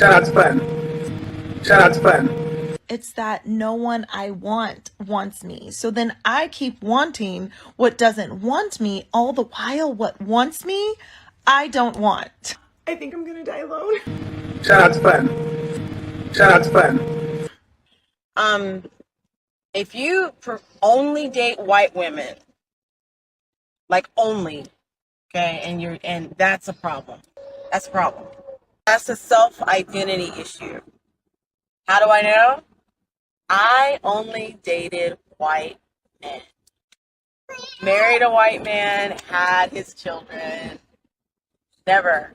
Shout out to Fun. Shout out to Fun. It's that no one I want wants me. So then I keep wanting what doesn't want me, all the while what wants me, I don't want. I think I'm gonna die alone. Shout out to Fun. Shout out to Fun. If you only date white women, like only, okay, and that's a problem. That's a problem. That's a self-identity issue. How do I know? I only dated white men. Married a white man, had his children, never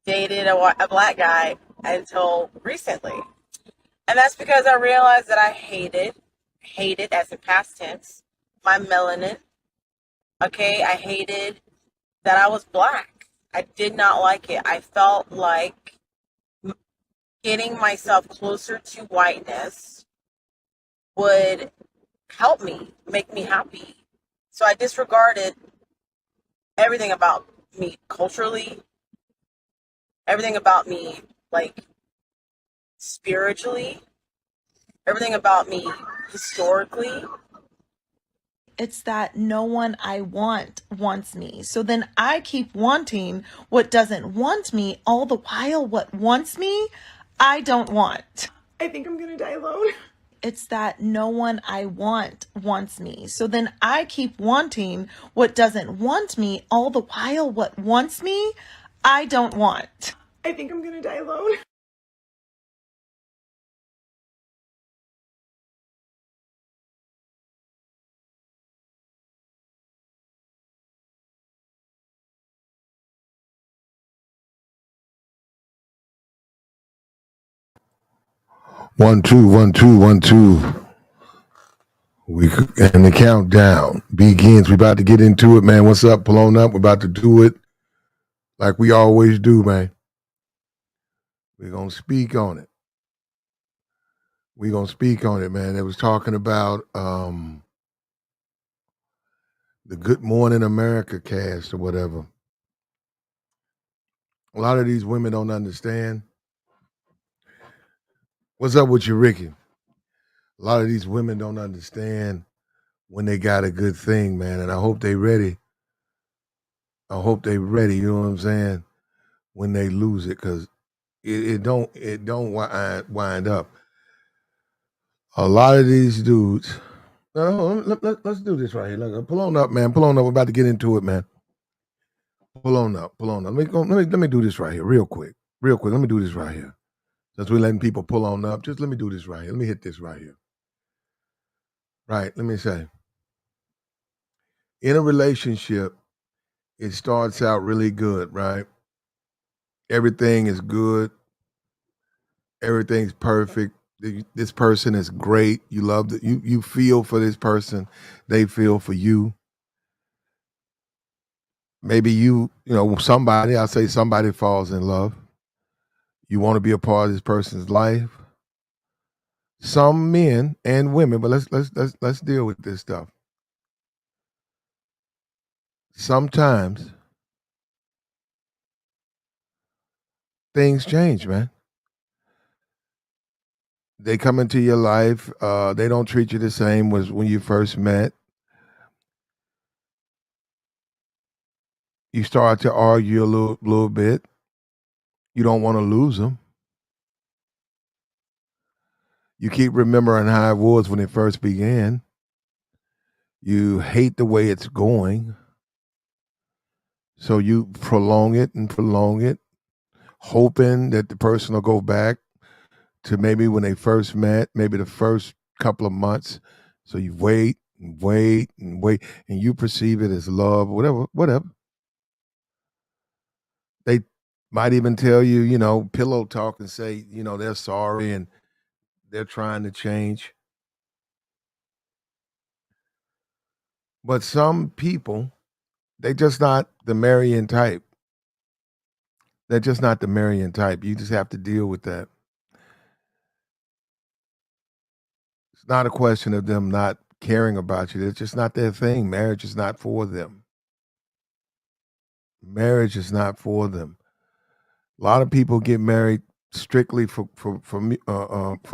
dated a black guy until recently. And that's because I realized that I hated as in past tense, my melanin. Okay, I hated that I was black. I did not like it. I felt like getting myself closer to whiteness would help me, make me happy. So I disregarded everything about me culturally, everything about me, like, spiritually, everything about me historically. It's that no one I want wants me. So then I keep wanting what doesn't want me, all the while what wants me, I don't want. I think I'm gonna die alone. It's that no one I want wants me. So then I keep wanting what doesn't want me, all the while what wants me, I don't want. I think I'm gonna die alone. One, two, 1, 2, 1, 2. And the countdown begins. We about to get into it, man. What's up? Pull on up. We're about to do it like we always do, man. We're going to speak on it. We're going to speak on it, man. It was talking about the Good Morning America cast or whatever. A lot of these women don't understand. What's up with you, Ricky? A lot of these women don't understand when they got a good thing, man. And I hope they ready. I hope they ready, you know what I'm saying, when they lose it, because it don't wind up. A lot of these dudes. No, let's do this right here. Look, pull on up, man. Pull on up. We're about to get into it, man. Pull on up. Pull on up. Let me do this right here, real quick. Real quick. Let me do this right here. Since we're letting people pull on up, just let me do this right here. Let me hit this right here. Right. Let me say, in a relationship, it starts out really good, right? Everything is good. Everything's perfect. This person is great. You love it. You feel for this person. They feel for you. Maybe somebody, I'll say somebody falls in love. You want to be a part of this person's life. Some men and women, but let's deal with this stuff. Sometimes things change, man. They come into your life. They don't treat you the same as when you first met. You start to argue a little bit. You don't want to lose them. You keep remembering how it was when it first began. You hate the way it's going. So you prolong it, hoping that the person will go back to maybe when they first met, maybe the first couple of months. So you wait and wait and wait, and you perceive it as love, whatever. They might even tell you, pillow talk and say, they're sorry and they're trying to change. But some people, they just not the marrying type. They're just not the marrying type. You just have to deal with that. It's not a question of them not caring about you. It's just not their thing. Marriage is not for them. Marriage is not for them. A lot of people get married strictly for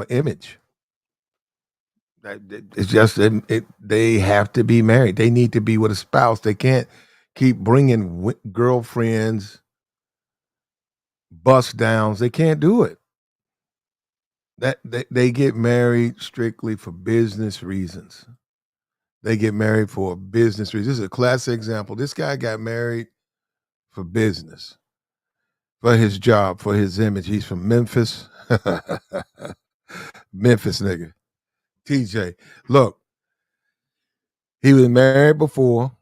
image. It's just they have to be married. They need to be with a spouse. They can't keep bringing girlfriends, bust downs. They can't do it. That they get married strictly for business reasons. They get married for business reasons. This is a classic example. This guy got married for business, for his job, for his image. He's from Memphis. Memphis nigga. TJ. Look, he was married before.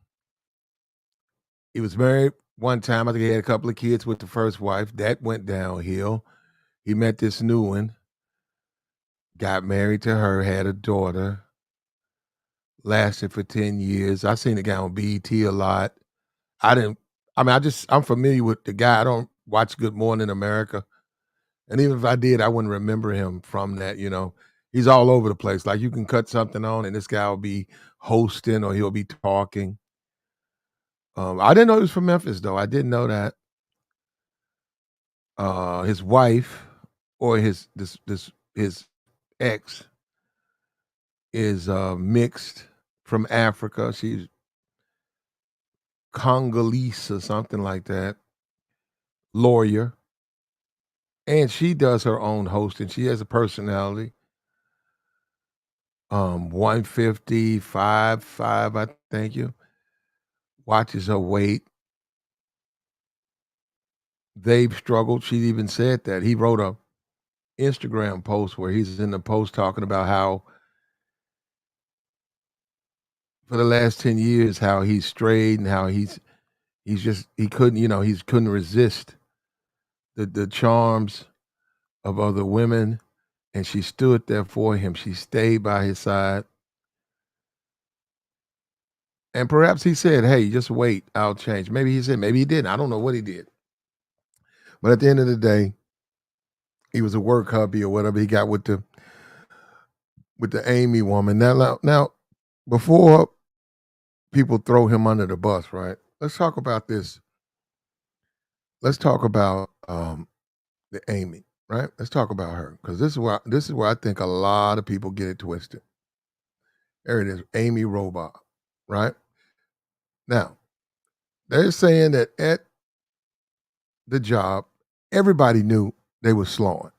He was married one time. I think he had a couple of kids with the first wife. That went downhill. He met this new one, got married to her, had a daughter, lasted for 10 years. I seen the guy on BET a lot. I didn't, I mean, I'm familiar with the guy. I don't watch Good Morning America. And even if I did, I wouldn't remember him from that. He's all over the place. Like you can cut something on and this guy will be hosting or he'll be talking. I didn't know he was from Memphis though. I didn't know that. His wife or his ex is mixed from Africa. She's Congolese or something like that. Lawyer. And she does her own hosting. She has a personality. 155, I thank you. Watches her weight. They've struggled. She even said that. He wrote a Instagram post where he's in the post talking about how for the last 10 years how he's strayed and how he couldn't resist the charms of other women, and she stood there for him. She stayed by his side. And perhaps he said, "Hey, just wait, I'll change." Maybe he said, maybe he didn't. I don't know what he did. But at the end of the day, he was a work hubby or whatever. He got with the Amy woman. Now, before people throw him under the bus, right? Let's talk about this. Let's talk about the Amy, right? Let's talk about her because this is where I think a lot of people get it twisted. There it is, Amy Robach, right? Now they're saying that at the job, everybody knew they were slowing.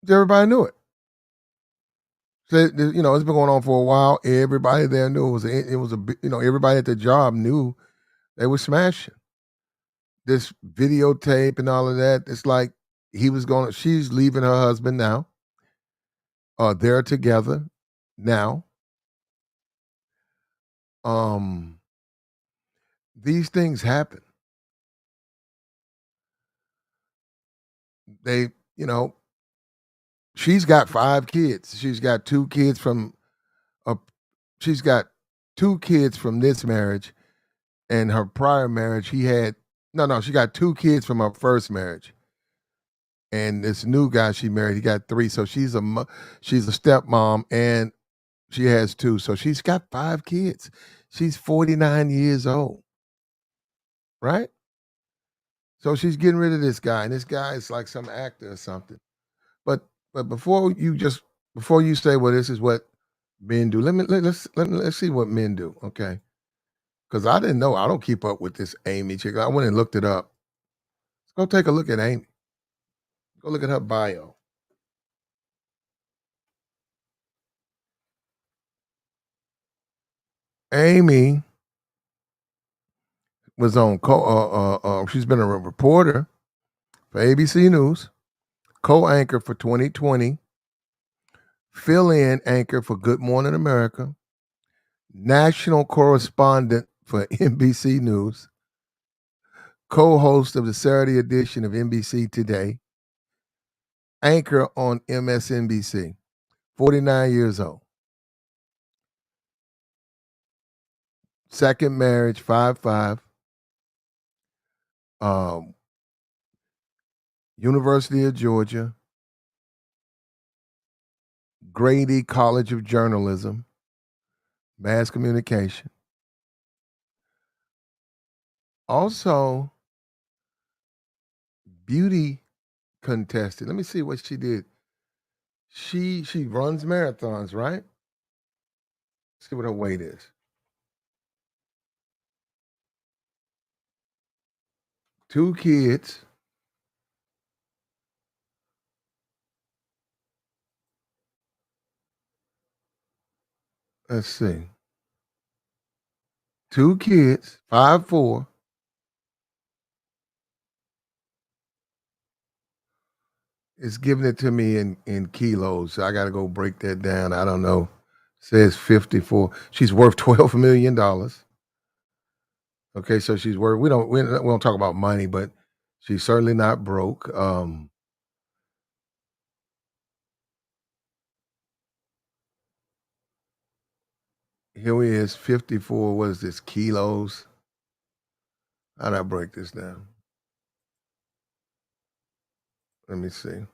Everybody knew it. So, it's been going on for a while. Everybody there knew everybody at the job knew they were smashing. This videotape and all of that. It's like she's leaving her husband now. They're together now. These things happen. They, she's got 5 kids. A she's got 2 kids from this marriage, and her prior marriage he had no, she got 2 kids from her first marriage. And this new guy she married, he got 3. So she's a stepmom and she has 2. So she's got 5 kids. She's 49 years old. Right? So she's getting rid of this guy, and this guy is like some actor or something. But before you say, well, this is what men do, let's see what men do, okay? Because I didn't know. I don't keep up with this Amy chick. I went and looked it up. Let's go take a look at Amy. Go look at her bio. Amy was on she's been a reporter for ABC News, co-anchor for 2020, fill-in anchor for Good Morning America, national correspondent for NBC News, co-host of the Saturday edition of NBC Today, anchor on MSNBC, 49 years old. Second marriage, 5'5". University of Georgia, Grady College of Journalism, Mass Communication. Also, beauty contestant. Let me see what she did. She runs marathons, right? See what her weight is. 2 kids. Let's see. 2 kids, 5'4". It's giving it to me in kilos. So I got to go break that down. I don't know. Says 54. She's worth $12 million. Okay, so she's worth. We don't talk about money, but she's certainly not broke. Here he is, 54. What is this? Kilos. How do I break this down? Let me see.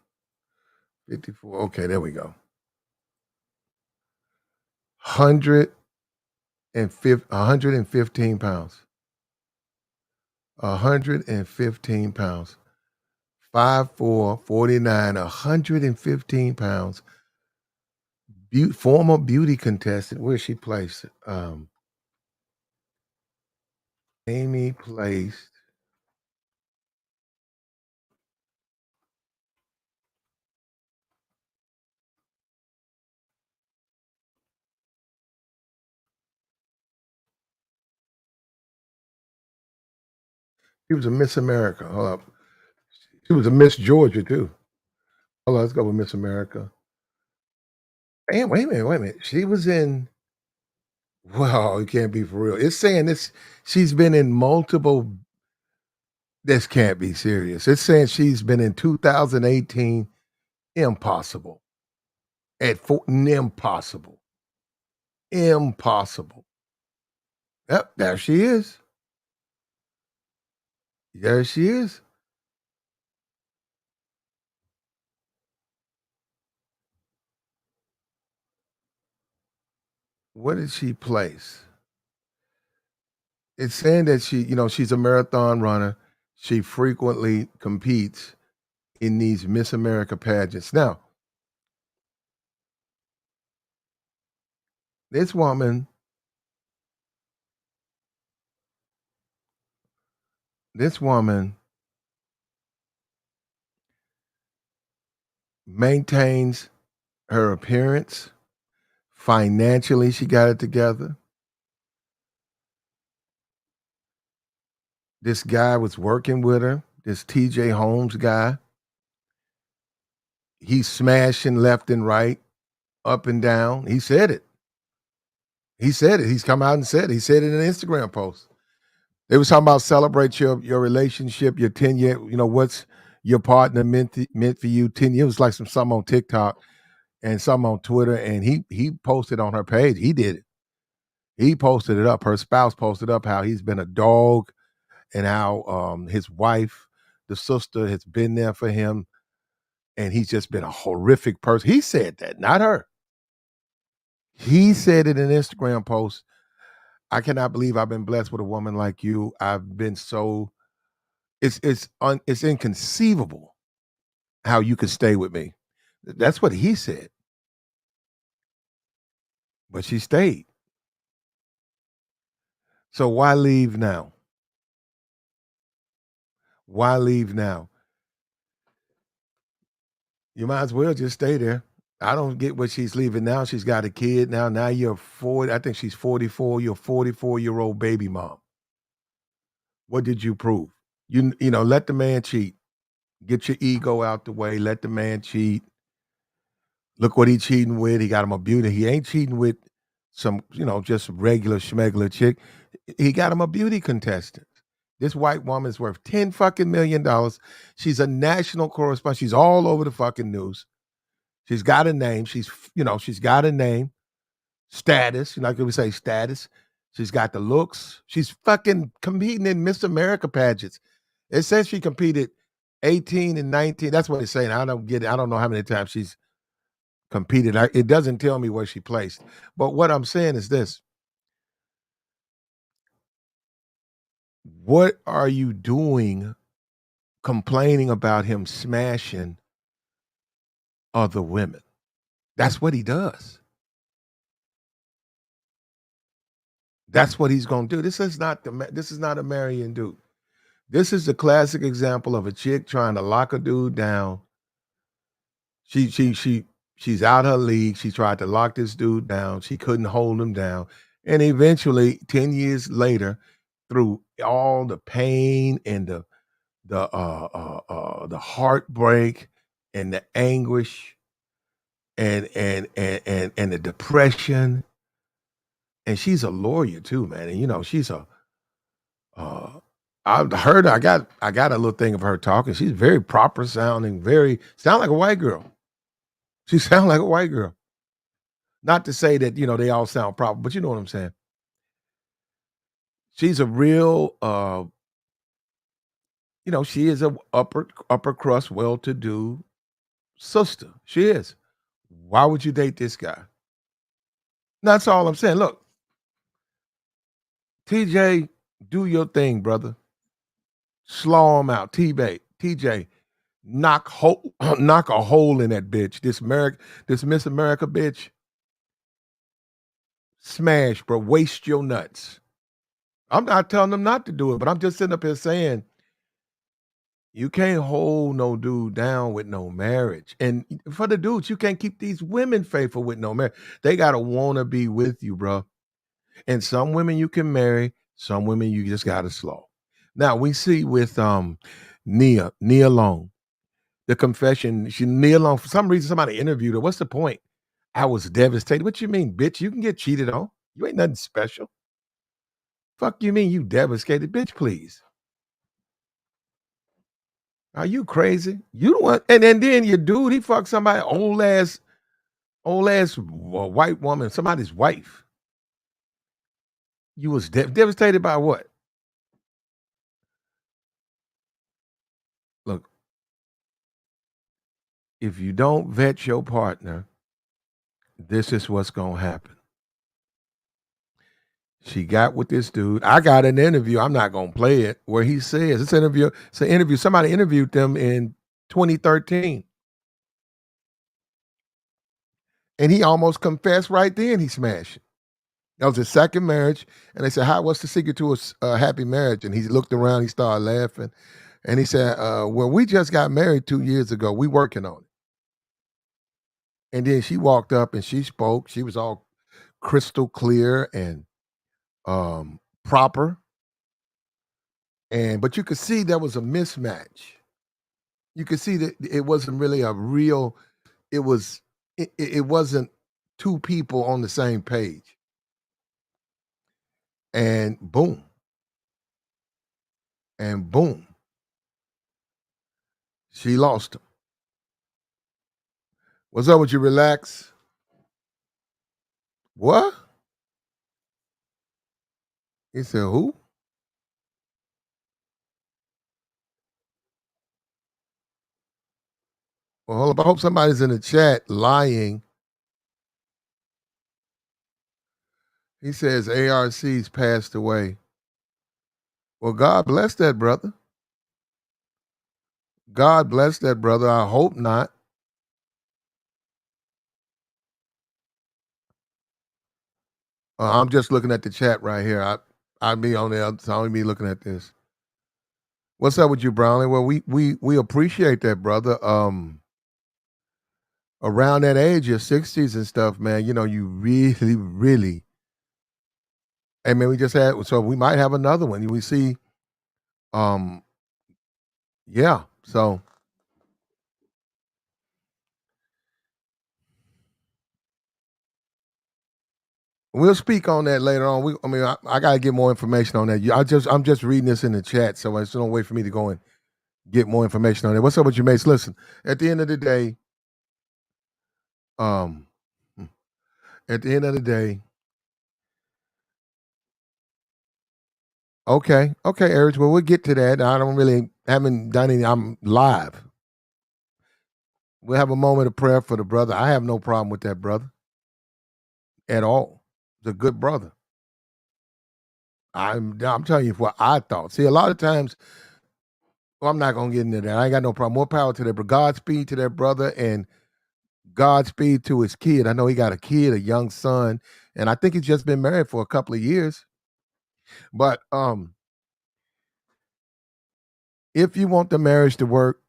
54. Okay, there we go. 115 pounds. 115 pounds. 5'4", 49, 115 pounds. Former beauty contestant. Where's she placed? Amy placed. She was a Miss America. Hold up. She was a Miss Georgia too. Hold on, let's go with Miss America. And wait a minute. She was in. Wow, it can't be for real. It's saying this. She's been in multiple. This can't be serious. It's saying she's been in 2018. Impossible. Impossible. Impossible. Yep, there she is. There she is. What did she place? It's saying that she's a marathon runner. She frequently competes in these Miss America pageants. Now, this woman, this woman maintains her appearance. Financially, she got it together. This guy was working with her, this j.holmes guy. He's smashing left and right, up and down. He said it. He said it. He's come out and said it. He said it in an Instagram post. They was talking about celebrate your relationship, your 10-year, what's your partner meant for you 10 years. It was like something on TikTok and something on Twitter, and he posted on her page. He did it. He posted it up. Her spouse posted up how he's been a dog and how his wife, the sister, has been there for him, and he's just been a horrific person. He said that, not her. He said it in an Instagram post. I cannot believe I've been blessed with a woman like you. I've been so it's inconceivable how you could stay with me. That's what he said. But she stayed. So why leave now? Why leave now? You might as well just stay there. I don't get what she's leaving now. She's got a kid now. Now you're 40. I think she's 44. You're a 44-year-old baby mom. What did you prove? Let the man cheat. Get your ego out the way. Let the man cheat. Look what he cheating with. He got him a beauty. He ain't cheating with some, just regular schmegler chick. He got him a beauty contestant. This white woman's worth $10 million. She's a national correspondent. She's all over the fucking news. She's got a name. She's got a name. Status. Like we say, status. She's got the looks. She's fucking competing in Miss America pageants. It says she competed 18 and 19. That's what it's saying. I don't get it. I don't know how many times she's competed. It doesn't tell me where she placed. But what I'm saying is this. What are you doing complaining about him smashing other women. That's what he does. That's what he's gonna do. This is not a marrying dude. This is the classic example of a chick trying to lock a dude down. She's out her league. She tried to lock this dude down. She couldn't hold him down. And eventually, 10 years later, through all the pain and the heartbreak and the anguish and the depression. And she's a lawyer too, man. And she's a I've heard I got a little thing of her talking. She's very proper sounding, sound like a white girl. She sound like a white girl. Not to say that, they all sound proper, but you know what I'm saying. She's a real she is a upper crust, well-to-do sister. She is. Why would you date this guy? That's all I'm saying. Look, TJ, do your thing, brother. Slaw him out. TJ, knock a hole in that bitch. This Miss America bitch. Smash, bro. Waste your nuts. I'm not telling them not to do it, but I'm just sitting up here saying you can't hold no dude down with no marriage. And for the dudes, you can't keep these women faithful with no marriage. They gotta wanna be with you, bro. And some women you can marry, some women you just gotta slow. Now we see with Nia Long, the confession. Nia Long, for some reason, somebody interviewed her. What's the point? I was devastated. What you mean, bitch? You can get cheated on. You ain't nothing special. Fuck you mean you devastated, bitch? Please. Are you crazy? You don't want, and then your dude, he fucked somebody old ass white woman, somebody's wife. You was devastated by what? Look, if you don't vet your partner, this is what's gonna happen. She got with this dude. I got an interview. I'm not gonna play it where he says it's an interview. Somebody interviewed them in 2013. And he almost confessed right then he smashed it. That was his second marriage. And they said, what's the secret to a happy marriage? And he looked around, he started laughing. And he said, well, we just got married 2 years ago. We working on it. And then she walked up and she spoke. She was all crystal clear and proper. But you could see there was a mismatch. You could see that it wasn't really a real, it wasn't two people on the same page. And boom. And boom. She lost him. What's up with you? Relax. What? He said, who? Well, hold up. I hope somebody's in the chat lying. He says ARC's passed away. Well, God bless that brother. God bless that brother. I hope not. I'm just looking at the chat right here. I'd be on the other side. I'll be looking at this. What's up with you, Brownlee? Well, we appreciate that, brother. Around that age, your 60s and stuff, man, you really, really. Hey, man, we just had, so we might have another one. We see, yeah, so. We'll speak on that later on. I got to get more information on that. I'm just reading this in the chat, so it's no way for me to go and get more information on it. What's up with you, mates? Listen, at the end of the day, um, okay, Eric. Well, we'll get to that. Haven't done any. I'm live. We'll have a moment of prayer for the brother. I have no problem with that brother at all. He's a good brother. I'm telling you what I thought. See, a lot of times Well, I'm not gonna get into that. I ain't got no problem. More power to that, but Godspeed to that brother and Godspeed to his kid. I know he got a kid, a young son, and I think he's just been married for a couple of years. But if you want the marriage to work,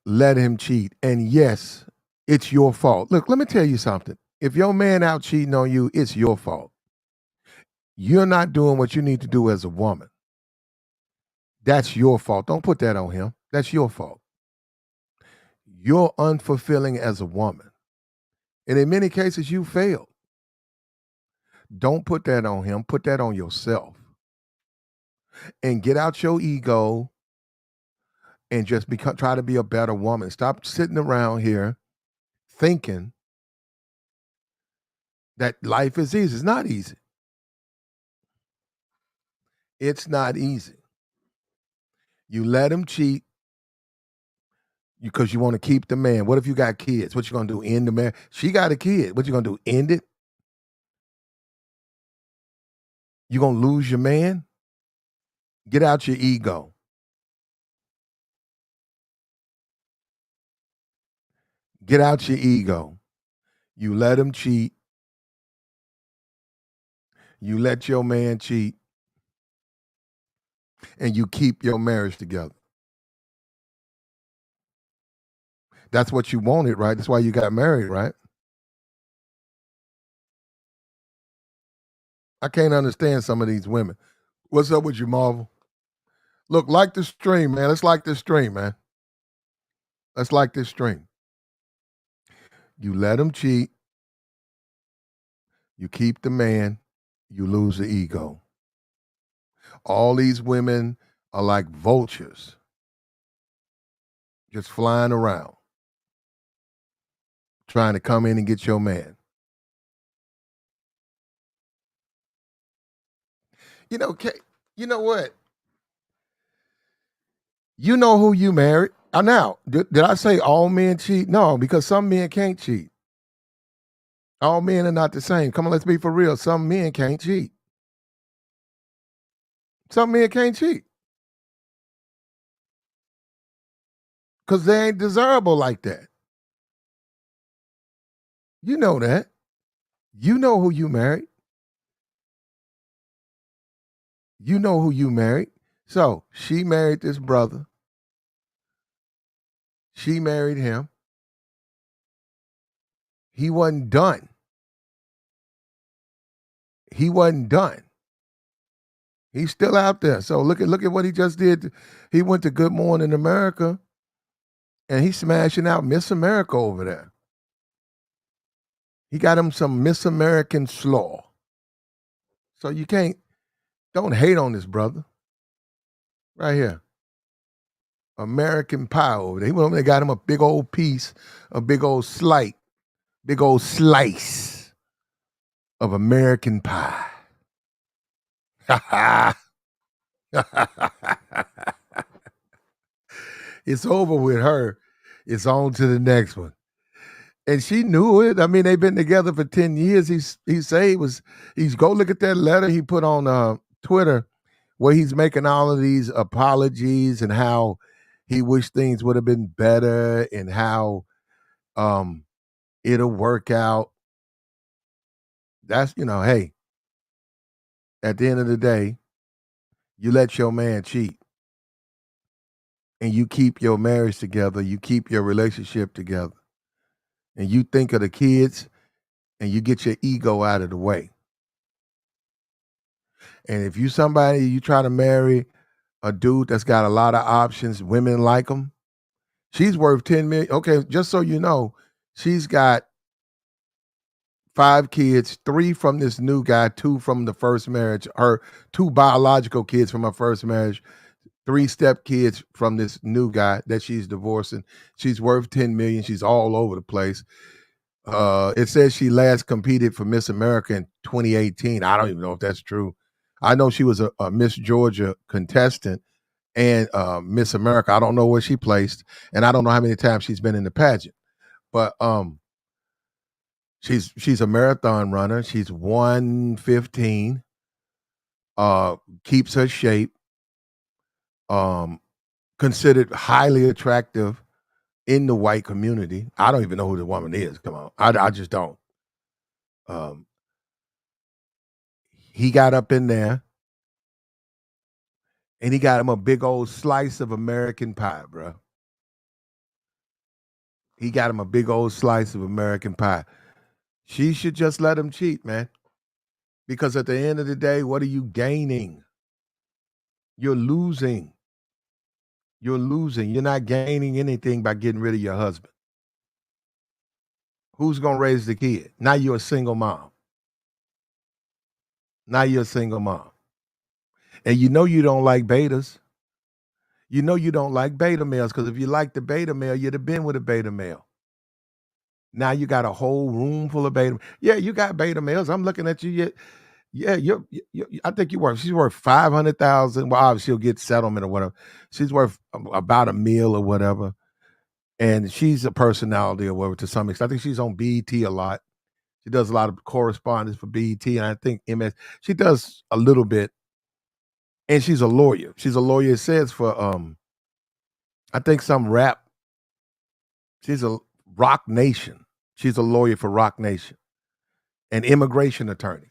let him cheat. And yes, it's your fault. Look, let me tell you something. If your man out cheating on you, it's your fault. You're not doing what you need to do as a woman. That's your fault. Don't put that on him. That's your fault. You're unfulfilling as a woman. And in many cases, you failed. Don't put that on him. Put that on yourself. And get out your ego and just try to be a better woman. Stop sitting around here thinking that life is easy. It's not easy. It's not easy. You let him cheat because you want to keep the man. What if you got kids? What you gonna do? End the marriage? She got a kid. What you gonna do? End it? You gonna lose your man? Get out your ego. Get out your ego. You let him cheat. You let your man cheat. And you keep your marriage together. That's what you wanted, right? That's why you got married, right? I can't understand some of these women. What's up with you, Marvel? Look, like the stream, man. Let's like this stream, man. Let's like this stream. You let him cheat. You keep the man. You lose the ego. All these women are like vultures, just flying around, trying to come in and get your man. You know, you know what? You know who you married. Now, did I say all men cheat? No, because some men can't cheat. All men are not the same. Come on, let's be for real. Some men can't cheat. Some men can't cheat because they ain't desirable like that. You know that. You know who you married. You know who you married. So she married this brother. She married him. He wasn't done. He wasn't done. He's still out there. So look at what he just did. He went to Good Morning America and he's smashing out Miss America over there. He got him some Miss American slaw. So don't hate on this brother. Right here. American pie over there. He went over there, got him a big old piece, a big old slice of American pie. It's over with her. It's on to the next one. And she knew it. I mean, they've been together for 10 years. He's go look at that letter he put on Twitter where he's making all of these apologies and how he wished things would have been better and how it'll work out. That's, hey, at the end of the day, you let your man cheat and you keep your marriage together, you keep your relationship together, and you think of the kids and you get your ego out of the way. And if you try to marry a dude that's got a lot of options, women like him, she's worth 10 million. Okay, just so you know, she's got 5 kids, 3 from this new guy, 2 from the first marriage, her 2 biological kids from her first marriage, 3 step kids from this new guy that she's divorcing. She's worth 10 million. She's all over the place. It says she last competed for Miss America in 2018. I don't even know if that's true. I know she was a Miss Georgia contestant and Miss America. I don't know where she placed, and I don't know how many times she's been in the pageant. But she's a marathon runner. She's 115. Keeps her shape. considered highly attractive in the white community. I don't even know who the woman is. Come on. I just don't. Um, he got up in there and he got him a big old slice of American pie, bro. He got him a big old slice of American pie. She should just let him cheat, man. Because at the end of the day, what are you gaining? You're losing. You're losing. You're not gaining anything by getting rid of your husband. Who's going to raise the kid? Now you're a single mom. Now you're a single mom. And you know you don't like betas. You know you don't like beta males because if you like the beta male, you'd have been with a beta male. Now you got a whole room full of beta. Yeah, you got beta males. I'm looking at you. Yeah, I think you worth. She's worth 500,000. Well, obviously she'll get settlement or whatever. She's worth about a meal or whatever, and she's a personality or whatever to some extent. I think she's on BET a lot. She does a lot of correspondence for BET, and I think MS. She does a little bit, and she's a lawyer. She's a lawyer. It says for I think some rap. She's a Rock Nation. She's a lawyer for Rock Nation, an immigration attorney.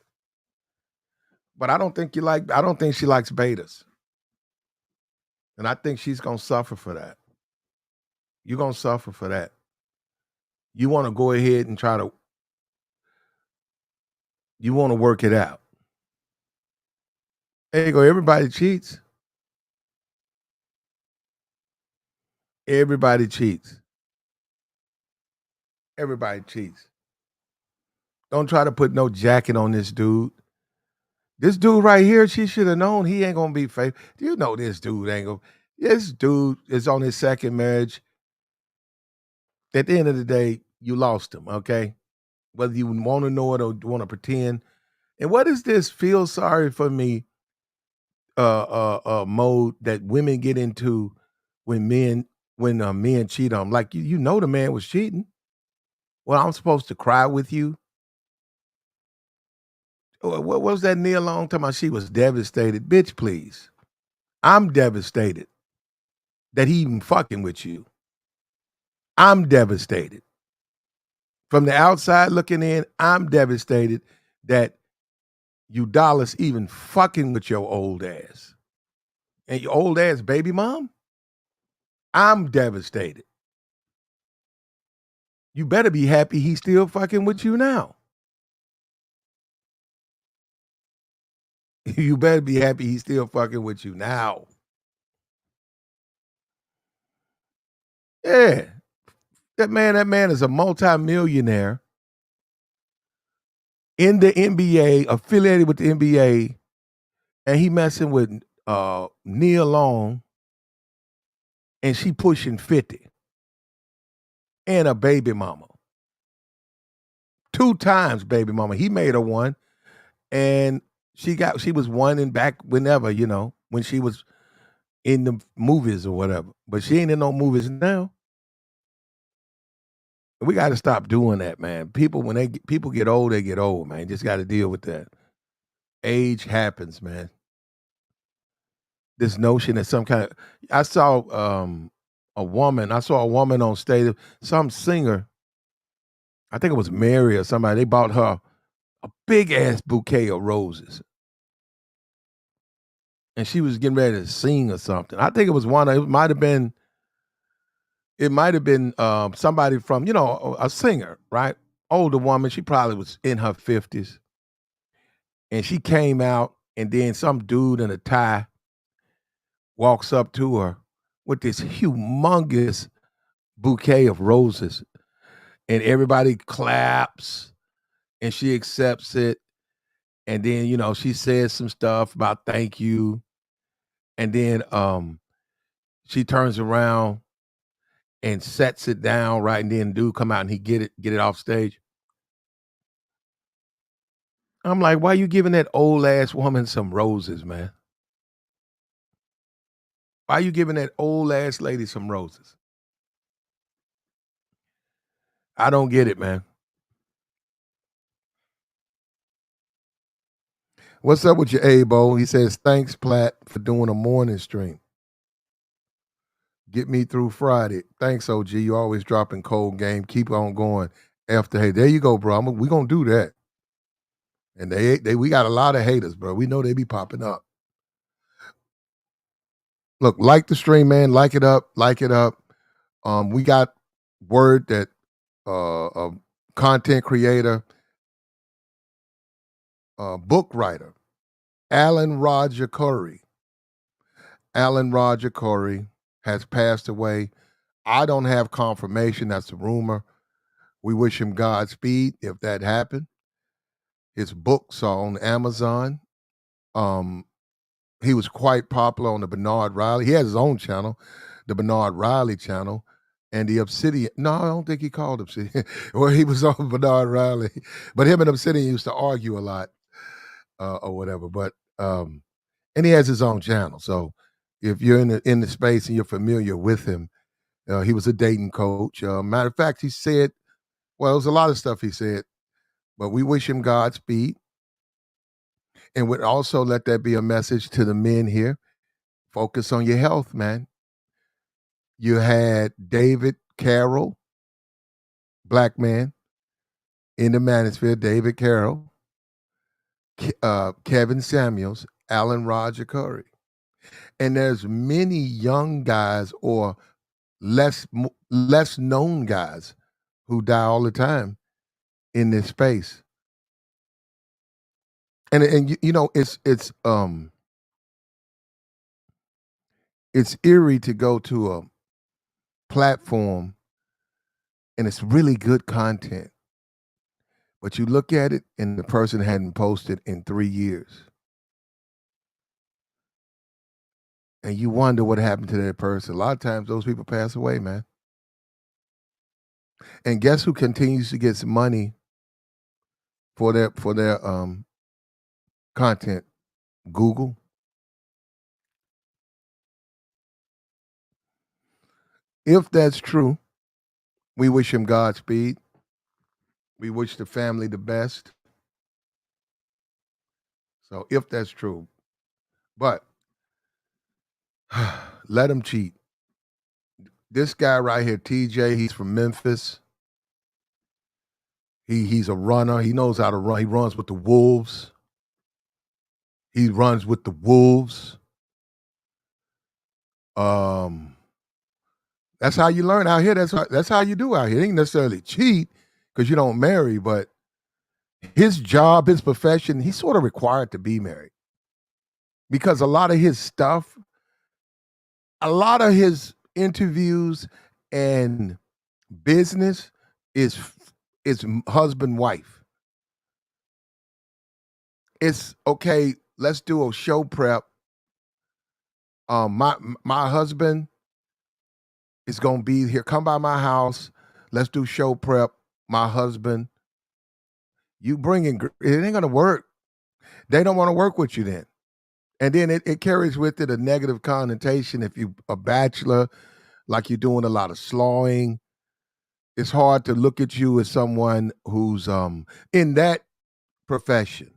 But I don't think I don't think she likes betas. And I think she's gonna suffer for that. You're gonna suffer for that. You want to go ahead and you want to work it out. There you go. Everybody cheats. Everybody cheats. Everybody cheats. Don't try to put no jacket on this dude. This dude right here, she should have known he ain't gonna be faithful. You know this dude ain't gonna. This dude is on his second marriage. At the end of the day, you lost him, okay? Whether you want to know it or want to pretend. And what is this feel sorry for me mode that women get into when men cheat on 'em? Like you know the man was cheating. Well, I'm supposed to cry with you. What was that Neil Long talking about? She was devastated. Bitch, please. I'm devastated that he even fucking with you. I'm devastated. From the outside looking in, I'm devastated that you dollars even fucking with your old ass. And your old ass baby mom? I'm devastated. You better be happy he's still fucking with you now. You better be happy he's still fucking with you now. Yeah. That man is a multimillionaire in the NBA, affiliated with the NBA, and he messing with Nia Long, and she pushing 50. And a baby mama. 2 times baby mama. He made her one. And she was one in back whenever, when she was in the movies or whatever. But she ain't in no movies now. We got to stop doing that, man. People people get old, they get old, man. Just got to deal with that. Age happens, man. This notion that some kind of I saw a woman on stage, some singer, I think it was Mary or somebody, they bought her a big ass bouquet of roses. And she was getting ready to sing or something. I think it was it might have been somebody from, a singer, right? Older woman. She probably was in her 50s. And she came out, and then some dude in a tie walks up to her with this humongous bouquet of roses. And everybody claps, and she accepts it. And then, she says some stuff about thank you. And then she turns around and sets it down, right? And then dude come out and he get it off stage. I'm like, why you giving that old ass woman some roses, man? Why you giving that old ass lady some roses? I don't get it, man. What's up with your Abo? He says, thanks, Platt, for doing a morning stream. Get me through Friday. Thanks, OG. You always dropping cold game. Keep on going. After hate. There you go, bro. We gonna do that. And we got a lot of haters, bro. We know they be popping up. Look, like the stream, man. Like it up. Like it up. We got word that a content creator, book writer, Alan Roger Curry. Alan Roger Curry has passed away. I don't have confirmation. That's a rumor. We wish him Godspeed if that happened. His books are on Amazon. He was quite popular on the Bernard Riley. He has his own channel, the Bernard Riley channel, and the Obsidian. No, I don't think he called Obsidian. Well, he was on Bernard Riley, but him and Obsidian used to argue a lot, or whatever. But and he has his own channel. So if you're in the space and you're familiar with him, he was a dating coach. Matter of fact, he said, well, it was a lot of stuff he said, but we wish him Godspeed. And would also let that be a message to the men here. Focus on your health, man. You had David Carroll, black man, in the manosphere, David Carroll, Kevin Samuels, Alan Roger Curry. And there's many young guys or less known guys who die all the time in this space. And you know, it's eerie to go to a platform and it's really good content, but you look at it and the person hadn't posted in 3 years, and you wonder what happened to that person. A lot of times those people pass away, man. And guess who continues to get some money for their content? Google. If that's true, we wish him Godspeed. We wish the family the best. So if that's true, but let him cheat. This guy right here, TJ, he's from Memphis. He's a runner. He knows how to run. He runs with the Wolves. He runs with the Wolves. That's how you learn out here. That's how you do out here. It ain't necessarily cheat because you don't marry, but his job, his profession, he's sort of required to be married because a lot of his stuff, a lot of his interviews and business is husband wife. It's okay. Let's do a show prep. My husband is gonna be here. Come by my house. Let's do show prep. My husband. You bring in. It ain't gonna work. They don't want to work with you then. And then it carries with it a negative connotation. If you a bachelor, like you're doing a lot of slawing, it's hard to look at you as someone who's in that profession.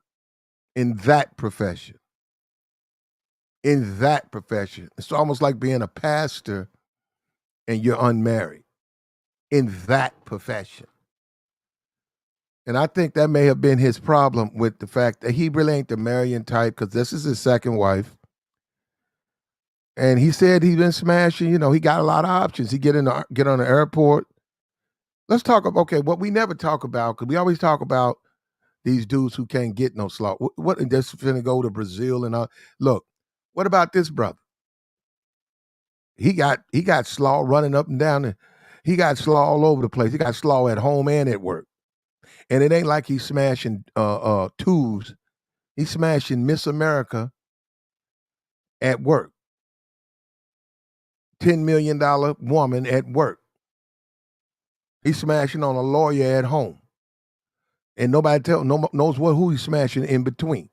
In that profession. In that profession. It's almost like being a pastor and you're unmarried. In that profession. And I think that may have been his problem with the fact that he really ain't the marrying type because this is his second wife. And he said he's been smashing, you know, he got a lot of options. He get on the airport. Let's talk about, okay, what we never talk about, because we always talk about these dudes who can't get no slot. What just finna go to Brazil and all. Look, what about this brother? He got slaw running up and down. He got slaw all over the place. He got slaw at home and at work. And it ain't like he's smashing twos. He's smashing Miss America at work. $10 million woman at work. He's smashing on a lawyer at home. And nobody knows who he's smashing in between.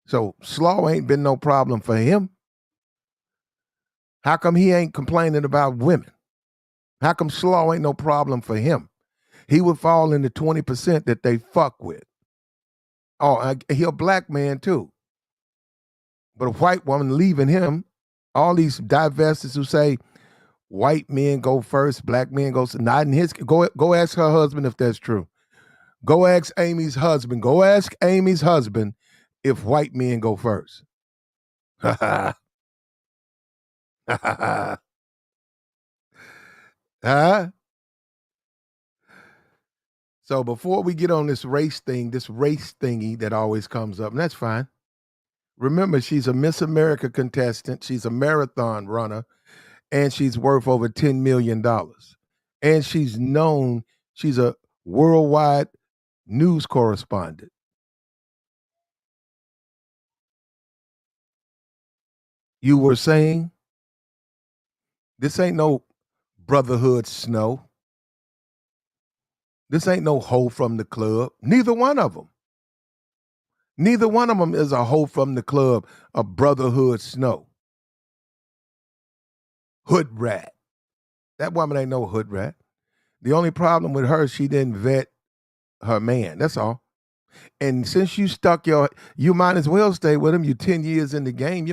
So slaw ain't been no problem for him. How come he ain't complaining about women? How come slaw ain't no problem for him? He would fall in the 20% that they fuck with. Oh, he a black man too. But a white woman leaving him All these divestors who say white men go first, black men go not in his. Go ask her husband if that's true. Go ask Amy's husband. Go ask Amy's husband if white men go first. Huh? So before we get on this race thing, this race thingy that always comes up, and that's fine. Remember, she's a Miss America contestant. She's a marathon runner, and she's worth over $10 million. And she's known, she's a worldwide news correspondent. You were saying this ain't no Brotherhood Snow. This ain't no hoe from the club. Neither one of them. Neither one of them is a hoe from the club, a Brotherhood Snow. Hood rat. That woman ain't no hood rat. The only problem with her, she didn't vet her man. That's all. And since you stuck you might as well stay with him. You 10 years in the game.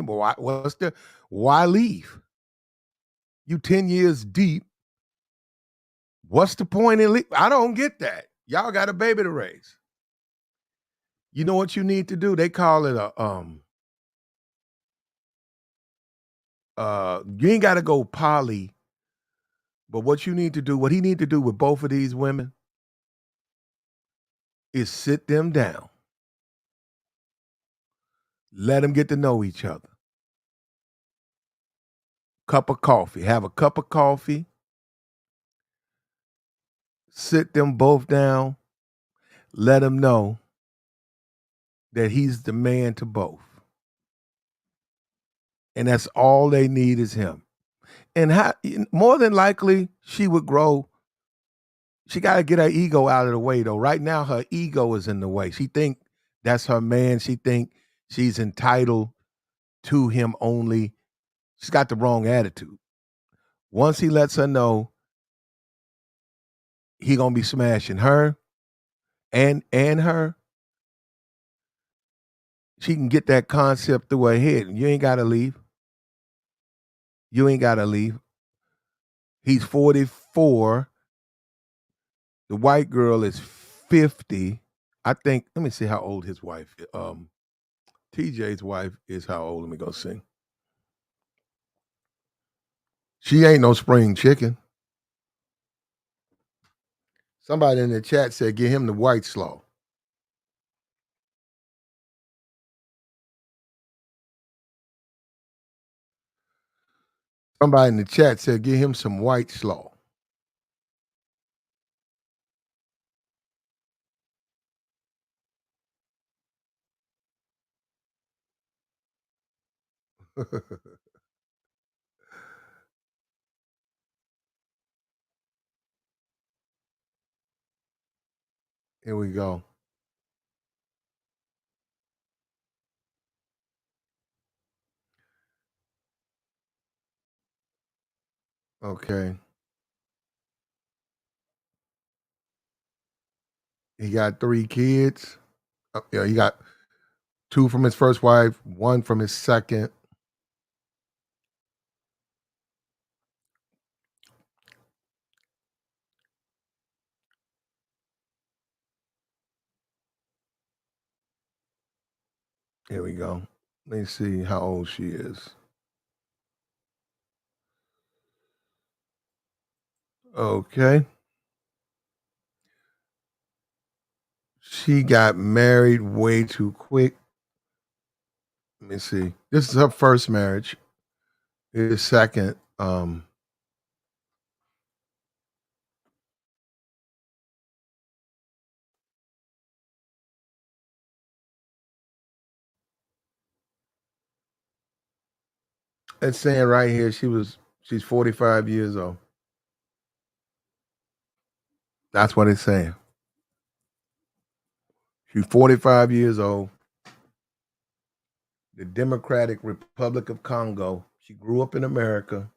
Why leave? You 10 years deep. What's the point in leave? I don't get that. Y'all got a baby to raise. You know what you need to do? They call it you ain't got to go poly, but what you need to do, what he need to do with both of these women is sit them down. Let them get to know each other. Cup of coffee. Have a cup of coffee. Sit them both down. Let them know that he's the man to both. And that's all they need is him. And more than likely, she would grow. She got to get her ego out of the way, though. Right now, her ego is in the way. She think that's her man. She think she's entitled to him only. She's got the wrong attitude. Once he lets her know he gonna be smashing her and her, she can get that concept through her head. You ain't gotta leave. You ain't gotta leave. He's 44. The white girl is 50. I think, let me see how old his wife is. TJ's wife is how old? Let me go see. She ain't no spring chicken. Somebody in the chat said, get him the white slaw. Somebody in the chat said, get him some white slaw. Here we go. Okay. He got 3 kids. Yeah, he got 2 from his first wife, 1 from his second. Here we go. Let me see how old she is. Okay. She got married way too quick. Let me see. This is her first marriage. His second. It's saying right here she's 45 years old. That's what it's saying. She's 45 years old. The Democratic Republic of Congo. She grew up in America.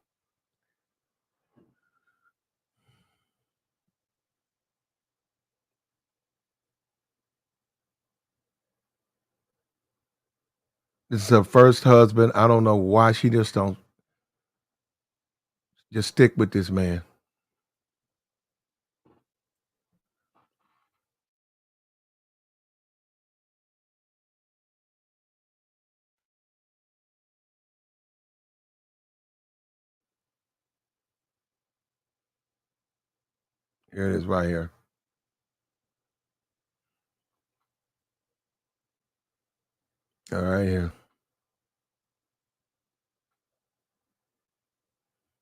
This is her first husband. I don't know why she just don't. Just stick with this man. Here it is right here. All right here.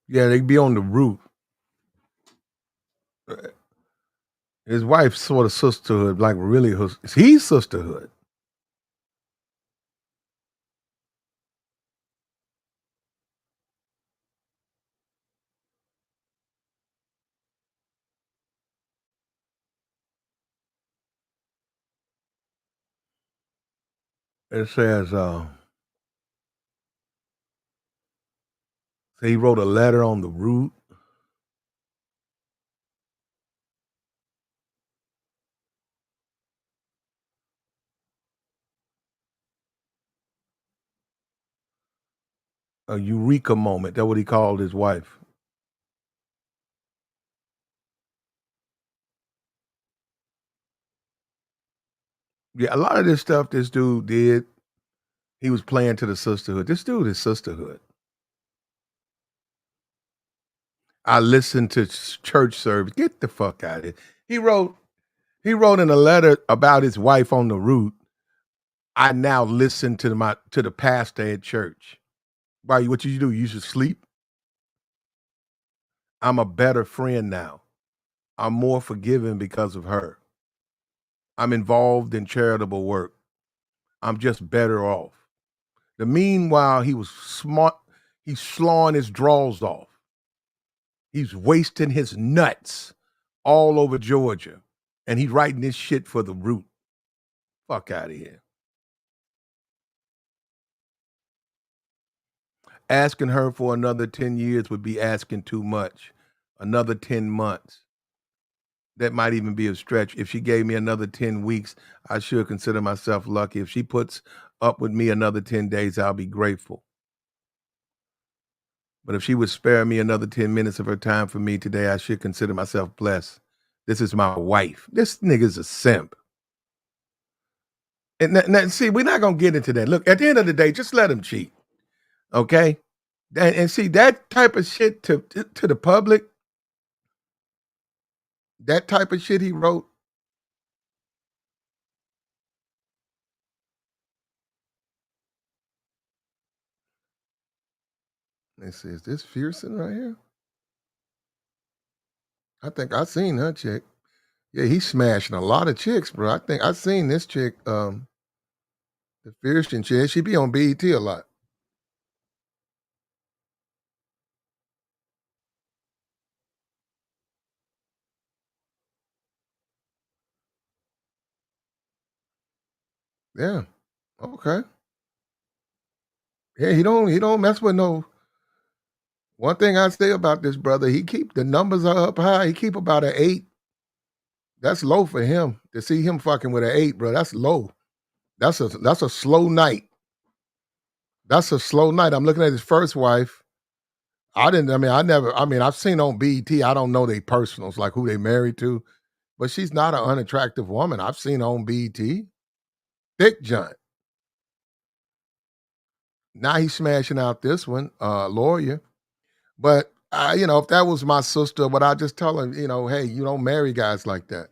Yeah, they be on the route. His wife's sort of sisterhood, like really, he's sisterhood. It says, he wrote a letter on the route. A eureka moment. That's what he called his wife. Yeah, a lot of this stuff this dude did, he was playing to the sisterhood. This dude is sisterhood. I listened to church service. Get the fuck out of here. He wrote in a letter about his wife on the route. I now listen to the pastor at church. Why? What you do? You should sleep. I'm a better friend now. I'm more forgiving because of her. I'm involved in charitable work. I'm just better off. The meanwhile, he was smart. He's slawing his draws off. He's wasting his nuts all over Georgia. And he's writing this shit for the root. Fuck out of here. Asking her for another 10 years would be asking too much. Another 10 months. That might even be a stretch. If she gave me another 10 weeks, I should consider myself lucky. If she puts up with me another 10 days, I'll be grateful. But if she would spare me another 10 minutes of her time for me today, I should consider myself blessed. This is my wife. This nigga's a simp. And see, we're not going to get into that. Look, at the end of the day, just let him cheat. Okay? And see, that type of shit to the public, that type of shit he wrote. Let's see, is this Fearson right here? I think I seen her chick. Yeah, he's smashing a lot of chicks, bro. I think I seen this chick, the Fearson chick. She be on BET a lot. Yeah. Okay. Yeah, he don't mess with no. One thing I say about this brother, he keep the numbers are up high. He keep about an 8. That's low for him. To see him fucking with an 8, bro, that's low. That's a slow night. That's a slow night. I'm looking at his first wife. I've seen on BET, I don't know their personals, like who they married to, but she's not an unattractive woman. I've seen her on BET. Thick giant. Now he's smashing out this one, lawyer. But if that was my sister, what I just tell her, hey, you don't marry guys like that.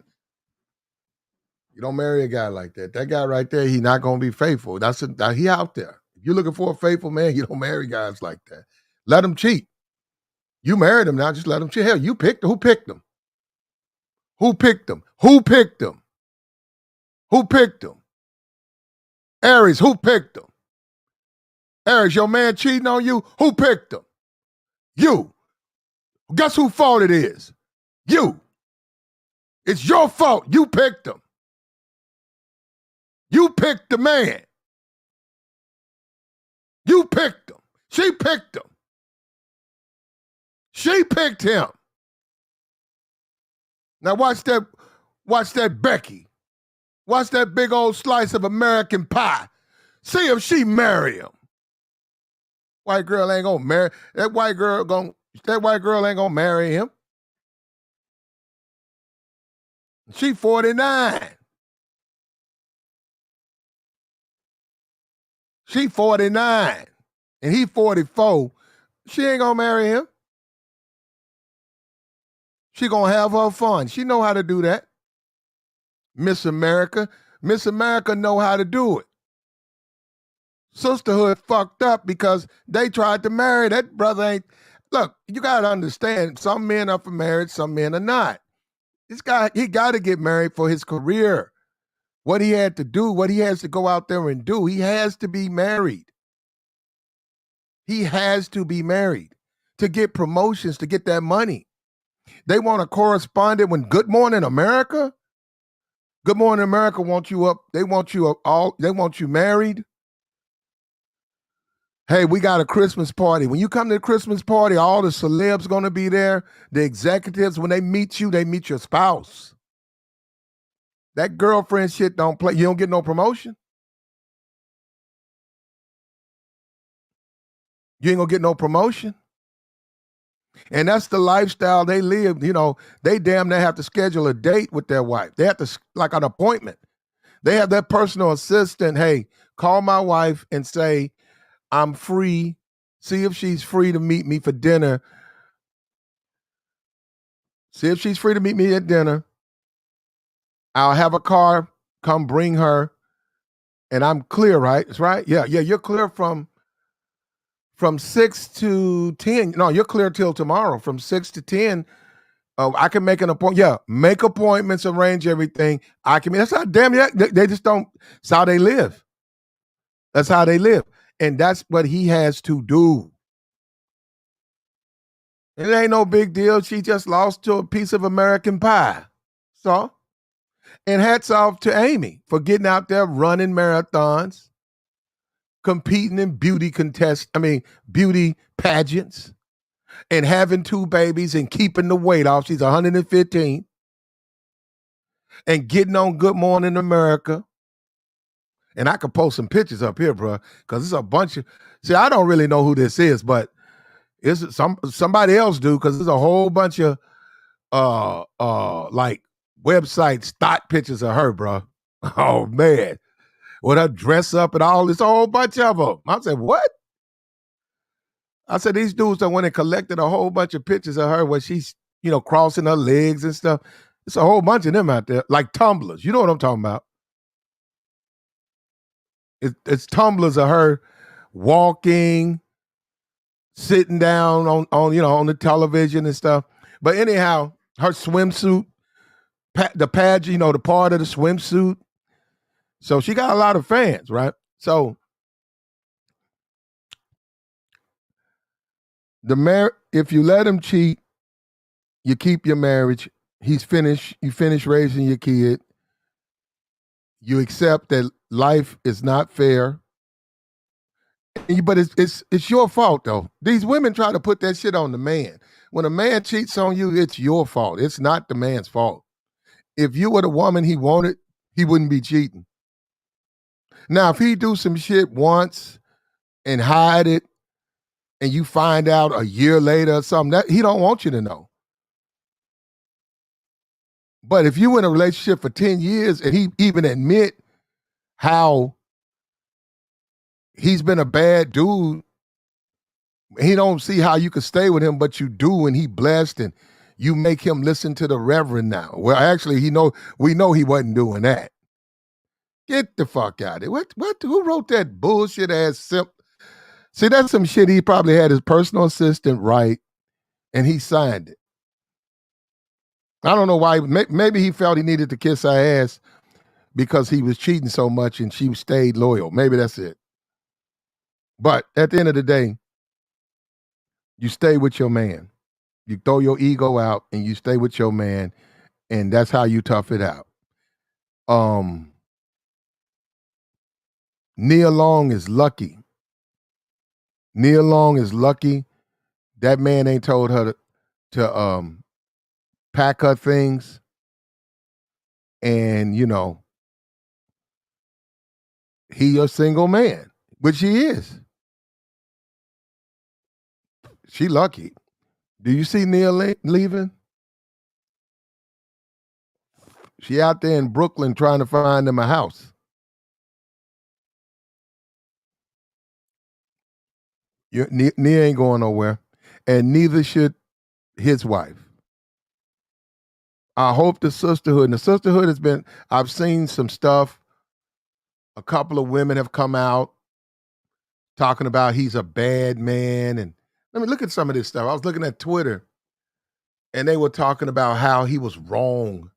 You don't marry a guy like that. That guy right there, he's not gonna be faithful. He out there. If you're looking for a faithful man, you don't marry guys like that. Let him cheat. You married him now, just let him cheat. Hell, you picked him. Who picked him? Who picked him? Who picked him? Who picked him? Aries, who picked him? Aries, your man cheating on you? Who picked him? You. Guess whose fault it is? You. It's your fault. You picked him. You picked the man. You picked him. She picked him. She picked him. Now watch that Becky. Watch that big old slice of American pie. See if she marry him. White girl ain't gonna marry. That white girl gonna That white girl ain't gonna marry him. She 49. She 49. And he 44. She ain't gonna marry him. She gonna have her fun. She know how to do that. Miss America. Miss America know how to do it. Sisterhood fucked up because they tried to marry. That brother ain't. Look, you gotta understand, some men are for marriage, some men are not. This guy, he gotta get married for his career. What he had to do, what he has to go out there and do, he has to be married. He has to be married to get promotions, to get that money. They want a correspondent when Good Morning America? Good Morning America wants you up. They want you all. They want you married. Hey, we got a Christmas party. When you come to the Christmas party, all the celebs going to be there. The executives, when they meet you, they meet your spouse. That girlfriend shit don't play. You don't get no promotion. You ain't going to get no promotion. And that's the lifestyle they live. You know, they damn near have to schedule a date with their wife. They have to, like an appointment. They have their personal assistant. Hey, call my wife and say, I'm free. See if she's free to meet me for dinner. See if she's free to meet me at dinner. I'll have a car come bring her, and I'm clear, right? It's right. Yeah. You're clear from 6 to 10. No, you're clear till tomorrow from 6 to 10. I can make an appointment. Yeah, make appointments, arrange everything. I can. That's how damn yeah. They just don't. That's how they live. That's how they live, and that's what he has to do. It ain't no big deal. She just lost to a piece of American pie. So, and hats off to Amy for getting out there running marathons, competing in beauty pageants, and having 2 babies and keeping the weight off. She's 115 and getting on Good Morning America. And I could post some pictures up here, bro, because it's a bunch of. See, I don't really know who this is, but it's somebody else do, because there's a whole bunch of like website stock pictures of her, bro. Oh man, with her dress up and all this, a whole bunch of them. I said, what? I said, these dudes that went and collected a whole bunch of pictures of her where she's, crossing her legs and stuff. It's a whole bunch of them out there, like tumblers. You know what I'm talking about? It's tumblers of her walking, sitting down on the television and stuff. But anyhow, her swimsuit, the pad, the part of the swimsuit. So she got a lot of fans, right? So if you let him cheat, you keep your marriage. He's finished. You finish raising your kid. You accept that life is not fair. But it's your fault though. These women try to put that shit on the man. When a man cheats on you, it's your fault. It's not the man's fault. If you were the woman he wanted, he wouldn't be cheating. Now, if he do some shit once and hide it, and you find out a year later or something, that he don't want you to know. But if you in a relationship for 10 years and he even admit how he's been a bad dude, he don't see how you could stay with him, but you do, and he blessed, and you make him listen to the Reverend now. Well, actually, we know he wasn't doing that. Get the fuck out of it. What? Who wrote that bullshit ass See, that's some shit he probably had his personal assistant write, and he signed it. I don't know why. Maybe he felt he needed to kiss her ass because he was cheating so much and she stayed loyal. Maybe that's it. But at the end of the day, you stay with your man. You throw your ego out and you stay with your man, and that's how you tough it out. Nia Long is lucky. Nia Long is lucky. That man ain't told her to pack her things, and he a single man, which he is. She lucky. Do you see Nia leaving? She out there in Brooklyn trying to find him a house. Nia ain't going nowhere, and neither should his wife. I hope the sisterhood, and the sisterhood has been, I've seen some stuff. A couple of women have come out talking about he's a bad man. And let me look at some of this stuff. I was looking at Twitter and they were talking about how he was wrong.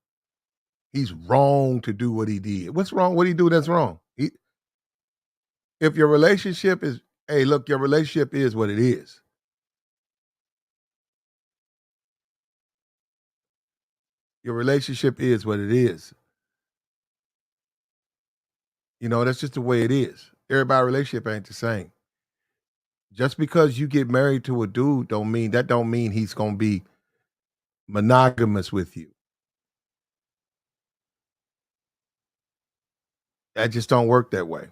He's wrong to do what he did. What's wrong? What did he do that's wrong? If your relationship is, hey, look, your relationship is what it is. Your relationship is what it is. You know, that's just the way it is. Everybody's relationship ain't the same. Just because you get married to a dude don't mean he's gonna be monogamous with you. That just don't work that way.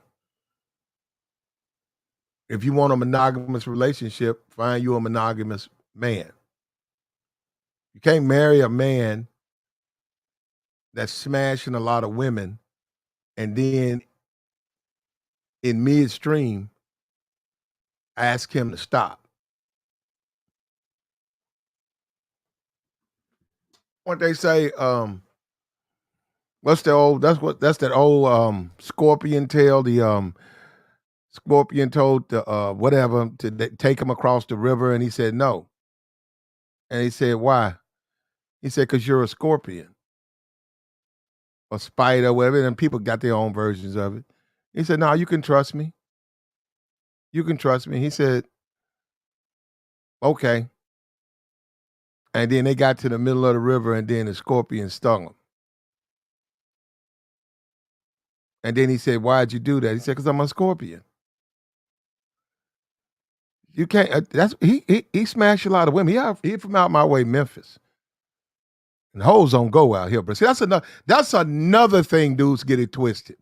If you want a monogamous relationship, find you a monogamous man. You can't marry a man that's smashing a lot of women and then in midstream ask him to stop. What they say, what's that old scorpion tale? The scorpion told the whatever to take him across the river, and he said no. And he said, why? He said, because you're a scorpion or spider, whatever. And people got their own versions of it. He said, no, you can trust me. You can trust me. He said, okay. And then they got to the middle of the river, and then the scorpion stung him. And then he said, why'd you do that? He said, because I'm a scorpion. You can't. That's he smashed a lot of women. He from out my way, Memphis. And hoes don't go out here, but see, that's another thing dudes get it twisted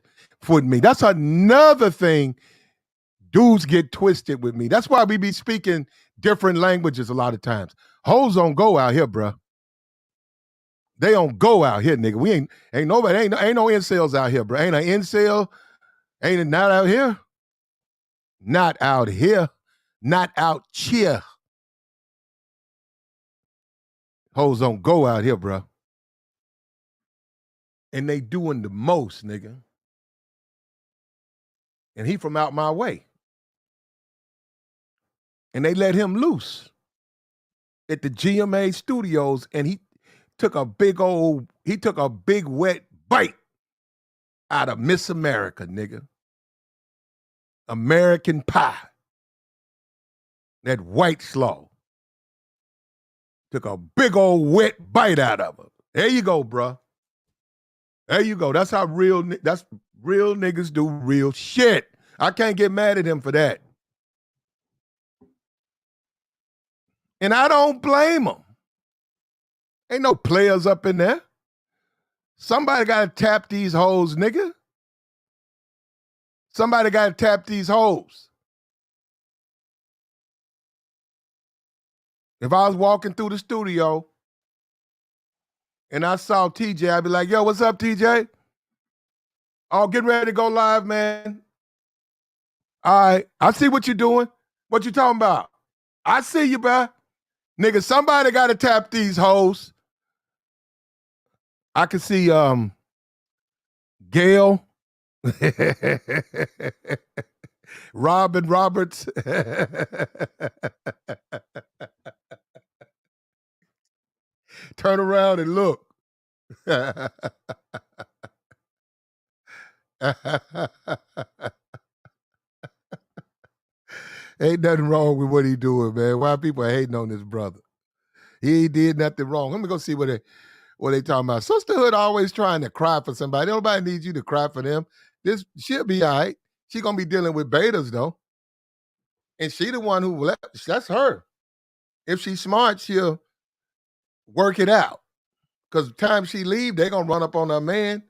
with me. That's another thing dudes get twisted with me. That's why we be speaking different languages a lot of times. Hoes don't go out here, bruh. They don't go out here, nigga. We ain't nobody, ain't no incels out here, bro. Ain't an incel, ain't it not out here? Not out here. Not out here. Hoes don't go out here, bro. And they doing the most, nigga. And he from out my way. And they let him loose at the GMA studios, and he took a big wet bite out of Miss America, nigga. American Pie. That white slaw. Took a big old wet bite out of her. There you go, bro. There you go. That's real niggas do real shit. I can't get mad at him for that. And I don't blame him. Ain't no players up in there. Somebody got to tap these hoes, nigga. Somebody got to tap these hoes. If I was walking through the studio and I saw TJ, I'd be like, yo, what's up, TJ? Oh, getting ready to go live, man. All right, I see what you're doing. What you talking about? I see you, bro. Nigga, somebody got to tap these hoes. I can see Gail, Robin Roberts. Turn around and look. Ain't nothing wrong with what he doing, man. Why people are hating on this brother? He did nothing wrong. Let me go see what they talking about. Sisterhood always trying to cry for somebody. Nobody needs you to cry for them. She'll be all right. She gonna be dealing with betas though. And she the one who left. That's her. If she's smart, she'll work it out. Because the time she leave, they gonna run up on her man.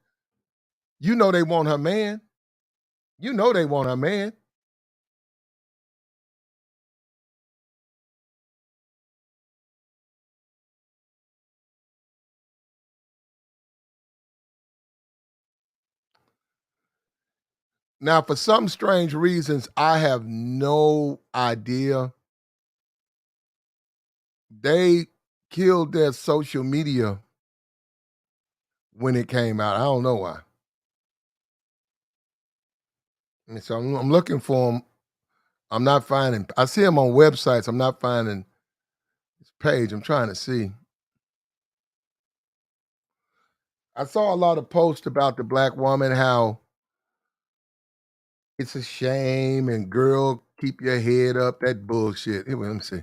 You know they want her man. You know they want her man. Now, for some strange reasons, I have no idea. They killed their social media when it came out. I don't know why. And so I'm looking for them. I'm not finding. I see them on websites. I'm not finding his page. I'm trying to see. I saw a lot of posts about the black woman, how it's a shame and girl, keep your head up. That bullshit. Here, let me see.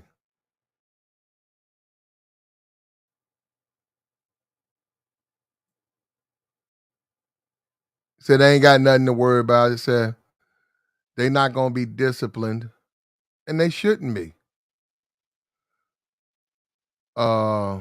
Said they ain't got nothing to worry about. It said they not gonna be disciplined, and they shouldn't be. Uh,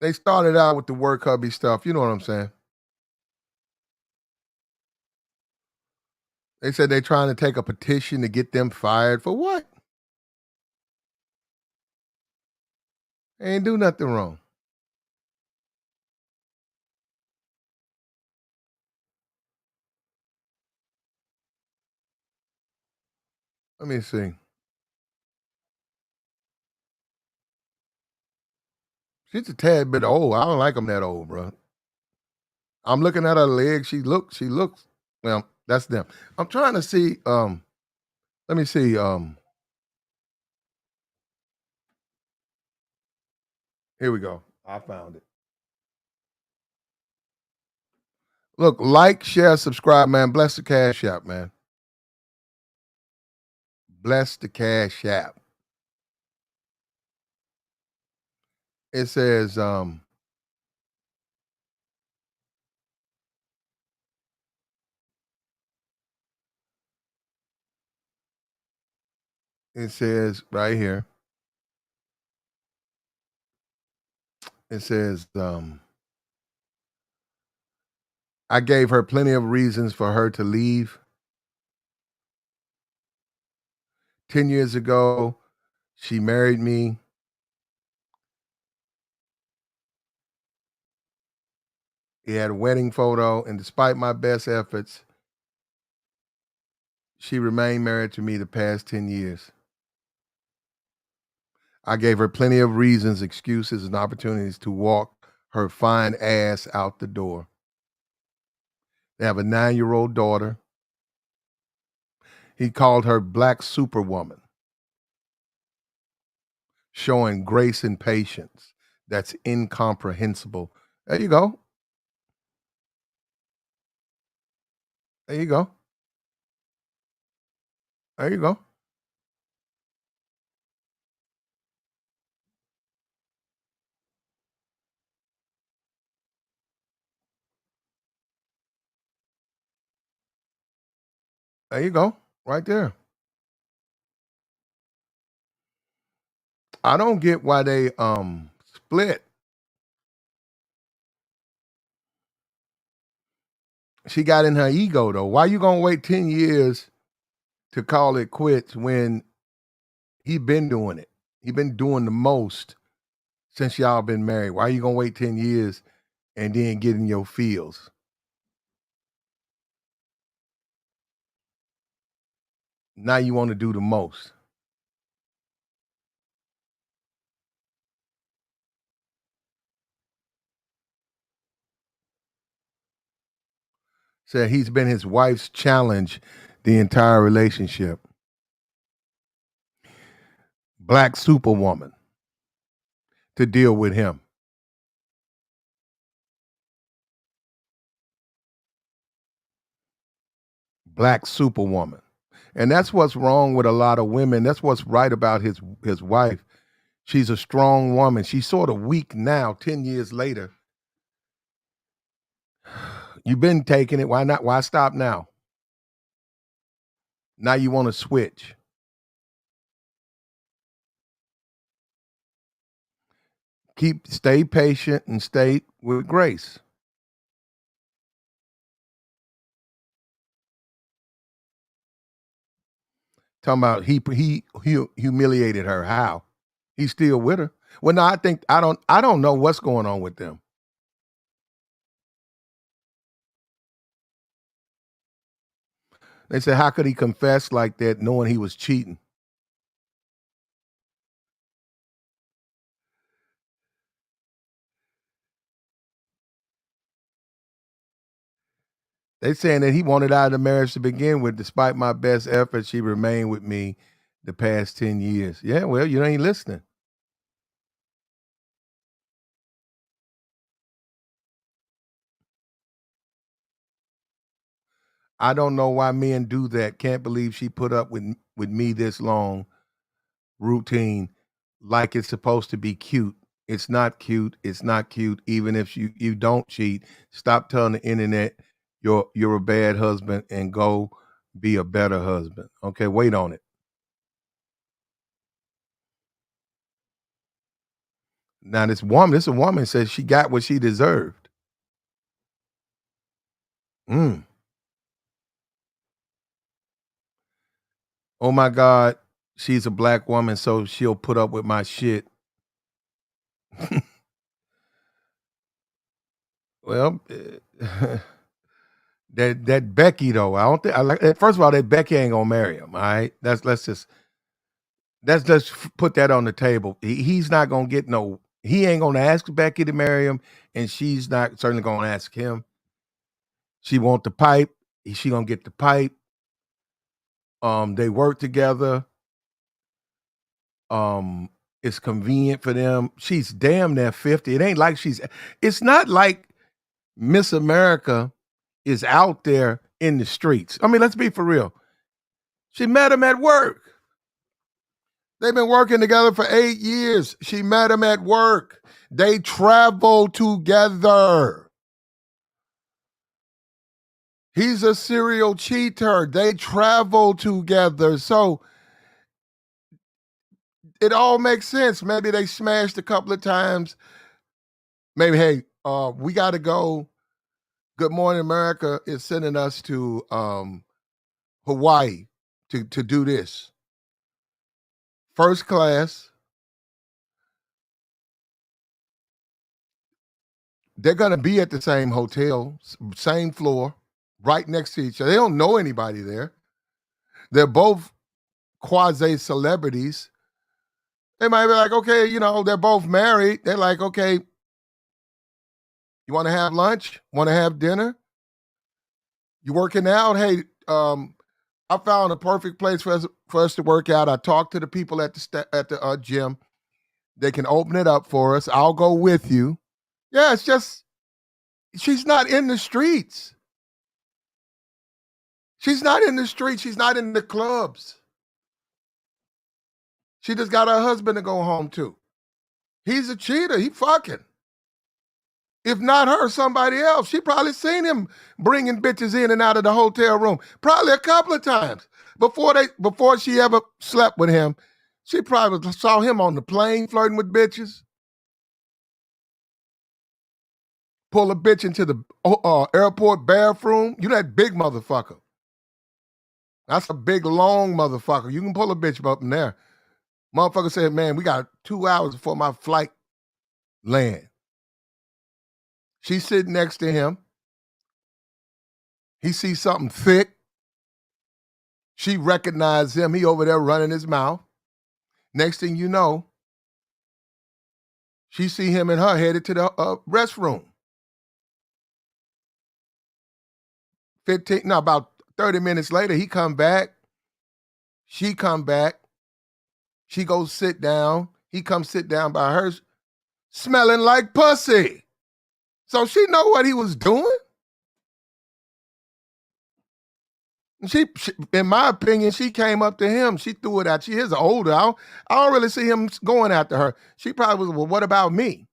they started out with the work hubby stuff. You know what I'm saying? They said they trying to take a petition to get them fired for what? They ain't do nothing wrong. Let me see. She's a tad bit old. I don't like them that old, bro. I'm looking at her legs. She looks. Well, that's them. I'm trying to see. Let me see. Here we go. I found it. Look, like, share, subscribe, man. Bless the Cash App, man. Bless the Cash App. It says, right here. It says, I gave her plenty of reasons for her to leave. 10 years ago, she married me. He had a wedding photo, and despite my best efforts, she remained married to me the past 10 years. I gave her plenty of reasons, excuses, and opportunities to walk her fine ass out the door. They have a 9-year-old daughter. He called her Black Superwoman, showing grace and patience that's incomprehensible. There you go. There you go. There you go. There you go. Right there. I don't get why they split. She got in her ego though. Why you gonna wait 10 years to call it quits when he been doing it? He been doing the most since y'all been married. Why you gonna wait 10 years and then get in your feels? Now you want to do the most. Said he's been his wife's challenge the entire relationship. Black superwoman to deal with him. Black superwoman. And that's what's wrong with a lot of women. That's what's right about his wife. She's a strong woman. She's sort of weak now, 10 years later. You've been taking it. Why not? Why stop now? Now you want to switch. Stay patient and stay with grace. Talking about he humiliated her. How? He's still with her. Well, no, I don't know what's going on with them. They said, how could he confess like that knowing he was cheating? They saying that he wanted out of the marriage to begin with. Despite my best efforts, she remained with me the past 10 years. Yeah, well, you ain't listening. I don't know why men do that. Can't believe she put up with me this long. Routine, like it's supposed to be cute. It's not cute. It's not cute. Even if you don't cheat, stop telling the internet you're a bad husband and go be a better husband. Okay, wait on it. Now this a woman says she got what she deserved. Mm. Oh my God, she's a black woman, so she'll put up with my shit. Well, that Becky though, I don't think I like. First of all, that Becky ain't gonna marry him. All right, let's just put that on the table. He's not gonna get no. He ain't gonna ask Becky to marry him, and she's not certainly gonna ask him. She want the pipe. She gonna get the pipe. They work together. Um, it's convenient for them. She's damn near 50. It ain't like she's. It's not like Miss America is out there in the streets. I mean, let's be for real. She met him at work. They've been working together for 8 years. She met him at work. They travel together. He's a serial cheater. They travel together. So it all makes sense. Maybe they smashed a couple of times. Maybe, hey, we got to go. Good Morning America is sending us to Hawaii to do this. First class. They're going to be at the same hotel, same floor, right next to each other. They don't know anybody there. They're both quasi celebrities. They might be like, okay, they're both married. They're like, okay, you want to have lunch? Want to have dinner? You working out? Hey, I found a perfect place for us to work out. I talked to the people at the gym. They can open it up for us. I'll go with you. Yeah, it's just she's not in the streets. She's not in the streets. She's not in the clubs. She just got her husband to go home to. He's a cheater. He fucking. If not her, somebody else. She probably seen him bringing bitches in and out of the hotel room. Probably a couple of times. Before she ever slept with him, she probably saw him on the plane flirting with bitches. Pull a bitch into the airport bathroom. You that big motherfucker. That's a big, long motherfucker. You can pull a bitch up in there. Motherfucker said, man, we got 2 hours before my flight land. She's sitting next to him. He sees something thick. She recognized him. He over there running his mouth. Next thing you know, she see him and her headed to the restroom. About 30 minutes later, he come back. She come back. She goes sit down. He comes sit down by her, smelling like pussy. So she know what he was doing. She, in my opinion, she came up to him. She threw it at. She is older. I don't really see him going after her. She probably was, well, what about me?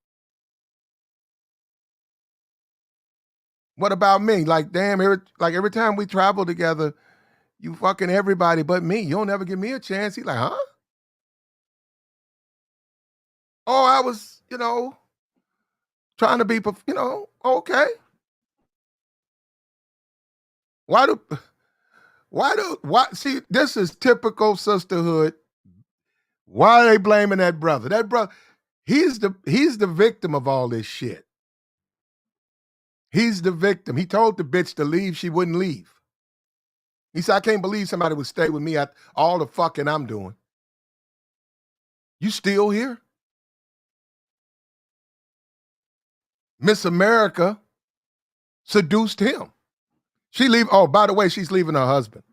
What about me? Like, damn, every time we travel together, you fucking everybody but me. You don't ever give me a chance. He like, huh? Oh, I was, trying to be, okay. Why Why see this is typical sisterhood. Why are they blaming that brother? That brother, he's the victim of all this shit. He's the victim. He told the bitch to leave, she wouldn't leave. He said, I can't believe somebody would stay with me at all the fucking I'm doing. You still here? Miss America seduced him. She leave. Oh, by the way, she's leaving her husband.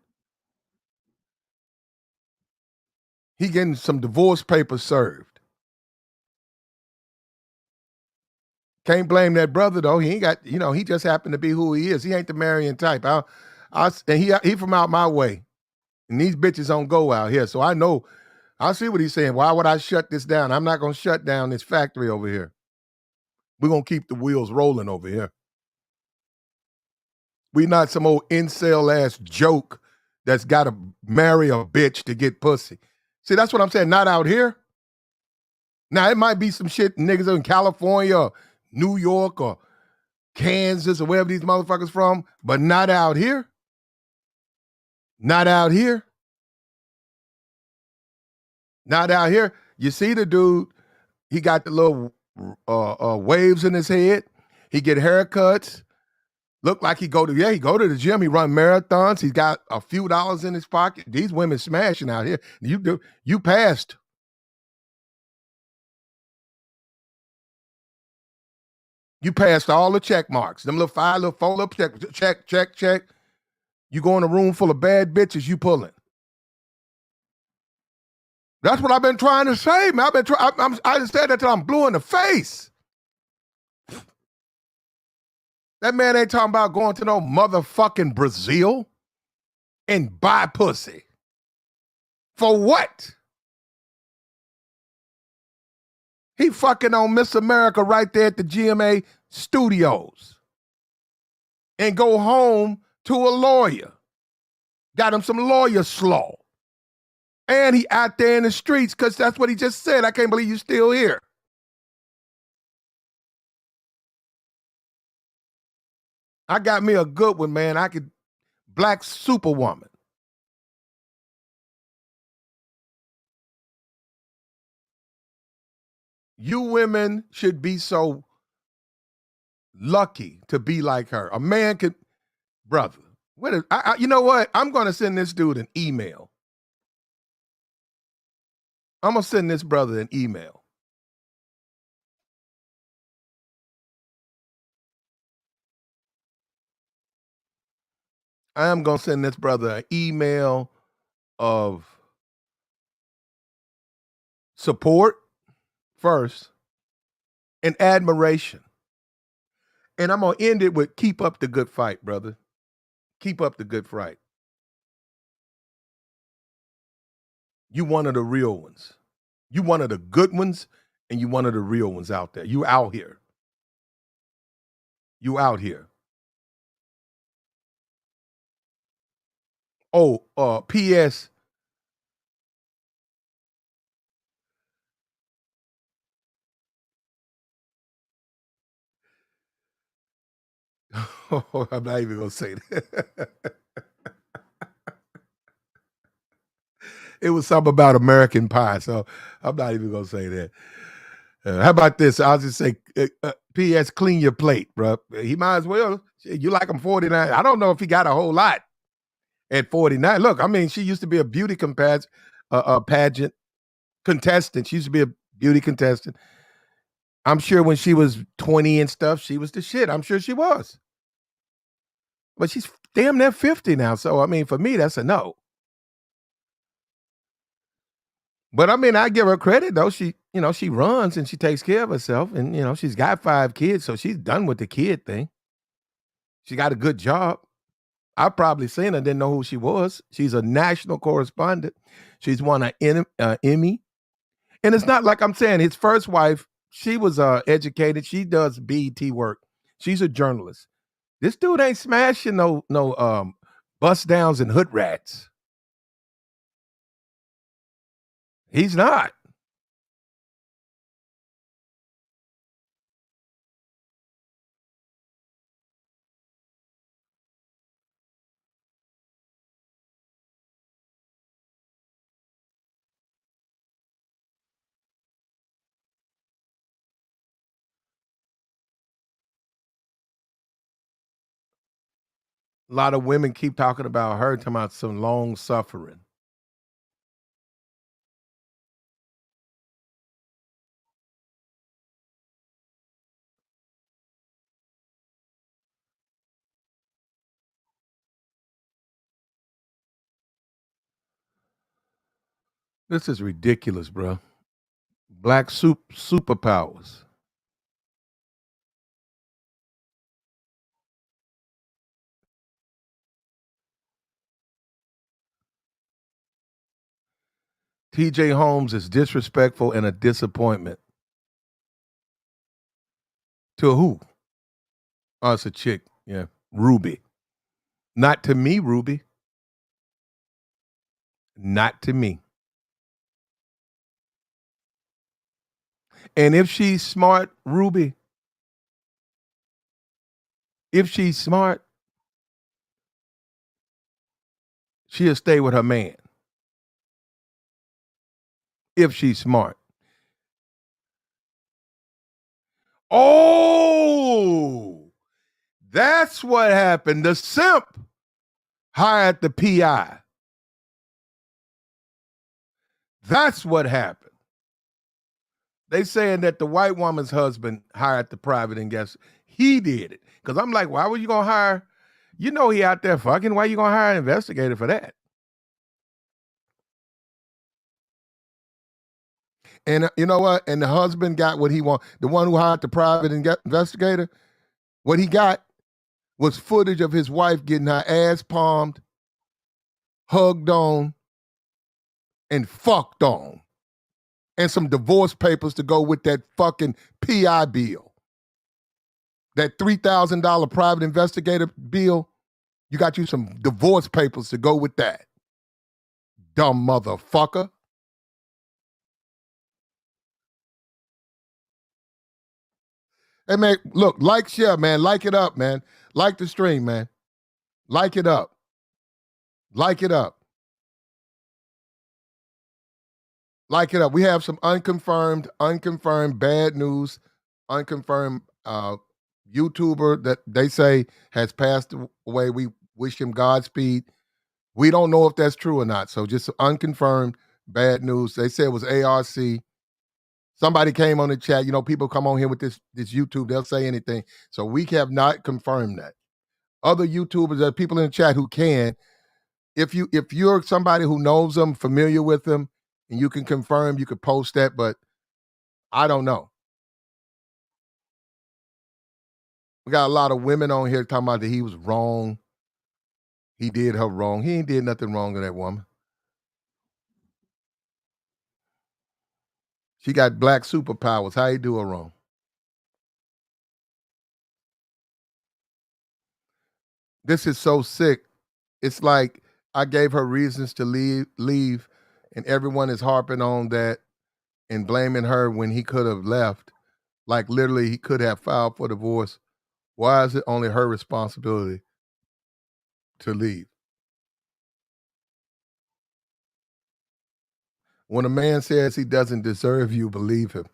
He getting some divorce papers served. Can't blame that brother though. He ain't got, he just happened to be who he is. He ain't the marrying type. And he from out my way. And these bitches don't go out here. So I know, I see what he's saying. Why would I shut this down? I'm not going to shut down this factory over here. We're going to keep the wheels rolling over here. We not some old incel ass joke that's got to marry a bitch to get pussy. See, that's what I'm saying. Not out here. Now, it might be some shit niggas in California or New York or Kansas or wherever these motherfuckers from, but not out here. Not out here. Not out here. You see the dude, he got the little waves in his head. He get haircuts. Look like he go to the gym. He run marathons. He's got a few dollars in his pocket. These women smashing out here. You passed. You passed all the check marks. Them little 5, little 4, little check. You go in a room full of bad bitches, you pulling. That's what I've been trying to say, man. I just said that till I'm blue in the face. That man ain't talking about going to no motherfucking Brazil and buy pussy. For what? He fucking on Miss America right there at the GMA studios. And go home to a lawyer. Got him some lawyer slaw. And he out there in the streets because that's what he just said. I can't believe you still here. I got me a good one, man. Black superwoman. You women should be so lucky to be like her. A man could, brother. You know what? I'm going to send this dude an email. I'm going to send this brother an email. I am going to send this brother an email of support first and admiration. And I'm going to end it with keep up the good fight, brother. Keep up the good fight. You one of the real ones. You one of the good ones, and you one of the real ones out there. You out here. You out here. Oh, P.S. I'm not even gonna say that. It was something about American Pie, so I'm not even gonna say that. How about this? I'll just say, P.S. Clean your plate, bro. He might as well. You like him 49. I don't know if he got a whole lot at 49. Look, I mean, she used to be a beauty pageant contestant. She used to be a beauty contestant. I'm sure when she was 20 and stuff, she was the shit. I'm sure she was. But she's damn near 50 now. So, I mean, for me, that's a no. But I mean, I give her credit though. She runs and she takes care of herself, and she's got 5 kids, so she's done with the kid thing. She got a good job. I probably seen her, didn't know who she was. She's a national correspondent. She's won an Emmy, and it's not like I'm saying his first wife. She was educated. She does BET work. She's a journalist. This dude ain't smashing no bust downs and hood rats. He's not. A lot of women keep talking about her, talking about some long suffering. This is ridiculous, bro. Black superpowers. J.Holmes is disrespectful and a disappointment. To who? Oh, it's a chick. Yeah. Ruby. Not to me, Ruby. Not to me. And if she's smart, Ruby, if she's smart, she'll stay with her man. If she's smart. Oh, that's what happened. The simp hired the PI. That's what happened. They saying that the white woman's husband hired the private investigator. He did it. Because I'm like, why were you going to hire? You know he out there fucking. Why you going to hire an investigator for that? And you know what? And the husband got what he want. The one who hired the private investigator, what he got was footage of his wife getting her ass palmed, hugged on, and fucked on. And some divorce papers to go with that fucking PI bill. That $3,000 private investigator bill, you got you some divorce papers to go with that. Dumb motherfucker. Hey, man, look, like, share, man. Like it up, man. Like the stream, man. Like it up. Like it up. Like it up. We have some unconfirmed bad news, unconfirmed YouTuber that they say has passed away. We wish him Godspeed. We don't know if that's true or not. So just unconfirmed bad news. They said it was ARC. Somebody came on the chat. You know, people come on here with this YouTube. They'll say anything. So we have not confirmed that. Other YouTubers, there are people in the chat who can. If you're somebody who knows them, familiar with them, and you can confirm, you could post that. But I don't know. We got a lot of women on here talking about that he was wrong. He did her wrong. He ain't did nothing wrong to that woman. She got black superpowers. How you do her wrong? This is so sick. It's like I gave her reasons to leave, and everyone is harping on that and blaming her when he could have left. Like literally, he could have filed for divorce. Why is it only her responsibility to leave? When a man says he doesn't deserve you, believe him.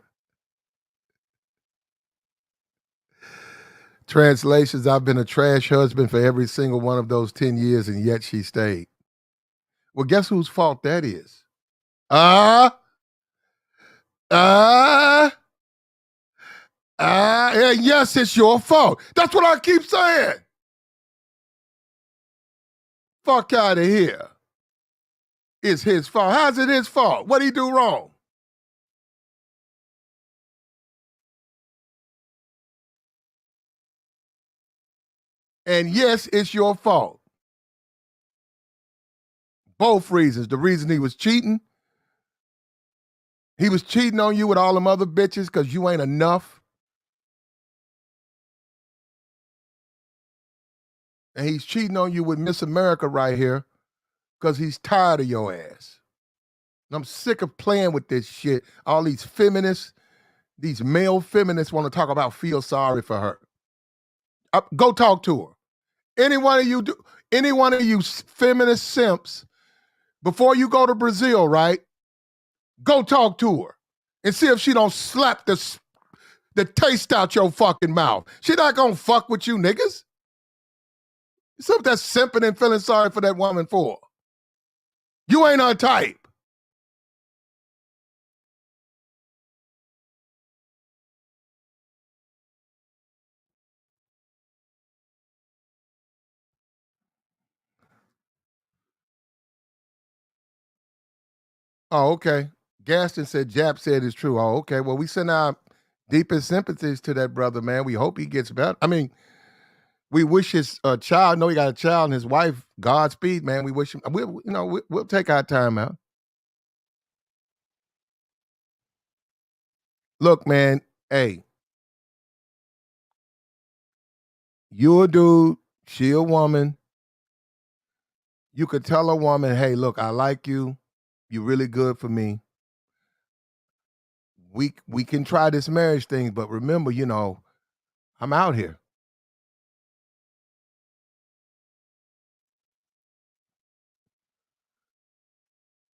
Translations, I've been a trash husband for every single one of those 10 years, and yet she stayed. Well, guess whose fault that is? Yeah, yes, it's your fault. That's what I keep saying. Fuck out of here. It's his fault. How's it his fault? What'd he do wrong? And yes, it's your fault. Both reasons. The reason he was cheating on you with all them other bitches because you ain't enough. And he's cheating on you with Miss America right here because he's tired of your ass. And I'm sick of playing with this shit. All these feminists, these male feminists want to talk about feel sorry for her. Go talk to her. Any one of you feminist simps, before you go to Brazil, right? Go talk to her and see if she don't slap the taste out your fucking mouth. She not gonna fuck with you niggas. Something that's simping and feeling sorry for that woman for. You ain't her type. Oh, okay. Gaston said Jap said it's true. Oh, okay. Well, we send our deepest sympathies to that brother, man. We hope he gets better. I mean, we wish his child, know he got a child, and his wife, Godspeed, man. We wish him, we'll take our time out. Look, man, hey, you a dude, she a woman. You could tell a woman, hey, look, I like you. You're really good for me. We can try this marriage thing, but remember, I'm out here.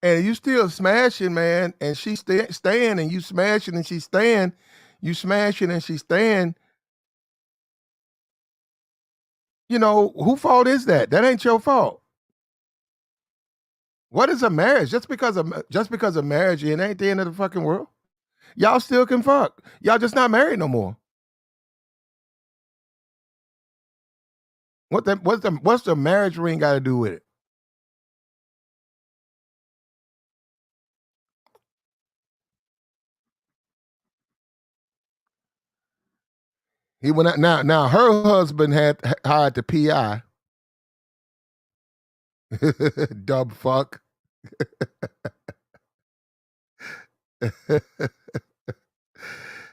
And you still smashing, man, and she staying, and you smashing, and she's staying. You smashing, and she's staying. Who fault is that? That ain't your fault. What is a marriage? Just because of marriage, it ain't the end of the fucking world. Y'all still can fuck. Y'all just not married no more. What's the marriage ring got to do with it? He went out now. Her husband had hired the PI. Dumb fuck.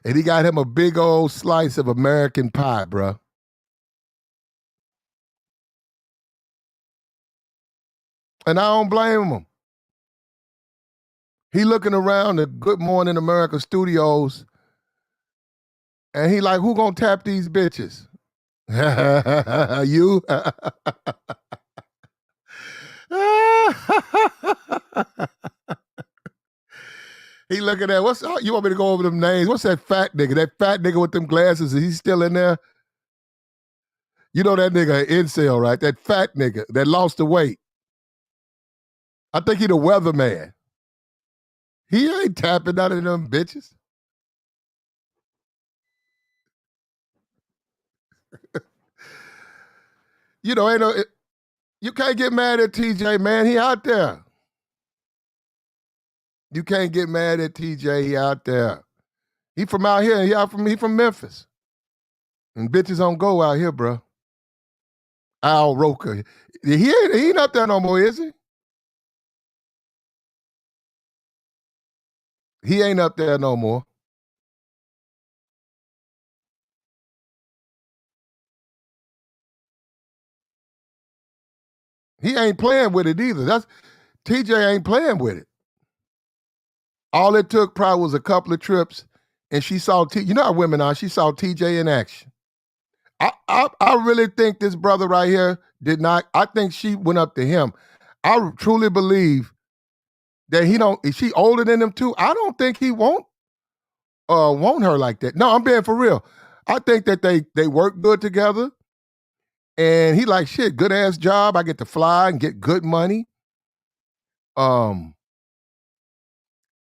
And he got him a big old slice of American pie, bruh. And I don't blame him. He looking around the Good Morning America studios, and he like, who gonna tap these bitches? You? He looking at, you want me to go over them names? What's that fat nigga? That fat nigga with them glasses, is he still in there? You know that nigga incel, right? That fat nigga that lost the weight. I think he the weatherman. He ain't tapping none of them bitches. You can't get mad at TJ, man. He out there. You can't get mad at TJ. He out there. He from out here. He from Memphis. And bitches don't go out here, bro. Al Roker. He ain't up there no more, is he? He ain't up there no more. He ain't playing with it either. TJ ain't playing with it. All it took probably was a couple of trips, and she saw you know how women are. She saw TJ in action. I really think this brother right here did not. I think she went up to him. I truly believe that is she older than him too? I don't think he want her like that. No, I'm being for real. I think that they work good together. And he like, shit, good ass job. I get to fly and get good money.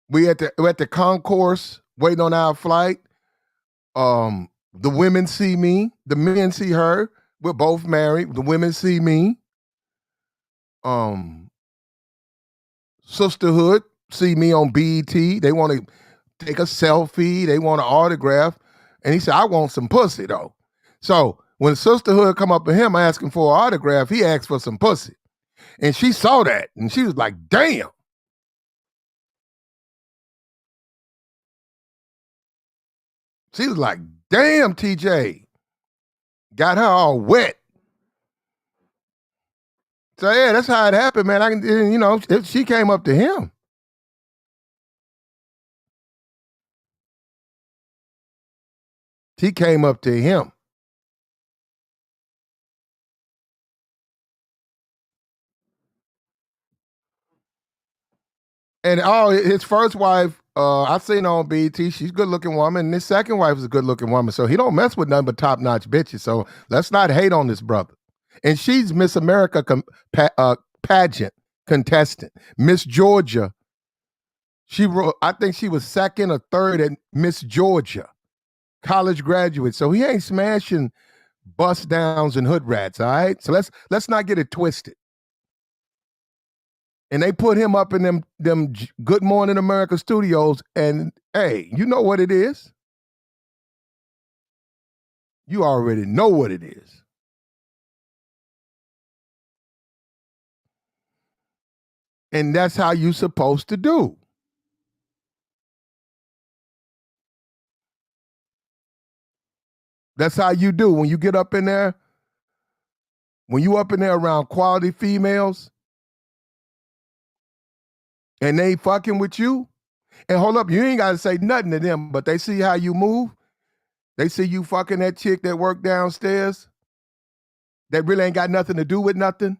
We at the concourse waiting on our flight. The women see me. The men see her. We're both married. The women see me. Sisterhood see me on BET. They want to take a selfie. They want an autograph. And he said, I want some pussy though. So when Sisterhood come up to him asking for an autograph, he asked for some pussy. And she saw that, and she was like, damn. She was like, damn, TJ. Got her all wet. So, yeah, that's how it happened, man. She came up to him. She came up to him. And his first wife, I seen her on BT. She's a good-looking woman. And his second wife is a good-looking woman. So he don't mess with nothing but top-notch bitches. So let's not hate on this brother. And she's Miss America pageant contestant. Miss Georgia. She wrote, I think she was second or third at Miss Georgia, college graduate. So he ain't smashing bust downs and hood rats, all right? So let's not get it twisted. And they put him up in them Good Morning America studios, and hey, you know what it is? You already know what it is. And that's how you supposed to do. That's how you do. When you get up in there, when you up in there around quality females and they fucking with you, and hold up, you ain't got to say nothing to them, but they see how you move. They see you fucking that chick that worked downstairs that really ain't got nothing to do with nothing.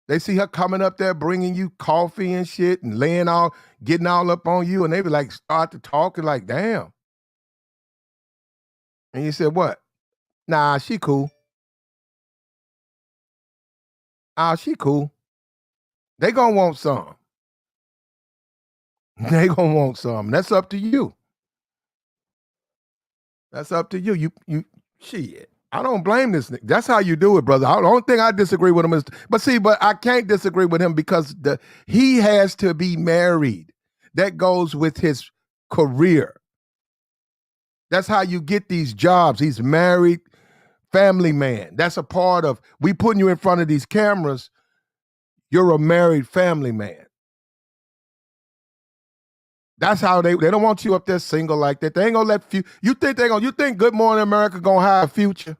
They see her coming up there bringing you coffee and shit and getting all up on you, and they be like, start to talk and like, damn. And you said, what? Nah, she cool. She cool. They gonna want some. They gonna want some. That's up to you. That's up to you. You shit. I don't blame this nigga. That's how you do it, brother. The only thing I disagree with him is, but I can't disagree with him because he has to be married. That goes with his career. That's how you get these jobs. He's married, family man. That's a part of, we putting you in front of these cameras. You're a married family man. That's how they don't want you up there single like that. They ain't gonna let you think Good Morning America gonna hire Future?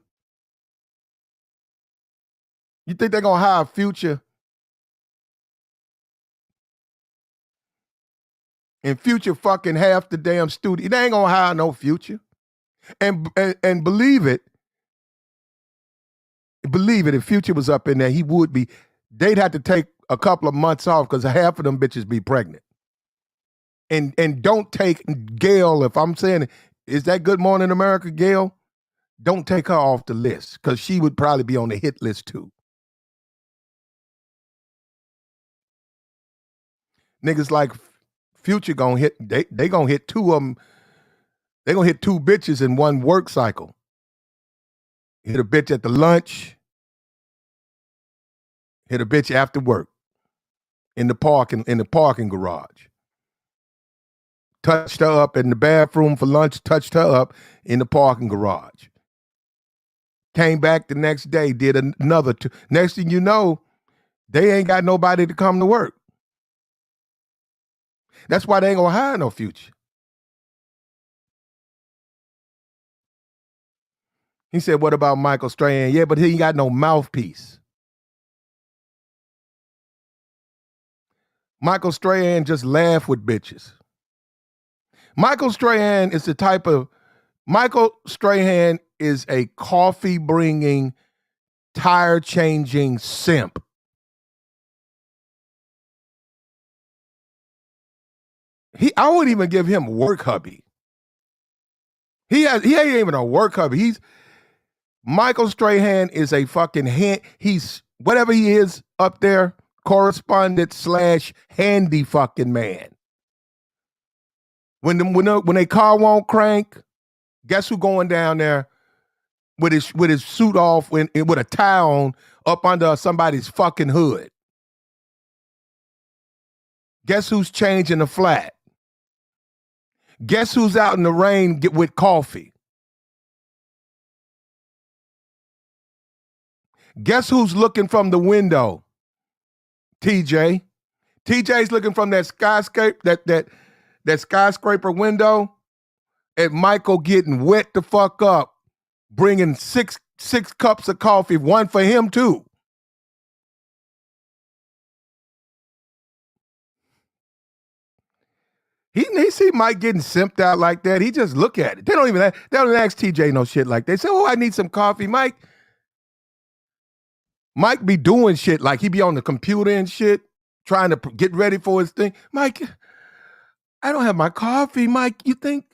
You think they're gonna hire Future? And Future fucking half the damn studio. They ain't gonna hire no Future. And believe it, if Future was up in there, he would be. They'd have to take a couple of months off because half of them bitches be pregnant. And don't take Gail, if I'm saying, is that Good Morning America, Gail? Don't take her off the list because she would probably be on the hit list too. Niggas like Future gonna hit, they gonna hit two of them. They gonna hit two bitches in one work cycle. Hit a bitch at the lunch, hit a bitch after work, in the parking garage. Touched her up in the bathroom for lunch, touched her up in the parking garage. Came back the next day, did another two. Next thing you know, they ain't got nobody to come to work. That's why they ain't gonna hire no Future. He said, what about Michael Strahan? Yeah, but he ain't got no mouthpiece. Michael Strahan just laugh with bitches. Michael Strahan is a coffee-bringing, tire-changing simp. I wouldn't even give him work hubby. He ain't even a work hubby. Michael Strahan is a fucking he's whatever he is up there, correspondent / handy fucking man. When they car won't crank, guess who going down there with his suit off with a tie on up under somebody's fucking hood? Guess who's changing the flat? Guess who's out in the rain with coffee? Guess who's looking from the window? TJ. TJ's looking from that skyscraper window at Michael getting wet the fuck up, bringing six cups of coffee, one for him too. He see Mike getting simped out like that. He just look at it. They don't ask TJ no shit like that. They say, oh, I need some coffee, Mike. Mike be doing shit like he be on the computer and shit, trying to get ready for his thing. Mike, I don't have my coffee, Mike. You think?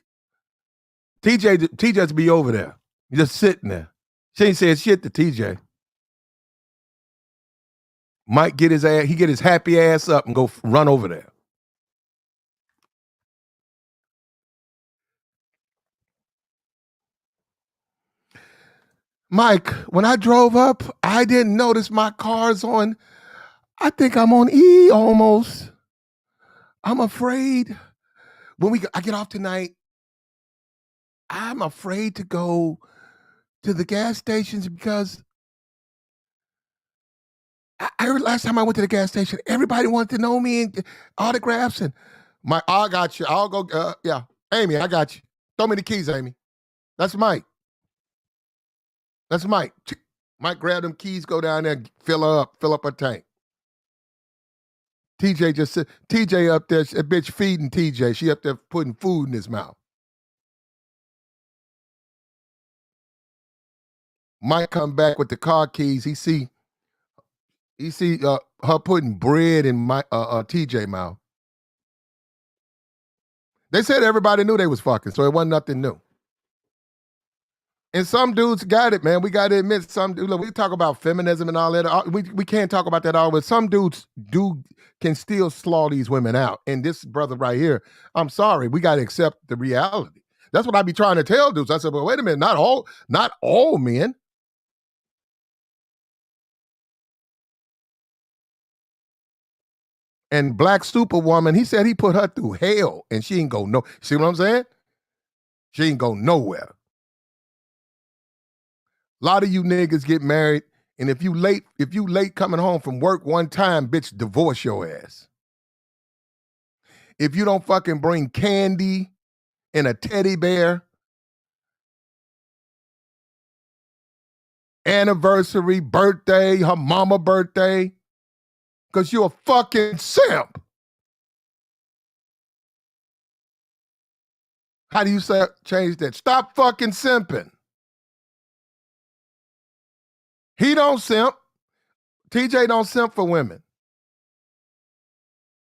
TJ's be over there, just sitting there. She ain't said shit to TJ. Mike get his ass, he get his happy ass up and go run over there. Mike, when I drove up, I didn't notice my car's on. I think I'm on E almost. I'm afraid when I get off tonight, I'm afraid to go to the gas stations because I heard last time I went to the gas station, everybody wanted to know me and autographs and I got you. I'll go. Yeah, Amy, I got you. Throw me the keys, Amy. That's Mike. That's Mike. Mike, grab them keys, go down there, fill up her tank. TJ just said, TJ up there, a bitch feeding TJ. She up there putting food in his mouth. Mike come back with the car keys. He see her putting bread in my TJ mouth. They said everybody knew they was fucking, so it wasn't nothing new. And some dudes got it, man. We got to admit, look, we talk about feminism and all that. We can't talk about that all, but some dudes can still slaw these women out. And this brother right here, I'm sorry, we got to accept the reality. That's what I be trying to tell dudes. I said, well, wait a minute, not all men. And Black Superwoman, he said he put her through hell, and she ain't go no. See what I'm saying? She ain't go nowhere. A lot of you niggas get married, and if you late coming home from work one time, bitch, divorce your ass. If you don't fucking bring candy and a teddy bear, anniversary, birthday, her mama birthday, because you're a fucking simp. How do you change that? Stop fucking simping. He don't simp. TJ don't simp for women.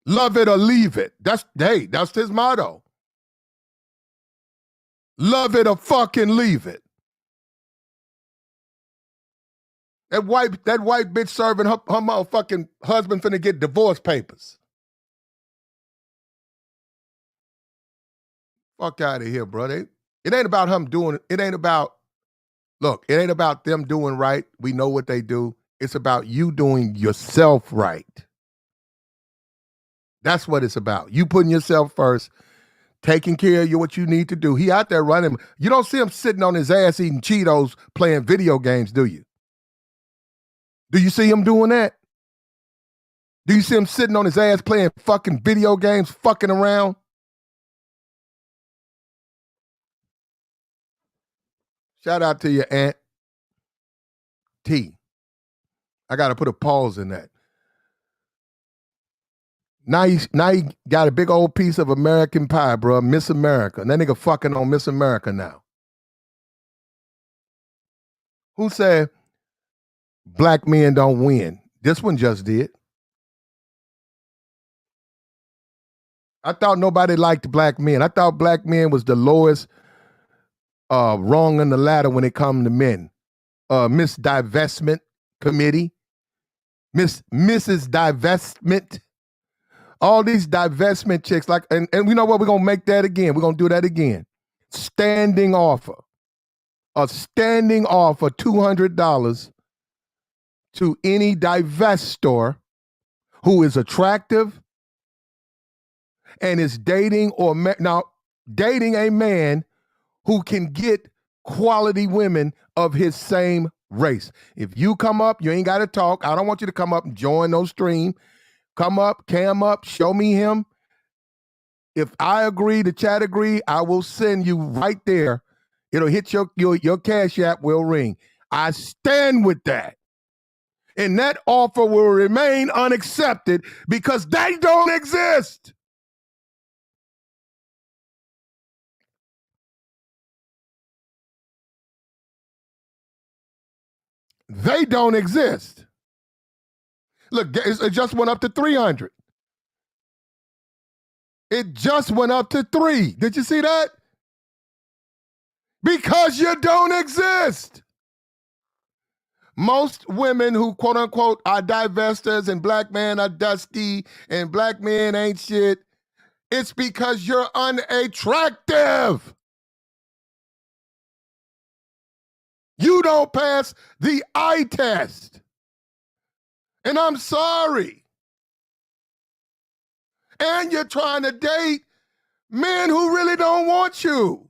Love it or leave it. That's his motto. Love it or fucking leave it. That white bitch serving her motherfucking husband finna get divorce papers. Fuck out of here, bro. It ain't about him doing it. It ain't about them doing right. We know what they do. It's about you doing yourself right. That's what it's about. You putting yourself first, taking care of what you need to do. He out there running. You don't see him sitting on his ass eating Cheetos, playing video games, do you? Do you see him doing that? Do you see him sitting on his ass playing fucking video games, fucking around? Shout out to your Aunt T. I got to put a pause in that. Now he got a big old piece of American pie, bro. Miss America. And that nigga fucking on Miss America now. Who said black men don't win? This one just did. I thought nobody liked black men. I thought black men was the lowest rung on the ladder when it come to men. Miss Divestment Committee. Mrs. Divestment. All these divestment chicks, and you know what? We're gonna make that again. We're gonna do that again. Standing offer. A standing offer $200 to any divestor who is attractive and is dating dating a man who can get quality women of his same race. If you come up, you ain't got to talk. I don't want you to come up and join no stream. Come up, cam up, show me him. If I agree, the chat agree, I will send you right there. It'll hit your cash app will ring. I stand with that. And that offer will remain unaccepted because they don't exist. They don't exist. Look, it just went up to 300. It just went up to 3. Did you see that? Because you don't exist. Most women who quote unquote are divestors and black men are dusty and black men ain't shit, it's because you're unattractive. You don't pass the eye test. And I'm sorry. And you're trying to date men who really don't want you.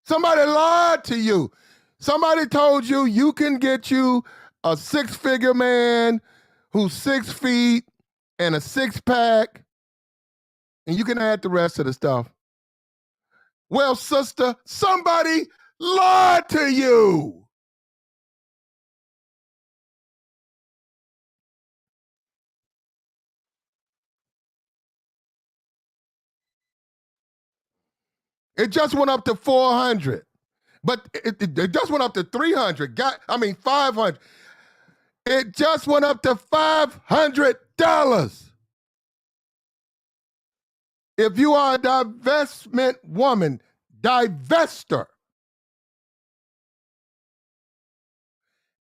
Somebody lied to you. Somebody told you you can get you a six-figure man who's 6 feet and a six-pack, and you can add the rest of the stuff. Well, sister, somebody lied to you. It just went up to 400. But it just went up to 300. 500. It just went up to $500. If you are a divestment woman, divester,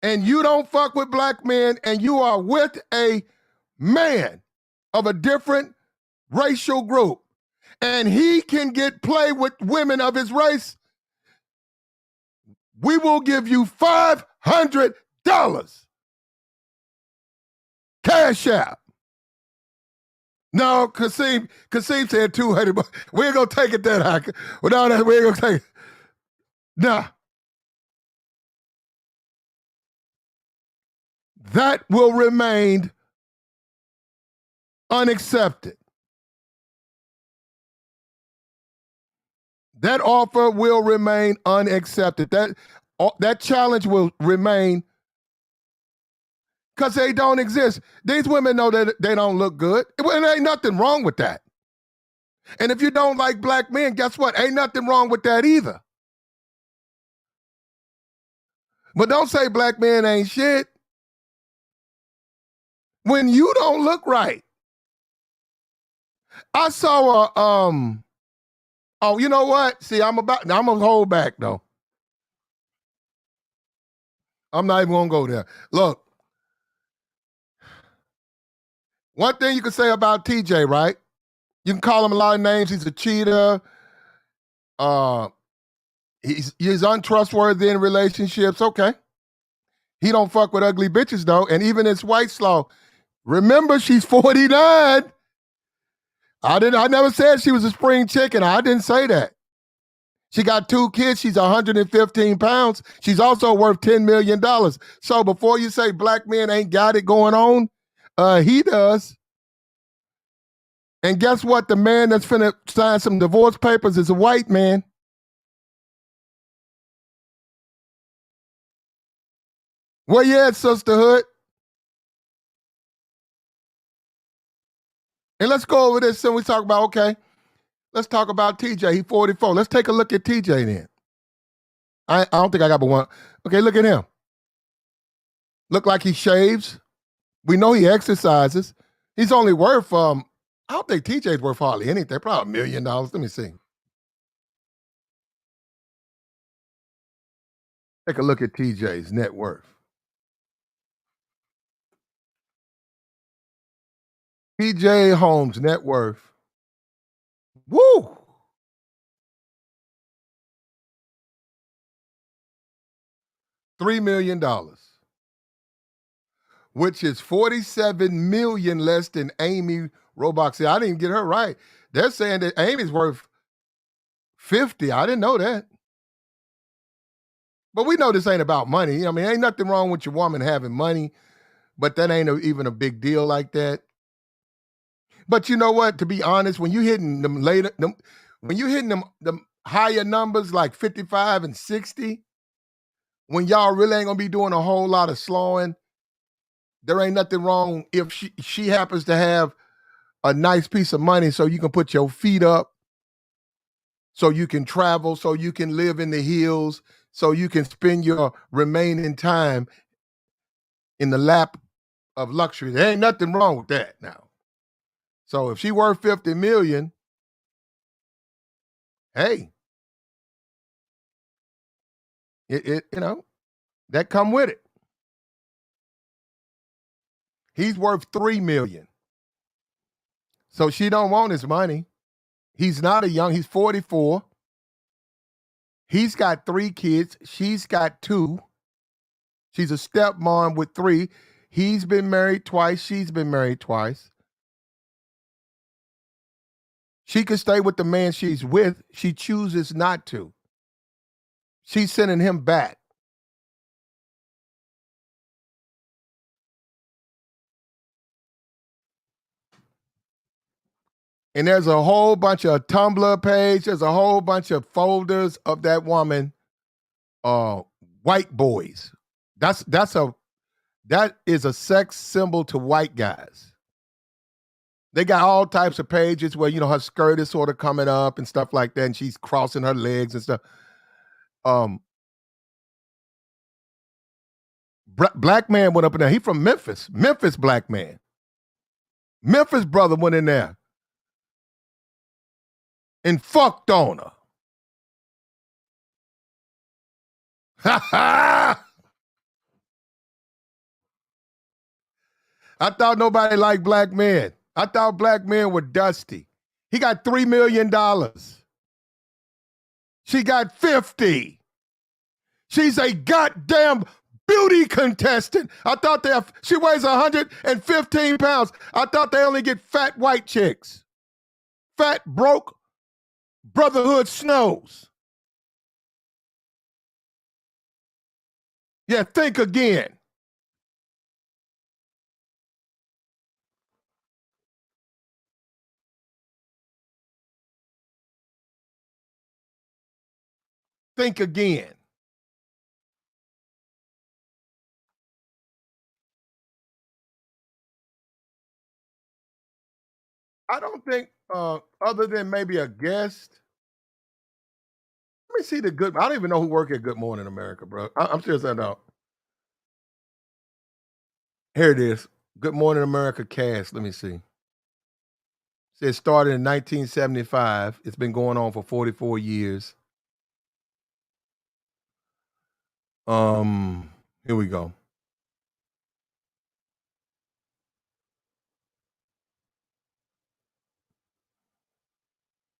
and you don't fuck with black men and you are with a man of a different racial group, and he can get play with women of his race, we will give you $500. Cash out. No, Kasim said 200, but we ain't gonna take it that high. Without that, we ain't gonna take it. Nah. That will remain unaccepted. That offer will remain unaccepted. That challenge will remain because they don't exist. These women know that they don't look good. There ain't nothing wrong with that. And if you don't like black men, guess what? Ain't nothing wrong with that either. But don't say black men ain't shit when you don't look right. I saw oh, you know what? See, I'm gonna hold back though. I'm not even gonna go there. Look, one thing you can say about TJ, right? You can call him a lot of names. He's a cheater. He's untrustworthy in relationships. Okay. He don't fuck with ugly bitches though. And even his wife slaw. Remember, she's 49. I never said she was a spring chicken. I didn't say that. She got 2 kids. She's 115 pounds. She's also worth $10 million. So before you say black men ain't got it going on, he does. And guess what? The man that's finna sign some divorce papers is a white man. Where you at, sisterhood? And let's go over this and we talk about, okay, let's talk about TJ. He's 44. Let's take a look at TJ then. I don't think I got but one. Okay, look at him. Look like he shaves. We know he exercises. He's only worth, I don't think TJ's worth hardly anything. Probably $1 million. Let me see. Take a look at TJ's net worth. j.holmes net worth. Woo! $3 million, which is 47 million less than Amy Robach. See, I didn't get her right. They're saying that Amy's worth 50. I didn't know that. But we know this ain't about money. I mean, ain't nothing wrong with your woman having money, but that ain't even a big deal like that. But you know what? To be honest, when you hitting them higher numbers like 55 and 60, when y'all really ain't gonna be doing a whole lot of slowing, there ain't nothing wrong if she happens to have a nice piece of money so you can put your feet up, so you can travel, so you can live in the hills, so you can spend your remaining time in the lap of luxury. There ain't nothing wrong with that now. So if she worth 50 million, hey, That come with it. He's worth $3 million. So she don't want his money. He's not he's 44. He's got 3 kids. She's got 2. She's a stepmom with 3. He's been married twice. She's been married twice. She could stay with the man she's with. She chooses not to. She's sending him back. And there's a whole bunch of Tumblr page. There's a whole bunch of folders of that woman, white boys. That is a sex symbol to white guys. They got all types of pages where, her skirt is sort of coming up and stuff like that, and she's crossing her legs and stuff. Black man went up in there. He from Memphis. Memphis black man. Memphis brother went in there and fucked on her. Ha ha! I thought nobody liked black men. I thought black men were dusty. He got $3 million. She got 50. She's a goddamn beauty contestant. I thought she weighs 115 pounds. I thought they only get fat white chicks. Fat, broke, brotherhood snows. Yeah, think again. Think again. I don't think, other than maybe a guest. Let me see I don't even know who work at Good Morning America, bro. I'm serious, I don't. Here it is. Good Morning America cast. Let me see. It started in 1975. It's been going on for 44 years. Here we go.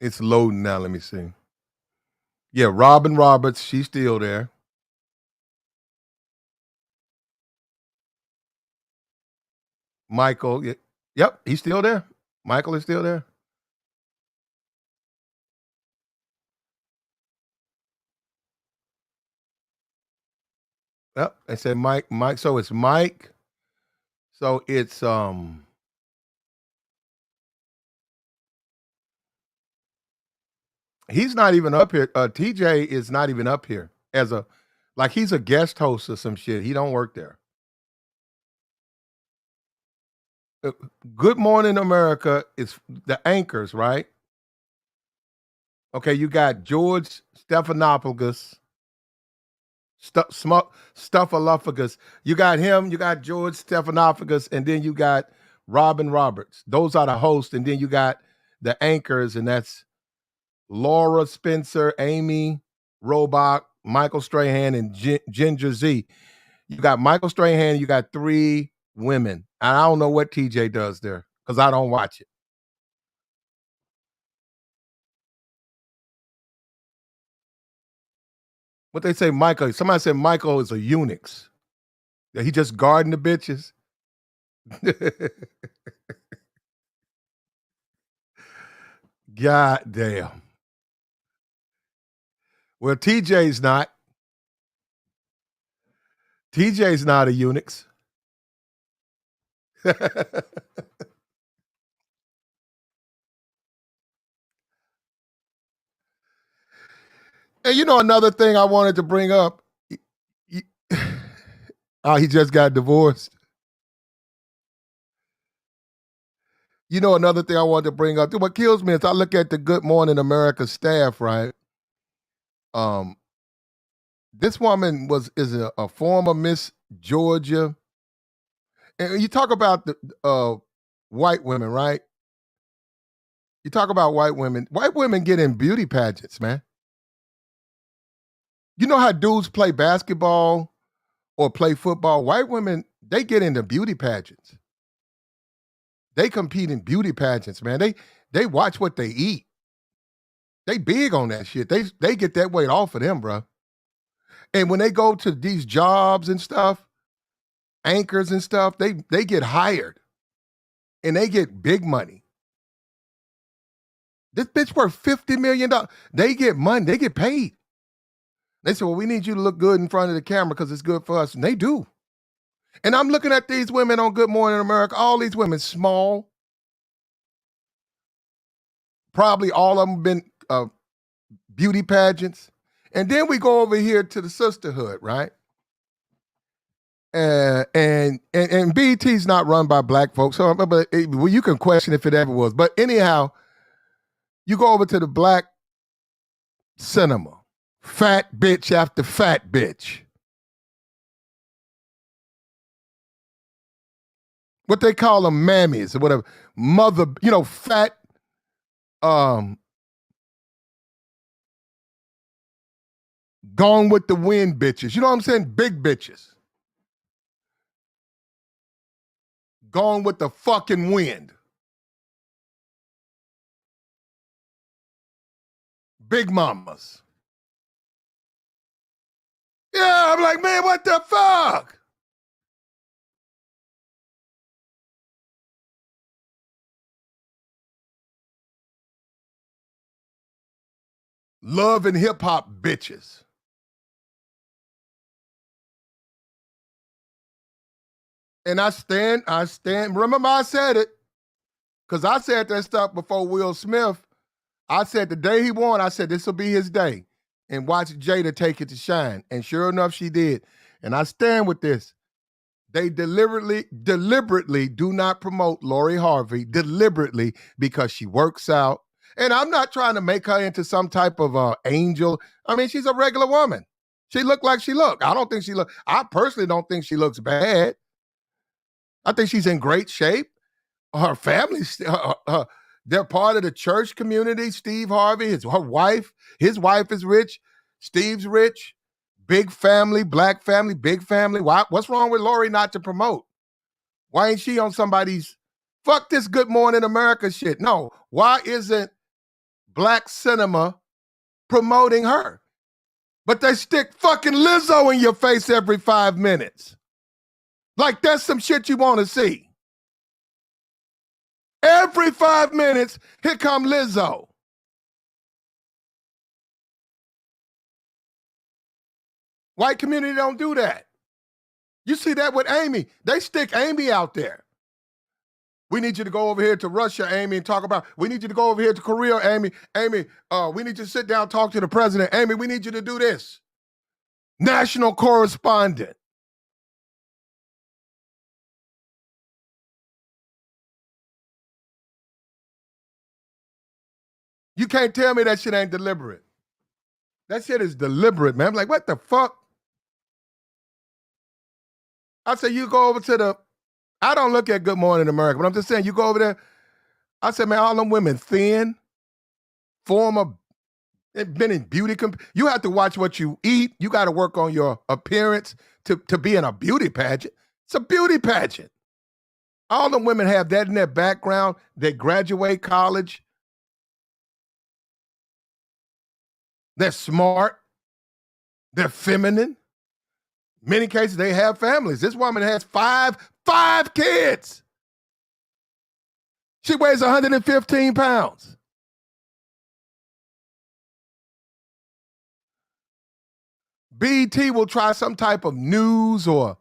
It's loading now. Let me see. Yeah, Robin Roberts, she's still there. Michael, yep, he's still there. Michael is still there. Yep, I said Mike. So it's Mike. So it's he's not even up here. TJ is not even up here he's a guest host or some shit. He don't work there. Good Morning America is the anchors, right? Okay, you got George Stephanopoulos, Stuffaluffagus. You got him, you got George Stephanopoulos, and then you got Robin Roberts. Those are the hosts, and then you got the anchors, and that's Laura Spencer, Amy Robach, Michael Strahan, and Ginger Z. You got Michael Strahan, you got 3 women. And I don't know what TJ does there because I don't watch it. What they say, Michael, somebody said Michael is a eunuch. That he just guarding the bitches. God damn. Well, TJ's not. TJ's not a eunuch. And another thing I wanted to bring up. Oh, he just got divorced. Another thing I wanted to bring up. What kills me is I look at the Good Morning America staff, right? This woman is a former Miss Georgia. And you talk about the white women, right? You talk about white women. White women get in beauty pageants, man. You know how dudes play basketball or play football? White women, they get into beauty pageants. They compete in beauty pageants, man. They watch what they eat. They big on that shit. They get that weight off of them, bro. And when they go to these jobs and stuff, anchors and stuff, they get hired and they get big money. This bitch worth $50 million. They get money. They get paid. They say, well, we need you to look good in front of the camera because it's good for us. And they do. And I'm looking at these women on Good Morning America, all these women small. Probably all of them been beauty pageants. And then we go over here to the sisterhood, right? And BET's not run by black folks, so but well, you can question if it ever was. But anyhow, you go over to the black cinema, fat bitch after fat bitch. What they call them, mammies or whatever, mother, fat. Gone with the wind bitches. You know what I'm saying? Big bitches. Gone with the fucking wind. Big mamas. Yeah, I'm like, man, what the fuck? Love and hip hop bitches. And I stand, remember I said it, because I said that stuff before Will Smith. I said the day he won, I said this will be his day. And watch Jada take it to shine. And sure enough, she did. And I stand with this. They deliberately do not promote Lori Harvey deliberately because she works out. And I'm not trying to make her into some type of angel. I mean, she's a regular woman. She looked like she looked. I personally don't think she looks bad. I think she's in great shape. Her family, they're part of the church community. Steve Harvey, his wife is rich. Steve's rich. Big family, black family, big family. What's wrong with Lori not to promote? Why ain't she on somebody's fuck this Good Morning America shit? No, why isn't black cinema promoting her? But they stick fucking Lizzo in your face every 5 minutes. Like that's some shit you want to see. Every 5 minutes, here come Lizzo. White community don't do that. You see that with Amy. They stick Amy out there. We need you to go over here to Russia, Amy, and talk about, we need you to go over here to Korea, Amy. Amy, we need you to sit down and talk to the president. Amy, we need you to do this. National correspondent. You can't tell me that shit ain't deliberate. That shit is deliberate, man. I'm like, what the fuck? I say you go over to I don't look at Good Morning America, but I'm just saying you go over there. I said, man, all them women thin, they've been in beauty. You have to watch what you eat. You got to work on your appearance to be in a beauty pageant. It's a beauty pageant. All them women have that in their background. They graduate college. They're smart. They're feminine. Many cases, they have families. This woman has five kids. She weighs 115 pounds. BET will try some type of news or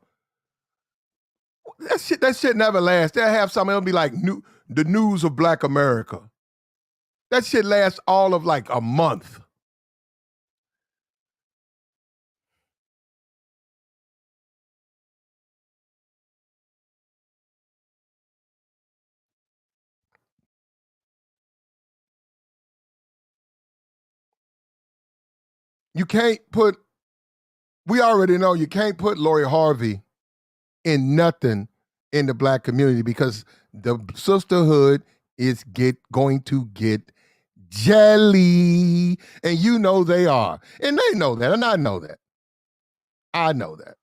that shit never lasts. They'll have something, it'll be like the news of Black America. That shit lasts all of like a month. You can't put, we already know you can't put Lori Harvey in nothing in the Black community because the sisterhood is going to get jelly. And you know they are. And they know that. And I know that. I know that.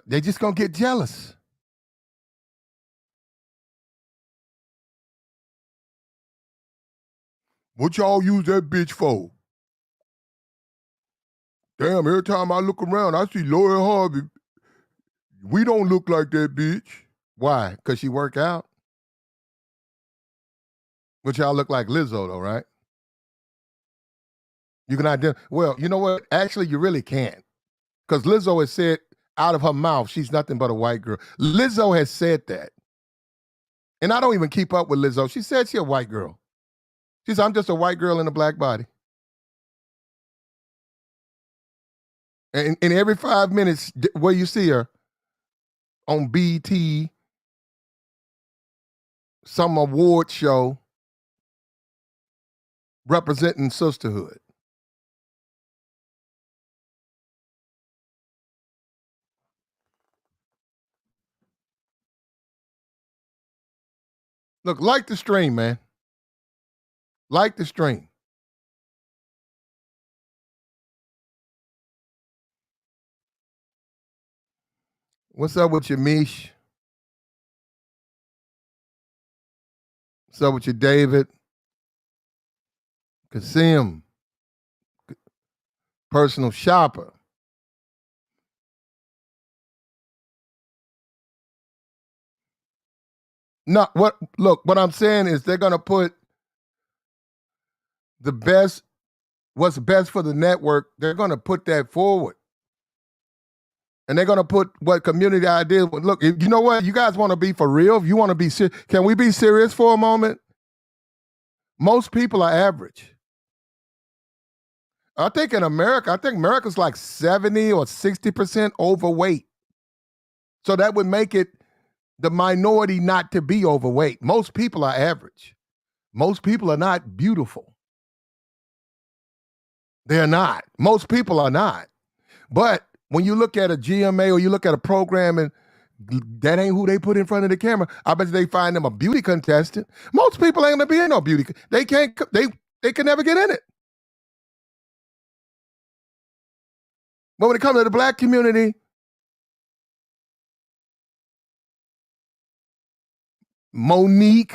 They just gonna get jealous. What y'all use that bitch for? Damn, every time I look around, I see Lori Harvey. We don't look like that bitch. Why? Because she work out? But y'all look like Lizzo, though, right? You can identify. Well, you know what? Actually, you really can't. Because Lizzo has said out of her mouth, she's nothing but a white girl. Lizzo has said that. And I don't even keep up with Lizzo. She said she's a white girl. She said, I'm just a white girl in a black body. And every 5 minutes, where you see her on BT, some award show representing sisterhood. Look, like the stream, man. Like the stream. What's up with your Mish? What's up with your David? Kasim, personal shopper. No, what I'm saying is they're gonna put the best, what's best for the network, they're gonna put that forward. And they're gonna put what community ideas. Look, you know what? You guys want to be for real? If you want to be serious, can we be serious for a moment? Most people are average. I think America's like 70 or 60% overweight. So that would make it the minority not to be overweight. Most people are average. Most people are not beautiful. They're not. Most people are not. But when you look at a GMA or you look at a program and that ain't who they put in front of the camera, I bet they find them a beauty contestant. Most people ain't gonna be in no beauty. They can't. They can never get in it. But when it comes to the black community, Monique,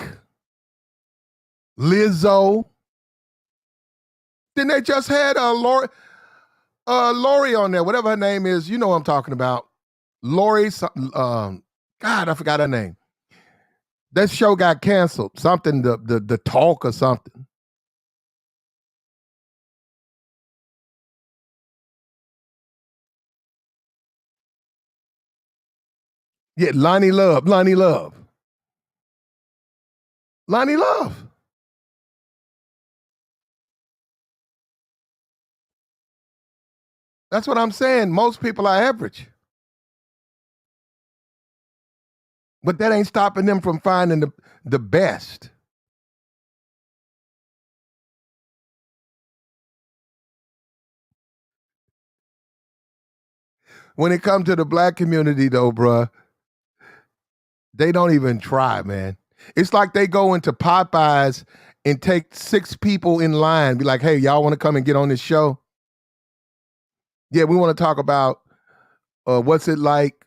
Lizzo, then they just had Lori on there, whatever her name is. You know what I'm talking about. Lori, God, I forgot her name. That show got canceled. Something, the talk or something. Yeah, Lonnie Love. That's what I'm saying. Most people are average. But that ain't stopping them from finding the best. When it comes to the black community, though, bruh, they don't even try, man. It's like they go into Popeyes and take 6 people in line, be like, hey, y'all want to come and get on this show? Yeah, we want to talk about what's it like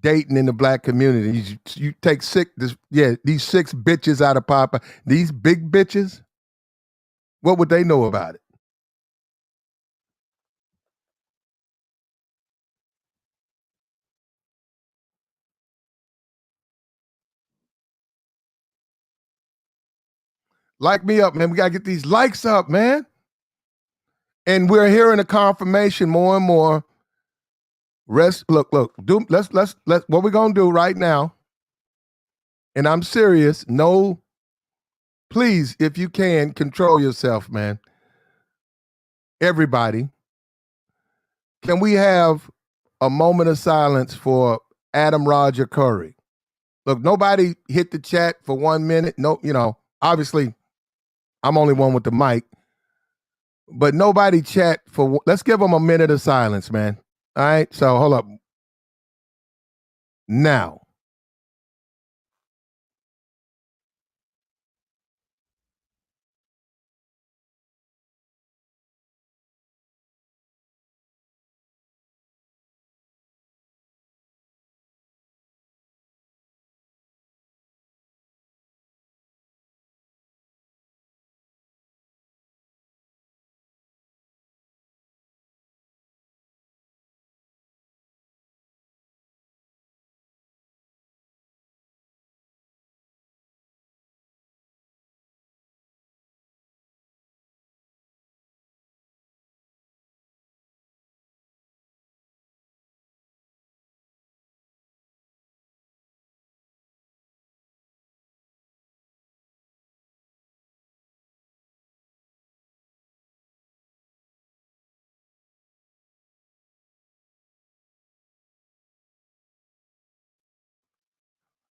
dating in the black community. You take these 6 bitches out of Popeye, these big bitches, what would they know about it? Like me up, man. We got to get these likes up, man. And we're hearing a confirmation more and more. Let's what we're gonna do right now, and I'm serious. No, please, if you can, control yourself, man. Everybody, can we have a moment of silence for Adam Roger Curry? Look, nobody hit the chat for 1 minute. No, obviously, I'm only one with the mic, but nobody chat for. Let's give them a minute of silence, man. All right, so hold up. Now.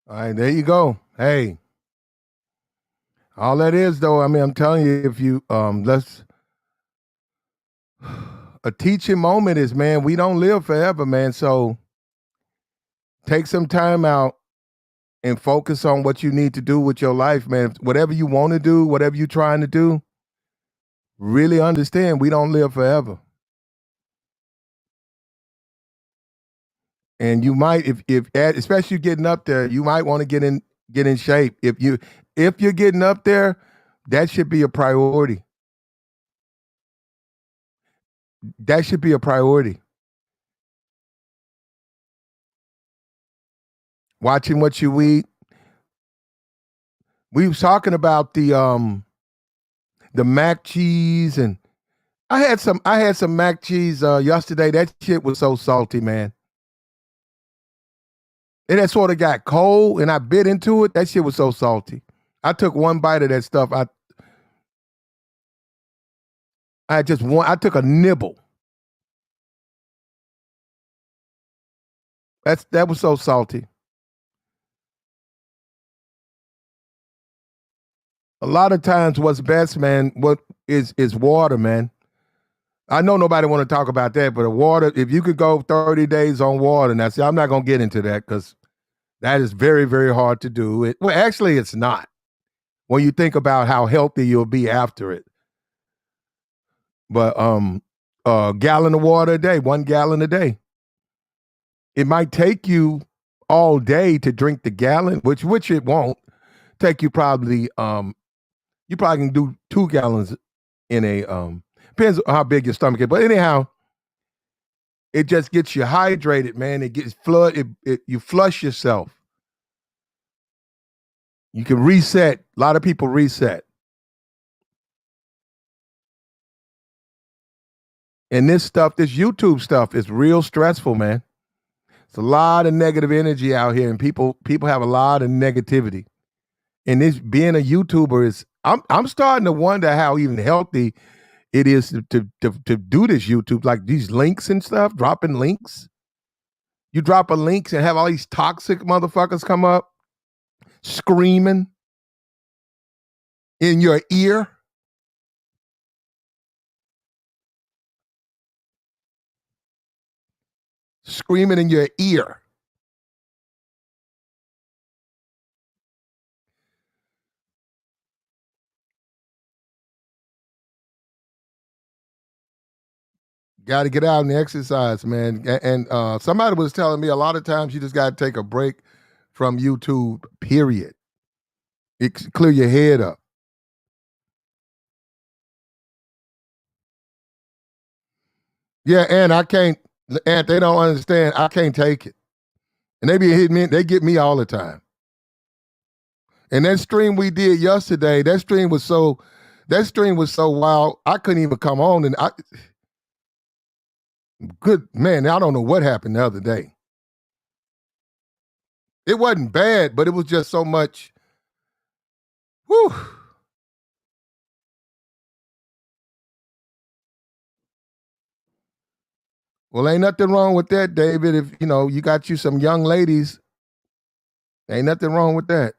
All right, there you go. Hey, all that is though, I mean, I'm telling you, if you let's a teaching moment is, man, we don't live forever, man. So take some time out and focus on what you need to do with your life, man. Whatever you want to do, whatever you're trying to do, really understand we don't live forever. And you might, if especially getting up there, you might want to get in shape. If you're getting up there, that should be a priority. That should be a priority. Watching what you eat. We was talking about the mac cheese, and I had some mac cheese yesterday. That shit was so salty, man. It had sort of got cold, and I bit into it. That shit was so salty. I took one bite of that stuff. I just one. I took a nibble. That was so salty. A lot of times, what's best, man, what is water, man. I know nobody want to talk about that, but water. If you could go 30 days on water, and I say I'm not gonna get into that because that is very, very hard to do. Well, actually, it's not. When you think about how healthy you'll be after it. But a gallon of water a day, 1 gallon a day. It might take you all day to drink the gallon, which it won't. Take you probably you probably can do 2 gallons in a depends on how big your stomach is. But anyhow, it just gets you hydrated, man. It gets you flush yourself. You can reset. A lot of people reset. And this YouTube stuff is real stressful, man. It's a lot of negative energy out here, and people have a lot of negativity. And this being a YouTuber is I'm starting to wonder how even healthy it is to do this YouTube, like these links and stuff, dropping links. You drop a link and have all these toxic motherfuckers come up screaming in your ear. Screaming in your ear. Got to get out and exercise, man. And somebody was telling me a lot of times you just got to take a break from YouTube, period. Clear your head up. Yeah, and I can't, and they don't understand. I can't take it. And they be hitting me, they get me all the time. And that stream we did yesterday, that stream was so wild, I couldn't even come on. And good man, I don't know what happened the other day. It wasn't bad, but it was just so much. Whew. Well, ain't nothing wrong with that, David. If you got you some young ladies, ain't nothing wrong with that.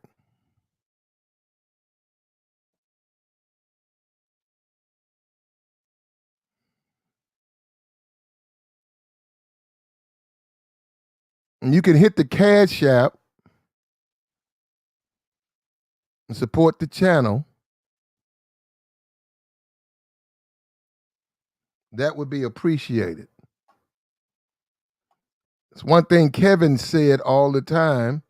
And you can hit the Cash App and support the channel. That would be appreciated. It's one thing Kevin said all the time,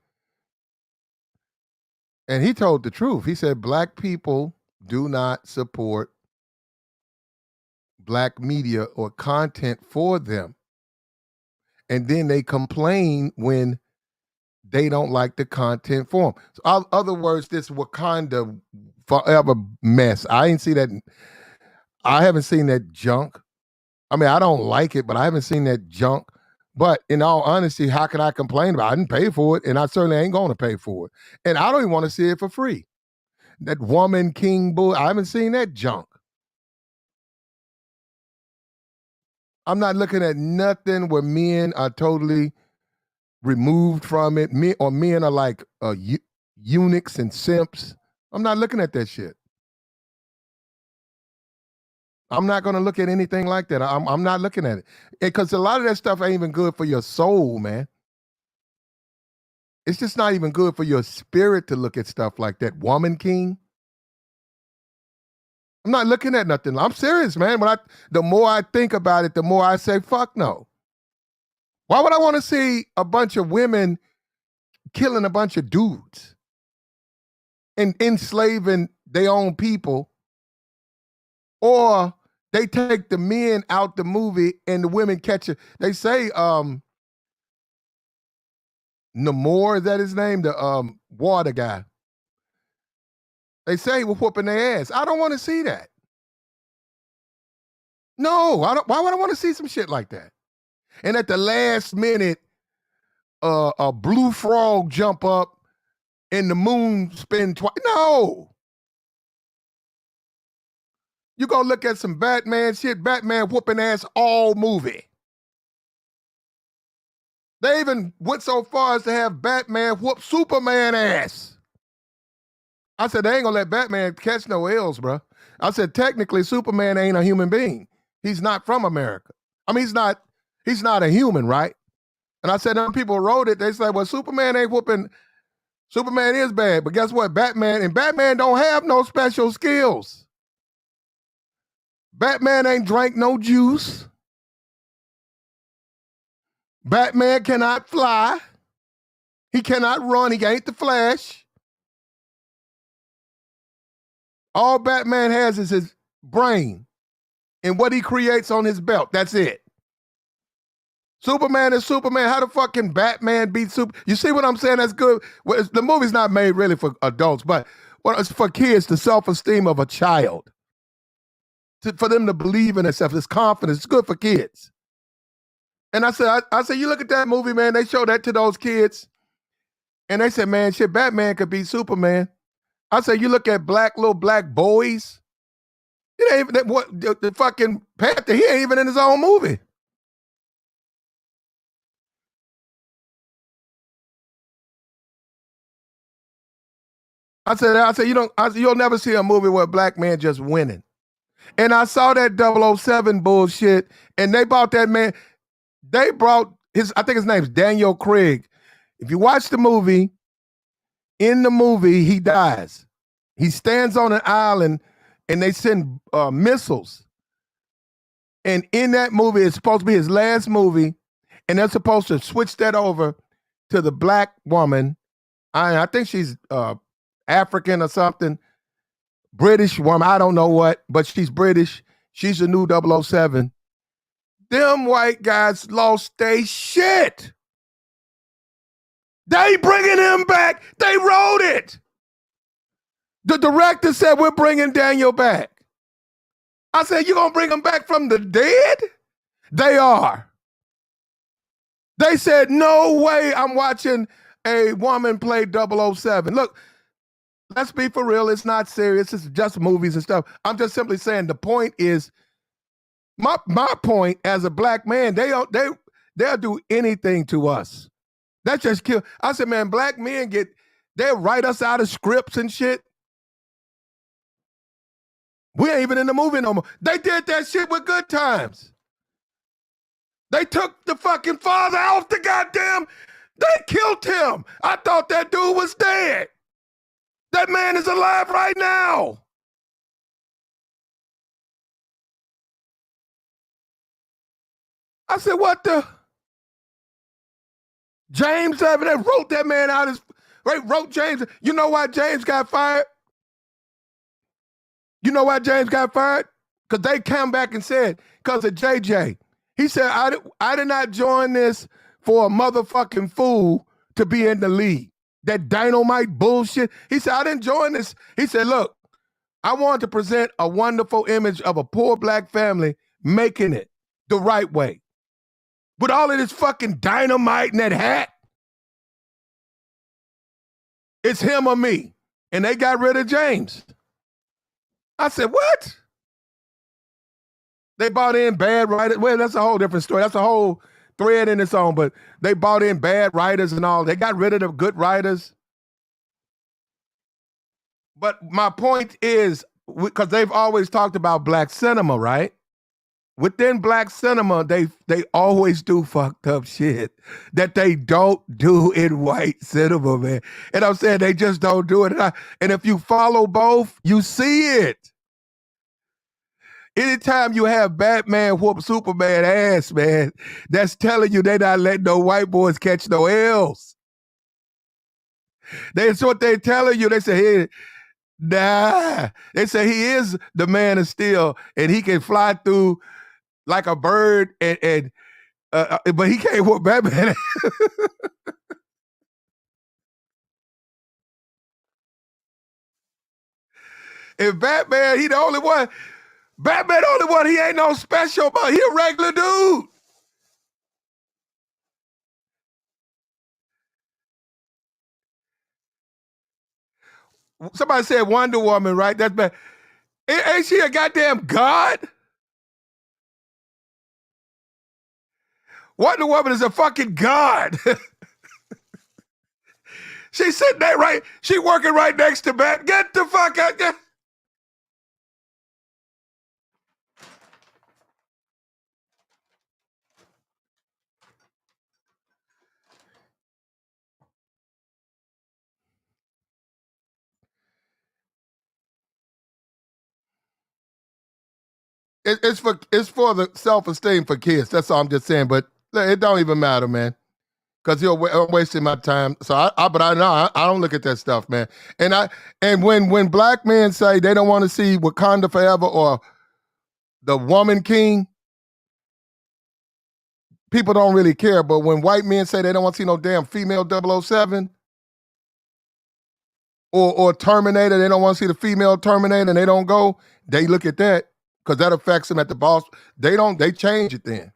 and he told the truth. He said black people do not support black media or content for them. And then they complain when they don't like the content for them. So, in other words, this Wakanda forever mess. I ain't see that. I haven't seen that junk. I mean, I don't like it, but I haven't seen that junk. But in all honesty, how can I complain about it? I didn't pay for it, and I certainly ain't going to pay for it. And I don't even want to see it for free. That woman king bull, I haven't seen that junk. I'm not looking at nothing where men are totally removed from it. Men are like eunuchs and simps. I'm not looking at that shit. I'm not going to look at anything like that. I'm not looking at it because a lot of that stuff ain't even good for your soul, man. It's just not even good for your spirit to look at stuff like that. Woman King. I'm not looking at nothing. I'm serious, man. The more I think about it, the more I say, fuck no. Why would I want to see a bunch of women killing a bunch of dudes and enslaving their own people? Or they take the men out the movie and the women catch it. They say Namor, is that his name? The water guy. They say he was whooping their ass. I don't want to see that. No, I don't. Why would I want to see some shit like that? And at the last minute, a blue frog jump up and the moon spin twice. No. You go look at some Batman shit, Batman whooping ass all movie. They even went so far as to have Batman whoop Superman ass. I said, they ain't gonna let Batman catch no L's, bro. I said, technically, Superman ain't a human being. He's not from America. I mean, he's not a human, right? And I said, them people wrote it, they said, well, Superman ain't whooping, Superman is bad, but guess what? Batman don't have no special skills. Batman ain't drank no juice. Batman cannot fly. He cannot run. He ain't the Flash. All Batman has is his brain and what he creates on his belt. That's it. Superman is Superman. How the fuck can Batman beat Super? You see what I'm saying? That's good. Well, the movie's not made really for adults, but it's for kids, the self-esteem of a child. For them to believe in themselves, this confidence. It's good for kids. And I said, you look at that movie, man, they show that to those kids. And they said, man, shit, Batman could beat Superman. I said, you look at little black boys. It ain't even the fucking Panther, he ain't even in his own movie. I said, you'll never see a movie where a black man just winning. And I saw that 007 bullshit, and they brought that man. They brought I think his name's Daniel Craig. If you watch the movie, in the movie, he dies. He stands on an island, and they send missiles. And in that movie, it's supposed to be his last movie, and they're supposed to switch that over to the black woman. I think she's African or something. British woman, I don't know what, but she's British. She's the new 007. Them white guys lost their shit. They bringing him back. They wrote it. The director said, we're bringing Daniel back. I said, you gonna bring him back from the dead? They are. They said, no way I'm watching a woman play 007. Look, let's be for real. It's not serious. It's just movies and stuff. I'm just simply saying the point is, my point as a black man, they'll do anything to us. That's just kill. I said, man, black men they'll write us out of scripts and shit. We ain't even in the movie no more. They did that shit with Good Times. They took the fucking father off the goddamn, they killed him. I thought that dude was dead. That man is alive right now. I said, what the? James Evans wrote that man out wrote James. You know why James got fired? You know why James got fired? Because they came back and said, because of JJ. He said, I did not join this for a motherfucking fool to be in the league. That dynamite bullshit. He said, I didn't join this. He said, look, I wanted to present a wonderful image of a poor black family making it the right way. With all of this fucking dynamite in that hat, it's him or me. And they got rid of James. I said, what? They brought in bad writers. Well, that's a whole different story. That's a whole thread in its own, but they brought in bad writers and all. They got rid of the good writers. But my point is, because they've always talked about black cinema, right? Within black cinema, they always do fucked up shit that they don't do in white cinema, man. And I'm saying they just don't do it. And if you follow both, you see it. Anytime you have Batman whoop Superman ass, man, that's telling you they not letting no white boys catch no L's. That's what they telling you. They say, hey, nah. They say he is the Man of Steel, and he can fly through like a bird, but he can't whoop Batman. If Batman, he the only one. Batman the only one. He ain't no special, but he a regular dude. Somebody said Wonder Woman, right? That's bad. Ain't she a goddamn god? Wonder Woman is a fucking god. She's sitting there right. She working right next to Bat. Get the fuck out. It's for the self-esteem for kids. That's all I'm just saying. But it don't even matter, man. Because I'm wasting my time. So I don't look at that stuff, man. And when black men say they don't want to see Wakanda Forever or the Woman King, people don't really care. But when white men say they don't want to see no damn female 007 or Terminator, they don't want to see the female Terminator and they don't go, they look at that because that affects them at the boss. They change it then.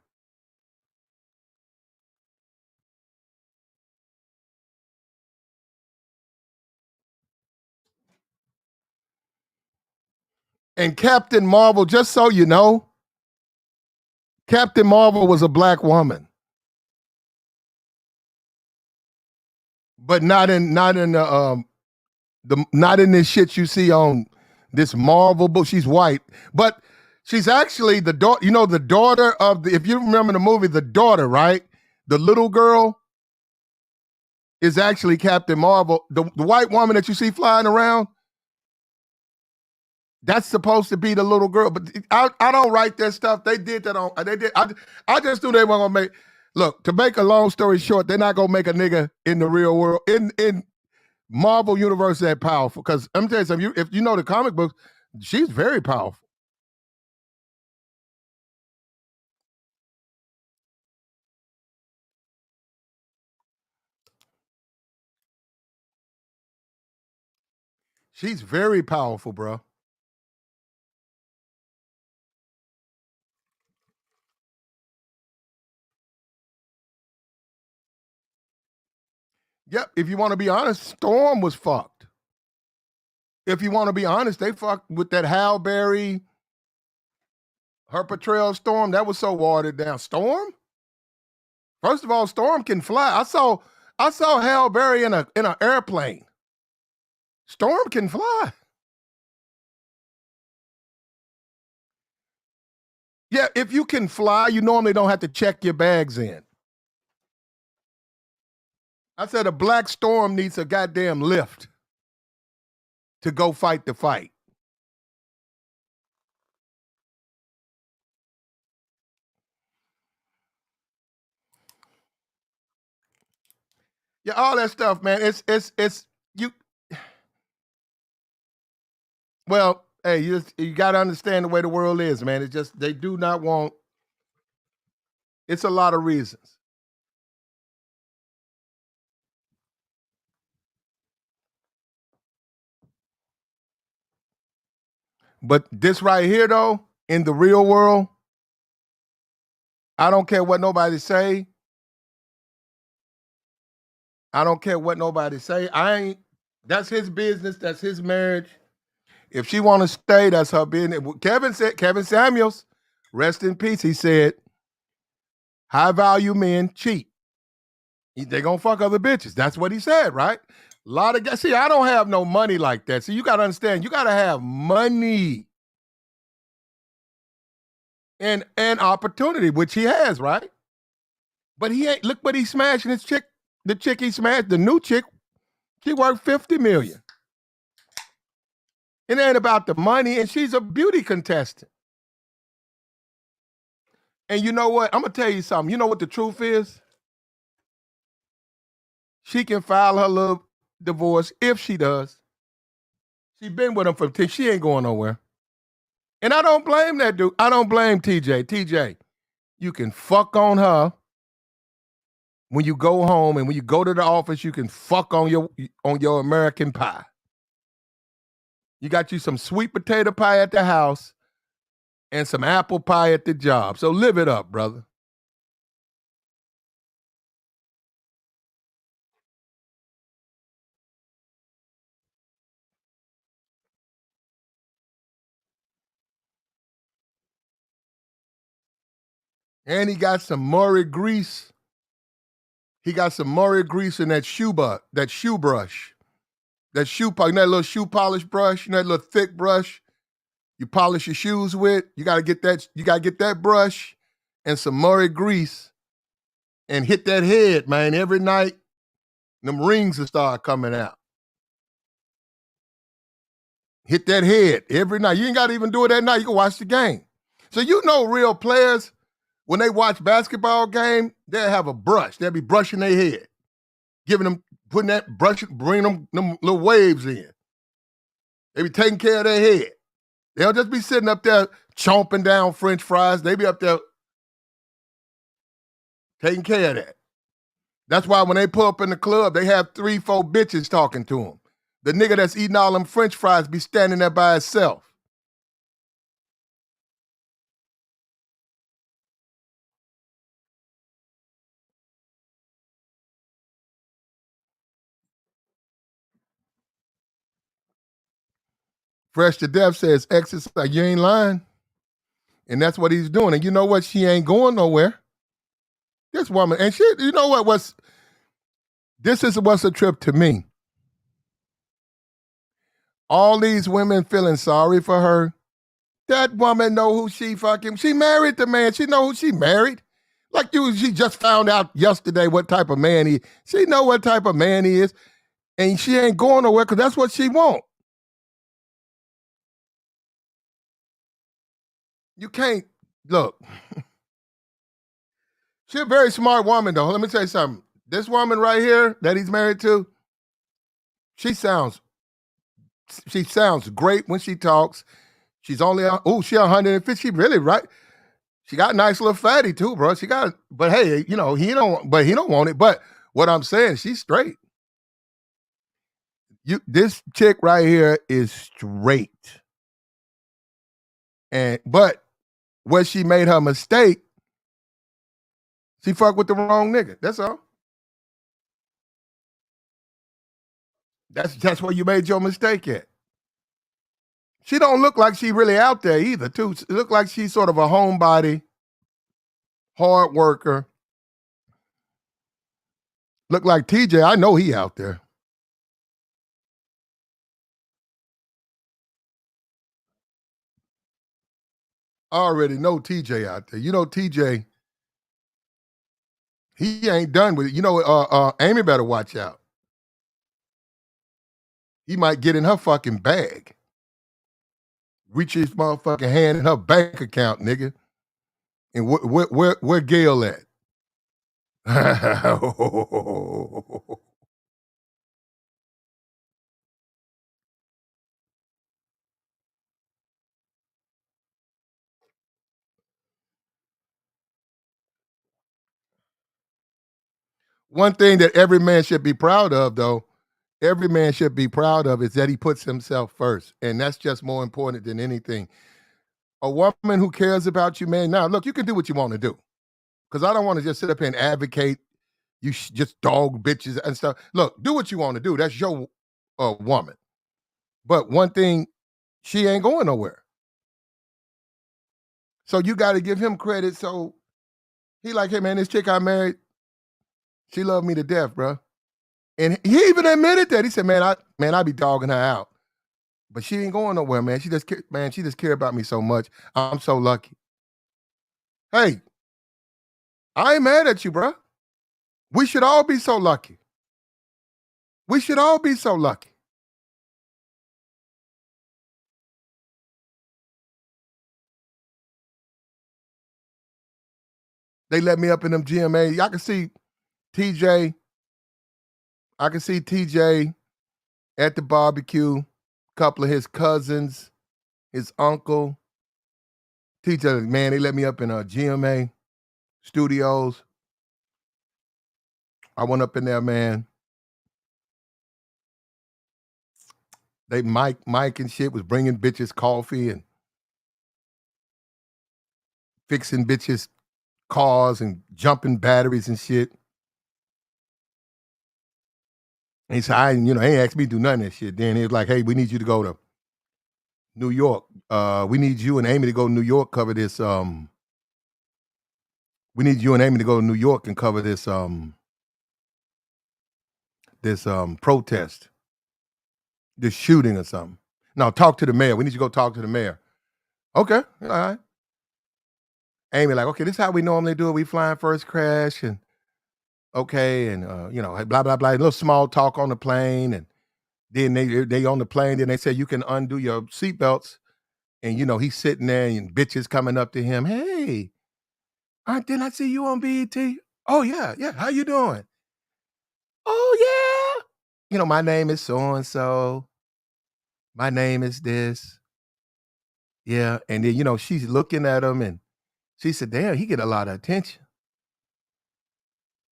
And Captain Marvel, just so you know, Captain Marvel was a black woman. But not in this shit you see on this Marvel book. She's white, but she's actually the daughter. You know, the daughter of if you remember the movie, The Daughter, right? The little girl is actually Captain Marvel. The white woman that you see flying around, that's supposed to be the little girl. But I don't write that stuff. They did that on. They did. I just knew they weren't gonna make. Look, to make a long story short, they're not gonna make a nigga in the real world in Marvel universe that powerful. Because I'm telling you something, if you know the comic books, she's very powerful. She's very powerful, bro. Yep, if you want to be honest, Storm was fucked. If you want to be honest, they fucked with that Halle Berry, her portrayal of Storm. That was so watered down. Storm? First of all, Storm can fly. I saw Halle Berry in an airplane. Storm can fly. Yeah, if you can fly, you normally don't have to check your bags in. I said a black Storm needs a goddamn lift to go fight the fight. Yeah, all that stuff, man. It's you. Well, hey, you got to understand the way the world is, man. It's just they do not want. It's a lot of reasons. But this right here, though, in the real world, I don't care what nobody say. I don't care what nobody say. That's his business. That's his marriage. If she want to stay, that's her business. Kevin Samuels, rest in peace. He said, High value men cheat. They gonna fuck other bitches. That's what he said, right? A lot of guys. See, I don't have no money like that. See, you gotta understand, you gotta have money and opportunity, which he has, right? But he ain't. Look what he's smashing his chick. The chick he smashed, the new chick, she worth $50 million. It ain't about the money, and she's a beauty contestant. And you know what? I'm gonna tell you something. You know what the truth is? She can file her little divorce if she does. She been with him for 10. She ain't going nowhere. And I don't blame that dude. I don't blame TJ. TJ, you can fuck on her when you go home, and when you go to the office, you can fuck on your American pie. You got you some sweet potato pie at the house and some apple pie at the job. So live it up, brother. And he got some Murray grease. He got some Murray grease in that shoe brush. That shoe polish, you know that little shoe polish brush, you know that little thick brush you polish your shoes with. You gotta get that brush and some Murray grease and hit that head, man, every night. Them rings will start coming out. Hit that head every night. You ain't gotta even do it at night. You can watch the game. So you know real players, when they watch basketball game, they'll have a brush. They'll be brushing their head, putting that brush, bringing them little waves in. They be taking care of their head. They don't just be sitting up there chomping down French fries. They be up there taking care of that. That's why when they pull up in the club, they have 3-4 bitches talking to them. The nigga that's eating all them French fries be standing there by himself. Fresh to Death says, exercise, you ain't lying. And that's what he's doing. And you know what? She ain't going nowhere. This woman, and she, you know what? This is what's a trip to me. All these women feeling sorry for her. That woman know who she married the man. She know who she married. Like she just found out yesterday what type of man he is. She know what type of man he is. And she ain't going nowhere because that's what she want. You can't, look. She's a very smart woman, though. Let me tell you something. This woman right here that he's married to, she sounds great when she talks. She's only, she 150. She really, right? She got a nice little fatty too, bro. But hey, you know, he don't want it. But what I'm saying, she's straight. This chick right here is straight. But where she made her mistake, she fucked with the wrong nigga. That's all. That's where you made your mistake at. She don't look like she really out there either, too. It look like she's sort of a homebody, hard worker. Look like TJ. I know he out there. I already know TJ out there. You know TJ, he ain't done with it. You know, Amy better watch out. He might get in her fucking bag. Reach his motherfucking hand in her bank account, nigga. And where Gail at? One thing that every man should be proud of, though, is that he puts himself first. And that's just more important than anything. A woman who cares about you, man, now, look, you can do what you want to do. Because I don't want to just sit up here and advocate you just dog bitches and stuff. Look, do what you want to do. That's your woman. But one thing, she ain't going nowhere. So you got to give him credit. So He like, hey man, this chick I married, she loved me to death, bro. And he even admitted that. He said, I be dogging her out. But she ain't going nowhere, man. She just care about me so much. I'm so lucky. Hey, I ain't mad at you, bro. We should all be so lucky. We should all be so lucky. They let me up in them GMA. I can see TJ. I can see TJ at the barbecue. A couple of his cousins, his uncle. TJ, man, they let me up in GMA studios. I went up in there, man. They Mike and shit was bringing bitches coffee and fixing bitches cars and jumping batteries and shit. And he said, he ain't asked me to do none of that shit. Then he was like, hey, we need you to go to New York. We need you and Amy to go to New York, cover this. We need you and Amy to go to New York and cover this protest, this shooting or something. No, talk to the mayor. We need you to go talk to the mayor. Okay, all right. Amy like, okay, this is how we normally do it. We flying first crash and okay, and blah blah blah. A little small talk on the plane, and then they on the plane. Then they say you can undo your seatbelts, and he's sitting there and bitches coming up to him. Hey, didn't I see you on BET? Oh yeah, yeah. How you doing? Oh yeah. My name is so and so. My name is this. Yeah, and then she's looking at him, and she said, "Damn, he get a lot of attention."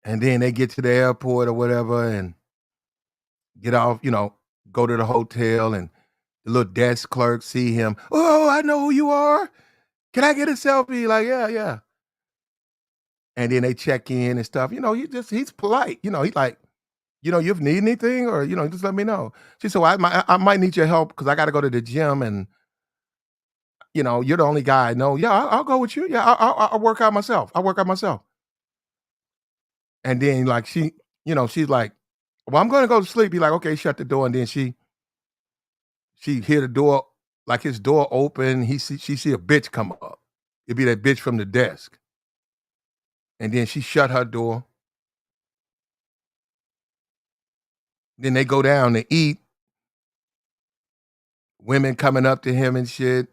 And then they get to the airport or whatever, and get off, go to the hotel, and the little desk clerk see him. Oh, I know who you are. Can I get a selfie? Like, yeah, yeah. And then they check in and stuff. He's polite. He's like, you need anything or, just let me know. She said, well, I might need your help because I got to go to the gym and, you're the only guy I know. Yeah, I'll go with you. Yeah, I'll work out myself. I'll work out myself. And then like she's like, well, I'm going to go to sleep. Be like, okay, shut the door. And then she hear the door, like his door open. She see a bitch come up. It'd be that bitch from the desk. And then she shut her door. Then they go down to eat. Women coming up to him and shit.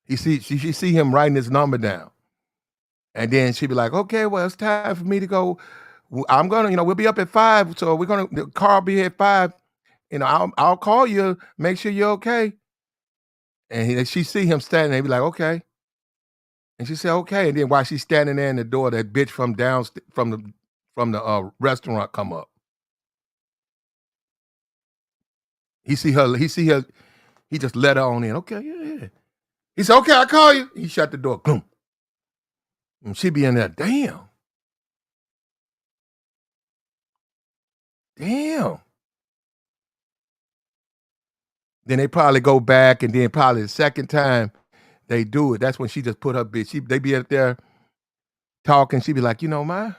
She see him writing his number down. And then she'd be like, okay, well, it's time for me to go. I'm gonna, we'll be up at 5. So the car will be here at 5. I'll call you, make sure you're okay. And she see him standing there, be like, okay. And she said, okay. And then while she's standing there in the door, that bitch from the restaurant come up. He see her, he just let her on in. Okay, yeah. He said, okay, I'll call you. He shut the door. Boom. And she be in there, damn. Damn. Then they probably go back, and then probably the second time they do it, that's when she just put her bitch. They be up there talking. She be like, Ma,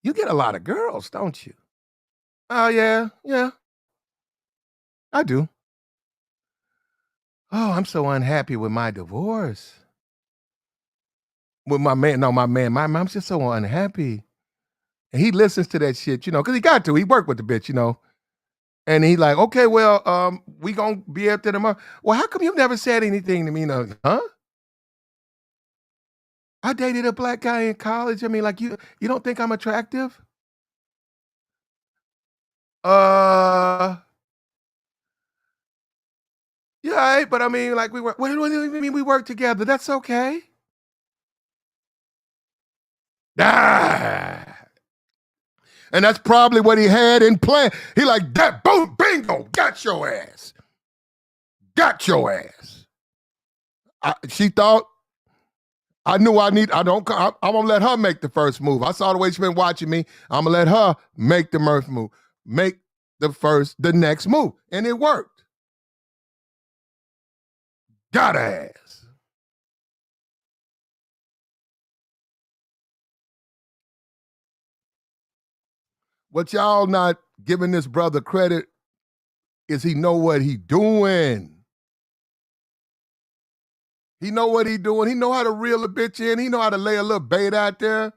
you get a lot of girls, don't you? Oh, yeah, I do. Oh, I'm so unhappy with my divorce. With my man, my mom's just so unhappy. And he listens to that shit, because he got to. He worked with the bitch, And he like, okay, well, we gonna be up there tomorrow. Well, how come you've never said anything to me? Huh? I dated a black guy in college. I mean, like you don't think I'm attractive? Uh, yeah, but I mean, like we work. What do you mean we work together? That's okay. Ah. And that's probably what he had in plan. He like that. Boom, bingo, got your ass. Got your ass. She thought I knew I'm gonna let her make the first move. I saw the way she been watching me. I'm gonna let her make the first move. Make the next move. And it worked. Got her ass. What y'all not giving this brother credit is he know what he doing. He know what he doing. He know how to reel a bitch in. He know how to lay a little bait out there.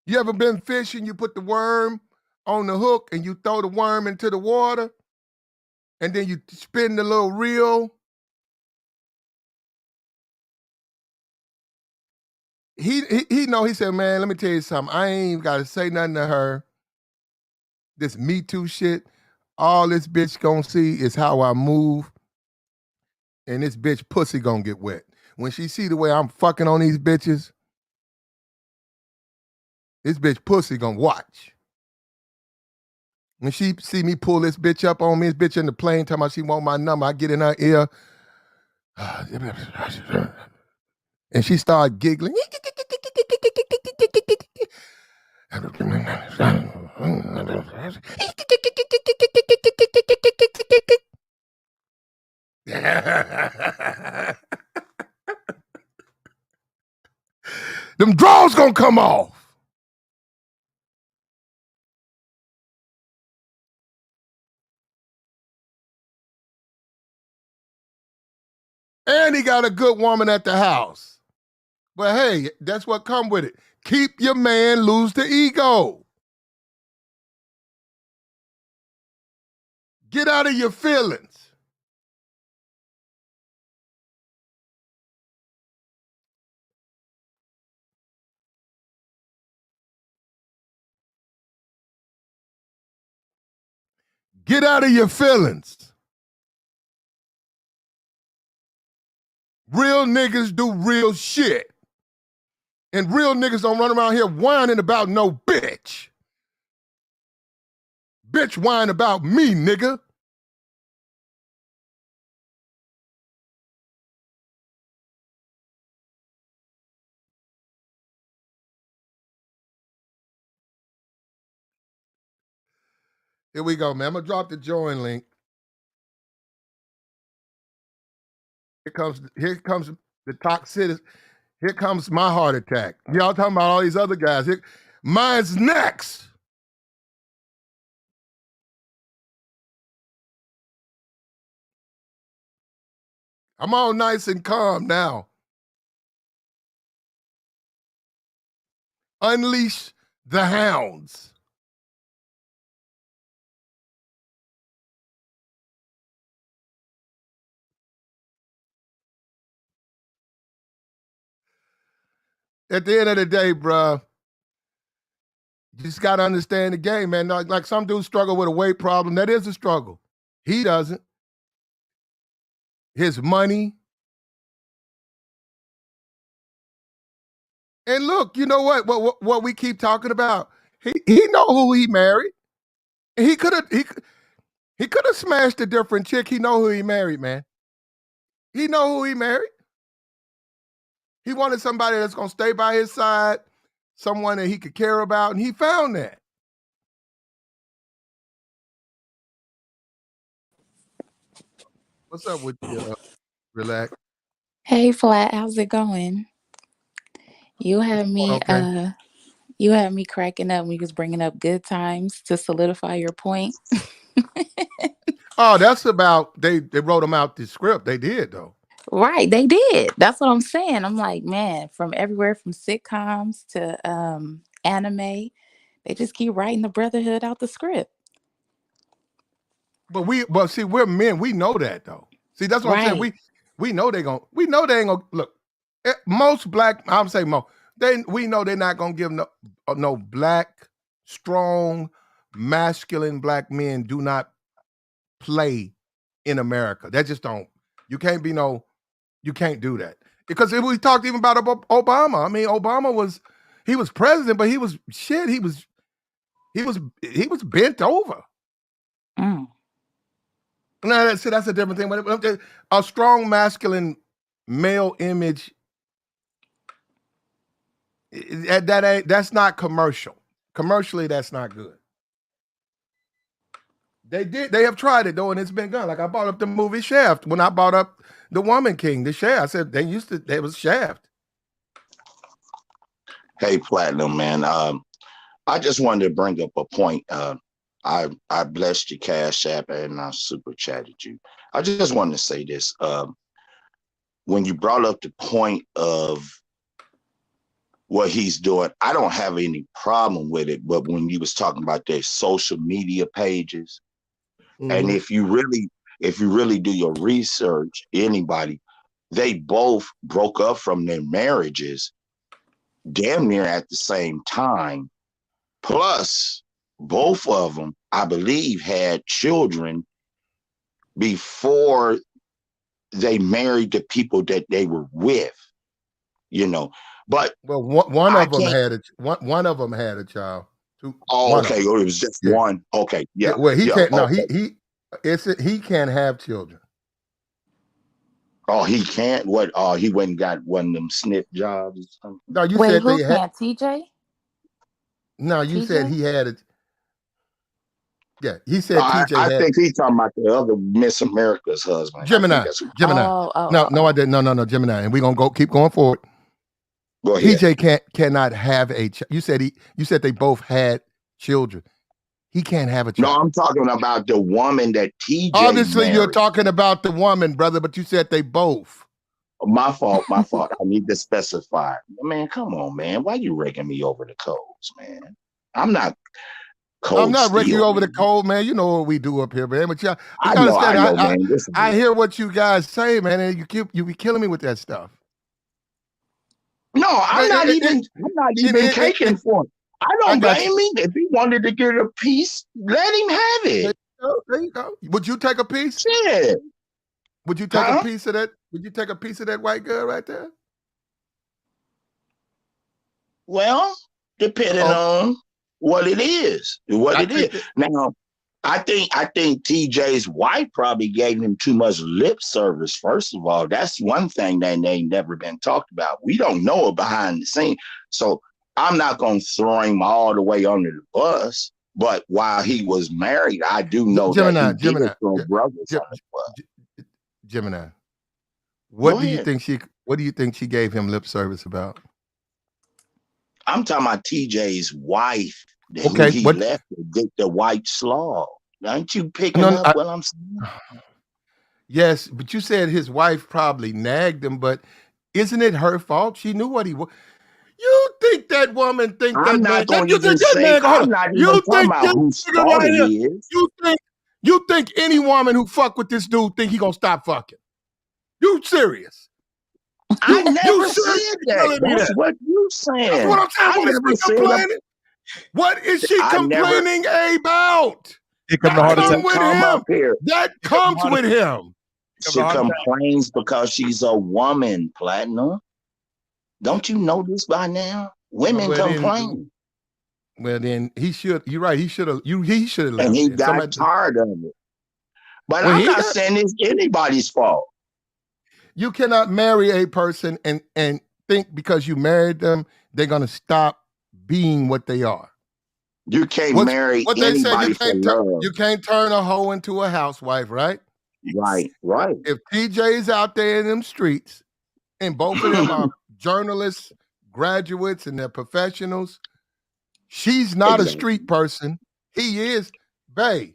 You ever been fishing, you put the worm on the hook and you throw the worm into the water and then you spin the little reel? He know, he said, man, let me tell you something. I ain't even got to say nothing to her. This Me Too shit, all this bitch gonna see is how I move, and this bitch pussy gonna get wet. When she see the way I'm fucking on these bitches, this bitch pussy gonna watch. When she see me pull this bitch up on me, this bitch in the plane talking about she want my number, I get in her ear, and she start giggling. Them drawers gonna come off. And he got a good woman at the house. But hey, that's what come with it. Keep your man, lose the ego. Get out of your feelings. Get out of your feelings. Real niggas do real shit. And real niggas don't run around here whining about no bitch. Bitch whine about me, nigga. Here we go, man. I'm gonna drop the join link. Here comes the toxicity. Here comes my heart attack. Y'all talking about all these other guys. Mine's next. I'm all nice and calm now. Unleash the hounds. At the end of the day, bruh, you just got to understand the game, man. Like some dudes struggle with a weight problem. That is a struggle. He doesn't. His money. And look, you know what we keep talking about? He know who he married. He could have smashed a different chick. He know who he married, man. He know who he married. He wanted somebody that's going to stay by his side, someone that he could care about, and he found that. What's up with you, Relax? Hey Flat, how's it going? You had me Okay. you had me cracking up when you was bringing up good times to solidify your point. Oh, that's about they wrote him out the script. They did though. Right, they did. That's what I'm saying. I'm like, man, from everywhere from sitcoms to anime, they just keep writing the brotherhood out the script. But see, we're men. We know that though. See, that's what I'm saying. Right. We know they ain't gonna look. Most black, I'm saying most. We know they're not gonna give no black, strong, masculine black men do not play in America. That just don't. You can't do that because we talked even about Obama. I mean, he was president, but he was bent over. Mm. No, that's a different thing. But a strong masculine male image that's not commercial. Commercially, that's not good. They have tried it though, and it's been good. Like I brought up the movie Shaft when I brought up the Woman King, the Shaft. I said they was Shaft. Hey, Platinum, man. I just wanted to bring up a point. I blessed your Cash App and I super chatted you. I just wanted to say this. When you brought up the point of what he's doing, I don't have any problem with it. But when you was talking about their social media pages, and Mhm. if you really do your research, anybody, they both broke up from their marriages damn near at the same time. Plus, both of them, I believe, had children before they married the people that they were with, you know. But Well, one I of them can't. had one of them had a child. Oh, One of okay. them. Oh, it was just Yeah. one. Okay. Yeah. Yeah. Well, he Yeah. can't. No, Okay. he can't have children. Oh, he can't. What? Oh, he went and got one of them snip jobs or something. No, you Wait, said who they had. can't? TJ? No, you said TJ? he had it. Yeah, he said TJ I had think he's talking about the other Miss America's husband. I think Gemini. that's what. Gemini. Oh, oh, No, oh, no, I oh. didn't. No, Gemini. And we're gonna keep going forward. Go ahead. TJ cannot have a child. You said they both had children. He can't have a No, child. I'm talking about the woman that TJ Obviously, you're married. talking about the woman, brother, but you said they both. My fault. My fault. I need to specify. Man, come on, man. Why you raking me over the coals, man? I'm not I'm cold not raking you steel, over the man. cold, man. You know what we do up here, man. But you I know, understand? man. This is I hear what you guys say, man, and you be killing me with that stuff. no. But I'm not even caking for him. I I don't got you. blame him. If he wanted to get a piece, let him have There it. you go. There you go. Would you take a piece? Shit. Would you take a Huh? piece of that? Would you take a piece of that white girl right there? Well, depending Oh, on what it is. What I it is. think that. Now, I think TJ's wife probably gave him too much lip service. First of all, that's one thing that ain't never been talked about. We don't know it behind the scene. So I'm not gonna throw him all the way under the bus. But while he was married, I do know that he Gemini, did Gemini, throw brothers Ge- under the bus. Ge- Gemini. Go What do you ahead. think she gave him lip service about? I'm talking about TJ's wife, who Okay, he what? left to get the white slaw. Aren't you picking No, up what I'm saying? yes, but you said his wife probably nagged him, but isn't it her fault? She knew what he was. You think that woman think I'm that man? not That going to you even think that say, man? Hold I'm on. not even You talking think about this whose nigga fault right it here? is. You think any woman who fuck with this dude think he gonna stop fucking? You serious? I You never serious said that. telling me That's that? what you That's what saying. I'm saying. I What is never she said, complaining? What is she I never, complaining about? Here come the That I heart come attack. didn't with come up him. here. That Here come the comes heart with attack. him. Here come the She heart attack. complains because she's a woman, Platinum. Don't you know this by now? Women Well complain. then he should. You're right. He should have. He should have And left he it. got Somebody. tired of it. But Well, I'm he not got. saying it's anybody's fault. You cannot marry a person and think because you married them they're gonna stop being what they are. You can't What's marry what they say? anybody for love. You can't turn a hoe into a housewife, right? Right, right. If TJ's out there in them streets and both of them are journalists, graduates, and they're professionals, she's not a Exactly. street person. He is, babe.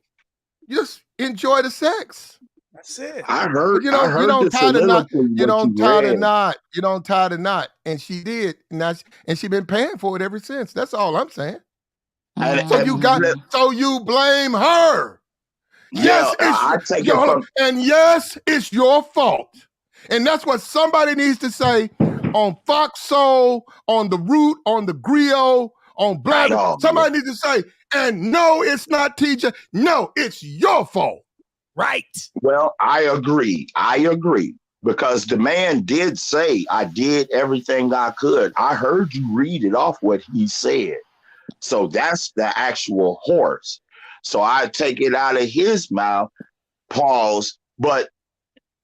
Just enjoy the sex. That's it. I But heard you I don't heard the tie the knot. soliloquy You what you don't tie the read. knot. You don't tie the knot. And she did. And she been paying for it ever since. That's all I'm saying. And, So Mm. you blame her. Yes, well, I take it hold on. from And yes, it's your fault. And that's what somebody needs to say on Fox Soul, on the Root, on the Griot, on Blabber. oh, Somebody needs to say, and no, it's not TJ. No, it's your fault. Right. well, I agree. I agree. Because the man did say, I did everything I could. I heard you read it off what he said. So that's the actual horse. So I take it out of his mouth, pause, but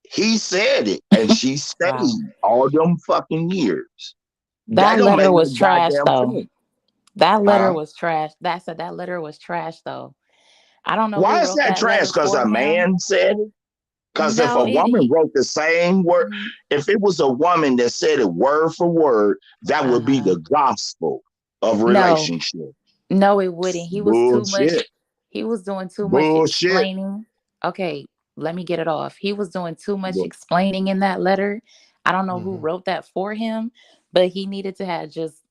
he said it and she stayed Wow. all them fucking years. That Don't letter make no was trash, goddamn though. sense. That letter Huh? was trash. That letter was trash, though. I don't know who Why is wrote that that trash? letter Because for a him. man said it? Because if No, a woman wrote the same word, Mhm. if it was a woman that said it word for word, that would be Uh-huh. the gospel of No, relationship. No, it wouldn't. He was too much. Bullshit. He was doing too much Bullshit. explaining. Okay, let me get it off. He was doing too much explaining in that letter. I don't know who Mhm. wrote that for him, but he needed to have just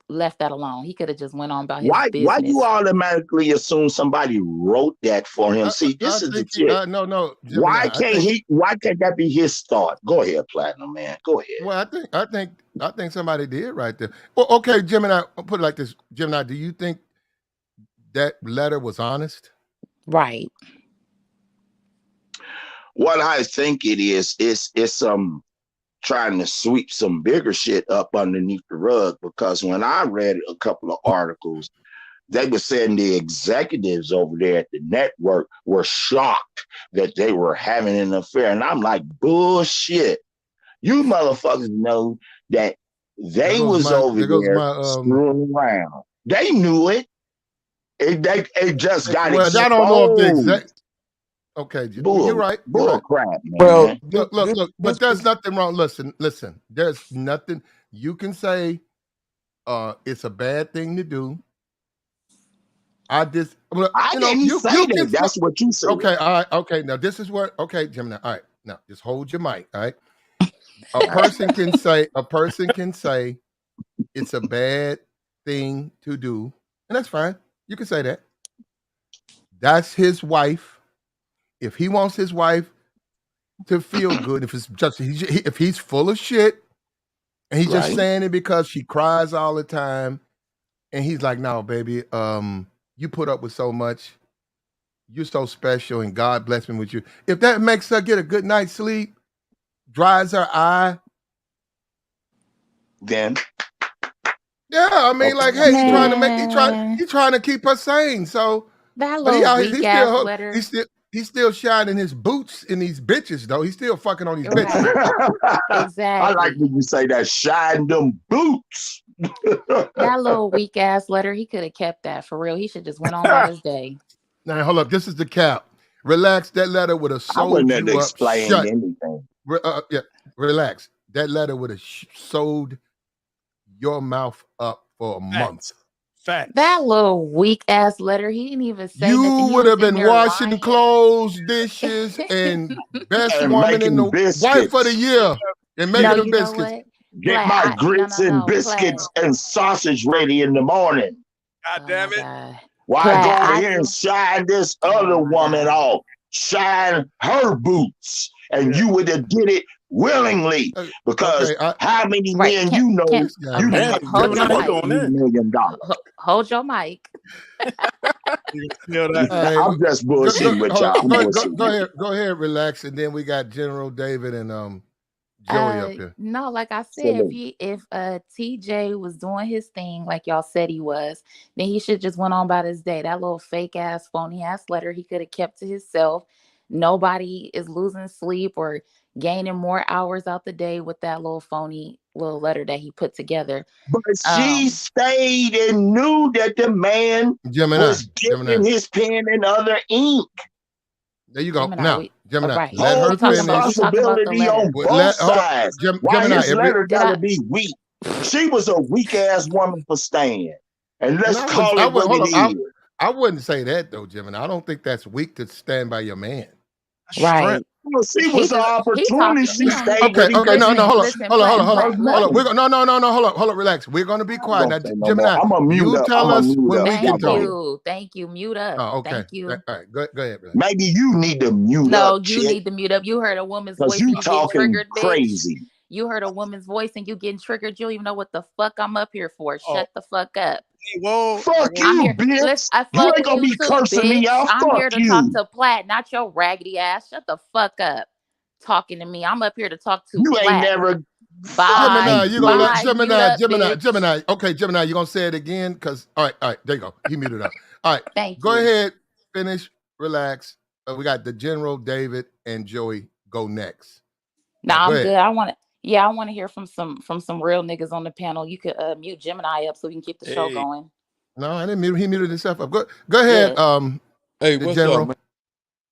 left that alone. He could have just went on about his Why you business. automatically assume somebody wrote that for him? See, I this is the think shit. no, Why Gemini. can't he? Why can't that be his thought? Go ahead, Platinum Man. Go ahead. Well, I think somebody did right there. Well, okay, Gemini. I'll put it like this, Gemini. Do you think that letter was honest? Right. What I think it is, it's trying to sweep some bigger shit up underneath the rug. Because when I read a couple of articles, they were saying the executives over there at the network were shocked that they were having an affair, and I'm like, bullshit. You motherfuckers know that they was over There goes there my screwing around. They knew it. It just got well, I don't know if the exposed. exact. Okay, you're right. You're Bull right. crap, Well, man. Look. But there's nothing wrong. Listen. There's nothing you can say. It's a bad thing to do. Well, I didn't say you that. can. That's what you said. Okay, all right. Okay, now this is what. Okay, Gemini. All right, now just hold your mic. All right. A person can say it's a bad thing to do, and that's fine. You can say that. That's his wife. If he wants his wife to feel good, if it's just if he's full of shit and he's just right. saying it because she cries all the time, and he's like, "No, baby, you put up with so much. You're so special, and God bless me with you." If that makes her get a good night's sleep, dries her eye, Then yeah, I mean, okay, like, I'm hey, still Man, he trying to keep her sane. So, that but he little out weak he's ass still letter. he's still shining his boots in these bitches though. He's still fucking on these bitches. Right. I like Exactly. when you say that, shine them boots. That little weak ass letter, he could have kept that for real. He should just went on about his day. Now hold up, this is the cap. Relax. That letter would have I wouldn't sold have you up explained shut. anything. Yeah, relax. That letter would have sold your mouth up for a month. Facts. That little weak ass letter, he didn't even say nothing. You He would was have in been there washing lying. clothes, dishes, and best And woman in making the wife of the biscuits. year and No, making them you know biscuits. what? Get Plaid, my no, grits no, and no, Plaid. biscuits and sausage ready in the morning. God Oh damn my it. God. While I go Plaid, over I here and do. shine this Oh other my woman God. off, shine her boots, and Yeah. you would have did it willingly. Because Okay, how many Right. men you know this guy, you Okay, done Damn, hold paid your Gemini, you for mic. doing that? $3 million? Hold your mic. You can steal that. all right, I'm just bullshitting with hold y'all. I'm on, bullshitting with you. go ahead, relax, and then we got General David and Joey up here. No, like I said, Salute. if TJ was doing his thing like y'all said he was, then he should just went on about his day. That little fake ass, phony ass letter he could have kept to himself. Nobody is losing sleep or gaining more hours out the day with that little phony little letter that he put together. But she Um, stayed and knew that the man Gemini, was Gemini. dipping his pen in other ink. There you go. Gemini, Now, Gemini, right. let her Whole We finish. talking about the responsibility on letter. both sides. Why Gemini. his letter Did gotta I be weak? She was a weak ass woman for staying. And And let's call I it would what it hold up. is. I wouldn't say that though, Gemini. I don't think that's weak to stand by your man. Strength. right. Well, she He was an just he opportunity. talking. He She don't stayed even with him Okay, because no, he no, listen. hold up, Listen, hold up, hold Platt, up, hold up, her Platt, hold up. Platt. We're name. going no, hold up, relax. We're gonna be I ain't quiet gonna now, say no more. Gemini. I'm gonna mute You up. tell I'm gonna us mute when up. we Y'all can Thank go talk. ahead. you. Thank you. Mute up. Oh, okay. Thank All you. right, go ahead, relax. Maybe you need to mute No, up, you chick, need to mute up. You heard a woman's because voice you and you getting talking triggered, bitch. crazy. You heard a woman's voice and you getting triggered. You don't even know what the fuck I'm up here for. Oh, Shut the fuck up. hey, whoa. Fuck Whoa. I'm you, here. bitch. Listen, I You fuck ain't gonna you be too, cursing me bitch. out. I'm Fuck here to talk you. to Platt, not your raggedy ass. Shut the fuck up. Talking to me. I'm up here to talk to You ain't Platt. never fuck Bye. Gemini, you, you gonna let bitch. Bye. Mute up, bitch. Gemini. Okay, Gemini, you gonna say it again? Cause all right, there you go. He muted up. All right, Thank go you. ahead, finish, relax. We got the General, David, and Joey go next. No, Now go I'm ahead. good. I want to hear from some real niggas on the panel. You could mute Gemini up so we can keep the show Hey, going. No, I didn't mute. He muted himself up. Go ahead, Good. hey, the what's up, General. man?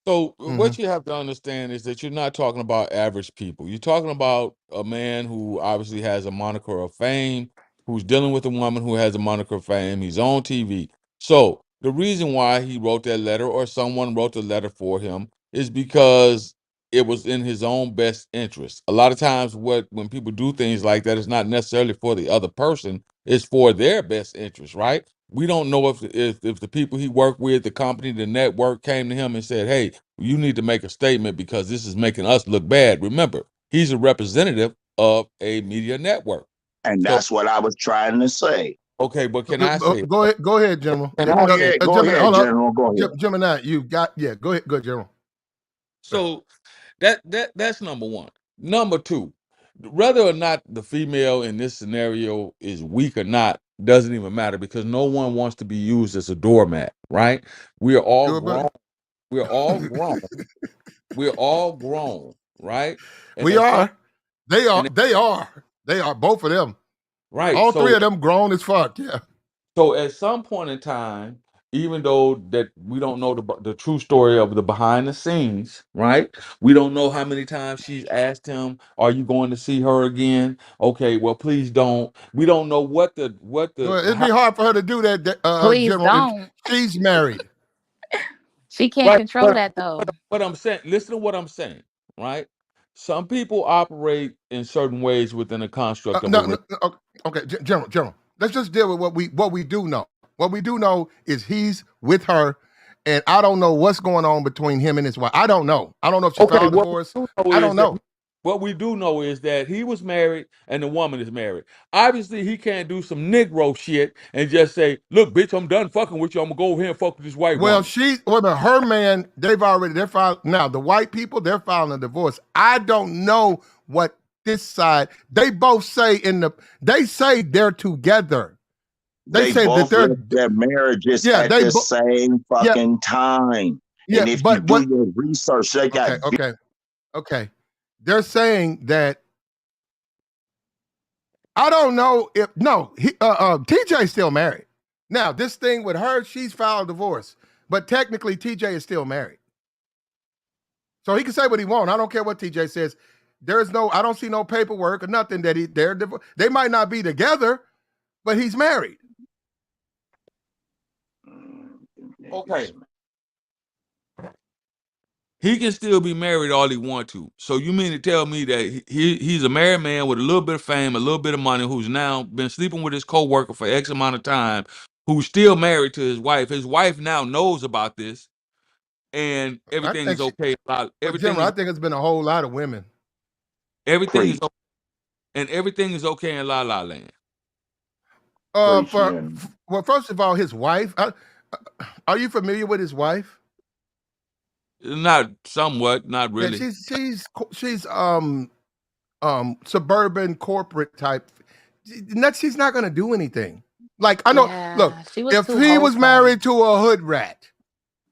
So Mm-hmm. what you have to understand is that you're not talking about average people. You're talking about a man who obviously has a moniker of fame, who's dealing with a woman who has a moniker of fame. He's on TV. So the reason why he wrote that letter, or someone wrote the letter for him, is because it was in his own best interest. A lot of times, when people do things like that, it's not necessarily for the other person; it's for their best interest, right? We don't know if the people he worked with, the company, the network, came to him and said, "Hey, you need to make a statement because this is making us look bad." Remember, he's a representative of a media network. And So, that's what I was trying to say. okay, but can I say? Go ahead, General. Can Go I say? ahead, go Gemini, ahead, hold up. General. Go ahead. Gemini, you got go ahead, go General. So that's number one. Number two, whether or not the female in this scenario is weak or not doesn't even matter, because no one wants to be used as a doormat, right? We are all Do it, grown. brother. We're all grown. We're all grown, right? And We at some are. They are. and They are. They are. Both of them. right. All three of them grown as fuck. Yeah. So at some point in time, even though that we don't know the true story of the behind the scenes, right? We don't know how many times she's asked him, "Are you going to see her again?" Okay, well, please don't. We don't know Well, it'd how, be hard for her to do that, Please General, if don't. she's married. She can't right. control that though. But I'm saying, listen to what I'm saying, right? Some people operate in certain ways within the construct of a No, no, relationship. no, okay, General. Let's just deal with what we do know. What we do know is he's with her, and I don't know what's going on between him and his wife. I don't know. I don't know if she Okay, filed divorce. I don't know. what we do know is that he was married and the woman is married. Obviously, he can't do some Negro shit and just say, "Look, bitch, I'm done fucking with you. I'm gonna go over here and fuck with this white Well, woman." her man, they're filing now. The white people, they're filing a divorce. I don't know what this side. They both say they say they're together. They They say that both they're left their marriages yeah, at the same yeah, fucking time. yeah. And if you But do what? your research, they got Okay. They're saying that I don't know if no, TJ's still married. Now, this thing with her, she's filed divorce, but technically TJ is still married. So he can say what he wants. I don't care what TJ says. I don't see no paperwork or nothing that they might not be together, but he's married. Okay, he can still be married all he want to. So you mean to tell me that he's a married man with a little bit of fame, a little bit of money, who's now been sleeping with his coworker for X amount of time, who's still married to his wife? His wife now knows about this, and I everything think is okay. but General, I think it's been a whole lot of women. Everything is preach, okay, and everything is okay in La La Land. preaching. Well, first of all, his wife. Are you familiar with his wife? Not somewhat, not Yeah, really. she's suburban corporate type. She's not gonna do anything. Like I know. Look, Yeah, she was if too he was wholesome. married to a hood rat,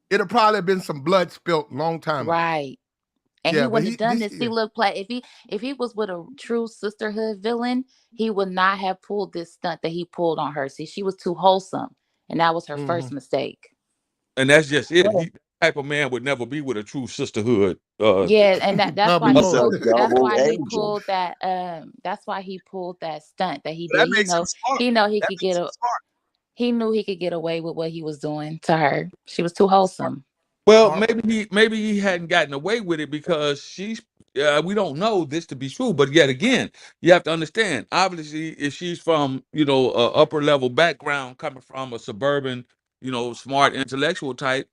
it'd probably have been some blood spilt long time ago. Right. And he Yeah, but wouldn't have done this. See, look, play if he was with a true sisterhood villain, he would not have pulled this stunt that he pulled on her. See, she was too wholesome, and that was her first mistake. And that's just it. Well, He type of man would never be with a true sisterhood. Yeah, and that's Not why he he's before. a pulled. That's double why he agent. pulled that. That's why he pulled that stunt that he That did. He makes him know. smart. He know he That could makes get him a. smart. He knew he could get away with what he was doing to her. She was too wholesome. Well, Smart. maybe he hadn't gotten away with it because she's. We don't know this to be true, but yet again, you have to understand. Obviously, if she's from a upper level background, coming from a suburban, smart intellectual type,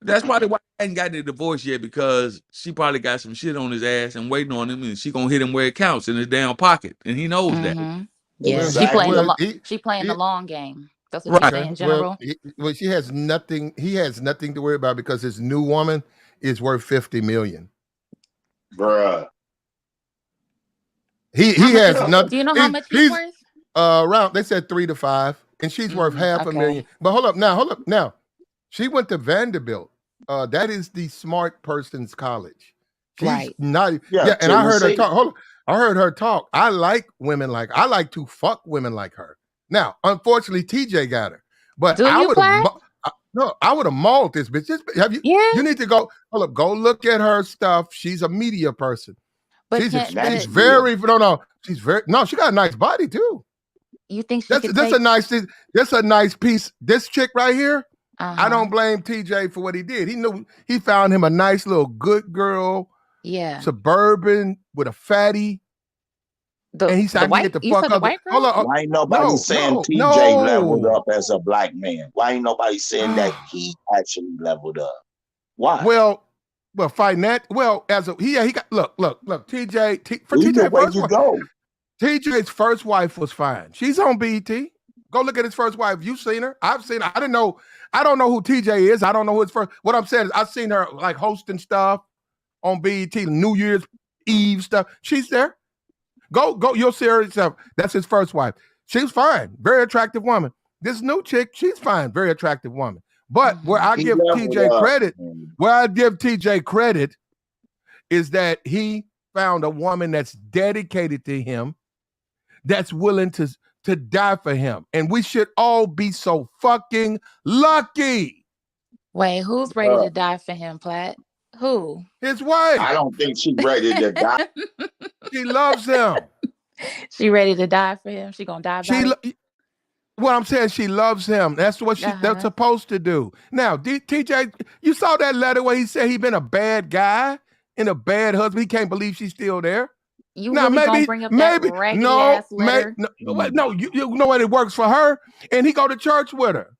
that's probably why he hadn't gotten a divorce yet, because she probably got some shit on his ass and waiting on him, and she gonna hit him where it counts, in his damn pocket, and he knows that. Mm-hmm. Yeah, Well, she playing the Exactly. she playing he the long game. That's what you're Right. okay. saying, General. She has nothing. He has nothing to worry about because his new woman is worth 50 million. Bruh. How He much has is? nothing. Do you know how much he's He's worth? around. They said 3 to 5, and she's worth half a million. Okay. But hold up now. She went to Vanderbilt. That is the smart person's college. She's Right. not. Yeah, Yeah, and I heard her Tennessee. talk. Hold on. I heard her talk. I like I like to fuck women like her. Now, unfortunately, TJ got her, but Do I you would have. play? No, I would have mauled this bitch. Have you? Yeah. You need to go. Hold up. Go look at her stuff. She's a media person. But She's can she's but Nashville. very no. She's very no. She got a nice body too. You think she could That's take? a nice piece. This chick right here, I Uh-huh. don't blame TJ for what he did. He knew he found him a nice little good girl, Yeah. suburban with a fatty, and he said, The "I can white. get the You fuck said the up." white Hold girl. on, Why ain't nobody no, saying no, TJ leveled no. up as a black man? Why ain't nobody saying that he actually leveled up? Why? well, fighting that. Well, as a he got look. For Either TJ way first you one. go. TJ's first wife was fine. She's on BET. Go look at his first wife. You've seen her. I've seen her. I didn't know. I don't know who TJ is. I don't know who his first. What I'm saying is I've seen her like hosting stuff on BET, New Year's Eve stuff. She's there. Go. You'll see her yourself. That's his first wife. She's fine. Very attractive woman. This new chick, she's fine. Very attractive woman. But where I He give leveled TJ up. credit, is that he found a woman that's dedicated to him, that's willing to die for him. And we should all be so fucking lucky. Wait, who's ready to die for him, Platt? Who? His wife. I don't think she's ready to die. She loves him. She ready to die for him? She gonna die about it? What I'm saying, she loves him. That's what they're supposed to do. Now, TJ, you saw that letter where he said he been a bad guy and a bad husband. He can't believe she's still there. You Now, really gonna bring up that raggedy ass letter? No, you know what? It works for her, and he go to church with her.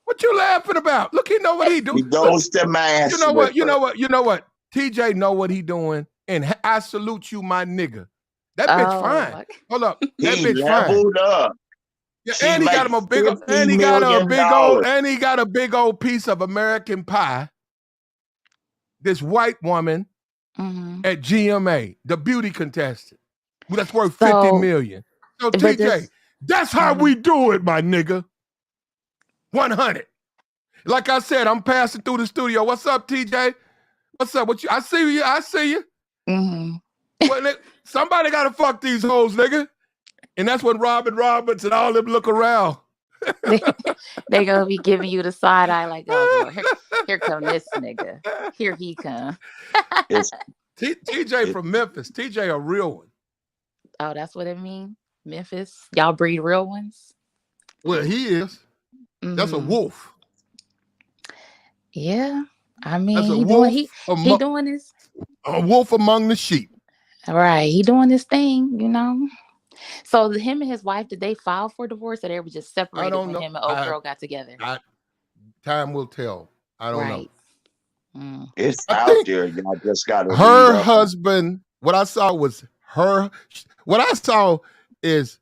What you laughing about? Look, he know what he do. He goes to mass. You know what? TJ know what he doing, and I salute you, my nigga. That bitch fine. Hold up, that he bitch leveled fine. up. Yeah, and he got him a big, and he got a big old piece of American pie. This white woman at GMA, the beauty contestant, that's worth $50 million. So TJ, that's how we do it, my nigga. 100. Like I said, I'm passing through the studio. What's up, TJ? What's up? I see you. I see you. Well, somebody got to fuck these hoes, nigga. And that's when Robin Roberts and all them look around. They gonna be giving you the side eye like, oh, Lord, here come this nigga. Here he come. TJ from Memphis. TJ a real one. Oh, that's what it means? Memphis? Y'all breed real ones? Well, he is. That's a wolf. Yeah. I mean, that's a he wolf doing his... A wolf among the sheep. Right. He doing this thing, you know. So him and his wife, did they file for divorce, or they were just separated when him and old girl got together? Time will tell. I don't know. It's out there. Y'all just got to her husband. What I saw is,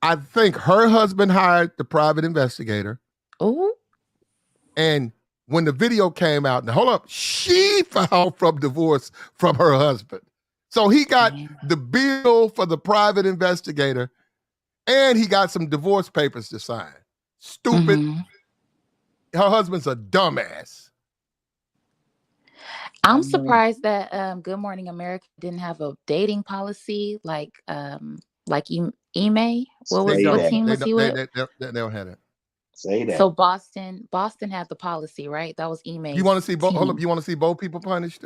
I think her husband hired the private investigator. Oh. And when the video came out, now hold up, she filed for divorce from her husband. So he got the bill for the private investigator, and he got some divorce papers to sign. Stupid. Her husband's a dumbass. I'm surprised that Good Morning America didn't have a dating policy like Ime. What team was he with? They don't have it. Say that. So Boston had the policy, right? That was Ime. You want to see both? Hold up, you want to see both people punished?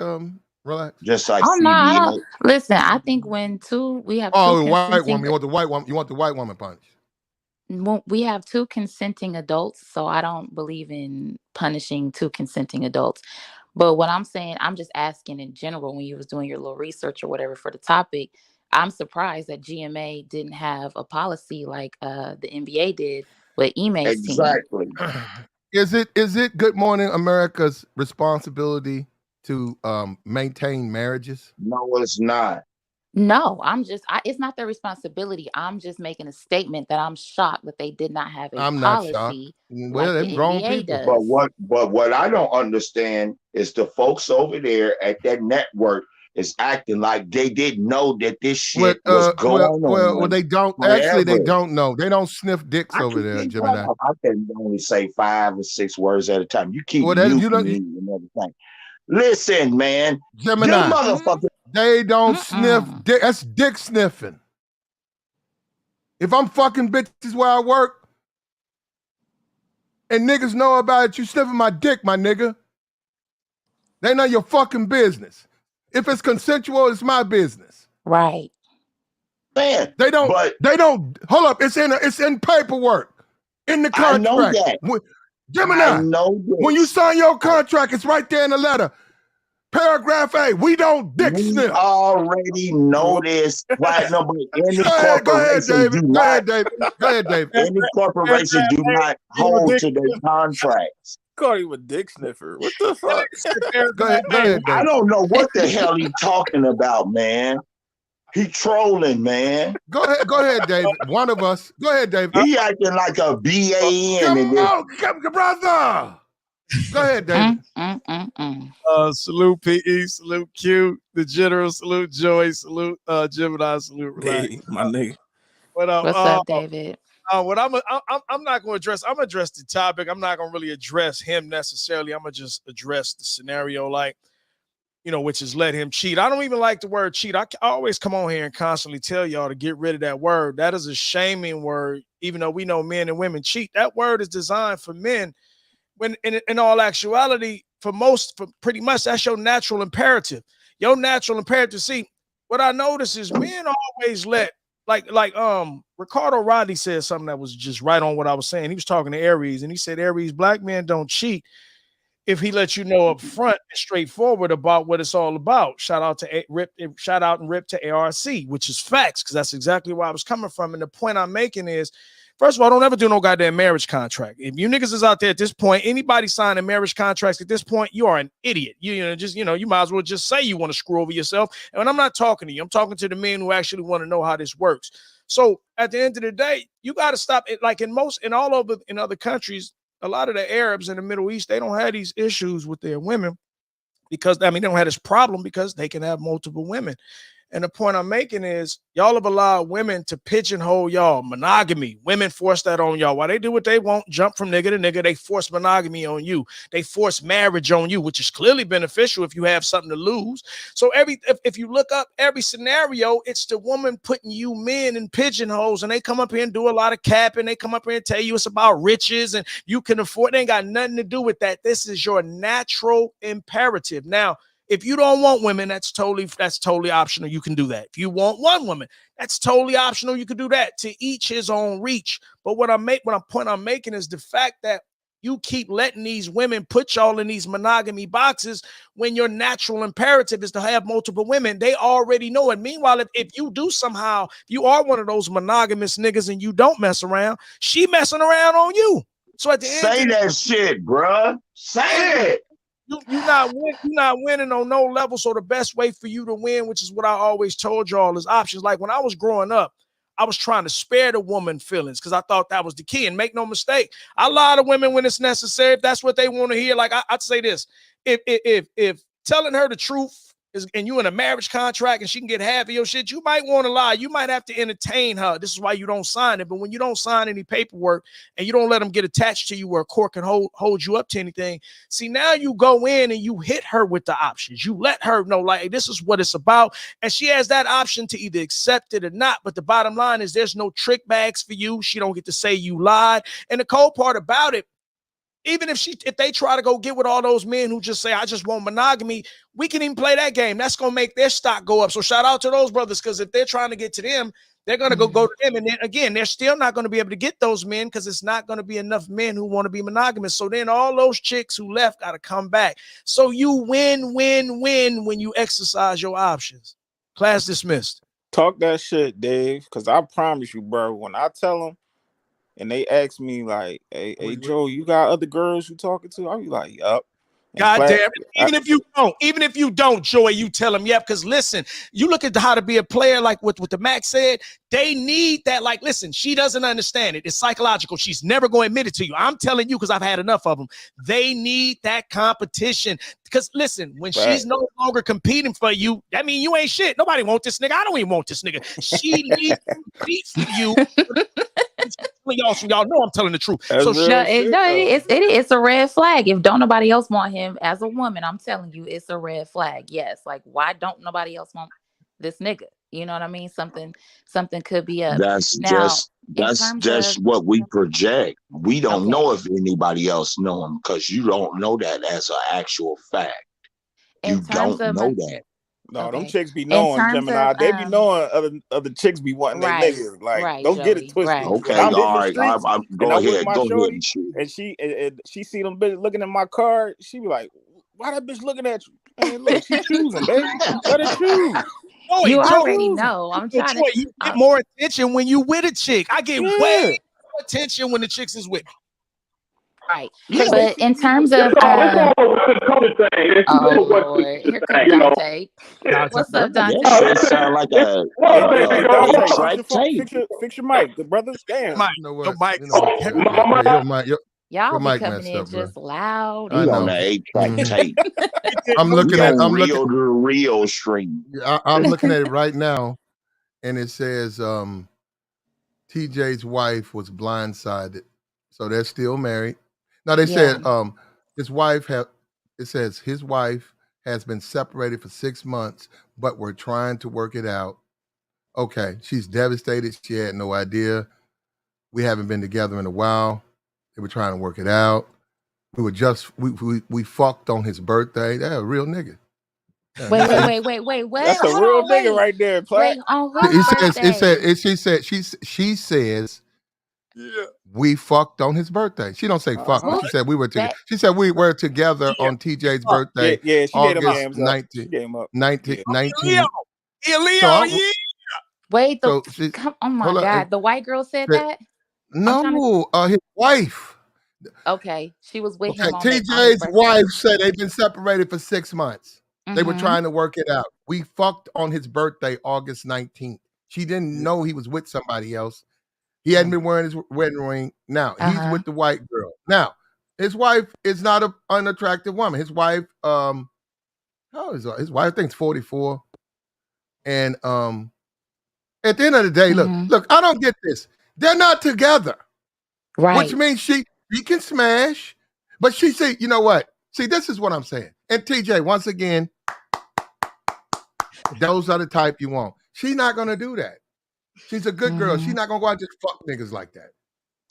Relax. Just like no. Listen, I think when we have two white woman. You want the white woman? You want the white woman punished? We have two consenting adults, so I don't believe in punishing two consenting adults. But what I'm saying, I'm just asking in general, when you was doing your little research or whatever for the topic, I'm surprised that GMA didn't have a policy like the NBA did with Ime's team. Exactly. Is it Good Morning America's responsibility to maintain marriages? No, it's not. No, it's not their responsibility. I'm just making a statement that I'm shocked that they did not have a policy. Well, like the grown NBA people. does. But what I don't understand is the folks over there at that network is acting like they didn't know that this shit was going on. Well, they don't. Actually, they don't know. They don't sniff dicks over there, Gemini. I can only say 5 or 6 words at a time. You keep muting me and everything. Listen, man. Gemini. Them motherfuckers. They don't sniff dick. That's dick sniffing. If I'm fucking bitches where I work and niggas know about it, you sniffing my dick, my nigga. They know your fucking business. If it's consensual, it's my business. Right. understand. They don't. But They don't. Hold up. It's in paperwork, in the I know contract. that. I Gemini, know when you this. sign your contract, it's right there in the letter. Paragraph A. We don't dick We sniff. already know this. Right? No, but any Go ahead, corporation David. do Go not. ahead, David. Go ahead, David. Any corporation do not hold to their contracts. Call him a dick sniffer. What the fuck? Go ahead, I David. don't know what the hell he talking about, man. He trolling, man. Go ahead, David. One of us. Go ahead, David. He acting like a BAN. Come on, brother. Go ahead, David. Salute PE, salute Q, the general, salute Joy, salute Gemini, salute Relax. Hey, my nigga. But What's up, David? What I'm not going to address. I'm gonna address the topic. I'm not going to really address him necessarily. I'm gonna just address the scenario, like, you know, which is let him cheat. I don't even like the word cheat. I always come on here and constantly tell y'all to get rid of that word. That is a shaming word. Even though we know men and women cheat, that word is designed for men. When in all actuality, for pretty much, that's your natural imperative. Your natural imperative. See, what I notice is men always let, like Ricardo Rodney said something that was just right on what I was saying. He was talking to Aries, and he said, Aries, black men don't cheat if he lets you know up front and straightforward about what it's all about. Shout out and rip to ARC, which is facts, because that's exactly where I was coming from. And the point I'm making is, first of all, don't ever do no goddamn marriage contract. If you niggas is out there at this point, anybody signing marriage contracts at this point, you are an idiot. You might as well just say you want to screw over yourself. And when I'm not talking to you, I'm talking to the men who actually want to know how this works. So at the end of the day, you got to stop it. Like in other countries, a lot of the Arabs in the Middle East, they don't have these issues with their women because, they don't have this problem because they can have multiple women. And the point I'm making is y'all have allowed women to pigeonhole y'all. Monogamy. Women force that on y'all. While they do what they want, jump from nigga to nigga, they force monogamy on you. They force marriage on you, which is clearly beneficial if you have something to lose. So if you look up every scenario, it's the woman putting you men in pigeonholes, and they come up here and do a lot of capping. They come up here and tell you it's about riches and you can afford. They ain't got nothing to do with that. This is your natural imperative. Now, if you don't want women, that's totally optional. You can do that. If you want one woman, that's totally optional. You can do that. To each his own reach. But what I'm making is the fact that you keep letting these women put y'all in these monogamy boxes when your natural imperative is to have multiple women. They already know it. Meanwhile, if you do somehow, if you are one of those monogamous niggas and you don't mess around, she messing around on you. So at the end, say that shit, bruh. Say it. You're not winning on no level. So the best way for you to win, which is what I always told y'all, is options. Like when I was growing up, I was trying to spare the woman feelings because I thought that was the key. And make no mistake, I lie to women when it's necessary. If that's what they want to hear. Like I'd say this: if telling her the truth and you in a marriage contract and she can get half of your shit, you might want to lie. You might have to entertain her. This is why you don't sign it. But when you don't sign any paperwork and you don't let them get attached to you where a court can hold you up to anything, see, now you go in and you hit her with the options. You let her know, like, this is what it's about. And she has that option to either accept it or not. But the bottom line is there's no trick bags for you. She don't get to say you lied. And the cold part about it, even if they try to go get with all those men who just say, I just want monogamy, we can even play that game. That's going to make their stock go up. So shout out to those brothers, because if they're trying to get to them, they're going to go to them. And then again, they're still not going to be able to get those men because it's not going to be enough men who want to be monogamous. So then all those chicks who left got to come back. So you win when you exercise your options. Class dismissed. Talk that shit, Dave, because I promise you, bro, when I tell them, and they ask me like, hey, Joe, you got other girls you talking to? I'll be like, yup. God damn, even if you don't, Joey, you tell them, yeah, because listen, you look at how to be a player, like what the Max said, they need that. Like, listen, she doesn't understand it. It's psychological. She's never going to admit it to you. I'm telling you, because I've had enough of them. They need that competition. Because listen, when she's no longer competing for you, that means you ain't shit. Nobody want this nigga. I don't even want this nigga. She needs to compete for you. Y'all know I'm telling the truth. So it's a red flag. If don't nobody else want him as a woman, I'm telling you, it's a red flag. Yes, like why don't nobody else want this nigga? You know what I mean? Something could be up. That's just what we project. We don't know if anybody else know him because you don't know that as an actual fact. You don't know that. No, them Okay. chicks be In knowing, terms of Gemini. They be knowing other chicks be wanting they right, niggas. Like, right, don't get it Joey, twisted. right. When Okay, I'm hitting all the right. streets and Go I'm with ahead. my Go ahead shorty and shoot. and she see them bitches looking at my card, she be like, "Why that bitch looking at you?" Man, look, she choosing, baby. Let her choose. You She already choosing. know. I'm Joey, trying to. you get more attention when you with a chick. I get way Yeah. more attention when the chicks is with me. Right. Cause But they in see me terms with of It's all a West Coast thing. It's oh a West Lord, Coast here come thing, you know. Dante. Dante, What's up, That Dante? shit sound like a hey Dante, fix 8-track your phone, tape. fix your mic, good brother. Damn. Mike, You know your what? mic. You know what? My Yeah, your Y'all be mic coming messed in up, bro. just loud I He on and know. the 8-track tape. I'm No, we looking He got at on I'm looking Rio to Rio stream. I'm looking at it right now, and it says TJ's wife was blindsided, so they're still married. Now they yeah. said his wife have. It says his wife has been separated for 6 months, but we're trying to work it out. Okay, she's devastated. She had no idea. We haven't been together in a while. They were trying to work it out. We fucked on his birthday. That's a real nigga. Yeah, he said Wait. What? That's a Hold real on. nigga Wait. right there, Platt. Wait. On he whose says it said birthday? it, she says we fucked on his birthday. She don't say fuck, but Who? she said we were together. That? She said we were together yeah. on TJ's Fuck. Yeah, birthday, yeah, she gave them August yams up. 19, She gave them up. 19, Yeah. 19. So Leo, I, yeah. Wait. so she Come. Oh my hold on. God. The white girl said Said, that. I'm trying to. no, his wife. Okay, she was with Okay, him on his TJ's birthday. wife said they've been separated for 6 months. They were Mm-hmm. trying to work it out. We fucked on his birthday, August 19th. She didn't know he was with somebody else. He hadn't been wearing his wedding ring. Now he's Uh-huh. with the white girl. Now his wife is not an unattractive woman. His wife, how is his wife? I think it's 44. And at the end of the day, Mm-hmm. look, I don't get this. They're not together, which Right. means she can smash, but she said, you know what? See, this is what I'm saying. And TJ, once again, those are the type you want. She's not gonna do that. She's a good girl. Mm-hmm. She's not gonna go out and just fuck niggas like that.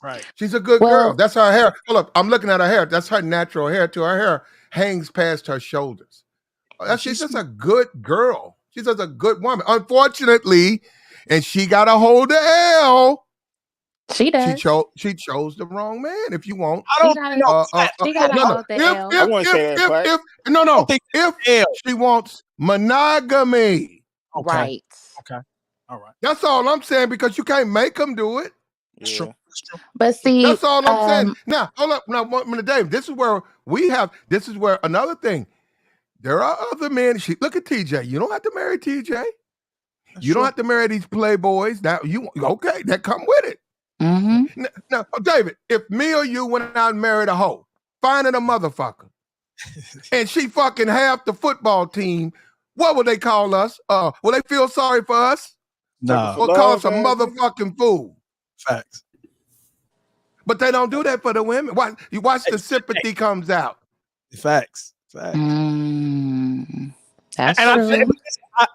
Right. She's a good girl. Well, That's her hair. Hold up, I'm looking at her hair. That's her natural hair. To her hair hangs past her shoulders. She's just a good girl. She's just a good woman. Unfortunately, and she got a hold of L. she does. She chose the wrong man. If you want, I don't got know. She got a no. hold the L. I wouldn't say that, Platt. If she wants monogamy, Okay. Right. Okay. All right. that's all I'm saying, because you can't make them do it. That's true. That's true. But see, That's all I'm saying. Now, hold up. Now, Dave, this is where another thing. There are other men. Look at TJ. You don't have to marry TJ. You don't have to marry these playboys. Now, okay, that come with it. mm-hmm. Now, David, if me or you went out and married a hoe, finding a motherfucker, and she fucking half the football team, what would they call us? Will they feel sorry for us? No. Or call us a motherfucking fool? Facts. But they don't do that for the women. You watch the sympathy comes out. Facts. That's And true.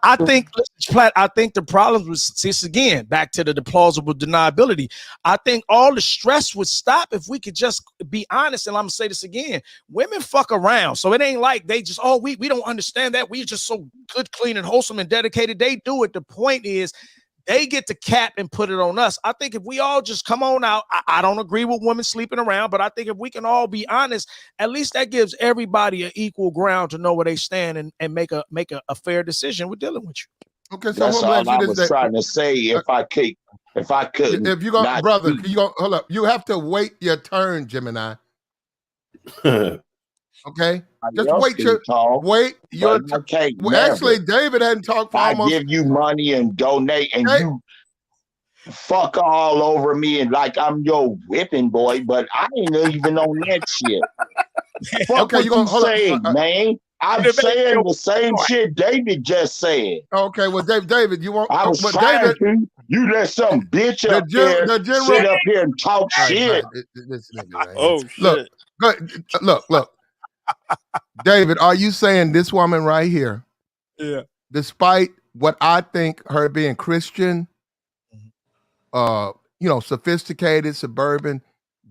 I think, Platt, I think the problem was, this again, back to the plausible deniability. I think all the stress would stop if we could just be honest. And I'm gonna say this again: women fuck around, so it ain't like they just, we don't understand that. We just so good, clean, and wholesome and dedicated. They do it. The point is, they get to cap and put it on us. I think if we all just come on out, I don't agree with women sleeping around, but I think if we can all be honest, at least that gives everybody an equal ground to know where they stand and make a fair decision with dealing with you. Okay, so That's I'm all gonna I ask you was this: trying to say. If I couldn't if you go, not brother, speak. you go. Hold up. You have to wait your turn, Gemini. Okay, just wait your turn. Actually, David hadn't talked for I almost. give you money and donate, and you fuck all over me and like I'm your whipping boy, but I ain't even on that shit. Fuck Okay, what you saying, man. I'm saying the same shit David just said. Okay, well, David, you want? I was But trying David, to. You let some bitch up there sit up here and talk shit. This nigga right Oh here. shit! Look. David, are you saying this woman right here? Yeah. Despite what I think her being Christian, sophisticated, suburban,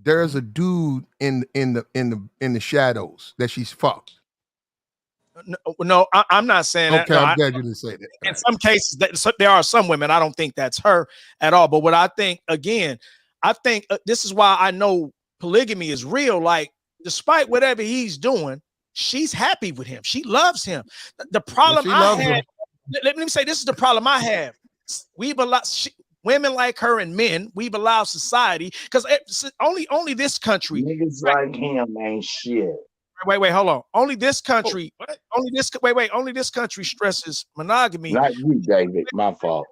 there's a dude in the shadows that she's fucked. No, I'm not saying that. Okay, No, I'm glad you didn't say that. In some cases, there are some women. I don't think that's her at all. But what I think, again, this is why I know polygamy is real. Like, despite whatever he's doing, she's happy with him. She loves him. The problem I have, let me say, this is the problem I have. We've allowed women like her and men. We've allowed society because only this country. Niggas like him ain't shit. Wait, hold on. Only this country, only this country stresses monogamy. Not you, David. My fault.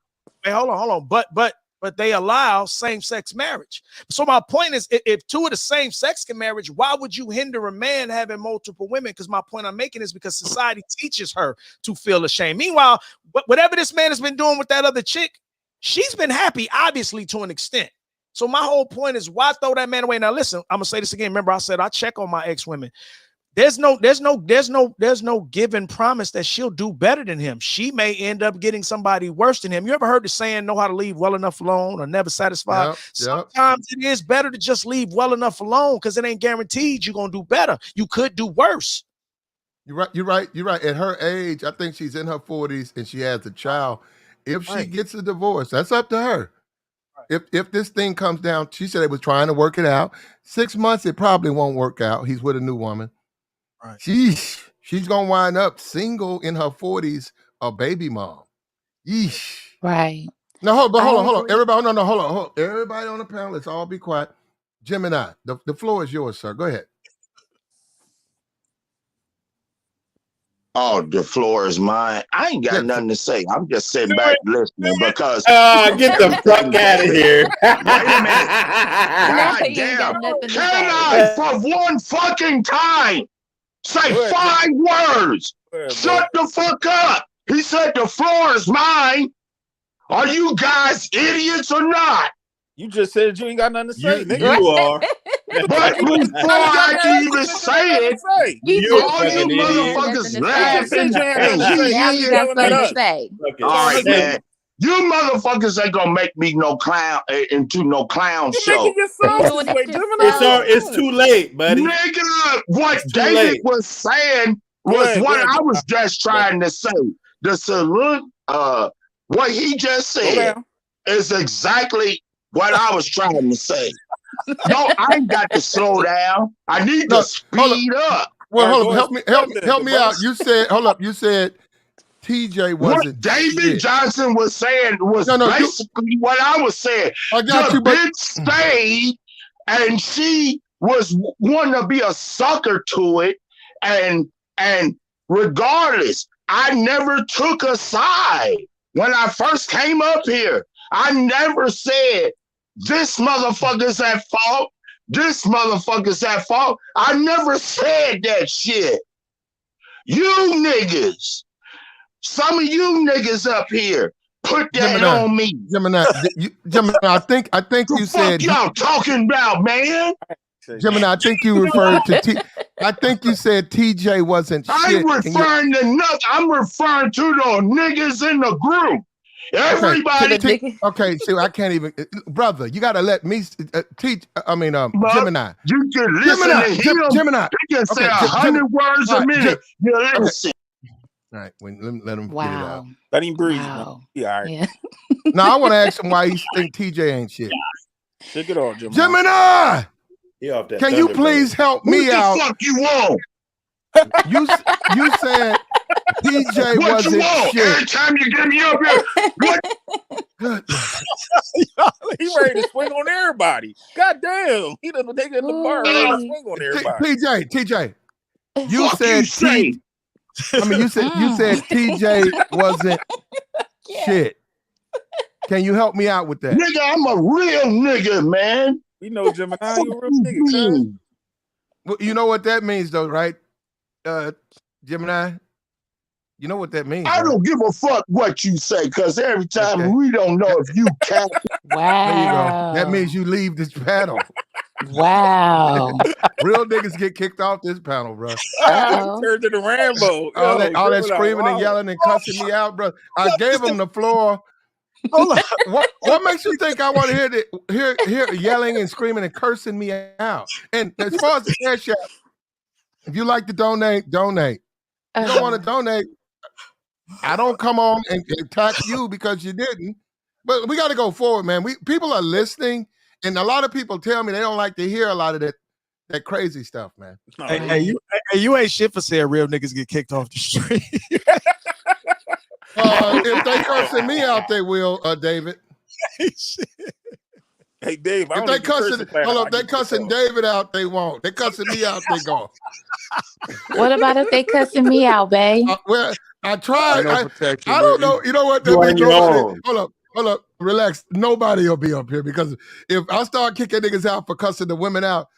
Wait, hold on. But they allow same-sex marriage. So my point is, if two of the same sex can marry, why would you hinder a man having multiple women? Because my point I'm making is because society teaches her to feel ashamed. Meanwhile, whatever this man has been doing with that other chick, she's been happy, obviously, to an extent. So my whole point is, why throw that man away? Now listen, I'm gonna say this again. Remember, I said I check on my ex-women. There's no given promise that she'll do better than him. She may end up getting somebody worse than him. You ever heard the saying, know how to leave well enough alone or never satisfied? Yep. Sometimes it is better to just leave well enough alone because it ain't guaranteed you're going to do better. You could do worse. You're right. At her age, I think she's in her 40s and she has a child. If she gets a divorce, that's up to her. If this thing comes down, she said it was trying to work it out. 6 months, it probably won't work out. He's with a new woman. Right. She's gonna wind up single in her 40s, a baby mom. Yeesh. Right. Now hold on. Everybody, hold on. Everybody on the panel, let's all be quiet. Gemini, the floor is yours, sir. Go ahead. Oh, the floor is mine. I ain't got nothing to say. I'm just sitting back listening because get the fuck out of here. Wait a minute. God damn. Can I for one fucking time say 5 words? Shut the fuck up. He said the floor is mine. Are you guys idiots or not? You just said you ain't got nothing to say. You are. But before I can even say it, all you motherfuckers laughing and all right, man. You motherfuckers ain't gonna make me no clown into no clown show. It's too late, buddy. Nigga, what David was saying was what I was just trying to say. The salute, what he just said is exactly what I was trying to say. No, I ain't got to slow down. I need to speed up. Well, hold up. Help me out. You said, hold up. You said TJ wasn't. What David Johnson was saying was basically what I was saying. I got you, bitch stayed, and she was wanting to be a sucker to it, and regardless, I never took a side when I first came up here. I never said this motherfucker's at fault. This motherfucker's at fault. I never said that shit. You niggas, some of you niggas up here put that on me. Gemini, I think you said. What y'all talking about, man? Gemini, I think you referred to I think you said TJ wasn't shit. I'm referring to nothing. I'm referring to the niggas in the group. Everybody. Okay, so I can't even, brother. You got to let me teach. Gemini. You can listen to him. Gemini. He can say 100 words a minute. You listen. All right, let him wow. get it out. Let him breathe. Wow. Yeah, all right. Yeah. Now I want to ask him why he think TJ ain't shit. Shake it off, Gemini. Gemini. Can you please help me out? What the fuck you want? You said TJ what wasn't you want? shit. Every time you get me up here, what? He ready to swing on everybody. God damn. He doesn't take it in the bar. Ready to swing on everybody. TJ. You said you said TJ wasn't shit. Can you help me out with that? Nigga, I'm a real nigga, man. We know Gemini, you a real nigga. Well, you know what that means, though, right? Gemini, you know what that means. I don't give a fuck what you say, because every time we don't know if you can. Wow. There you go. That means you leave this panel. Wow. Real niggas get kicked off this panel, bro. Turned to the Rambo. All that screaming and yelling and cussing me out, bro. I gave him the floor. What makes you think I want to hear yelling and screaming and cursing me out? And as far as the cash app, if you like to donate. You don't want to donate. I don't come on and attack you because you didn't. But we got to go forward, man. People are listening, and a lot of people tell me they don't like to hear a lot of that crazy stuff, man. Hey, you ain't shit for saying real niggas get kicked off the street. If they cussing me out, they will, David. Hey, Dave, if they cussing David out, they won't. They cussing me out, they go. What about if they cussing me out, babe? Well, I tried. No I protection, don't Ricky. know. You know what? You on your own. Hold up. Relax. Nobody will be up here because if I start kicking niggas out for cussing the women out,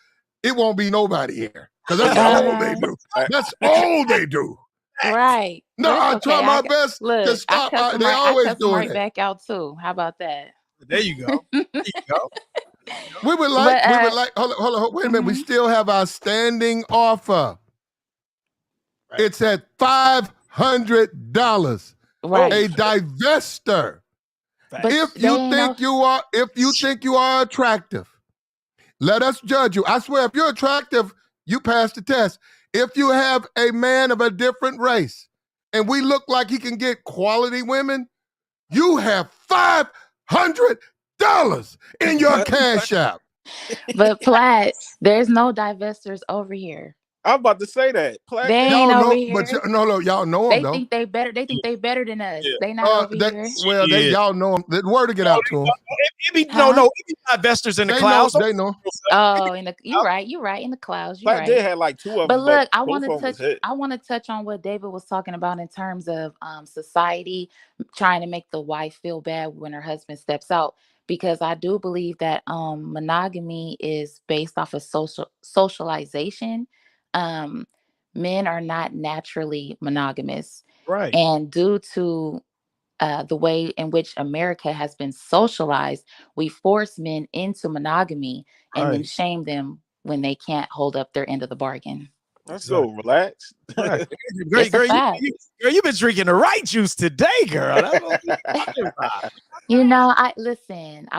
it won't be nobody here because that's all they do. That's all they do. Right. No, I try my best to stop. They always I doing it. Back out too. How about that? There you go. We would like. Hold on. Wait a minute. We still have our standing offer. Right. It's at $500. Right. A divester. But if you think you are attractive, let us judge you. I swear, if you're attractive, you pass the test. If you have a man of a different race and we look like he can get quality women, you have $500 in your cash app. But Platt, there's no divestors over here. I'm about to say that. They ain't y'all over know, here. But no, y'all know them, though. Think they better. They think they better than us. Yeah. They not over here. Well, y'all know them. The word to get out to them. It be divestors in the clouds. They know. Oh, you're right. You're right. In the clouds. You're right. They had like two of them. But look, I want to touch on what David was talking about in terms of society trying to make the wife feel bad when her husband steps out. Because I do believe that monogamy is based off of socialization. Men are not naturally monogamous. Right. And due to the way in which America has been socialized, we force men into monogamy and then shame them when they can't hold up their end of the bargain. That's so relaxed. Right. Girl, you've been drinking the right juice today, girl. I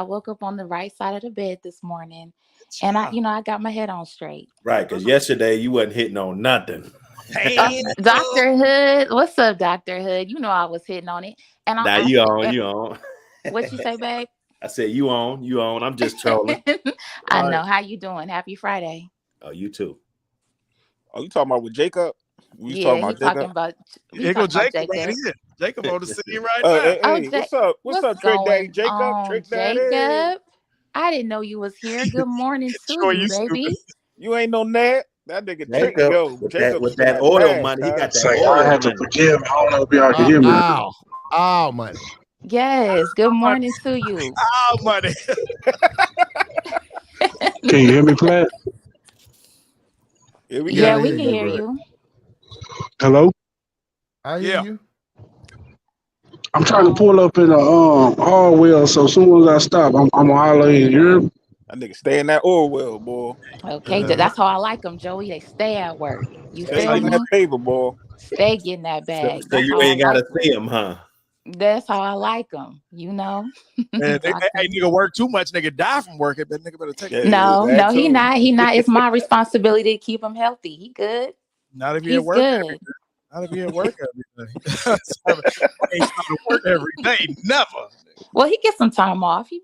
woke up on the right side of the bed this morning, and I got my head on straight. Right, because yesterday you wasn't hitting on nothing. Hey, Dr. Hood, what's up, Dr. Hood? You know I was hitting on it, and you on. What you say, babe? I said you on. I'm just trolling. I know. How you doing? Happy Friday. Oh, you too. Oh, you talking about with Jacob? He's talking about Jacob right here. Jacob on the scene right now. Hey, what's up? What's up, Trick Daddy? Jacob? Jacob? I didn't know you was here. Good morning to you, baby. You ain't no Nat. That nigga Trick Jacob, go. With that oil money, he got that oil I had to forgive. I don't know if y'all can hear me. Ow, money. Yes. Good morning to you. Ow, money. Can you hear me, Platt? We can hear you. Hello? I hear you. I'm trying to pull up in a oil well, so as soon as I stop, I'm gonna holler in. You hear me? That nigga stay in that oil well, boy. Okay, that's how I like them, Joey. They stay at work. You stay feel me? That paper, boy. Stay getting that bag. So you ain't gotta see him, huh? That's how I like them, Man, nigga work too much, nigga die from working. That nigga better take it. No, he not. It's my responsibility to keep him healthy. He good. Not if he at work. Good. Not if he at work every day. He ain't trying to work every day. Never. Well, he gets some time off. He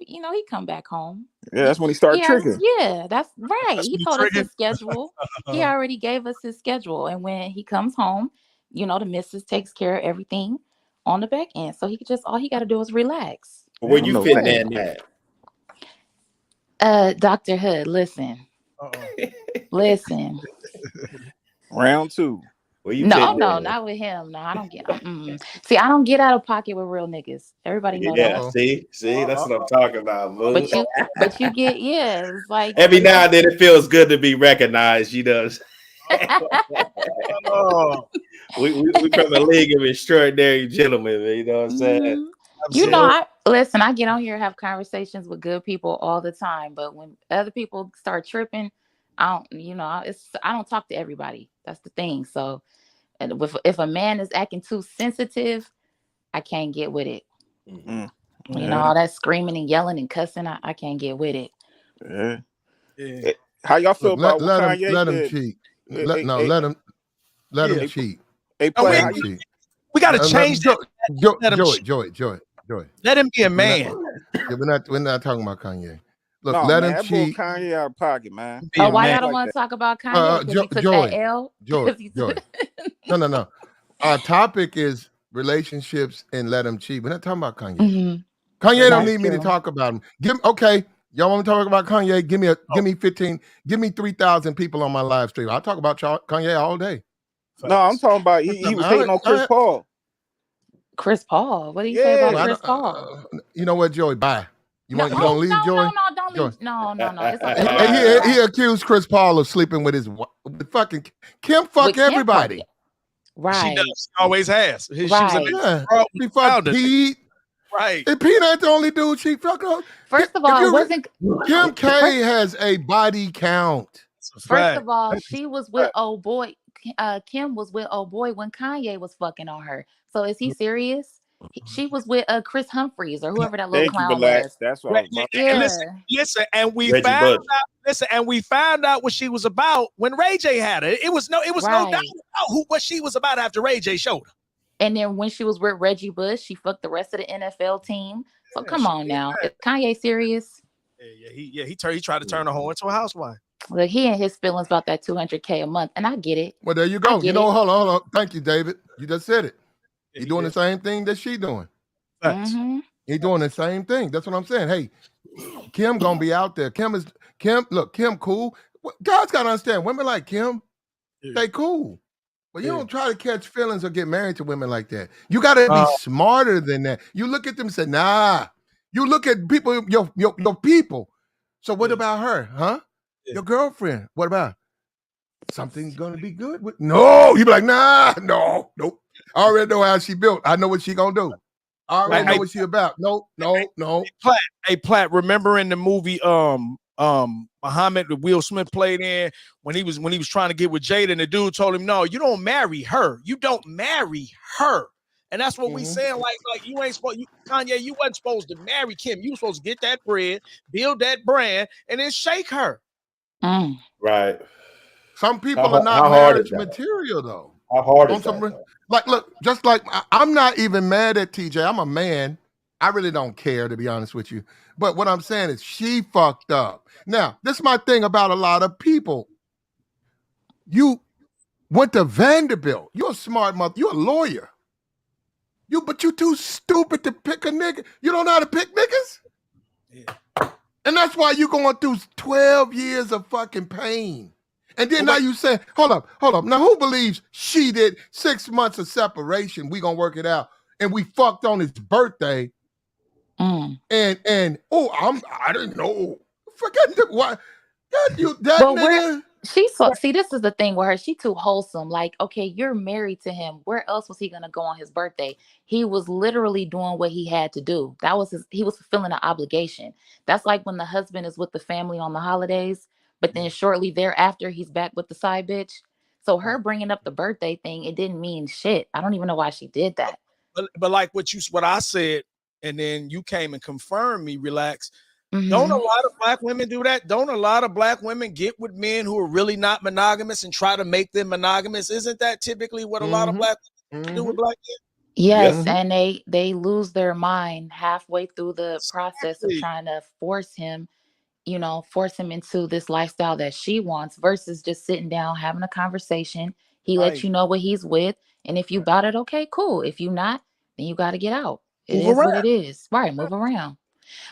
come back home. Yeah, that's when he started tricking. Yeah, that's right. He told us his schedule. He already gave us his schedule. And when he comes home, the missus takes care of everything on the back end. So all he got to do is relax. Where you fit in that? Dr. Hood, listen. Listen. Round 2. No, not with him. No, I don't get. See, I don't get out of pocket with real niggas. Everybody knows that. See, that's what I'm talking about. Boo. But you get it's like every now and then it feels good to be recognized. She does. We from the League of Extraordinary Gentlemen. You know what I'm saying? I get on here and have conversations with good people all the time. But when other people start tripping, I don't talk to everybody. That's the thing. So, and if a man is acting too sensitive, I can't get with it. Mm-hmm. All that screaming and yelling and cussing, I can't get with it. Yeah. How y'all feel about what Kanye let him did? cheat. Let him cheat. Hey, And play. we How you? we got to change that. Let him Joy. let him be a man. We're not talking about Kanye. Look, No, let man, him that boy cheat. Kanye out of pocket, man. Be Oh, a why man. y'all don't Like want that. to talk about Kanye because he took that L? Joy. No. Our topic is relationships and let him cheat. We're not talking about Kanye. Mhm. Kanye don't That's need me to true. talk about him. Okay. Y'all want to talk about Kanye? Give me 15, give me 3,000 people on my live stream. I'll talk about Kanye all day. No, I'm talking about he was hating on Chris Paul. Chris Paul. What do you say about Yeah. Chris Paul? You know what, Joy? Bye. You No, gonna leave, Joy? don't Joy. leave. No. It's okay. Go ahead. Go He ahead. accused Chris Paul of sleeping with with fucking Kim. Fuck With Kim everybody. She Right. does. She always has. She was a Right. fraud He with fucked founder. Pete. Right. And Pete ain't the only dude she fucked up. First of all, it wasn't. Kim K has a body count. First of all, she was with old boy. Kim was with old boy when Kanye was fucking on her. So is he serious? She was with Chris Humphreys or whoever that little Thank you, clown Black. was. That's what I was about to Yeah. Listen, and we Reggie found Bush. out. Listen, and we found out what she was about when Ray J had her. It was no doubt about what she was about after Ray J showed her. And then when she was with Reggie Bush, she fucked the rest of the NFL team. So come on now, is Kanye serious? He tried to turn her into a housewife. Look, he and his feelings about that $200K a month, and I get it. Well, there you go. You know, hold on. Thank you, David. You just said it. He's doing the same thing that she doing. Mm-hmm. He's doing the same thing. That's what I'm saying. Hey, Kim gonna be out there. Kim. Look, Kim cool. God's gotta understand. Women like Kim, they cool. But you don't try to catch feelings or get married to women like that. You gotta be smarter than that. You look at them and say, nah. You look at people, your people. So what about her? Huh? Your girlfriend. What about? Something's gonna be good with no. You be like, nah, no, nope. I already know how she built. I know what she gonna do. I already know what she about. No. Hey, Platt, remember in the movie Muhammad that Will Smith played in when he was trying to get with Jada, and the dude told him, no, you don't marry her. You don't marry her. And that's what we saying. Like you ain't supposed, Kanye, you wasn't supposed to marry Kim. You were supposed to get that bread, build that brand, and then shake her. Right. Some people are not marriage material though. How hard is that? Like, look, just like I'm not even mad at TJ. I'm a man. I really don't care, to be honest with you. But what I'm saying is she fucked up. Now, this is my thing about a lot of people. You went to Vanderbilt. You're a smart mother. You're a lawyer. But you too stupid to pick a nigga. You don't know how to pick niggas? Yeah. And that's why you going through 12 years of fucking pain. And then now you say, hold up. Now who believes she did 6 months of separation? We gonna work it out. And we fucked on his birthday. And I didn't know. Forget the why. That nigga. See, this is the thing with her. She too wholesome. Like, okay, you're married to him. Where else was he gonna go on his birthday? He was literally doing what he had to do. That was he was fulfilling an obligation. That's like when the husband is with the family on the holidays, but then shortly thereafter he's back with the side bitch. So her bringing up the birthday thing, it didn't mean shit. I don't even know why she did that. But like what I said, and then you came and confirmed me. Relax. Mm-hmm. Don't a lot of black women do that? Don't a lot of black women get with men who are really not monogamous and try to make them monogamous? Isn't that typically what a lot of black women do with black men? Yes, and they lose their mind halfway through the process of trying to force him into this lifestyle that she wants versus just sitting down, having a conversation. He lets you know what he's with. And if you bought it, okay, cool. If you not, then you got to get out. It is what it is. Right, move around.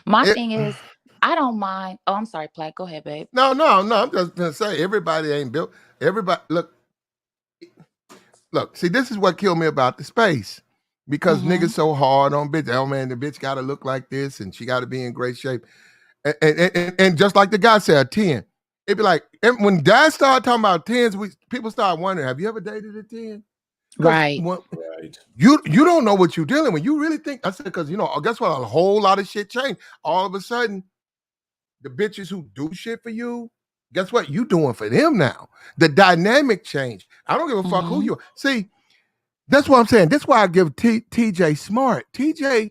My thing is, I don't mind. Oh, I'm sorry, Platt. Go ahead, babe. No. I'm just gonna say everybody ain't built. Everybody look. See, this is what killed me about the space. Because niggas so hard on bitch. Oh man, the bitch gotta look like this and she gotta be in great shape. And just like the guy said, a 10. It'd be like, when dad started talking about 10s, people start wondering, have you ever dated a 10? Right. You don't know what you're dealing with. You really think, I said, because guess what? A whole lot of shit changed. All of a sudden, the bitches who do shit for you, guess what? You doing for them now. The dynamic changed. I don't give a fuck who you are. See, that's what I'm saying. That's why I give TJ smart. TJ,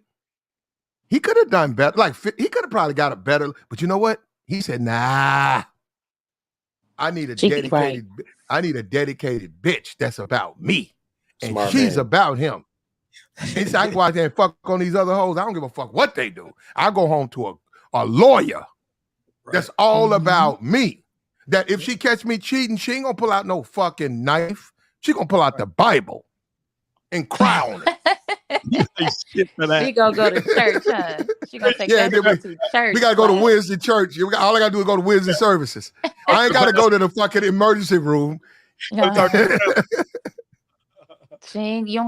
he could have done better. Like, he could have probably got a better, but you know what? He said, nah. I need a dedicated bitch that's about me. and Smart she's man. about him. And he said, I can go out there and fuck on these other hoes. I don't give a fuck what they do. I go home to a lawyer that's all about me. That if she catch me cheating, she ain't gonna pull out no fucking knife. She gonna pull out the Bible and cry on it. She gonna go to church, huh? She gonna take that shit to church. We gotta go to Wednesday church. All I gotta do is go to Wednesday services. I ain't gotta go to the fucking emergency room. You don't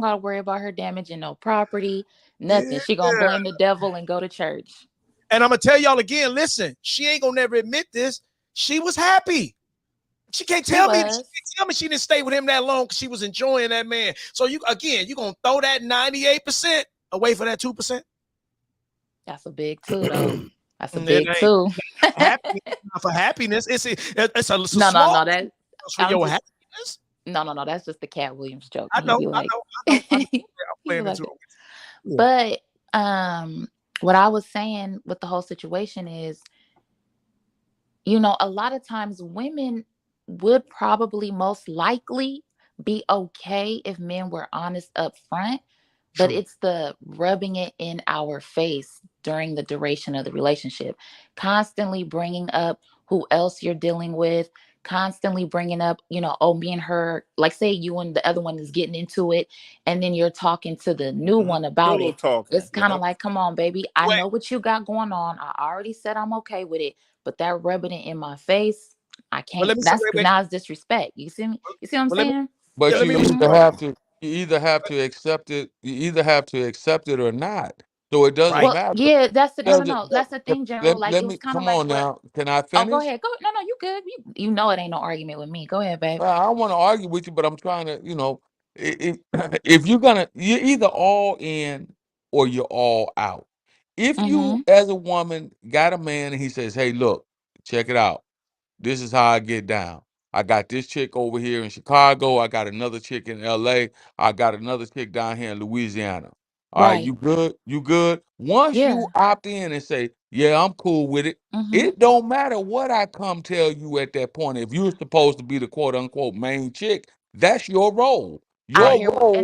gotta worry about her damaging no property, nothing. She gonna blame the devil and go to church. And I'm gonna tell y'all again, listen, she ain't gonna never admit this. She was happy. She can't tell me she didn't stay with him that long because she was enjoying that man. So you gonna throw that 98% away for that 2%? That's a big two, though. That's a big two. For happiness, it's a no. That for your happiness. No. That's just the Cat Williams joke. I know. I'm playing into it. But what I was saying with the whole situation is, a lot of times women would probably most likely be okay if men were honest up front, but it's the rubbing it in our face during the duration of the relationship, constantly bringing up who else you're dealing with, constantly bringing up, oh, me and her, like say you and the other one is getting into it, and then you're talking to the new one about it. It's kind of like, come on, baby, I know what you got going on. I already said I'm okay with it, but that rubbing it in my face, I can't. Now it's disrespect. You see me? You see what I'm saying? But you either have to accept it. You either have to accept it or not. So it doesn't matter. Yeah, that's the no. That's the thing, General. Like it was kind of like. Come on now. Can I finish? Oh, go ahead. Go. No, you good. You know it ain't no argument with me. Go ahead, babe. I don't want to argue with you, but I'm trying to, if you're either all in or you're all out. If you, as a woman, got a man and he says, hey, look, check it out. This is how I get down. I got this chick over here in Chicago. I got another chick in LA. I got another chick down here in Louisiana. All right, you good? You good? Once you opt in and say, yeah, I'm cool with it, it don't matter what I come tell you at that point. If you're supposed to be the quote unquote main chick, that's your role. Your role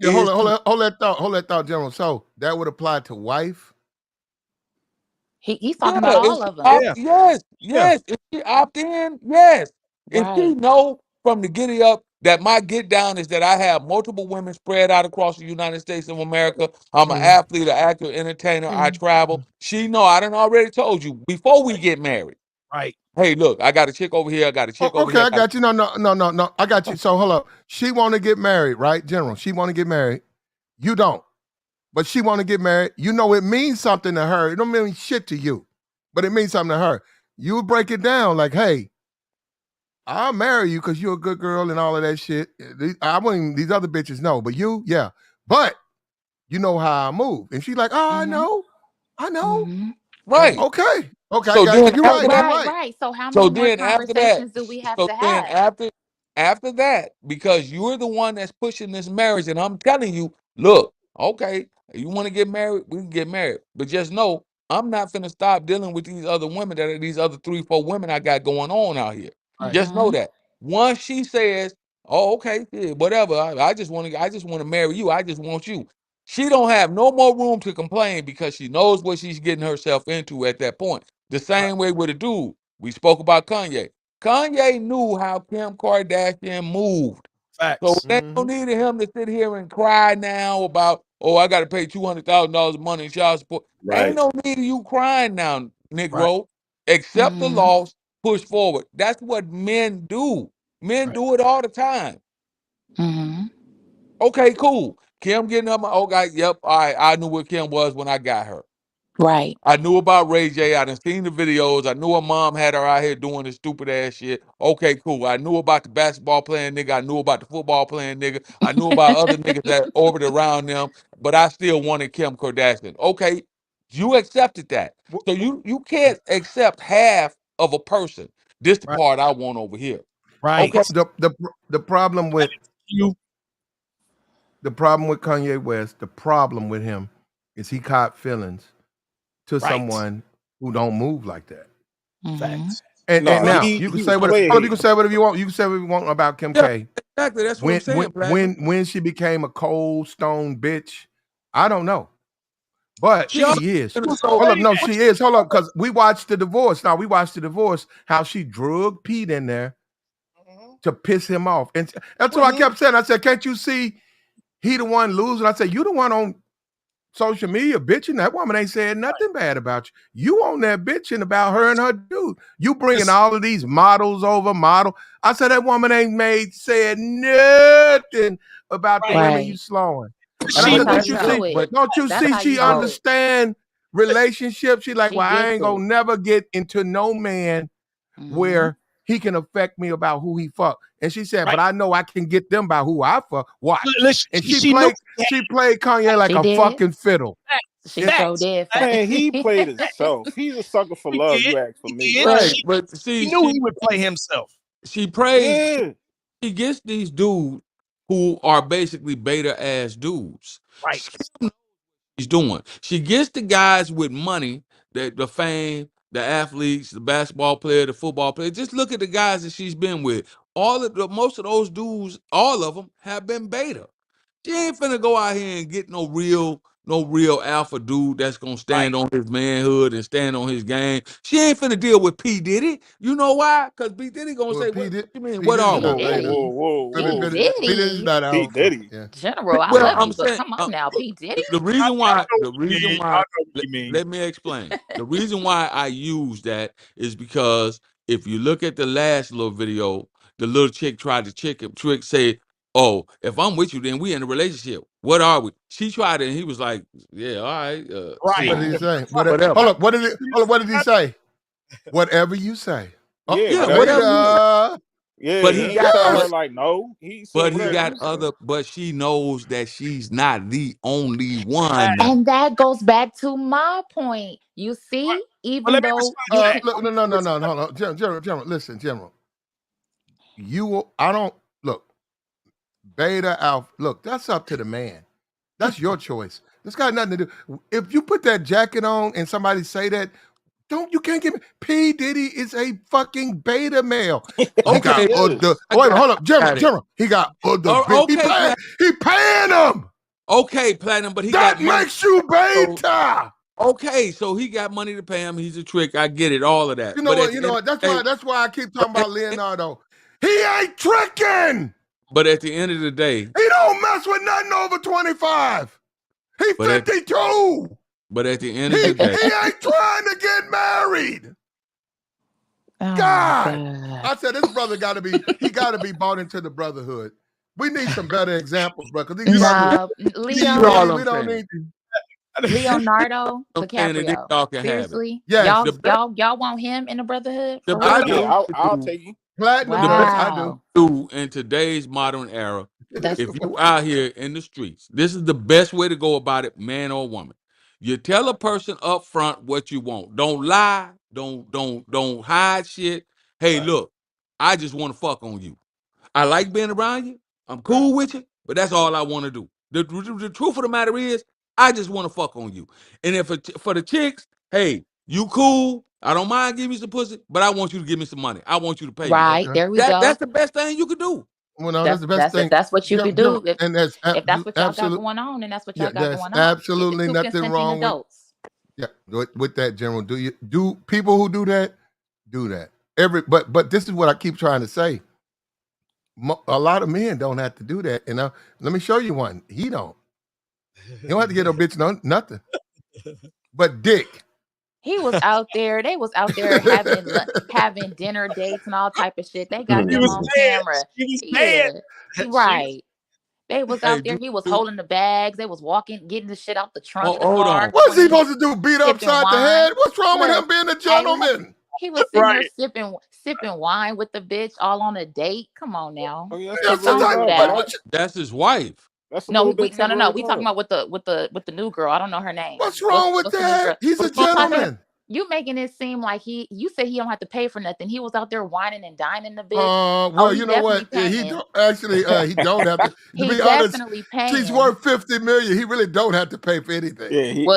is hold that thought, General. So that would apply to wife. He's talking about all of them. Yes. If she opt in, yes. If she know from the giddy up that my get down is that I have multiple women spread out across the United States of America. I'm an athlete, an actor, entertainer. I travel. She know I done already told you before we get married. Right. Hey, look, I got a chick over here. I got a chick over here. Okay, I got you. No. I got you. So hold up. She want to get married, right, General? She want to get married. You don't. But she want to get married. You know it means something to her. It don't mean shit to you, but it means something to her. You break it down like, hey, I'll marry you because you're a good girl and all of that shit. I wouldn't, these other bitches know, but you, yeah. But you know how I move. And she's like, oh, I know. Right. Okay. So then you're right. So how many more conversations do we have to have? After that, because you're the one that's pushing this marriage, and I'm telling you, look, okay, you want to get married, we can get married. But just know, I'm not finna stop dealing with these other women that are these other 3-4 women I got going on out here. Just know that. Once she says, oh, okay, yeah, whatever, I just want to marry you, I just want you. She don't have no more room to complain because she knows what she's getting herself into at that point. The same way with a dude. We spoke about Kanye. Kanye knew how Kim Kardashian moved. Facts. So they don't need him to sit here and cry now about, oh, I got to pay $200,000 a month in child support. Right. Ain't no need of you crying now, Negro. Accept the loss, push forward. That's what men do. Men do it all the time. Okay, cool. Kim getting up my, okay, yep, all right, I knew what Kim was when I got her. Right. I knew about Ray J. I done seen the videos. I knew her mom had her out here doing this stupid ass shit. Okay, cool. I knew about the basketball playing nigga. I knew about the football playing nigga. I knew about other niggas that orbited around them, but I still wanted Kim Kardashian. Okay, you accepted that. So you can't accept half of a person. This the part I want over here. Right. Okay. The problem with you. The problem with Kanye West, the problem with him is he caught feelings to someone who don't move like that. Facts. And now you can say whatever you want. You can say whatever you want about Kim K. Exactly. That's what I'm saying, Platinum. When she became a cold stone bitch, I don't know. But She also she is. been a So Hold soul. up, wait no, a minute. she is. Hold up, because we watched the divorce. Now we watched the divorce, how she drug Pete in there Mhm. to piss him off. And that's what I Mhm. kept saying. I said, can't you see he the one losing? I said, you the one on social media bitching. That woman ain't saying nothing bad about you. You on there bitching about her and her dude. You bringing Listen, all of these models over, model. I said, that woman ain't said nothing about the right. women you Right. slowing. And And I But that's said, how don't that's you you not. see, do it. But don't you That's see how she you do no. it. understand relationships? She like, She well, I gets ain't it. gonna never get into no man Hmm. where he can affect me about who he fuck. And she said, Right. but I know I can get them by who I fuck. Watch. Listen, And she knew she played Kanye like She a did. fucking fiddle. She It, sure facts. did. Man, he Fact. played himself. He's a sucker for He love. did. You ask for He me. did. But Right. But He see, knew he would play himself. she prays. Yeah. She gets these dudes who are basically beta ass dudes. Right. She's doing. She gets the guys with money, the fame, the athletes, the basketball player, the football player. Just look at the guys that she's been with. Most of those dudes, all of them have been beta. She ain't finna go out here and get no real alpha dude that's gonna Right. stand on his manhood and stand on his game. She ain't finna deal with P Diddy. You know why? Because P Diddy gonna well, say, what you mean? P. What Diddy's are P. we? not Whoa, beta. whoa, Diddy. whoa, P. whoa. P. Diddy's Diddy. not P. alpha. Diddy. Yeah. General, I Well, love I'm you, but saying come on now, P. Diddy. the I, reason I why know the what you reason mean. I why know what let, you mean. let me explain. The reason why I use that is because if you look at the last little video, the little chick tried to trick say, "Oh, if I'm with you, then we in a relationship. What are we?" She tried it, and he was like, "Yeah, all right, Right. What did he Right. say? whatever." Hold up. Hold up. What did he say? Whatever you say. Oh, Yeah, Yeah, whatever whatever you you say. say. beta. Yeah, But he he ain't got, tell her but Yes. like no. He said but he whatever got you say. other. But she knows that she's not the only one. And that goes back to my point. You Right. see, Well, even let me though respond to you that. can, Look, no. Hold on. General, listen, General. I don't look, beta alpha. Look, that's up to the man. That's your choice. This got nothing to do. If you put that jacket on and somebody say that, you can't give me. P. Diddy is a fucking beta male. He He got Okay, other. is. I Wait a minute, hold up, got it. General. He got other Oh, bitch. okay, He paying them. okay, Platinum. But he That got money. makes you So beta. okay, so he got money to pay him. He's a trick. I get it, all of that. You know But at what? the end of That's the day, why I keep but talking at about the, Leonardo. He ain't tricking. but at the end of the day, He don't mess with nothing over 25. He but at 52. but at the end He of the day, ain't trying to get married. oh my God. God. I said this brother gotta be bought into the brotherhood. We need some better examples, bro. Because these brothers, Nah, this is all Leo, we I'm don't saying. need to. Leonardo I'm saying that DiCaprio. y'all can have it. Seriously, Yes, y'all, The best, y'all want him in the Brotherhood the for best I real? Yeah, do. thing to I'll do, take you. Platinum the best does. I do. Wow. thing to do in today's modern era, That's if you out here in the streets, this is the best way to go about it, man or woman. You tell a person up front what you want. Don't lie. Don't hide shit. Hey, Right. look, I just want to fuck on you. I like being around you. I'm cool with you, but that's all I want to do. The truth of the matter is, I just want to fuck on you. And if for the chicks, hey, you cool. I don't mind giving you some pussy, but I want you to give me some money. I want you to pay me. right. Okay. There we go. That's the best thing you could do. Well, no, that's That's the best that's if thing. that's what you could do. And that's If that's what y'all got absolute. going on, then that's what Yeah, y'all got there's going on. Keep it absolutely two nothing consenting wrong with. adults. Yeah, with that, General. Do people who do that do that? But this is what I keep trying to say. A lot of men don't have to do that. And let me show you one. He don't. He don't have to get a bitch nothing but dick. He was out there. They was out there having dinner dates and all type of shit. They got She them was on bad. camera. She was bad. Yeah, She was right. They was Hey, out there. He was do holding the bags. They was walking, getting the shit out the trunk oh, of the hold car, on. What's going he in there, supposed to do? Beat her sipping upside the wine. head? What's wrong with Look, him being a hey, gentleman? he was sitting there right. sipping wine with the bitch all on a date. Come on now, Oh yeah, that's just That's just what just don't he like do does, what, that. right? what That's his wife. That's a No, little bit no, what he We talking does. about with the new girl. I don't know her name. what's wrong with What's the new that? girl? He's a What's wrong with that? gentleman. You making it seem like you said he don't have to pay for nothing. He was out there whining and dining the bitch. Oh, Well, he you know definitely what? He paying. don't actually. He don't have to. To He be honest, definitely she's paying. worth $50 million. He really don't have to pay for anything.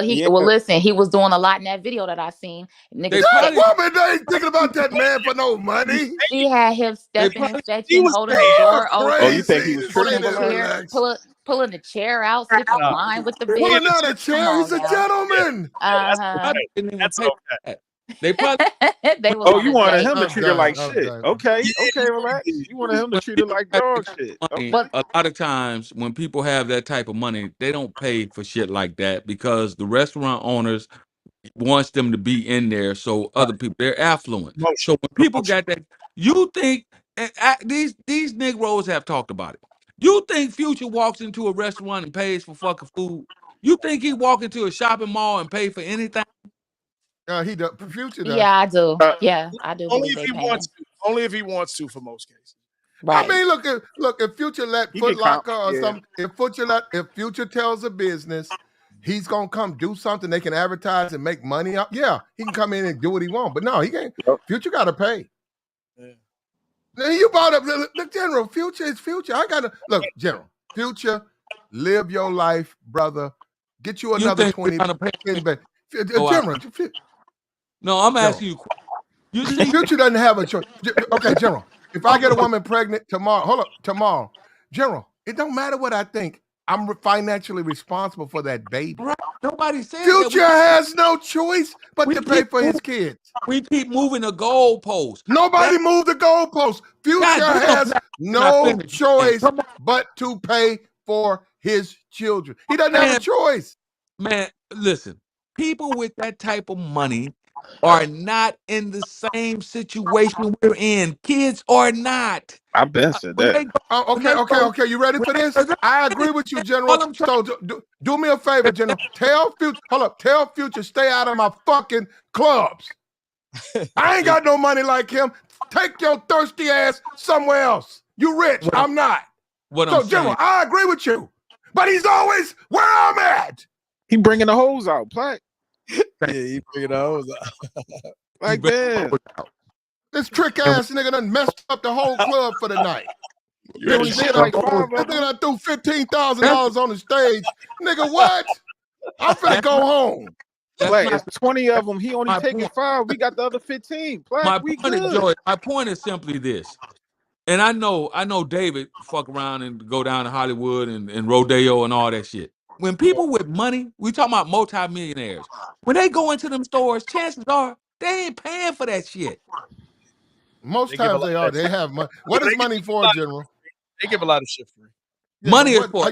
Yeah, Well, listen, he was doing a lot in that video that I seen. They Niggas, That probably woman they ain't thinking about that man for no money. she had him they stepping and probably He fetching, was holding the paid. You're door Oh, open, you think he crazy was to say pulling tripping, the that. chair, relax? Relax. pulling the chair out, sipping Nah, wine with the being bitch. Pulling a out a gentleman, Come chair. on He's a now. yeah, gentleman. that's Uh probably okay. didn't even That's pay for okay. that. They probably huh. They was Oh, on you a wanted date. him to I'm treat her done. like I'm shit. done. Okay, Yeah, okay, relax. yeah. You wanted him to when treat her people like have that dog type shit. of money, But a lot of times when people have that type of money, they don't pay for shit like that because the restaurant owners wants them to be in there so Right. other people they're affluent. Promotion. So when people Promotion. got that, you think these Negroes have talked about it. You think Future walks into a restaurant and pays for fucking food? You think he walk into a shopping mall and pay for anything? He does. Future does. yeah, I do. Uh, Yeah, I do Only believe if they he wants paying. to. Only if he wants to for most cases. I Right. mean, look. If Future let he Foot can count. Locker or Yeah. something, if Future tells a business he's gonna come do something they can advertise and make money up, yeah, he can come in and do what he wants. But no, he can't. Yep. Future got to pay. Yeah. Now you brought up the General. Future is Future. I gotta look, General. Future, live your life, brother. Get you You another think they're 20. gonna pay him to go out? General, No, I'm General. asking you. You see, Future doesn't have a choice. Okay, General. If I get a woman pregnant tomorrow, hold up, tomorrow, General, it don't matter what I think. I'm financially responsible for that baby. right? Nobody said that. Future has no choice but We to pay keep for his moving, kids. we keep moving the goalposts. Nobody That moved the goalposts. Future goddamn has black. Can I no finish, man? choice Come on, but to pay for his children. He doesn't have a man. choice. Man, listen. People with that type of money are not in the same situation we're in. Kids are not. I been said When that. they go, Oh, when they go, okay. You ready when for this? they, I agree with you, all General. I'm trying So do me a favor, to General. Tell Future, hold up. Tell Future, stay out of my fucking clubs. I ain't is got no money like him. Take your thirsty ass somewhere else. You rich. what I'm, I'm not. what I'm So, General, saying. I agree with you. But he's always where I'm at. He bringing the hoes out, Platt. Yeah, he figured out. He Like bring that. This trick and ass nigga done messed up the whole club for the night. He only This did nigga like 5 this of nigga them. done threw that's $15,000 on the stage. Nigga, what? I'm finna that's go not home. that's Platt, not it's 20 of them. He only my taking point. 5. We got the other 15. Platt, My we point is, good. Joy. My point is simply this. And I know David fuck around and go down to Hollywood and rodeo and all that shit. When people with money, we talking about multimillionaires. When they go into them stores, chances are they ain't paying for that shit. Most They give a times lot they of are. that They shit. have money. Yeah, What is money for, General? they give a lot of shit free. Yeah, but Money is what? for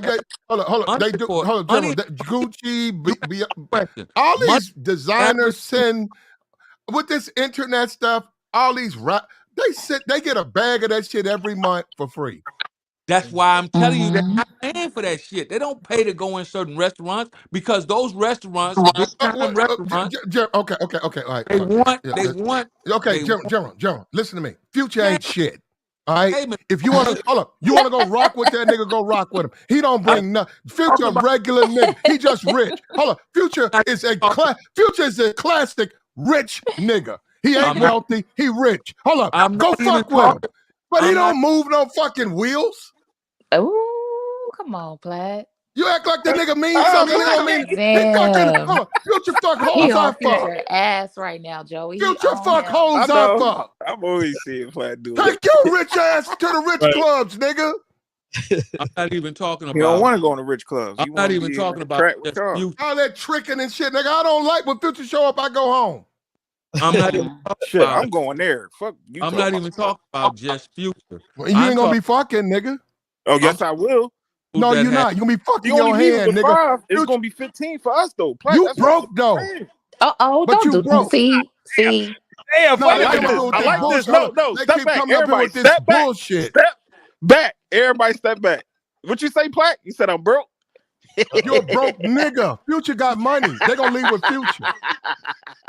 Hold up. money They is do. for Hold up, money. General. Gucci, You ask a question. all Money these designers average. send with this internet stuff. All these they get a bag of that shit every month for free. That's why I'm telling you they're Mm-hmm. not paying for that shit. They don't pay to go in certain restaurants because those restaurants, the big time restaurants, Okay. All right. they want Yeah, they want okay, they want. General, listen to me. Future Man, ain't shit. All right. hey man, If you want to hold up, you want to go rock with that nigga, go rock with him. He don't I'm bring nothing. Future talking a about. regular nigga. He just rich. Hold up. I'm Future is a classic rich nigga. He ain't I'm not. wealthy. He rich. Hold up. I'm Go not even fuck with him. talking. But he I'm not. don't move no fucking wheels. Oh, come on, Platt. You act like the nigga means Oh, something. He don't Platt. mean he fucking Damn. hold up. Future fuck He hoes I on fuck. future ass right now, Joey. He Future on fuck him. I hoes I know. fuck. I'm always seeing Platt do it. Take your rich ass to the rich Right. clubs, nigga. I'm not even talking He don't about. want to go in the rich clubs. I'm He not want to even be in talking the about track with just y'all. Future. All that tricking and shit, nigga. I don't like when Future show up, I go home. I'm not even Mm-hmm. talking Shit, about. I'm going there. Fuck you I'm talking not about. even talking about just Future. Well, you I'm ain't gonna talking be fucking, nigga. Oh, about yes, I will. people No, that you have. not. You gonna be He fucking only your leaving hand, with nigga. 5. It's Future, gonna be 15 for us though. Platt, you that's what broke I'm though. saying. Oh, But don't you do. broke. See. Damn, No, I wait a they like come minute. up this. here with I this like Damn. this. bullshit. Hold No, up. no, They step keep back. coming up here Everybody, with this step back. bullshit. Step back. Everybody, step back. What you say, Platt? You said I'm broke. You're a broke nigga. Future got money. They gonna leave with Future.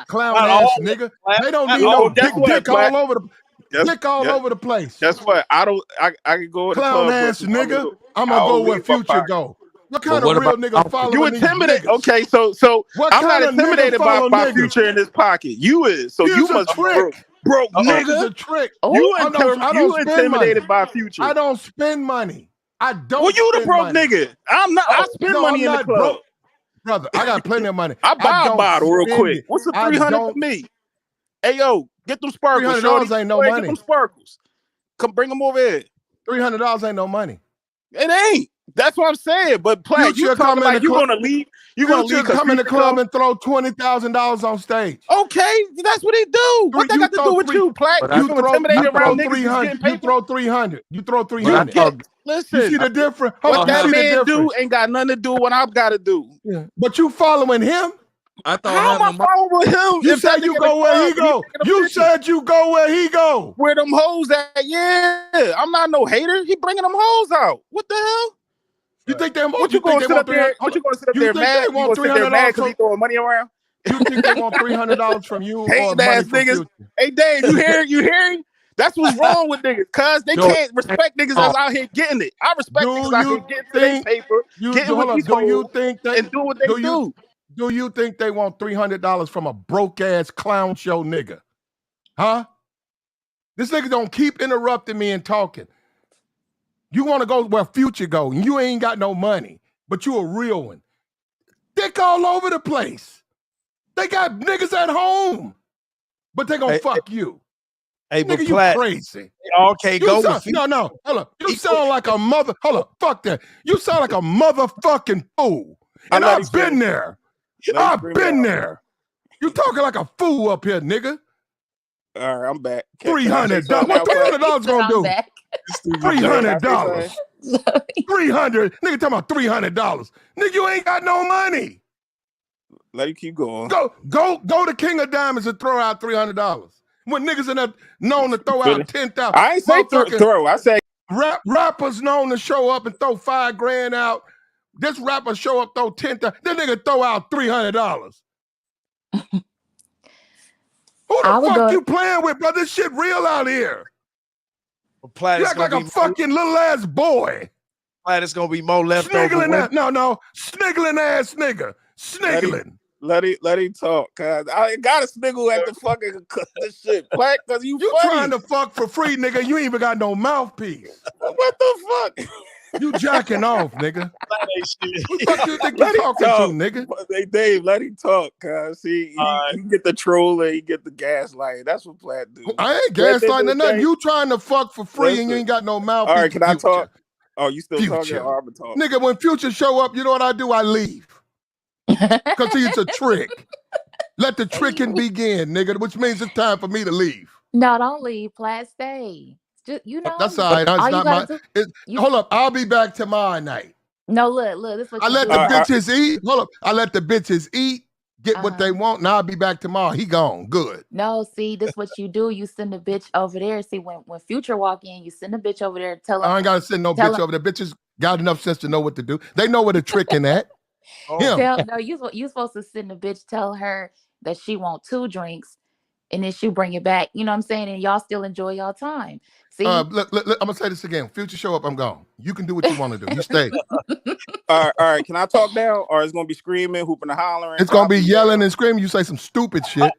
Clown Not ass all. nigga. They don't Not need Oh, no all. guess what, dick Platt? all over the Guess, dick all guess, over the place. guess what? I can go in the Clown club, but ass some, I nigga. don't I'm I gonna go don't where leave my Future pocket. go. What kind what of real about nigga following You these intimidate. niggas? Okay, so What I'm not kind of nigga intimidated follow by niggas? Future in his pocket. You is. So Here's you a must be trick. broke This is nigga. a trick. Oh, I don't You spend money. intimidated by Future. I don't spend money. I don't Well, you the spend broke money. nigga. I'm not. I spend No, money I'm in the not club. broke, brother. I got plenty of money. I I buy a don't bottle real spend quick. it. What's the I 300 don't. to me? Hey yo, get them sparkles, shorty. $300 ain't no Go ahead, money. get them sparkles. Come bring them over here. $300 ain't no money. It ain't. That's what I'm saying. But Platt, you Future come talking in the like you club. gonna leave? You gonna Future leave? Cause come in the Future club go? and throw $20,000 on stage. Okay, that's what he do. What that You got to throw do with three. you, Platt? But You You feel throw. intimidated You throw around niggas who's 300. getting You paper? throw 300. You throw but I 300. thought You see Listen, the difference? what Hold on. You that see the man do difference? ain't got nothing to do with what I've got to do. Yeah. But you following him? I thought How am having I a mic. following him? You If that said you nigga in the go where he club and he go. taking them You pictures, said you go where he go. where them hoes at? Yeah, I'm not no hater. He bringing them hoes out. What the hell? You think they want? What You you think gonna they sit want up 300? there? What you gonna sit up You there think they mad? You want gonna sit there mad $300 because he from? throwing money around? You think they want $300 from you or Hating money ass from niggas. Future? Hey Dave, you hearing? That's what's wrong with niggas, cause they Joe, can't respect niggas oh, that's out here getting it. I respect niggas Do out here you getting to their think paper, getting with hold these up? Do you hoes, think that? and do what they do. Do you think they want $300 from a broke ass clown show nigga? Huh? This nigga don't keep interrupting me and talking. You want to go where Future go, and you ain't got no money, but you a real one. Dick all over the place. They got niggas at home, but they gonna fuck you. Hey, but Nigga, you Platt, crazy. okay, go with Future. No, hold up. You sound like a mother. Hold up, fuck that. You sound like a motherfucking fool. And I've been there. I've been there. You talking like a fool up here, nigga. All right, I'm back. $300. What $300 gonna do? $300. 300. Nigga talking about $300. Nigga, you ain't got no money. Let you keep going. Go to King of Diamonds and throw out $300. When niggas in there known to throw out 10,000. I ain't say throw. I say rappers known to show up and throw $5,000 out. This rapper show up, throw 10,000. This nigga throw out $300. Who the fuck you playing with, bro? This shit real out here. Platt, you act like a fucking little ass boy. Platt, it's gonna be more left over. Sniggling ass nigga. Sniggling. Let him talk, cuz I gotta sniggle at the fucking this shit, Platt, cause you funny. Trying to fuck for free, nigga. You ain't even got no mouthpiece. What the fuck? You jacking off, nigga. Who the fuck you think you talking to, nigga? Hey, Dave, let him talk, cuz. See, he get the troll and he get the gaslight. That's what Platt do. I ain't gaslighting nothing. You trying to fuck for free and you ain't got no mouthpiece. All right, can I talk? Oh, you still talking? Or I'm talking. Nigga, when Future show up, you know what I do? I leave. Because he's a trick. Let the tricking begin, nigga, which means it's time for me to leave. No, don't leave. Platt, stay. Just, That's all right. It's not my. Hold up. I'll be back tomorrow night. No, look. This is what I let the bitches eat. Hold up. I let the bitches eat, get what they want. Now I'll be back tomorrow. He gone. Good. No, see, this is what you do. You send a bitch over there. See, when Future walk in, you send a bitch over there. Tell him. I ain't gotta send no bitch over there. Bitches got enough sense to know what to do. They know where the tricking at. You supposed to send a bitch. Tell her that she want 2 drinks. And then she bring it back, you know what I'm saying? And y'all still enjoy y'all time. See? Look, I'm gonna say this again. Future show up, I'm gone. You can do what you want to do. You stay. All right. Can I talk now? Or it's gonna be screaming, hooping, and hollering? It's gonna be yelling and screaming. You say some stupid shit.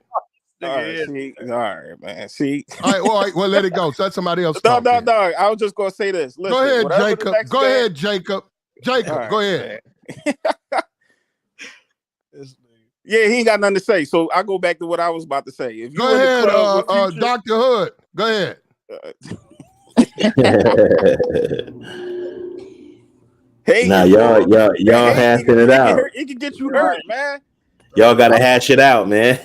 All right, man. See. All right, well, let it go. So let somebody else No. talk. I was just gonna say this. Listen, go ahead, Jacob. Go ahead, Jacob. Jacob, go ahead. Yeah, he ain't got nothing to say. So I go back to what I was about to say. If you go ahead, Dr. Hood. Go ahead. Hey, nah, y'all hashing it out. It can get you hurt, man. Y'all gotta hash it out, man.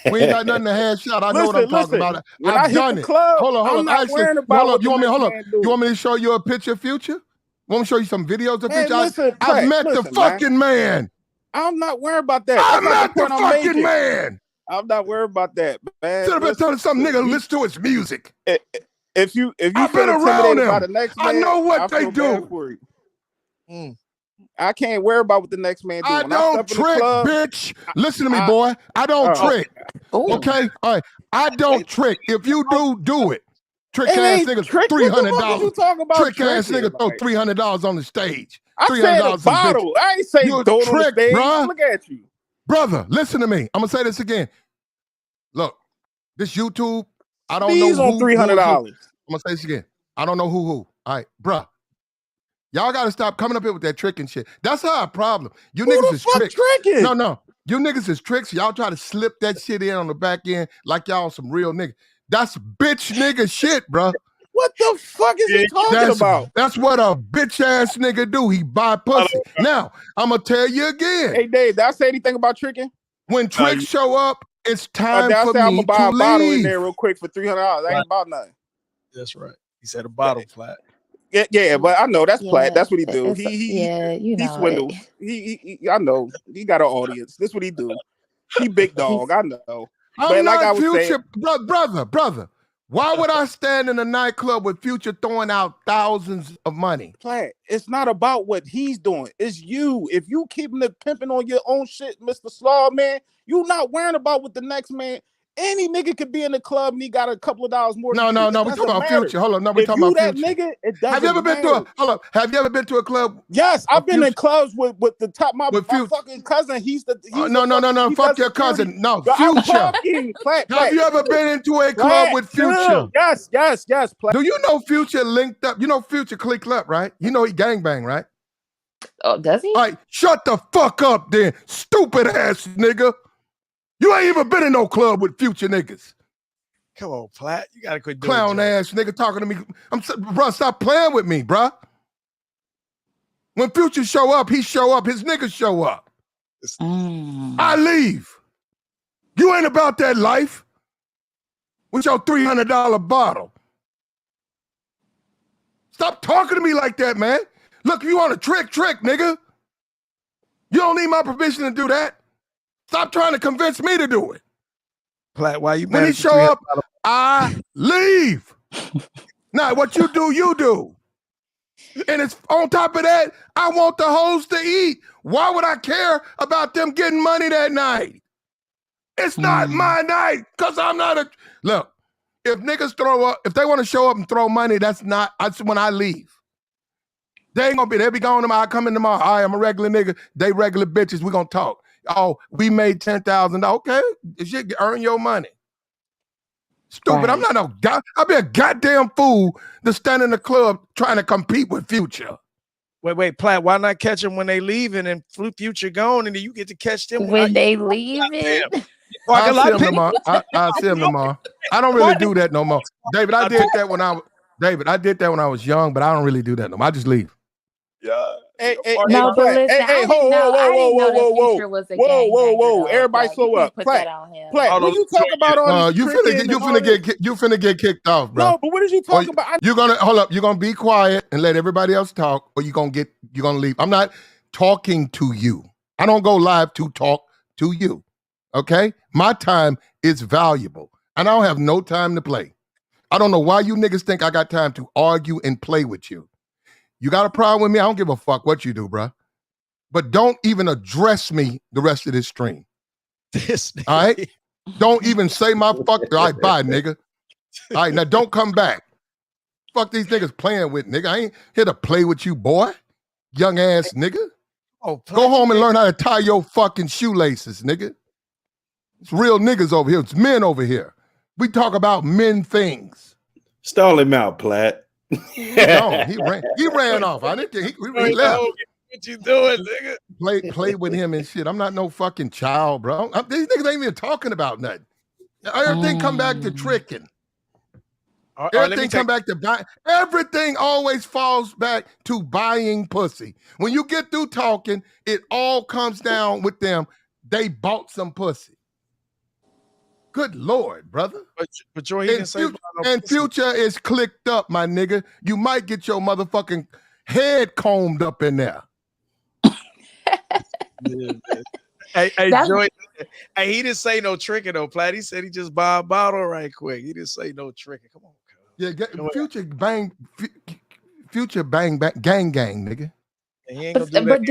We ain't got nothing to hash out. I know what I'm talking about. I've done it. Club, hold on. I'm not worrying about you want me to show you a picture of Future? Want me to show you some videos of Future? I've met the fucking man. I'm not worried about that. I'm not the fucking man. I'm not worried about that, man. Sit up and tell some nigga listen to his music. If you I've been around him. by the next man, I know what they do. I can't worry about what the next man do. I don't trick, bitch. Listen to me, boy. I don't trick. Okay? All right. I don't trick. If you do it. Trick ass nigga, $300. What you talking about? Trick ass nigga throw $300 on the stage. I said a bottle. I ain't say You a throw it on the trick, stage. bruh. Look at you. Brother, listen to me. I'm going to say this again. Look, this YouTube, I don't know Sneeze on who. $300. I'm going to say this again. I don't know who. All right, bruh. Y'all got to stop coming up here with that trick and shit. That's our problem. You Who niggas the is fuck tricks. tricking? No. You niggas is tricks. Y'all try to slip that shit in on the back end like y'all some real niggas. That's bitch nigga shit, bruh. What the fuck is he talking about? That's what a bitch ass nigga do. He buy pussy. Now, I'm going to tell you again. Hey, Dave, did I say anything about tricking? When tricks show up, it's time I for said I'm me gonna buy to a bottle in leave. there real quick for $300. I ain't about nothing. That's right. He said a bottle flat. Yeah, but I know that's Platt. That's what he do. He swindles. He I know he got an audience. This what he do. He big dog. I know. I'm like I not was Future, saying, brother. Why would I stand in a nightclub with Future throwing out thousands of money? Platt, it's not about what he's doing. It's you. If you keeping it pimping on your own shit, Mr. Slaw, man, you not worrying about what the next man. Any nigga could be in the club and he got a couple of dollars more. No. It We talking doesn't about matter. Future. Hold on. No, we If talking you about that Future. nigga, it doesn't Have you ever been matter. Have you ever been to a club? Yes, I've been in clubs with the top. My Future. fucking cousin. He's No. Fuck your cousin. No, Future. I'm talking. Platt. Have you ever been into a club Platt, with Future? chill. Yes. Platt. Do you know Future linked up? You know Future clicked up, right? You know he gangbang, right? Oh, does he? All right, shut the fuck up then, stupid ass nigga. You ain't even been in no club with Future niggas. Come on, Platt. You gotta quit doing clown ass nigga talking to me. Bro, stop playing with me, bro. When Future show up, he show up. His niggas show up. I leave. You ain't about that life with your $300 bottle. Stop talking to me like that, man. Look, if you want a trick, nigga. You don't need my permission to do that. Stop trying to convince me to do it. Platt, why you when he show up, I leave. Now, what you do, you do. And it's on top of that, I want the hoes to eat. Why would I care about them getting money that night? It's not my night, because I'm not a... Look, if niggas throw up, if they want to show up and throw money, that's when I leave. They ain't gonna be, they'll be gone tomorrow, I come in tomorrow, all right, I'm a regular nigga, they regular bitches, we gonna talk. Oh, we made $10,000, okay, shit, earn your money. Stupid, right. I'm not no guy. I'll be a goddamn fool to stand in the club trying to compete with Future. Wait, Platt, why not catch them when they leaving and Future gone and then you get to catch them when they leaving? I'll see them tomorrow. I'll see them tomorrow. I don't really do that no more. David, I did that when I was young, but I don't really do that no more. I just leave. Yeah. No, but listen, I didn't know that Future was a gangbanger. Whoa. Everybody slow up. Platt, when you talk about all this you finna get kicked off, bro. No, but what did you talk about? You're gonna hold up. You're gonna be quiet and let everybody else talk, or you're gonna leave. I'm not talking to you. I don't go live to talk to you. Okay? My time is valuable, and I don't have no time to play. I don't know why you niggas think I got time to argue and play with you. You got a problem with me? I don't give a fuck what you do, bro. But don't even address me the rest of this stream. All right? Don't even say my fuck. All right, bye, nigga. All right, now don't come back. Fuck these niggas playing with, nigga. I ain't here to play with you, boy. Young ass nigga. Go home and learn how to tie your fucking shoelaces, nigga. It's real niggas over here. It's men over here. We talk about men things. Stall him out, Platt. No, he ran off. I didn't think he left. What you doing, nigga? Play with him and shit. I'm not no fucking child, bro. These niggas ain't even talking about nothing. Everything come back to tricking. Everything come back to buying. Everything always falls back to buying pussy. When you get through talking, it all comes down with them. They bought some pussy. Good Lord, brother. But Joy, he didn't say Future is clicked up, my nigga. You might get your motherfucking head combed up in there. Hey, Joy. Hey, he didn't say no tricking though, Platt. He said he just buy a bottle right quick. He didn't say no tricking. Come on, Future bang, gang, nigga. He ain't gonna do that. But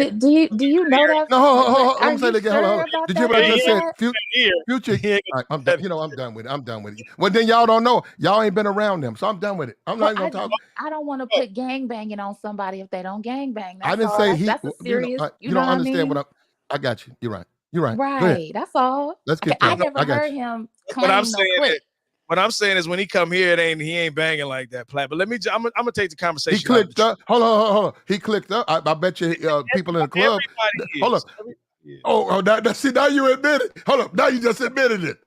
do you know that? No, hold on, Are let me say you it again. Hold sure on. about Did you hear that, what I He just ain't said? Vlad? here. Future. He ain't All right, I'm gonna done. You know, I'm done with it. I'm done with it. Well, then y'all don't know. Y'all ain't been around them, so I'm done with it. I'm not Well, even gonna talk. I don't want to put gang banging on somebody if they don't gang bang. I That's didn't all. say That's a serious. You you know don't what I understand what mean? I'm. I got you. You're right. You're right. Go ahead. Right. That's all. Let's Okay. keep I talking. never I got heard you. him What I'm claim no saying is, clip. what I'm saying is when he come here, he ain't banging like that, Platt. But I'm gonna take the He conversation out of the clicked up. Hold on. He clicked up. I bet you people in the club. everybody Hold up. is. Everybody is. See, now you admit it. Hold up. Now you just admitted it.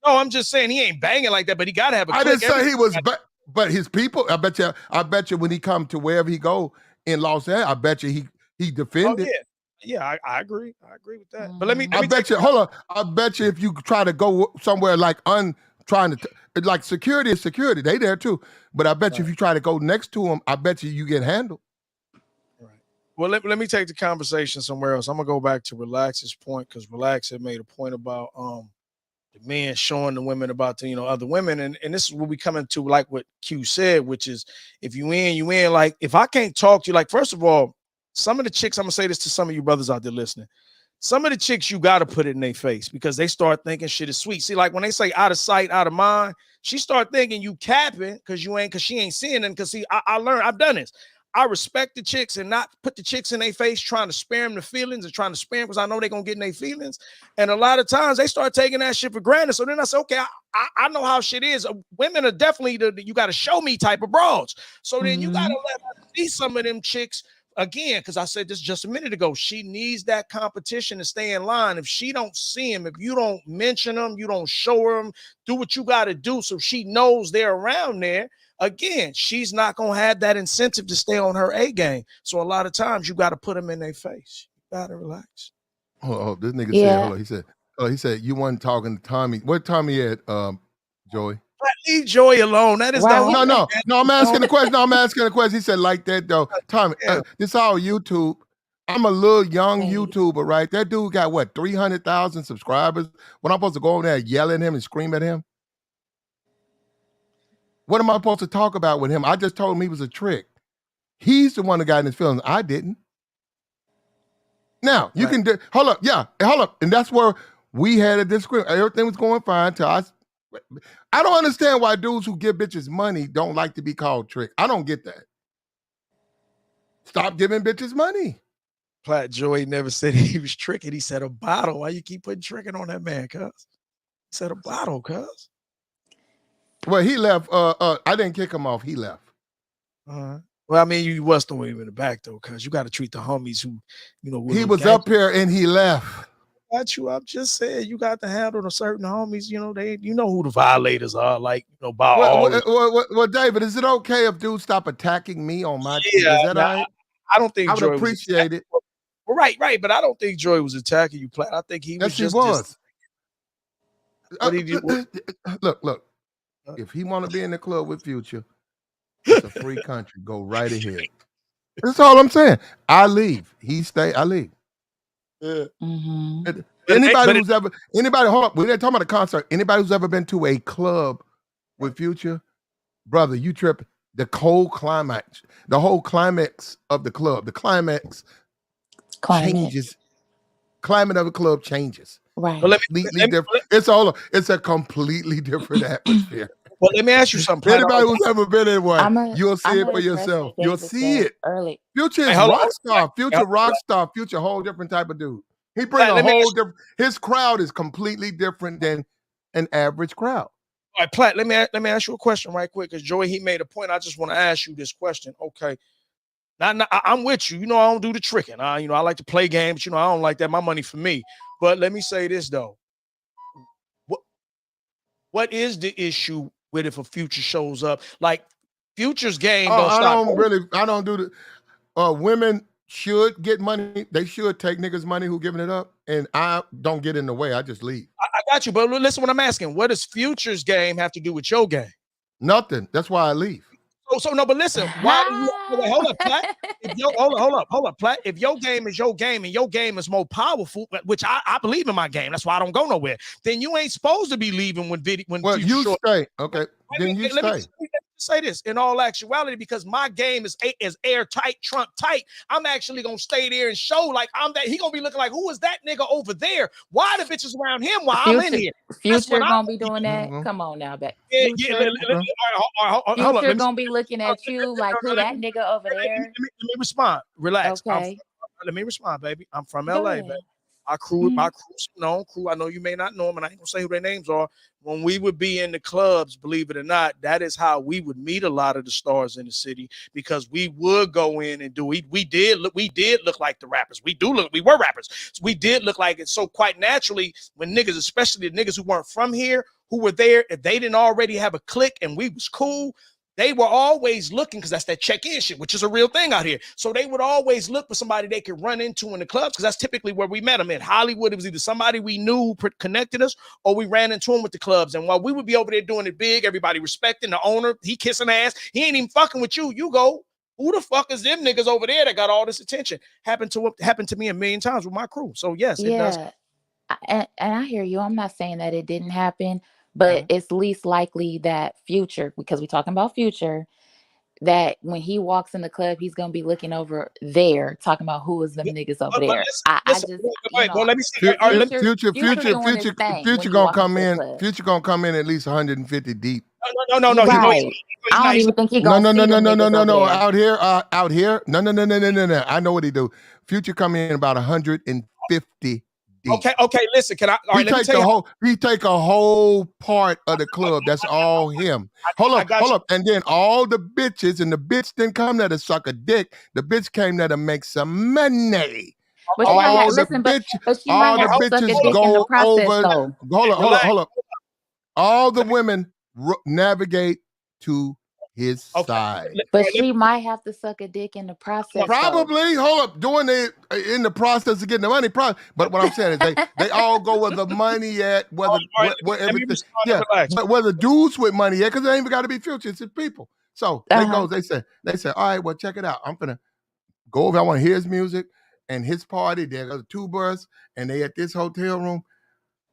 No, I'm just saying he ain't banging like that, but he gotta have a I didn't click. say he was, but his people. I bet you when he come to wherever he go in Los Angeles, I bet you he Oh defended. yeah, I agree. I agree with that. But Mhm. I bet you. Hold on. I bet you if you try to go somewhere like like security is security, they there too. But I bet you if you try to go next to him, I bet you get handled. Right. Well, let me take the conversation somewhere else. I'm gonna go back to Relax's point because Relax had made a point about the men showing the women about the other women, and this is what we come into, like what Q said, which is if you in, you in. Like if I can't talk to you, like first of all, some of the chicks, I'm gonna say this to some of you brothers out there listening. Some of the chicks you got to put it in their face because they start thinking shit is sweet. See, like when they say out of sight, out of mind, she start thinking you capping because she ain't seeing them. Because see, I learned, I've done this. I respect the chicks and not put the chicks in their face trying to spare them the feelings and trying to spare them because I know they're gonna get in their feelings. And a lot of times they start taking that shit for granted. So then I say, okay, I know how shit is. Women are definitely you got to show me type of broads. So then you got to let her see some of them chicks again, because I said this just a minute ago, she needs that competition to stay in line. If she don't see him, if you don't mention them, you don't show her them, do what you got to do so she knows they're around there. Again, she's not going to have that incentive to stay on her A game. So a lot of times you got to put them in their face. You got to relax. Oh, this nigga said, Yeah. hold on. He said, you wasn't talking to Tommy. Where Tommy at, Joey? Leave Joy alone. That is Right. No, I'm asking the question. No, I'm asking the question. He said, like that, though. Tommy, this all YouTube. I'm a little young Right. YouTuber, right? That dude got, what, 300,000 subscribers? When I'm supposed to go over there and yell at him and scream at him? What am I supposed to talk about with him? I just told him he was a trick. He's the one that got in his feelings. I didn't. Now, you can hold up. Yeah, hold up. And that's where we had a disagreement. Everything was going fine till I don't understand why dudes who give bitches money don't like to be called trick. I don't get that. Stop giving bitches money. Platt Joy never said he was tricking. He said a bottle. Why you keep putting tricking on that man, cuz? He said a bottle, cuz. Well, he left. I didn't kick him off. He left. Well, I mean, you was throwing him in the back though, cuz you got to treat the homies who, he was up here and he left. Got you. I'm just saying you got to handle the certain homies. They, who the violators are. Like, by all. Well, David, is it okay if dudes stop attacking me on my? Is that all right? I don't think I would Joy appreciate it. Well, right, but I don't think Joy was attacking you, Platt. I think he was Yes, just. he was. What did you? Look. If he want to be in the club with Future, it's a free country. Go right ahead. That's all I'm saying. I leave. He stay. I leave. Yeah. Anybody hold up. We're not talking about a concert. Anybody who's ever been to a club with Future, brother, you trip. The whole climax of the club, the climax changes. Climate of the club changes. Right. Completely different. It's a completely different atmosphere. Well, let me ask you something. Anybody who's ever been in one, you'll see it for address yourself. what You'll David see said it. early. Future is rock star. Future rock star. Future whole different type of dude. He bring a whole different. His crowd is completely different than an average crowd. All right, Platt. Let me ask you a question right quick because Joey he made a point. I just want to ask you this question. Okay. Now, I'm with you. I don't do the tricking. I like to play games. I don't like that. My money for me. But let me say this though. What is the issue with if a Future shows up? Like Future's game don't stop. I don't do the. Women should get money. They should take niggas' money who giving it up, and I don't get in the way. I just leave. I got you, but listen, what I'm asking. What does Future's game have to do with your game? Nothing. That's why I leave. So no, but listen, why do you hold up, Platt? Hold up, Platt. If your game is your game and your game is more powerful, which I believe in my game, that's why I don't go nowhere. Then you ain't supposed to be leaving when you short. stay. Okay. Then you stay. say this in all actuality, because my game is airtight, Trump tight. I'm actually gonna stay there and show like I'm that. He gonna be looking like, who is that nigga over there? Why the bitches around him while I'm in here? That's what Future I'm gonna be gonna doing be that. doing. Come on now, back. Yeah, yeah. Future. Hold up. Future Let me gonna be looking at you like, who that nigga over there? let me respond. Relax. Okay, Let me respond, baby. I'm from go LA, baby. ahead. My Mhm. crew's known crew. I know you may not know them, and I ain't gonna say who their names are. When we would be in the clubs, believe it or not, that is how we would meet a lot of the stars in the city, because we would go in and do. We did look like the rappers. We were rappers. So we did look like it. So quite naturally, when niggas, especially the niggas who weren't from here, who were there, if they didn't already have a clique and we was cool, they were always looking, because that's that check-in shit, which is a real thing out here. So they would always look for somebody they could run into in the clubs, because that's typically where we met them. In Hollywood, it was either somebody we knew who connected us, or we ran into them with the clubs. And while we would be over there doing it big, everybody respecting the owner, he kissing ass, he ain't even fucking with you. You go, who the fuck is them niggas over there that got all this attention? Happened to me a million times with my crew. So yes, it does. Yeah, and I hear you. I'm not saying that it didn't happen, but it's least likely that Future, because we're talking about Future, that when he walks in the club, he's gonna be looking over there, talking about who is them niggas over But there. I listen, just, wait, well, let me see. All right, Future, Future doing his thing when Future he gonna walk come into the in. club. Future gonna come in at least 150 deep. No. You're He's right. I don't even think he No, gonna no, no, see no, them no, no, niggas no, over no. there. Out here. No, no, no, no, no, no, no. I know what he do. Future come in about 150 deep. Okay. Listen, can I? All right, let me tell you. He take a whole part of the club. That's all him. Hold up. And then all the bitches, and the bitch didn't come there to suck a dick. The bitch came there to make some money. But she might have but she might All the have to suck a bitches dick in the go process, over. though. Hold up. All the women navigate to his side. But she might have to suck a dick in the process, Probably. Hold up. Doing it in the process of getting the money. But what I'm saying is they all go where the money at, where everything. Yeah. But where the dudes with money at, because they ain't even got to be Future, it's people. So they say, all right, well, check it out. I'm gonna go over. I want to hear his music and his party. There's a two bus, and they at this hotel room.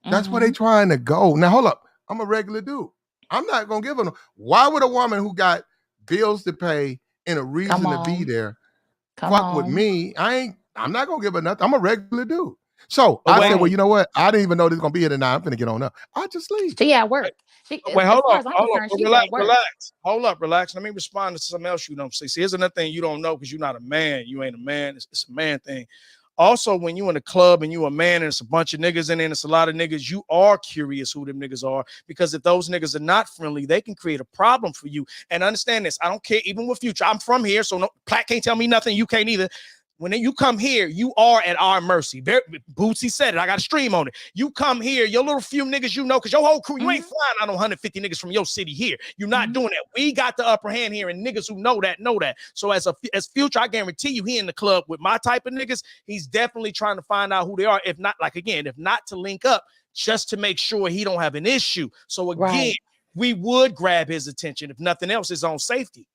That's where they trying to go. Now, hold up. I'm a regular dude. I'm not going to give them. Why would a woman who got bills to pay and a reason to be there fuck with me? I'm not going to give her nothing. I'm a regular dude. So I said, well, you know what? I didn't even know this was going to be here tonight. I'm going to get on up. I just leave. She at work. Wait, hold up. Relax. Hold up, relax. Let me respond to something else you don't see. See, here's another thing you don't know, because you're not a man. You ain't a man. It's a man thing. Also, when you in a club and you a man and it's a bunch of niggas in there and it's a lot of niggas, you are curious who them niggas are, because if those niggas are not friendly, they can create a problem for you. And understand this, I don't care, even with Future, I'm from here, so no, Platt can't tell me nothing, you can't either. When you come here, you are at our mercy. Bootsy said it. I got a stream on it. You come here, your little few niggas you know, because your whole crew, you ain't flying out on 150 niggas from your city here. You're not doing that. We got the upper hand here, and niggas who know that. So as Future, I guarantee you, he in the club with my type of niggas. He's definitely trying to find out who they are. If not to link up, just to make sure he don't have an issue. So again, we would grab his attention, if nothing else, his own safety.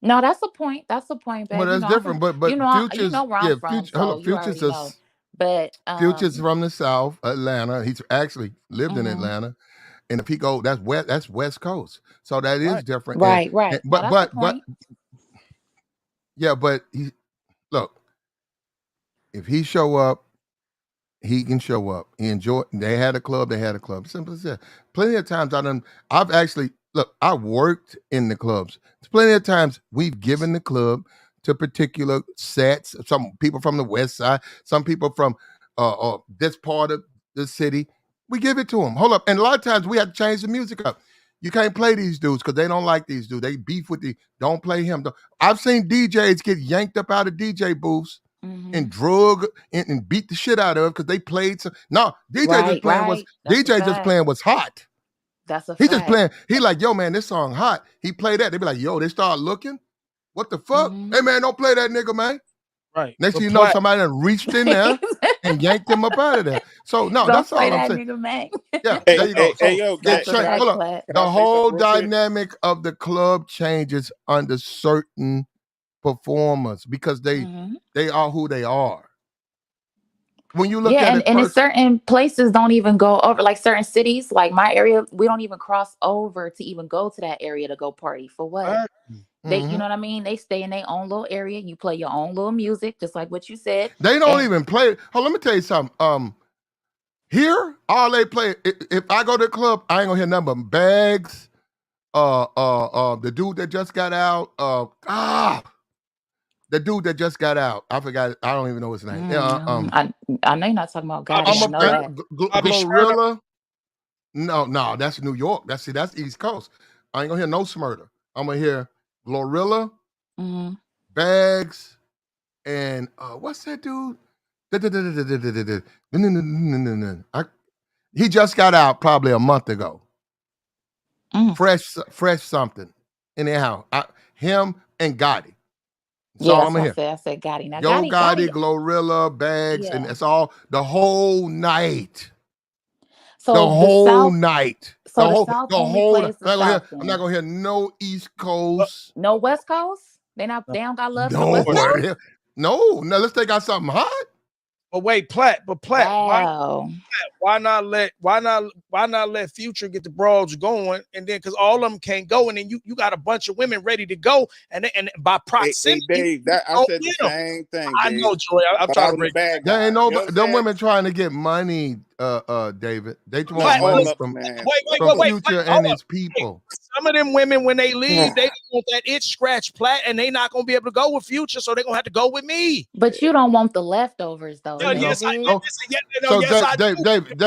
No, that's the point. That's the point, babe. Well, that's different. But Future's, where I'm from, so you already know. But Future's from the South, Atlanta. He's actually lived in Atlanta. And if he go, that's West Coast. So that is different. Right. But look, if he show up, he can show up. They had a club. Simple as that. Plenty of times I worked in the clubs. Plenty of times we've given the club to particular sets. Some people from the West Side, some people from this part of the city. We give it to them. Hold up. And a lot of times we have to change the music up. You can't play these dudes because they don't like these dudes. They beef with don't play him. I've seen DJs get yanked up out of DJ booths and drug and beat the shit out of because they played DJ just playing was hot. That's a fact. He just playing. He like, yo, man, this song hot. He play that. They be like, yo, they start looking. What the fuck? Hey, man, don't play that nigga, man. Right. Next thing you know, somebody done reached in there and yanked him up out of there. So no, that's all I'm saying. Nigga, man. Yeah, there you go. So, the whole dynamic of the club changes under certain performers because they are who they are. when you look Yeah, at it and in certain places don't even go over, like certain cities, like my area, we don't even cross over to even go to that area to go party. For what? They, you Mhm. know what I mean? They stay in their own little area. You play your own little music, just like what you said. They don't And even play. Oh, let me tell you something. Here, all they play. If I go to the club, I ain't gonna hear nothing but Bags. The dude that just got out. The dude that just got out. I forgot. I don't even know his name. I know you're not talking about Bobby Gotti. I know Shmurda. that. Bobby Shmurda. Glorilla. No, that's New York. That's East Coast. I ain't gonna hear no Smurder. I'm gonna hear Glorilla, Hmm. Bags, and what's that dude? I- He just got out probably a month ago. Mm. Fresh something. Anyhow, him and Gotti. That's Yeah, all I'm that's gonna what I hear. said. I said Gotti. Now Yo Gotti, Gotti, Glorilla, Bags, and yeah. it's all the whole night. The So the whole South, night. so the South The only whole. I'm plays the not gonna hear. South I'm not then. gonna hear no East Uh, Coast. No West Coast. no, They don't got love for the of West course. Coast. Nowhere. No, unless they got something hot. But wait, Platt. Wow. Why not let Future get the brawls going, and then because all of them can't go, and then you got a bunch of women ready to go, and by Hey, proximity, Dave, you that I go said the get them. same thing, I Dave. know, Joy. I'm But trying I to was the break. bad There guy. ain't You know what I'm nobody. Them saying? women trying to get money. David. They want Not Platt, all money of listen, them, from man. wait, Platt, Future hold and up. his Wait. people. Some of them women, when they leave, they want that itch scratch, Platt, and they not gonna be able to go with Future, so they're gonna have to go with me. But you don't want the leftovers though, There you go. Yes, I David. Go. listen. Yeah, no, So yes, I do. David, He go, said,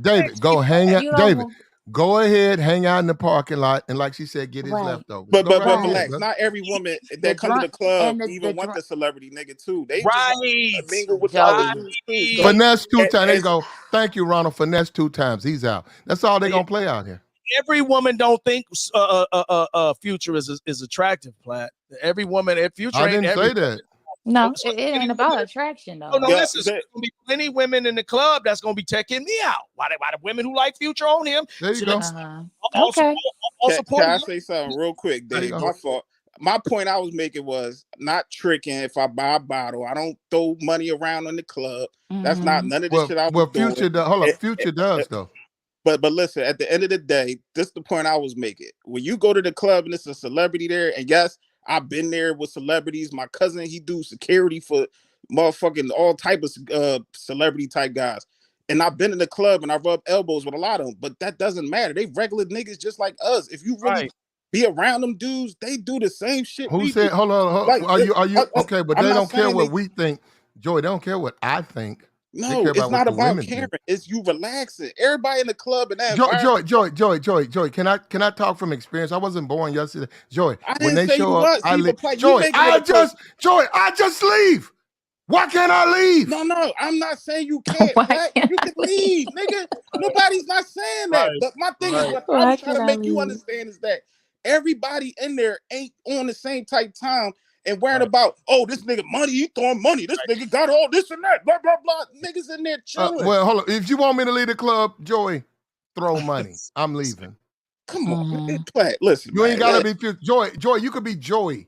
David, go hang out, you don't David. want Go ahead, hang out in the parking lot, and like she said, get his right, leftovers. But Go but right but ahead, right. relax. brother. Not every woman The that come to drunk the club and the even want drunk the celebrity nigga too. They just want to Right, mingle with the other Joey. dudes too. The So right. Finesse two times. There you as go. Thank you, Ronald. Finesse two times. He's out. That's all they're gonna play out here. Every woman don't think Future is attractive, Platt. Every woman, if Future I ain't didn't every say that. so, No, so it many ain't women. about attraction Oh though. no, yeah, listen, so there's gonna be plenty women in the club that's gonna be checking me out. Why the women who like Future on him? There you So go. that's Uh-huh. all Okay. can support I him. say something real quick, There you Dave? go. My fault. My point I was making was not tricking. If I buy a bottle, I don't throw money around in the club. That's not Mm-hmm. none of the shit I was Well, doing. Future does. Hold Eh, up, Future does though. but listen, at the end of the day, this is the point I was making. When you go to the club and it's a celebrity there, and yes, I've been there with celebrities. My cousin, he do security for motherfucking all type of celebrity type guys. And I've been in the club and I rub elbows with a lot of them, but that doesn't matter. They regular niggas just like us. If you really Right, be around them dudes, they do the same shit Who we do. said? Hold on. Like, Are you okay? But I'm they not don't care saying what they. we think, Joey. They don't care what I think. They No, care it's about what not the about women caring. think. It's you relaxing. Everybody in the club in that environment. Joy. Can I talk from experience? I wasn't born yesterday. Joy, I when didn't they say you show up, was. I See, leave. but play, you making it a person. I just leave. Why can't I leave? No, I'm not saying you can't, Why Black. can't You I can leave? leave, nigga. Nobody's not saying that. right, But my thing is, right. what I'm Why trying to can't I make you leave? understand is that everybody in there ain't on the same type time and worrying Right. about, oh, this nigga money, he throwing money. This nigga got all this and that, blah, blah, blah. Niggas in there chilling. Well, hold on. If you want me to leave the club, Joey, throw money. I'm leaving. Come on, man. Mm-hmm. Black, listen, You ain't man. gotta be Joy. You could be Joey.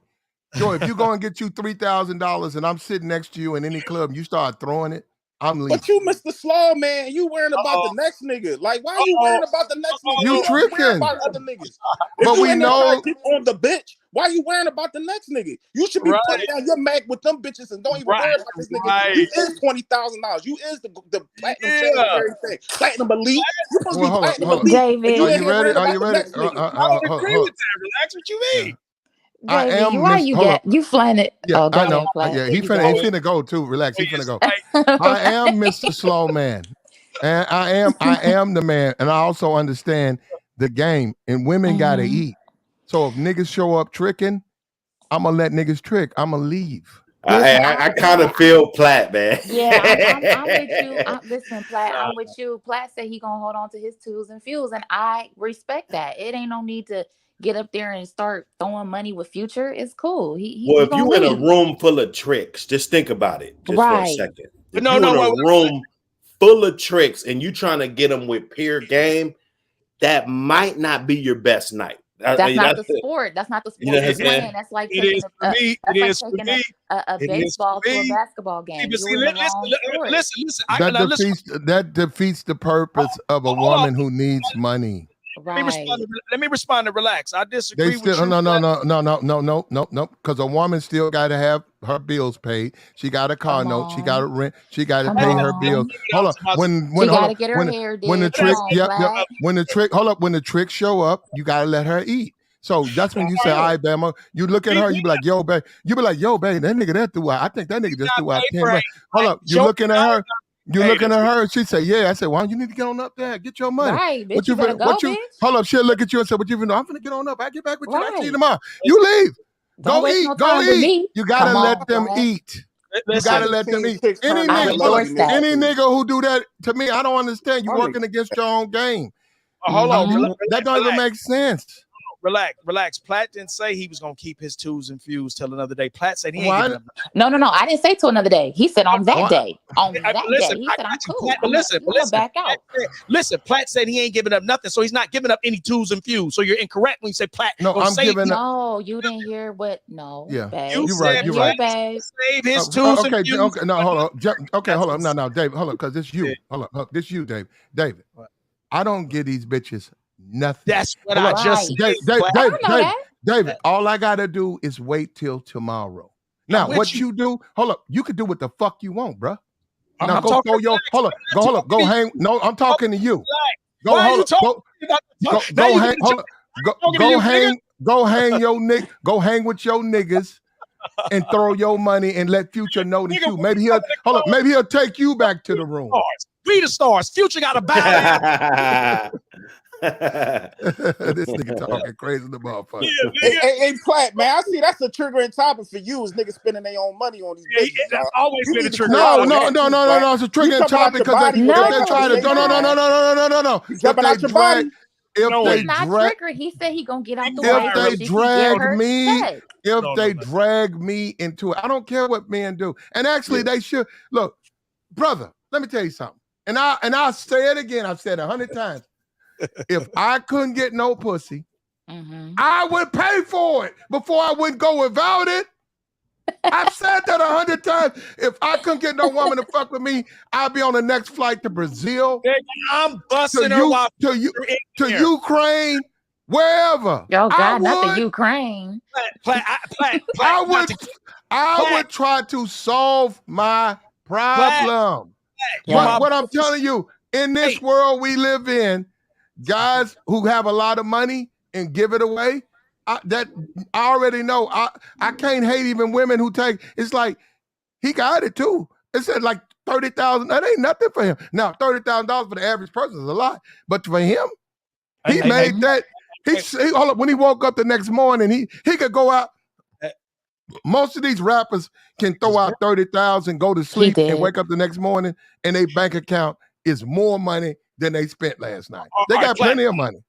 Joy, if you go and get you $3,000 and I'm sitting next to you in any club and you start throwing it, I'm But leaving. you, Mr. Slaw, man, you worrying about Uh-oh. the next nigga. Like, why you Uh-oh. worrying about the next nigga? You You Uh-oh. don't worry tricking. about other niggas. If But you we in there trying know, to get on the bitch, why you worrying about the next nigga? You should be putting Right, down your Mac with them bitches and don't even right, worry about this nigga. You right. is $20,000. You is the platinum chain and Yeah. everything. Platinum elite. You supposed to well, be platinum hold up. elite, and you Are David, in you here ready? worrying Are about you the ready? next nigga. I don't agree with that. Relax. What you Yeah. mean? I David, am why Miss. you Hold get up. you flying it? Yeah, Oh, I go know. ahead, Black. Yeah, There he you finna he Oh, go. finna go too. Relax. oh, He finna yes, go. right. I am Mr. Slow Man. And I am the man. And I also understand the game. And women gotta Hmm. eat. So if niggas show up tricking, I'm gonna let niggas trick. I'm gonna leave. Listen, I kind of feel Platt, man. yeah, I'm with you. Listen, Platt, I'm with you. Platt said he gonna hold on to his twos and fuels, and I respect that. It ain't no need to get up there and start throwing money with Future. It's cool. Well, He if gonna you in a leave. room full of tricks, just think about it just for a Right. second. But If no, you no, in a wait, room full of tricks and you trying to get them with peer game, that might not be your best night. That's not that's the it. sport. That's not the You sport know what you're I'm saying? playing. That's like It taking is for me. It that's like is for taking me. a It is baseball for to a me. basketball game. See, You in the wrong sport. listen. That Now listen. defeats the purpose of a Hold on. woman who needs money. Right. Let me respond to relax. I They disagree with still you. no, because a woman still got to have her bills paid. She got a car Come note. She got to on. rent. She got to Come pay her on. bills. Hold on, She hold got on, to get her hair when the did. Come trick, on, Black. when the tricks show up, you got to let her eat. So that's when you say, "All right, Bama." You look at her, you be like, "Yo, babe." You be like, "Yo, babe, that nigga that threw out. I think that nigga just threw out 10 grand." Hold up, you looking at her. You looking at her, she say, "Yeah." I said, "Why don't you need to get on up there, get your money?" Right, bitch. You better go, bitch. Hold up, she'll look at you and say, "What you even know? I'm gonna get on up. I get back with you. I see you Right. tomorrow." You leave. Don't Go waste eat. no Go time with eat. me. You gotta Come let on, them Black. eat. You Listen, gotta let them eat. Any I nigga, hold up, endorse that. any nigga who do that to me, I don't understand. You working against your own game. hold on. That don't even make sense. Relax. Platt didn't say he was gonna keep his twos infused till another day. Platt said he ain't Why? giving up. No. I didn't say to another day. He said on that What? day. On that Listen, day. He I said I'm got you, cool. Platt, but listen, I'm gonna back out. Listen, Platt said he ain't giving up nothing, so he's not giving up any twos and fews. So you're incorrect when you say Platt. No, I'm giving up. No, you didn't hear what. No, Yeah, babe. you're right. You're right. Babe. Save his twos and fuse. Okay, no, hold on. Okay, hold on. No, David, hold on, because it's you. Hold on, this you, David. David, I don't give these bitches nothing. That's what I just said. David, all I gotta do is wait till tomorrow. Now, what you do? Hold up, you can do what the fuck you want, bro. Now go throw your go hang. No, I'm talking to you. Go hang. Go hang with your niggas and throw your money and let Future know that you. Maybe he'll take you back to the room. Be the stars. Future got a battle. This nigga talking crazy in the motherfucker. Hey, Platt, man, I see that's a triggering topic for you is niggas spending their own money on these bitches. That's always been a trigger. No, it's a triggering topic because if they try to no. Jumping out your body. He's not triggered. He said he gonna get out the way. If they drag me into it, I don't care what men do. And actually, they should look, brother. Let me tell you something. And I'll say it again. I've said 100 times. If I couldn't get no pussy, I would pay for it before I would go without it. I've said that 100 times. If I couldn't get no woman to fuck with me, I'd be on the next flight to Brazil. I'm busting her to Ukraine, wherever. Yo, God, not the Ukraine. I would try to solve my problem. What I'm telling you, in this world we live in, guys who have a lot of money and give it away, I already know. I can't hate even women who take. It's like he got it too. It said like 30,000. That ain't nothing for him. Now $30,000 for the average person is a lot, but for him, he made that. Hold up. When he woke up the next morning, he could go out. Most of these rappers can throw out 30,000, go to sleep, and wake up the next morning, and their bank account is more money than they spent last night. They got plenty of money.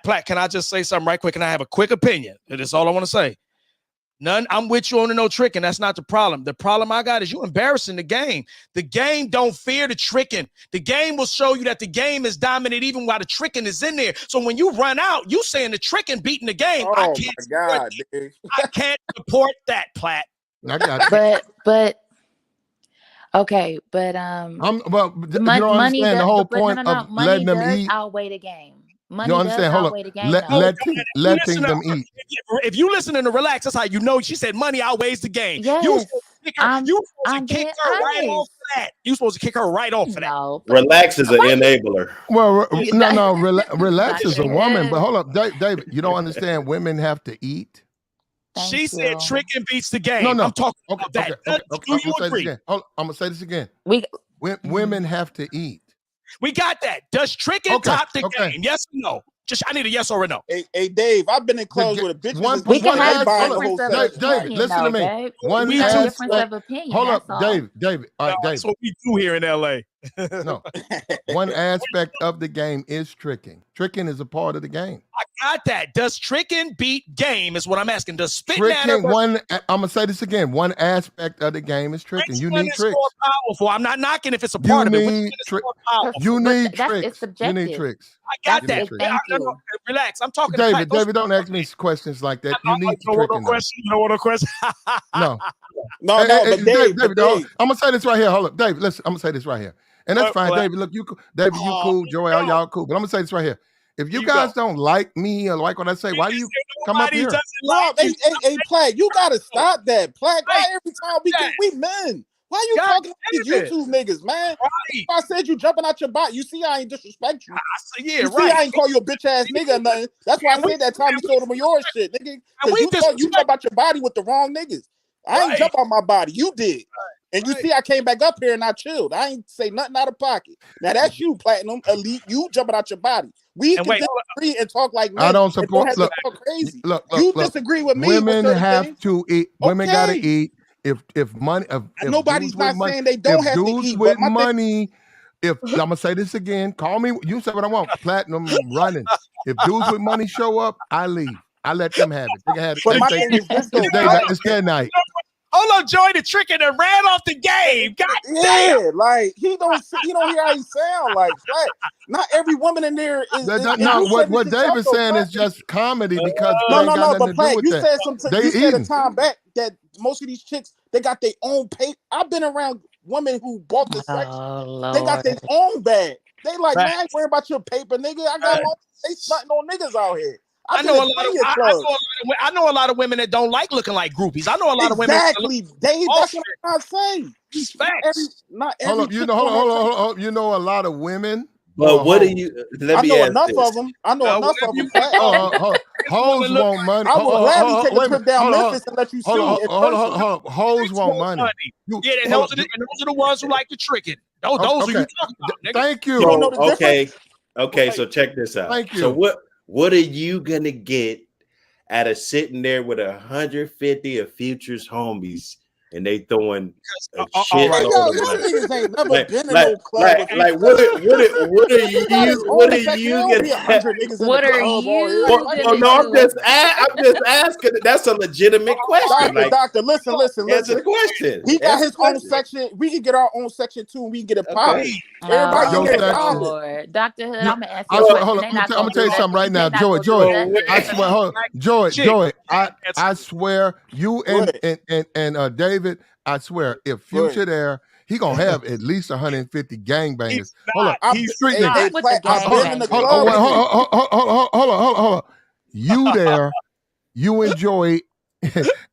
Platt, can I just say something right quick? And I have a quick opinion. That's all I want to say. I'm with you on the no tricking. That's not the problem. The problem I got is you embarrassing the game. The game don't fear the tricking. The game will show you that the game is dominant even while the tricking is in there. So when you run out, you saying the tricking beating the game. I can't support that, Platt. I got you. But okay, but you don't understand the whole point of letting them eat. Outweigh the game. Money you understand? does outweigh the game. Letting them eat. If you listen to relax, that's how you know. She said money outweighs the game. Yes, you supposed to kick her right off for that. You supposed to kick her right off for that. No, relax is an enabler. Well, relax is a woman. But hold up, David, you don't understand. Women have to eat. She said tricking beats the game. No. I'm talking about that. Do you agree? I'm gonna say this again. Women have to eat. We got that. Does tricking top the game? Yes or no? I need a yes or a no. Hey, Dave, I've been in clubs with a bitch. We can have difference of opinion. David, listen to me. One difference of opinion. Hold up, David. All right, David. That's what we do here in LA. No. One aspect of the game is tricking. Tricking is a part of the game. I got that. Does tricking beat game is what I'm asking. Does spitting Tricking, I'm going to say this again. One aspect of the game is tricking. Which You one need is tricks. more powerful? I'm not knocking if it's a You part of it. Which one need is tricks. more powerful? You But need that's it's tricks. You subjective. need tricks. I got You that. need tricks. Thank No, you. relax. I'm talking David, those- David, don't ask me questions like that. You need you don't want no tricking. though. question. You don't want no question. No. No, Hey, no, hey, but Dave, David, I'm gonna say this right here. Hold up, David. Listen, I'm gonna say this right here, and that's What, fine, what? David. Look, you, David, you cool, Joel, y'all cool. But I'm gonna say this right here. If you guys don't like me or like what I say, why do you come up Nobody here? doesn't no, like you. hey, Platt, you gotta stop that. Platt, why Right. every time we men? Why you God talking to these damn it. YouTube niggas, man? Right. I said you jumping out your body. You see, I ain't disrespect you. I say, yeah, You see, right. I ain't call you a bitch ass nigga or nothing. That's why I And we- said that Tommy and we- Sotomayor shit, nigga. and Because we you disrespect- jump out your body with the wrong niggas. I ain't Right. jump out my body. You did. And you Right. see, I came back up here and I chilled. I ain't say nothing out of pocket. Now that's you, Platinum Elite. You jumping out your body. We And can wait, disagree and talk like men. I don't and support. have Look, to talk crazy. look, You look. disagree with me. Women with certain have things. to eat. Women gotta Okay. eat. If money, if Nobody's dudes with not money, saying they don't if have to dudes eat, with but my thing, money, if I'm gonna say this again, call me. You say what I want. Platinum running. If dudes with money show up, I leave. I let them have it. They can have it. but They my say thing is this though. it's day Platt, night. It's their night. Hold on, Joey, the trick and ran off the game. God yeah, like he don't hear how he sound like Platt. Not every woman in there is. And No, you said what this yourself, David's though, saying Platt. is just comedy because it No, ain't got nothing but to do Platt, with you that. said They you said a eating. time back that most of these chicks they got their own pay. I've been around women who bought the section. Oh They got Lord. their own bag. They like, man, I ain't Facts. worried about your paper, nigga. I got my own. They stunting on niggas out here. I know a lot of I know a lot of women that don't like looking like groupies. I know a lot of women. Exactly, Dave. That's what I'm saying. These facts. Not every Hold up, chick hold on on. You know a lot of women. But what do you? Let I me know ask enough this. of them. I know enough of them. Hoes want money. I will gladly take a Wait a trip minute. down Hold on. Memphis and let you see Hold it. on. Hoes want money. Yeah, and those are the ones who like to trick it. Those are you talking about, nigga. Thank you. You don't know the difference? Okay. So check this out. Thank you. So what are you gonna get out of sitting there with 150 of Future's homies and they throwing a shit Hey, load yo, of y'all money? niggas ain't never Like, been in no club. what are He got his you own section. There don't gonna be 100 niggas in What the are club on here. you Like, gonna no, I'm do? just asking. That's a legitimate question. Doctor, listen. Answer the question. He got Answer his the own question. section. We can get our own section too, and we can get it popping. Oh Everybody Your in here section. violent. Lord. Dr. Hood, No, I'm gonna ask I you a swear, question. hold on. They I'm not gonna gonna tell you do something right nothing. now, They not Joy. gonna do I nothing. swear, hold on. Joy. I swear, you and David. I swear, if Future there, he gonna have at least 150 gangbangers. Hold up, street niggas. Not with the I've been in the gangbangers. club. Hold on. You there? You enjoy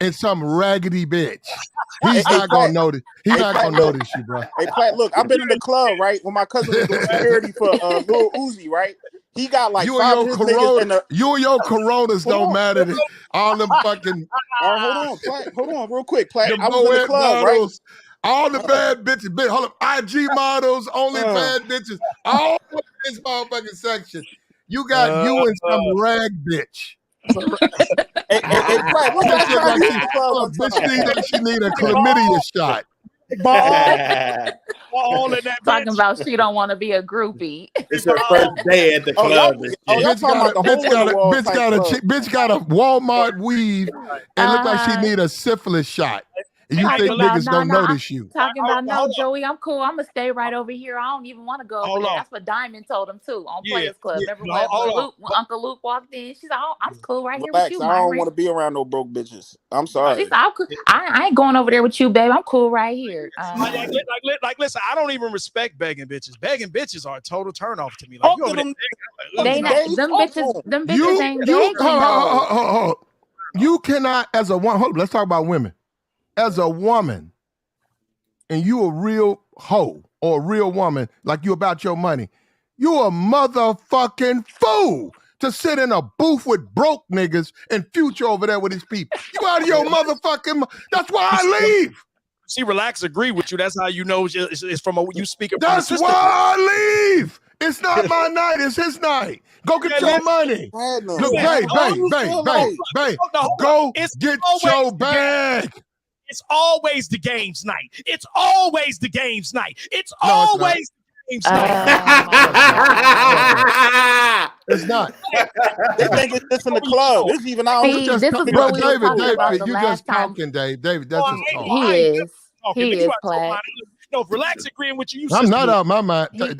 and some raggedy bitch. He's not gonna notice. He's not gonna notice you, bro. Hey, Platt, look, I've been in the club, right? When my cousin was doing security for Lil Uzi, right? He got like You 5 and of your his niggas corona. in the. You and your coronas don't matter. All them fucking. All right, hold on, Platt. Hold on, real quick, Platt. The I was in the Moet club, right? models, all the bad bitches, hold up, IG models, only bad bitches, all in this motherfucking section. You got you and some rag bitch. Hey, Platt, when's last time you hit the club one Bitch time? need she need a chlamydia shot. All in that Talking bitch. about she don't want to be a groupie. It's her first day at the club. Y'all talking about the hole in the wall type club. Bitch got a Walmart weave and look like she need a syphilis shot. And you think niggas don't notice you. Talking about no, Joey, I'm cool. I'm gonna stay right over here. I don't even want to go over there. That's what Diamond told him too on Players Club. Remember when Uncle Luke walked in? She's like, "Oh, I'm cool right here with you, I don't want to be around no broke bitches. I'm sorry. She's like, I ain't going over there with you, babe. I'm cool right here. Like, listen, I don't even respect begging bitches. Begging bitches are a total turnoff to me. Like, you over there, them bitches ain't begging. You cannot, as a woman, let's talk about women. As a woman, and you a real hoe or a real woman, like you about your money, you a motherfucking fool to sit in a booth with broke niggas and Future over there with his people. You out of your motherfucking, that's why I leave. See, relax, agree with you. That's how you know it's from you speaking. That's why I leave. It's not my night, it's his night. Go get your money. Look, babe, go get your bag. It's always the game's night. It's always the game's night. It's always the Oh my It's not. They think it's just in the club. It's even out. See, Just this is bro, what we was talking about David, the you last just time. talking, David, that's just talk. He is. talking. He You is, are so Platt. fine. No, relax agreeing with you. I'm not out of my mind. Yeah.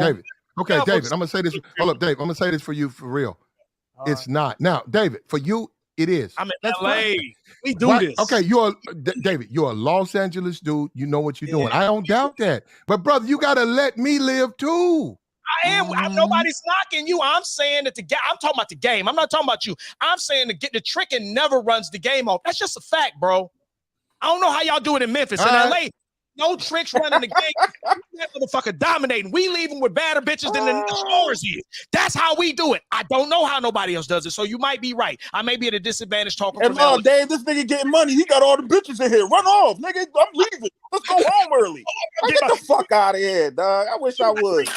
David. Okay, Yeah, David, I'm gonna say this. Hold up, Dave. I'm gonna say this for you for real. It's not. Now, David, for you, it is. I'm in That's LA. fine. We do Why- this. Okay, David, you're a Los Angeles dude. You know what you're doing. I don't doubt that. But brother, you gotta let me live too. I am. Nobody's knocking you. I'm saying that I'm talking about the game. I'm not talking about you. I'm saying to get the tricking never runs the game off. That's just a fact, bro. I don't know how y'all do it in Memphis. In LA, no tricks running the game. That motherfucker dominating. We leaving with badder bitches than the stars is. That's how we do it. I don't know how nobody else does it. So you might be right. I may be at a disadvantage talking And from LA. Dave, this nigga getting money. He got all the bitches in here. Run off, nigga. I'm leaving. Let's go home early. Get the fuck out of here, dog. I wish I would.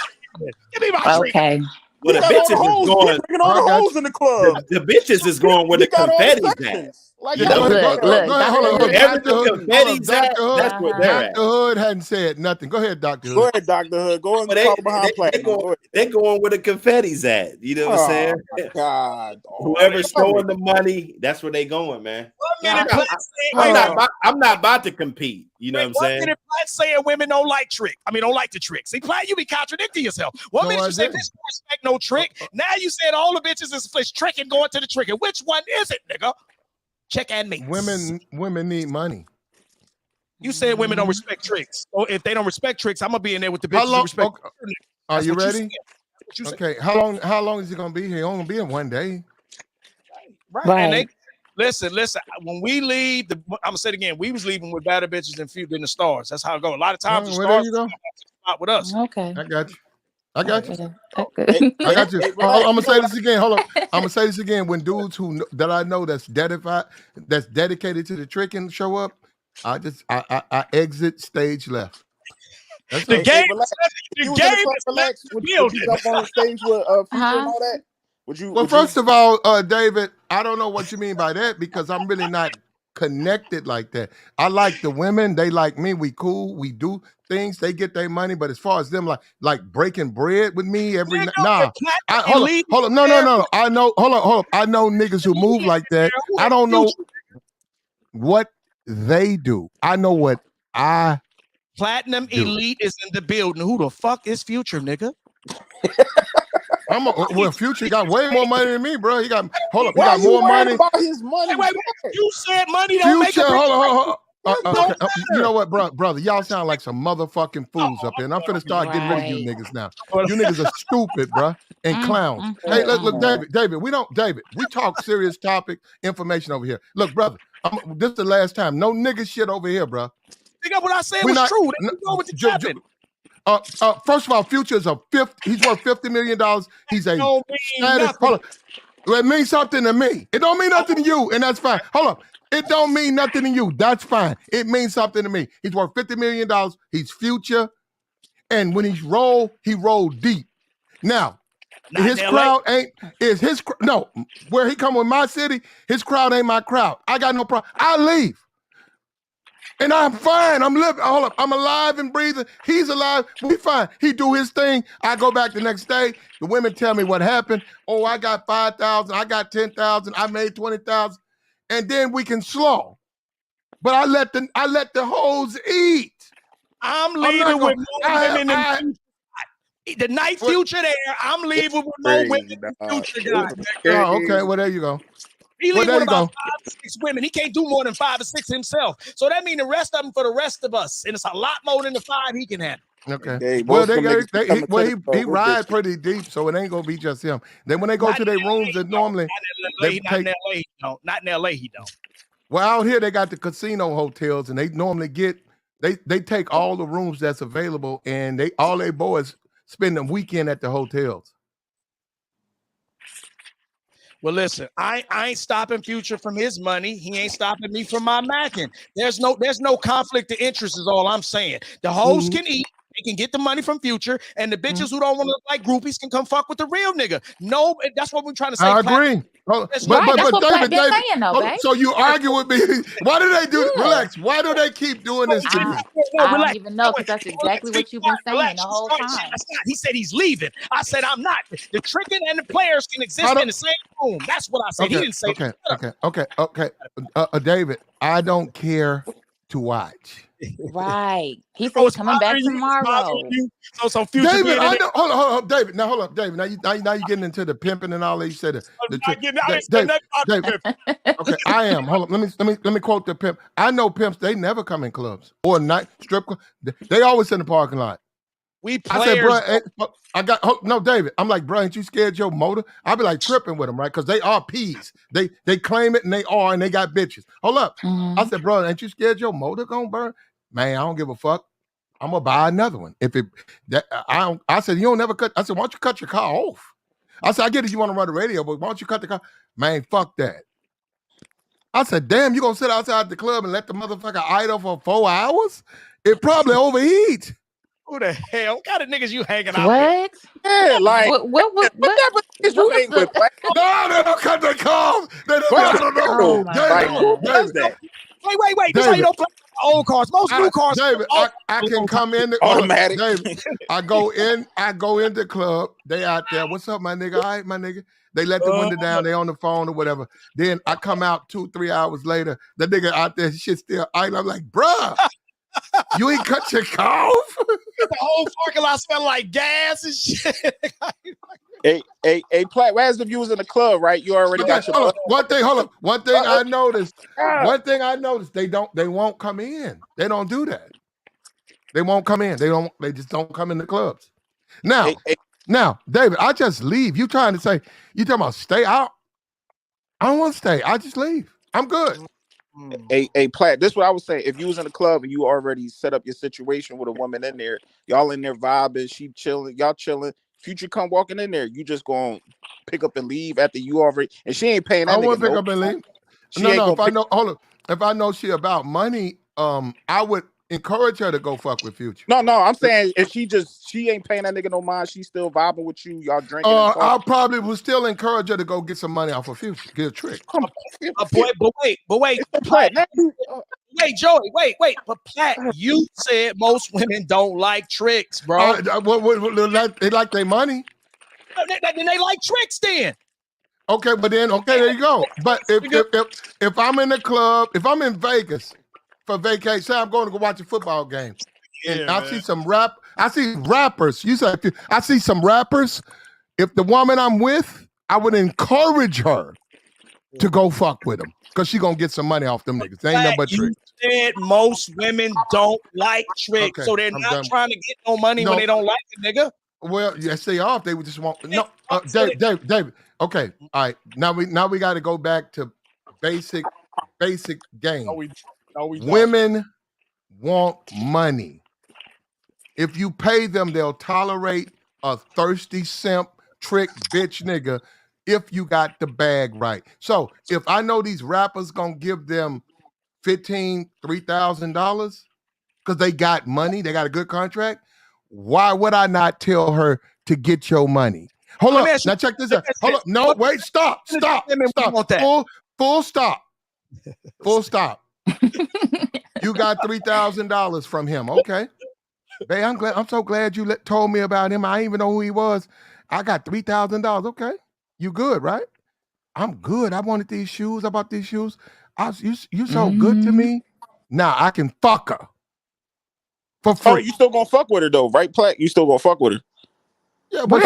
Give me my drink. Okay. Well, the bitches is going. Bringing all the hoes in the club. The bitches is going where the got all the confetti's at. sections. Like, You know, Look, Go ahead, hold on. wherever Dr. the Hood, confetti's at, Dr. Hood, that's where they're at. Dr. Hood hadn't said nothing. Go ahead, Dr. Hood. Go ahead, Dr. Hood. Go and Well, talk behind platinum. they're going where the confetti's at. You know what I'm saying? God. Whoever's throwing the money, that's where they going, man. I'm not about to compete. You know what I'm saying? Platt saying women don't like don't like the trick. See, Platt, you be contradicting yourself. One minute you say bitch don't respect no trick. Now you said all the bitches is tricking going to the trick. And which one is it, nigga? Check and mates. Women need money. You said women don't respect tricks. Or if they don't respect tricks, I'm gonna be in there with the bitches who respect. Are you ready? Okay. How long is he gonna be here? He only gonna be in one day. Right. And they listen. When we leave, I'm gonna say it again. We was leaving with better bitches than the stars. That's how it go. A lot of times the stars you go. Out with us. Okay. I got you. I got you. Okay. I got you. I'm gonna say this again. Hold on. I'm gonna say this again. When dudes that I know that's dedicated to the tricking show up, I exit stage left. That's the game. The game relax. Would you jump on stage with Future and all that? Well, first of all, David, I don't know what you mean by that because I'm really not connected like that. I like the women. They like me. We cool. We do things. They get their money. But as far as them like breaking bread with me every night, nah. Hold on. No. I know. Hold on. I know niggas who move like that. I don't know what they do. I know what I Platinum do. Elite is in the building. Who the fuck is Future, nigga? Future got way more money than me, bro. He got he Why got more money. About his money. Wait, you said money don't make a hold on. You know what, brother? Y'all sound like some motherfucking fools up here. And I'm finna start getting rid of you niggas now. You niggas are stupid, bro, and clowns. Hey, look, David. We talk serious topic information over here. Look, brother, this is the last time. No nigga shit over here, bro. Think what I said was true. Go with the cabin. First of all, Future is he's worth $50 million. He's a status. Hold on. It means something to me. It don't mean nothing to you, and that's fine. Hold on. It don't mean nothing to you. That's fine. It means something to me. He's worth $50 million. He's Future. And when he roll deep. Now, his crowd where he come with my city, his crowd ain't my crowd. I got no problem. I leave. And I'm fine. I'm living. Hold up. I'm alive and breathing. He's alive. We fine. He do his thing. I go back the next day. The women tell me what happened. Oh, I got 5,000. I got 10,000. I made 20,000. And then we can slow. But I let the hoes eat. I'm leaving with more women than the night Future there. I'm leaving with more women than Future guys. Oh, okay. Well, there you go. He leaving with about 5 or 6 women. He can't do more than 5 or 6 himself. So that means the rest of them for the rest of us. And it's a lot more than the 5 he can have. Okay. He ride pretty deep, so it ain't gonna be just him. Then when they go to their rooms, they normally not in LA, he don't. Well, out here they got the casino hotels, and they normally they take all the rooms that's available, and all they boys spend the weekend at the hotels. Well, listen, I ain't stopping Future from his money. He ain't stopping me from my macking. There's no conflict of interest is all I'm saying. The hoes can eat They can get the money from Future, and the bitches who don't want to look like groupies can come fuck with the real nigga. No, that's what we're trying to say. I agree. But That's what Platt been saying, though, babe. So you argue with me. Why do they do? Yeah. Relax. Why do they keep doing this to me? I don't even know, because that's exactly what you've been saying the whole time. He said he's leaving. I said I'm not. The tricking and the players can exist in the same room. That's what I said. He didn't say Okay. David, I don't care to watch. Right. He said he's coming back tomorrow. So some Future. David, I know. Hold on, David. Now hold up, David. Now you getting into the pimping and all that. You said David. Okay, I am. Hold on. Let me quote the pimp. I know pimps. They never come in clubs or night strip club. They always in the parking lot. We players. I said, bro, no, David. I'm like, bro, ain't you scared your motor? I be like tripping with them, right? Because they are P's. They claim it and they got bitches. Hold up. I said, bro, ain't you scared your motor gonna burn? Man, I don't give a fuck. I'm gonna buy another one. I said, you don't never cut. I said, why don't you cut your car off? I said, I get it, you want to run the radio, but why don't you cut the car? Man, fuck that. I said, damn, you gonna sit outside the club and let the motherfucker idle for 4 hours? It probably overheat. Who the hell? What kind of niggas you hanging out with? Yeah, like what you ain't with Black? No, they don't cut the cars. They don't know. Wait. This how you don't play old cars. Most new cars. David, I can come in the automatic. David, I go in the club. They out there. What's up, my nigga? All right, my nigga. They let the window down. They on the phone or whatever. Then I come out 2-3 hours later. The nigga out there, shit still idle. I'm like, bruh. You ain't cut your car off? The whole parking lot smell like gas and shit. Hey, Platt, as if you was in the club, right? You already got your One thing I noticed. They won't come in. They don't do that. They won't come in. They just don't come in the clubs. Now, David, I just leave. You talking about stay out? I don't want to stay. I just leave. I'm good. Hey, Platt, this is what I would say. If you was in the club and you already set up your situation with a woman in there, y'all in there vibing, she chilling, y'all chilling. Future come walking in there, you just gonna pick up and leave after you already, and she ain't paying that. I won't pick up and leave. No. If I know she about money, I would encourage her to go fuck with Future. No, I'm saying if she ain't paying that nigga no mind, she's still vibing with you, y'all drinking. I probably would still encourage her to go get some money off of Future. Get a trick. But wait, Platt. Wait, Joey, wait. But Platt, you said most women don't like tricks, bro. They like their money. Then they like tricks then. Okay, but then there you go. But if I'm in the club, if I'm in Vegas for vacation, say I'm going to go watch a football game, and I see some rappers. I see some rappers. If the woman I'm with, I would encourage her to go fuck with them because she gonna get some money off them niggas. They ain't no but tricks. You said most women don't like tricks, so they're not trying to get no money when they don't like it, nigga. Well, yes, they are. If they would just want David. Okay, all right. Now we got to go back to basic game. No, we don't. Women want money. If you pay them, they'll tolerate a thirsty simp, trick, bitch, nigga. If you got the bag right. So if I know these rappers gonna give them $3,000 because they got money, they got a good contract, why would I not tell her to get your money? Hold up. Now check this out. Hold up. No, wait, stop. Full stop. Full stop. You got $3,000 from him. Okay. Babe, I'm so glad you told me about him. I didn't even know who he was. I got $3,000. Okay. You good, right? I'm good. I wanted these shoes. I bought these shoes. You so good to me. Now I can fuck her for free. Oh, you still gonna fuck with her though, right, Platt? You still gonna fuck with her? Yeah, but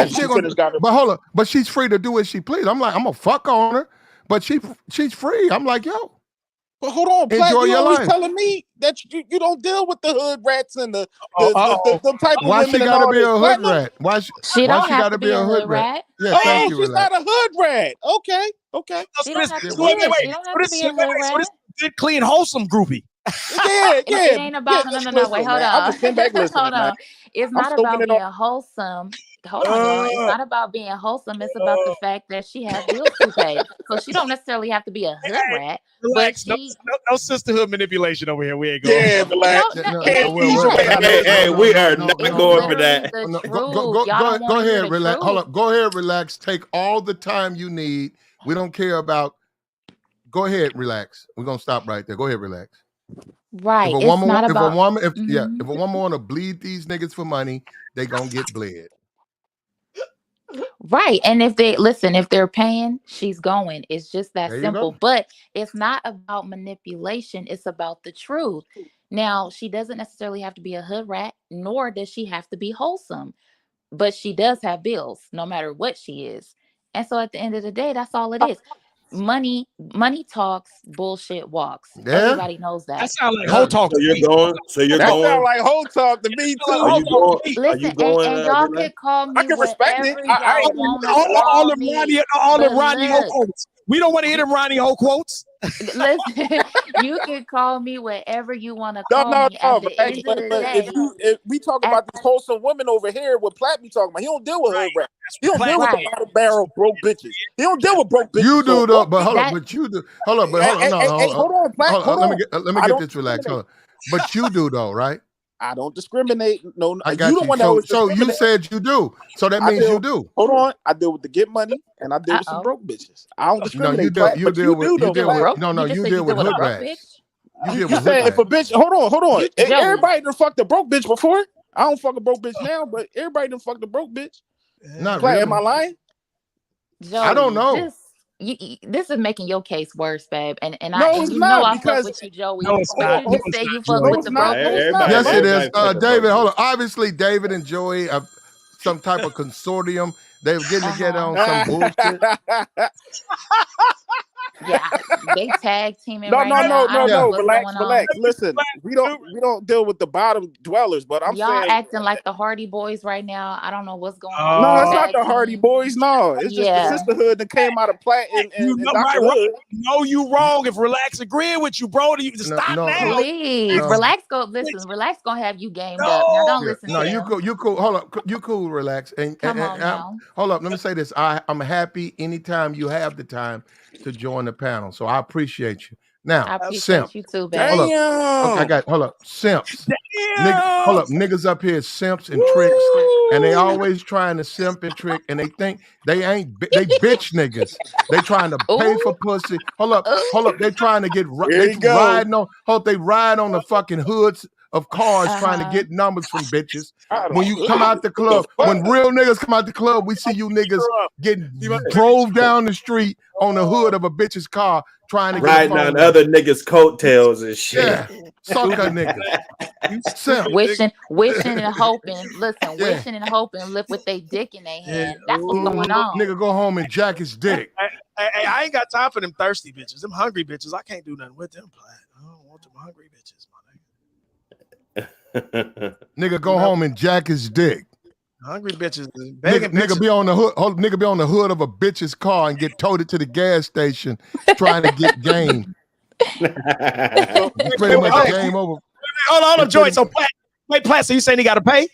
but hold up. But she's free to do as she please. I'm gonna fuck on her, but she's free. I'm like, yo. But hold on, Platt, enjoy you your always life. telling me that you don't deal with the hood rats and the type of why women. She gotta be a hood rat? Why she gotta be a hood rat? Yeah, thank you. She's not a hood rat. Okay. She don't have to be a hood rat. Good, clean, wholesome groupie. Yeah. It ain't about no. Wait, hold on. I'm a back listening, Hold on. It's not about being wholesome. hold on, y'all. It's not about being wholesome. It's about the fact that she have bills to pay. So she don't necessarily have to be a hood rat, but Relax. she, No sisterhood manipulation over here. We ain't going. Yeah, no, relax. no, it ain't Ease your way that. out of Hey, this. hey, we are not It's going for literally that. the No, truth. Y'all don't go want to hear ahead, the relax. Hold truth. up. Go ahead, relax. Take all the time you need. We don't care about. Go ahead, relax. We're gonna stop right there. Go ahead, relax. Right. It's not If a about. woman, if Mhm. a woman want to bleed these niggas for money, they gonna get bled. Right. And if they listen, if they're paying, she's going. It's just that There you simple. go. But it's not about manipulation. It's about the truth. Now, she doesn't necessarily have to be a hood rat, nor does she have to be wholesome. But she does have bills, no matter what she is. And so at the end of the day, that's all it is. Money talks, bullshit walks. Yeah, Everybody knows That that. sound like yeah. whole talk So to you're me. going. So you're That sound going. like whole talk to me Sound Are like too. whole you talk going? to me. Are you Listen, going, and y'all relax? could call I me can respect it. whatever y'all want to All call them me. Ronnie Ho But look, quotes. We don't want to hear them Ronnie Ho quotes. listen, you can call me whatever you want to No, call no, me. At no. the Relax. end of the But day, if we talk at about these wholesome women over here, what Platt be talking about, he don't deal with hood rats. He don't deal with the right, bottom barrel broke bitches. He don't deal with broke bitches. You So do though, but hold up, that but you do. Hold up, but hey, hold on, no, no, hold on, Platt. Hold Let on. me I get don't this relaxed. discriminate. Hold on. But you do though, right? I don't discriminate. No, I you got the you. one that always So you discriminate. said you do. So that I means you deal. do. Hold on. I deal with the get money, and I deal with some uh-oh. broke bitches. I don't No, discriminate, Platt, but you do You though, deal with Platt. broke. You just you said you deal deal with with a hood broke rats. bitch. You deal You with hood said if a rats. bitch, hold on. Joey. Everybody done fucked a broke bitch before. I don't fuck a broke bitch now, but everybody done fucked a broke bitch. Not Platt, am really. I lying? I don't Joey, know. just this is making your case worse, babe. No, And it's you know not I fuck because with you, Joey. No, it's hold But not. on, you No, hold, just it's say not, you fuck Joey. no, with it's the not. broke No, it's bitches. not. Yes, it is. Everybody fuck a broke David, hold on. bitch. Obviously, David and Joey have some type of consortium. They were getting together Uh-huh. on some bullshit. Yeah, they tag teaming No, right no, now. no, I no, don't know Yeah. no. what's Relax, going on. relax. Listen, we don't deal with the bottom dwellers, but I'm Y'all saying acting like the Hardy Boys right now. I don't know what's going on with no, the it's Oh, not tag the Hardy team. Boys. No, it's just the Yeah. sisterhood that came out of Platt you and know, Dr. right. Hood. No, you wrong. If Relax agreeing with you, bro, you No, stop no, now. Please. no. Relax go listen. Relax gonna have you gamed up. Now No. don't Yeah. listen No, to you them. cool. You cool. Hold up. You cool. Relax. Come on now. Hold up. Let me say this. I'm happy anytime you have the time to join the panel. So I appreciate you. Now, I appreciate simp. you too, babe. Hold up. Okay, Damn. hold up. Simps. Nigga, hold Damn. up. Niggas up here simps and tricks, and they Woo! always trying to simp and trick, and they think they ain't they bitch niggas. They trying to pay Ooh, for pussy. Hold up. They trying to Here they you go. riding on. Hope they ride on the fucking hoods of cars trying to uh-huh. get numbers from bitches. I When don't you come out the what the club, when fuck? real niggas come out the club, we see you niggas getting drove down the street on the hood of a bitch's car trying to get a Riding Uh-huh. phone on number. other niggas' coattails and shit. Yeah, sucker niggas, You simp. stupid nigga. Wishing and hoping. Listen, Yeah, wishing and hoping live with their dick in their Yeah. hand. That's what's Ooh. going on. nigga go home and jack his dick. I ain't got time for them thirsty bitches. Them hungry bitches. I can't do nothing with them. Platt. I don't want them hungry bitches, my Nigga go nigga. home and jack his dick. Hungry bitches, Nigga, begging nigga bitches. be on the hood. Nigga be on the hood of a bitch's car and get towed to the gas station trying to get game. So, It's pretty so much Platt, game over. Hold on, It's pretty. Joy. So Platt. So you saying he got to pay?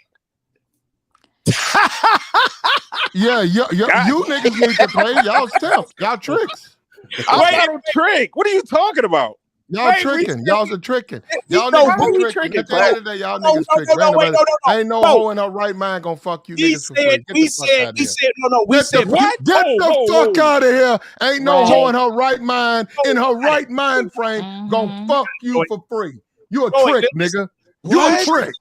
Yeah, you niggas need to pay. Y'all simps. Y'all tricks. I'm Wait, not a trick. What are you talking about? Y'all wait, tricking. Y'all's a tricking. Y'all no, niggas How be we tricking. tricking, At the end Platt? of the day, y'all no, niggas tricks. wait, Ain't no no. hoe in her right mind gonna fuck you He niggas for free. Get the fuck out of here. we Get said, the, What? get Whoa, the whoa, fuck whoa. out of here. Ain't no hoe Right. in her right mind, in her right mind frame, gonna Mm-hmm. fuck you for free. You a Joey, trick, listen, nigga. You a What? trick.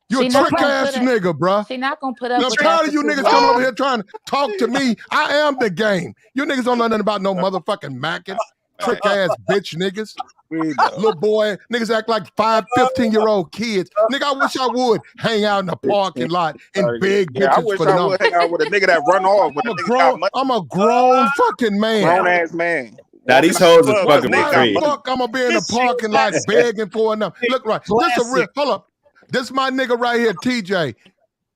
You a She not trick gonna ass put it. nigga, bruh. She not gonna put And up I'm with that tired for of you too niggas coming over long. here trying to talk to me. I am the game. You niggas don't know nothing about no motherfucking macking. Trick ass bitch niggas. We know. Little boy, niggas act like 15-year-old kids. Nigga, I wish I would hang out in the parking lot and beg Yeah, I bitches wish for I numbers. would hang out with a nigga that run off when a nigga got money. I'm a grown fucking man. Grown ass man. Now Walking these out the hoes is club Why, because fucking for nigga why got the free. money. fuck I'm gonna be in the This shit parking lot classic. begging for a number? Look, right. This a real, Classic. hold up. This my nigga right here, TJ.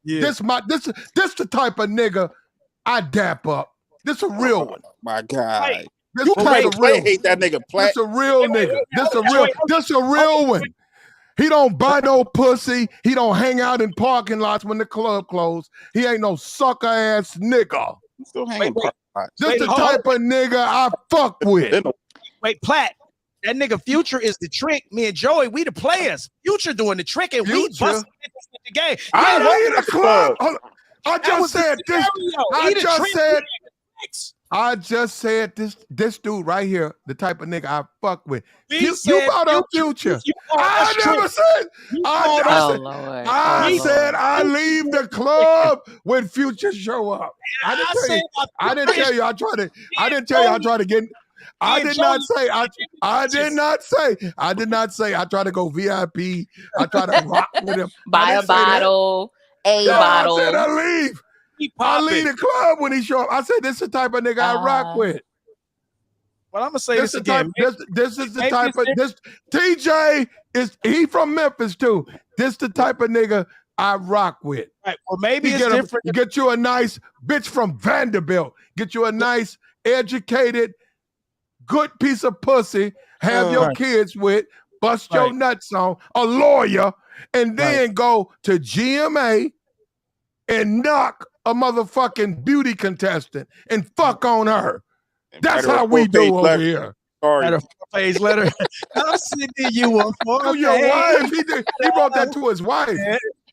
Yeah. This the type of nigga I dap up. This a real one. My God. This You type probably of real one. hate that nigga, Platt. This a real nigga. This a real one. He don't buy no pussy. He don't hang out in parking lots when the club closed. He ain't no sucker ass nigga. You still hanging This the type of nigga I fuck with. Wait, Platt. That nigga Future is the trick. Me and Joey, we the players. Future doing the trick, and we busting the game. I leave the club. I just said this. I just said this dude right here, the type of nigga I fuck with. You brought up Future. I never said. I said I leave the club when Future show up. I didn't tell you I tried to. I didn't tell you I tried to get. I did not say I try to go VIP. I try to rock with him. Buy a bottle, bottle. I said I leave. I leave the club when he show up. I said this is the type of nigga I rock with. Well, I'm gonna say this again. This is the type of this. TJ he from Memphis too. This the type of nigga I rock with. Right. Well, maybe it's different. Get you a nice bitch from Vanderbilt. Get you a nice, educated, good piece of pussy. Have your kids with. Bust your nuts on a lawyer, and then go to GMA and knock a motherfucking beauty contestant and fuck on her. That's how we do over here. Sorry. At a 4-page letter. I'm sending you a 4-page. To your wife. He brought that to his wife.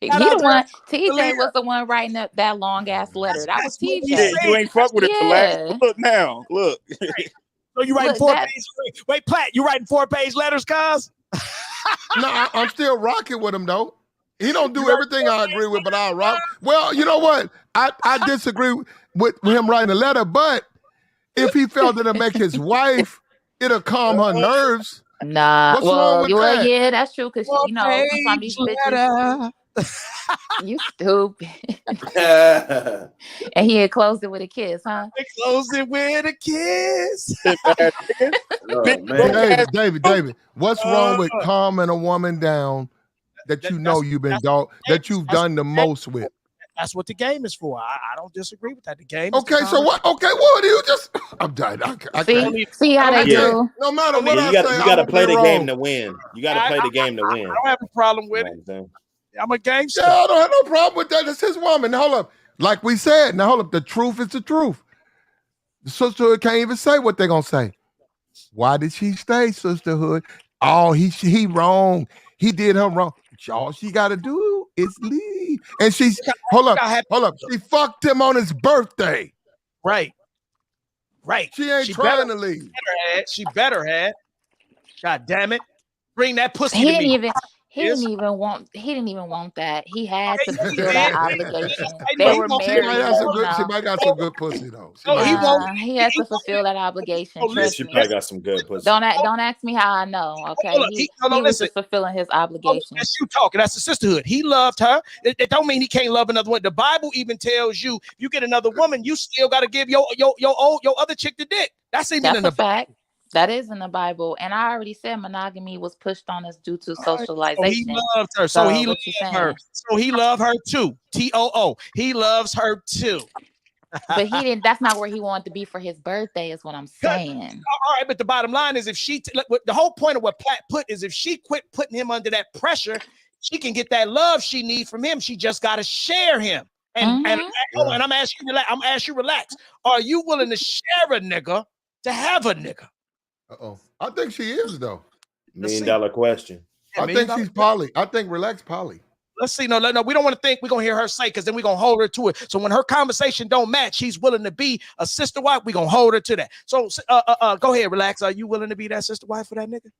He the one. TJ was the one writing up that long ass letter. That was TJ. Yeah, you ain't fuck with it. Look now. Look. So you writing 4-page? Wait, Platt, you writing 4-page letters, cuz? No, I'm still rocking with him though. He don't do everything I agree with, but I'll rock. Well, you know what? I disagree with him writing a letter, but if he felt it'll make his wife, it'll calm her nerves. Nah, what's wrong with that? Yeah, that's true. Because sometimes these bitches, you stupid. And he had closed it with a kiss, huh? He closed it with a kiss. David, what's wrong with calming a woman down that you've been that you've done the most with? That's what the game is for. I don't disagree with that. The game. Okay, so what? Okay, what do you just? I'm done. See how they do. No matter what I say, you got to play the game to win. You got to play the game to win. I don't have a problem with it. I'm a gangster. Yeah, I don't have no problem with that. It's his woman. Now, hold up. Like we said, now hold up. The truth is the truth. The sisterhood can't even say what they're gonna say. Why did she stay, sisterhood? Oh, he wrong. He did her wrong. All she got to do is leave. And she's hold up. She fucked him on his birthday. Right. She ain't trying to leave. She better had. God damn it. Bring that pussy He to didn't me. even He didn't even want that. He had to fulfill that obligation. They were married. She might got some good pussy though. He had to fulfill that obligation. Trust she me. probably got some good pussy. Don't ask me how I know. Okay, he was just fulfilling his obligation. That's you talking. That's the sisterhood. He loved her. It don't mean he can't love another one. The Bible even tells you, if you get another woman, you still got to give your other chick the dick. That's even in the fact. That is in the Bible, and I already said monogamy was pushed on us due to socialization. So he loved her. So he loved her. So he loved her too. TOO. He loves her too. But he didn't. That's not where he wanted to be for his birthday. Is what I'm saying. All right, but the bottom line is, if she, the whole point of what Platt put is, if she quit putting him under that pressure, she can get that love she needs from him. She just got to share him. And I'm asking you, relax. Are you willing to share a nigga to have a nigga? I think she is though. $1 million question. I think she's poly. I think relax poly. Let's see. No, we don't want to think we're gonna hear her say, because then we're gonna hold her to it. So when her conversation don't match, she's willing to be a sister wife. We're gonna hold her to that. So go ahead, relax. Are you willing to be that sister wife for that nigga?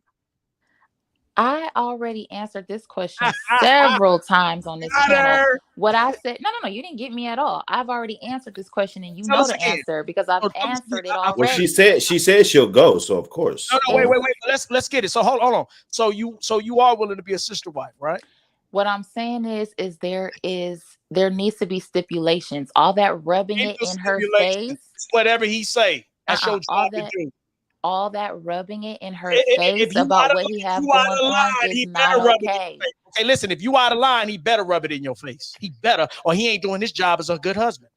I already answered this question several times on this channel. What I said, no, you didn't get me at all. I've already answered this question, and you know the answer because I've answered it already. Well, she said she'll go, so of course. No, wait. Let's get it. So hold on. So you are willing to be a sister wife, right? What I'm saying is there needs to be stipulations. All that rubbing it in her face, whatever he say, that's your job to do. All that rubbing it in her face about what he has going on is not okay. Hey, listen, if you out of line, he better rub it in your face. He better, or he ain't doing his job as a good husband.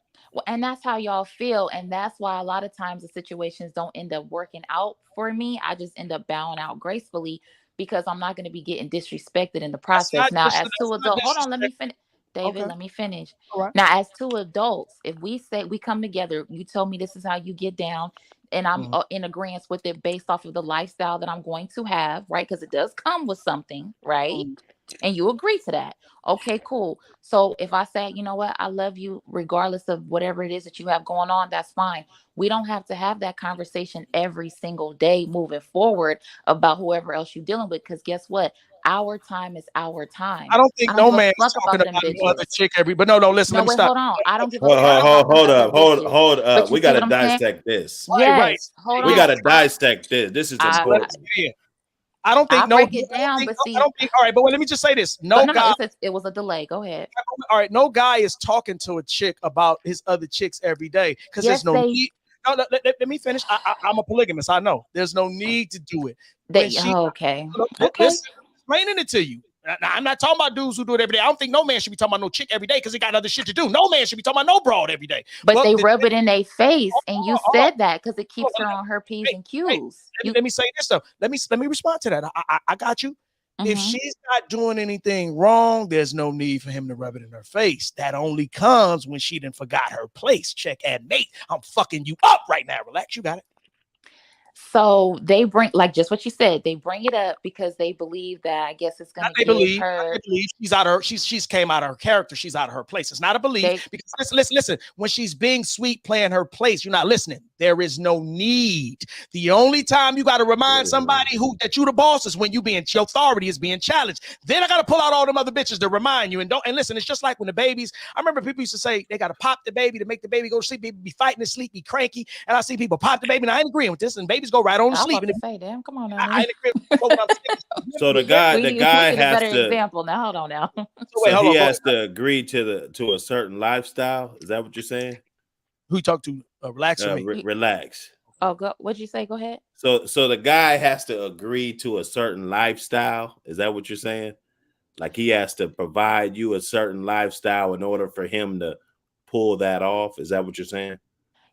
And that's how y'all feel. And that's why a lot of times the situations don't end up working out for me. I just end up bowing out gracefully because I'm not going to be getting disrespected in the process. Now, as two That's not adults, hold on, let me disrespect. finish. David, Okay, let me finish. all right. Now, as two adults, if we say we come together, you tell me this is how you get down, and I'm Mhm. in agreement with it based off of the lifestyle that I'm going to have, right? Because it does come with something, right? Mhm. And you agree to that. Okay, cool. So if I say, you know what, I love you regardless of whatever it is that you have going on, that's fine. We don't have to have that conversation every single day moving forward about whoever else you're dealing with. Because guess what? Our time is our I time. don't I think don't no give a man is fuck talking about them about no other bitches. chick but no, listen, No, let me wait, stop. hold on. I don't give a Hold, fuck hold, about hold, them hold other up, bitches. hold But up. you We see gotta what I'm saying? dissect this. Right. Yes. Hold We on. gotta dissect this. This is Let's important. get in. I don't I think no. break it down, but I see, don't think. All right, but let me just say this: but no no, guy. it was a delay. Go ahead. All right, no guy is talking to a chick about his other chicks every day because there's Yes, no they need. No, let me finish. I'm a polygamist. I know there's no need to do it when they she. oh, okay. Look, Okay. listen, explaining it to you. Now, I'm not talking about dudes who do it every day. I don't think no man should be talking about no chick every day because he got other shit to do. No man should be talking about no broad every day. But But they the, rub it in their face, hold and you on, hold on, said that because it hold keeps on. her on her P's Hey, and hey, Q's. let me say this though. Let me respond to that. I got you. If Mhm. she's not doing anything wrong, there's no need for him to rub it in her face. That only comes when she done forgot her place. Check and mate. I'm fucking you up right now. Relax, you got it. So they bring, like just what you said, they bring it up because they believe that I guess it's Not gonna they give believe. Not they her believe. She's out of her. She's came out of her character. She's out of her place. It's not a belief they because listen. When she's being sweet, playing her place, you're not listening. There is no need. The only time you got to remind somebody who that you the boss is when you being your authority is being challenged. Then I got to pull out all them other bitches to remind you. And listen. It's just like when the babies. I remember people used to say they got to pop the baby to make the baby go to sleep. People be fighting to sleep, be cranky. And I see people pop the baby. And I ain't agreeing with this. And babies go right on to I was sleep. about And to say, damn, come on now, I nigga. ain't agree. But what I'm saying is, So the the guy, the We guy need a has better to. example. Now hold on now. so wait, So hold he on. Go ahead. has to agree to a certain lifestyle. Is that what you're saying? Who you talk to? Relax with me. Relax. Oh, go. What'd you say? Go ahead. So the guy has to agree to a certain lifestyle. Is that what you're saying? Like he has to provide you a certain lifestyle in order for him to pull that off. Is that what you're saying?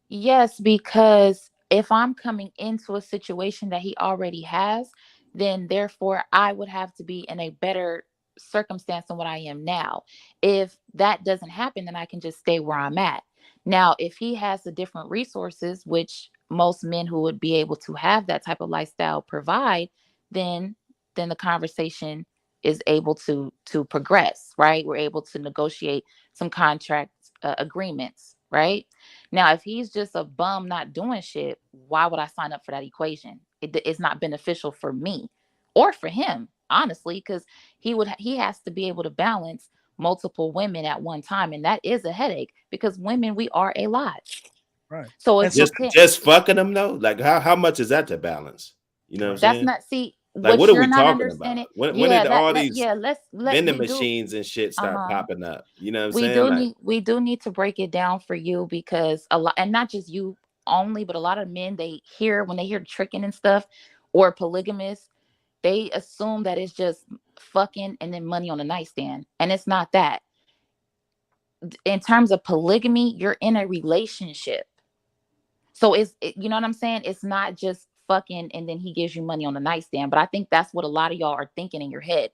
Yes, because if I'm coming into a situation that he already has, then therefore I would have to be in a better circumstance than what I am now. If that doesn't happen, then I can just stay where I'm at. Now, if he has the different resources, which most men who would be able to have that type of lifestyle provide, then the conversation is able to progress, right? We're able to negotiate some contract agreements, right? Now, if he's just a bum not doing shit, why would I sign up for that equation? It's not beneficial for me or for him, honestly, because he has to be able to balance multiple women at one time, and that is a headache because women we are a lot. Right. So And if so you can't, Just fucking them though. Like how much is that to balance? You know what I'm right. that's saying? not see Like what what are you're we not talking about? understanding. When Yeah, did all these yeah, let vending we do. machines and shit Uh start huh. popping up? You know what I'm saying? Like We do need to break it down for you because a lot, and not just you only, but a lot of men they hear when they hear tricking and stuff or polygamous, they assume that it's just fucking and then money on the nightstand, and it's not that. In terms of polygamy, you're in a relationship. So you know what I'm saying? It's not just fucking and then he gives you money on the nightstand. But I think that's what a lot of y'all are thinking in your head.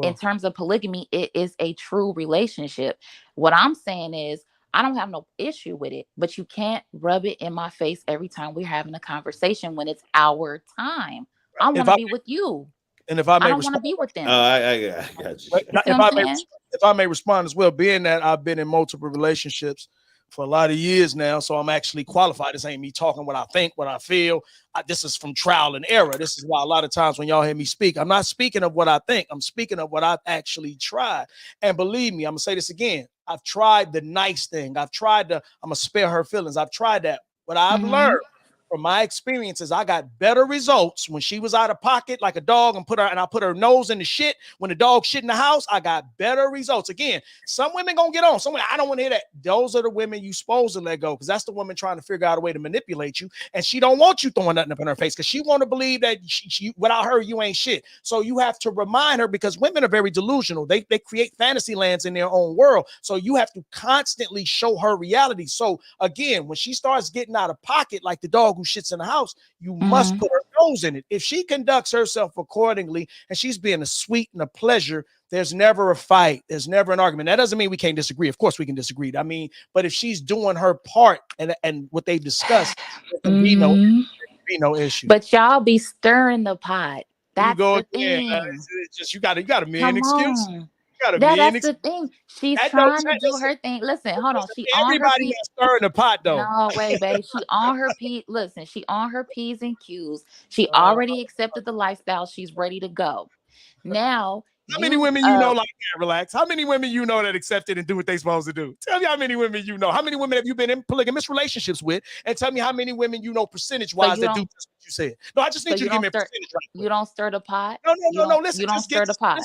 In Well, terms of polygamy, it is a true relationship. What I'm saying is, I don't have no issue with it, but you can't rub it in my face every time we're having a conversation when it's our time. I if want to I be with you. and if I I may don't want to respond, be with oh, them. I got you. You see what if I'm I may saying? if I may respond as well, being that I've been in multiple relationships for a lot of years now, so I'm actually qualified. This ain't me talking what I think, what I feel. This is from trial and error. This is why a lot of times when y'all hear me speak, I'm not speaking of what I think. I'm speaking of what I've actually tried. And believe me, I'm gonna say this again. I've tried the nice thing. I've tried the I'm gonna spare her feelings. I've tried that. What I've Mm-hmm. learned from my experiences, I got better results when she was out of pocket like a dog and I put her nose in the shit. When the dog shit in the house, I got better results. Again, some women gonna get on. Some women, I don't want to hear that. Those are the women you supposed to let go, because that's the woman trying to figure out a way to manipulate you, and she don't want you throwing nothing up in her face because she want to believe that she without her you ain't shit. So you have to remind her, because women are very delusional. They create fantasy lands in their own world. So you have to constantly show her reality. So again, when she starts getting out of pocket like the dog who shits in the house, you must put her nose in it. If she conducts herself accordingly and she's being a sweet and a pleasure, there's never a fight. There's never an argument. That doesn't mean we can't disagree. Of course we can disagree. I mean, but if she's doing her part and what they've discussed, there can be no issue. But y'all be stirring the pot. Here you That's go the again. thing. It's just you got a million Come excuses. on. You got a million That's the excuses. thing. She's That don't trying to do her thing. Listen, hold on. She on her everybody P. not stirring the pot though. No, wait, babe. She on her P. Listen, she on her P's and Q's. She already accepted the lifestyle. She's ready to go. Now, how many women you know like that? Relax. How many women you know that accept it and do what they supposed to do? Tell me how many women you know. How many women have you been in polygamous relationships with? And tell me how many women you know percentage-wise that do just what you said. No, I just need you to give me a percentage right quick. You don't stir the pot? No. Listen, you don't stir the pot.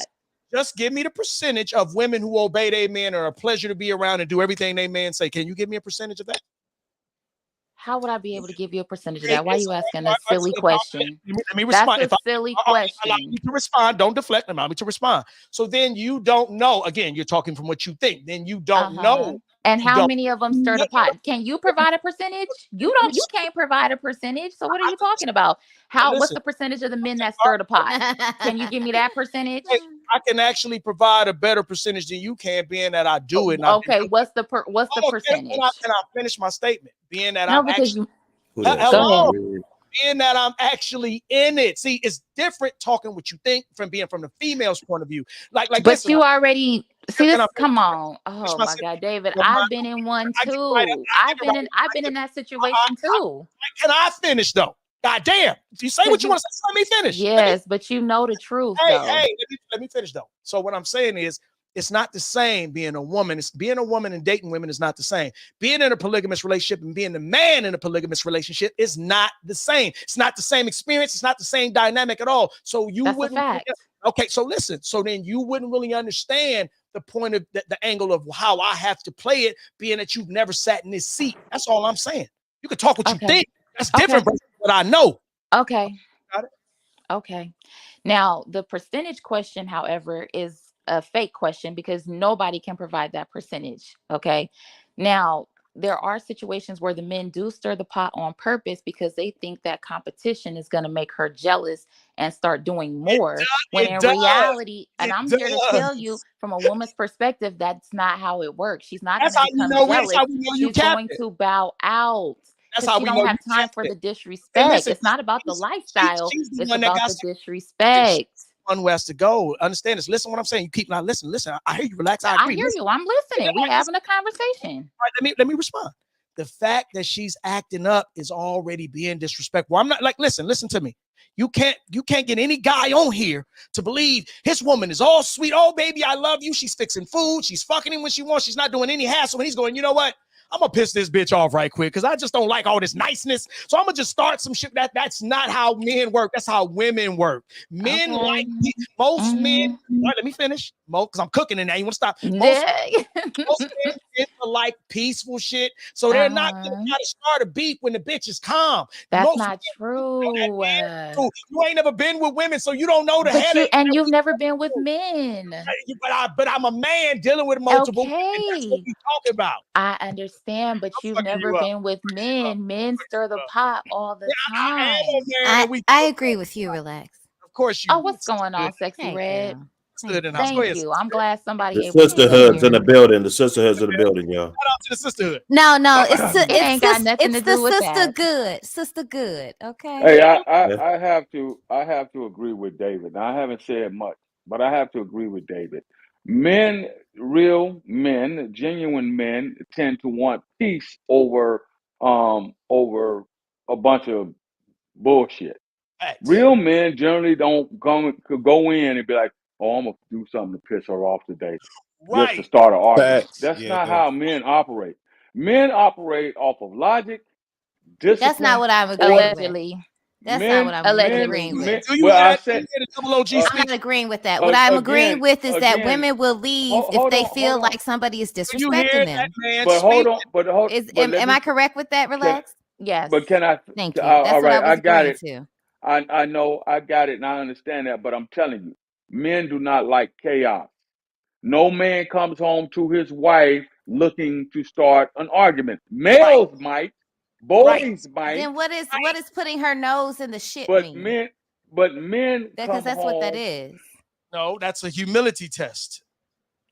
Just give me the percentage of women who obey their men, are a pleasure to be around and do everything they men say. Can you give me a percentage of that? How would I be able to give you a percentage of that? Why are you asking a silly question? Let me respond. That's a silly question. Allow me to respond. Don't deflect. Allow me to respond. So then you don't know. Again, you're talking from what you think. Then you don't know. And how many of them stir the pot? Can you provide a percentage? You can't provide a percentage. So what are you talking about? What's the percentage of the men that stir the pot? Can you give me that percentage? I can actually provide a better percentage than you can, being that I do it. Okay, what's the percentage? Can I finish my statement? Being that no, I'm because actually go ahead. Being that I'm actually in it. See, it's different talking what you think from being from the female's point of view. Like but listen, you already see this. Come on. Oh my God, David. I've been in one too. I've been in that situation too. Can I finish though? God damn. If you say what you want to say, let me finish. Yes, but you know the truth though. Hey, let me finish though. So what I'm saying is, it's not the same being a woman. Being a woman and dating women is not the same. Being in a polygamous relationship and being the man in a polygamous relationship is not the same. It's not the same experience. It's not the same dynamic at all. So you wouldn't. Okay, so listen. So then you wouldn't really understand the point of the angle of how I have to play it, being that you've never sat in this seat. That's all I'm saying. You can talk what you think. That's different from what I know. Okay. Got it? Okay. Now, the percentage question, however, is a fake question because nobody can provide that percentage. Okay. Now, there are situations where the men do stir the pot on purpose because they think that competition is going to make her jealous and start doing more. When in reality, and I'm here to tell you from a woman's perspective, that's not how it works. She's not going to become jealous. She's going to bow out. That's how she don't have time for the disrespect. Listen, it's not about the lifestyle. It's about the disrespect. One who has to go. Understand this. Listen what I'm saying. You keep not listen. I hear you. Relax. I agree. I hear you. I'm listening. We having a conversation. All right, let me respond. The fact that she's acting up is already being disrespectful. I'm not like, listen to me. You can't get any guy on here to believe his woman is all sweet. Oh, baby, I love you. She's fixing food. She's fucking him when she wants. She's not doing any hassle. And he's going, you know what? I'm gonna piss this bitch off right quick because I just don't like all this niceness. So I'm gonna just start some shit. That's not how men work. That's how women work. Men like most men. All right, let me finish. Because I'm cooking in there. You want to stop? Most men tend to like peaceful shit, so they're not gonna try to start a beef when the bitch is calm. That's not true. You ain't never been with women, so you don't know the headache. And you've never been with men. But I'm a man dealing with multiple women. That's what we talking about. I understand, but you've never been with men. Men stir the pot all the time. I agree with you. Relax. Of course you. Oh, what's going on, Sexy Red? Thank you. I'm glad somebody. The sisterhood's in the building. The sisterhood's in the building, y'all. Shout out to the sisterhood. No, it ain't got nothing to do with sister that. good. Sister good. Okay. Hey, I have to agree with David. Now, I haven't said much, but I have to agree with David. Men, real men, genuine men, tend to want peace over a bunch of bullshit. Real men generally don't go in and be like, "Oh, I'm gonna do something to piss her off today, just to start an argument." That's not how men operate. Men operate off of logic, That's not discipline, what I'm or agreeing with. Allegedly. That's not men, what I'm Allegedly. agreeing with. Do you well, hear I that? Do said you hear the double OG uh, I'm speak? not agreeing with that. What I'm agreeing with is that again. women will leave if Hold they on, hold feel on. like somebody is Do you hear disrespecting that them. man But hold speak? on, but let Am me I correct with that, can Relax? Yes. but can I? Thank you. All That's what I right, I was got agreeing it. to. I know I got it, and I understand that. But I'm telling you, men do not like chaos. No man comes home to his wife looking to start an argument. Right, Males might, right, boys might, Then what right. is putting her nose in the shit but mean? men Because come that's what that home. is. No, that's a humility test.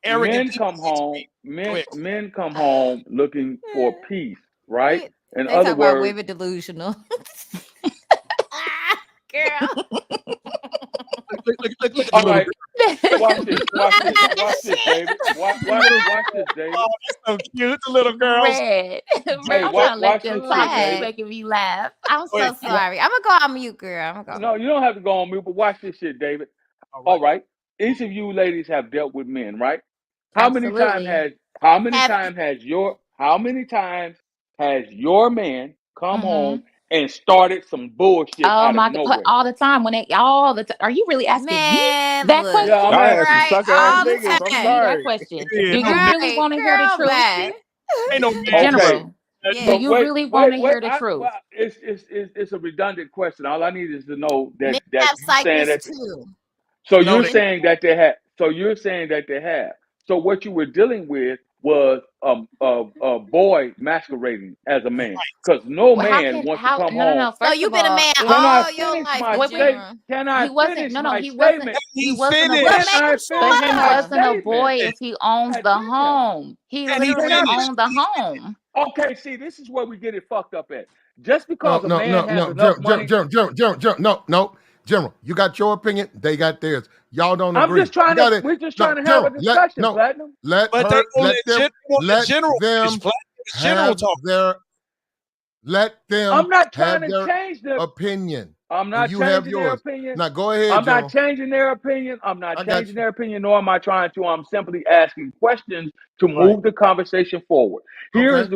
Arrogant Men people come need to be home. Men quick. men come home looking for peace, right? In They other talk about words, women delusional. Girl. Look at the all little right. girl. Watch this. Watch this. Watch this, David. Watch this, David. Oh, that's so cute. The little girls. Red. Hey, I'm trying to let watch them this shit, talk. It's David. Relax. making me laugh. I'm Go so ahead. sorry. I'm gonna go on mute, girl. I'm gonna go on No, mute. you don't have to go on mute, but watch this shit, David. All All right. right. Each of you ladies have dealt with men, right? How many times Absolutely. has how many Have times has your how many times has your man come Mm-hmm. home and started some bullshit Oh out of my God. nowhere? All the time. All the time. Are you really asking me man, that look, Yeah, question? I'm Y'all asking asking. right? sucker Are ass All you the niggas. I'm asking me time. that sorry. question? Yeah, Do no you man. really Right, want to hear the girl, truth? bye. Ain't no man. Okay, General, do Yeah. but you really want to wait. hear the truth? Well, it's a redundant question. All I need is to know Men that have you saying cycles that. too. So No, you're they saying that they have. So you're saying that they have. So what you were dealing with was a boy masquerading as a man, because no Well, how man can wants to how come no no home. no. So First you've of been a all, man it Can I all your finish life, my wait wait state? General. Can I he wasn't finish no no my he wasn't statement? he he wasn't a What Can boy, finished. I makes you finish but he my a wasn't a statement? boy if he owns God the damn. home. He And he Can literally I? finished. owned the home. Okay, see, this is where we get it fucked up at. Just No, because a no, man no, has no. enough money, No, no. General, you got your opinion. They got theirs. Y'all don't I'm agree. just trying You to. got it. We're just trying No, to have a General. discussion, Platinum. But they won't let let general finish. them Black. It's general have talk. their, let them I'm not trying have to their change their. opinion, I'm and not you have changing their yours. opinion. Now go ahead, I'm not General. changing their opinion. I'm not I got changing you. their opinion, nor am I trying to. I'm simply asking questions to Right. move the conversation forward. Okay.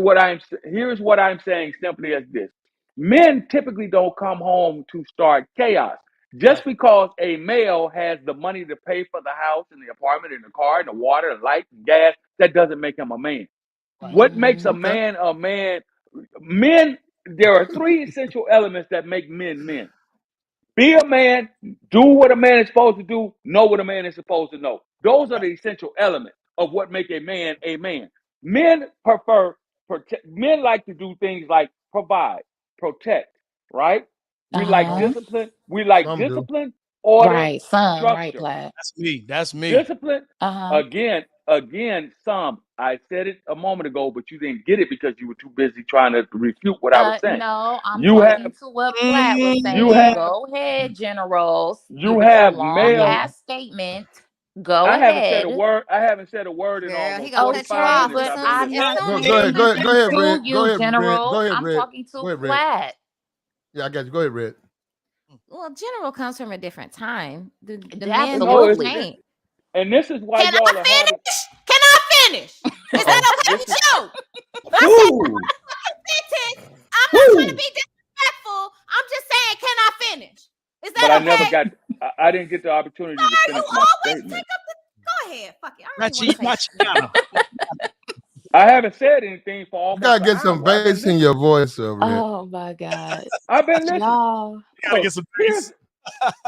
Here's what I'm saying simply as this. Men typically don't come home to start chaos. Just Right. because a male has the money to pay for the house and the apartment and the car and the water and light and gas, that doesn't make him a man. Right. What makes Mm-hmm. a Okay. man a man? Men, there are three essential elements that make men men. Be a man, do what a man is supposed to do, know what a man is supposed to know. Those are Right. the essential elements of what make a man a man. Men men like to do things like provide, protect, right? We like Uh-huh. Some, discipline. some do. Order, Right, son, right, structure. Platt. That's me. That's me. Discipline, Uh-huh. again, some. I said it a moment ago, but you didn't get it because you were too busy trying to refute what I was saying. No, I'm You talking have, to what Platt was you saying. Mm, have, Go ahead, generals. you With your have long males. ass statement. Go I haven't said a ahead. word. I haven't said a word in Girl, he almost gonna cut you 45 Okay, off minutes with but I've been some I'm listening. not Go, some go ahead. speaking Go ahead, to Red. Go you, ahead, Red. Go general. ahead, I'm Red. talking Go to ahead, Red. Platt. Yeah, I got you. Go ahead, Red. well, General comes from a different time. The men No, do it's Absolutely. change. and this is why Can I y'all are having. finish? Can I finish? Is that Uh-oh. okay This with is you? I said Woo! sentence. I'm not trying to Woo! be disrespectful. I'm just saying, can I finish? Is but I that never okay? got. I didn't get the opportunity to Sorry, who finish my always statement. take up the go ahead. Fuck it. I don't even want to say shit. Machiana. I haven't said anything for You almost gotta an get some hour. I've been bass in listening. your voice, Red. Oh my God. I've been listening. Y'all. Gotta So get some here's. base.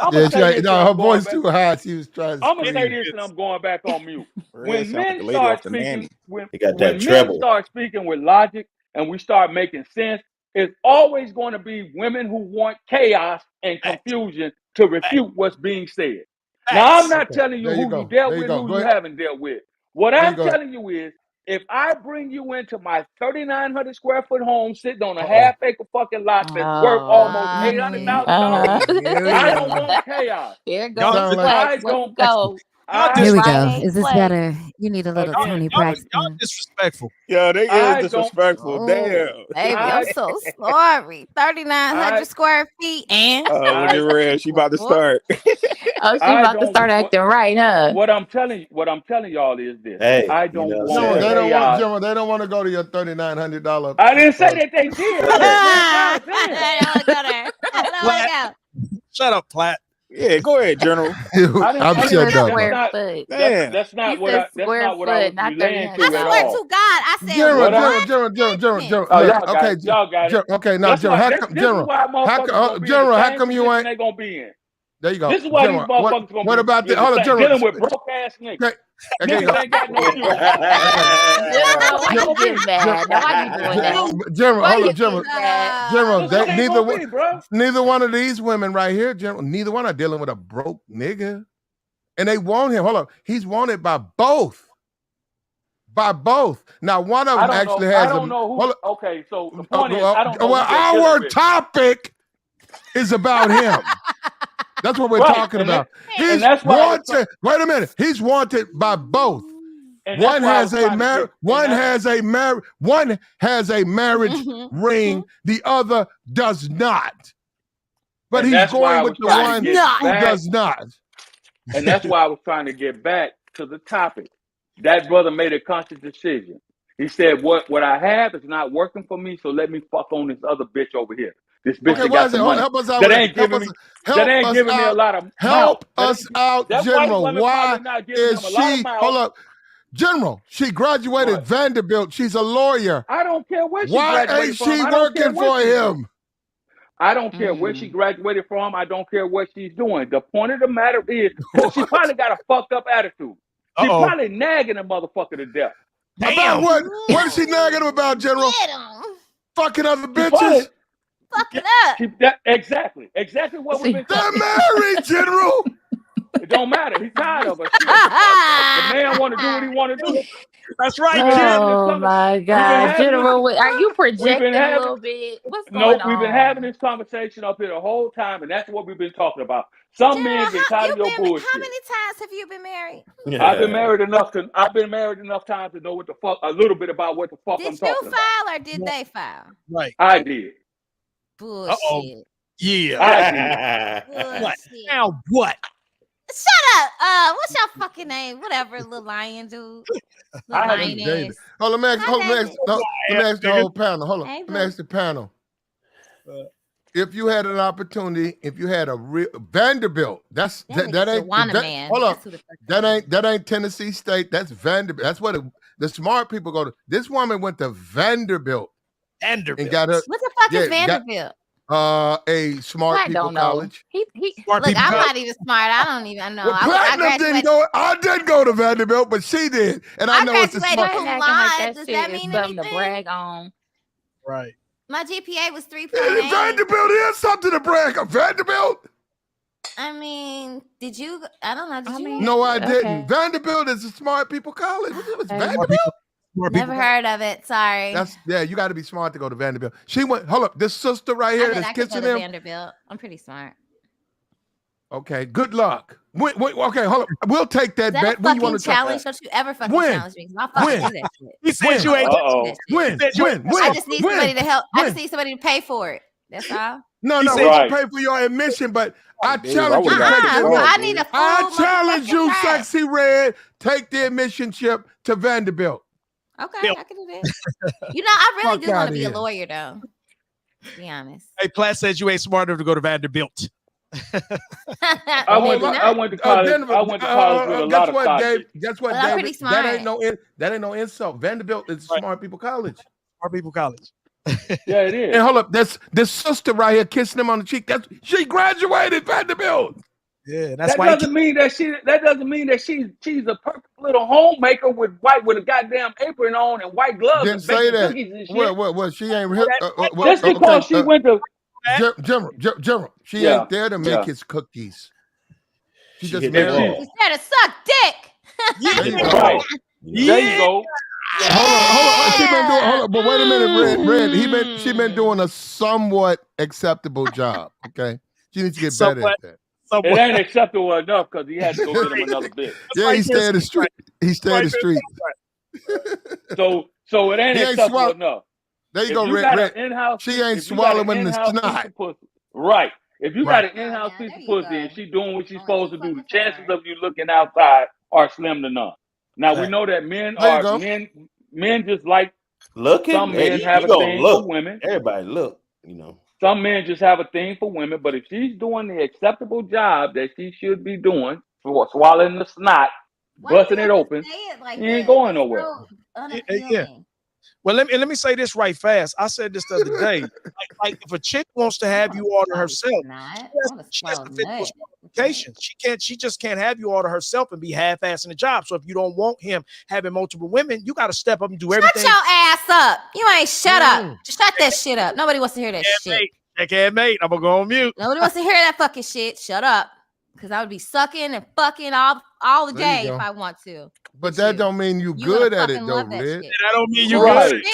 I'm gonna Yeah, say this, and no, her I'm going voice back. too high. She was trying to I'm gonna say scream. this, and I'm going back on mute. Red When sound like men a lady start off the speaking, nanny. He got that when men treble. start speaking with logic, and we start making sense, it's always going to be women who want chaos and Facts. confusion to Facts. refute what's being said. Now, I'm Facts. not Okay, telling you there you who you go. dealt There you with, go. who Go you ahead. haven't dealt with. What There you I'm go. telling you is, if I bring you into my 3,900 square foot home sitting on a Uh-oh. half-acre fucking lot that's worth Oh. almost Mm-hmm. $800,000, Uh-huh. I don't want chaos. Here Y'all, goes Sound like Flex. I Let's don't. that's go. Here we go. Is this play. better? You need a little again, Tony y'all Braxton. disrespectful. Yeah, they is I don't. disrespectful. Oh, Damn. baby, I'm I so sorry. 3,900 I square feet, and Oh, look at I Red. She about to start. Oh, she I about to don't. start acting right, huh? What I'm telling y'all is this. Hey, I you know don't what I'm want General, they saying? don't want chaos. General. They don't want to go to your $3,900. I didn't say that they did. I'm Okay. just being kind of saying. I don't want to go there. I don't want to go. Shut up, Platt. Yeah, go ahead, General. I'm He shut said up. square Not foot. Damn. that's He not what said that's square not what I was foot, not relaying I to at 3,900. swear all. to God, I said General, What I General, minute. look, y'all got okay, it. Y'all got it. okay, now, That's General, why how this, come, this is General, why motherfuckers gonna be in the General, how same come you position ain't, they gonna be in. there you go, This is why these General, motherfuckers gonna what be about the, in the hold on, same General, dealing with broke ass niggas. okay, you Niggas go. ain't got no future. General, why They you gonna getting be. mad? Now, why you doing that? General, Why hold you on, General, getting mad? General, That's what they gonna be, bro. neither one of these women right here, General, neither one are dealing with a broke nigga. And they want him. Hold on. He's wanted by both. By both. Now, one of I them don't know. actually I has a. don't know who. Hold Okay, so the on. point is, I don't know Well, who they're dealing our with. topic is about him. That's what we're Right, talking and about. and He's that's why I was. wanted. Wait a minute. He's wanted by both. And that's One why I was has a trying to marriage. get. And One has a marriage ring. The other does not. But he's that's why I going with was the trying to one get who back. does not. And that's why I was trying to get back to the topic. That brother made a conscious decision. He said, "What I have is not working for me, so let me fuck on this other bitch over here. This bitch Okay, that why got is it? some Hold on, money help us out that with it. ain't giving me a Out. lot of mouth. Help us out, That white General. woman probably Why not giving is him a lot of she? Hold mouth. up, General. She graduated What? Vanderbilt. She's a lawyer. I don't care where she Why ain't graduated from. she I don't care working what for she's doing. him? I don't care where she graduated from. I don't care what she's doing. The point of the matter is, because she probably got a fucked up attitude. She Uh-oh. probably nagging a motherfucker to death. About Damn. what? What is she nagging him about, General? Get him. Fucking other She probably, bitches? Fuck it up. exactly what we've been They're talking about. married, General. It don't matter. He's tired of her shit. The man want to do what he want to do. That's right, We've been kid. having this Oh my we've been God, having this. General, are you We've been projecting a having little bit? What's no. going We've been having on? this conversation up here the whole time, and that's what we've been talking about. Some General, men get tired of your how bullshit. many times have you been married? I've been married enough times to know what the fuck a little bit about what the fuck I'm Did you talking about. file or did they file? Right. I did. Uh-oh. Bullshit. Yeah. I did. What? Bullshit. Now what? Shut up. What's your fucking name? Whatever, little lion dude. Little I lion David. ass. Oh, let me ask. Hi, Hold on, David. let me ask the whole panel. Hold on. Hey, Let me ask boo. the panel. If you had an opportunity, if you had a real Vanderbilt, that ain't Man. hold That's up. who the fuck That ain't Tennessee State. That's Vanderbilt. That's what the smart people go to. This woman went to Vanderbilt and got her. What the fuck is got, Vanderbilt? a smart Platt people don't know. college. Smart Look, people I'm college. not even smart. I don't even know. Well, I Platinum didn't go. I didn't go to Vanderbilt, but she did, and I know it's the graduated smart. cum Acting like laude. that Does shit that is mean something to anything? brag on. Right. My GPA was 3.8. Vanderbilt is something to brag on. Vanderbilt. I mean, did you? I don't know. Did you? No, I didn't. Okay. Vanderbilt is a smart people college. What was Hey. Vanderbilt? Never heard of it. Sorry. You got to be smart to go to Vanderbilt. She went. Hold up, this sister right I here bet that's I could go kissing to him. Vanderbilt. I'm pretty smart. Okay, good luck. Wait, okay, hold up. We'll take that Is that bet. a When you fucking want to challenge? Don't you ever fucking When? challenge me? 'Cause I'll fucking do that shit. He said you ain't. When? I just need somebody to help. I just need somebody to pay for it. That's all. No, He we're said- gonna pay for your admission, but I challenge you. I need a full I challenge you, motherfucking ride. Sexy Red. Take the admission chip to Vanderbilt. Okay, I can do that. You know, I really Fuck do want outta to be a here. lawyer, though. To be honest. Hey, Platt says you ain't smart enough to go to Vanderbilt. I went to college. I went to college with a lot of side bitches. Guess what, Well, I'm David? pretty That ain't no insult. Vanderbilt is smart people college. Smart people college. Yeah, it is. And hold up, this sister right here kissing him on the cheek. She graduated Vanderbilt. Yeah, that's That why. doesn't mean that she's a perfect little homemaker with a goddamn apron on and white gloves Didn't and say baking that. cookies and shit. Well, she ain't here. Just because she went to General, she ain't there to make his cookies. She just married. You said to suck dick. There you go. Right. There you go. Hold on. She been doing. Hold on, but wait a minute, Red. She been doing a somewhat acceptable job. Okay, she needs to get better at that. somewhere. It ain't acceptable enough because he had to go get him another bitch. That's Yeah, right he there, stay in the street. He stay in right the there, street. So it ain't He ain't acceptable swallow. enough. There you If go, you Red. got an Red. in-house, She ain't if you got an swallowing the in-house piece snot. of pussy, right? If you got Right. an in-house now, piece there of you pussy go. and she doing what she's Going supposed too to do, the fucking chances far. of you looking outside are slim to none. Now we Fact. know that men There you are go. men just like Looking, some men have you a gonna thing for look. women. Everybody look. You know. Some men just have a thing for women, but if she's doing the acceptable job that she should be doing, for swallowing the snot, Why do you busting it have to open, say it like you ain't that? going That's nowhere. so Yeah. unappealing. Well, let me say this right fast. I said this the other day. Like if a chick wants to I have want you to order swallow herself, snot. I want to she has swallow to fit those nut. qualifications. She just can't have you order herself and be half-assing the job. So if you don't want him having multiple women, you got to step up and do Shut everything. your ass up. You ain't shut up. Shut that shit up. Nobody wants to hear that shit. Check mate. I'm gonna go on mute. Nobody wants to hear that fucking shit. Shut up. Because I would be sucking and fucking all the There you day go. if I want to. But with that you. don't mean you You're gonna good at it fucking though, love that Red. shit. I don't mean you Right. good.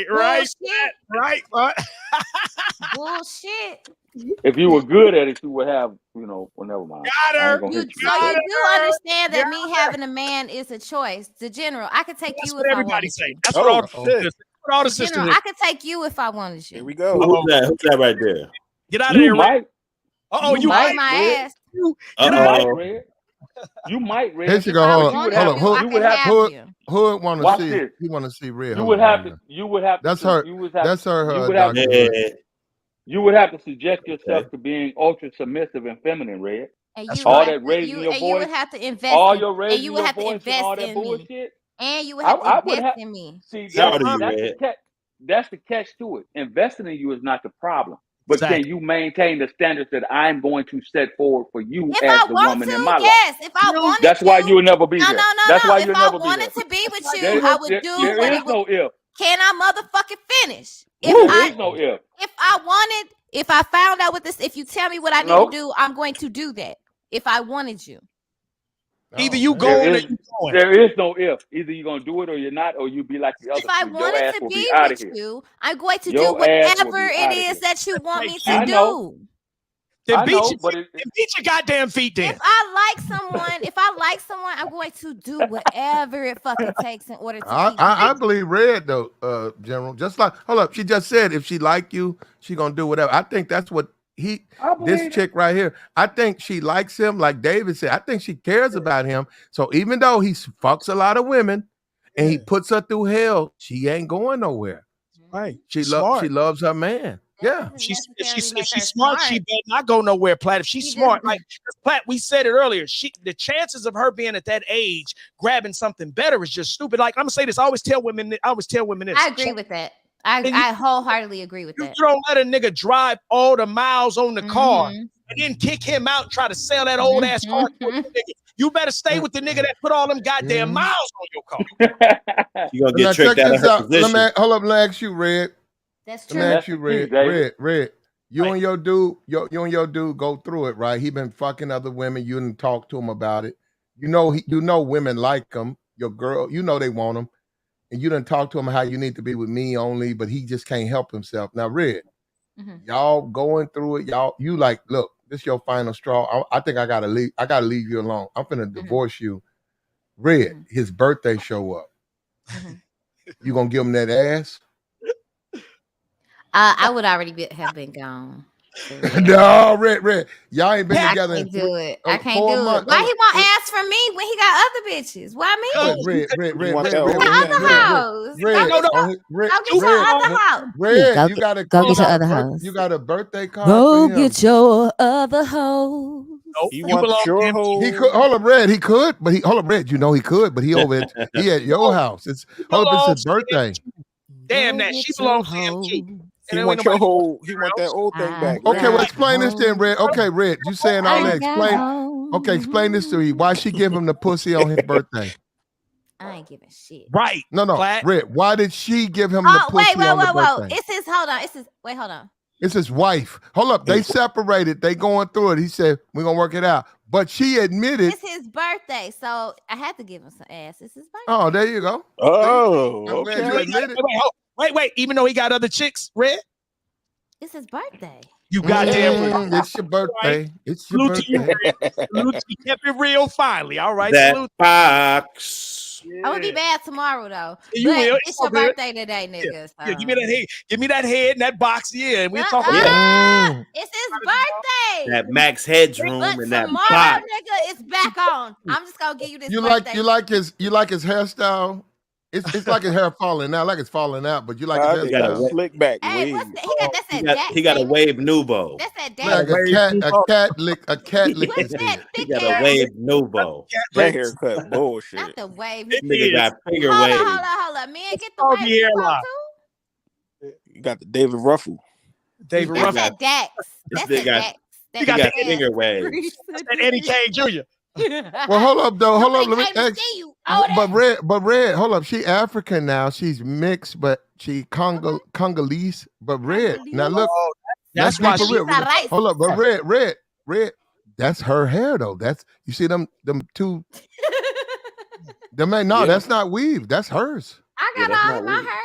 Bullshit. Right. Bullshit. If you were good at it, you would have, well, never mind. Got I her. ain't gonna You hit you so with you that. do understand that me having a man is a choice. The general, I could take That's you what if I everybody wanted say. to. That's what all Oh the Uh-oh. shit! sisters. That's what all the The sisters. general, I could take you if I wanted Here you. we go. Who's that? Who's that right there? Get out of You there, Red. might. Uh-oh, You you might, My Red. ass. Get You out of might, there. Red. You might, Here Red. she If go. I Hold But you on. would wanted Hold have on. to. to, I You would could have. have you. Hood want to Watch see. this. He want to see Red. You Hold would on. have Hold to. on. You would have to. That's her. You would have. That's her, You would have. Dr. Hood. Yeah. You would have to subject yourself Okay. to being ultra submissive and feminine, Red. And That's you would All right. have that to raising your you would voice, have to invest all in your and you raising would your have to voice and invest all that in me. bullshit. And you would have to I would invest have. in me. See, Yeah, How old are you, that's the Red? catch. That's the catch to it. Investing in you is not the problem, but can Exactly. you maintain the standards that I'm going to set forward for you If as I the want woman in to, my life? yes. If I wanted That's why to, you'll never be no, no, there. no, That's no. why If you'll I never be wanted there. to be with you, There, I would there, do there what is it would. no if. Can I motherfucking finish? There is no if. If I found out what this, if you tell me what I need to No, do, I'm going to do that. If I wanted you. Either Oh, you damn. going or you going. there is no if. Either you're gonna do it or you're not, or you be like the If other I two. Your wanted ass to will be be out of with here. you, I'm going to do Your ass will whatever be it out of is here. that you want me to I know. do. Then I know, but beat your goddamn feet then. If I like someone, I'm going to do whatever it fucking takes in order to keep I him. believe Red though, General. Just like hold up, she just said if she like you, she gonna do whatever. I think that's what I this believe that. chick right here. I think she likes him, like David said. I think she cares about him. So even though he fucks a lot of women and he puts her through hell, she ain't going nowhere. Right. She Smart. loves her man. Yeah. Doesn't If necessarily make her she's smart, she better not go nowhere, Platt. If she's She smart, just- like Platt, we said it earlier. The chances of her being at that age grabbing something better is just stupid. Like I'm gonna say this, I always tell women this. I agree with that. I wholeheartedly agree with that. You don't let a nigga drive all the miles on the car Mhm. and then kick him out and try to sell that old ass car to a nigga. You better stay with the nigga that put all them goddamn miles on your car. You gonna Now get tricked check out of this her out. position. Hold up, let me ask you, Red. That's Let me true. ask That's you, the key, Red. David. Red. You and your dude, you and your dude go through it, right? He been fucking other women. You didn't talk to him about it. You know women like him. Your girl, you know they want him, and you didn't talk to him how you need to be with me only, but he just can't help himself. Now, Red, y'all going through it. You like, look, this your final straw. I think I gotta leave. I gotta leave you alone. I'm finna divorce you. Red, his birthday show up. You gonna give him that ass? I would already have been gone. So, yeah. No, Red. Y'all ain't been I together can't in do it. I can't 4 do it. months. Why he want ass from me when he got other bitches? Why me? Red, Go get your other house. Red, you got a birthday card Go for him. get your other hoe. He wants pure hoes. He could hold up, Red. He could, but hold up, Red. You know he could, but he over at your house. It's his birthday. Damn that. She belongs to him too. He want your whole. He want that old thing back. Okay, Red. well, explain this then, Red. Okay, Red, you saying all that? Explain this to me. Why she give him the pussy on his birthday? I ain't giving shit. Right. No, Red. Why did she give him the pussy on the birthday? It's his. Hold on. Wait. Hold on. It's his wife. Hold up. They separated. They going through it. He said, we're going to work it out. But she admitted. It's his birthday, so I had to give him some ass. It's his birthday. Oh, there you go. Oh, I'm glad you admitted. Wait. Even though he got other chicks, Red? It's his birthday. You goddamn right. It's your birthday. It's your Salute to you, birthday. Red. Salute to you. Kept it real finally. All right. That Salute. box. I'm gonna be bad tomorrow though. You But will. it's all your good. birthday today, nigga. Yeah, give me that head. Give me that head and that box. Yeah, and we'll talk about Mm. It's his birthday. That Max Headroom But and that tomorrow, box. nigga, it's back on. I'm just gonna give you this You birthday. like his hairstyle? It's like his hair falling out, like it's falling out, but you like his They got a hairstyle. slick back Hey, what's wave. that? He got that's that Dax. He got a ain't it? wave Nubo. That's that Like Dax. a cat licked What's his that head. He thick got a hair? wave Nubo. That haircut bullshit. Not the wave. It Nigga is. got finger Hold waves. on. Man, get the Foggy wave Nubo hairline. too. You got the David Ruffle. David That's Ruffin. that Dax. That's They that got- Dax. He got finger waves. That's that Eddie Kane Jr. Well, hold up though. Hold up. Let me Nobody came to ask. see you. Oh, But Red, hold up. She African now. She's mixed, but she Congolese. But Red, now look. That's let's why be for she. real. Hold up, but Red. That's her hair though. That's you see them two. That's not weave. That's hers. I Yeah, got that's all not my weave. hair.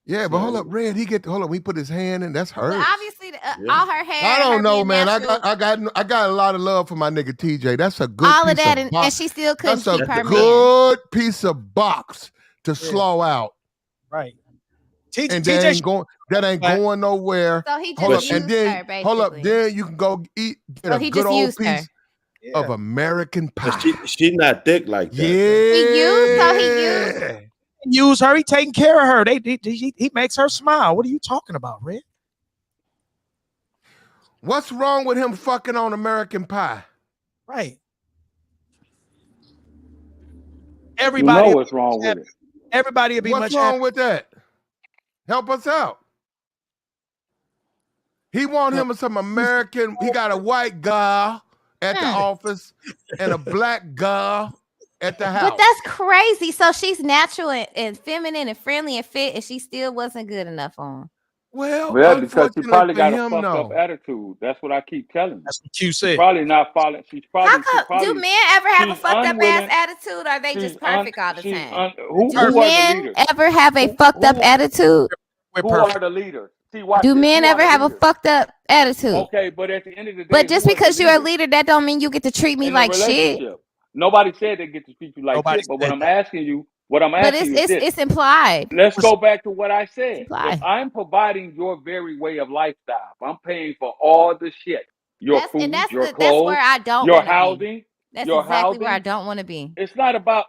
Yeah, but hold up, Red. Hold up. We put his hand in. That's hers. But obviously, all her hair. I her don't know, being man. natural, I got a lot of love for my nigga TJ. That's a good all piece of that, of and box. she still couldn't That's keep a her man. good piece of box to slow out. Right. And that ain't going nowhere. So he Hold up, just and used then her, basically. hold up, then you can go get So a he good just old used her. piece of American But pie. she's not thick like that. Yeah. Use her. He taking care of her. He makes her smile. What are you talking about, Red? What's wrong with him fucking on American Pie? Right. You Everybody. know what's wrong with it. Everybody will be What's much wrong happier. with that? Help us out. He want him some American. He got a white girl at the office and a black girl at the house. But that's crazy. So she's natural and feminine and friendly and fit, and she still wasn't good enough on him. Well, Yeah, because she unfortunately probably for got a him, fucked up no. attitude. That's what I keep telling you. That's what Q She's said. probably not following. Do men ever have a fucked up ass attitude, or are they just perfect all the time? Who Do are the men leaders? ever have a fucked up attitude? Who are the leaders? See, watch Do this. men Who are ever the have a leaders? fucked up attitude? Okay, but at the end of the day, But just who are the because you're a leaders leader, that don't mean you get to treat me in a like shit. relationship? Nobody said they get to treat you like Nobody shit. But said what I'm that. asking you, But is this. it's implied. Let's go back to what I said. Implied. If I'm providing your very way of lifestyle, if I'm paying for all the shit, your food, your that's clothes, where I don't your want to be. housing, That's your exactly where I housing. don't want to be. It's not about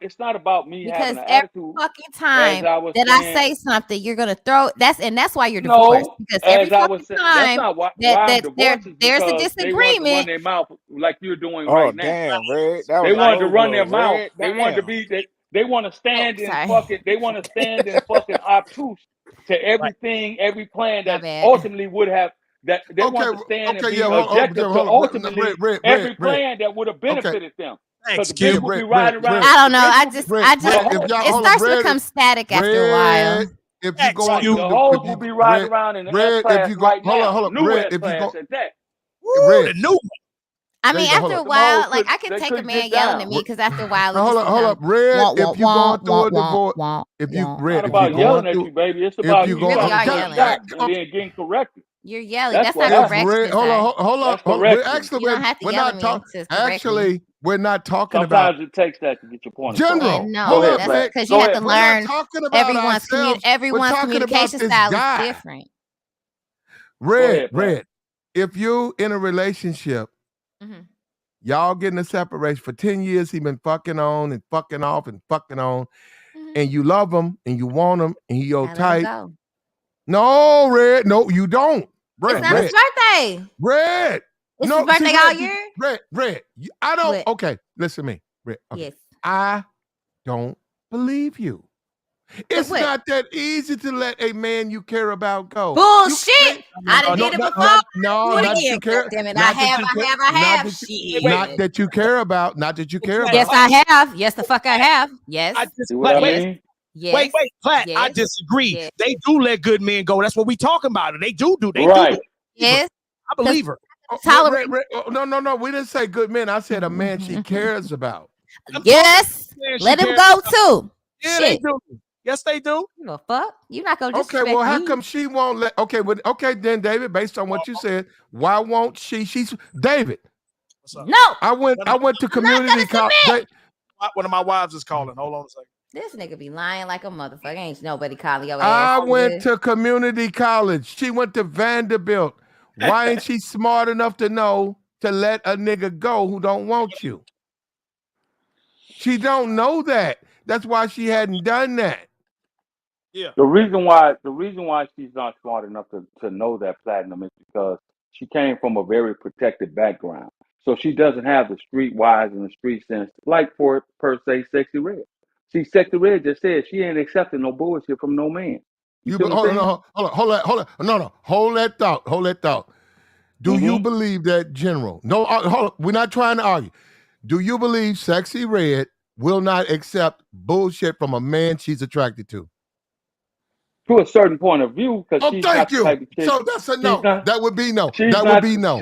me having Because an every attitude. fucking As time I was that I saying, say something, you're gonna throw that's why you're divorced. no, Because every as I fucking was saying, that's time not why that I'm divorced is there's a because they want to run disagreement. their mouth like you're doing Oh right now. damn, Red. That They was wanted to low run their blow, mouth. Red. They wanted to Damn. be they want to stand in sorry. fucking they want to stand in fucking obtuse to everything, every plan My that bad. ultimately would have that they want to stand and be objective to ultimately every plan that would have benefited them. Because the bitch would be riding around. I don't know. I just if y'all it hold starts up, to become static after a while. If you go Right, the hoes will be riding around in the S if class you go, right hold now. up, New Red, S if you class go, at that. Red, I mean, after a Them while, hoes like I couldn't- can they take a couldn't man get yelling down. at me because after a while, it hold just up, hold up, Red. womp, If you going womp, through a womp, divorce, womp, if you womp. Red, Not if about you yelling going at through, you, baby. It's if about you you going, really are getting yelling. shot and then getting corrected. You're yelling. That's That's what not if happens. Red, correction, hold sir. on, hold That's up, we're correction. actually You don't have to we're yell not at me talking. to correct me. Actually, we're not talking about Sometimes it takes that to get your point across. general. No, Hold up, that's Red. because you Go have ahead, to We're not learn talking about ourselves. We're everyone's talking about communication this style is guy. different. Go ahead, Pat. Red. If you in a relationship, Mhm. y'all getting a separation for 10 years, he been fucking on and fucking off and fucking on, and you love him and you want him and he your I let him type. go. No, Red. No, you don't. It's not his birthday. Red. It's No, his birthday see, all Red, year. Red. I don't. What? Okay, listen to me, Red. Okay. Yes. I don't believe you. It's what? not that easy to let a man you care about go. Bullshit. I done did it before. No, Do it not that again. you care. Damn it. Not I that you care. have. Not that you- Shit. Not that you care about. Not that you care about. Yes, I have. Yes, the fuck I have. Yes. See what I Yes. mean? Yes. Wait, Platt. I Yes. disagree. Yes. They do let good men go. That's what we talking about. They do. They Right. do. Yes. I believe her. Tolerate. No. We didn't say good men. I said a man she cares about. Yes. Man, she Let him cares go about- too. Yeah, they Shit. do. Yes, they do. You know, fuck. You're not gonna Okay, disrespect well, how me. come she won't let? Okay, then, David. Based on what you said, why won't she? She's David. What's up? No, I went to I'm not community gonna submit. college. One of my wives is calling. Hold on a second. This nigga be lying like a motherfucker. Ain't nobody calling your ass. I went nigga. to community college. She went to Vanderbilt. Why ain't she smart enough to know to let a nigga go who don't want you? She don't know that. That's why she hadn't done that. Yeah. The reason why she's not smart enough to know that, Platinum, is because she came from a very protected background. So she doesn't have the street wise and the street sense like for per se Sexy Red. See, Sexy Red just said she ain't accepting no bullshit from no man. You see what I'm hold saying? on, no, hold that thought. Do you believe that, General? No, hold on. We're not trying to argue. Do you believe Sexy Red will not accept bullshit from a man she's attracted to? To a certain point of view, because Oh, she's not thank the you. type of chick. So that's a She's no. not. That would be no. She's That would not. be no.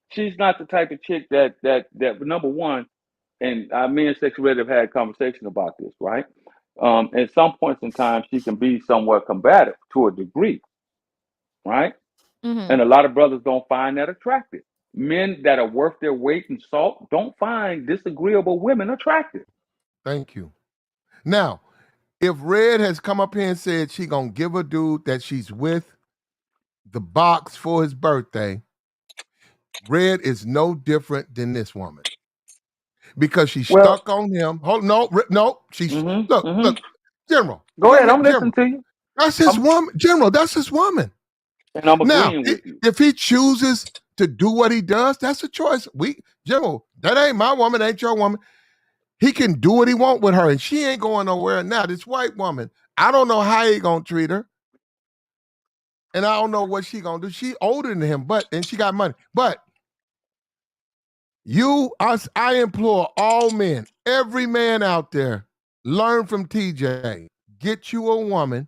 She's not the type of chick that number one. And me and Sexy Red have had a conversation about this, right? At some points in time, she can be somewhat combative to a degree, right? Mm-hmm. And a lot of brothers don't find that attractive. Men that are worth their weight in salt don't find disagreeable women attractive. Thank you. Now, if Red has come up here and said she gonna give a dude that she's with the box for his birthday, Red is no different than this woman because she's Well, stuck on him. No, she's look, General. Go ahead. I'm listening General. to you. That's his woman, General. That's his woman. And I'm Now, agreeing with you. if he chooses to do what he does, that's a choice. General, that ain't my woman, ain't your woman. He can do what he want with her, and she ain't going nowhere. Now, this white woman, I don't know how he gonna treat her, and I don't know what she gonna do. She older than him, and she got money. But I implore all men, every man out there, learn from TJ. Get you a woman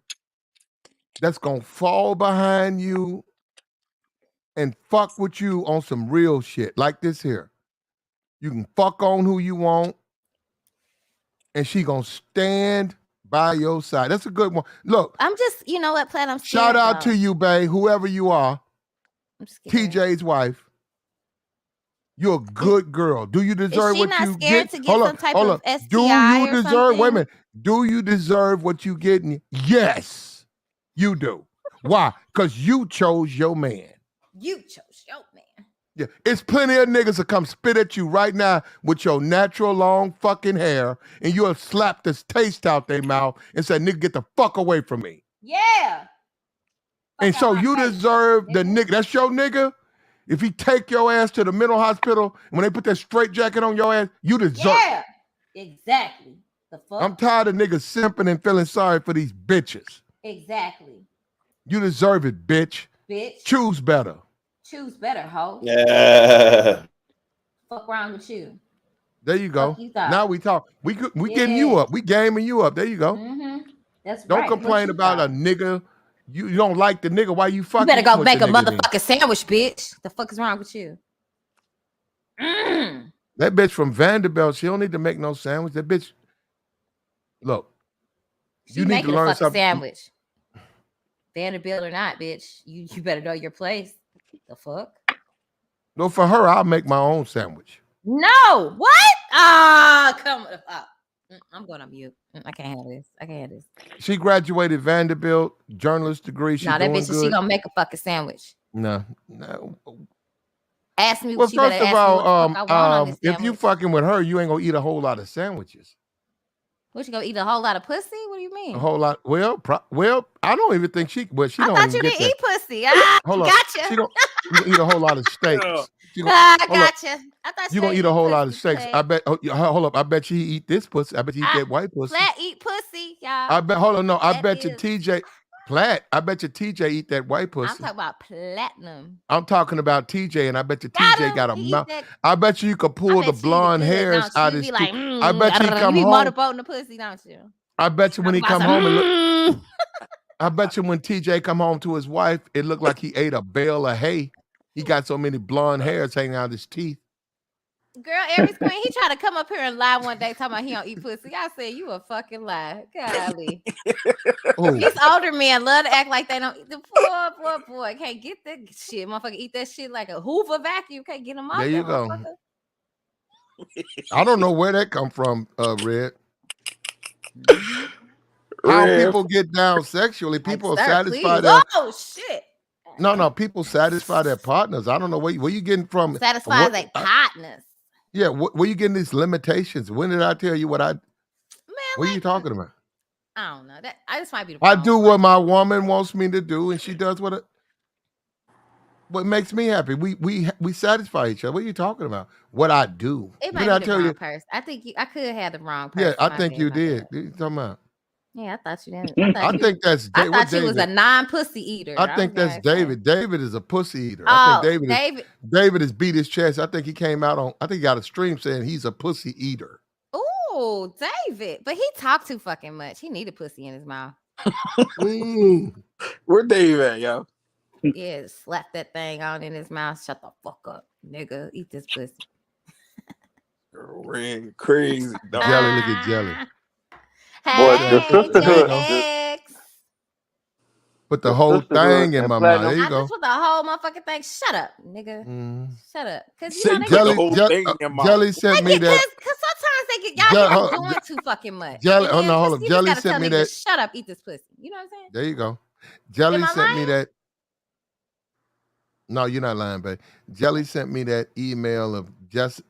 that's gonna fall behind you and fuck with you on some real shit like this here. You can fuck on who you want, and she gonna stand by your side. That's a good one. Look, I'm just, you know what, Platt, I'm scared. Shout out to you, babe, whoever you are. I'm scared. TJ's wife. You're a good girl. Do you deserve what you get? Is she not scared to get some type of STI Do you or deserve? something? Wait a minute. Do you deserve what you getting? Yes, you do. Why? Because you chose your man. You chose your man. Yeah, it's plenty of niggas that come spit at you right now with your natural long fucking hair, and you'll slap this taste out their mouth and say, "Nigga, get the fuck away from me." Yeah. And so you deserve the nigga. That's your nigga. If he take your ass to the mental hospital, and when they put that straight jacket on your ass, you deserve. Yeah, exactly. The fuck. I'm tired of niggas simping and feeling sorry for these bitches. Exactly. You deserve it, bitch. Bitch. Choose better. Choose better, hoe. Yeah. Fuck wrong with you. There you go. Fuck you thought. Now we talk. We getting you up. We gaming you up. There you go. Mm-hmm. That's Don't right. complain about a nigga. You don't like the nigga. Why you fucking? You better go make a motherfucking motherfucking sandwich, bitch. The fuck is wrong with you? That bitch from Vanderbilt, she don't need to make no sandwich. That bitch, look, She you need to learn something. Sandwich. Vanderbilt or not, bitch. You better know your place. The fuck? No, for her, I'll make my own sandwich. No, what? Come up. I'm going on mute. I can't have this. She graduated Vanderbilt, journalist degree. She's that doing bitch, good. she gonna make a fucking sandwich. No. Ask me. Well, She first better of ask me what the fuck I want on this if sandwich. you fucking with her, you ain't gonna eat a whole lot of sandwiches. What, you gonna eat a whole lot of pussy? What do you mean? A whole lot. Well, I don't even think she. But she I don't thought even you get didn't that. eat pussy. Hold on. Gotcha. She don't eat a whole lot of steaks. Gotcha. I thought you gonna eat a whole lot of steaks. I bet. Hold up. I bet you eat this pussy. I bet you eat that white pussy. Platt eat pussy, y'all. I bet. Hold on. No. I bet you TJ Platt. I bet you TJ eat that white pussy. I'm talking about platinum. I'm talking about TJ, and I bet you TJ got a mouth. I bet you could pull the blonde hairs out of his teeth. I bet you come you be home. motorboating the pussy, don't you? I bet you when he come home and look. I bet you when TJ come home to his wife, it looked like he ate a bale of hay. He got so many blonde hairs hanging out of his teeth. Girl, Aries Queen, he tried to come up here and lie one day talking about he don't eat pussy. I said, you a fucking lie. Golly. Oh, These older men love to act like they don't eat the boy. Can't get that shit. Motherfucker eat that shit like a Hoover vacuum. Can't get them off there that you go. motherfucker. I don't know where that come from, Red. Mm-hmm. How Red, people get down sexually? Like, People sir, satisfy please. their Oh, shit. no. People satisfy their partners. I don't know where you getting from. Satisfies their partners. Yeah, where you getting these limitations? When did I tell you what I? Man, What are you like, talking about? I don't know. That I just might be the I wrong do one. what my woman wants me to do, and she does what makes me happy. We satisfy each other. What are you talking about? What I do? It Did might I be the tell wrong you? person. I think I could have the wrong person. Yeah, I My think bad, you my did. bad. What are you talking about? Yeah, I thought you didn't. I think that's I what thought you was a David. non-pussy eater. I I was think that's gonna say. David. David is a pussy eater. I think Oh, David has beat his chest. I think he came out on. I think he got a stream saying he's a pussy eater. Oh, David. But he talked too fucking much. He needed pussy in his mouth. Where Dave at, yo? Yeah, slap that thing on in his mouth. Shut the fuck up, nigga. Eat this pussy. Red, crazy. Dog. Jelly, look at Jelly. Boy, the Hey, sisterhood, J.X. Put the the whole sisterhood thing in and my mouth. There platinum. you I just go. put the whole motherfucking thing. Shut up, nigga. Shut up. Because you Say know you they put get the Jelly, whole thing in your mouth. Jelly sent me that. because sometimes they get y'all be doing too fucking much. Jelly, And then hold up. you just Jelly gotta sent tell me niggas that. to shut up, eat this pussy. You know what I'm saying? There you go. Jelly Am I sent me lying? that. No, you're not lying, babe. Jelly sent me that email of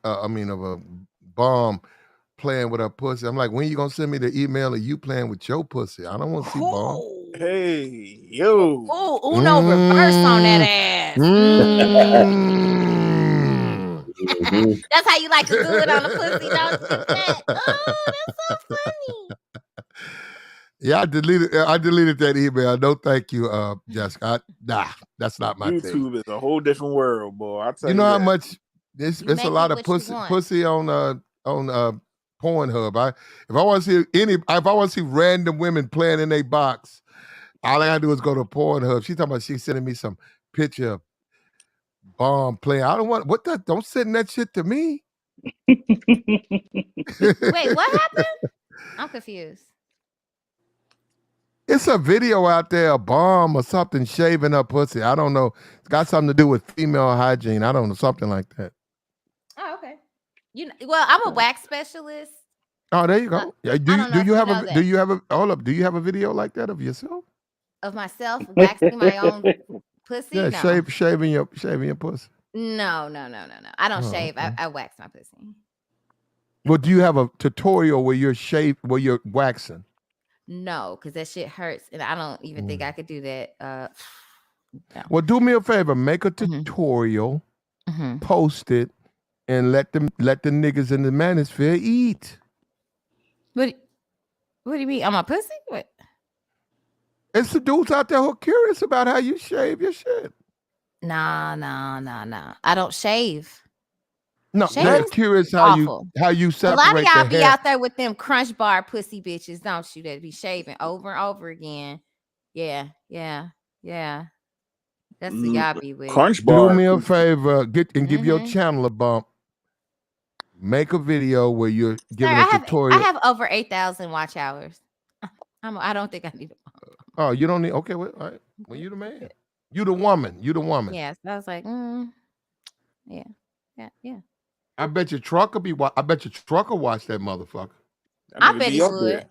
of a bomb playing with her pussy. I'm like, when you gonna send me the email of you playing with your pussy? I don't want to see bomb. Hey, yo. Oh, Uno reverse on that ass. Mhm. That's how you like to do it on the pussy, don't you, Fat? Oh, that's so funny. Yeah, I deleted that email. No, thank you, Jessica. That's not my thing. YouTube is a whole different world, boy. I tell You you know how that. much it's You a make lot it of what you want. pussy on Pornhub. If I want to see random women playing in a box, all I gotta do is go to Pornhub. She's talking about she's sending me some picture of bomb playing. I don't want don't send that shit to me. Wait, what happened? I'm confused. It's a video out there, a bomb or something shaving up pussy. I don't know. It's got something to do with female hygiene. I don't know, something like that. Oh, okay. Well, I'm a wax specialist. Oh, there you go. I don't know if you know that. Do you have a hold up? Do you have a video like that of yourself? Of myself waxing my own pussy? Yeah, No. shaving your pussy. No. I don't Oh, shave. okay. I wax my pussy. Well, do you have a tutorial where you're waxing? No, because that shit hurts, and I don't even think I could do that. No. Well, do me a favor, make a tutorial, post it, and let the niggas in the manosphere eat. What do you mean? On my pussy? What? It's the dudes out there who are curious about how you shave your shit. Nah. I don't shave. No, Shaving they're is curious how you separate a lot of y'all the be hair. out there with them crunch bar pussy bitches, don't you? That be shaving over and over again. Yeah. That's who y'all be with. Crunch Do bar. me a favor, give your Mhm. channel a bump. Make a video where you're Sir, giving a tutorial. I have over 8,000 watch hours. I don't think I need a bump. Oh, you don't need. Okay, well, all right. Well, you the man. You the woman. You the woman. Yes, I was like, yeah. I bet your truck will watch that motherfucker. I bet he would.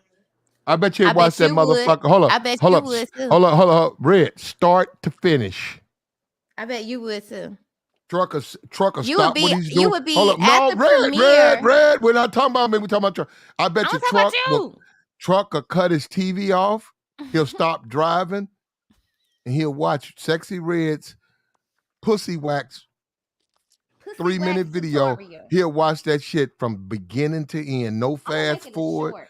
I bet you I watch bet that you would. motherfucker. Hold up. I bet hold you up. would too. Hold up. Red, start to finish. I bet you would too. Trucker You stop would be. what he's You doing. would be Hold up. at No, the red. premiere. We're not talking about me. We're talking about truck. I bet I'm your talking about truck will cut his TV off. He'll stop driving, and he'll watch Sexy Red's pussy wax 3-minute video. tutorial. He'll watch that shit from beginning to end. No I'm gonna make fast it forward. short.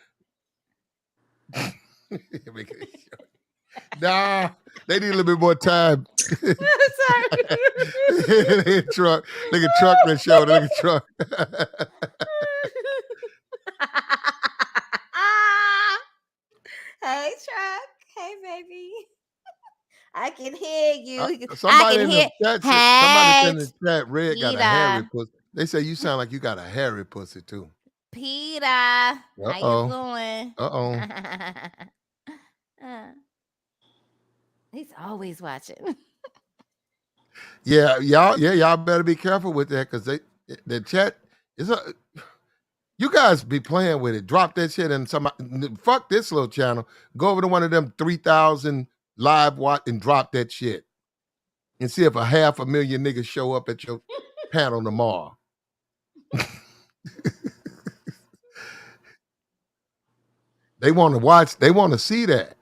Make it short. Nah, they need a little bit more time. Sorry. Truck. Look at truck that shoulder. Look at truck. Hey, truck. Hey, baby. I can hear you. Somebody I in can hear. the chat. Somebody in the chat. Red got a hairy Gita. pussy. They say you sound like you got a hairy pussy too. Peter, how you Uh-oh. doing? Uh-oh. He's always watching. Yeah, y'all better be careful with that because the chat is a you guys be playing with it. Drop that shit and fuck this little channel. Go over to one of them 3,000 live watch and drop that shit. And see if 500,000 niggas show up at your panel tomorrow. They want to watch, they want to see that.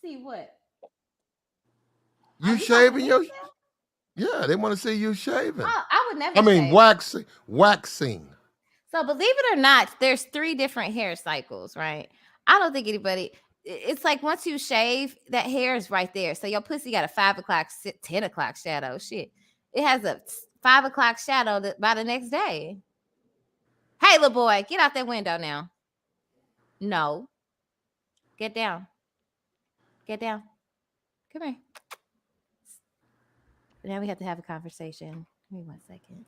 See what? You shaving your yeah, they want to see you shaving. I would never. I mean, shave. waxing. So believe it or not, there's 3 different hair cycles, right? I don't think anybody. It's like once you shave, that hair is right there. So your pussy got a 5 o'clock, 10 o'clock shadow. Shit, it has a 5 o'clock shadow by the next day. Hey, little boy, get out that window now. No, get down. Get down. Come here. Now we have to have a conversation. Give me 1 second.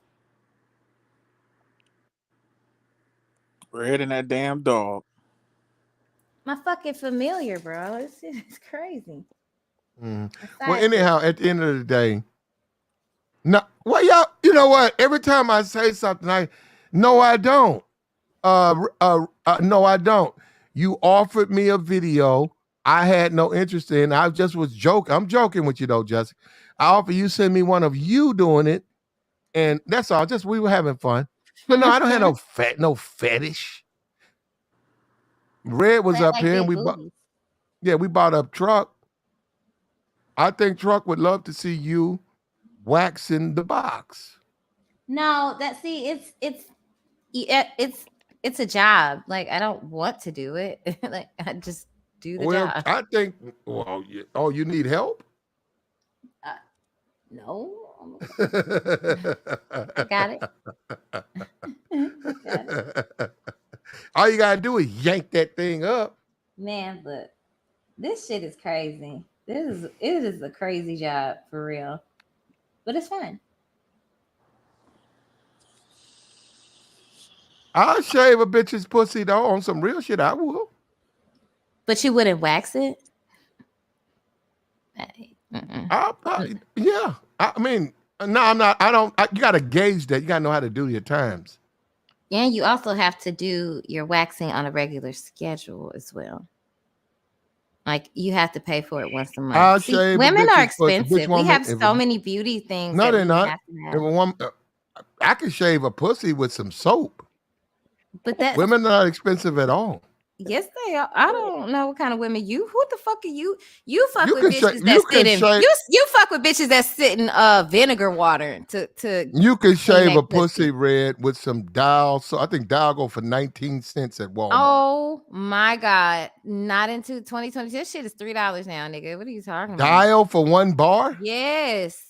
Red and that damn dog. My fucking familiar, bro. It's crazy. Well, anyhow, at the end of the day, no, well, y'all, you know what? Every time I say something, no, I don't. No, I don't. You offered me a video I had no interest in. I just was joking. I'm joking with you though, Jessica. I offer you send me one of you doing it, and that's all. Just we were having fun. But no, I don't have no fetish. Red was up here, and we bought up Truck. I think Truck would love to see you waxing the box. No, it's a job. Like I don't want to do it. Like I just do the job. I think. Well, you need help? No. I got it. All you gotta do is yank that thing up. Man, look, this shit is crazy. It is a crazy job for real, but it's fun. I'll shave a bitch's pussy though on some real shit. I will. But you wouldn't wax it? Yeah. I mean, no, I'm not. I don't. You got to gauge that. You got to know how to do your times. And you also have to do your waxing on a regular schedule as well. Like you have to pay for it once a month. See, women are expensive. We have so many beauty things. No, they're not. I can shave a pussy with some soap. But that women are not expensive at all. Yes, they are. I don't know what kind of women you. Who the fuck are you? You fuck with bitches that sit in. You fuck with bitches that sit in vinegar water to. You can shave a pussy red with some Dial. So I think Dial go for 19 cents at Walmart. Oh my god! Not into 2020. This shit is $3 now, nigga. What are you talking about? Dial for 1 bar? Yes,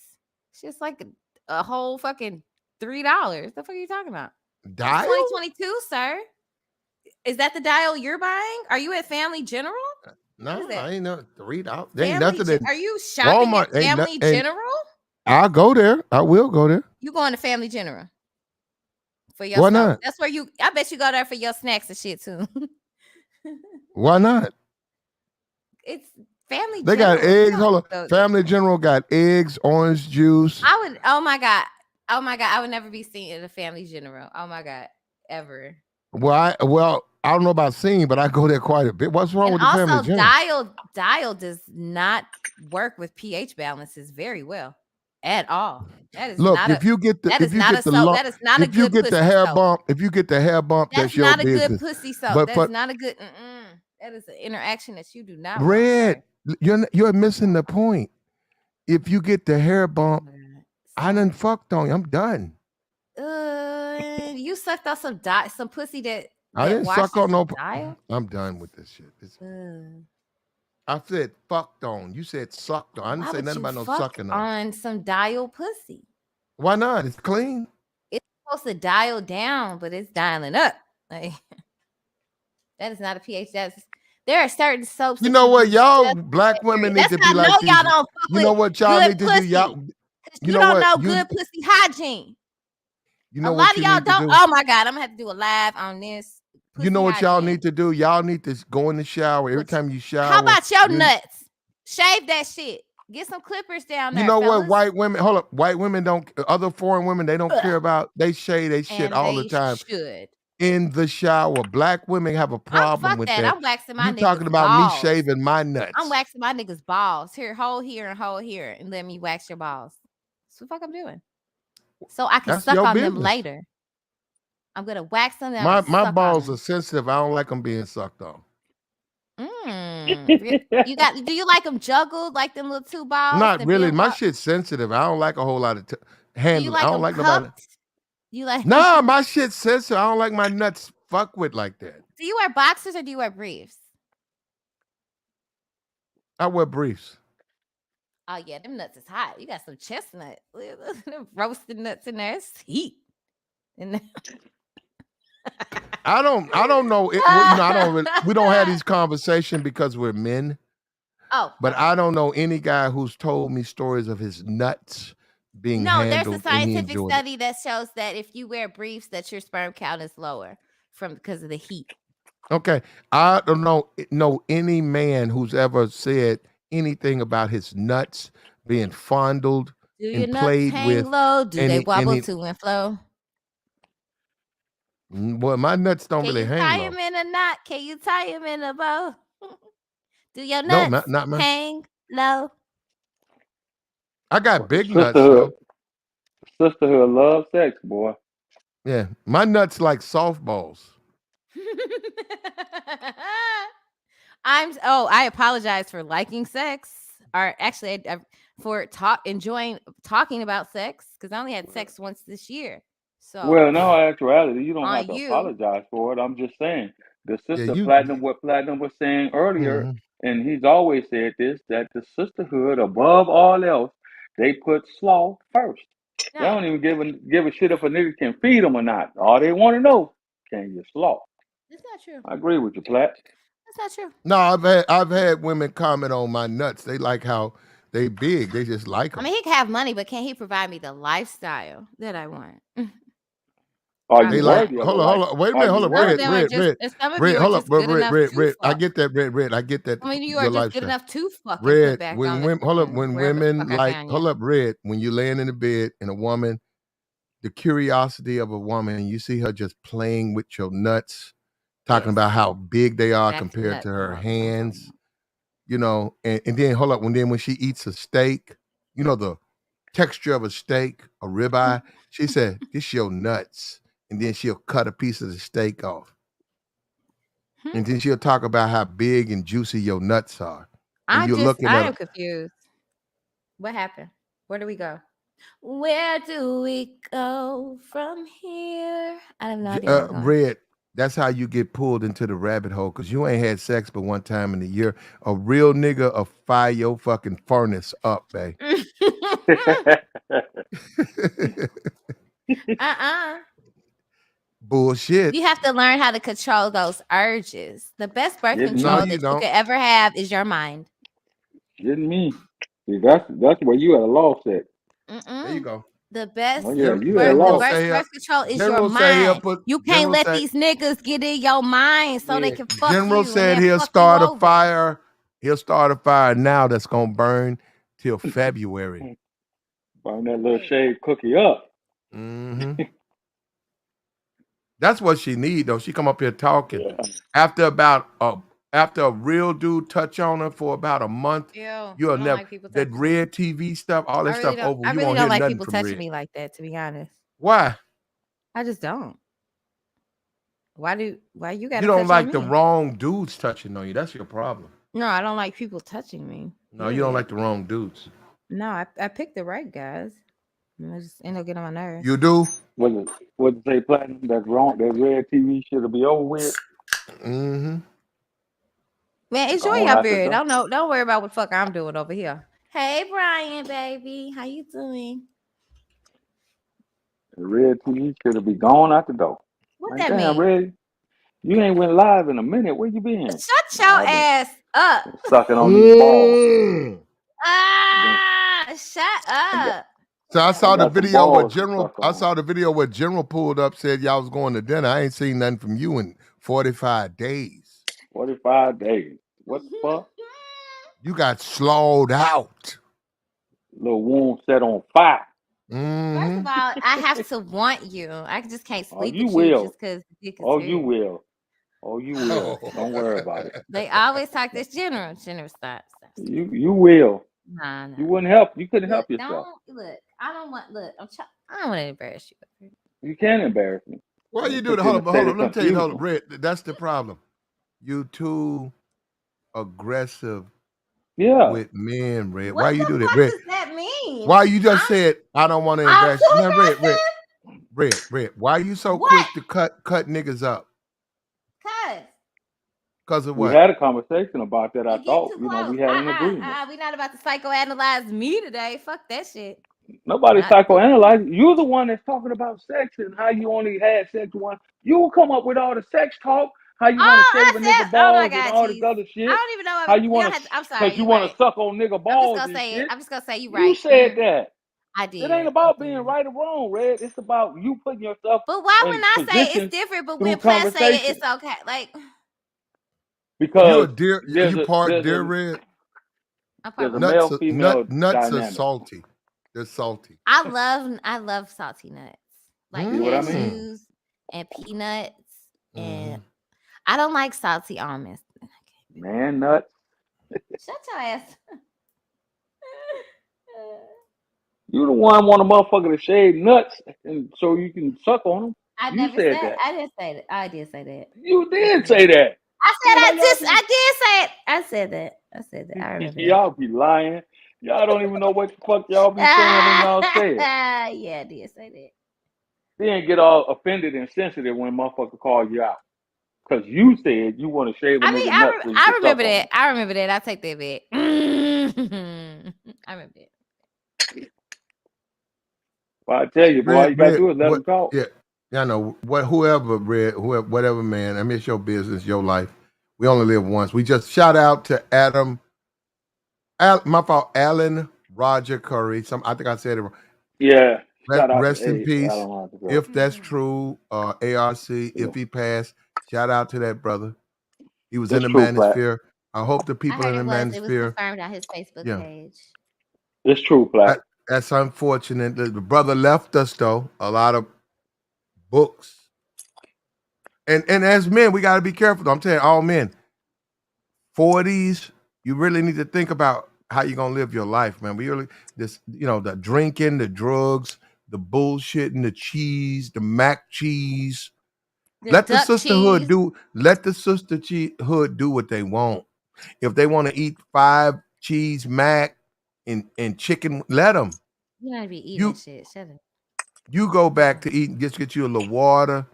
it's just like a whole fucking $3. The fuck are you talking about? Dial 2022, sir. Is that the Dial you're buying? Are you at Family General? No, I ain't no $3. There ain't nothing that are you shopping Walmart, at Family General? I'll go there. I will go there. You going to Family General for your Why stuff? not? That's where you. I bet you go there for your snacks and shit too. Why not? It's Family. They General. got eggs. Hold on. Family General got eggs, orange juice. I would. Oh my god. I would never be seen at a Family General. Oh my god, ever. Well, I don't know about seeing, but I go there quite a bit. What's wrong with the Family General? Dial does not work with pH balances very well at all. That is look. If you get the that is not a hair bump, if you get the hair bump, that's your not a business. Good pussy soap. But that's not a good. That is an interaction that you do not. Red, you're missing the point. If you get the hair bump, I done fucked on you. I'm done. You sucked on some pussy that I didn't suck on no. Dial? I'm done with this shit. I said fucked on. You said sucked on. I didn't say nothing about no sucking on some Dial pussy. Why not? It's clean. It's supposed to dial down, but it's dialing up. Like that is not a pH. There are certain soaps. You know what, y'all black women need to be like these. Y'all don't fuck you know what y'all need to do, y'all. You don't know good pussy hygiene. You A know lot what of you y'all need to don't. do? Oh my God, I'm gonna have to do a live on this You know pussy what y'all hygiene. need to do? Y'all need to go in the shower. Every Which, time you how shower, about your you nuts? Shave that shit. Get some clippers down you there, know what? fellas. White women, hold up. White women don't, other foreign women, they don't care Ugh. about, they shave they shit And all the they time should. in the shower. Black women have a problem Fuck with that. that. I'm waxing my You talking niggas about me balls. shaving my I'm nuts. waxing my niggas balls. Here, hold here and hold here, and let me wax your balls. That's what the fuck I'm doing. So I can That's suck your on them business. later. I'm gonna wax them and I'm My gonna suck balls on are sensitive. I don't like them being sucked on. them. You got? Do you like them juggled like them little two balls? Not Them really. Bill My Cos- shit's sensitive. I don't like a whole lot of Do you handling. I like don't them like nobody. cupped? You like? Nah, my shit's sensitive. I don't like my nuts fuck with like that. Do you wear boxers or do you wear briefs? I wear briefs. Oh yeah, them nuts is hot. You got some chestnut, them roasted nuts in there. It's heat. In I don't know. Well, you know, I don't. We don't have these conversations because we're men. Oh, But okay. I don't know any guy who's told me stories of his nuts being No, there's a handled and he scientific enjoyed it. study that shows that if you wear briefs, that your sperm count is lower because of the heat. Okay, I don't know any man who's ever said anything about his nuts being fondled Do your and nuts played hang with. low? Do they Any wobble to and fro? Boy, my nuts don't Can really you hang tie low. him in a knot? Can you tie him in a bow? Do your No, nuts not mine. hang low? I got big nuts Sisterhood, though. sisterhood, love sex, boy. Yeah, my nuts like softballs. I apologize for liking sex, or actually for enjoying talking about sex, because I only had sex once this year. So Well, no, actuality, you don't on have to you. apologize for it. I'm just saying the Yeah, sister you. platinum, what platinum was saying earlier, Mhm. and he's always said this, that the sisterhood, above all else, they put sloth first. They No, don't even give a shit if a nigga can feed them or not. All they want to know, can you sloth? that's not true. I agree with you, Platt. That's not true. No, I've had women comment on my nuts. They like how they big. They just like I them. mean, he can have money, but can he provide me the lifestyle that I want? Are you They Probably like. not. worthy of a Hold on, life? hold on. Wait a Are minute. you Hold up. Some of Red, worthy? them are red, just, red, and some of red. you are Hold up, just good enough red, to red. I fuck. get that, red, red. I get that. Some of you are Your just good lifestyle. enough to fuck and put Red. back When on women, hold up. When wherever the women fuck I like, found you. hold up, red. When you laying in the bed and a woman, the curiosity of a woman, you see her just playing with your nuts, talking Yes, about how big they are back to compared nuts. to I'm her all the time. hands. You know, and then hold up. When she eats a steak, you know the texture of a steak, a ribeye. She said, "This your nuts," and then she'll cut a piece of the steak off, and then she'll talk about how big and juicy your nuts are, and you're looking I at am confused. What happened? Where do we go? Where do we go from here? I have no idea where we're going. Red. That's how you get pulled into the rabbit hole because you ain't had sex but one time in a year. A real nigga will fire your fucking furnace up, babe. Bullshit. You have to learn how to control those urges. The best birth Getting No, control me, you that you don't. could ever have is your mind. getting me. See, that's where you at a loss at. There you Mm-mm. go. The best Oh yeah, you at a the General loss. best say birth control is your General say he'll mind. put You can't General let say these niggas get in your mind so they Yeah. can fuck General you and said then he'll fuck you start a over. fire. He'll start a fire now that's gonna burn till February. Burn that little Wait. shaved cookie up. Hmm That's what she need though. She come up here talking Yeah. after after a real dude touch on her for about a month. Ew. I You'll don't never like people that touching me. red TV stuff, all that stuff over. I You really won't don't hear like nothing people from touching red. me like that, to be honest. Why? I just don't. Why you You gotta don't touch on like the me? wrong dudes touching on you. That's your problem. No, I don't like people touching me. No, you don't Period. like the wrong dudes. No, I picked the right guys. I just end up getting on my nerves. You do? What to say, platinum? That's wrong. That red TV should be over with. Mm-hmm. Man, enjoy Gone your out the beard. door. Don't worry about what the fuck I'm doing over here. Hey Brian, baby. How you doing? The red TV should be gone out the door. What Like that damn, mean? red. You ain't went live in a minute. Where you been? Shut your I've been ass up. sucking on these balls. Mm. I've been, Shut I got, up. So I Yeah. saw I the got some video where balls to General. suck I on. saw the video where General pulled up, said y'all was going to dinner. I ain't seen nothing from you in 45 days. 45 days. What the fuck? You got slowed out. Little wound set on fire. First Mm-hmm. of all, I have to want you. I just can't Oh, sleep you with you will. just because the dick is Oh, you hairy. will. Oh, you will. Don't worry about it. They always talk this general. General, stop. You will. Nah. You wouldn't help. You couldn't Look, help yourself. don't look. I don't want. Look, I don't want to embarrass you. You can embarrass me. Why you do Put that? you in Hold a up, state hold of up. Let me tell you, hold up, confusion Red. That's the problem. You too aggressive Yeah. with men, Red. What Why you the do that, fuck Red? does that mean? Why you just said I don't want to I'm embarrass you? too No, aggressive. Red. Why you so What? quick to cut niggas up? Cuz Cause of We what? had a conversation about that, I we get thought. too You know, close. we had an agreement. We not about to psychoanalyze me today. Fuck that shit. Nobody Not cool. psychoanalyzed. You're the one that's talking about sex and how you only had sex once. You will come up with all the sex talk, how you want to Oh, I shave a said, nigga oh my balls and God, all this cheese. other I shit. don't even know How if you we want don't to, have to, I'm sorry, because you you want right. to suck on nigga I'm just balls gonna and say it. shit. I'm just gonna say you You right. said that. I It ain't did. about being right or wrong, Red. It's about you putting yourself But why when in I say it's position different, but through when Plant say it, conversation. it's okay. Like You a Because deer? You part deer, Red? I'm part there's a what? male female Nuts are dynamic. salty. They're salty. I love salty nuts. Like See what I mean? cashews and peanuts and Mm-hmm. I don't like salty almonds. Man nuts. Shut your ass. You the one want a motherfucker to shave nuts and so you can suck on them. I You never said said that. I didn't say that. I did say that. You I did did. say that. See how y'all I be did say it. I said that. I said that. I remember that. y'all be lying. Y'all don't even know what the fuck y'all be saying when y'all say it. Yeah, I did say that. Then get all offended and sensitive when motherfucker call you out. Cause you said you want to shave a I mean, nigga nuts so you I can suck remember on that. them. I remember that. I take that back. I remember that. Well, I tell you, boy, all you gotta Red. do is let them What? talk. Yeah. I know. What? Whoever, Red. Whoever, whatever, man. I mean, it's your business, your life. We only live once. We just shout out to Adam. My fault, Alan Roger Curry. I think I said it wrong. Yeah. Shout out to Rest in peace. Alan Hunter. If that's true, ARC, Yeah. if he passed, shout out to that brother. He was in It's the true, Platt. manosphere. I hope the I people heard in the it was manosphere, confirmed on his Facebook yeah. page. It's true, Platt. That's unfortunate. The brother left us though a lot of books, and as men, we got to be careful. I'm telling all men, 40s, you really need to think about how you're gonna live your life, man. We really the drinking, the drugs, the bullshitting, the cheese, the mac cheese. The Let the duck sisterhood cheese. do. Let the sisterhood do what they want. If they want to eat 5 cheese mac and chicken, let them. You gotta be eating that You shit. Shut up. you go back to eating. Just get you a little water.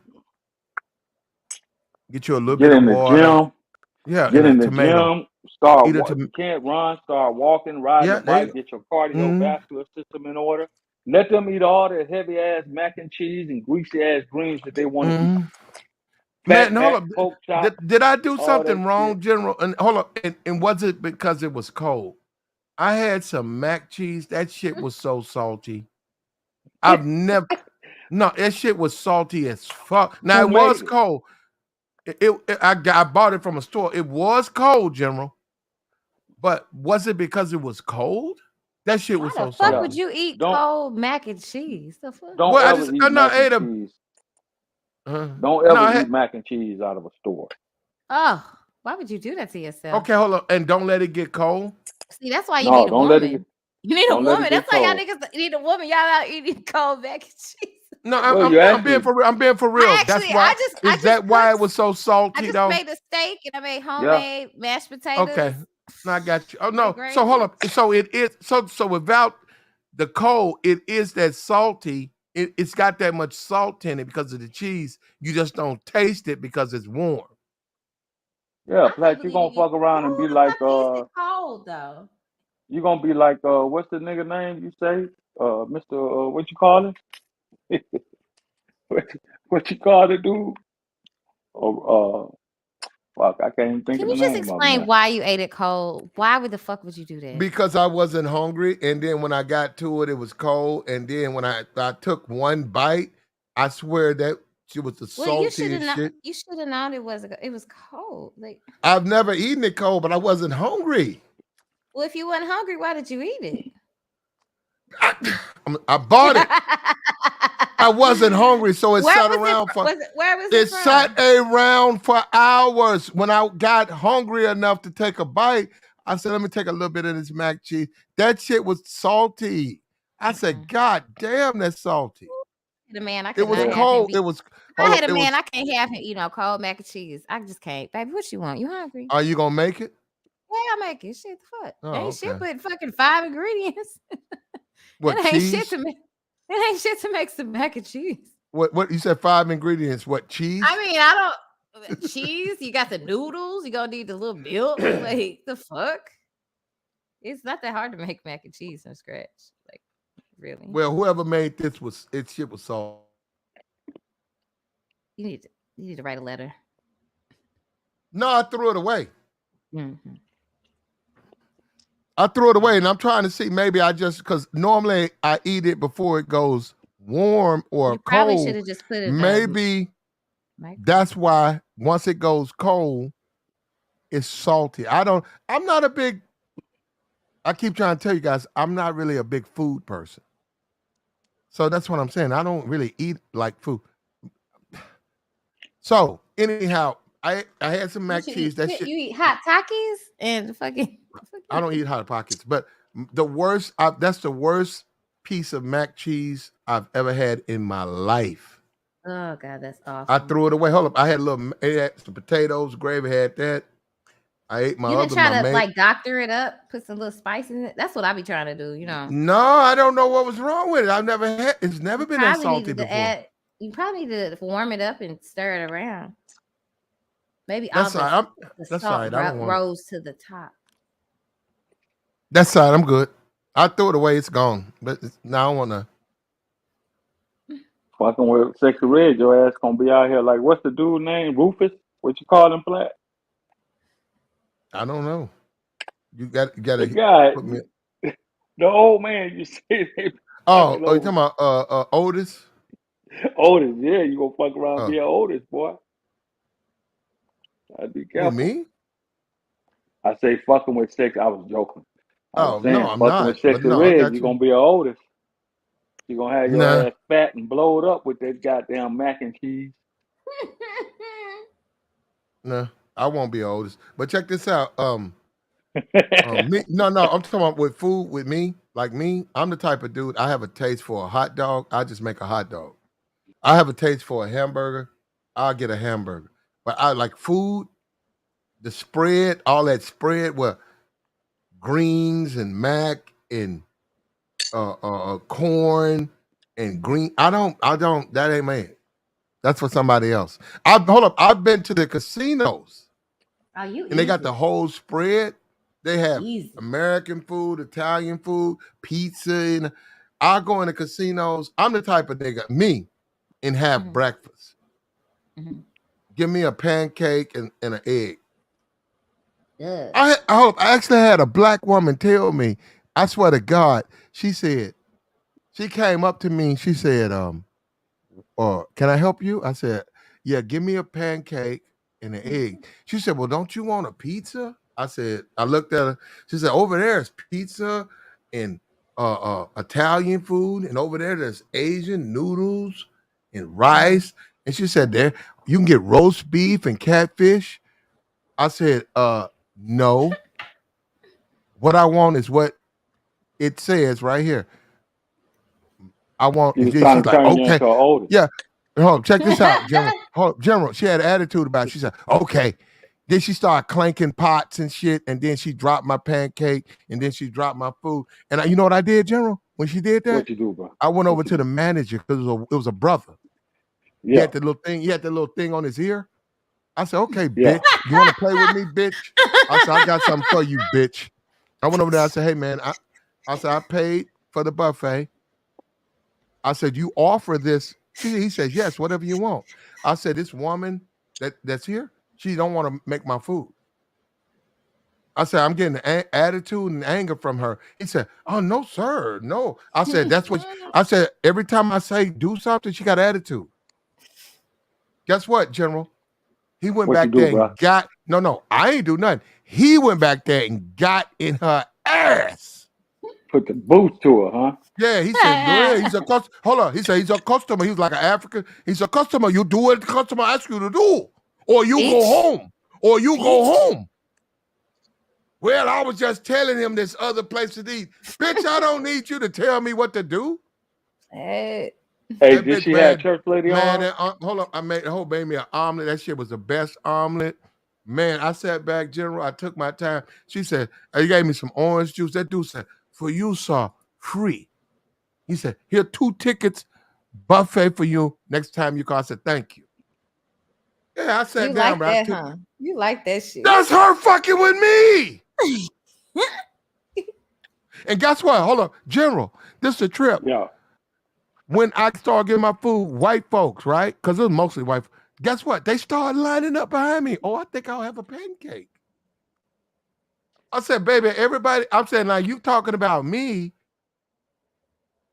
Get you a little Get bit of in the water. gym. Yeah, Get and a in the tomato. gym. Start Eat a if you tomato. can't run, start walking, riding a Yeah, they. bike. Get your Mm, cardiovascular system in order. Let them eat all the heavy ass mac and cheese and greasy ass greens that they want to eat. mm. Fat Man, hold back, up. pork chop, Did I do all something that wrong, shit. General? And hold up. And was it because it was cold? I had some mac cheese. That shit was so salty. I've never. No, that shit was salty as fuck. Now Who it was made it? cold. I bought it from a store. It was cold, General. But was it because it was cold? That shit Why was the so fuck Yeah. would salty. you eat Don't cold mac and cheese? The fuck? don't Well, ever eat I not mac and ate a. cheese. Uh, Don't no, ever I eat had. mac and cheese out of a store. Oh, why would you do that to yourself? Okay, hold on, and don't let it get cold. See, that's why you No, need a don't let it get woman. You need a don't let it woman. get That's why y'all cold. niggas need a woman. Y'all out eating cold mac and cheese. No, Well, you I'm being actually, for real. I'm being for real. That's why. I Is just that why it cooked. was so I salty just though? made a steak and I made yeah, homemade mashed Okay, potatoes. no, I got you. Oh Made no, so hold gravy. up. So it is so without the cold, it is that salty. It's got that much salt in it because of the cheese. You just don't taste it because it's warm. yeah. I can't Platt, you're believe gonna you. fuck around and Who be the like fuck eats it cold though? you're gonna be like what's the nigga name you say? Mr. What you call it? what you call it, dude? Oh, Fuck, I can't even think Can of the you just name of them explain now. why you ate it cold? Why would the fuck would you do that? Because I wasn't hungry, and then when I got to it, it was cold, and then when I took one bite, I swear that shit was the Well, you should have saltiest not. shit. You should have known it was cold. Like, I've never eaten it cold, but I wasn't hungry. well, if you weren't hungry, why did you eat it? I bought it. I wasn't hungry, so it Where sat was it? around for. Where was It it from? sat around for hours. When I got hungry enough to take a bite, I said, "Let me take a little bit of this mac and cheese." That shit was salty. I said, "God damn, that's salty." The man, I It could was not Yeah. have him cold. be. It was. I Hold had up. a It man, was. I can't have him, cold mac and cheese. I just can't. Baby, what you want? You hungry? Are you gonna make it? Yeah, I'll make it. Shit, the fuck. Oh, Ain't shit okay. but fucking 5 ingredients. What It ain't shit cheese? to make. It ain't shit to make some mac and cheese. What you said? 5 ingredients. What cheese? I mean, I don't cheese. You got the noodles. You gonna need the little milk. Like the fuck. It's not that hard to make mac and cheese from scratch. Like really. Well, whoever made this was shit was salty. You need to write a letter. No, I threw it away. Mm-hmm. I threw it away, and I'm trying to see maybe I just because normally I eat it before it goes warm or You probably should cold. have just put it. Maybe that's why once it goes cold, it's salty. I'm not a big. I keep trying to tell you guys, I'm not really a big food person. So that's what I'm saying. I don't really eat like food. So anyhow, I had some mac and cheese. That shit. You eat hot Takis and fucking. I don't eat hot pockets, but the worst. That's the worst piece of mac cheese I've ever had in my life. Oh god, that's awesome. I threw it away. Hold up, I had it had some potatoes, gravy, had that. I ate my You other. can try to like doctor it up, put some little spice in it. That's what I be trying to do, you know. No, I don't know what was wrong with it. I've never had. It's never been that salty before. You probably need to warm it up and stir it around. Maybe that's all the salt rose to the top. That side, I'm good. I threw it away. It's gone. But now I want to. Fucking with Sexy Red, your ass gonna be out here like, what's the dude name? Rufus? What you call him, Flat? I don't know. You got the to guy, put me. the old man. You see? Oh, you talking about Otis? Otis, yeah, you gonna fuck around and be an Otis, boy. I'd be careful. Who, me? I say fucking with sex. I was joking. I was saying no, I'm fucking not. with Sexy Red, you're gonna be an Otis. You're gonna have your ass fat and blowed up with that goddamn mac and cheese. No, I won't be Otis. But check this out. I'm talking about with food with me. Like me, I'm the type of dude. I have a taste for a hot dog. I just make a hot dog. I have a taste for a hamburger. I'll get a hamburger. But I like food, the spread, all that spread with greens and mac and corn and green. I don't. That ain't me. That's for somebody else. I've been to the casinos. And they got the whole spread. They have American food, Italian food, pizza. And I go in the casinos. I'm the type of nigga, me, and have breakfast. Mm-hmm. Give me a pancake and an egg. Yeah. I actually had a black woman tell me, I swear to God, she came up to me, she said, can I help you? I said, yeah, give me a pancake and an egg. She said, well, don't you want a pizza? I looked at her. She said, over there is pizza and Italian food. And over there's Asian noodles and rice. And she said, there, you can get roast beef and catfish. I said, no. What I want is what it says right here. I want. She's like, okay, yeah. Check this out, General. General, she had an attitude about it. She said, okay. Then she started clanking pots and shit, and then she dropped my pancake, and then she dropped my food. And you know what I did, General? When she did that, what you do, bro? I went over to the manager because it was a brother. Yeah. He had the little thing on his ear. I said, okay, bitch, you want to play with me, bitch? I said, I got something for you, bitch. I went over there. I said, hey, man, I said, I paid for the buffet. I said, you offer this. He says, yes, whatever you want. I said, this woman that's here, She don't want to make my food. I said, I'm getting attitude and anger from her. He said, oh, no, sir. No. I said, that's what I said. Every time I say do something, she got attitude. Guess what, General? He went What you back do, there bro? and got, no, I ain't do nothing. He went back there and got in her ass. Put the boots to her, huh? Yeah, he said, go ahead. He's a customer. Hold on. He said, he's a customer. He was like an African. He's a customer. You do what the customer asks you to do, or you go Bitch. home, or you go Bitch. home. Well, I was just telling him this other place to eat. Bitch, I don't need you to tell me what to do. Hey. Hey, That did bitch, she have man, church lady man, on? that, hold on. I made me an omelet. That shit was the best omelet. Man, I sat back, General. I took my time. She said, you gave me some orange juice. That dude said, for you, sir, free. He said, here 2 tickets, buffet for you. Next time you call, I said, thank you. Yeah, I sat You down, like but that, huh? You like that shit. that's her fucking with me. And guess what? Hold on, General, this is a trip. Yeah. When I started getting my food, white folks, right? Because it was mostly white. Guess what? They started lining up behind me. Oh, I think I'll have a pancake. I said, baby, everybody, I'm saying, now you talking about me.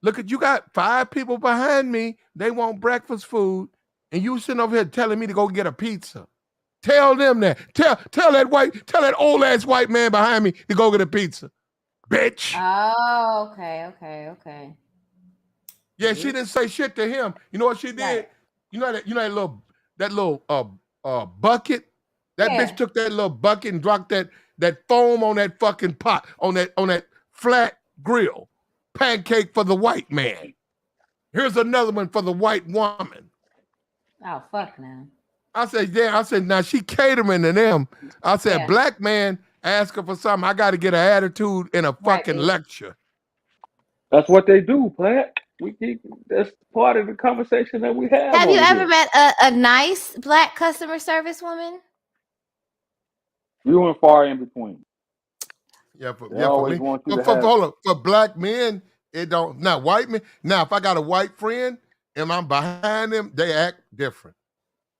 Look at, you got 5 people behind me. They want breakfast food. And you sitting over here telling me to go get a pizza. Tell them that. Tell that old ass white man behind me to go get a pizza. Bitch. Oh, okay. Yeah, she didn't say shit to him. You know what she did? Right. You know that little bucket? That Yeah. bitch took that little bucket and dropped that foam on that fucking pot, on that flat grill. Pancake for the white man. Here's another one for the white woman. Oh, fuck now. I said, yeah. I said, now she catering to them. I said, Yeah. black man asking for something, I got to get an attitude in a Right, fucking bitch. lecture. That's what they do, Platt. That's part of the conversation that we have Have you over ever here. met a nice black customer service woman? You and far in between. Yeah, They for always me. want you to For have. hold up, for black men, it don't. Now, white men. Now, if I got a white friend and I'm behind them, they act different.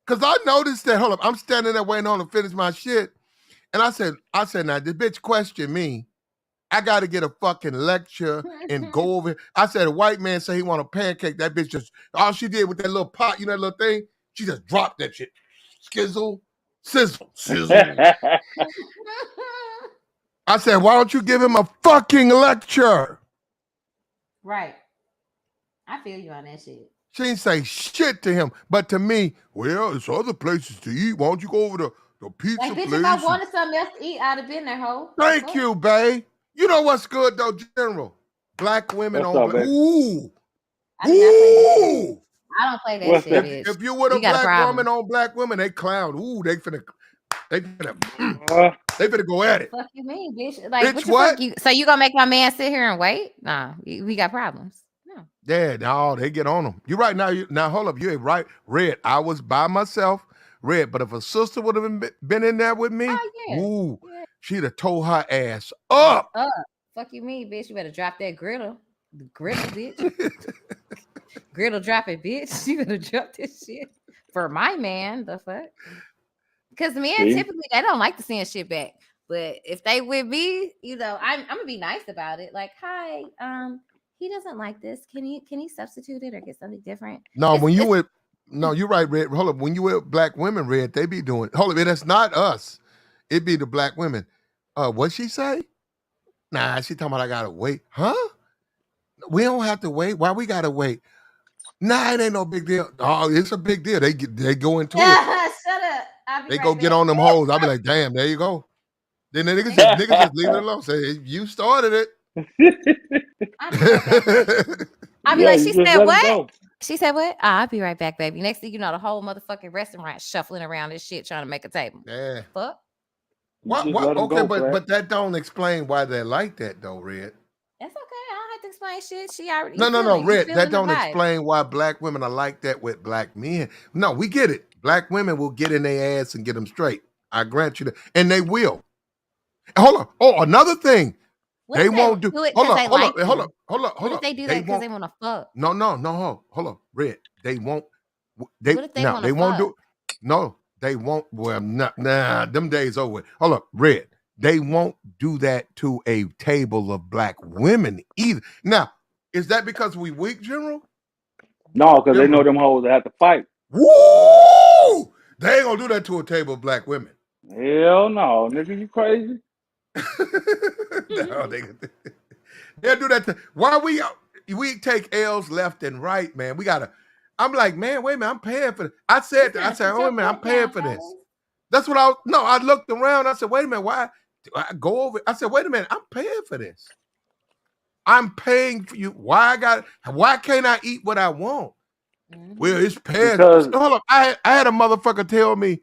Cause I noticed that. Hold up, I'm standing there waiting on to finish my shit, and I said, now this bitch questioned me. I got to get a fucking lecture and go over. I said, a white man say he want a pancake. That bitch just all she did with that little pot, that little thing. She just dropped that shit. Skizzle, sizzle. I said, why don't you give him a fucking lecture? Right. I feel you on that shit. She didn't say shit to him, but to me, well, it's other places to eat. Why don't you go over to the pizza Like, bitch, place? if I wanted something else to eat, I'd have been there, ho. Thank you, babe. You know what's good though, General? Black women What's on up, black. baby? Ooh, I do not play that shit. ooh. I don't play that What's shit, that? bitch. If you with a You got a black problem. woman on black women, they clown. Ooh, they finna Uh, go at it. Fuck you mean, bitch? Like, Bitch, what the what? fuck you? So you gonna make my man sit here and wait? Nah, we got problems. No. Yeah, no, they get on them. You're right now. Now hold up, you ain't right. Red, I was by myself. Red, but if a sister would have been in there with me, Oh yeah. ooh, Yeah. she'd have told her ass up. Fuck you mean, bitch? You better drop that griddle. The griddle, bitch. Griddle drop it, bitch. You better drop this shit. For my man, the fuck? Because men see? typically they don't like to send shit back. But if they with me, I'm gonna be nice about it. Like, hi, he doesn't like this. Can you substitute it or get something different? No, when you with no, you're right, Red. Hold up. When you with black women, Red, they be doing hold up, that's not us. It be the black women. What'd she say? Nah, she talking about I gotta wait. Huh? We don't have to wait. Why we gotta wait? Nah, it ain't no big deal. Oh, it's a big deal. They go into it. Shut up. I'll be They right go back. get on them hoes. I'll be like, damn, there you go. Then the niggas just leave it alone. Say, hey, you started it. I'll be right back, baby. I'll be Yeah, like, you she just said let 'em what? go. She said what? I'll be right back, baby. Next thing you know, the whole motherfucking restaurant shuffling around this shit trying to make a table. Yeah. Fuck. You just let 'em Okay, go, Platt. but that don't explain why they're like that though, Red. That's okay. I don't have to explain shit. She already No, You Red. That feeling the don't vibe. explain why black women are like that with black men. No, we get it. Black women will get in their ass and get them straight. I grant you that, and they will. Hold on. Oh, another thing. What They if they won't do. do it Hold because up. they Hold like up. Hold you? up. Hold up. What Hold if up. they do They that because won't. they want to fuck? No. Hold up. Red. They won't. They What if they now want they to won't fuck? do. No, They won't. Well, nah, them days over. Hold up, Red. They won't do that to a table of black women either. Now, is that because we weak, General? No, because they know General. them hoes that have to fight. Woo! They ain't gonna do that to a table of black women. Hell no, nigga, you crazy? No, they'll do that. Why we take L's left and right, man? We gotta. I'm like, man, wait a minute, I'm paying for this. I said, oh, wait a minute, I'm paying for this. That's what I looked around. I said, wait a minute, why? I go over. I said, wait a minute, I'm paying for this. I'm paying for you. Why can't I eat what I want? Well, it's past. Hold up. I had a motherfucker tell me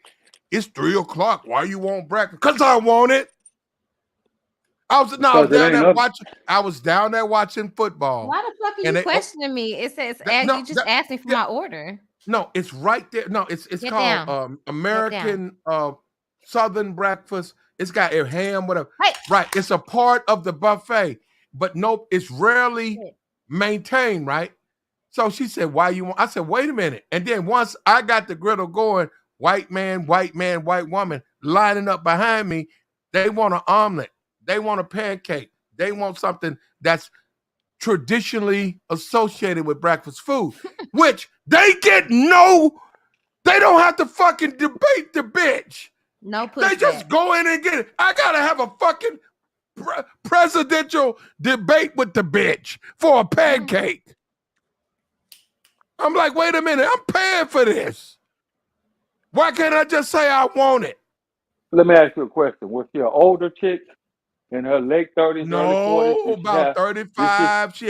it's 3:00. Why you want breakfast? Because I want it. I was down there watching football. Why the fuck are you questioning me? It says you just asked me for my order. No, it's right there. No, it's Get called down. American Southern breakfast. It's got a ham, whatever. Hey. Right. It's a part of the buffet, but nope, it's rarely maintained, right? So she said, why you want? I said, wait a minute. And then once I got the griddle going, white man, white woman lining up behind me, they want an omelet. They want a pancake. They want something that's traditionally associated with breakfast food, which they don't have to fucking debate the bitch. No pushback. They just go in and get it. I gotta have a fucking presidential debate with the bitch for a pancake. I'm like, wait a minute, I'm paying for this. Why can't I just say I want it? Let me ask you a question. Was she an older chick in her late 30s, early 40s? No, about 35. She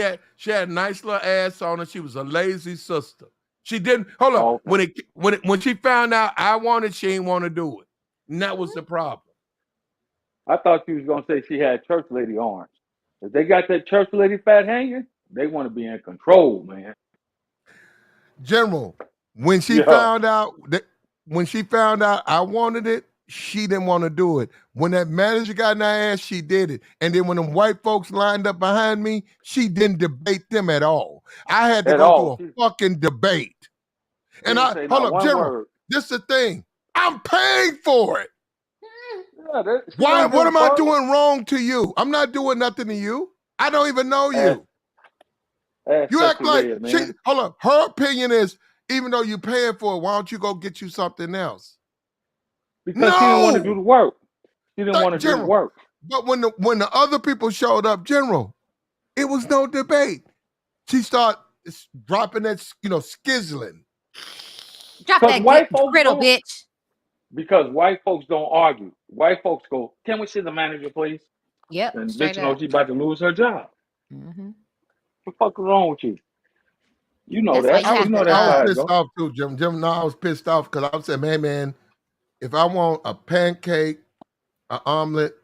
had a nice little ass on her. She was a lazy sister. She didn't hold on. Okay. When she found out I wanted, she didn't want to do it. And that was the problem. I thought you was gonna say she had church lady arms. If they got that church lady fat hanging, they want to be in control, man. General, when she found out I wanted it, she didn't want to do it. When that manager got in her ass, she did it. And then when them white folks lined up behind me, she didn't debate them at all. I had to go through a fucking debate. And hold up, General, this is the thing. I'm paying for it. Yeah, what am I doing wrong to you? I'm not doing nothing to you. I don't even know you. You act like hold up. Her opinion is, even though you're paying for it, why don't you go get you something else? Because she didn't want to do the work. She didn't want to do the work. But when the other people showed up, General, it was no debate. She started dropping that, skizzling. Drop that griddle, bitch. Because white folks don't argue. White folks go, can we see the manager, please? Yep. And bitch knows she's about to lose her job. What the fuck is wrong with you? You know that. I was pissed off too, Jim. No, I was pissed off because I was saying, man, if I want a pancake, an omelet,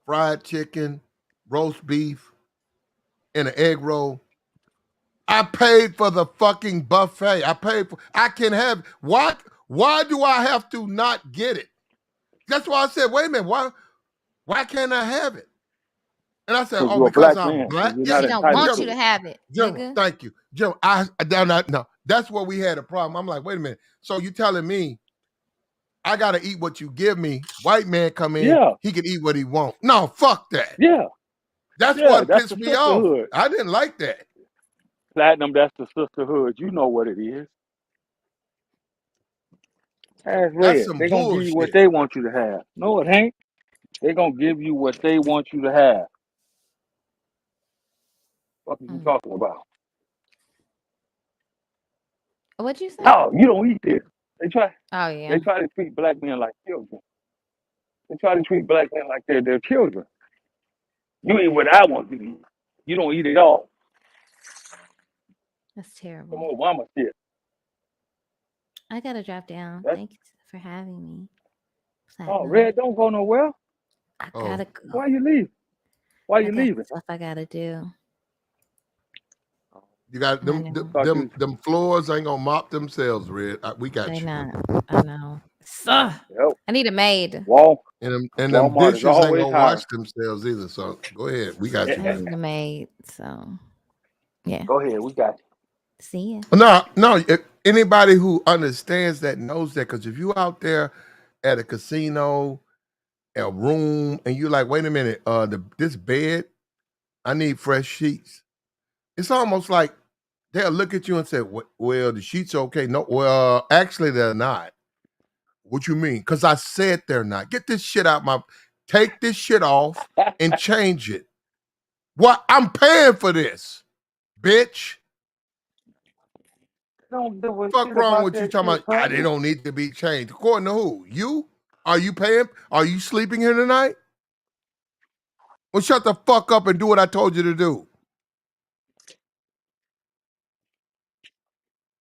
fried chicken, roast beef, and an egg roll, I paid for the fucking buffet. I can have. Why do I have to not get it? That's why I said, wait a minute, why can't I have it? And I said, because I'm black. She don't want you to have it. General, thank you. General, no, that's where we had a problem. I'm like, wait a minute. So you telling me I gotta eat what you give me? White man come in, he can eat what he want. No, fuck that. Yeah. That's what pissed me off. I didn't like that. Platinum, that's the sisterhood. You know what it is. That's some they're going to give you what they want you to have. No, it ain't. They're going to give you what they want you to have. What are you talking about? What'd you say? No, you don't eat this. They try to treat black men like children. They try to treat black men like they're their children. You eat what I want you to eat. You don't eat it all. That's terrible. Some Obama shit. I gotta drop down. Thanks for having me. Oh, Red, don't go nowhere. I gotta go. Why you leaving? Why you leaving? Stuff I gotta do. You got them floors ain't gonna mop themselves, Red. We got you. I know. I need a maid. And them dishes ain't gonna wash themselves either. So go ahead. We got you. I need a maid. So yeah. Go ahead. We got you. See ya. No. Anybody who understands that knows that. Because if you out there at a casino, a room, and you're like, wait a minute, this bed, I need fresh sheets. It's almost like they'll look at you and say, well, the sheets are okay. No, well, actually, they're not. What you mean? Because I said they're not. Get this shit out my. Take this shit off and change it. What? I'm paying for this, bitch. Don't give a Fuck shit wrong about with you that talking shit, about? They Platinum. don't need to be changed. According to who? You? Are you paying? Are you sleeping here tonight? Well, shut the fuck up and do what I told you to do.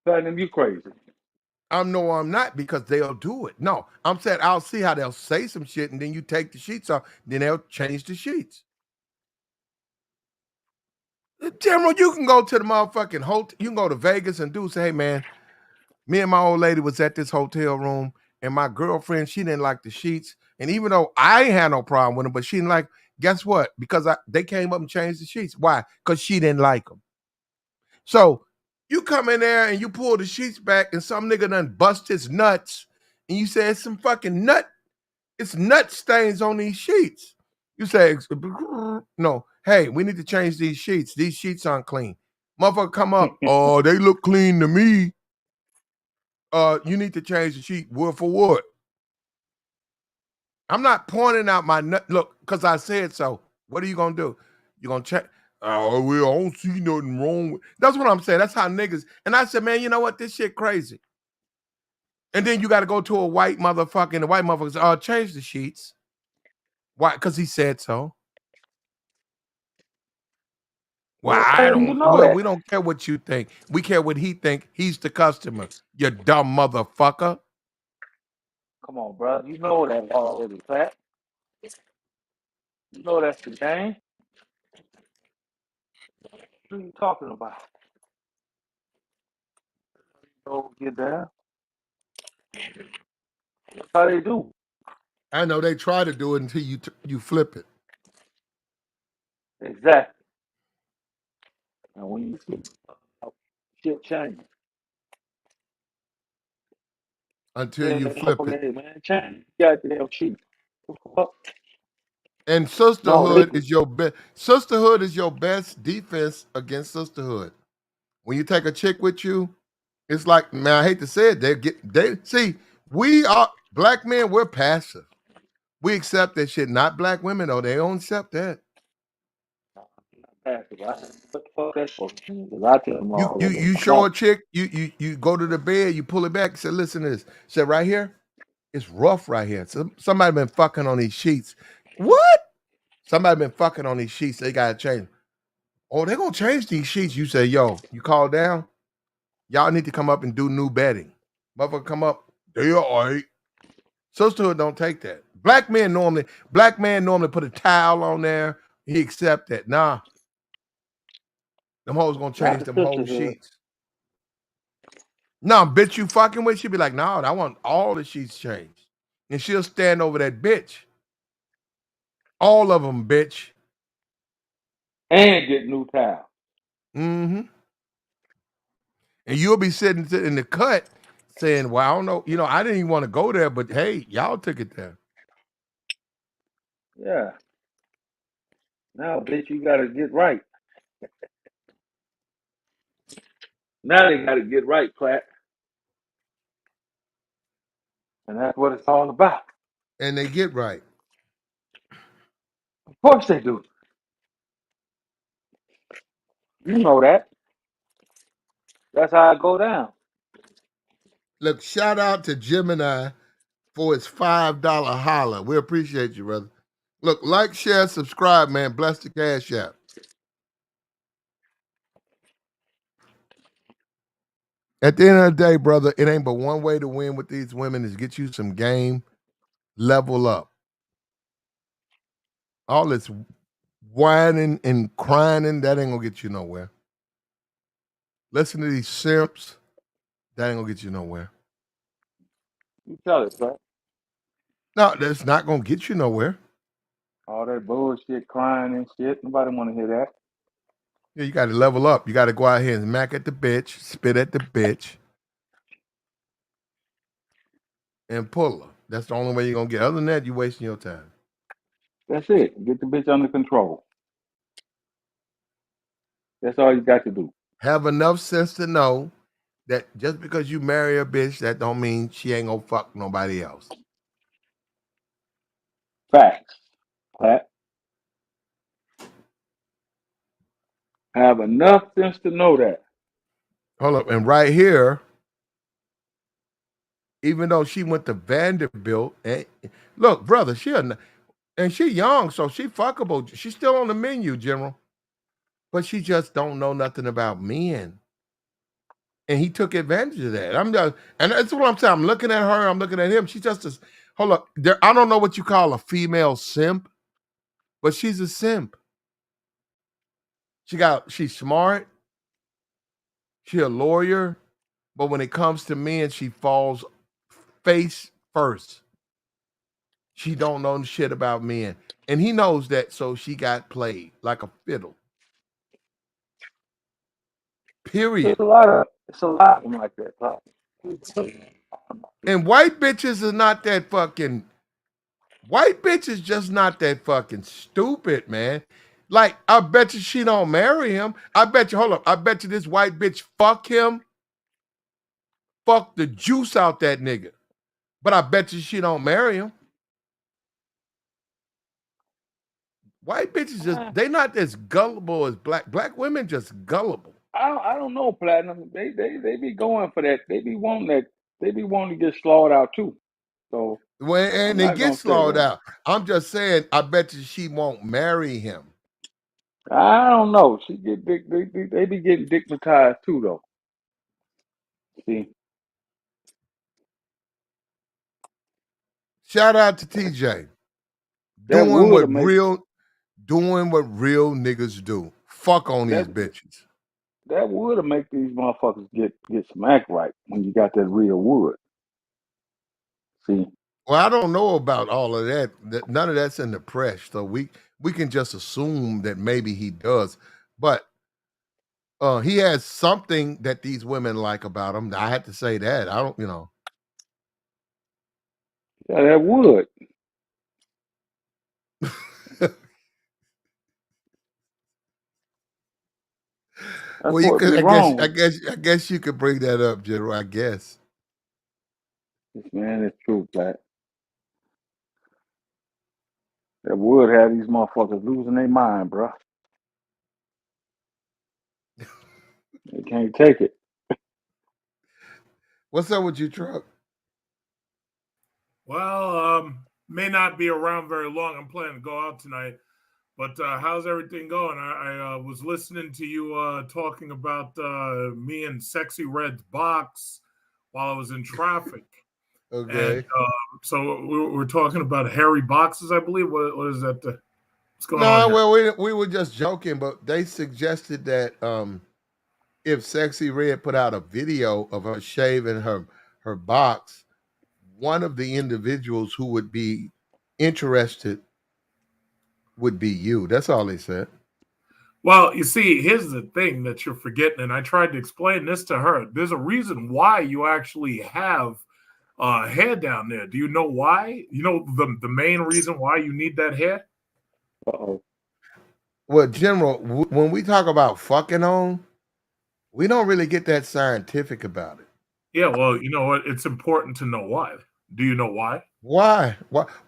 Platinum, you crazy. I'm not because they'll do it. No, I'm saying I'll see how they'll say some shit and then you take the sheets off, then they'll change the sheets. General, you can go to the motherfucking hotel. You can go to Vegas and say, hey man, me and my old lady was at this hotel room, and my girlfriend, she didn't like the sheets. And even though I ain't had no problem with them, but she didn't like, guess what? Because they came up and changed the sheets. Why? Because she didn't like them. So you come in there and you pull the sheets back, and some nigga done bust his nuts, and you say it's some fucking it's nut stains on these sheets. You say, no, hey, we need to change these sheets. These sheets aren't clean. Motherfucker come up, oh, they look clean to me. You need to change the sheet. Word for word. I'm not pointing out my nut. Look, because I said so. What are you gonna do? You gonna check? Oh, we don't see nothing wrong with. That's what I'm saying. That's how niggas. And I said, man, you know what? This shit crazy. And then you got to go to a white motherfucker, and the white motherfucker says, change the sheets. Why? Because he said so. Well, Well, I Platinum, you don't. know Well, that. we don't care what you think. We care what he think. He's the customer. You dumb motherfucker. Come on, bro. You know that already, Plat. You know that's the game. What are you talking about? Don't get there. That's how they do. I know they try to do it until you flip it. Exactly. And when you see shit change, Until you yeah, flip it. okay, man, change. Goddamn cheap. What the fuck? And No, sisterhood liquid. is your best. Sisterhood is your best defense against sisterhood. When you take a chick with you, it's like, man, I hate to say it, they see, we are black men, we're passive. We accept that shit. Not black women though. They don't accept that. What the fuck that's for? 'Cause I tell them already. You I show don't. a chick, you go to the bed, you pull it back, say, listen to this. Say right here, it's rough right here. So somebody been fucking on these sheets. What? Somebody been fucking on these sheets. They gotta change. Oh, they're gonna change these sheets. You say, yo, you call down. Y'all need to come up and do new bedding. Motherfucker come up. They all right. Sisterhood don't take that. Black man normally put a towel on there. He accept that. Nah, them hoes gonna Not change the them whole sisterhood. sheets. Nah, bitch you fucking with, she be like, nah, I want all the sheets changed. And she'll stand over that bitch. All of them, bitch. And get new towel. Mm-hmm. And you'll be sitting in the cut saying, well, I don't know, I didn't even want to go there, but hey, y'all took it there. Yeah. Now, bitch, you gotta get right. Now they gotta get right, Platt. And that's what it's all about. And they get right. Of course they do. You know that. That's how it go down. Look, shout out to Gemini for his $5 holler. We appreciate you, brother. Look, like, share, subscribe, man. Bless the Cash App. At the end of the day, brother, it ain't but one way to win with these women is get you some game, level up. All this whining and crying, that ain't gonna get you nowhere. Listen to these simps, that ain't gonna get you nowhere. You tell it, Platt. No, that's not gonna get you nowhere. All that bullshit crying and shit. Nobody wanna hear that. Yeah, you got to level up. You got to go out here and smack at the bitch, spit at the bitch, and pull her. That's the only way you're gonna get. Other than that, you're wasting your time. That's it. Get the bitch under control. That's all you got to do. Have enough sense to know that just because you marry a bitch, that don't mean she ain't gonna fuck nobody else. Facts. Pat. Have enough sense to know that. Hold up, and right here, even though she went to Vanderbilt, and look, brother, and she young, so she fuckable. She's still on the menu, General, but she just don't know nothing about men. And he took advantage of that. And that's what I'm saying. I'm looking at her. I'm looking at him. She's just hold up. I don't know what you call a female simp, but she's a simp. She's smart. She's a lawyer, but when it comes to men, she falls face first. She don't know shit about men, and he knows that. So she got played like a fiddle. Period. It's a lot of them like that. Pat. And white bitches are not that fucking. White bitches just not that fucking stupid, man. Like, I bet you she don't marry him. I bet you, hold up, I bet you this white bitch fuck him, fuck the juice out that nigga. But I bet you she don't marry him. White bitches they not as gullible as black women just gullible. I don't know, Platinum. They be going for that. They be wanting that. They be wanting to get slaughtered out too. So And I'm they not get gonna say slowed that. out. I'm just saying, I bet you she won't marry him. I don't know. They be getting dignitized too, though. See, Shout out to TJ. that would have make Doing what real niggas do. Fuck on that these bitches. that would have make these motherfuckers get some act right when you got that real wood. See, Well, I don't know about all of that. None of that's in the press, so we can just assume that maybe he does. But he has something that these women like about him. I had to say that. I don't, yeah, that would. That's Well, you what could. be wrong with I guess you could bring that up, General. I guess. this man. It's true, Pat. That would have these motherfuckers losing their mind, bro. They can't take it. What's up with you, Truck? Well, may not be around very long. I'm planning to go out tonight. But how's everything going? I was listening to you talking about me and Sexy Red's box while I was in traffic. Okay. And so we're talking about hairy boxes, I believe. What is that? What's going on No, here? well, we were just joking, but they suggested that if Sexy Red put out a video of her shaving her box, one of the individuals who would be interested would be you. That's all they said. Well, you see, here's the thing that you're forgetting, and I tried to explain this to her. There's a reason why you actually have hair down there. Do you know why? You know the main reason why you need that hair? Uh-oh. Well, General, when we talk about fucking on, we don't really get that scientific about it. Yeah, well, you know what? It's important to know why. Do you know why? Why?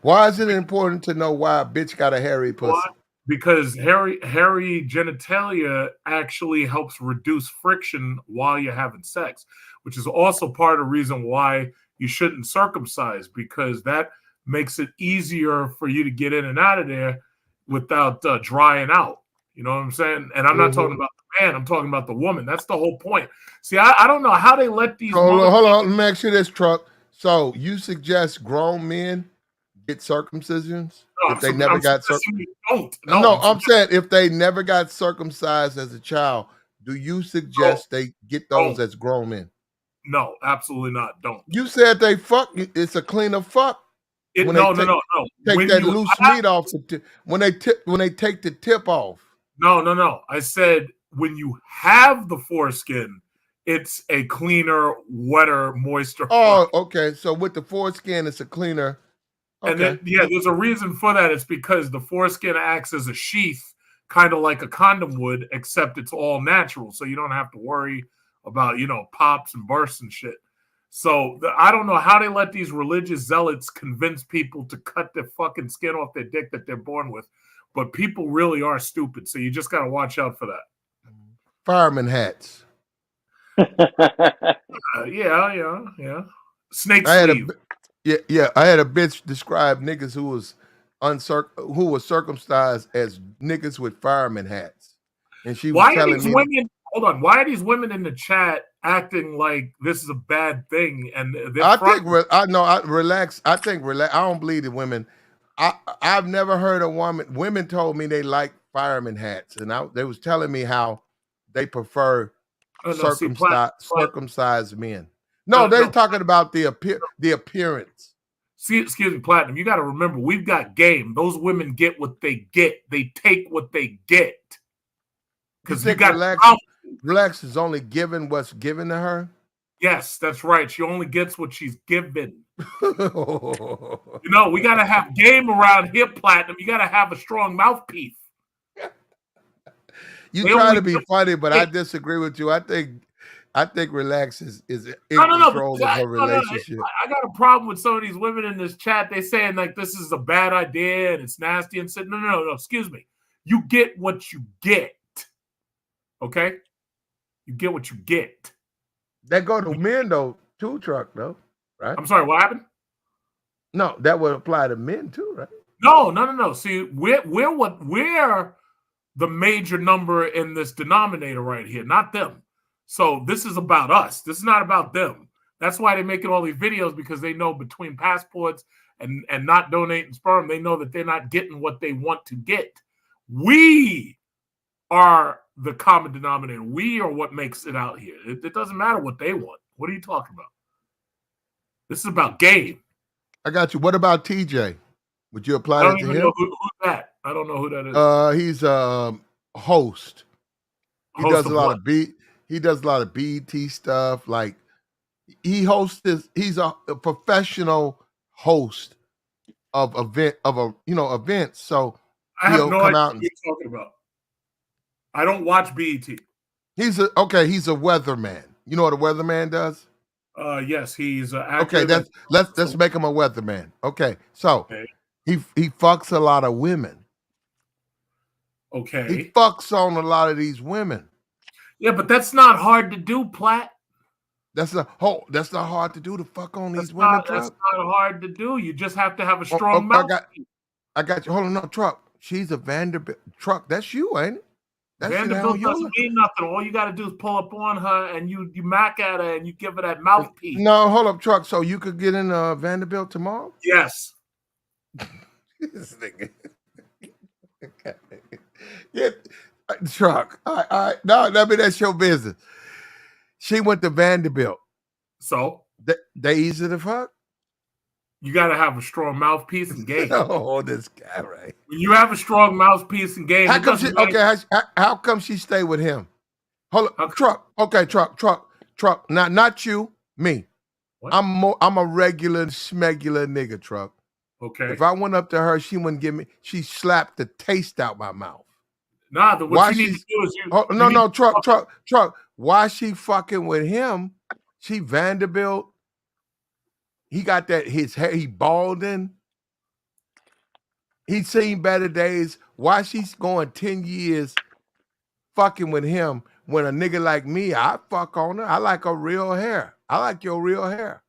Why is it important to know why a bitch got a hairy Why? pussy? Because hairy genitalia actually helps reduce friction while you're having sex, which is also part of the reason why you shouldn't circumcise, because that makes it easier for you to get in and out of there without drying out. You know what I'm saying? And I'm not talking about the man, I'm talking about the woman. That's the whole point. See, I don't know how they let these Hold on. Let me ask you this, Truck. So you suggest grown men get circumcisions if they never got circumcised? Don't. No, I'm saying if they never got circumcised as a child, do you suggest they get those as grown men? No, absolutely not. Don't. You said they fuck. It's a cleaner fuck. When they take When that you loose meat off when they take the tip off. No. I said when you have the foreskin, it's a cleaner, wetter, moister Oh, fuck. okay. So with the foreskin, it's a cleaner. And Okay. there's a reason for that. It's because the foreskin acts as a sheath, kind of like a condom would, except it's all natural. So you don't have to worry about, pops and bursts and shit. So I don't know how they let these religious zealots convince people to cut their fucking skin off their dick that they're born with. But people really are stupid. So you just got to watch out for that. Fireman hats. Yeah. Snake I had sleeve. I had a bitch describe niggas who was circumcised as niggas with fireman hats, and she was Why are telling these me. women? Hold on. Why are these women in the chat acting like this is a bad thing? And they're I think relax. I think relax. I don't believe the women. I've never heard a woman. Women told me they like fireman hats, and they was telling me how they prefer see, circumcised men. No, they're talking about the appearance. See, excuse me, Platinum. You got to remember, we've got game. Those women get what they get. They take what they get. Because you got relax is only given what's given to her. Yes, that's right. She only gets what she's given. We got to have game around here, Platinum. You got to have a strong mouthpiece. You try to be funny, but I disagree with you. I think relax is in control of her relationship. I got a problem with some of these women in this chat. They saying like this is a bad idea and it's nasty and said, no. Excuse me. You get what you get. Okay? You get what you get. That go to men though, too, Truck, though, right? I'm sorry, what happened? No, that would apply to men too, right? No. See, we're the major number in this denominator right here, not them. So this is about us. This is not about them. That's why they're making all these videos, because they know between passports and not donating sperm, they know that they're not getting what they want to get. We are the common denominator. We are what makes it out here. It doesn't matter what they want. What are you talking about? This is about game. I got you. What about TJ? Would you apply that to him? I don't even know who's that. I don't know who that is. He's a host. He does a lot of BET stuff. Like he hosts this. He's a professional host of events. So I have no idea what you're talking about. I don't watch BET. He's a weatherman. You know what a weatherman does? Yes, he's an actor. Okay, let's make him a weatherman. Okay, so he fucks a lot of women. Okay. He fucks on a lot of these women. Yeah, but that's not hard to do, Platt. That's not hard to do, to fuck on these women, Truck. That's not hard to do. You just have to have a strong mouth. I got you. Hold on, no, Truck. She's a Vanderbilt. Truck, that's you, ain't it? Vanderbilt doesn't mean nothing. All you got to do is pull up on her and you mac at her and you give her that mouthpiece. No, hold up, Truck. So you could get in Vanderbilt tomorrow? Yes. This nigga. Yeah, Truck. All right. No, that's your business. She went to Vanderbilt. So? They easy to fuck? You got to have a strong mouthpiece and game. Oh, this guy, right? When you have a strong mouthpiece and game, how come she stay with him? Hold up, Truck. Okay, Truck. Not you, me. What? I'm a regular schmegular nigga, Truck. Okay. If I went up to her, she wouldn't give me. She slapped the taste out my mouth. Nah, what you need to do is Truck. Why she fucking with him? She Vanderbilt. He got that, his hair, he balding. He's seen better days. Why she's going 10 years fucking with him when a nigga like me, I fuck on her. I like her real hair. I like your real hair.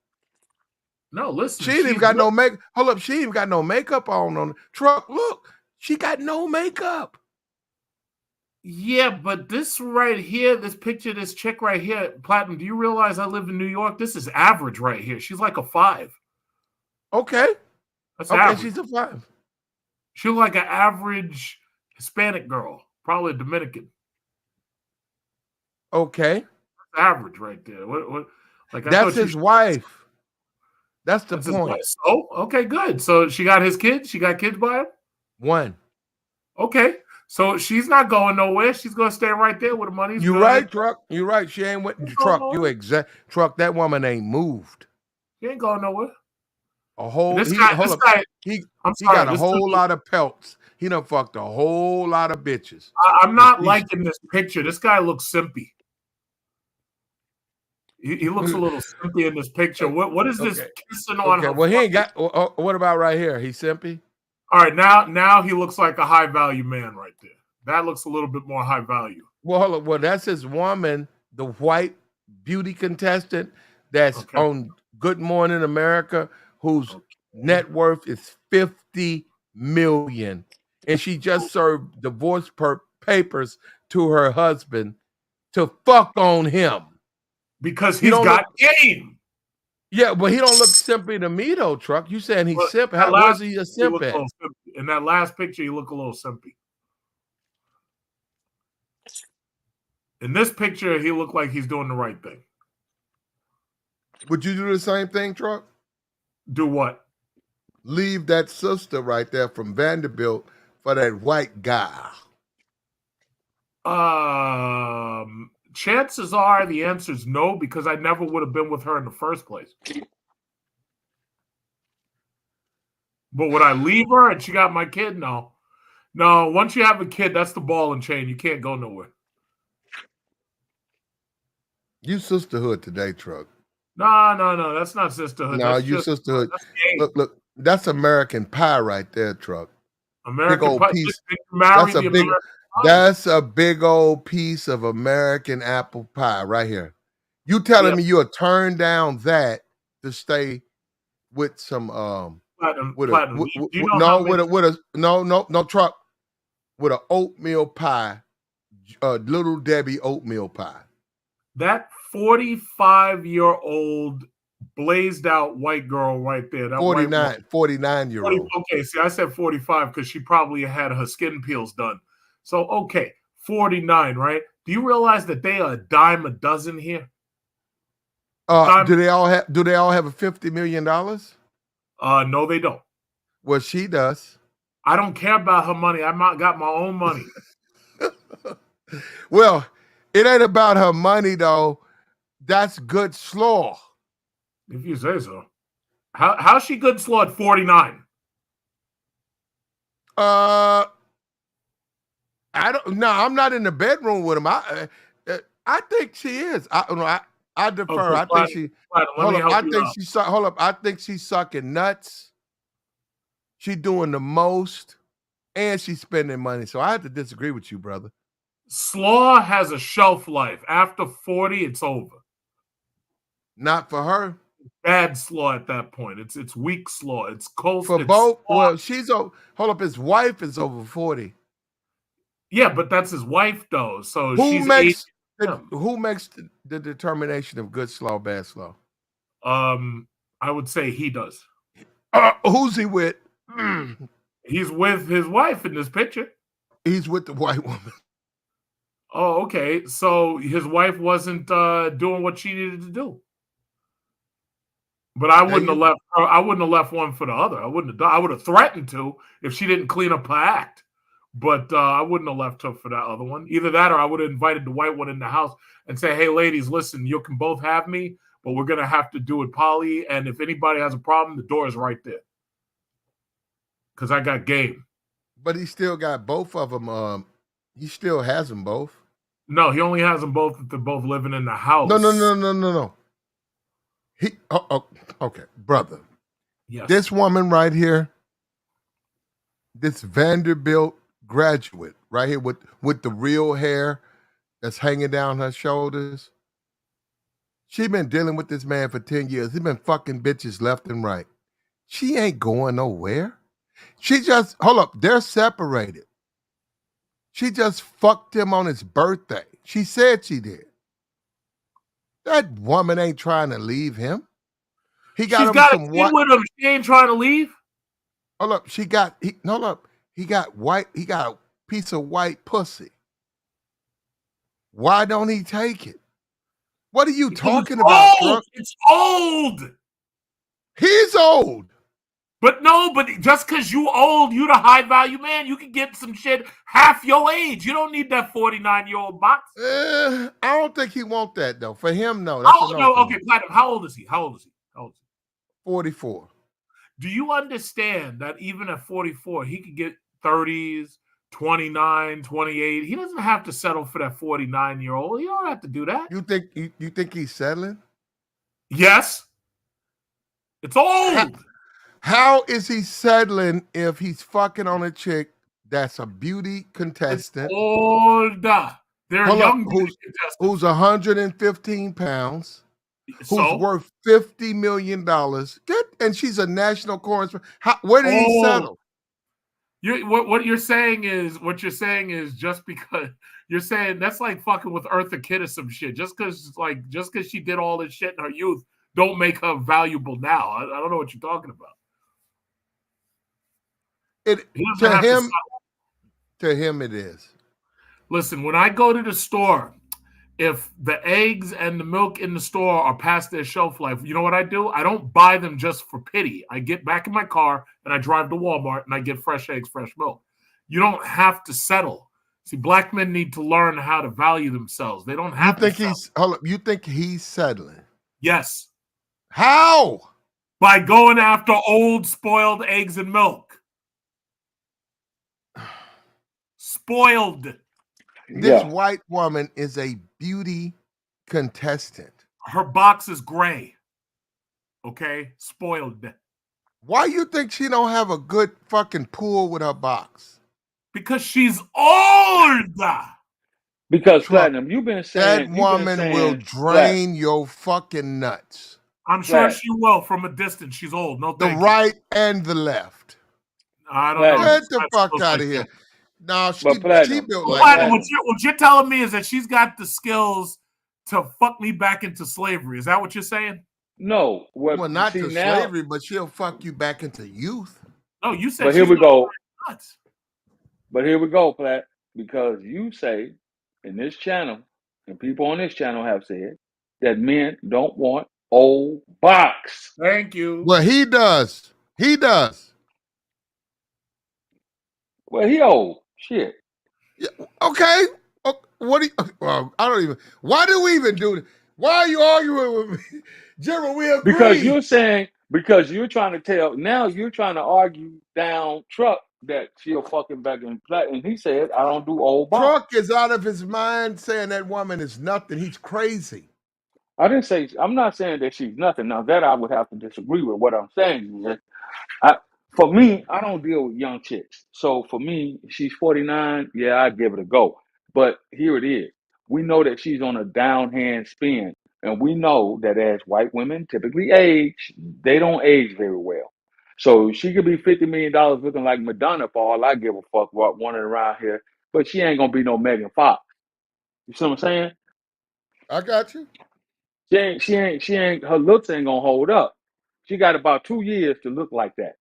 No, listen. She ain't even got no makeup. Hold up, she ain't even got no makeup on Truck. Look, she got no makeup. Yeah, but this right here, this picture, this chick right here, Platinum, do you realize I live in New York? This is average right here. She's like a 5. Okay. That's average. She's a 5. She's like an average Hispanic girl, probably a Dominican. Okay. That's average right there. What? Like that's his wife. That's the point. Oh, okay, good. So she got his kids? She got kids by him? 1. Okay. So she's not going nowhere. She's gonna stay right there where the money's You good. right, Truck. You right. She ain't went. Truck. You exact. Truck. That woman ain't moved. She ain't going nowhere. A whole. This He guy. hold This up. guy. He I'm he sorry. got a This whole dude, lot of pelts. He done fucked a whole lot of bitches. I'm not liking this picture. This guy looks simpy. He looks a little simpy in this picture. What is this kissing on her? Well, he ain't got. What about right here? He's simpy. All right, now he looks like a high value man right there. That looks a little bit more high value. Well, hold up. Well, that's his woman, the white beauty contestant that's on Good Morning America, whose net worth is $50 million, and she just served divorce papers to her husband to fuck on him because he's got game. Yeah, but he don't look simpy to me though, Truck. You saying he's simp? Where's he a simp at? In that last picture, you look a little simpy. In this picture, he looked like he's doing the right thing. Would you do the same thing, Truck? Do what? Leave that sister right there from Vanderbilt for that white guy. Chances are the answer is no, because I never would have been with her in the first place. But would I leave her and she got my kid? No. No, once you have a kid, that's the ball and chain. You can't go nowhere. You sisterhood today, Truck. No. That's not sisterhood. No, that's you just, sisterhood. That's look. That's American pie right there, Truck. American big old pie. piece. American That's a big old piece of American apple pie right here. You telling me you'll turn down that to stay with some platinum. No Truck, with an oatmeal pie, Little Debbie oatmeal pie. That 45-year-old blazed out white girl right there. That 49-year-old. Okay, see, I said 45 because she probably had her skin peels done. So, okay, 49, right? Do you realize that they are a dime a dozen here? Do they all have a $50 million? No, they don't. Well, she does. I don't care about her money. I got my own money. Well, it ain't about her money though. That's good slaw. If you say so. How's she good slaw at 49? I don't. No, I'm not in the bedroom with him. I think she is. I defer. I think she. Hold up. I think she's sucking nuts. She's doing the most, and she's spending money. So I have to disagree with you, brother. Slaw has a shelf life. After 40, it's over. Not for her. Bad slaw at that point. It's weak slaw. It's cold. For both. Well, hold up. His wife is over 40. Yeah, but that's his wife though. So who makes the determination of good slaw, bad slaw? I would say he does. Who's he with? He's with his wife in this picture. He's with the white woman. Oh, okay. So his wife wasn't doing what she needed to do. But I wouldn't have left her. I wouldn't have left one for the other. I wouldn't have done. I would have threatened to if she didn't clean up her act. But I wouldn't have left her for that other one. Either that, or I would have invited the white one in the house and say, "Hey, ladies, listen, you can both have me, but we're gonna have to do it poly. And if anybody has a problem, the door is right there, because I got game." But he still got both of them. He still has them both. No, he only has them both if they're both living in the house. No. Okay, brother. Yes. This woman right here, this Vanderbilt graduate right here with the real hair that's hanging down her shoulders. She been dealing with this man for 10 years. He been fucking bitches left and right. She ain't going nowhere. She just, hold up, they're separated. She just fucked him on his birthday. She said she did. That woman ain't trying to leave him. She's got a kid with him. She ain't trying to leave. Hold up, he got a piece of white pussy. Why don't he take it? What are you talking about, Truck? It's old. He's old. But no, but just because you old, you the high value man, you can get some shit half your age. You don't need that 49-year-old box. I don't think he want that though. For him, no. That's a no. No, For okay, him. Platinum. How old is he? 44. Do you understand that even at 44, he could get 30s, 29, 28? He doesn't have to settle for that 49-year-old. He don't have to do that. You think he's settling? Yes. It's old. How is he settling if he's fucking on a chick that's a beauty contestant? It's old. They're young who's 115 pounds, So? who's worth $50 million, and she's a national correspondent. Where did he settle? What you're saying is just because you're saying that's like fucking with Eartha Kitt or some shit. Just because she did all this shit in her youth, don't make her valuable now. I don't know what you're talking about. To him, it is. Listen, when I go to the store, if the eggs and the milk in the store are past their shelf life, you know what I do? I don't buy them just for pity. I get back in my car and I drive to Walmart and I get fresh eggs, fresh milk. You don't have to settle. See, black men need to learn how to value themselves. They don't have to settle. You think he's settling? Yes. How? By going after old, spoiled eggs and milk. Spoiled. This white woman is a beauty contestant. Her box is gray. Okay? Spoiled. Why you think she don't have a good fucking pool with her box? Because she's old. Because Platinum, you've been saying that woman will drain your fucking nuts. I'm sure she will from a distance. She's old. No, the right and the left. I don't know. Get the fuck out of here. No, she built like that. What you're telling me is that she's got the skills to fuck me back into slavery. Is that what you're saying? No. Well, not to slavery, but she'll fuck you back into youth. No, you said. But here we go. But here we go, Platt. Because you say in this channel, and people on this channel have said that men don't want old box. Thank you. Well, he does. He does. Well, he old. Shit. Yeah, okay. What do you, I don't even. Why do we even do this? Why are you arguing with me? General, we agree. Because you're saying, because you're trying to tell, now you're trying to argue down Truck that she'll fucking back in Platt. And he said, I don't do old box. Truck is out of his mind saying that woman is nothing. He's crazy. I didn't say, I'm not saying that she's nothing. Now that I would have to disagree with. What I'm saying is, for me, I don't deal with young chicks. So for me, she's 49. Yeah, I'd give it a go. But here it is. We know that she's on a downhand spin. And we know that as white women typically age, they don't age very well. So she could be $50 million looking like Madonna for all I give a fuck about running around here. But she ain't going to be no Megan Fox. You see what I'm saying? I got you. She ain't, her looks ain't going to hold up. She got about 2 years to look like that.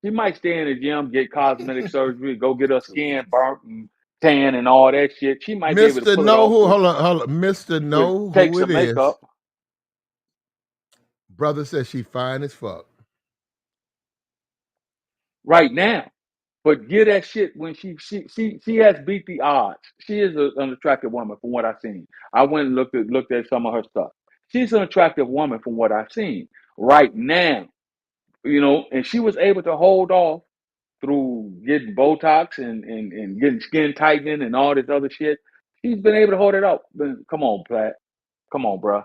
She might stay in the gym, get cosmetic surgery, go get her skin burnt and tan and all that shit. She might be able to pull it off. Hold on. Mr. Know take who some it makeup. is. Brother says she fine as fuck. Right now. But get that shit when she has beat the odds. She is an attractive woman from what I've seen. I went and looked at some of her stuff. She's an attractive woman from what I've seen. Right now. You know, and she was able to hold off through getting Botox and getting skin tightening and all this other shit. She's been able to hold it up. Come on, Platt. Come on, bro.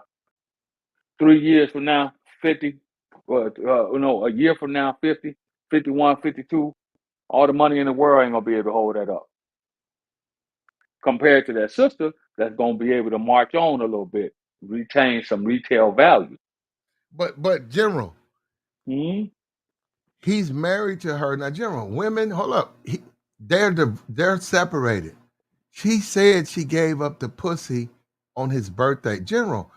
3 years from now, 50. A year from now, 50, 51, 52. All the money in the world ain't going to be able to hold that up. Compared to that sister that's going to be able to march on a little bit, retain some retail value. But General, he's married to her. Now, General, women, hold up. They're separated. She said she gave up the pussy on his birthday. General.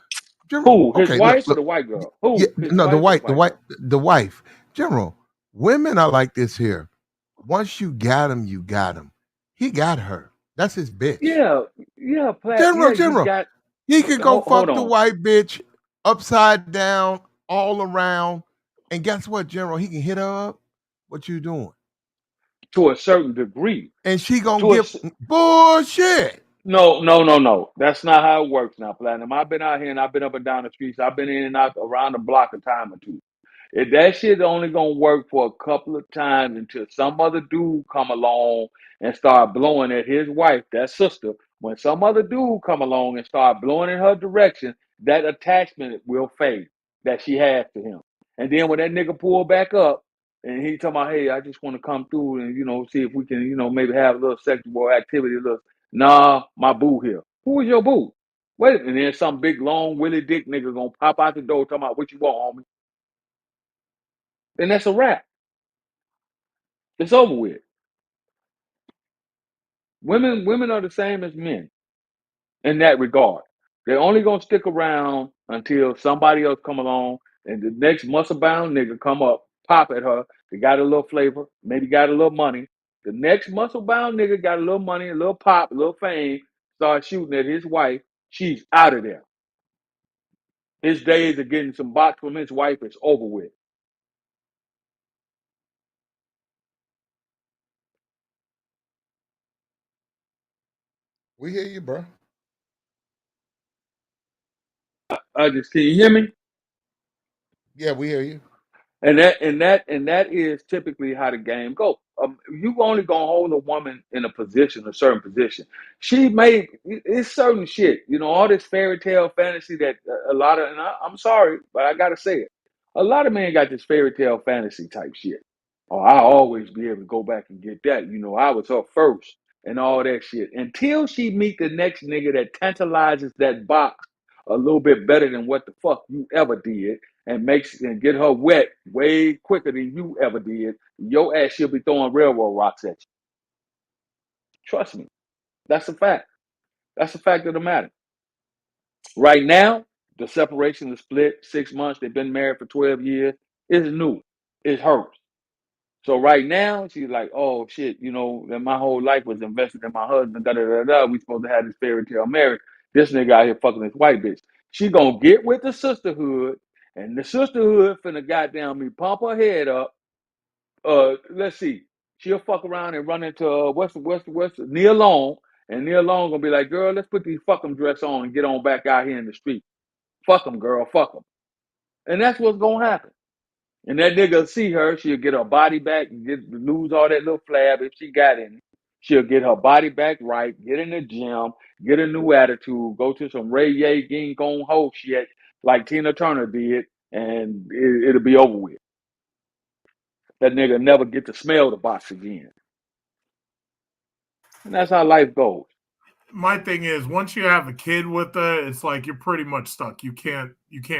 Who? His wife or the white girl? Who? Yeah, no, the wife. General, women are like this here. Once you got him, you got him. He got her. That's his bitch. Yeah, Platt. General. He could go fuck the white bitch upside down, all around. And guess what, General? He can hit her up What you doing? to a certain degree. And she gonna To a give bullshit. no. That's not how it works now, Platinum. I've been out here and I've been up and down the streets. I've been in and out around the block a time or two. If that shit only gonna work for a couple of times until some other dude come along and start blowing at his wife, that sister, when some other dude come along and start blowing in her direction, that attachment will fade that she has to him. And then when that nigga pull back up and he talking about, hey, I just want to come through and see if we can, maybe have a little sexual activity, a little, nah, my boo here. Who is your boo? Wait, and then some big long Willie Dick nigga gonna pop out the door talking about what you want, homie. Then that's a wrap. It's over with. Women are the same as men in that regard. They're only gonna stick around until somebody else come along and the next muscle bound nigga come up, pop at her. They got a little flavor, maybe got a little money. The next muscle bound nigga got a little money, a little pop, a little fame, start shooting at his wife. She's out of there. His days of getting some box from his wife is over with. We hear you, bro. Can you hear me? Yeah, we hear you. And that is typically how the game goes. You only gonna hold a woman in a certain position. She made it's certain shit, all this fairy tale fantasy that a lot of, and I'm sorry, but I gotta say it. A lot of men got this fairy tale fantasy type shit. Oh, I'll always be able to go back and get that. I was her first and all that shit. Until she meet the next nigga that tantalizes that box a little bit better than what the fuck you ever did and get her wet way quicker than you ever did, your ass she'll be throwing railroad rocks at you. Trust me. That's a fact. That's a fact of the matter. Right now, the separation is split 6 months. They've been married for 12 years. It's new. It's hers. So right now, she's like, oh shit, that my whole life was invested in my husband, da da da da. We supposed to have this fairy tale marriage. This nigga out here fucking this white bitch. She gonna get with the sisterhood, and the sisterhood finna goddamn me pump her head up. Let's see. She'll fuck around and run into what's Neil Long, and Neil Long gonna be like, girl, let's put these fuck 'em dress on and get on back out here in the street. Fuck 'em, girl, fuck 'em. And that's what's gonna happen. And that nigga see her, she'll get her body back, lose all that little flab if she got any. She'll get her body back right, get in the gym, get a new attitude, go to some Ray Ye Ging Gong Ho shit like Tina Turner did, and it'll be over with. That nigga never get to smell the box again. And that's how life goes. My thing is, once you have a kid with her, it's like you're pretty much stuck. You can't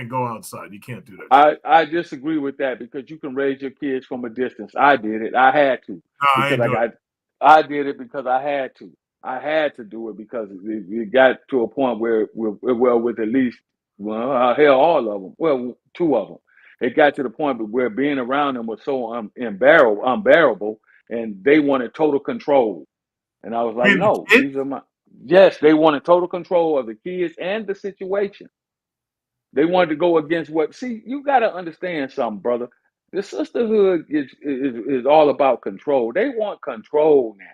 go outside. You can't do that. I disagree with that because you can raise your kids from a distance. I did it. I had to No, I because ain't doing it. I did it because I had to. I had to do it because it got to a point where with at least hell all of them, well two of them, it got to the point where being around them was so unbearable, and they wanted total control. And I was I like, mean, the no, kid. these are my yes. They wanted total control of the kids and the situation. They wanted to go against what? See, you got to understand something, brother. The sisterhood is all about control. They want control now.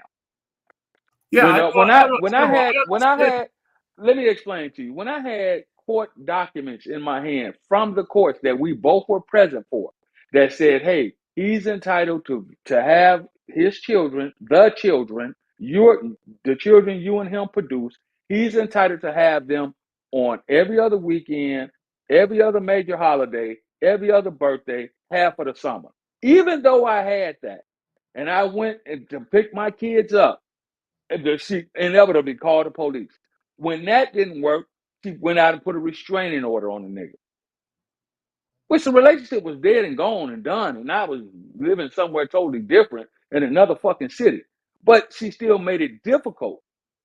Yeah, I know. I know, Trevor. I When I understand. had let me explain to you. When I had court documents in my hand from the courts that we both were present for, that said, "Hey, he's entitled to have his children, the children you and him produce. He's entitled to have them on every other weekend, every other major holiday, every other birthday, half of the summer." Even though I had that, and I went to pick my kids up, she inevitably called the police. When that didn't work, she went out and put a restraining order on the nigga. Which the relationship was dead and gone and done, and I was living somewhere totally different in another fucking city. But she still made it difficult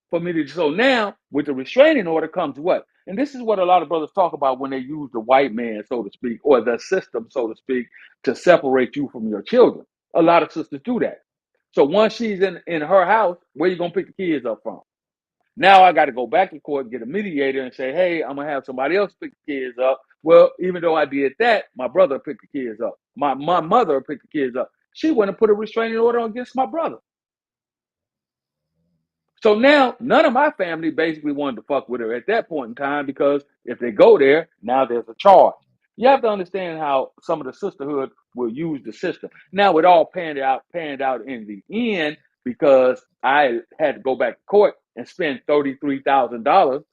for me to. So now, with the restraining order comes what? And this is what a lot of brothers talk about when they use the white man, so to speak, or the system, so to speak, to separate you from your children. A lot of sisters do that. So once she's in her house, where you gonna pick the kids up from? Now I got to go back to court and get a mediator and say, hey, I'm gonna have somebody else pick the kids up. Well, even though I did that, my brother picked the kids up. My mother picked the kids up. she wouldn't have put a restraining order against my brother. So now none of my family basically wanted to fuck with her at that point in time, because if they go there, now there's a charge. You have to understand how some of the sisterhood will use the system. Now it all panned out in the end, because I had to go back to court and spend $33,000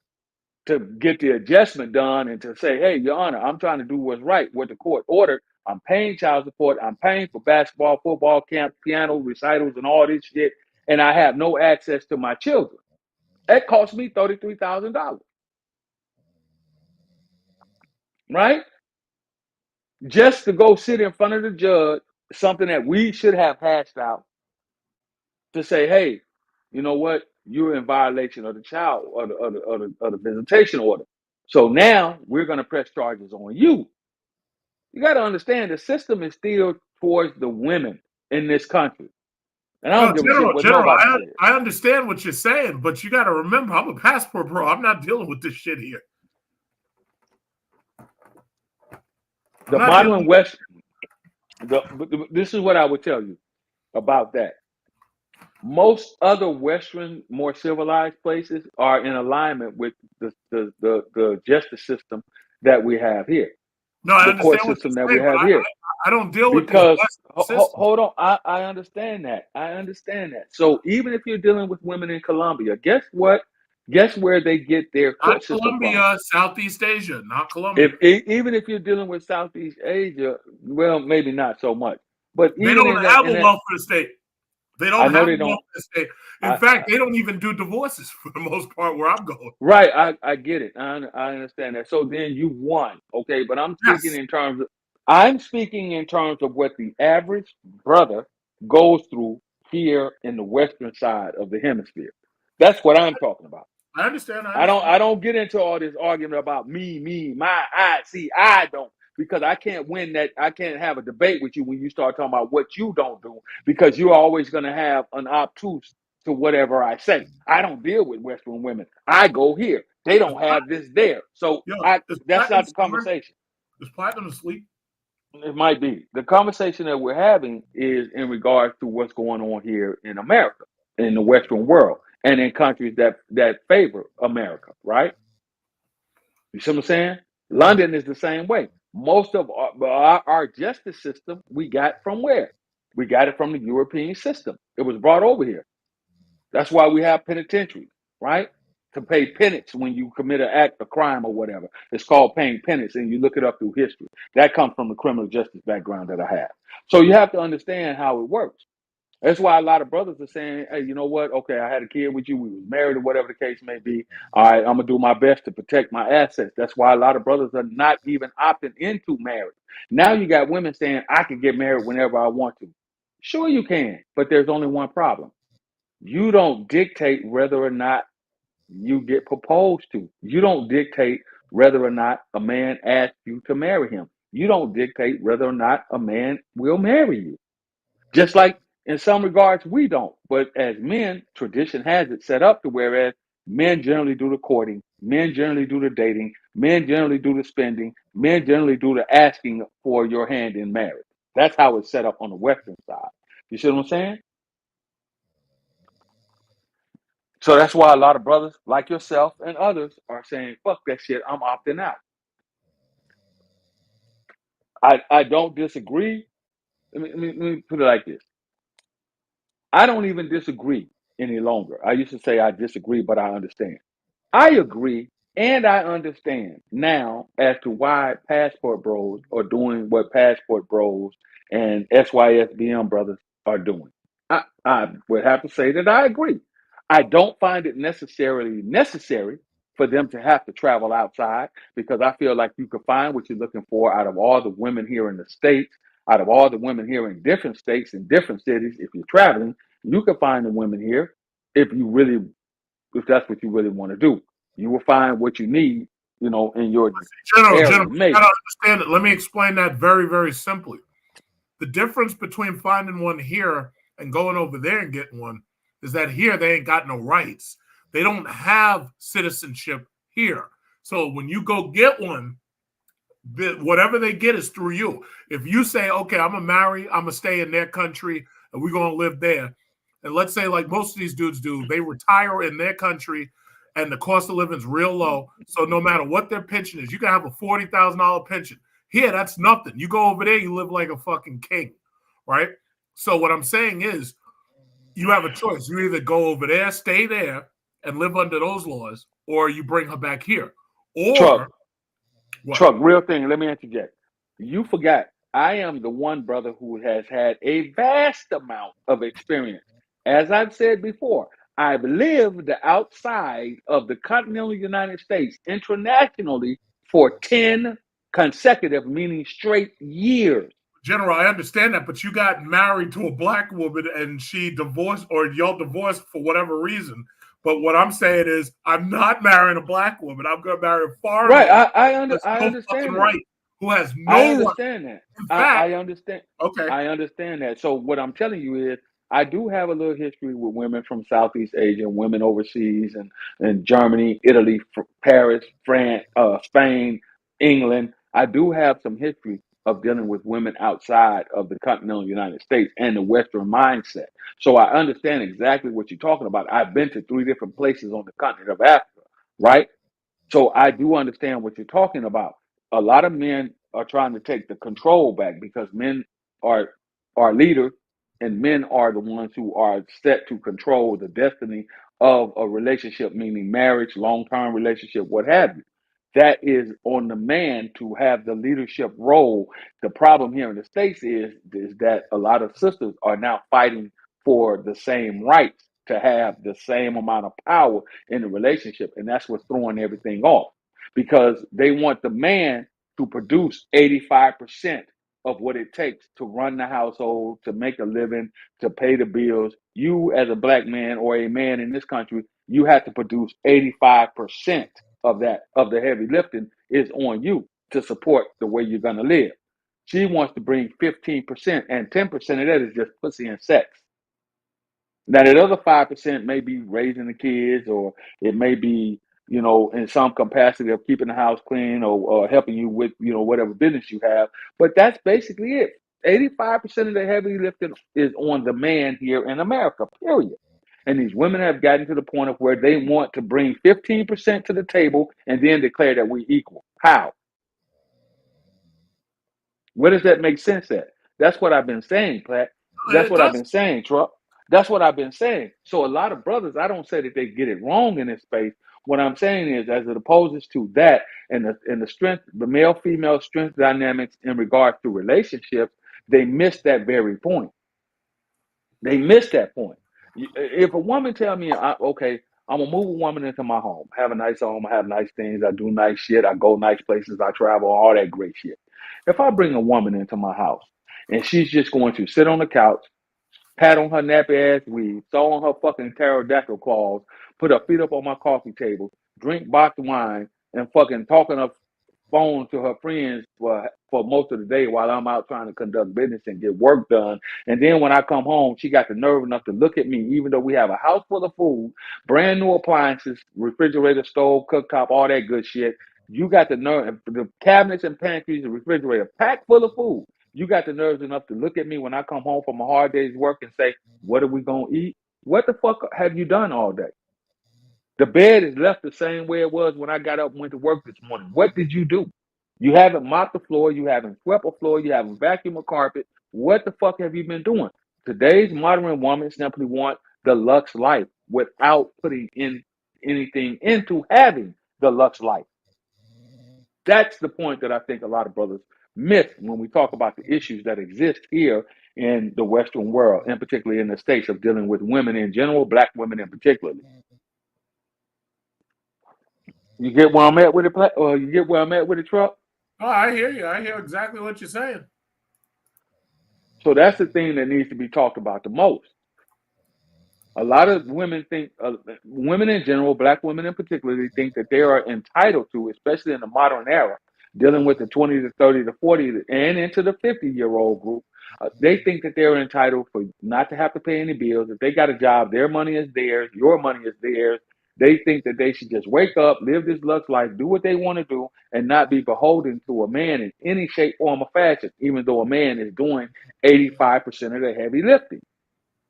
to get the adjustment done and to say, hey, Your Honor, I'm trying to do what's right, what the court ordered. I'm paying child support. I'm paying for basketball, football camp, piano recitals, and all this shit, and I have no access to my children. That cost me $33,000, right? Just to go sit in front of the judge, something that we should have hashed out, to say, hey, you know what? You're in violation of the child or the visitation order. So now we're going to press charges on you. You got to understand the system is still towards the women in this country. And I No, don't give a shit what General, nobody says. I understand what you're saying, but you got to remember, I'm a passport bro. I'm not dealing with this shit here. The modern West, this is what I would tell you about that. Most other Western, more civilized places are in alignment with the justice system that we have here. No, I the understand court what system you're that we saying, have but here. I don't deal with Because this system. hold on, I understand that. I understand that. So even if you're dealing with women in Colombia, guess what? Guess where they get their Not court system from? Colombia, Southeast Asia, not Colombia. Even if you're dealing with Southeast Asia, well, maybe not so much. But They even don't have a welfare state. They don't I know have they a don't. welfare state. In fact, they don't even do divorces for the most part where I'm going. Right, I get it. I understand that. So then you won, okay? But I'm speaking in terms of what the average brother goes through here in the western side of the hemisphere. That's what I'm talking about. I understand. I don't get into all this argument about me, my, I. See, I don't, because I can't win that. I can't have a debate with you when you start talking about what you don't do, because you're always going to have an obtuse to whatever I say. I don't deal with Western women. I go here. They don't have this there. So that's not the conversation. Is platinum asleep? It might be. The conversation that we're having is in regards to what's going on here in America, in the Western world, and in countries that favor America, right? You see what I'm saying? London is the same way. Most of our justice system we got from where? We got it from the European system. It was brought over here. That's why we have penitentiaries, right? To pay penance when you commit an act, a crime, or whatever. It's called paying penance, and you look it up through history. That comes from the criminal justice background that I have. So you have to understand how it works. That's why a lot of brothers are saying, hey, you know what? Okay, I had a kid with you. We was married or whatever the case may be. All right, I'm going to do my best to protect my assets. That's why a lot of brothers are not even opting into marriage. Now you got women saying, I can get married whenever I want to. Sure you can, but there's only one problem. You don't dictate whether or not you get proposed to. You don't dictate whether or not a man asks you to marry him. You don't dictate whether or not a man will marry you. Just like in some regards, we don't. But as men, tradition has it set up to whereas men generally do the courting, men generally do the dating, men generally do the spending, men generally do the asking for your hand in marriage. That's how it's set up on the Western side. You see what I'm saying? So that's why a lot of brothers like yourself and others are saying, fuck that shit, I'm opting out. I don't disagree. Let me put it like this. I don't even disagree any longer. I used to say I disagree, but I understand. I agree and I understand now as to why passport bros are doing what passport bros and SYSBM brothers are doing. I would have to say that I agree. I don't find it necessarily necessary for them to have to travel outside, because I feel like you could find what you're looking for out of all the women here in the States, out of all the women here in different states and different cities. If you're traveling, you can find the women here if if that's what you really want to do. You will find what you need, in your area. General, you gotta understand it. Let me explain that very, very simply. The difference between finding one here and going over there and getting one is that here they ain't got no rights. They don't have citizenship here. So when you go get one, whatever they get is through you. If you say, okay, I'm gonna stay in their country and we're gonna live there. And let's say, like most of these dudes do, they retire in their country and the cost of living is real low. So no matter what their pension is, you can have a $40,000 pension. Here, that's nothing. You go over there, you live like a fucking king, right? So what I'm saying is, you have a choice. You either go over there, stay there, and live under those laws, or you bring her back here. Or what? Truck, real thing. Let me interject. You forgot. I am the one brother who has had a vast amount of experience. As I've said before, I've lived outside of the continental United States internationally for 10 consecutive, meaning straight years. General, I understand that, but you got married to a black woman and she divorced, or y'all divorced for whatever reason. But what I'm saying is, I'm not marrying a black woman. I'm going to marry a foreign Right. woman I who has no fucking understand that. right, who has I no right. understand that. In fact, I understand. okay. I understand that. So what I'm telling you is, I do have a little history with women from Southeast Asia, women overseas, and Germany, Italy, Paris, France, Spain, England. I do have some history of dealing with women outside of the continental United States and the Western mindset. So I understand exactly what you're talking about. I've been to 3 different places on the continent of Africa, right? So I do understand what you're talking about. A lot of men are trying to take the control back because men are leaders, and men are the ones who are set to control the destiny of a relationship, meaning marriage, long-term relationship, what have you. That is on the man to have the leadership role. The problem here in the States is that a lot of sisters are now fighting for the same rights to have the same amount of power in the relationship. And that's what's throwing everything off, because they want the man to produce 85% of what it takes to run the household, to make a living, to pay the bills. You, as a black man or a man in this country, you have to produce 85% of that, of the heavy lifting is on you to support the way you're going to live. She wants to bring 15%, and 10% of that is just pussy and sex. Now, that other 5% may be raising the kids, or it may be, in some capacity of keeping the house clean, or helping you with, whatever business you have. But that's basically it. 85% of the heavy lifting is on the man here in America, period. And these women have gotten to the point of where they want to bring 15% to the table and then declare that we equal. How? Where does that make sense at? That's what I've been saying, Platt. That's It what I've does. been saying, Truck. That's what I've been saying. So a lot of brothers, I don't say that they get it wrong in this space. What I'm saying is, as it opposes to that, and the strength, the male female strength dynamics in regards to relationships, they miss that very point. They miss that point. If a woman tell me, okay, I'm gonna move a woman into my home, have a nice home, I have nice things, I do nice shit, I go nice places, I travel, all that great shit. If I bring a woman into my house and she's just going to sit on the couch, pat on her nappy ass weave, sew on her fucking pterodactyl claws, put her feet up on my coffee table, drink boxed wine, and fucking talking her phone to her friends for most of the day while I'm out trying to conduct business and get work done. And then when I come home, she got the nerve enough to look at me, even though we have a house full of food, brand new appliances, refrigerator, stove, cooktop, all that good shit. You got the nerve, the cabinets and pantries, the refrigerator packed full of food. You got the nerves enough to look at me when I come home from a hard day's work and say, "What are we gonna eat? What the fuck have you done all day? The bed is left the same way it was when I got up and went to work this morning. What did you do? You haven't mopped the floor, you haven't swept the floor, you haven't vacuumed a carpet. What the fuck have you been doing?" Today's modern woman simply want the lux life without putting in anything into having the lux life. That's the point that I think a lot of brothers miss when we talk about the issues that exist here in the Western world, and particularly in the States, of dealing with women in general, black women in particular. You get where I'm at with it, or you get where I'm at with it, Truck? Oh, I hear you. I hear exactly what you're saying. So that's the thing that needs to be talked about the most. A lot of women think, women in general, black women in particular, they think that they are entitled to, especially in the modern era, dealing with the 20 to 30 to 40 and into the 50-year-old group. They think that they're entitled for not to have to pay any bills. If they got a job, their money is theirs, your money is theirs. They think that they should just wake up, live this lux life, do what they want to do, and not be beholden to a man in any shape, form, or fashion, even though a man is doing 85% of the heavy lifting.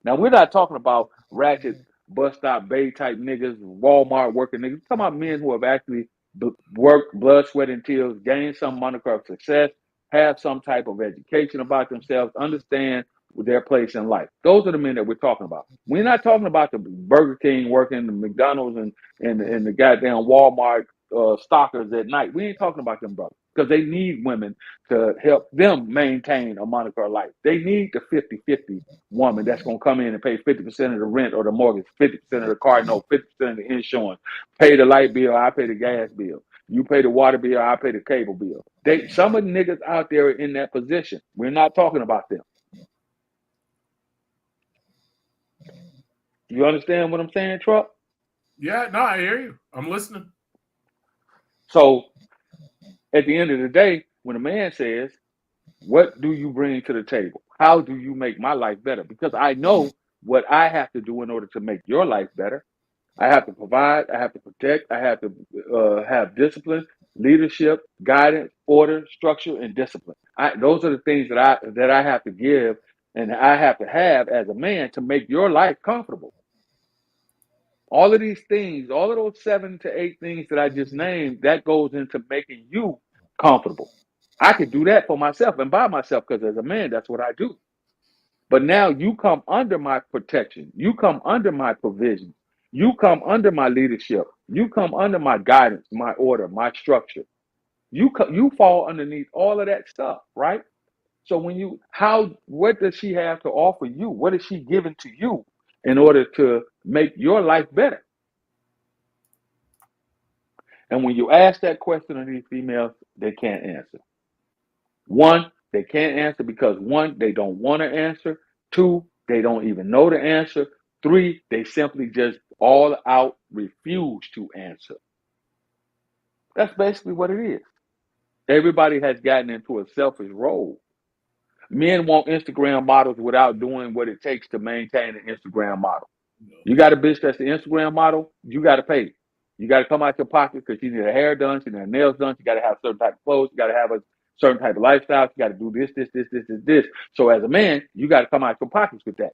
Now, we're not talking about ratchet bus stop bay type niggas, Walmart working niggas. We're talking about men who have actually worked, blood, sweat, and tears, gained some moniker of success, have some type of education about themselves, understand their place in life. Those are the men that we're talking about. We're not talking about the Burger King working, the McDonald's, and the goddamn Walmart stalkers at night. We ain't talking about them brothers because they need women to help them maintain a moniker of life. They need the 50-50 woman that's going to come in and pay 50% of the rent or the mortgage, 50% of the car note, 50% of the insurance, pay the light bill, I pay the gas bill. You pay the water bill, I pay the cable bill. Some of the niggas out there are in that position. We're not talking about them. You understand what I'm saying, Truck? Yeah, no, I hear you. I'm listening. So at the end of the day, when a man says, what do you bring to the table? How do you make my life better? Because I know what I have to do in order to make your life better. I have to provide, I have to protect, I have to have discipline, leadership, guidance, order, structure, and discipline. Those are the things that I have to give and I have to have as a man to make your life comfortable. All of these things, all of those 7 to 8 things that I just named, that goes into making you comfortable. I could do that for myself and by myself because as a man, that's what I do. But now you come under my protection. You come under my provision. You come under my leadership. You come under my guidance, my order, my structure. You fall underneath all of that stuff, right? So what does she have to offer you? What is she giving to you in order to make your life better? And when you ask that question of these females, they can't answer. One, they can't answer because one, they don't want to answer. Two, they don't even know the answer. Three, they simply just all out refuse to answer. That's basically what it is. Everybody has gotten into a selfish role. Men want Instagram models without doing what it takes to maintain an Instagram model. You got a bitch that's the Instagram model, you got to pay. You got to come out your pocket because she need her hair done, she need her nails done, she got to have certain type of clothes, you got to have a certain type of lifestyle, you got to do this. So as a man, you got to come out your pockets with that.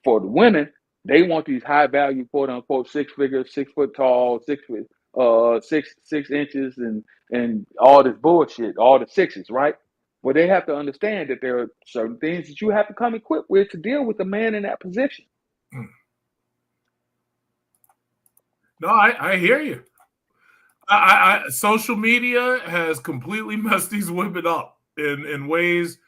For the women, they want these high value, quote unquote, 6 figures, 6 foot tall, 6 inches, and all this bullshit, all the sixes, right? Well, they have to understand that there are certain things that you have to come equipped with to deal with a man in that position. No, I hear you. Social media has completely messed these women up in ways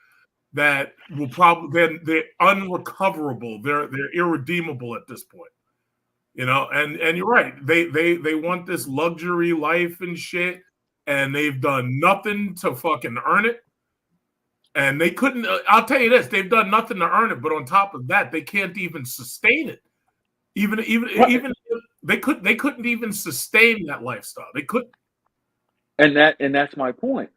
that will probably they're unrecoverable. They're irredeemable at this point. You know, and you're right. They want this luxury life and shit, and they've done nothing to fucking earn it. And they couldn't. I'll tell you this: they've done nothing to earn it. But on top of that, they can't even sustain it. Even they couldn't even sustain that lifestyle. They couldn't. And that's my point.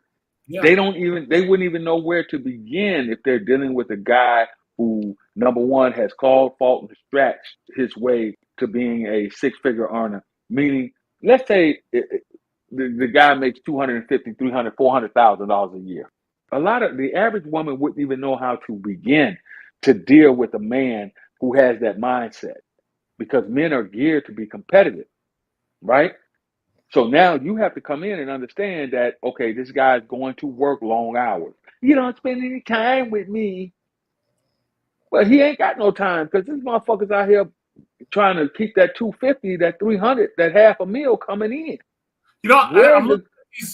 Yeah. They wouldn't even know where to begin if they're dealing with a guy who, number one, has called fault and stretched his way to being a 6-figure earner. Meaning, let's say the guy makes $250,000, $300,000, $400,000 a year. The average woman wouldn't even know how to begin to deal with a man who has that mindset because men are geared to be competitive, right? So now you have to come in and understand that, okay, this guy's going to work long hours. You don't spend any time with me. But he ain't got no time because this motherfucker's out here trying to keep that 250, that 300, that half a meal coming in. You know,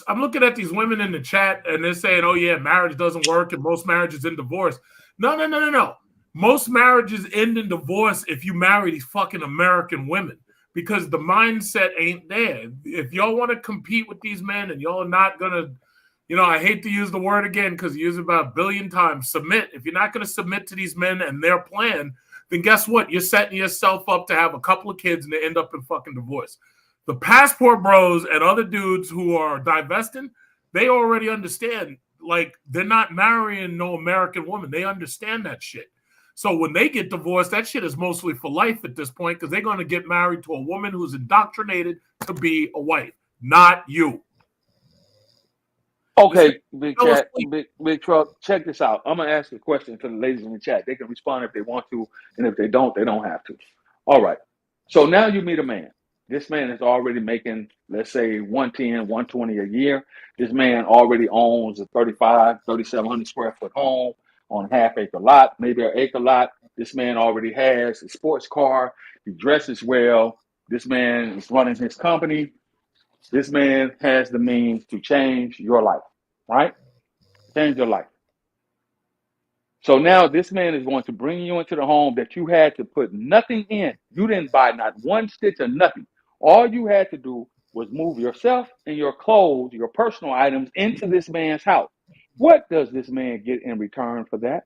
I'm looking at these women in the chat and they're saying, oh, yeah, marriage doesn't work and most marriages end divorce. No. Most marriages end in divorce if you marry these fucking American women because the mindset ain't there. If y'all want to compete with these men and y'all are not going to, you know, I hate to use the word again because you use it about 1 billion times, submit. If you're not going to submit to these men and their plan, then guess what? You're setting yourself up to have a couple of kids and they end up in fucking divorce. The passport bros and other dudes who are divesting, they already understand. Like, they're not marrying no American woman. They understand that shit. So when they get divorced, that shit is mostly for life at this point because they're going to get married to a woman who's indoctrinated to be a wife, not you. Okay, big chat, big truck. Check this out. I'm gonna ask a question to the ladies in the chat. They can respond if they want to, and if they don't have to. All right. So now you meet a man. This man is already making, let's say, 110, 120 a year. This man already owns a 3,700 square foot home on a half acre lot, maybe an acre lot. This man already has a sports car. He dresses well. This man is running his company. This man has the means to change your life, right? Change your life. So now this man is going to bring you into the home that you had to put nothing in. You didn't buy not one stitch of nothing. All you had to do was move yourself and your clothes, your personal items into this man's house. What does this man get in return for that?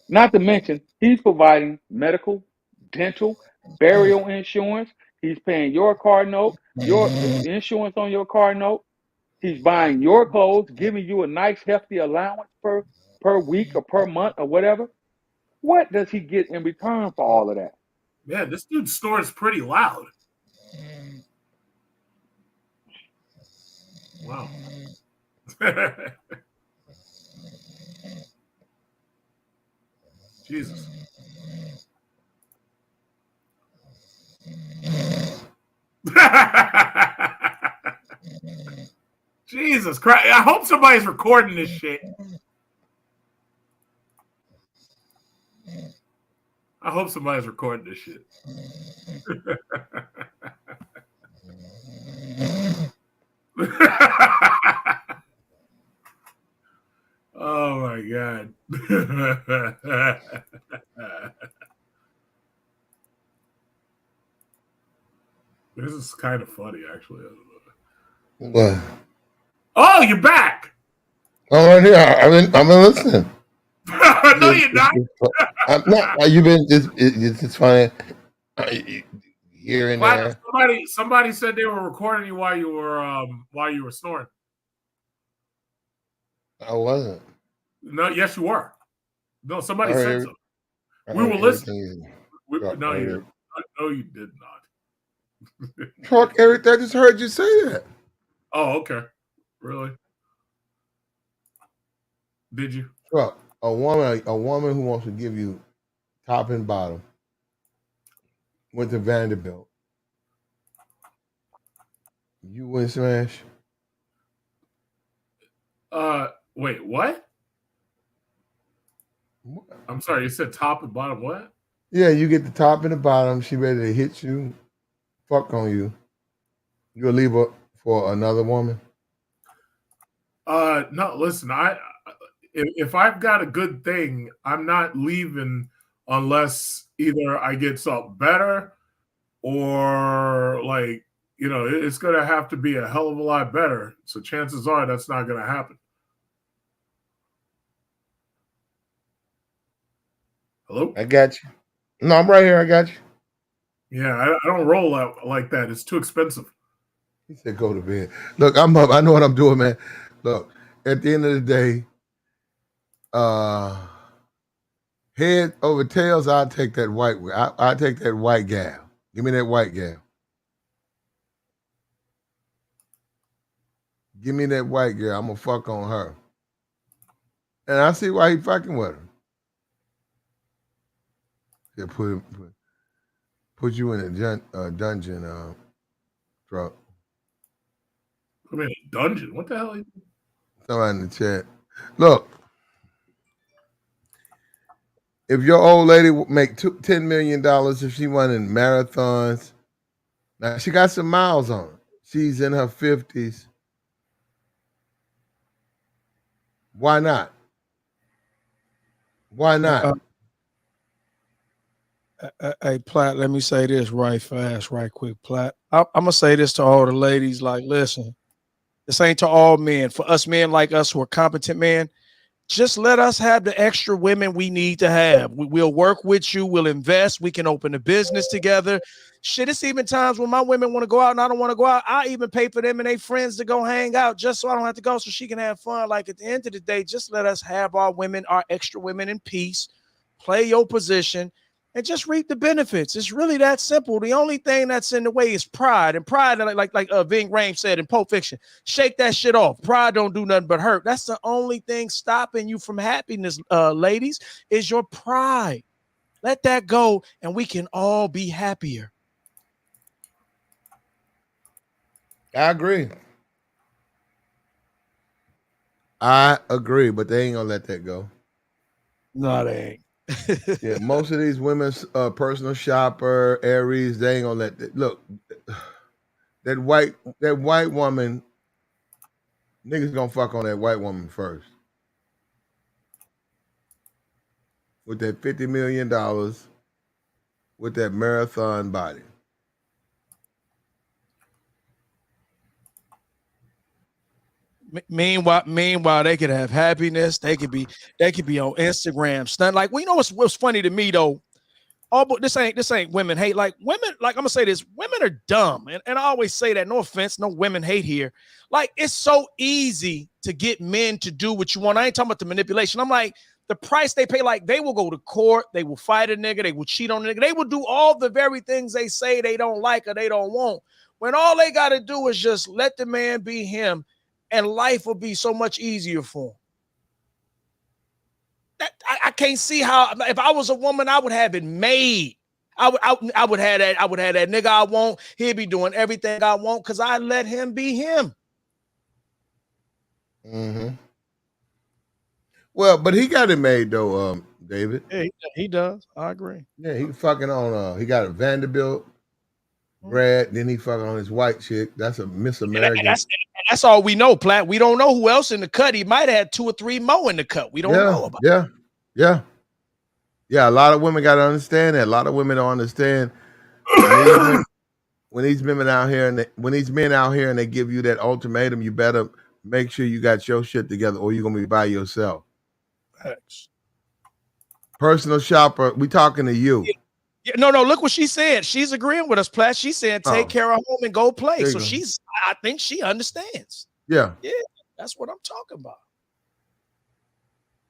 Not to mention, he's providing medical, dental, burial insurance. He's paying your car note, the insurance on your car note. He's buying your clothes, giving you a nice hefty allowance per week or per month or whatever. What does he get in return for all of that? Man, this dude snores pretty loud. Wow. Jesus. Jesus Christ. I hope somebody's recording this shit. I hope somebody's recording this shit. Oh my God. This is kind of funny, actually. What? Oh, you're back. Oh, right here. I've been listening. No, you're not. I'm not. You've been. It's funny. Here and there. Somebody said they were recording you while you were snoring. I wasn't. No, yes, you were. No, somebody said so. We were listening. No, you did not. Truck, Eric, I just heard you say that. Oh, okay. Really? Did you? Truck, a woman who wants to give you top and bottom went to Vanderbilt. You wouldn't smash? Wait, what? I'm sorry, you said top and bottom what? Yeah, you get the top and the bottom. She ready to hit you, fuck on you. You'll leave her for another woman? No, listen, if I've got a good thing, I'm not leaving unless either I get something better or it's gonna have to be a hell of a lot better. So chances are that's not gonna happen. Hello? I got you. No, I'm right here. I got you. Yeah, I don't roll out like that. It's too expensive. He said, "Go to bed." Look, I'm up. I know what I'm doing, man. Look, at the end of the day, head over tails, I'll take that white. I'll take that white gal. Give me that white gal. Give me that white girl. I'm gonna fuck on her. And I see why he fucking with her. He'll put you in a dungeon, truck. Put me in a dungeon. What the hell? Somebody in the chat. Look, if your old lady make $10 million if she running marathons, now she got some miles on her. She's in her 50s. Why not? Why not? Hey, Platt, let me say this right quick, Platt. I'm going to say this to all the ladies, like, listen, this ain't to all men. For us men like us who are competent men, just let us have the extra women we need to have. We'll work with you. We'll invest. We can open a business together. Shit, it's even times when my women want to go out and I don't want to go out. I even pay for them and they friends to go hang out just so I don't have to go, so she can have fun. Like at the end of the day, just let us have our women, our extra women in peace. Play your position and just reap the benefits. It's really that simple. The only thing that's in the way is pride. And pride, like Ving Rhames said in Pulp Fiction, shake that shit off. Pride don't do nothing but hurt. That's the only thing stopping you from happiness, ladies, is your pride. Let that go and we can all be happier. I agree. I agree, but they ain't gonna let that go. No, they ain't. Yeah, most of these women's personal shopper, Aries, they ain't gonna let that. Look, that white woman, niggas gonna fuck on that white woman first with that $50 million with that marathon body. Meanwhile, they could have happiness. They could be on Instagram stunt. Like, well, you know what's funny to me though? Oh, but this ain't women hate. Like women, like I'm gonna say this, women are dumb. And I always say that, no offense, no women hate here. Like, it's so easy to get men to do what you want. I ain't talking about the manipulation. I'm like, the price they pay, like they will go to court, they will fight a nigga, they will cheat on a nigga, they will do all the very things they say they don't like or they don't want. When all they gotta do is just let the man be him, and life will be so much easier for him. I can't see how, if I was a woman, I would have it made. I would have that. I would have that nigga I want. He'd be doing everything I want because I let him be him. Mm-hmm. Well, but he got it made though, David. Yeah, he does. I agree. Yeah, he fucking on. He got a Vanderbilt grad. Then he fucking on his white chick. That's a Miss American. That's all we know, Platt. We don't know who else in the cut. He might have 2 or 3 more in the cut. We don't know about. Yeah. A lot of women got to understand that. A lot of women don't understand when these women out here and when these men out here and they give you that ultimatum. You better make sure you got your shit together, or you're gonna be by yourself. Thanks. Personal shopper, we talking to you. Yeah, no. Look what she said. She's agreeing with us, Platt. She said, "Take care of home and go play." So I think she understands. Yeah, that's what I'm talking about.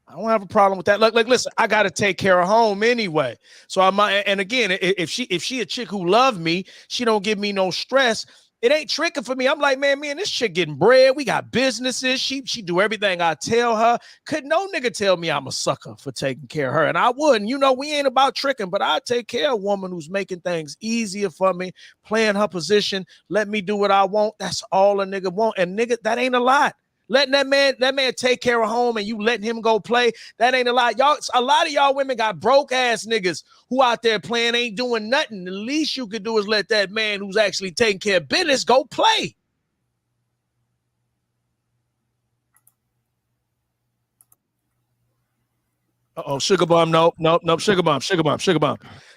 I don't have a problem with that. Look, listen, I got to take care of home anyway. So I might, and again, if she a chick who love me, she don't give me no stress. It ain't tricking for me. I'm like, man, me and this chick getting bread. We got businesses. She do everything I tell her. Could no nigga tell me I'm a sucker for taking care of her? And I wouldn't. You know, we ain't about tricking, but I take care of a woman who's making things easier for me, playing her position, let me do what I want. That's all a nigga want. And nigga, that ain't a lot. Letting that man take care of home and you letting him go play, that ain't a lot. Y'all, a lot of y'all women got broke ass niggas who out there playing, ain't doing nothing. The least you could do is let that man who's actually taking care of business go play. Sugar bomb, nope, sugar bomb.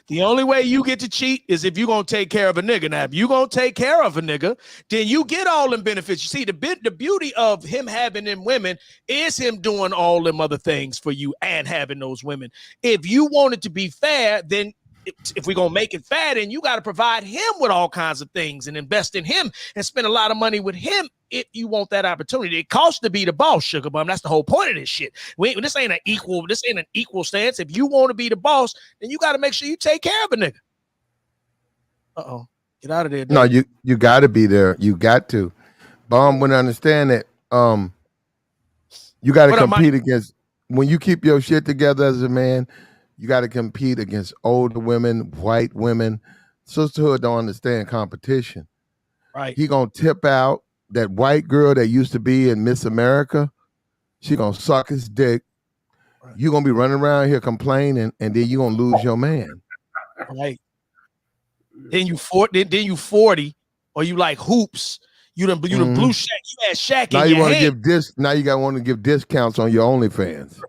The only way you get to cheat is if you're going to take care of a nigga. Now, if you're going to take care of a nigga, then you get all them benefits. You see, the beauty of him having them women is him doing all them other things for you and having those women. If you want it to be fair, then if we're going to make it fair, then you got to provide him with all kinds of things and invest in him and spend a lot of money with him if you want that opportunity. It costs to be the boss, sugar bum. That's the whole point of this shit. This ain't an equal stance. If you want to be the boss, then you got to make sure you take care of a nigga. Get out of there, Dave. No, you got to be there. You got to. Bomb wouldn't understand that. You got to compete against, when you keep your shit together as a man, you got to compete against older women, white women. Sisterhood don't understand competition. Right. He gonna tip out that white girl that used to be in Miss America. She gonna suck his dick. Right. You gonna be running around here complaining, and then you gonna lose your man. Right. Then you 40, or you like hoops. You done blue Shaq. You had Shaq now in you your want to hand. give now you got want to give discounts on your OnlyFans.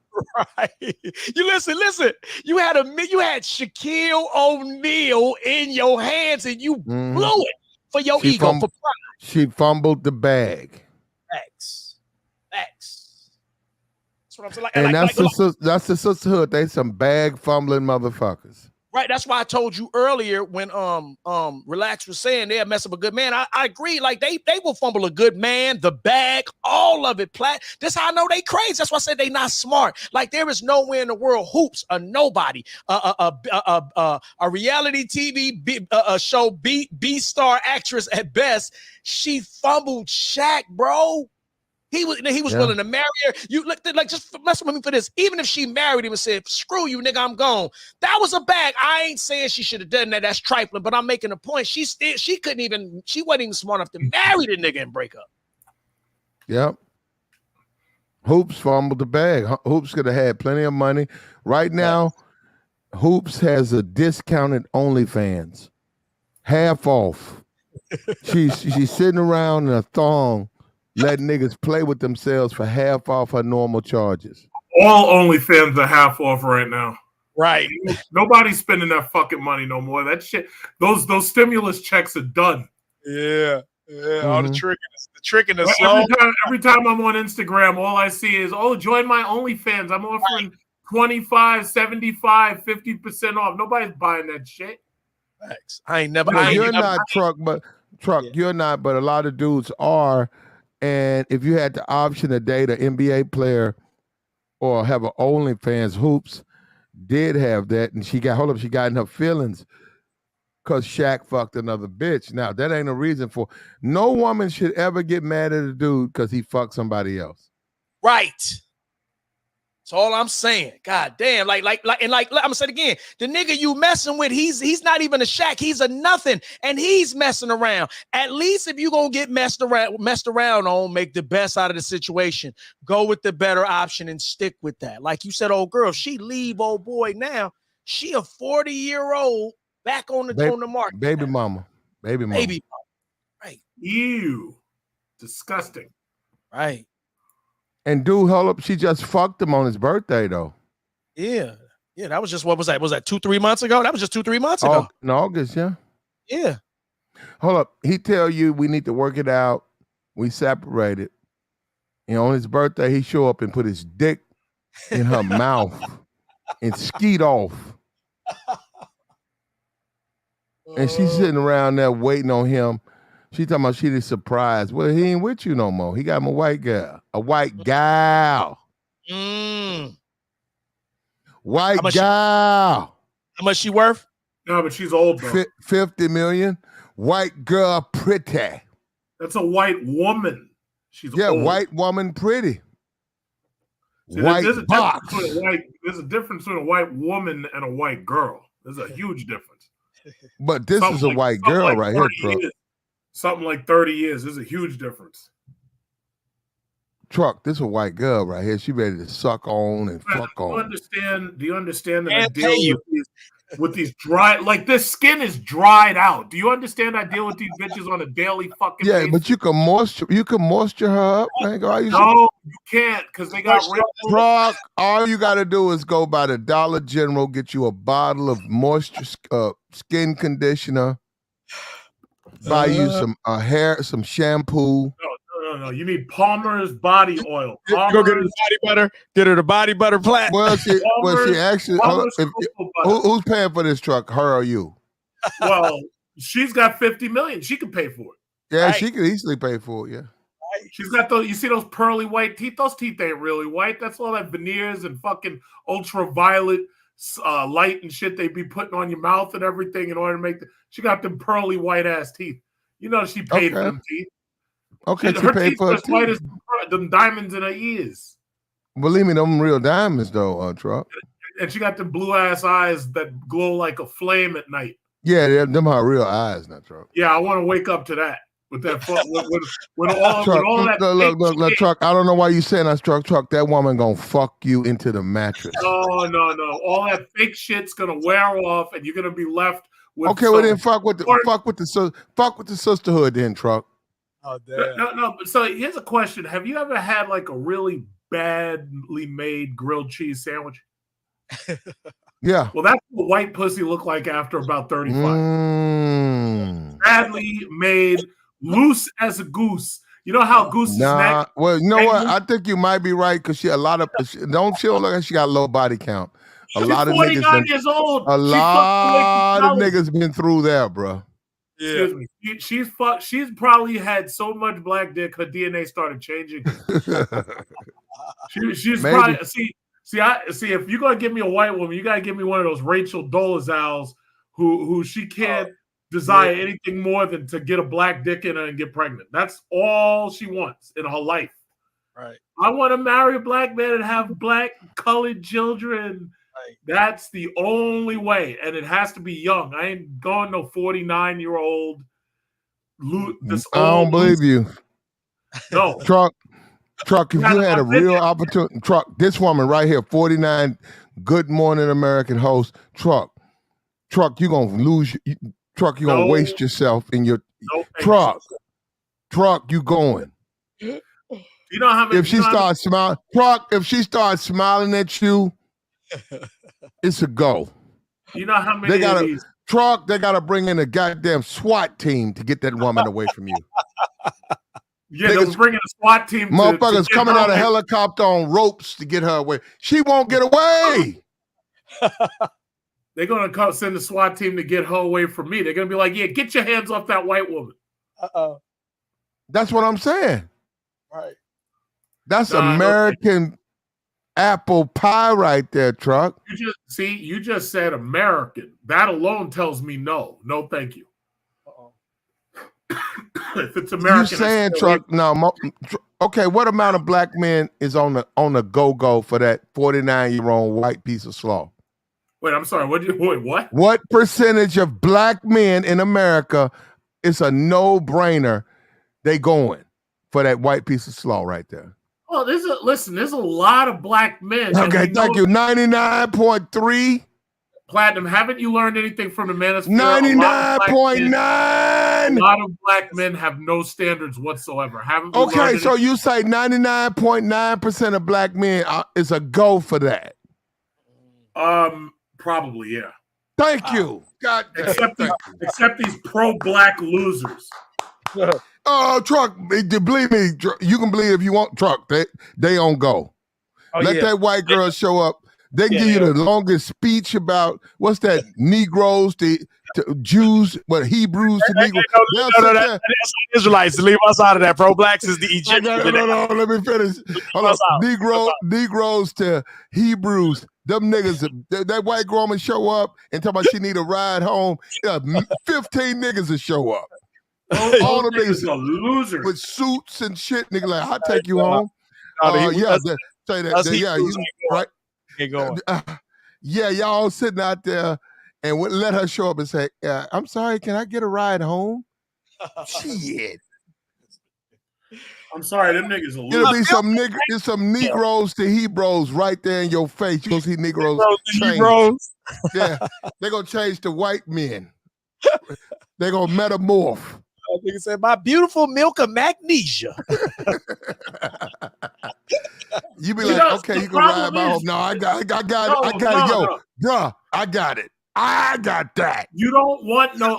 Right. You listen. You had Shaquille O'Neal in your hands, and you blew it for your ego, for pride. She fumbled the bag. Facts. That's what I'm saying. Like, And that's the sisterhood. They some bag fumbling motherfuckers. Right. That's why I told you earlier when Relax was saying they'll mess up a good man. I agree. Like they will fumble a good man, the bag, all of it. That's how I know they crazy. That's why I said they not smart. Like there is nowhere in the world Hoops a nobody, a reality TV show B star actress at best. She fumbled Shaq, bro. He was willing to marry her. You look like just mess with me for this. Even if she married him and said, "Screw you, nigga, I'm gone." That was a bag. I ain't saying she should have done that. That's trifling, but I'm making a point. She wasn't even smart enough to marry the nigga and break up. Yep. Hoops fumbled the bag. Hoops could have had plenty of money. Right now, Hoops has a discounted OnlyFans. Half off. She's sitting around in a thong, letting niggas play with themselves for half off her normal charges. All OnlyFans are half off right now. Right. Nobody's spending that fucking money no more. That shit, those stimulus checks are done. Yeah. Mm-hmm. All the trickiness. Every time I'm on Instagram, all I see is, join my OnlyFans. I'm offering 25, 75, 50% off. Nobody's buying that shit. Thanks. I ain't never. You're not, Truck, you're not, but a lot of dudes are. And if you had the option to date an NBA player or have an OnlyFans, Hoops did have that, and she got in her feelings because Shaq fucked another bitch. Now that ain't a reason for no woman should ever get mad at a dude because he fucked somebody else. Right. That's all I'm saying. God damn. I'm gonna say it again. The nigga you messing with, he's not even a Shaq. He's a nothing. And he's messing around. At least if you gonna get messed around on, make the best out of the situation. Go with the better option and stick with that. Like you said, old girl, she leave old boy now. She a 40-year-old back on the market. Baby mama. Right. Ew. Disgusting. Right. And dude, hold up, she just fucked him on his birthday though. Yeah. Yeah, that was just, what was that? Was that 2-3 months ago? That was just 2-3 months ago. In August, yeah. Yeah. Hold up. He tell you we need to work it out. We separated. On his birthday, he show up and put his dick in her mouth and skeet off. And she's sitting around there waiting on him. She talking about she is surprised. Well, he ain't with you no more. He got him a white girl. A white gal. White gal. How much she worth? No, but she's old though. 50 million. White girl pretty. That's a white woman. She's old. White woman pretty. See, there's a difference between a white woman and a white girl. There's a huge difference. But this is a white girl right here, Truck. Something like 30 years. There's a huge difference. Truck, this is a white girl right here. She ready to suck on and fuck on. Do you understand that I deal with these dry, like this skin is dried out. Do you understand I deal with these bitches on a daily fucking basis? But you can moisture her up, man. You can't, because they got Truck, all you gotta do is go by the Dollar General, get you a bottle of moisture skin conditioner. Buy you some shampoo. No. You need Palmer's body oil. Go get her the body butter. Get her the body butter plat. Who's paying for this truck? Her or you? Well, she's got 50 million. She can pay for it. Yeah, right. She can easily pay for it. Yeah. She's got those. You see those pearly white teeth? Those teeth ain't really white. That's all that veneers and fucking ultraviolet light and shit they be putting on your mouth and everything in order to make. She got them pearly white ass teeth. You know she paid for them teeth. Okay, her teeth are as white as them diamonds in her ears. Believe me, them real diamonds though, Truck. And she got the blue ass eyes that glow like a flame at night. Yeah, them are real eyes, not Truck. Yeah, I want to wake up to that with that with all that. Look, Truck. I don't know why you saying that, Truck. That woman gonna fuck you into the mattress. No. All that fake shit's gonna wear off, and you're gonna be left with. Okay, well then fuck with the sisterhood then, Truck. Oh damn. No. So here's a question: have you ever had like a really badly made grilled cheese sandwich? Yeah. Well, that's what white pussy look like after about 35. Badly made, loose as a goose. You know how Goose's Nah, neck? well, you know what? I think you might be right because she don't look like she got low body count. A She's lot of 49 niggas years old. a She fucked her way through lot of college. niggas been through there, bro. Yeah. Excuse me. She's fucked. She's probably had so much black dick, her DNA started changing. She's Maybe. probably see. If you're gonna give me a white woman, you gotta give me one of those Rachel Dolezals who she can't desire anything more than to get a black dick in her and get pregnant. That's all she wants in her life. Right. I want to marry a black man and have black colored children. Right. That's the only way, and it has to be young. I ain't going no 49-year-old. I don't believe you. No. Truck, if you had a real opportunity, this woman right here, 49, Good Morning American host, Truck, you're going to lose, you're going to waste yourself in your, Truck, you going. You know how many, if she starts smiling at you, it's a go. You know how many of these? They got to bring in a goddamn SWAT team to get that woman away from you. Yeah, they're bringing a SWAT team. Motherfuckers coming out of helicopter on ropes to get her away. She won't get away. They're going to send the SWAT team to get her away from me. They're going to be like, yeah, get your hands off that white woman. Uh-oh. That's what I'm saying. Right. That's American apple pie right there, Truck. You just said American. That alone tells me no. No, thank you. If it's American, You saying, Truck? No. Okay, what amount of black men is on the go for that 49-year-old white piece of slaw? Wait, I'm sorry. What? What percentage of black men in America? It's a no-brainer. They going for that white piece of slaw right there. Oh, there's a lot of black men. Okay, thank you. 99.3. Platinum, haven't you learned anything from the manosphere? 99.9. A lot of black men have no standards whatsoever. Okay, so you say 99.9% of black men is a go for that? Probably, yeah. Thank you. God damn. Except these pro-black losers. Truck, believe me, you can believe if you want, Truck. They on go. Let that white girl show up. They give you the longest speech about what's that? Negroes to Jews, Hebrews to Negroes. No, that's Israelites. To leave us out of that. Pro-blacks is the Egyptians. No, let me finish. Hold on. Negroes to Hebrews. Them niggas, that white girl woman show up and talk about she need a ride home. 15 niggas will show up. All the niggas are losers with suits and shit. Nigga, like, I'll take you home. Right. Yeah, y'all sitting out there and let her show up and say, I'm sorry, can I get a ride home? Shit. I'm sorry, them niggas are losers. It'll be some Negroes to Hebrews right there in your face. You'll see Negroes change. Yeah, they're going to change to white men. They're going to metamorph. I think it said, my beautiful milk of magnesia. You be like, okay, you can ride my home. No, I got it. Yo, bruh, I got it. I got that. You don't want no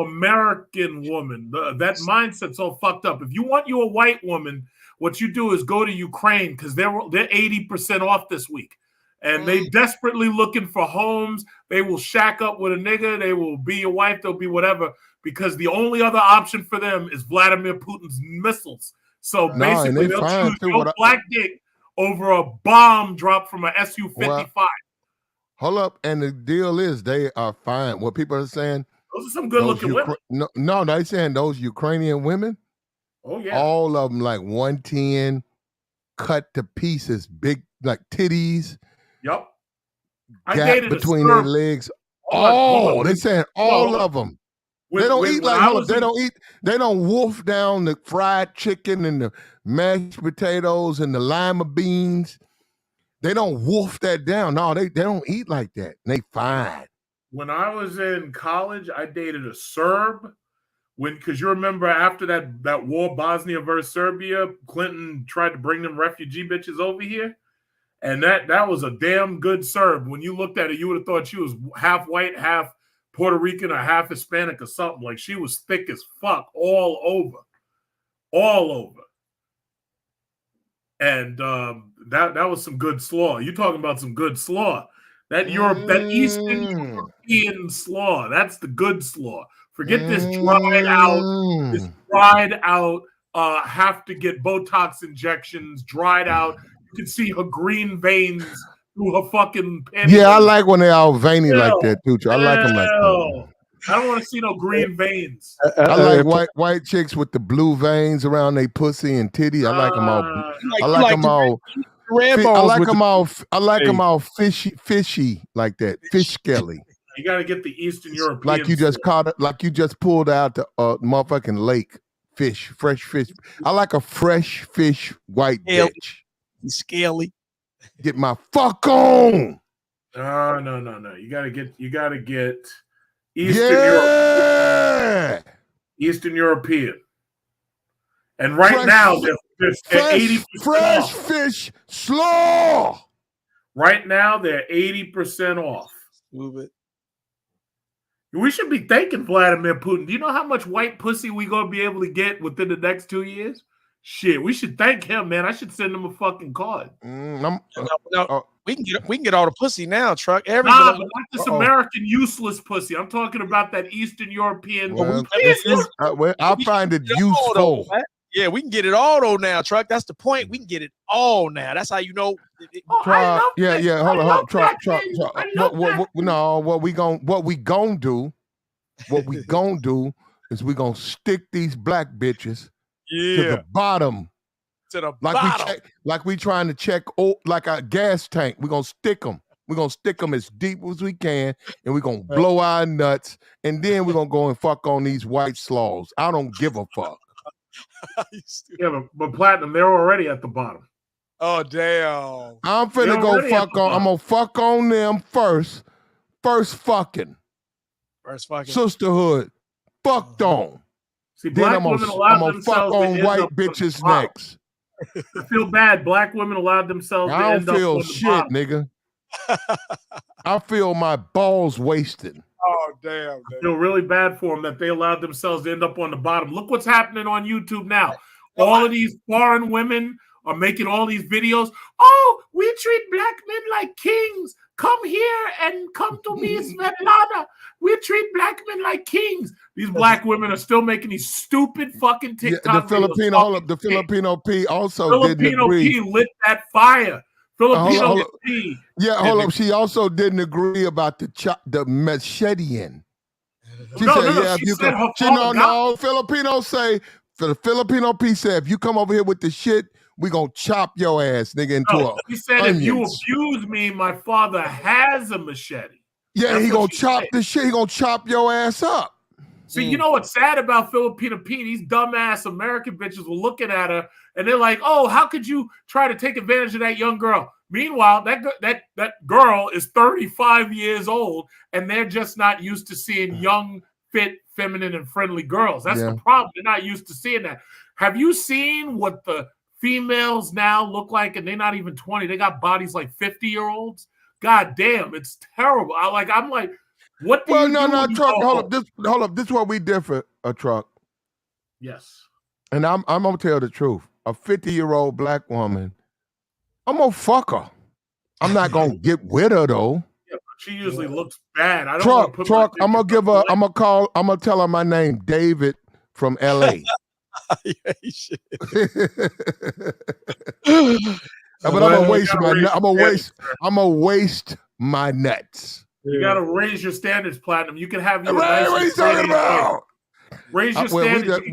American woman. That mindset's all fucked up. If you want you a white woman, what you do is go to Ukraine because they're 80% off this week. And they desperately looking for homes. They will shack up with a nigga. They will be your wife. They'll be whatever. Because the only other option for them is Vladimir Putin's missiles. So basically, they'll choose your black dick over a bomb drop from a Su-55. Well, hold up, and the deal is they are fine. What people are saying, those are some good-looking women. No, they're saying those Ukrainian women. Oh yeah, all of them like 110, cut to pieces, big like titties. Yep. Gap between their legs. Hold on. They're saying all of them. They don't eat like they don't wolf down the fried chicken and the mashed potatoes and the lima beans. They don't wolf that down. No, they don't eat like that. They fine. When I was in college, I dated a Serb. Because you remember after that war, Bosnia versus Serbia, Clinton tried to bring them refugee bitches over here. And that was a damn good Serb. When you looked at it, you would have thought she was half white, half Puerto Rican, or half Hispanic or something. Like she was thick as fuck all over. all over. And that was some good slaw. You talking about some good slaw. That Eastern European slaw, that's the good slaw. Forget this dried out, have to get Botox injections, dried out. You can see her green veins through her fucking pantyhose. Yeah, I like when they're all veiny like that too. I like them like that. I don't want to see no green veins. I like white chicks with the blue veins around their pussy and titty. I like them all. I like them all. I like them all. I like them all fishy like that. Fish skelly. You got to get the Eastern European. Like you just caught it. Like you just pulled out the motherfucking lake fish, fresh fish. I like a fresh fish white bitch. Scaly. Get my fuck on. No. You gotta get Eastern European. Eastern European. And right now they're 80% fresh off. Fish slaw. Right now they're 80% off. Move it. We should be thanking Vladimir Putin. Do you know how much white pussy we gonna be able to get within the next 2 years? Shit, we should thank him, man. I should send him a fucking card. We can get all the pussy now, truck. But not this American useless pussy. I'm talking about that Eastern European. I find it useful. Yeah, we can get it all though now, truck. That's the point. We can get it all now. That's how you know. Yeah. Hold on, truck. No, what we gonna do is we gonna stick these black bitches to the bottom. To the bottom. Like we trying to check like a gas tank. We're gonna stick them. We're gonna stick them as deep as we can, and we're gonna blow our nuts, and then we're gonna go and fuck on these white slaws. I don't give a fuck. Yeah, but Platinum, they're already at the bottom. Oh damn! I'm finna go fuck on. I'm gonna fuck on them first. First fucking. Sisterhood. Fucked on. See, then I'm gonna fuck on white bitches next. I feel bad. Black women allowed themselves to end up on the I don't feel shit, bottom. nigga. I feel my balls wasted. Oh, damn. I feel really bad for them that they allowed themselves to end up on the bottom. Look what's happening on YouTube now. All of these foreign women are making all these videos. Oh, we treat black men like kings. Come here and come to me, Svetlana. We treat black men like kings. These black women are still making these stupid fucking TikTok videos. The Filipino P also didn't agree. P lit that fire. Filipino P. Yeah, hold up. She also didn't agree about the macheteing. She said, Filipinos say, the Filipino P said, if you come over here with the shit, we gonna chop your ass, nigga, into He said, if you abuse me, my father has a machete. Yeah, That's he gonna chop the shit. He gonna chop your ass up. See, you know what's sad about Filipina P? These dumbass American bitches were looking at her and they're like, "Oh, how could you try to take advantage of that young girl?" Meanwhile, that girl is 35 years old, and they're just not used to seeing young, fit, feminine, and friendly girls. That's the problem. They're not used to seeing that. Have you seen what the females now look like? And they're not even 20. They got bodies like 50-year-olds. God damn, it's terrible. I'm like, what do you do? Truck. Hold up. This is where we differ, a truck. Yes. And I'm gonna tell the truth. A 50-year-old black woman, I'm gonna fuck her. I'm not gonna get with her though. Yeah, but she usually looks bad. I don't Truck. I'm gonna tell her my name, David from LA. Yeah, you should. But I'm gonna waste my nuts. You gotta raise your standards, Platinum. You can have your what are you talking about? Raise your standards.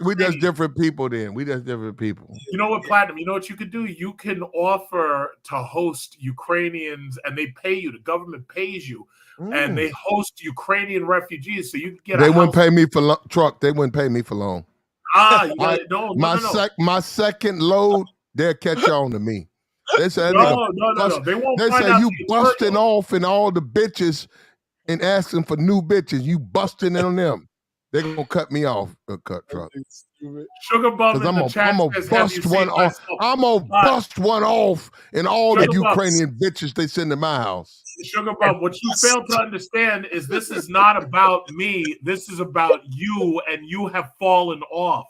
We just different people then. We just different people. You know what, Platinum? You know what you could do? You can offer to host Ukrainians, and they pay you. The government pays you, and they host Ukrainian refugees. So you can get. They wouldn't pay me for truck. They wouldn't pay me for long. My second load, they'll catch on to me. They say, no. They won't. They say you busting off and all the bitches and asking for new bitches. You busting on them. They're gonna cut me off. Cut truck. Sugar Bum in the chat says, bust one off. I'm gonna bust one off and all the Ukrainian bitches they send to my house. Sugar Bum, what you fail to understand is this is not about me. This is about you, and you have fallen off.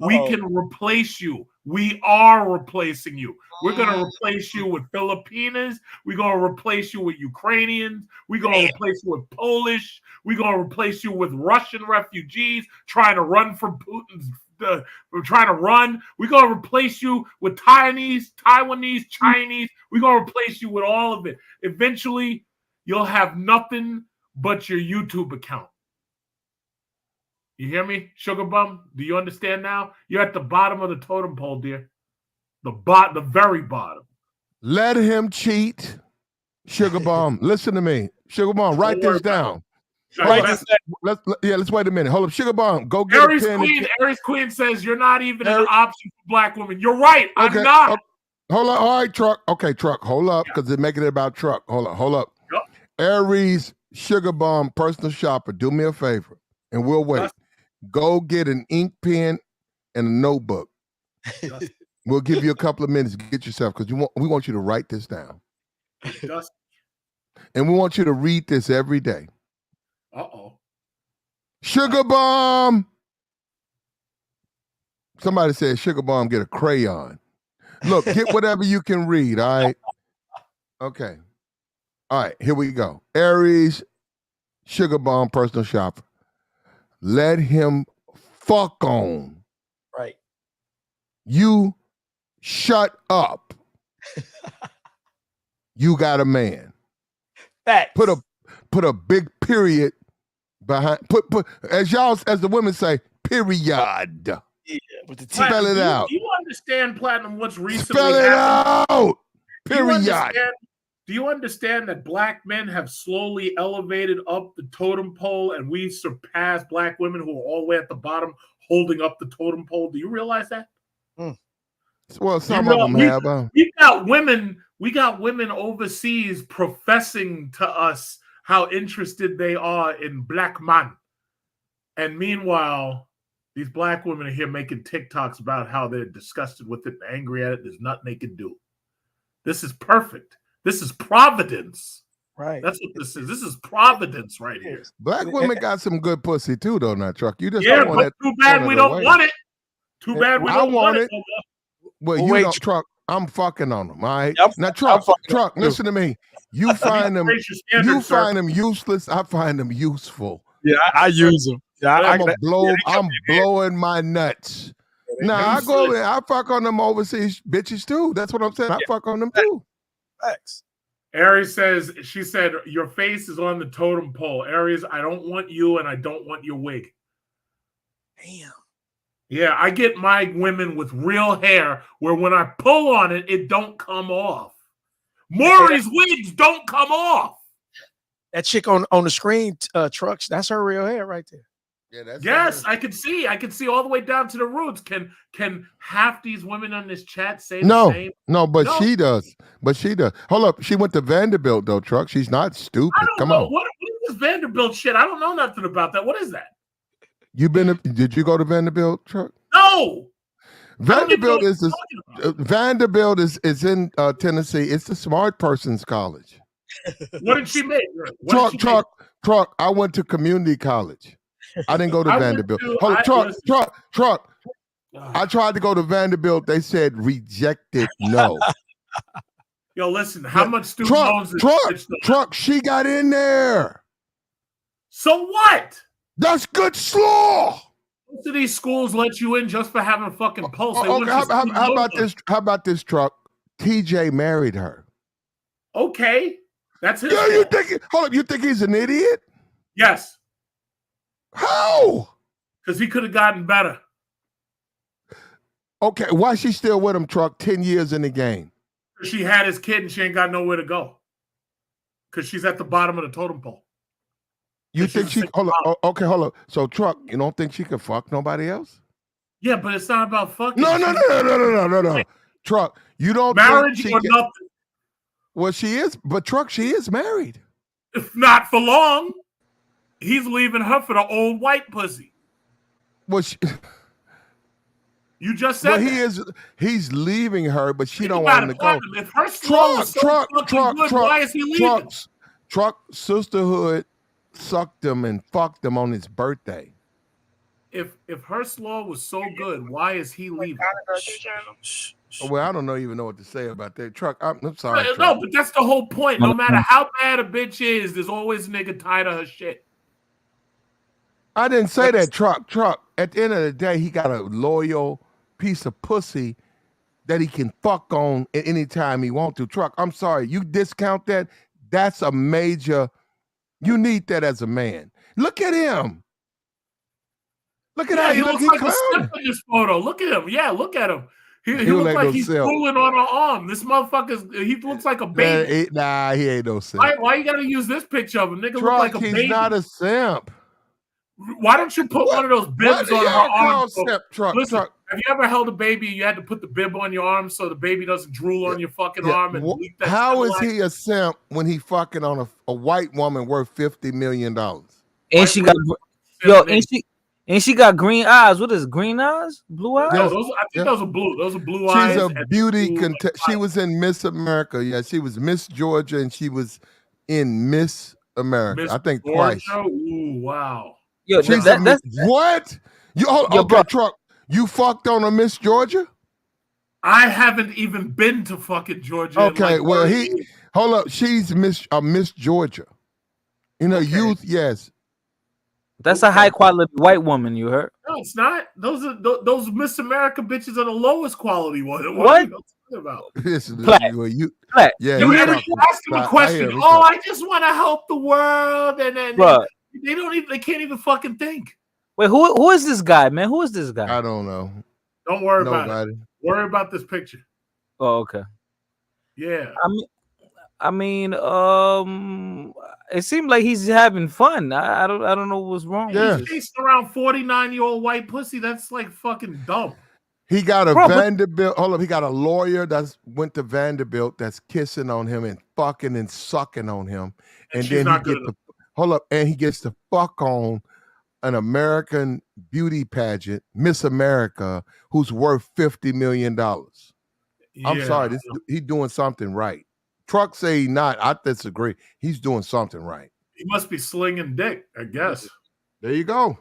We can replace you. We are replacing you. We're going to replace you with Filipinos. We're going to replace you with Ukrainians. We're going to replace you with Polish. We're going to replace you with Russian refugees trying to run from Putin's. We're trying to run. We're going to replace you with Taiwanese, Chinese. We're going to replace you with all of it. Eventually, you'll have nothing but your YouTube account. You hear me, Sugar Bum? Do you understand now? You're at the bottom of the totem pole, dear. The very bottom. Let him cheat. Sugar Bum, listen to me. Sugar Bum, write this down. Let's wait a minute. Hold up. Sugar Bum, go get Aries a pen. Queen. Aries Queen says you're not even an option for black women. You're right. I'm not. Hold up. All right, Truck. Okay, Truck, hold up, because they're making it about Truck. Hold up. Yep. Aries, Sugar Bum, personal shopper, do me a favor, and we'll wait. Go get an ink pen and a notebook. We'll give you a couple of minutes to get yourself, because we want you to write this down. And we want you to read this every day. Uh-oh. Sugar Bomb. Somebody said, Sugar Bomb, get a crayon. Look, get whatever you can read, all right? Okay. All right, here we go. Aries, Sugar Bomb, personal shopper. Let him fuck on. Right. You shut up. You got a man. Facts. Put a big period behind. Put as the women say, period. Yeah, with the T. Spell it out. Do you understand, Platinum, what's recently Spell it happened? out. Period. Do you understand that black men have slowly elevated up the totem pole and we surpassed black women who are all the way at the bottom holding up the totem pole? Do you realize that? Well, some of them have. We got women overseas professing to us how interested they are in black man. And meanwhile, these black women are here making TikToks about how they're disgusted with it and angry at it. There's nothing they can do. This is perfect. This is providence. Right. That's what this is. This is providence right here. Black women got some good pussy too, though, not Truck. You just Yeah, don't want but that. too bad we don't want it. Too bad we don't want it. Well, you wait, don't, Truck. I'm fucking on them, all right? Yep, Now, Truck, Truck, listen to me. You find them useless. I find them useful. Yeah, I use them. Yeah, I'm blowing my nuts. Nah, I go in, I fuck on them overseas bitches too. That's what I'm saying. I fuck on them too. Facts. Aries says, she said, your face is on the totem pole. Aries, I don't want you and I don't want your wig. Damn. Yeah, I get my women with real hair where when I pull on it, it don't come off. Maury's wigs don't come off. That chick on the screen, Trucks, that's her real hair right there. Yeah, that's yes, I can see. I can see all the way down to the roots. Can half these women on this chat say the same? No, she does. But she does. Hold up. She went to Vanderbilt, though, Truck. She's not stupid. I don't Come know. on. What is this Vanderbilt shit? I don't know nothing about that. What is that? Did you go to Vanderbilt, Truck? No. Vanderbilt is in Tennessee. It's the smart person's college. What did she make? Truck. I went to community college. I didn't go to Vanderbilt. Truck. I tried to go to Vanderbilt. They said rejected. No. Yo, listen. How much student loans? Truck. She got in there. So what? That's good slaw. Most of these schools let you in just for having a fucking pulse. Okay, how about this? How about this, Truck? TJ married her. Okay, that's his. Yeah, you think? Hold up, you think he's an idiot? Yes. How? Because he could have gotten better. Okay, why is she still with him, Truck? 10 years in the game. She had his kid and she ain't got nowhere to go. Because she's at the bottom of the totem pole. You think she? Hold up. So, Truck, you don't think she could fuck nobody else? Yeah, but it's not about fucking. No. Truck, you don't marriage or nothing. Well, she is, but Truck, she is married. If not for long, he's leaving her for the old white pussy. Well, you just said he's leaving her, but she don't want him to go. If her slow is so fucking good, why is he leaving? Truck sisterhood sucked him and fucked him on his birthday. if her slaw was so good, why is he leaving? Well, I don't even know what to say about that. Truck, I'm sorry, Truck. No, but that's the whole point. No matter how bad a bitch is, there's always a nigga tired of her shit. I didn't say that, Truck. At the end of the day, he got a loyal piece of pussy that he can fuck on at any time he want to. Truck, I'm sorry. You discount that? That's a major, you need that as a man. Look at him. Look at how he looks like a clowning. simp in this photo. Look at him. Yeah, look at him. He looks like he's fooling on her arm. This motherfucker, he looks like a baby. Nah, he ain't no simp. Why you gotta use this picture of him? Nigga look like a baby. He's not a simp. Why don't you put one of those bibs on her arm? Truck. Have you ever held a baby? You had to put the bib on your arm so the baby doesn't drool on your fucking arm and leak that. How is he a simp when he fucking on a white woman worth $50 million? And she got and she got green eyes. What is green eyes? Blue eyes? No, I think those are blue. Those are blue eyes. She's a beauty contest. She was in Miss America. Yeah, she was Miss Georgia and she was in Miss America. I think twice. Ooh, wow. Yo, that's what? Okay, Truck. You fucked on a Miss Georgia? I haven't even been to fucking Georgia. Okay, well hold up. She's Miss Georgia. In her youth, yes. That's a high quality white woman. You heard? No, it's not. Those Miss America bitches are the lowest quality one. What are you talking about? Platt. Yeah, you ask them a question. I just want to help the world, and then they can't even fucking think. Wait, who is this guy, man? Who is this guy? I don't know. Don't worry about it. Worry about this picture. Oh, okay. Yeah. I mean, it seemed like he's having fun. I don't know what's wrong. Yeah. He's chasing around 49-year-old white pussy. That's like fucking dumb. He got a Vanderbilt. Hold up, he got a lawyer that went to Vanderbilt that's kissing on him and fucking and sucking on him, and then he gets to fuck on an American beauty pageant, Miss America, who's worth $50 million. I'm sorry, he's doing something right. Truck say not. I disagree. He's doing something right. He must be slinging dick, I guess. There you go.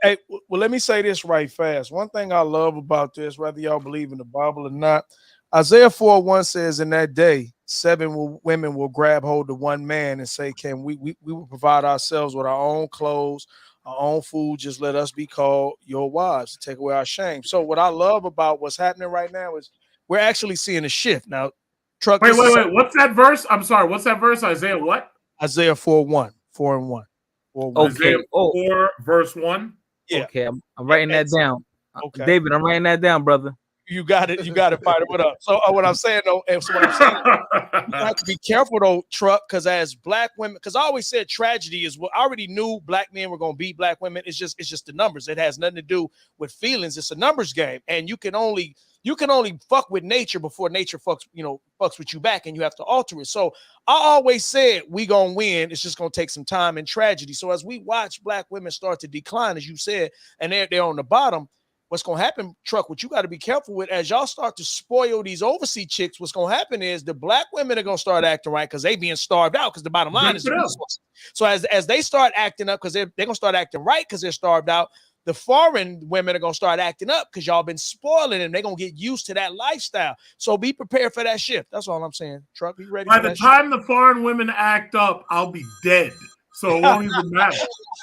Hey, well, let me say this right fast. One thing I love about this, whether y'all believe in the Bible or not, Isaiah 4:1 says, in that day, 7 women will grab hold of one man and say, "Can we will provide ourselves with our own clothes, our own food. Just let us be called your wives to take away our shame." So what I love about what's happening right now is we're actually seeing a shift. Now, Truck. Wait. What's that verse? I'm sorry. What's that verse? Isaiah what? Isaiah 4:1. 4:1. Okay. 4 verse 1. Yeah. Okay, I'm writing that down. Okay, David, I'm writing that down, brother. You got it. Fire it up. So what I'm saying though, you have to be careful though, Truck, because as black women, because I always said tragedy is what I already knew black men were going to be black women. It's just the numbers. It has nothing to do with feelings. It's a numbers game, and you can only fuck with nature before nature fucks with you back, and you have to alter it. So I always said we gonna win. It's just gonna take some time and tragedy. So as we watch black women start to decline, as you said, and they're on the bottom, what's gonna happen, Truck? What you got to be careful with as y'all start to spoil these overseas chicks. What's gonna happen is the black women are gonna start acting right because they being starved out. Because the bottom line is, so as they start acting up, because they're gonna start acting right because they're starved out. The foreign women are going to start acting up because y'all been spoiling them. They're going to get used to that lifestyle. So be prepared for that shift. That's all I'm saying. Truck, be ready. By the time the foreign women act up, I'll be dead. So it won't even matter.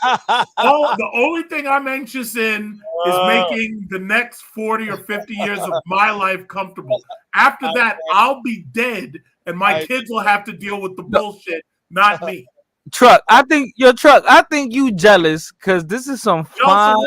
The only thing I'm anxious in is making the next 40 or 50 years of my life comfortable. After that, I'll be dead and my kids will have to deal with the bullshit, not me. Truck, I think you jealous because this is some fine.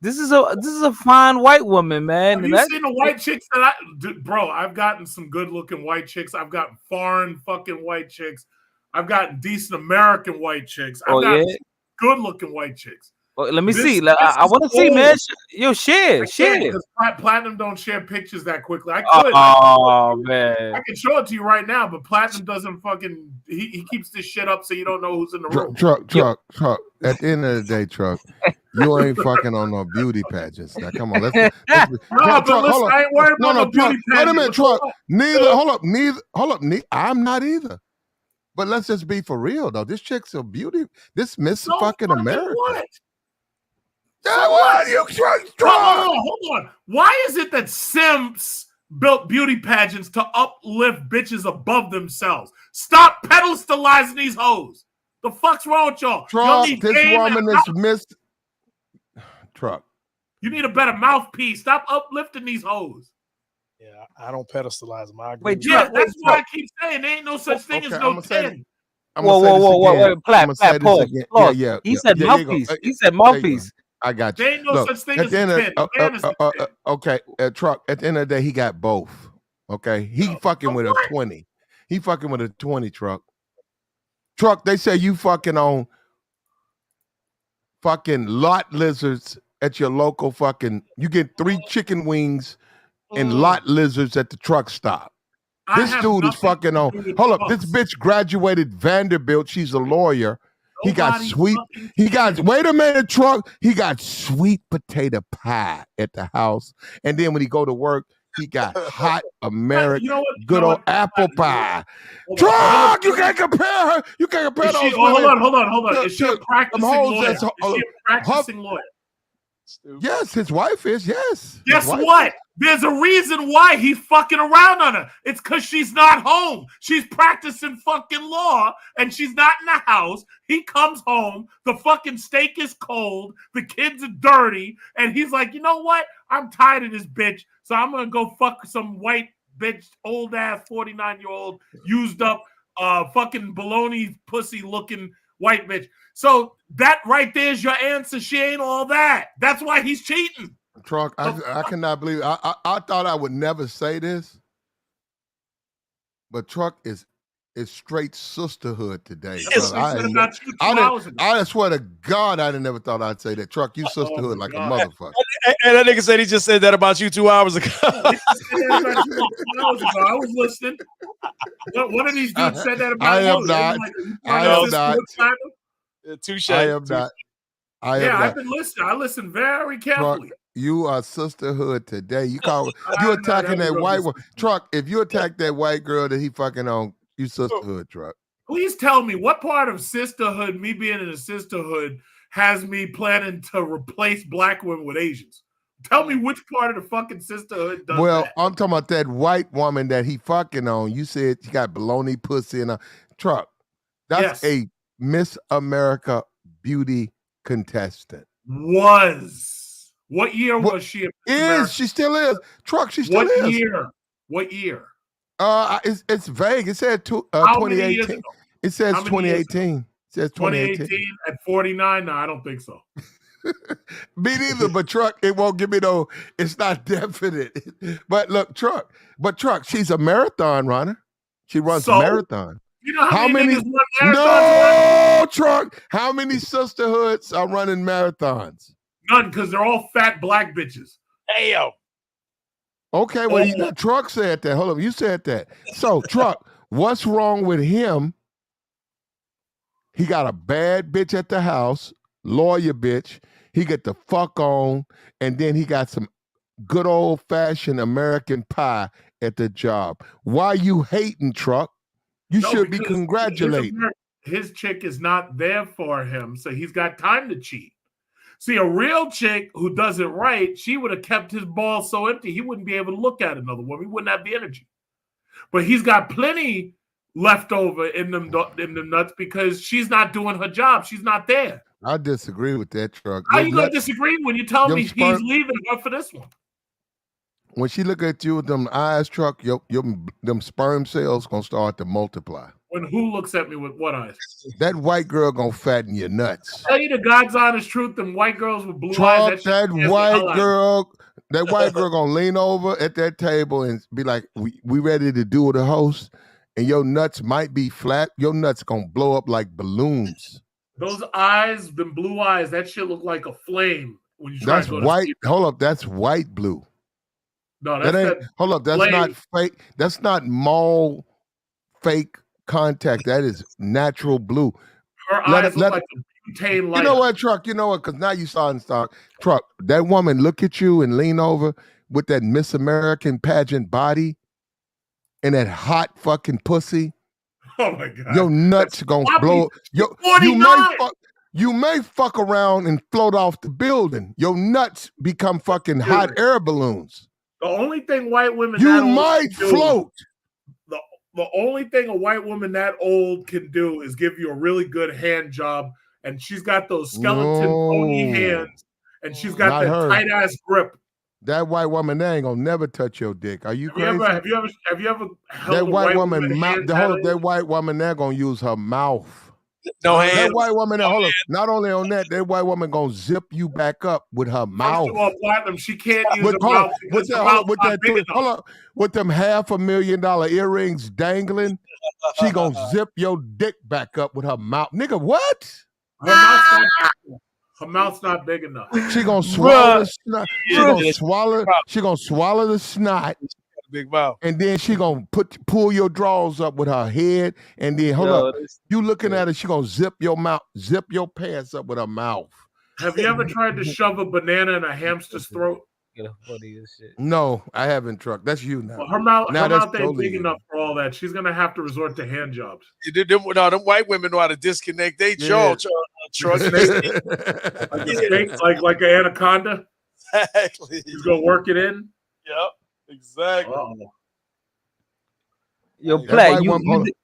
This is a fine white woman, man. Have you seen the white chicks that bro? I've gotten some good looking white chicks. I've gotten foreign fucking white chicks. I've gotten decent American white chicks. I've gotten good looking white chicks. Well, let me see. I want to see, man. Yo, share. Platinum don't share pictures that quickly. I could. Man. I can show it to you right now, but Platinum doesn't fucking. He keeps this shit up so you don't know who's in the room. Truck. At the end of the day, Truck, you ain't fucking on no beauty pageants. Now, come on. I ain't worried about no beauty pageants. Wait a minute, Truck. Hold up. I'm not either. But let's just be for real, though. This chick's a beauty. This Miss fucking America. What? So what? what? You Hold truck. on. Why is it that simps built beauty pageants to uplift bitches above themselves? Stop pedestalizing these hoes. The fuck's wrong with y'all? Y'all Truck, need this game and woman is mouth. missed. Truck. You need a better mouthpiece. Stop uplifting these hoes. Yeah, I don't pedestalize them. I agree. Wait, with Yeah, Truck, you. that's why I keep saying there ain't no such thing Okay, as no 10. I'm gonna say this again. I'm Platt, gonna say this pause, again. pause. Yeah. He said There you go. mouthpiece. He said There you go. mouthpiece. I got you. There ain't no Look, such thing at as the a end 10. of, A man is a 10. okay, truck. At the end of the day, he got both. Okay, he fucking with a 20. He fucking with a 20 truck. Truck. They say you fucking on fucking lot lizards at your local fucking. You get 3 chicken wings and lot lizards at the truck stop. I This have dude is nothing fucking to on. do with Hold up, this trucks. bitch graduated Vanderbilt. She's a lawyer. He got Nobody sweet. fucking He got. cares. Wait a minute, truck. He got sweet potato pie at the house, and then when he go to work, he got hot American, You know what? good old apple pie. Hold on. Truck, you can't compare her. You can't compare Is she, those hold women. on. Is she a them practicing hoes lawyer? that's, Is she a practicing lawyer? yes, his wife is. Yes. His Guess wife what? is. There's a reason why he's fucking around on her. It's because she's not home. She's practicing fucking law and she's not in the house. He comes home. The fucking steak is cold. The kids are dirty. And he's like, you know what? I'm tired of this bitch. So I'm going to go fuck some white bitch, old ass 49-year-old, used up, fucking baloney pussy looking white bitch. So that right there is your answer. She ain't all that. That's why he's cheating. Truck, I cannot believe. I thought I would never say this, but Truck is straight sisterhood today. Yes, Brother. we said about you 2 hours ago. I swear to God, I never thought I'd say that. Truck, you Oh, sisterhood my like God. a motherfucker. And that nigga said he just said that about you 2 hours ago. He just said that about you 2 hours ago. I was listening. One of these dudes said that about I am you. not. Like, you I part of am the not. sisterhood kind Touche. I am not. I am Yeah, not. I've been listening. I listen very Truck, carefully. you are sisterhood today. You No, attacking that was white rubbish. one. Truck, if you attack that white girl that he fucking on, you sisterhood, Truck. Please tell me what part of sisterhood, me being in a sisterhood, has me planning to replace black women with Asians? Tell me which part of the fucking sisterhood does that. I'm talking about that white woman that he fucking on. You said she got baloney pussy in a Truck. That's Yes. a Miss America beauty contestant. Was. What year was she? She still is. Truck, she still What is. year? What year? It's vague. It said How many years 2018. ago? It says How many years 2018. It says 2018. 2018 at 49? No, I don't think so. Me neither, but Truck, it won't give me no, it's not definite. But look, Truck, she's a marathon runner. She runs marathon. You know how many niggas run marathons? No, Truck. How many sisterhoods are running marathons? None, because they're all fat black bitches. Hey, yo. Okay, well, Truck said that. Hold up, you said that. So, Truck, what's wrong with him? He got a bad bitch at the house, lawyer bitch. He get the fuck on, and then he got some good old-fashioned American pie at the job. Why you hating, Truck? You should be congratulating. His chick is not there for him, so he's got time to cheat. See, a real chick who does it right, she would have kept his balls so empty, he wouldn't be able to look at another woman. He wouldn't have the energy. But he's got plenty left over in them nuts because she's not doing her job. She's not there. I disagree with that, Truck. How you going to disagree when you tell me he's leaving her for this one? When she look at you with them eyes, Truck, them sperm cells going to start to multiply. When who looks at me with what eyes? That white girl going to fatten your nuts. Tell you the God's honest truth, them white girls with blue Truck, eyes. that white girl going to lean over at that table and be like, we ready to do the host? And your nuts might be flat. Your nuts going to blow up like balloons. Those eyes, them blue eyes, that shit look like a flame when you try to go white. to sleep. Hold up, that's white blue. No, that's hold up, that's not fake. That's not mall fake contact. That is natural blue. Her eyes look like a butane light. You know what, Truck? You know what? Because now you saw in stock. Truck, that woman look at you and lean over with that Miss American pageant body and that hot fucking pussy. Oh my God. Your nuts gonna blow. You 49. might fuck. You may fuck around and float off the building. Your nuts become fucking hot air balloons. The only thing white women You that old might can do, float. the only thing a white woman that old can do is give you a really good hand job, and she's got those skeleton bony hands, and she's got Not that her. tight ass grip. That white woman, they ain't gonna never touch your dick. Are you crazy? Have you ever held That a white white woman, hand that white woman, they're gonna use her mouth. No That hands. white woman, hold on. Not only on that white woman gonna zip you back up with her mouth. First of all, Platinum, she can't use her mouth because her mouth's not big enough. With them $500,000 earrings dangling, she gonna zip your dick back up with her mouth. Nigga, what? Her mouth's not big enough. She gonna swallow the snot. She gonna swallow the snot. Big mouth. And then she gonna pull your drawers up with her head. And then hold up. You looking at her, she gonna zip your pants up with her mouth. Have you ever tried to shove a banana in a hamster's throat? No, I haven't trucked. That's you now. Well, her mouth ain't totally big enough for all that. She's gonna have to resort to hand jobs. No, them white women know how to disconnect their jaw. Truck. like an anaconda. Exactly. She's gonna work it in. Yep. Exactly. Yo, Play,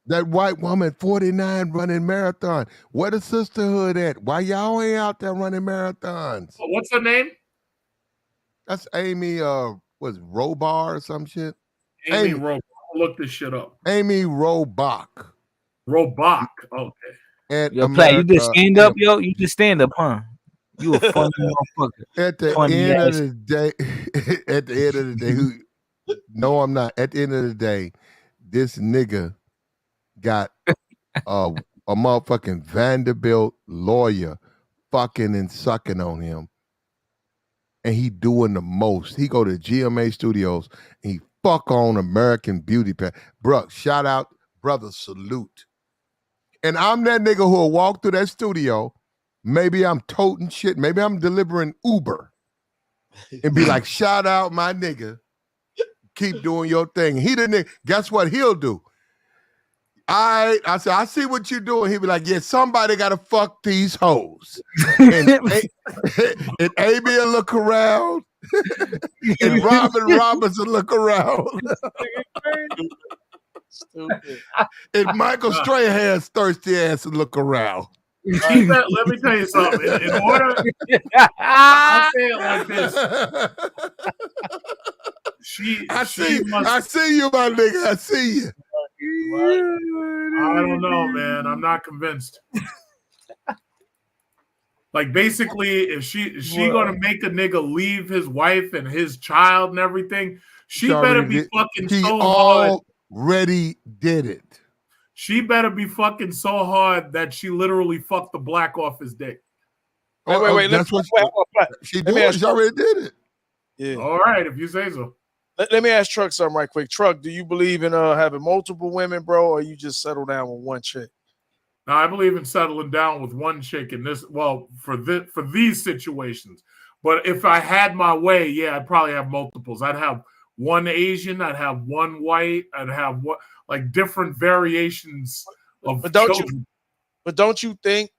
that white woman, 49, running marathon. Where the sisterhood at? Why y'all ain't out there running marathons? What's her name? That's Amy. Was Robar or some shit? Amy Robach. Look this shit up. Amy Robach. Robach. Okay. Yo, Play, you just stand up, yo. You just stand up, huh? You a funny motherfucker. At the end of the day, no, I'm not. At the end of the day, this nigga got a motherfucking Vanderbilt lawyer fucking and sucking on him. And he doing the most. He go to GMA Studios and he fuck on American Beauty Pageant. Bruh, shout out, brother, salute. And I'm that nigga who'll walk through that studio. Maybe I'm toting shit. Maybe I'm delivering Uber. And be like, shout out my nigga. Keep doing your thing. He the nigga. Guess what he'll do? I said, I see what you're doing. He'll be like, yeah, somebody got to fuck these hoes. And Amy will look around. And Robin Robinson look around. Stupid. And Michael Strahan's thirsty ass will look around. Let me tell you something. In order, I'll say it like this. I see you, my nigga. I see you. I don't know, man. I'm not convinced. Like, basically, if she gonna make a nigga leave his wife and his child and everything, she better be fucking so hard. Already did it. She better be fucking so hard that she literally fucked the black off his dick. Wait. That's what she did. She already did it. Yeah. All right, if you say so. Let me ask Truck something right quick. Truck, do you believe in having multiple women, bro, or you just settle down with one chick? No, I believe in settling down with one chick in this. Well, for these situations. But if I had my way, yeah, I'd probably have multiples. I'd have one Asian. I'd have one white. I'd have like different variations of children. But don't you think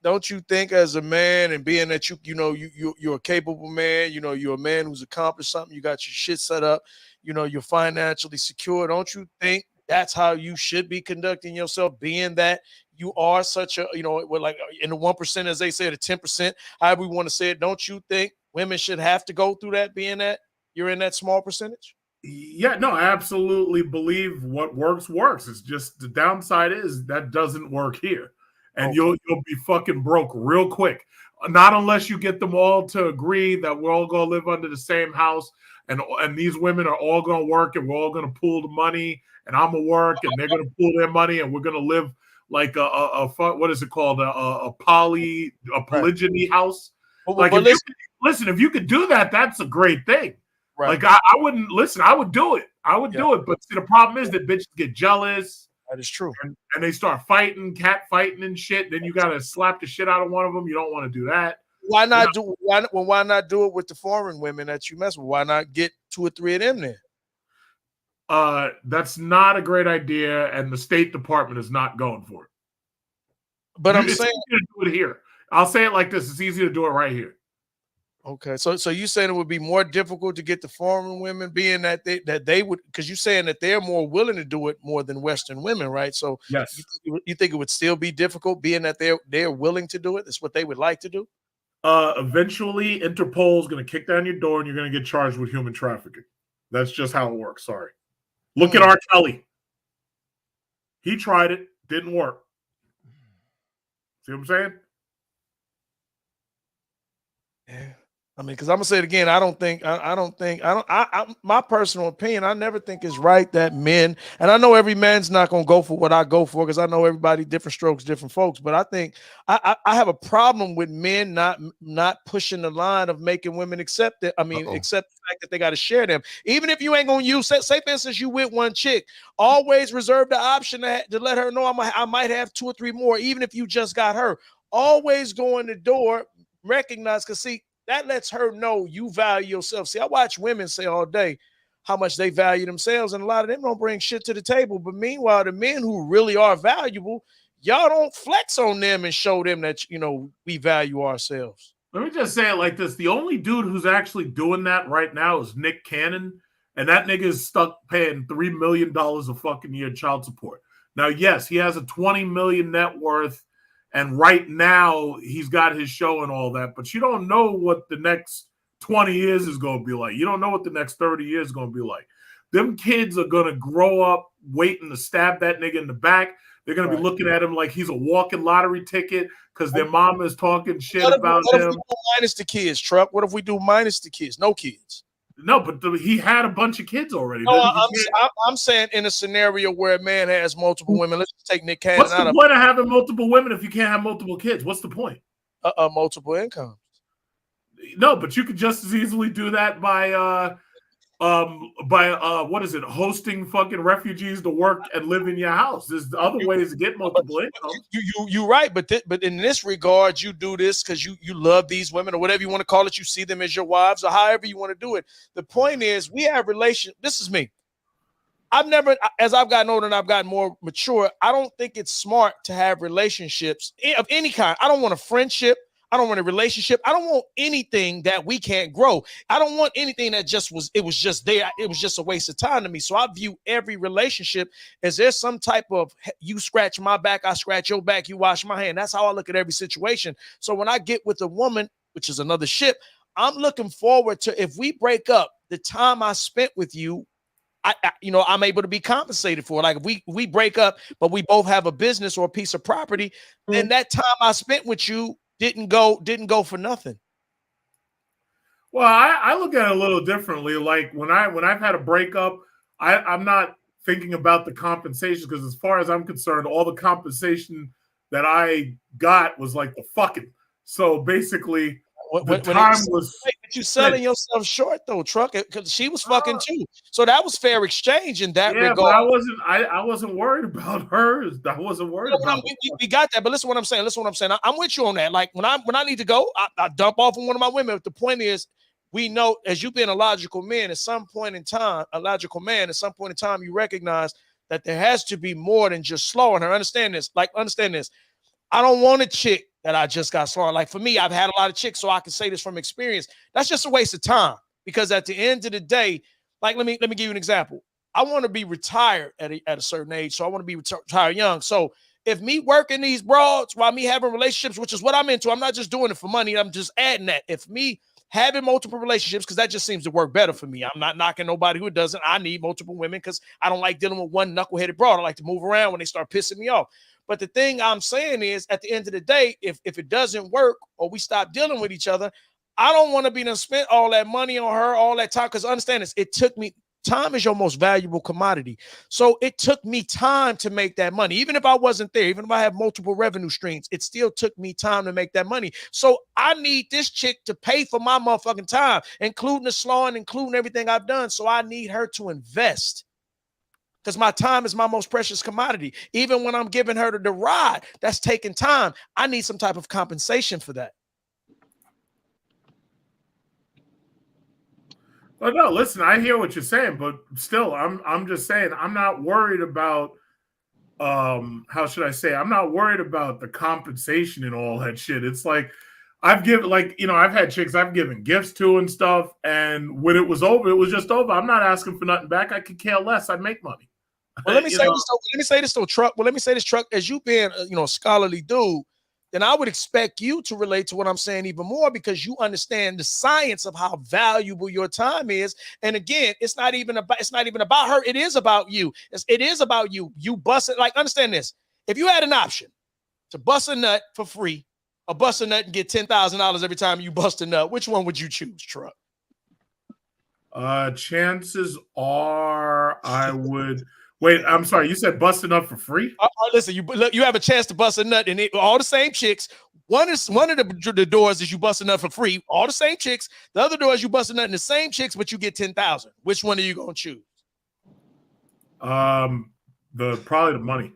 as a man, and being that you're a capable man, you're a man who's accomplished something, you got your shit set up, you're financially secure. Don't you think that's how you should be conducting yourself, being that you are such a, like in the 1%, as they say, the 10%, however we want to say it? Don't you think women should have to go through that, being that you're in that small percentage? Yeah, no, I absolutely believe what works. It's just the downside is that doesn't work here. And you'll be fucking broke real quick. Not unless you get them all to agree that we're all gonna live under the same house, and these women are all gonna work, and we're all gonna pool the money, and I'm gonna work, and they're gonna pool their money, and we're gonna live like what is it called, a polygyny house. Like, if you could do that, that's a great thing. Right. Like, I wouldn't listen. I would do it. Do it. But see, the problem is that bitches get jealous. That is true. And they start cat fighting and shit. Then you gotta slap the shit out of one of them. You don't want to do that. Why not do it with the foreign women that you mess with? Why not get 2 or 3 of them there? That's not a great idea, and the State Department is not going for it. But I'm saying, do it here. I'll say it like this: it's easy to do it right here. Okay, so you saying it would be more difficult to get the foreign women, being that they would, because you're saying that they're more willing to do it more than Western women, right? So Yes. you think it would still be difficult, being that they're willing to do it? That's what they would like to do. Eventually, Interpol is going to kick down your door, and you're going to get charged with human trafficking. That's just how it works. Sorry. Look at R. Kelly. He tried it, didn't work. See what I'm saying? Yeah. I mean, because I'm gonna say it again. My personal opinion, I never think it's right that men, and I know every man's not gonna go for what I go for, because I know everybody different strokes, different folks. But I think I have a problem with men not pushing the line of making women accept it. I mean, accept the fact that they got to share them, even if you ain't gonna use. Say for instance, you with one chick, always reserve the option to let her know I might have 2 or 3 more, even if you just got her. Always go in the door, recognize, because see, that lets her know you value yourself. See, I watch women say all day how much they value themselves, and a lot of them don't bring shit to the table. But meanwhile, the men who really are valuable, y'all don't flex on them and show them that, we value ourselves. Let me just say it like this. The only dude who's actually doing that right now is Nick Cannon, and that nigga is stuck paying $3 million a fucking year child support. Now, yes, he has a $20 million net worth, and right now he's got his show and all that, but you don't know what the next 20 years is going to be like. You don't know what the next 30 years is going to be like. Them kids are going to grow up waiting to stab that nigga in the back. They're going to be looking at him like he's a walking lottery ticket because their mom is talking shit about what him. If we do minus the kids, Truck? What if we do minus the kids? No kids. No, but he had a bunch of kids already. No, I'm saying in a scenario where a man has multiple women. Let's just take Nick Cannon What's out the point of having multiple women if you can't have multiple kids? What's the point? Multiple incomes. No, but you could just as easily do that by what is it, hosting fucking refugees to work and live in your house. There's other ways to get multiple incomes. You're right, but in this regard, you do this because you love these women, or whatever you want to call it. You see them as your wives, or however you want to do it. The point is, we have relations. This is me. I've never, as I've gotten older and I've gotten more mature, I don't think it's smart to have relationships of any kind. I don't want a friendship. I don't want a relationship. I don't want anything that we can't grow. I don't want anything that was just there. It was just a waste of time to me. So I view every relationship as there's some type of, you scratch my back, I scratch your back, you wash my hand. That's how I look at every situation. So when I get with a woman, which is another ship, I'm looking forward to, if we break up, the time I spent with you, I'm able to be compensated for it. Like if we break up, but we both have a business or a piece of property, then that time I spent with you didn't go for nothing. Well, I look at it a little differently. Like when I've had a breakup, I'm not thinking about the compensation, because as far as I'm concerned, all the compensation that I got was like the fucking. So basically, the time was. But you selling yourself short though, Truck, because she was fucking too. So that was fair exchange in that regard. But I wasn't worried about hers. I wasn't worried about. We got that, but listen what I'm saying. I'm with you on that. Like when I need to go, I dump off on one of my women. But the point is, we know, as you being a logical man, at some point in time, you recognize that there has to be more than just slowing her. Understand this. I don't want a chick that I just got slowing. Like for me, I've had a lot of chicks, so I can say this from experience. That's just a waste of time, because at the end of the day, like let me give you an example. I want to be retired at a certain age, so I want to be retired young. So if me working these broads while me having relationships, which is what I'm into, I'm not just doing it for money. I'm just adding that. If me having multiple relationships, because that just seems to work better for me. I'm not knocking nobody who doesn't. I need multiple women because I don't like dealing with one knuckleheaded broad. I like to move around when they start pissing me off. But the thing I'm saying is, at the end of the day, if it doesn't work or we stop dealing with each other, I don't want to be done spent all that money on her, all that time. Because understand this, it took me. Time is your most valuable commodity. So it took me time to make that money. Even if I wasn't there, even if I have multiple revenue streams, it still took me time to make that money. So I need this chick to pay for my motherfucking time, including the slawing, including everything I've done. So I need her to invest, because my time is my most precious commodity. Even when I'm giving her the ride, that's taking time. I need some type of compensation for that. Oh no, listen, I hear what you're saying, but still, I'm just saying, I'm not worried about how should I say? I'm not worried about the compensation and all that shit. It's like I've given, like, I've had chicks I've given gifts to and stuff, and when it was over, it was just over. I'm not asking for nothing back. I could care less. I make money. Well, let me say this though, Truck. Well, let me say this, Truck. As you being a scholarly dude, then I would expect you to relate to what I'm saying even more, because you understand the science of how valuable your time is. And again, it's not even about her. It is about you. It is about you. You bust it. Like, understand this. If you had an option to bust a nut for free, or bust a nut and get $10,000 every time you bust a nut, which one would you choose, Truck? Chances are I would. Wait, I'm sorry. You said busting up for free? Listen, you have a chance to bust a nut, and all the same chicks. One of the doors is you busting up for free, all the same chicks. The other door is you busting nut in the same chicks, but you get 10,000. Which one are you gonna choose? Probably the money.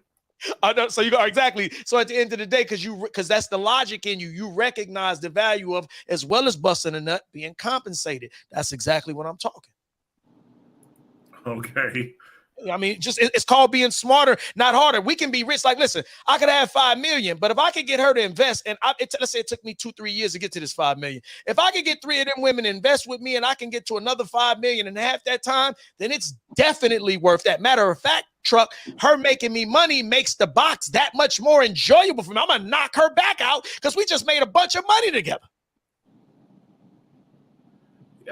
So you go exactly. So at the end of the day, because that's the logic in you. You recognize the value of, as well as busting a nut, being compensated. That's exactly what I'm talking. Okay. I mean, it's called being smarter, not harder. We can be rich. Like, listen, I could have 5 million, but if I could get her to invest, and let's say it took me 2-3 years to get to this 5 million. If I could get 3 of them women to invest with me, and I can get to another 5 million in half that time, then it's definitely worth that. Matter of fact, Truck, her making me money makes the box that much more enjoyable for me. I'm gonna knock her back out because we just made a bunch of money together.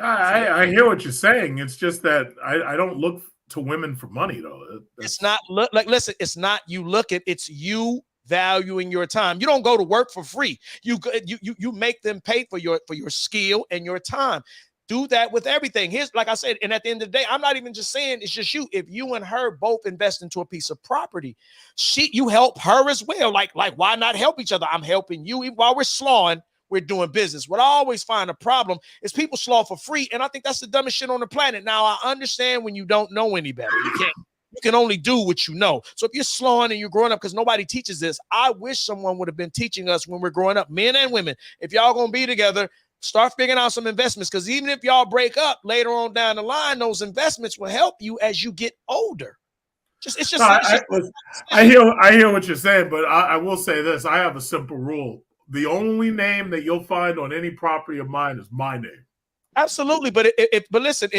I hear what you're saying. It's just that I don't look to women for money, though. It's not listen, it's not you looking, it's you valuing your time. You don't go to work for free. You make them pay for your skill and your time. Do that with everything. Here's, like I said, and at the end of the day, I'm not even just saying it's just you. If you and her both invest into a piece of property, you help her as well. Like why not help each other? I'm helping you even while we're slawing. We're doing business. What I always find a problem is people slaw for free, and I think that's the dumbest shit on the planet. Now, I understand when you don't know any better. You can only do what you know. So if you're slawing and you're growing up, because nobody teaches this, I wish someone would have been teaching us when we're growing up, men and women. If y'all gonna be together, start figuring out some investments, because even if y'all break up later on down the line, those investments will help you as you get older. I hear what you're saying, but I will say this: I have a simple rule. The only name that you'll find on any property of mine is my name. Absolutely, but listen,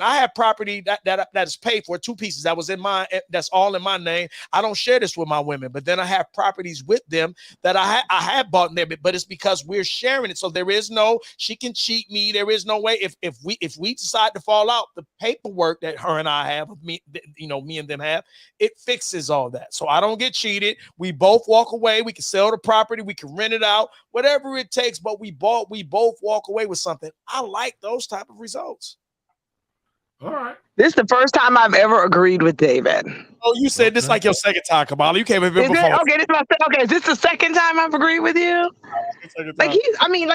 I have property that is paid for, 2 pieces that was in that's all in my name. I don't share this with my women, but then I have properties with them that I have bought in there, but it's because we're sharing it. So there is no, she can cheat me. There is no way if we decide to fall out, the paperwork that her and I have, me and them have, it fixes all that. So I don't get cheated. We both walk away. We can sell the property. We can rent it out, whatever it takes. But we both walk away with something. I like those type of results. All right. This is the first time I've ever agreed with David. Oh, you said this like your second time, Kamala. You came here before. Okay, is this the second time I've agreed with you? Like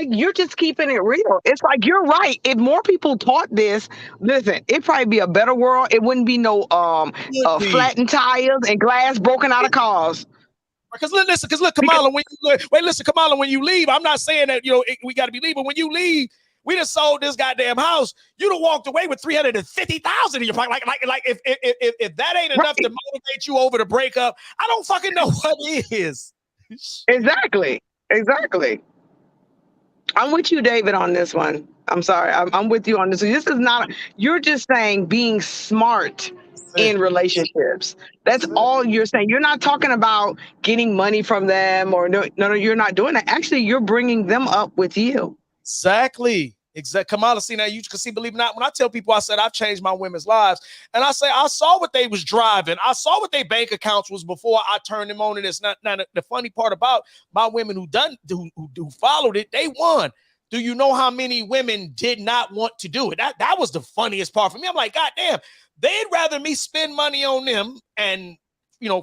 you're just keeping it real. It's like, you're right. If more people taught this, listen, it'd probably be a better world. It wouldn't be no flattened tires and glass broken out of cars. Because look, Kamala, Kamala, when you leave, I'm not saying that we got to be leaving. When you leave, we just sold this goddamn house. You done walked away with $350,000 in your pocket. Like if that ain't enough to motivate you over the breakup, I don't fucking know what is. Exactly. I'm with you, David, on this one. I'm sorry. I'm with you on this. This is not. You're just saying being smart in relationships. That's all you're saying. You're not talking about getting money from them, or no, you're not doing that. Actually, you're bringing them up with you. Exactly. Kamala, see, now you can see, believe it or not, when I tell people, I said I've changed my women's lives, and I say I saw what they was driving, I saw what their bank accounts was before I turned them on to this. Now the funny part about my women who followed it, they won. Do you know how many women did not want to do it? That was the funniest part for me. I'm like, God damn, they'd rather me spend money on them and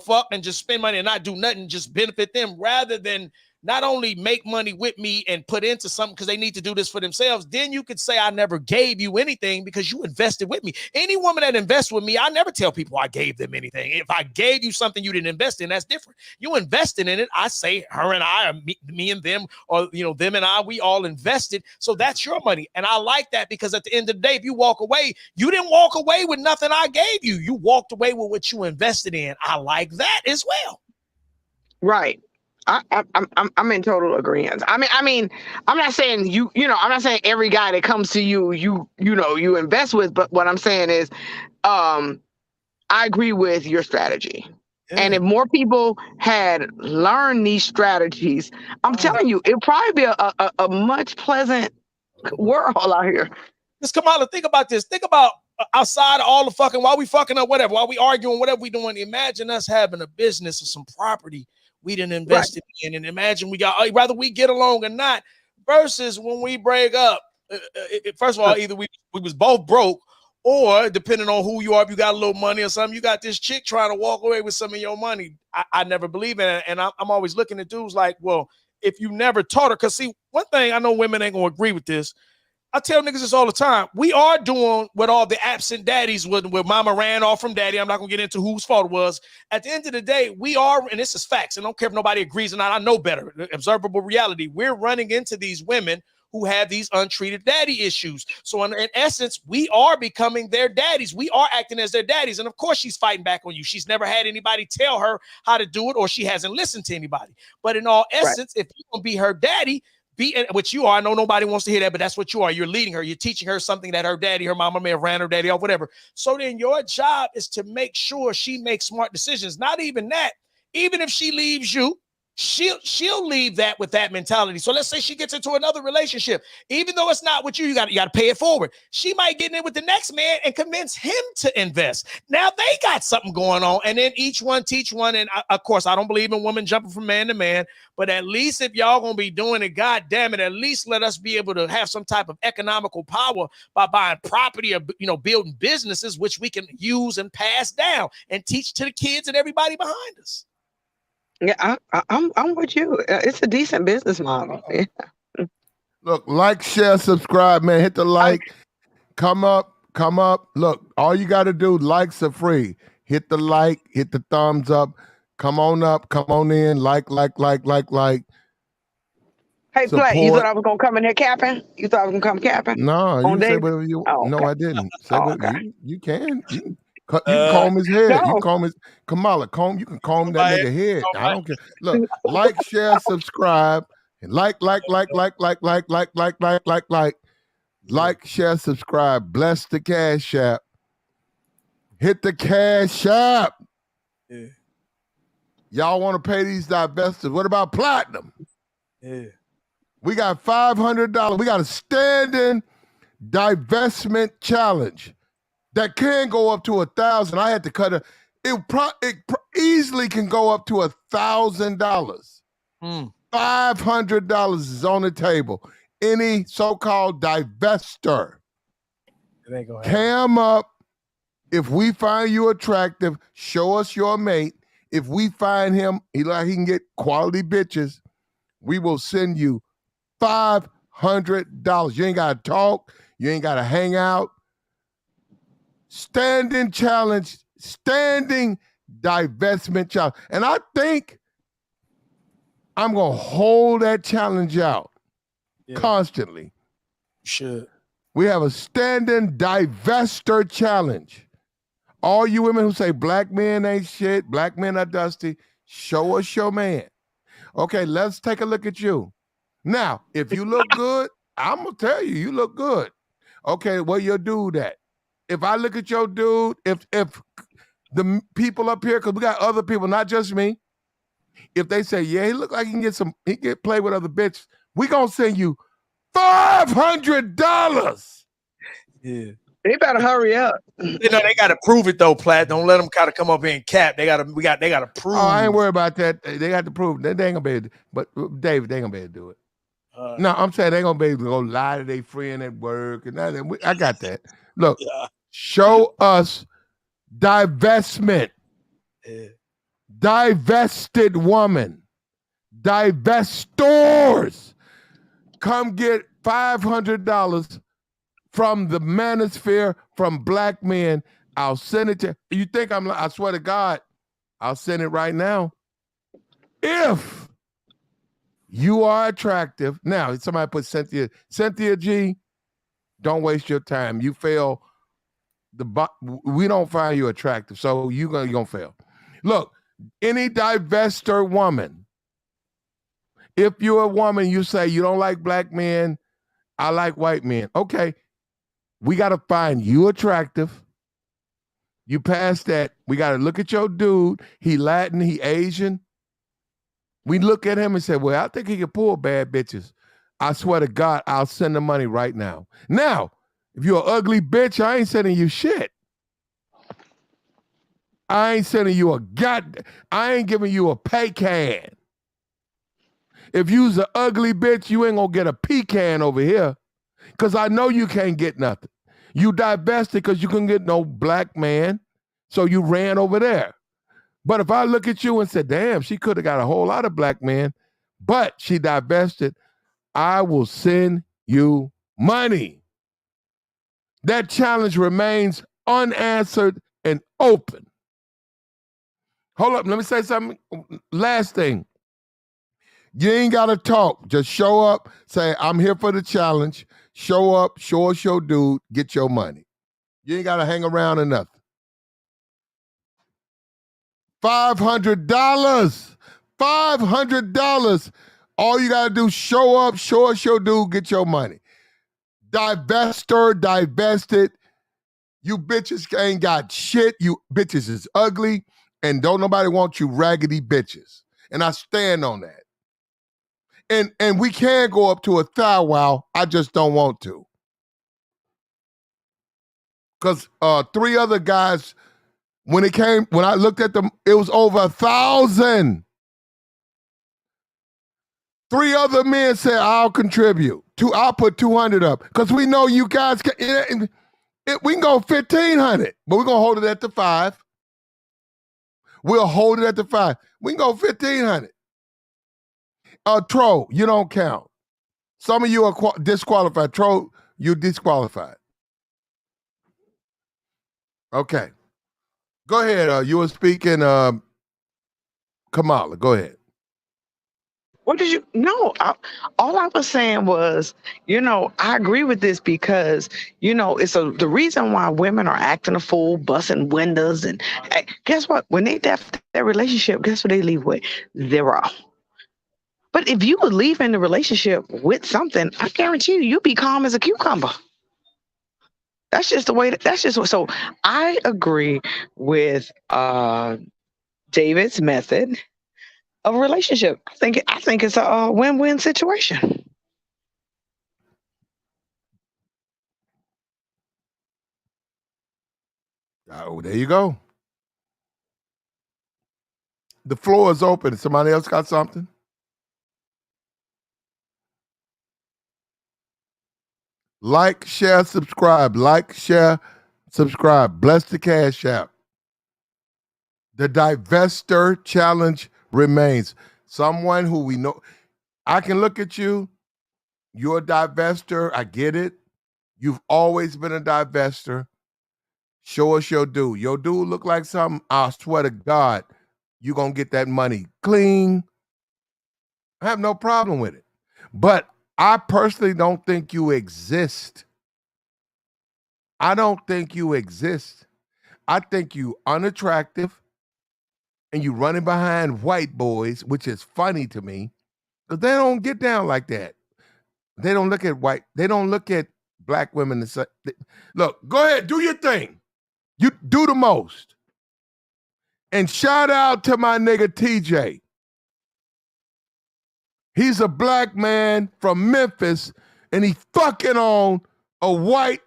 fuck and just spend money and not do nothing, just benefit them, rather than not only make money with me and put into something because they need to do this for themselves, then you could say I never gave you anything because you invested with me. Any woman that invests with me, I never tell people I gave them anything. If I gave you something you didn't invest in, that's different. You invested in it. I say her and I, me and them, or them and I, we all invested. So that's your money. And I like that because at the end of the day, if you walk away, you didn't walk away with nothing I gave you. You walked away with what you invested in. I like that as well. Right. I'm in total agreement. I mean, I'm not saying I'm not saying every guy that comes to you, you invest with, but what I'm saying is, I agree with your strategy. Yeah. And if more people had learned these strategies, I'm telling you, it'd probably be a much pleasant world out here. Just Kamala, think about this. Think about outside of all the fucking, while we fucking up, whatever, while we arguing, whatever we doing, imagine us having a business or some property we didn't invest in, and imagine whether we get along or not, versus when we break up. First of all, either we was both broke, or depending on who you are, if you got a little money or something, you got this chick trying to walk away with some of your money. I never believe in it, and I'm always looking at dudes like, well, if you never taught her, because see, one thing I know women ain't gonna agree with this. I tell niggas this all the time. We are doing what all the absent daddies would, where mama ran off from daddy. I'm not going to get into whose fault it was. At the end of the day, we are, and this is facts, and I don't care if nobody agrees or not, I know better, observable reality. We're running into these women who have these untreated daddy issues. So in essence, we are becoming their daddies. We are acting as their daddies. And of course, she's fighting back on you. She's never had anybody tell her how to do it, or she hasn't listened to anybody. But in all essence, if you're going to be her daddy, which you are. I know nobody wants to hear that, but that's what you are. You're leading her. You're teaching her something that her daddy, her mama may have ran her daddy off, whatever. So then your job is to make sure she makes smart decisions. Not even that. Even if she leaves you, she'll leave that with that mentality. So let's say she gets into another relationship, even though it's not with you, you got to pay it forward. She might get in it with the next man and convince him to invest. Now they got something going on, and then each one teach one. And of course, I don't believe in women jumping from man to man, but at least if y'all gonna be doing it, God damn it, at least let us be able to have some type of economical power by buying property or building businesses which we can use and pass down and teach to the kids and everybody behind us. Yeah, I'm with you. It's a decent business model. Yeah. Look, like, share, subscribe, man. Hit the like. Come up. Look, all you got to do, likes are free. Hit the like, hit the thumbs up. Come on up, come on in. Like. Hey, Play, you thought I was going to come in here capping? You thought I was going to come capping? No, you can say whatever you want. Oh, no, okay. I didn't. Say whatever you can. You can comb his head. No. You can comb his Kamala. You can comb that nigga head. I don't care. Look, like, share, subscribe, and like, share, subscribe. Bless the Cash App. Hit the Cash App. Yeah. Y'all want to pay these divestors? What about platinum? Yeah. We got $500. We got a standing divestment challenge that can go up to $1,000. I had to cut it. It easily can go up to $1,000. $500 is on the table. Any so-called divestor, cam up. If we find you attractive, show us your mate. If we find him, he can get quality bitches, we will send you $500. You ain't got to talk. You ain't got to hang out. Standing challenge, standing divestment challenge. And I think I'm going to hold that challenge out constantly. Should. We have a standing divestor challenge. All you women who say black men ain't shit, black men are dusty, show us your man. Okay, let's take a look at you. Now, if you look good, I'm going to tell you, you look good. Okay, where your dude at? If I look at your dude, if the people up here, because we got other people, not just me, if they say, yeah, he look like he can play with other bitches, we going to send you $500. Yeah. They better hurry up. They got to prove it though, Platt. Don't let them kind of come up here and cap. They got to prove. Oh, I ain't worried about that. They got to prove. They ain't gonna be able to, but David, they ain't gonna be able to do it. No, I'm saying they ain't gonna be able to go lie to their friend at work and that. I got that. Look, show us divestment. Yeah. Divested woman. Divestors. Come get $500 from the manosphere, from black men. I'll send it to you. Think I swear to God, I'll send it right now. If you are attractive, now somebody put Cynthia G, don't waste your time. You fail. We don't find you attractive, so you're gonna fail. Look, any divester woman, if you're a woman, you say you don't like black men, I like white men. Okay, we got to find you attractive. You pass that, we got to look at your dude. He Latin, he Asian. We look at him and say, well, I think he can pull bad bitches. I swear to God, I'll send the money right now. Now, if you're an ugly bitch, I ain't sending you shit. I ain't sending you I ain't giving you a pecan. If you's an ugly bitch, you ain't gonna get a pecan over here. Because I know you can't get nothing. You divested because you couldn't get no black man, so you ran over there. But if I look at you and say, damn, she could have got a whole lot of black men, but she divested, I will send you money. That challenge remains unanswered and open. Hold up, let me say something. Last thing. You ain't got to talk. Just show up, say, I'm here for the challenge. Show up, show us your dude, get your money. You ain't got to hang around or nothing. $500. $500. All you got to do, show up, show us your dude, get your money. Divested. You bitches ain't got shit. You bitches is ugly, and don't nobody want you raggedy bitches. And I stand on that. And we can go up to a thou wow. I just don't want to. Because 3 other guys, when I looked at them, it was over 1,000. 3 other men said, I'll contribute. I'll put 200 up. Because we know you guys, we can go 1,500, but we're going to hold it at the 5. We'll hold it at the 5. We can go 1,500. Tro, you don't count. Some of you are disqualified. Tro, you disqualified. Okay. Go ahead. You were speaking, Kamala. Go ahead. What did you? No, all I was saying was, I agree with this because, it's the reason why women are acting a fool, busting windows, and guess what? When they left their relationship, guess what they leave with? 0. But if you would leave in the relationship with something, I guarantee you'll be calm as a cucumber. That's just the way. So I agree with David's method of a relationship. I think it's a win-win situation. Oh, there you go. The floor is open. Somebody else got something? Like, share, subscribe. Like, share, subscribe. Bless the Cash App. The Divester Challenge remains. Someone who we know. I can look at you. You're a divester. I get it. You've always been a divester. Show us your dude. Your dude look like something. I swear to God, you're going to get that money clean. I have no problem with it. But I personally don't think you exist. I don't think you exist. I think you unattractive and you running behind white boys, which is funny to me because they don't get down like that. They don't look at black women and say, look, go ahead, do your thing. You do the most. And shout out to my nigga TJ. He's a black man from Memphis and he fucking on a white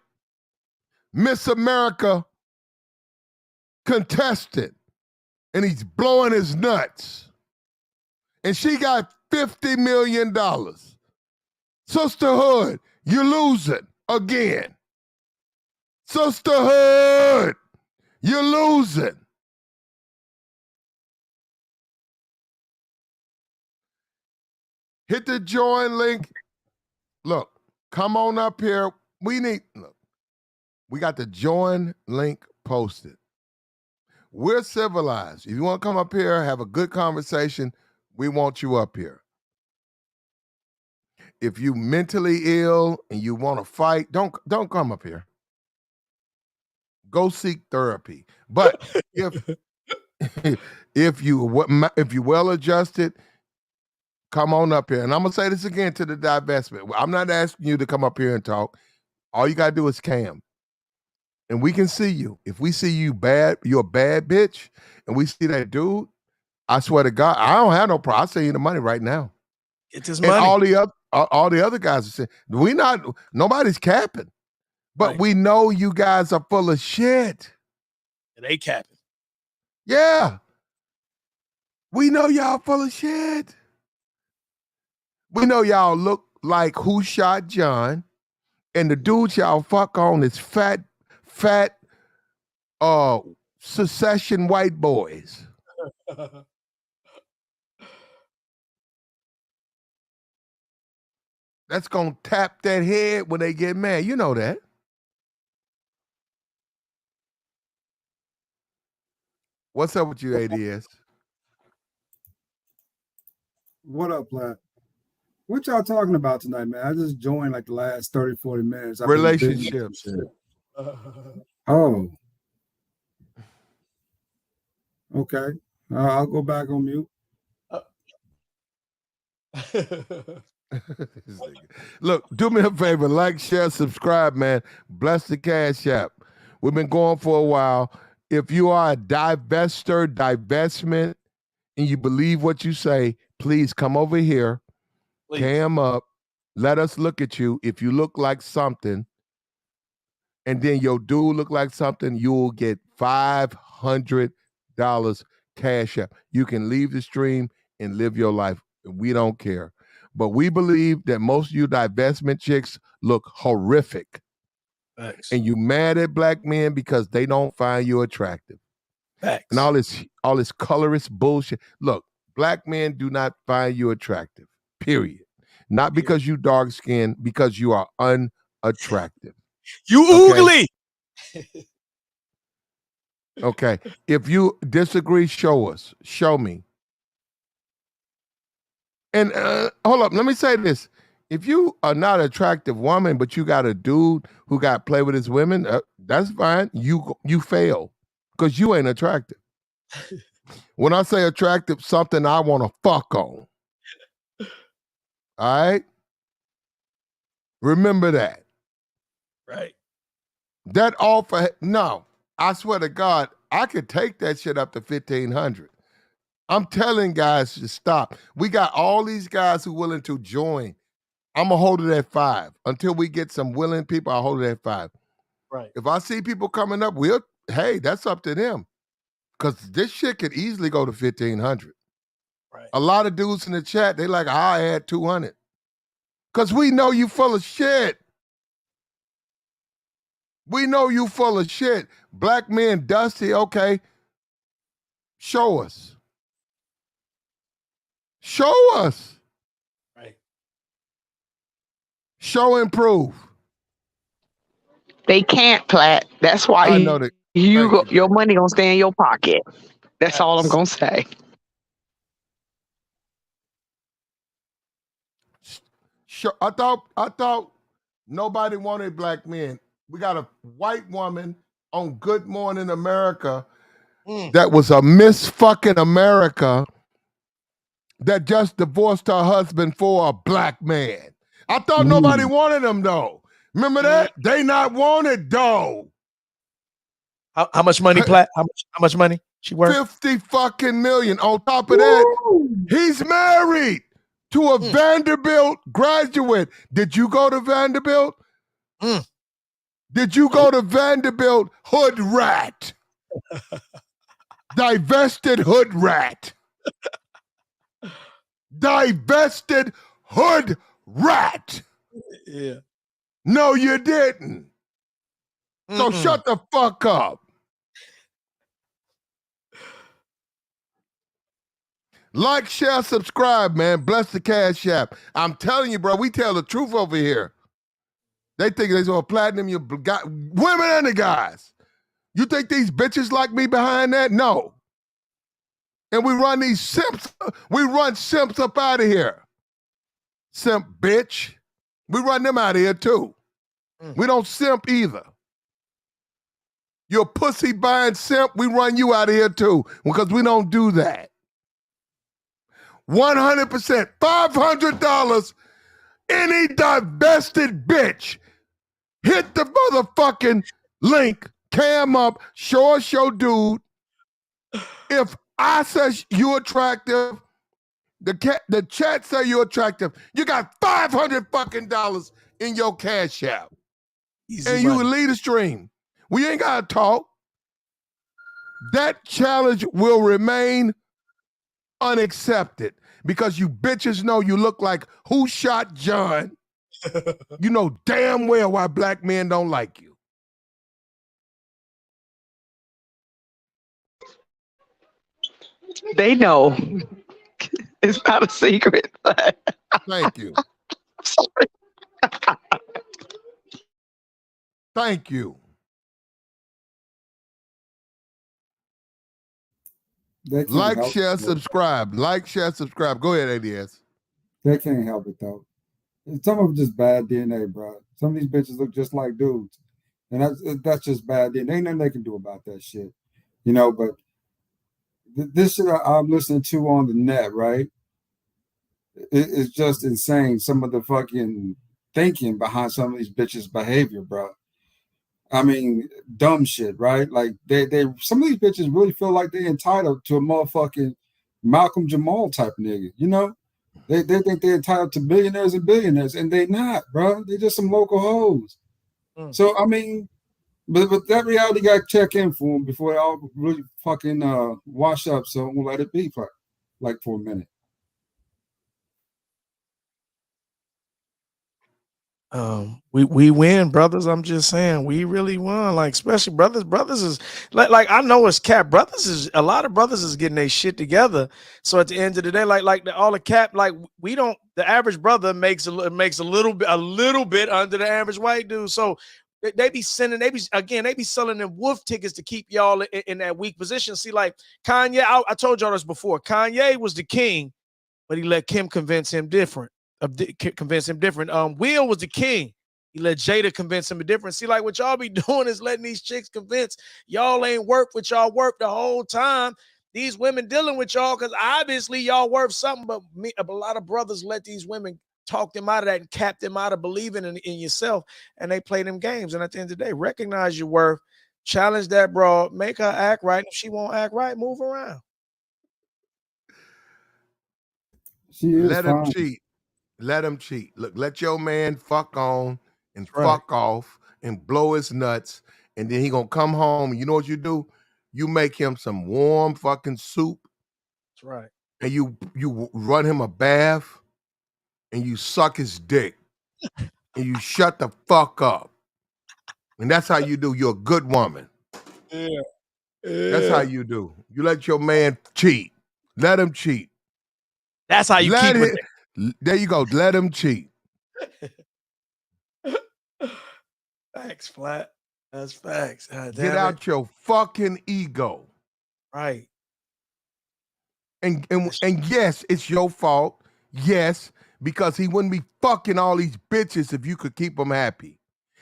Miss America contestant. And he's blowing his nuts. And she got $50 million. Sisterhood, you're losing again. Sisterhood, you're losing. Hit the join link. Look, come on up here. We got the join link posted. We're civilized. If you want to come up here, have a good conversation, we want you up here. If you mentally ill and you want to fight, don't come up here. Go seek therapy. But if you well adjusted, come on up here. And I'm gonna say this again to the divestment. I'm not asking you to come up here and talk. All you gotta do is cam. And we can see you. If we see you bad, you're a bad bitch, and we see that dude, I swear to God, I don't have no problem. I'll send you the money right now. Get this And money. all the other guys are saying, nobody's capping. But Right. we know you guys are full of shit. They capping. Yeah. We know y'all full of shit. We know y'all look like Who Shot John, and the dudes y'all fuck on is fat secession white boys. That's gonna tap that head when they get mad. You know that. What's up with you, ADS? What up, Platt? What y'all talking about tonight, man? I just joined like the last 30, 40 minutes. I've been busy. Relationships. Oh. Okay. I'll go back on mute. Look, do me a favor, like, share, subscribe, man. Bless the Cash App. We've been going for a while. If you are a divestment, and you believe what you say, please come over here, cam up, let us look at you. If you look like something, and then your dude look like something, you'll get $500 Cash App. You can leave the stream and live your life. We don't care. But we believe that most of you divestment chicks look horrific. Thanks. And you mad at black men because they don't find you attractive. Thanks. And all this colorist bullshit. Look, black men do not find you attractive. Period. Not because you dark skinned, because you are unattractive. You oogly. Okay. If you disagree, show us. Show me. And hold up, let me say this. If you are not an attractive woman, but you got a dude who got play with his women, that's fine. You fail because you ain't attractive. When I say attractive, something I want to fuck on. All right? Remember that. Right. That offer, no, I swear to God, I could take that shit up to 1,500. I'm telling guys to stop. We got all these guys who willing to join. I'm going to hold it at 5. Until we get some willing people, I'll hold it at 5. Right. If I see people coming up, hey, that's up to them. Because this shit could easily go to 1,500. Right. A lot of dudes in the chat, they like, I'll add 200. Because we know you full of shit. We know you full of shit. Black men, dusty, okay. Show us. Show us. Right. Show and prove. They can't, Platt. That's why I know that. your money gonna stay in your pocket. That's all I'm gonna say. I thought nobody wanted black men. We got a white woman on Good Morning America that was a Miss fucking America that just divorced her husband for a black man. I thought nobody wanted them though. Remember that? They not wanted though. How much money, Platt? How much money she worth? 50 fucking million. On top of that, he's married to a Vanderbilt graduate. Did you go to Vanderbilt? Did you go to Vanderbilt, hood rat? Divested hood rat. Divested hood rat. Yeah. No, you didn't. So shut the fuck up. Like, share, subscribe, man. Bless the Cash App. I'm telling you, bro, we tell the truth over here. They think they're so platinum, you got women and the guys. You think these bitches like me behind that? No. And we run these simps, we run simps up out of here. Simp bitch. We run them out of here too. We don't simp either. You're a pussy buying simp, we run you out of here too, because we don't do that. 100%, $500, any divested bitch, hit the motherfucking link, cam up, show us your dude. If I say you attractive, the chat say you attractive, you got $500 fucking dollars in your Cash App. Easy and you money. would lead a stream. We ain't got to talk. That challenge will remain unaccepted because you bitches know you look like Who Shot John. You know damn well why black men don't like you. They know. It's not a secret. Thank you. Thank you. Like, share, subscribe. Like, share, subscribe. Go ahead, ADS. They can't help it though. Some of them just bad DNA, bro. Some of these bitches look just like dudes, and that's just bad DNA. Ain't nothing they can do about that shit, you know. But this shit I'm listening to on the net, right? It's just insane. Some of the fucking thinking behind some of these bitches' behavior, bro. I mean, dumb shit, right? Like they some of these bitches really feel like they're entitled to a motherfucking Malcolm Jamal type nigga, you know? They think they're entitled to billionaires and billionaires, and they not, bro. They just some local hoes. So I mean, but that reality got to check in for them before they all really fucking wash up. So we'll let it be for like for a minute. We win, brothers. I'm just saying, we really won. Like, especially brothers. Brothers is like I know it's cap. Brothers is a lot of brothers is getting their shit together. So at the end of the day, all the cap, like we don't. The average brother makes a little bit under the average white dude. So they be selling them wolf tickets to keep y'all in that weak position. See, like Kanye, I told y'all this before. Kanye was the king, but he let Kim convince him different. Will was the king. He let Jada convince him different. See, like what y'all be doing is letting these chicks convince y'all ain't work what y'all work the whole time. These women dealing with y'all because obviously y'all worth something, but a lot of brothers let these women talk them out of that and cap them out of believing in yourself, and they play them games. And at the end of the day, recognize your worth, challenge that broad, make her act right. If she won't act right, move around. She is Let fine. him cheat. Let him cheat. Look, let your man fuck on and fuck off and blow his nuts, and then he gonna come home. And you know what you do? You make him some warm fucking soup. That's right. And you run him a bath, and you suck his dick, and you shut the fuck up. And that's how you do. You're a good woman. Yeah. That's how you do. You let your man cheat. Let him cheat. That's how you keep it. There you go. Let him cheat. Facts, Flat. That's facts. Get out your fucking ego. Right. And yes, it's your fault. Yes, because he wouldn't be fucking all these bitches if you could keep him happy.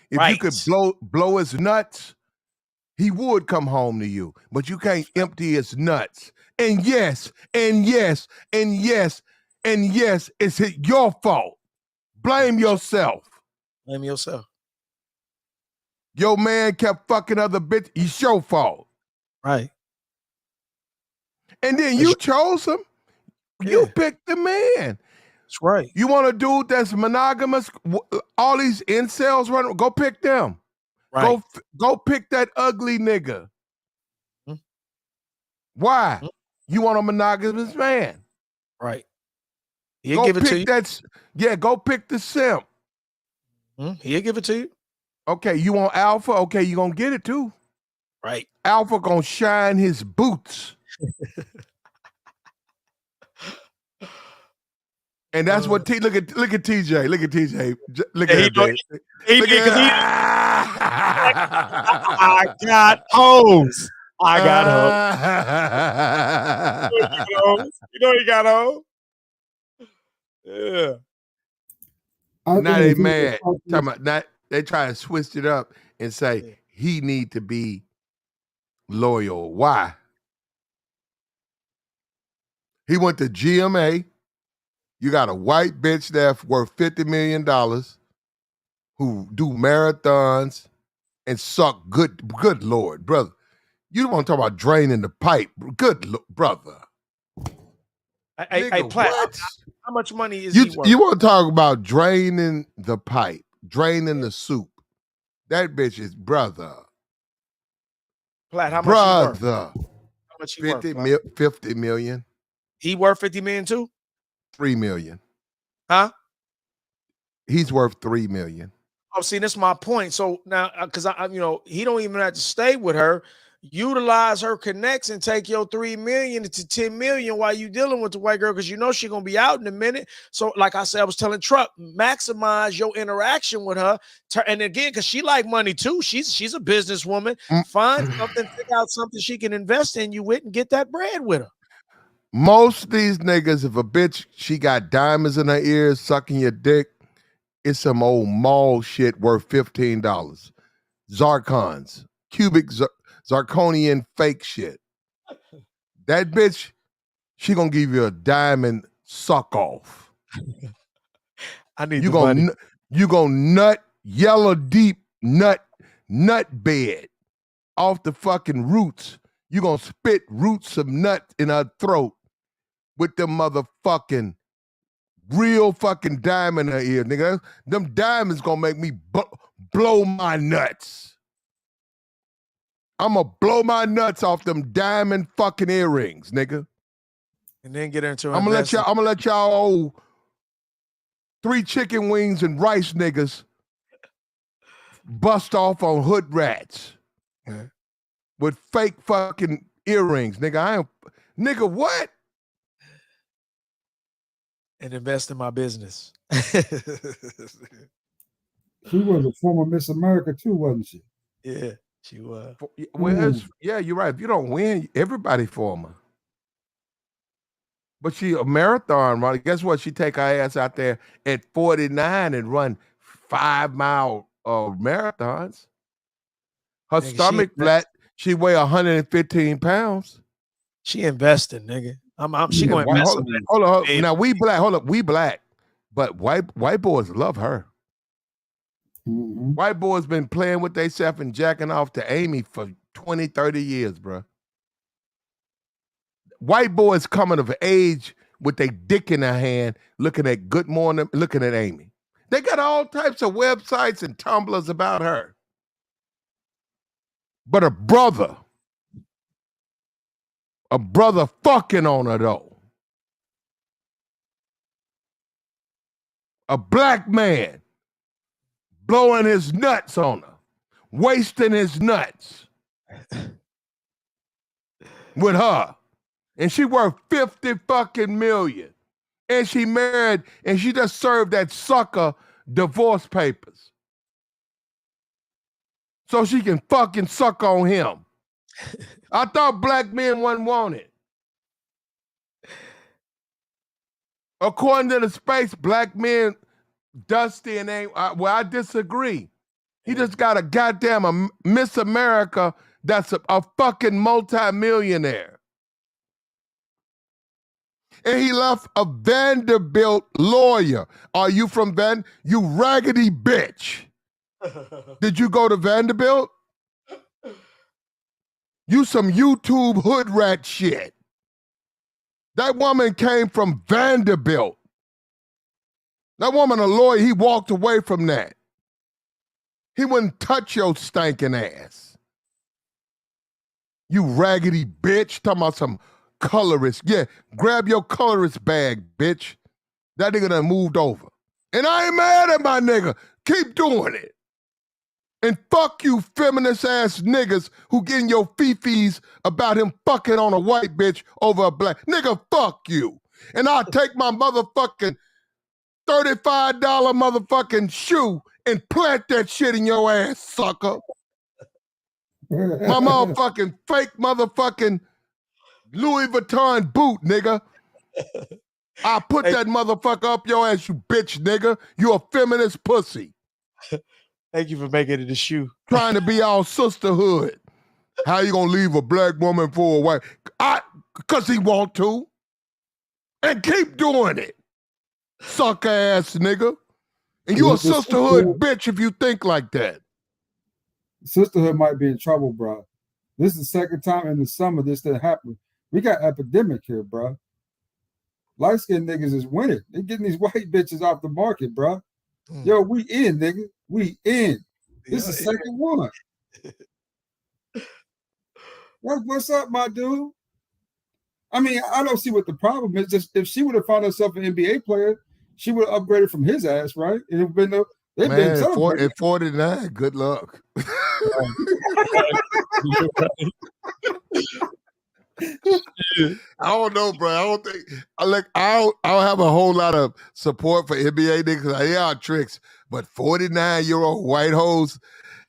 If you could blow his nuts, he would come home to you. But you can't empty his nuts. And yes, and yes, and yes, and yes, it's your fault. Blame yourself. Blame yourself. Your man kept fucking other bitches. It's your fault. Right. And then you chose him. You picked the man. That's right. You want a dude that's monogamous? All these incels running, go pick them. Right. Go pick that ugly nigga. Why? You want a monogamous man? Right. He'll give it to you. Go pick the simp. He'll give it to you. Okay, you want alpha? Okay, you gonna get it too. Right. Alpha gonna shine his boots. And that's what look at TJ. Look at TJ. Look Yeah, at him, Dave. Look because at I got hoes. I got hoes. You know he got hoes. Yeah. Now they mad. Talking about that they try to switch it up and say he need to be loyal. Why? He went to GMA. You got a white bitch that's worth $50 million who do marathons and suck good Lord, brother. You don't want to talk about draining the pipe. Brother. Hey, Platt, what? how much money is he worth? You want to talk about draining the pipe, draining the soup. That bitch is brother. Platt, how much he worth? Brother. How much he 50 worth? 50 million. He worth 50 million too? 3 million. Huh? He's worth 3 million. Oh, see, that's my point. So now, because he don't even have to stay with her. Utilize her connects and take your 3 million to 10 million while you dealing with the white girl, because you know she's gonna be out in a minute. So, like I said, I was telling Truck, maximize your interaction with her. And again, because she like money too. She's a businesswoman. Find something, figure out something she can invest in you with, and get that bread with her. Most of these niggas, if a bitch, she got diamonds in her ears sucking your dick, it's some old mall shit worth $15. Zircons, cubic zirconian fake shit. That bitch, she gonna give you a diamond suck off. I need the money. You gonna nut yellow deep nut bed off the fucking roots. You gonna spit roots of nut in her throat with them motherfucking real fucking diamond in her ear, nigga. Them diamonds gonna make me blow my nuts. I'm gonna blow my nuts off them diamond fucking earrings, nigga. And then get into I'm gonna let y'all old 3 chicken wings and rice niggas bust off on hood rats with fake fucking earrings, nigga. Nigga, what? And invest in my business. She was a former Miss America too, wasn't she? Yeah, she was. Yeah, you're right. If you don't win, everybody former. But she a marathon runner. Guess what? She take her ass out there at 49 and run 5-mile marathons. Her stomach flat. She weigh 115 pounds. She investing, nigga. She gonna invest. Hold on. Now we black. Hold up. We black. But white boys love her. Mm-hmm. White boys been playing with themselves and jacking off to Amy for 20, 30 years, bro. White boys coming of age with their dick in their hand, looking at Good Morning, looking at Amy. They got all types of websites and Tumblrs about her. But a brother fucking on her though. A black man blowing his nuts on her, wasting his nuts with her. And she worth 50 fucking million. And she married, and she just served that sucker divorce papers. So she can fucking suck on him. I thought black men wasn't wanted. According to the space, black men, Dusty and I disagree. He just got a goddamn Miss America that's a fucking multi-millionaire. And he left a Vanderbilt lawyer. Are you from you raggedy bitch? Did you go to Vanderbilt? You some YouTube hood rat shit. That woman came from Vanderbilt. That woman a lawyer, he walked away from that. He wouldn't touch your stinking ass. You raggedy bitch, talking about some colorist. Yeah, grab your colorist bag, bitch. That nigga done moved over. And I ain't mad at my nigga. Keep doing it. And fuck you feminist ass niggas who getting your fifis about him fucking on a white bitch over a black. Nigga, fuck you. And I'll take my motherfucking $35 motherfucking shoe and plant that shit in your ass, sucker. My motherfucking fake motherfucking Louis Vuitton boot, nigga. I put that motherfucker up your ass, you bitch, nigga. You a feminist pussy. Thank you for making it a shoe. Trying to be all sisterhood. How you gonna leave a black woman for a white? Cause he want to. And keep doing it. Suck ass nigga. And you a sisterhood bitch if you think like that. Sisterhood might be in trouble, bro. This is the second time in the summer this didn't happen. We got epidemic here, bro. Light-skinned niggas is winning. They getting these white bitches off the market, bro. Yo, we in, nigga. We in. This is the second one. What's up, my dude? I mean, I don't see what the problem is. Just if she would have found herself an NBA player, she would have upgraded from his ass, right? And it been they've been celebrating. At 49, good luck. I don't know, bro. I don't think I don't have a whole lot of support for NBA niggas. They are tricks, but 49-year-old white hoes,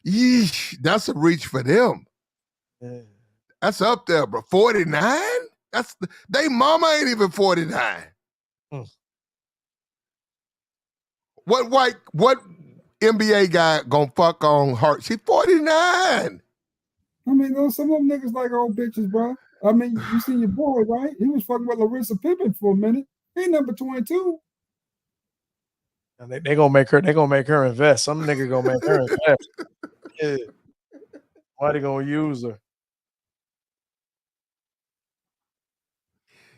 yeesh, that's a reach for them. Yeah. That's up there, bro. 49? They mama ain't even 49. What NBA guy gonna fuck on her? She's 49. I mean, some of them niggas like old bitches, bro. I mean, you seen your boy, right? He was fucking with Larissa Pippen for a minute. He number 22. And they gonna make her invest. Some nigga gonna make her invest. Yeah. Why they gonna use her?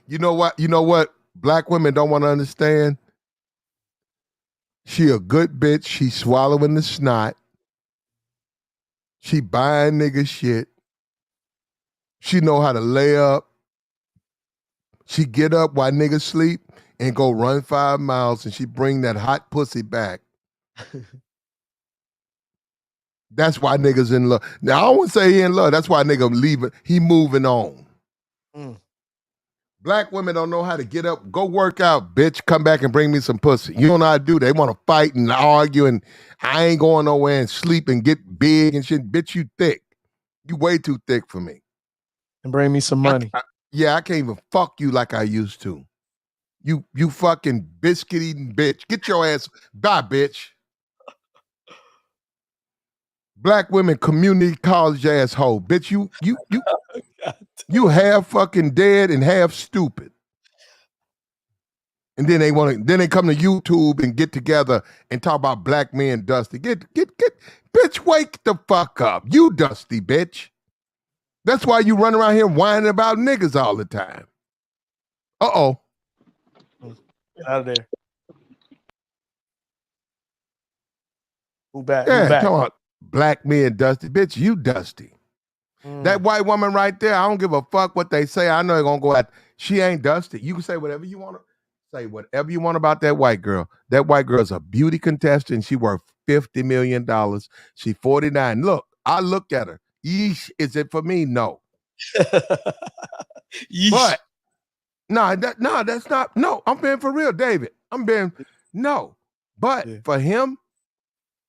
You know what? Black women don't want to understand. She a good bitch. She swallowing the snot. She buying nigga shit. She know how to lay up. She get up while niggas sleep and go run 5 miles, and she bring that hot pussy back. That's why niggas in love. Now, I wouldn't say he in love. That's why nigga leaving. He moving on. Black women don't know how to get up, go work out, bitch, come back and bring me some pussy. You don't know how to do. They want to fight and argue, and I ain't going nowhere and sleep and get big and shit. Bitch, you thick. You way too thick for me. And bring me some money. I can't even fuck you like I used to. You fucking biscuit eating bitch. Get your ass, bye, bitch. Black women community college asshole. Bitch, you half fucking dead and half stupid. And then they come to YouTube and get together and talk about black men dusty. Get bitch, wake the fuck up. You dusty bitch. That's why you run around here whining about niggas all the time. Uh-oh. Get out of there. Who back? Yeah, Who back? come on. Black men dusty. Bitch, you dusty. That white woman right there, I don't give a fuck what they say. I know they're going to go out. She ain't dusty. You can say whatever you want to say, whatever you want about that white girl. That white girl's a beauty contestant. She worth $50 million. She 49. Look, I looked at her. Yeesh, is it for me? No. But, that's not. No, I'm being for real, David. No. But for him,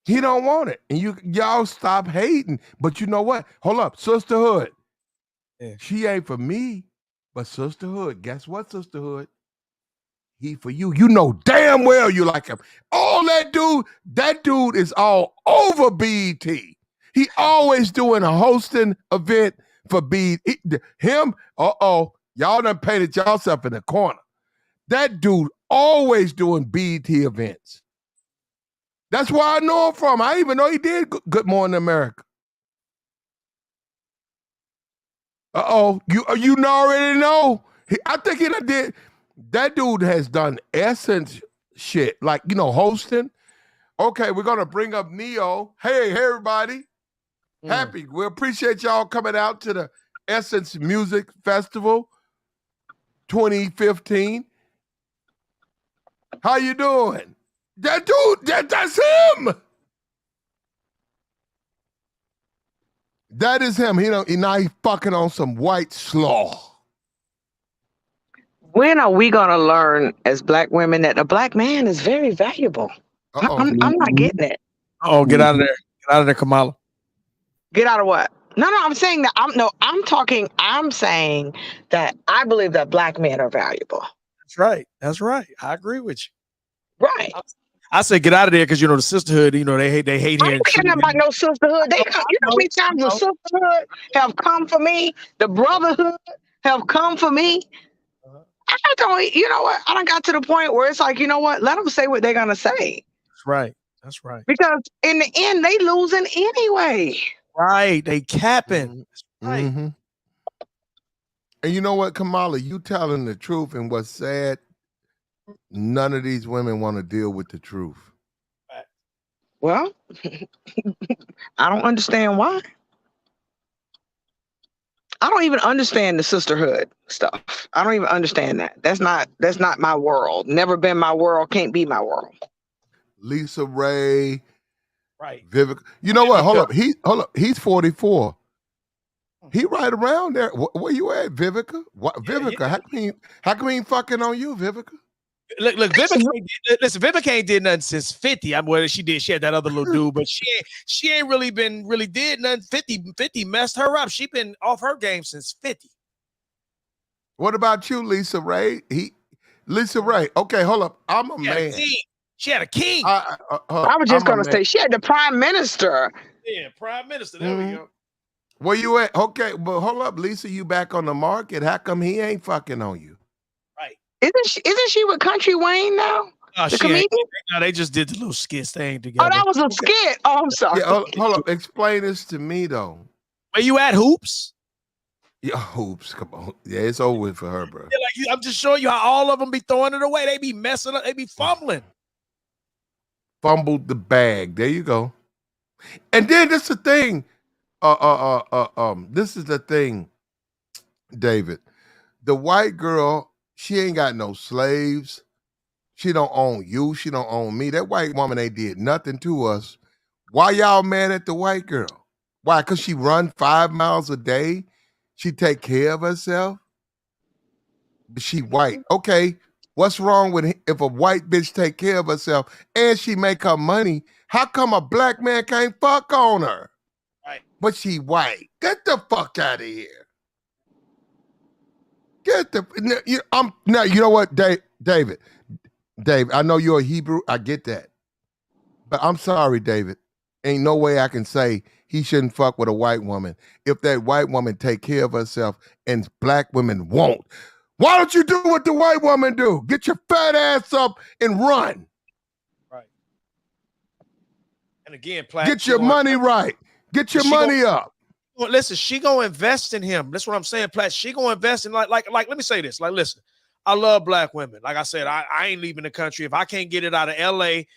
he don't want it. And y'all stop hating. But you know what? Hold up. Sisterhood. Yeah. She ain't for me, but sisterhood. Guess what, sisterhood? He for you. You know damn well you like him. All that dude is all over BET. He always doing a hosting event for BET. Him, y'all done painted yourself in the corner. That dude always doing BET events. That's where I know him from. I even know he did Good Morning America. You already know. I think he did. That dude has done Essence shit, like, hosting. Okay, we're going to bring up Neo. Hey, everybody. Happy. We appreciate y'all coming out to the Essence Music Festival 2015. How you doing? That dude, that's him. That is him. Now he fucking on some white slaw. When are we gonna learn as black women that a black man is very valuable? I'm not getting it. Oh, get out of there. Get out of there, Kamala. Get out of what? No, I'm saying that I'm saying that I believe that black men are valuable. That's right. That's right. I agree with you. Right. I say get out of there because the sisterhood, they hate I hearing don't care nothing about no sisterhood. They come, you know how many times the sisterhood have come for me? The brotherhood have come for me. I don't, you know what? I done got to the point where it's like, you know what? Let them say what they're gonna say. That's right. That's right. Because in the end, they losing anyway. Right. They capping. Right. Mm-hmm. And you know what, Kamala, you telling the truth, and what's sad, none of these women want to deal with the truth. Well, I don't understand why. I don't even understand the sisterhood stuff. I don't even understand that. That's not my world. Never been my world, can't be my world. Lisa Ray, right? Vivica. You know what? Hold up. He's 44. He right around there. Where you at, Vivica? Vivica, how come he ain't fucking on you, Vivica? Look, Vivica ain't did nothing since 50. She did. She had that other little dude, but she ain't really did nothing. 50 messed her up. She been off her game since 50. What about you, Lisa Ray? Lisa Ray. Okay, hold up. I'm a man. She had a king. I was just gonna say she had the prime minister. Yeah, prime minister. There we go. Where you at? Okay, but hold up, Lisa. You back on the market? How come he ain't fucking on you? Right. Isn't she with Country Wayne now? The comedian? No, they just did the little skits thing together. Oh, that was a skit. Oh, I'm sorry. Yeah, hold up. Explain this to me though. Where you at, Hoops? Yeah, Hoops. Come on. Yeah, it's over for her, bro. Yeah, I'm just showing you how all of them be throwing it away. They be messing up. They be fumbling. Fumbled the bag. There you go. And then this is the thing. This is the thing, David. The white girl, she ain't got no slaves. She don't own you. She don't own me. That white woman ain't did nothing to us. Why y'all mad at the white girl? Why? Because she run 5 miles a day? She take care of herself? But she white. Okay, what's wrong with if a white bitch take care of herself and she make her money? How come a black man can't fuck on her? Right. But she white. Get the fuck out of here. Now you know what, David, I know you're a Hebrew. I get that. But I'm sorry, David. Ain't no way I can say he shouldn't fuck with a white woman if that white woman take care of herself and black women won't. Why don't you do what the white woman do? Get your fat ass up and run. Right. And again, get your money right. Get your money up. Listen, she gonna invest in him. That's what I'm saying, Platt. She gonna invest in like. Let me say this. Like, listen, I love black women. Like I said, I ain't leaving the country if I can't get it out of L.A.,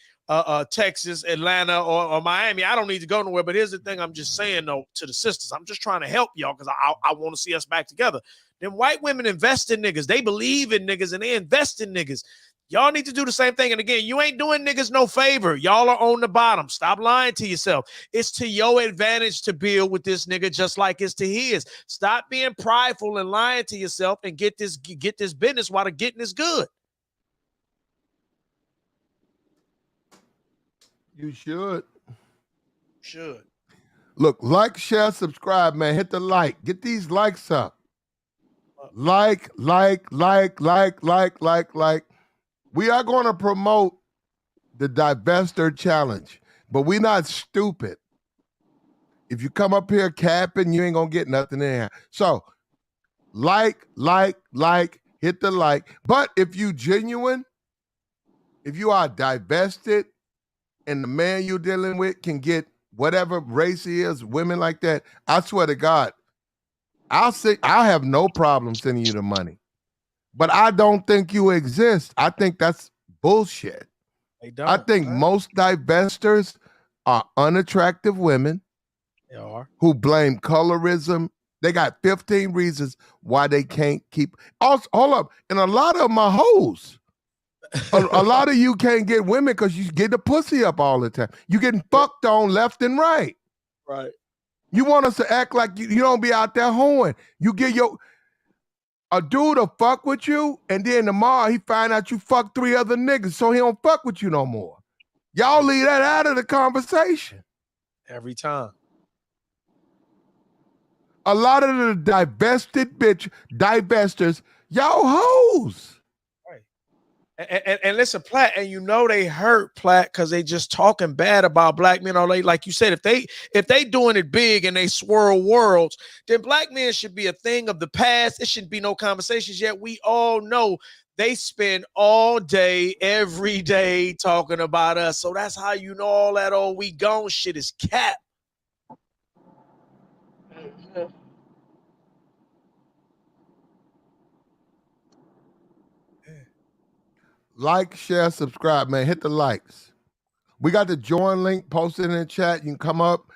Texas, Atlanta, or Miami. I don't need to go nowhere. But here's the thing: I'm just saying though to the sisters. I'm just trying to help y'all because I want to see us back together. Then white women invest in niggas. They believe in niggas and they invest in niggas. Y'all need to do the same thing. And again, you ain't doing niggas no favor. Y'all are on the bottom. Stop lying to yourself. It's to your advantage to build with this nigga just like it's to his. Stop being prideful and lying to yourself and get this business while the getting is good. You should. Should. Look, like, share, subscribe, man. Hit the like. Get these likes up. Like. We are going to promote the Divester Challenge, but we're not stupid. If you come up here capping, you ain't going to get nothing in here. So, like, hit the like. But if you genuine, if you are divested and the man you're dealing with can get whatever race he is, women like that, I swear to God, I'll have no problem sending you the money. But I don't think you exist. I think that's bullshit. I think most divestors are unattractive women who blame colorism. They got 15 reasons why they can't keep. Also, hold up. And a lot of them are hoes. A lot of you can't get women because you get the pussy up all the time. You getting fucked on left and right. Right. You want us to act like you don't be out there hoeing. You get your... A dude will fuck with you, and then tomorrow he find out you fuck 3 other niggas, so he don't fuck with you no more. Y'all leave that out of the conversation. Every time. A lot of the divestors, y'all hoes. And listen, Platt, and you know they hurt Platt because they just talking bad about black men. Or like you said, if they doing it big and they swirl worlds, then black men should be a thing of the past. It shouldn't be no conversations yet. We all know they spend all day, every day talking about us. So that's how you know all that old we gone shit is cap. Like, share, subscribe, man. Hit the likes. We got the join link posted in the chat. You can come up,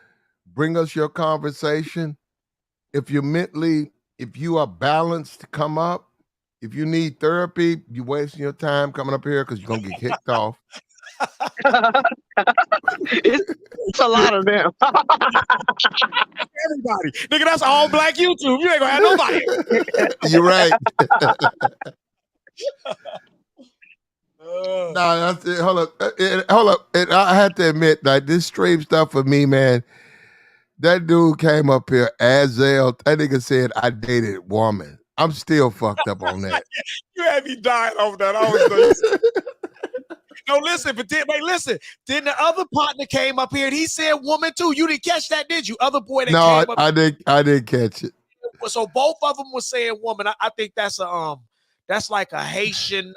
bring us your conversation. If you are balanced, come up. If you need therapy, you're wasting your time coming up here because you're going to get kicked off. It's a lot of them. Everybody. Nigga, that's all black YouTube. You ain't going to have nobody. You're right. No, that's it. Hold up. I have to admit, like, this stream stuff for me, man. That dude came up here, Azale. That nigga said I dated woman. I'm still fucked up on that. You had me dying over that. I always No, listen, but listen. Then the other partner came up here and he said woman too. You didn't catch that, did you? Other boy that came up. I didn't catch it. So both of them were saying woman. I think that's that's like a Haitian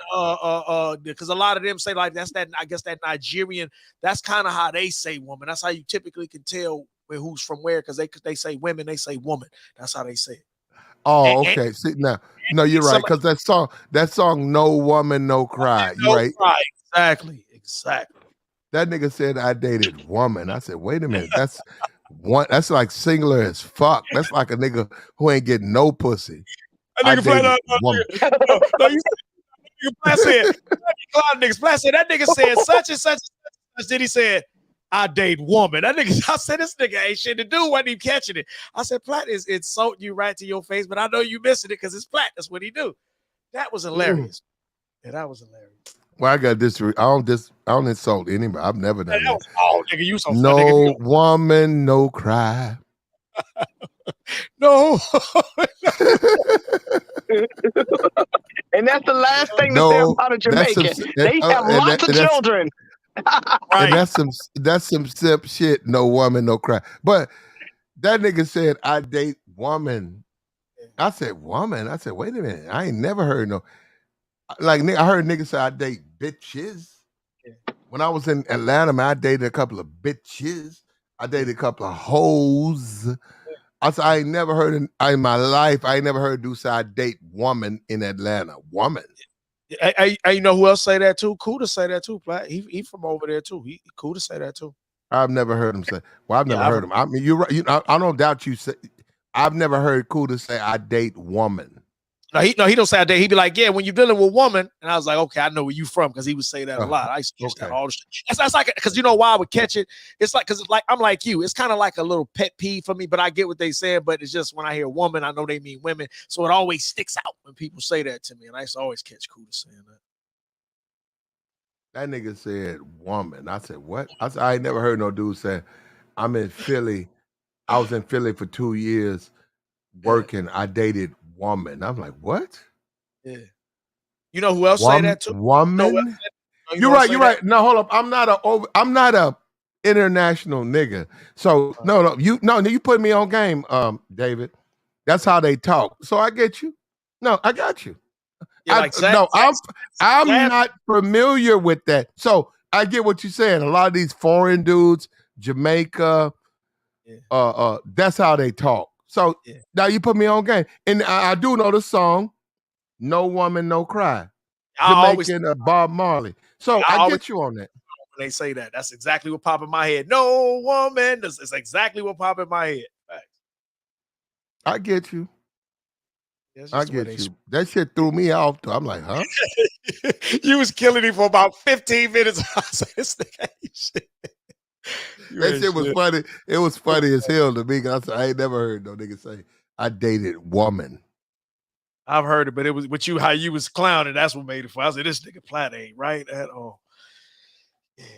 because a lot of them say like that's that, I guess that Nigerian, that's kind of how they say woman. That's how you typically can tell who's from where, because they say women, they say woman. That's how they say it. Oh, okay. See, now, no, you're right, because that song, No Woman, No Cry. You right? Exactly. That nigga said I dated woman. I said, wait a minute, that's like singular as fuck. That's like a nigga who ain't getting no pussy. That nigga Platt said, Platt said that nigga said such and such and such. Then he said, I date woman. That nigga, I said this nigga ain't shit to do, wasn't even catching it. I said, Platt is insulting you right to your face, but I know you missing it because it's Platt. That's what he do. That was hilarious. Yeah, that was hilarious. Well, I got this. I don't insult anybody. I've never done that. Oh, nigga, you so no nigga, woman, no cry. No. And that's the last thing to say about a Jamaican. They have lots of children. And that's some simp shit. No woman, no cry. But that nigga said, I date woman. I said, woman? I said, wait a minute. I ain't never heard no. Like, I heard niggas say I date bitches. When I was in Atlanta, man, I dated a couple of bitches. I dated a couple of hoes. I said, I ain't never heard in my life, I ain't never heard dude say I date woman in Atlanta. Woman. You know who else say that too? Kuda say that too, Platt. He from over there too. Kuda say that too. I've never heard him say. Well, I've never heard him. I mean, you're right. I don't doubt you say. I've never heard Kuda say I date woman. No, he don't say I date. He be like, yeah, when you're dealing with woman, and I was like, okay, I know where you from, because he would say that a lot. I used to catch that all the shit. That's like, because you know why I would catch it. It's like, because it's like I'm like you. It's kind of like a little pet peeve for me, but I get what they saying. But it's just when I hear woman, I know they mean women, so it always sticks out when people say that to me, and I used to always catch Kuda saying that. That nigga said woman. I said, what? I said, I ain't never heard no dude say, I'm in Philly. I was in Philly for 2 years working. Yeah. I dated woman. I'm like, what? Yeah. You know who else say that too? Woman? You're right. You're right. No, hold up. I'm not a international nigga. So no, you put me on game, David. That's how they talk. So I get you. No, I got you. I'm not familiar with that. So I get what you're saying. A lot of these foreign dudes, Jamaica, that's how they talk. So now you put me on game. And I do know the song, No Woman, No Cry. Jamaican Bob Marley. So I get you on that. When they say that, that's exactly what popped in my head. No woman. That's exactly what popped in my head. Thanks. I get you. I get you. That shit threw me off. I'm like, huh? You was killing me for about 15 minutes. I said, this nigga ain't shit. That shit was funny. It was funny as hell to me. I ain't never heard no nigga say, I dated woman. I've heard it, but it was with you how you was clowning. That's what made it fun. I said, this nigga Platt ain't right at all.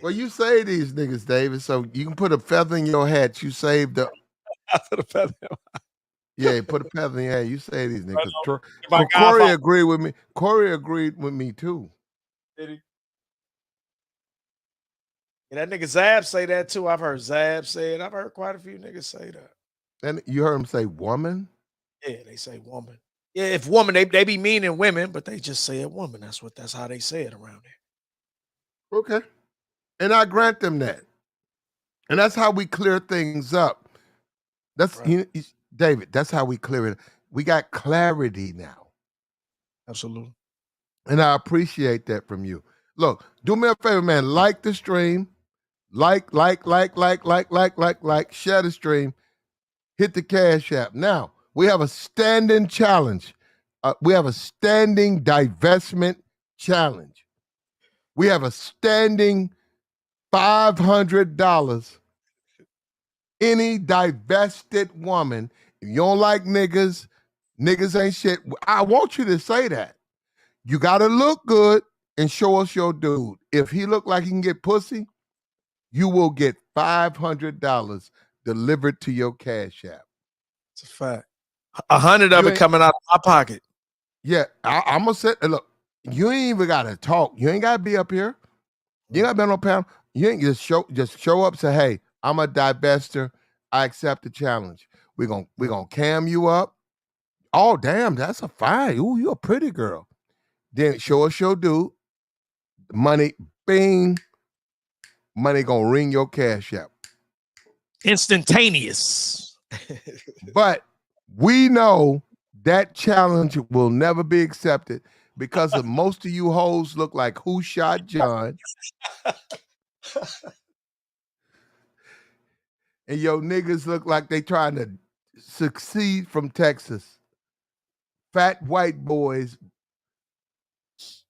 Well, you say these niggas, David, so you can put a feather in your hat. You saved the. I put a feather in Yeah, put a feather in your hat. You say these I niggas. know. My Corey godfather. agreed with me. Corey agreed with me too. Did he? Yeah, that nigga Zab say that too. I've heard Zab say it. I've heard quite a few niggas say that. And you heard him say woman? Yeah, they say woman. Yeah, if woman, they be meaning women, but they just say a woman. That's how they say it around there. Okay. And I grant them that. And that's how we clear things up. That's Right. David, that's how we clear it. We got clarity now. Absolutely. And I appreciate that from you. Look, do me a favor, man. Like the stream. Like, share the stream. Hit the Cash App. Now, we have a standing challenge. We have a standing divestment challenge. We have a standing $500. Any divested woman, if you don't like niggas ain't shit. I want you to say that. You got to look good and show us your dude. If he look like he can get pussy, you will get $500 delivered to your Cash App. It's a fact. 100 of it coming out of my pocket. Yeah, I'm gonna say, look, you ain't even gotta talk. You ain't gotta be up here. You ain't gotta be on no panel. You ain't just show up. Say, hey, I'm a divester. I accept the challenge. We're gonna cam you up. Oh, damn, that's a fine. Ooh, you a pretty girl. Then show us your dude. Money, bing. Money gonna ring your Cash App. Instantaneous. But we know that challenge will never be accepted because of most of you hoes look like Who Shot John. And your niggas look like they trying to succeed from Texas. Fat white boys.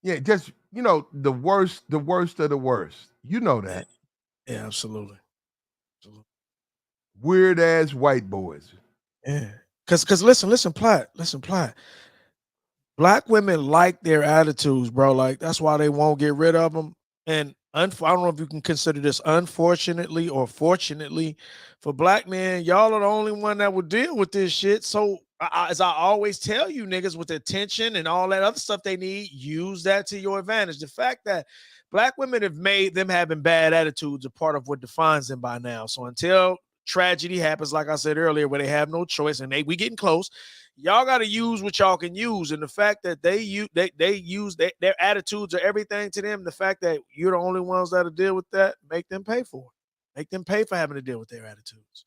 Yeah, just, the worst of the worst. You know that. Yeah, absolutely. Weird ass white boys. Yeah. Cause listen, Platt. Black women like their attitudes, bro. Like that's why they won't get rid of them. And I don't know if you can consider this unfortunately or fortunately for black men, y'all are the only one that will deal with this shit. So as I always tell you niggas, with the attention and all that other stuff they need, use that to your advantage. The fact that black women have made them having bad attitudes a part of what defines them by now. So until tragedy happens, like I said earlier, where they have no choice and we getting close, y'all got to use what y'all can use. And the fact that they use their attitudes are everything to them, the fact that you're the only ones that'll deal with that, make them pay for it. Make them pay for having to deal with their attitudes.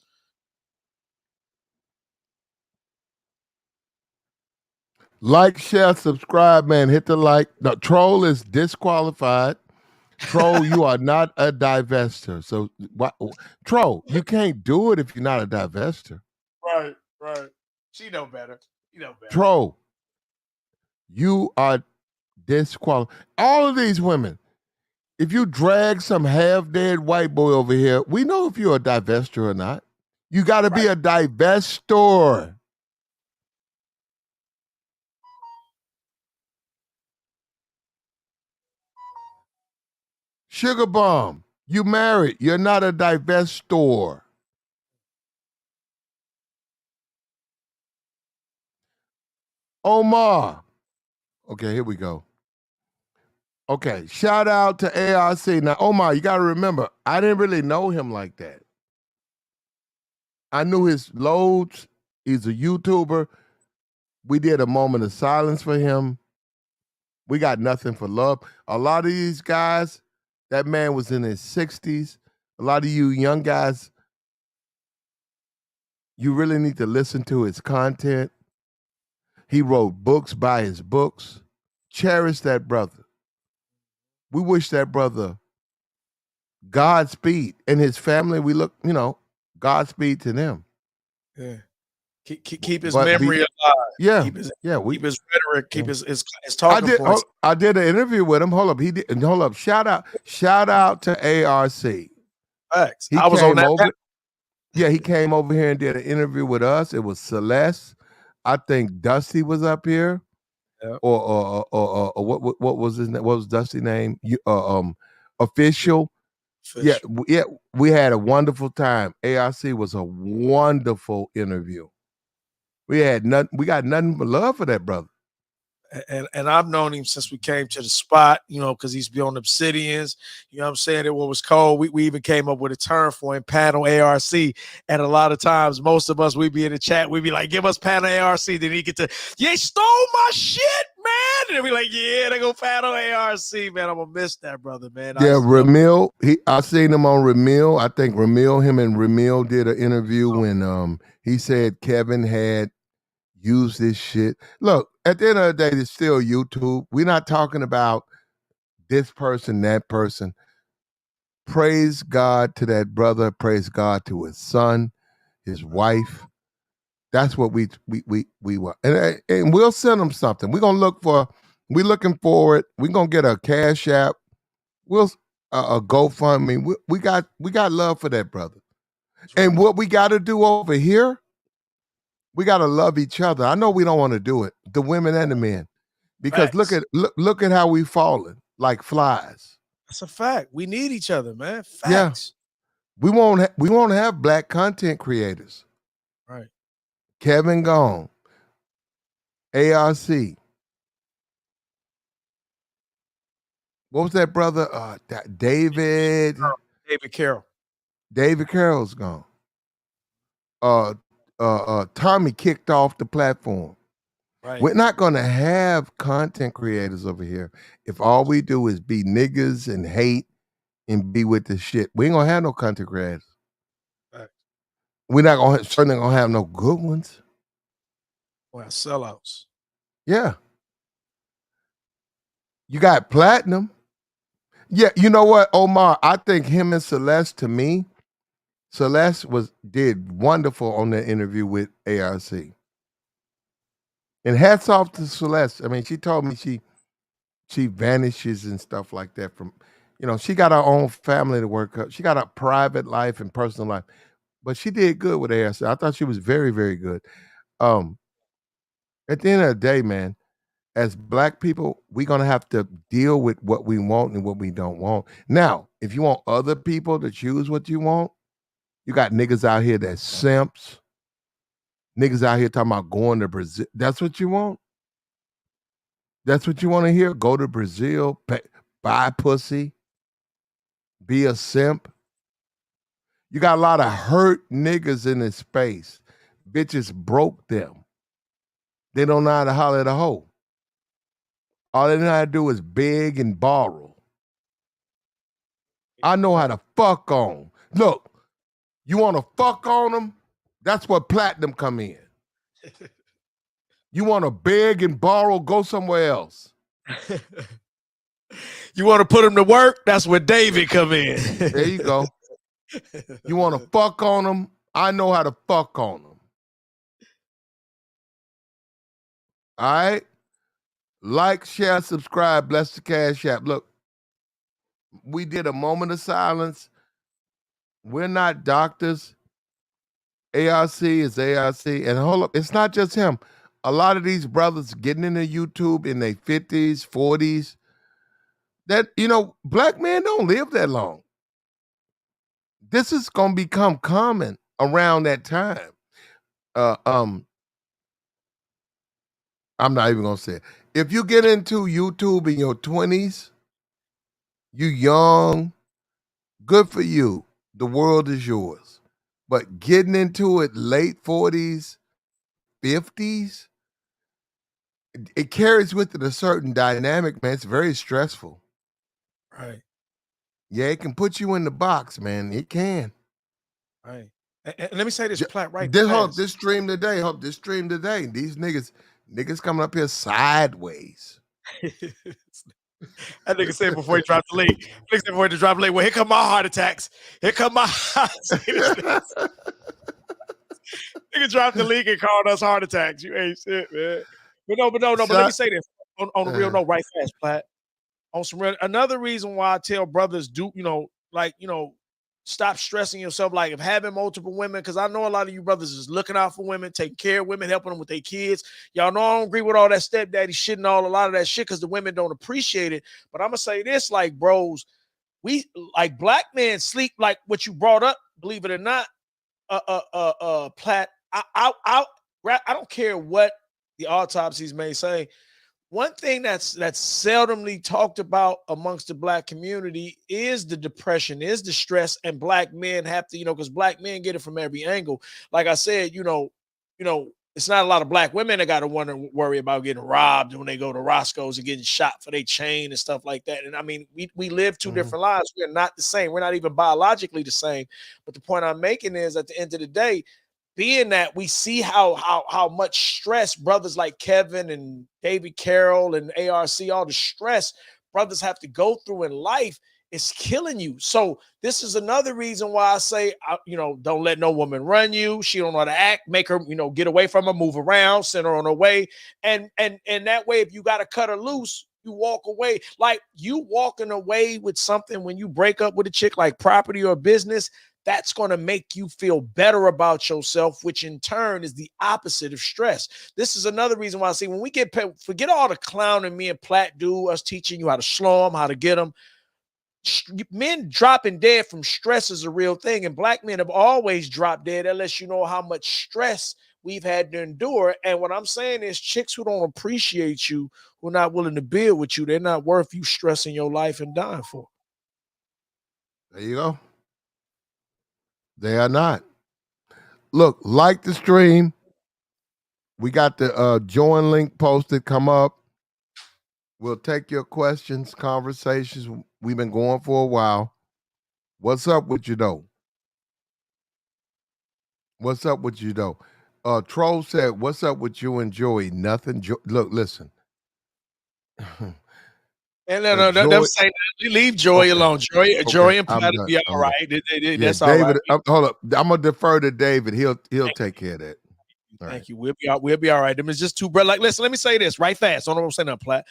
Like, share, subscribe, man. Hit the like. No, Troll is disqualified. Troll, you are not a divester. So, Troll, you can't do it if you're not a divester. Right. She know better. Troll, you are disqualified. All of these women, if you drag some half-dead white boy over here, we know if you're a divester or not. You got to be a divestor. Sugar Bomb, you married. You're not a divestor. Omar. Okay, here we go. Okay, shout out to ARC. Now, Omar, you got to remember, I didn't really know him like that. I knew his loads. He's a YouTuber. We did a moment of silence for him. We got nothing for love. A lot of these guys, that man was in his 60s. A lot of you young guys, you really need to listen to his content. He wrote books by his books. Cherish that brother. We wish that brother Godspeed. And his family, we look, Godspeed to them. Yeah. Keep his memory alive. Yeah. Keep his rhetoric, keep his talking points. I did an interview with him. Hold up. Shout out to ARC. Facts. I was on that over. Yeah, he came over here and did an interview with us. It was Celeste. I think Dusty was up here. Yep. or what was his name? What was Dusty's name? Official. Yeah, Official. yeah, we had a wonderful time. ARC was a wonderful interview. We got nothing but love for that brother. And I've known him since we came to the spot, because he's been on Obsidians. You know what I'm saying? It was cold. We even came up with a term for him, panel ARC. And a lot of times, most of us, we'd be in the chat, we'd be like, give us panel ARC. Then he get to, you stole my shit, man. And we like, yeah, they go panel ARC, man. I'm going to miss that brother, man. Yeah, Ramil, I seen him on Ramil. I think him and Ramil did an interview when he said Kevin had used this shit. Look, at the end of the day, it's still YouTube. We're not talking about this person, that person. Praise God to that brother. Praise God to his son, his wife. That's what we want. And we'll send them something. We're looking for it. We're gonna get a Cash App. We'll a GoFundMe. We got love for that brother. And what we got to do over here, we got to love each other. I know we don't want to do it, the women and the men, because Facts. look at how we fallen like flies. That's a fact. We need each other, man. Yeah, Facts. we won't have black content creators. Right. Kevin gone. ARC. What was that brother? David. David Carroll. David Carroll's gone. Tommy kicked off the platform. Right. We're not going to have content creators over here if all we do is be niggas and hate and be with the shit. We ain't going to have no content creators. Right. We're not certainly going to have no good ones. Well, sellouts. Yeah. You got Platinum. Yeah, you know what, Omar? I think him and Celeste, to me, Celeste did wonderful on that interview with ARC. And hats off to Celeste. I mean, she told me she vanishes and stuff like that from, she got her own family to work up. She got a private life and personal life. But she did good with ARC. I thought she was very, very good. At the end of the day, man, as black people, we're gonna have to deal with what we want and what we don't want. Now, if you want other people to choose what you want, you got niggas out here that simps. Niggas out here talking about going to Brazil. That's what you want? That's what you want to hear? Go to Brazil, buy pussy, be a simp. You got a lot of hurt niggas in this space. Bitches broke them. They don't know how to holler at a hoe. All they know how to do is beg and borrow. I know how to fuck on. Look, you want to fuck on them? That's where Platinum come in. You want to beg and borrow? Go somewhere else. You want to put them to work? That's where David come in. There you go. You want to fuck on them? I know how to fuck on them. All right? Like, share, subscribe, bless the Cash App. Look, we did a moment of silence. We're not doctors. ARC is ARC. And hold up, it's not just him. A lot of these brothers getting into YouTube in their 50s, 40s, that, black men don't live that long. This is going to become common around that time. I'm not even going to say it. If you get into YouTube in your 20s, you young, good for you. The world is yours. But getting into it late 40s, 50s, it carries with it a certain dynamic, man. It's very stressful. Right. Yeah, it can put you in the box, man. It can. Right. And let me say this, Platt, right? This stream today. These niggas coming up here sideways. That nigga said before he dropped the link. Nigga said before he dropped the link, well, here come my heart attacks. Here come my nigga dropped the link and called us heart attacks. You ain't shit, man. But no, but let me say this on a real note, right fast, Platt. On some real, another reason why I tell brothers do, Stop stressing yourself like if having multiple women, because I know a lot of you brothers is looking out for women, taking care of women, helping them with their kids. Y'all know I don't agree with all that stepdaddy shit and a lot of that shit because the women don't appreciate it. But I'm gonna say this, like, bros, we like black men sleep like what you brought up, believe it or not. Plat, I don't care what the autopsies may say. One thing that's seldomly talked about amongst the black community is the depression, is the stress, and black men have to, because black men get it from every angle. Like I said, it's not a lot of black women that got to worry about getting robbed when they go to Roscoe's and getting shot for their chain and stuff like that. And I mean, we live two different lives. We are not the same. We're not even biologically the same. But the point I'm making is, at the end of the day, being that we see how much stress brothers like Kevin and David Carroll and ARC, all the stress brothers have to go through in life is killing you. So this is another reason why I say, don't let no woman run you. She don't know how to act. Make her, get away from her, move around, send her on her way. And that way, if you got to cut her loose, you walk away. Like you walking away with something when you break up with a chick, like property or business, that's going to make you feel better about yourself, which in turn is the opposite of stress. This is another reason why I say when we get paid, forget all the clowning me and Platt do, us teaching you how to slow them, how to get them. Men dropping dead from stress is a real thing, and black men have always dropped dead. That lets you know how much stress we've had to endure. And what I'm saying is, chicks who don't appreciate you, who are not willing to build with you, they're not worth you stressing your life and dying for. There you go. They are not. Look, like the stream. We got the join link posted. Come up. We'll take your questions, conversations. We've been going for a while. What's up with you, though? What's up with you, though? Troll said, what's up with you and Joey? Nothing. Look, listen. And no, don't say that. Leave Joy alone. Joy and Platt will be all right. That's all right. Hold up. I'm gonna defer to David. He'll take care of that. Thank you. We'll be all right. Them is just two brothers. Like, listen, let me say this right fast. I don't know what I'm saying now, Platt.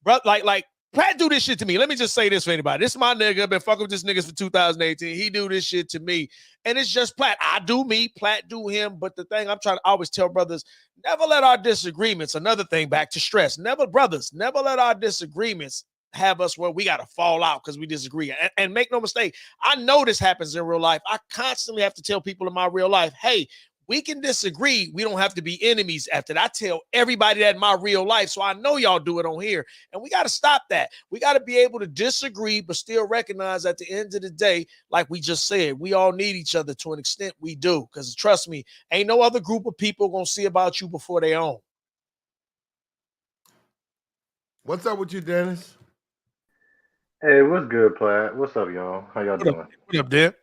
Bro, like Platt do this shit to me. Let me just say this for anybody. This is my nigga. I've been fucking with this niggas for 2018. He do this shit to me. And it's just Platt. I do me, Platt do him. But the thing I'm trying to always tell brothers, never let our disagreements, another thing back to stress. Never let our disagreements have us where we got to fall out because we disagree. And make no mistake, I know this happens in real life. I constantly have to tell people in my real life, hey, we can disagree. We don't have to be enemies after that. I tell everybody that in my real life. So I know y'all do it on here. And we got to stop that. We got to be able to disagree, but still recognize at the end of the day, like we just said, we all need each other to an extent. We do. Because trust me, ain't no other group of people going to see about you before they own. What's up with you, Dennis? Hey, what's good, Platt? What's up, y'all? How y'all doing? What up, Deb?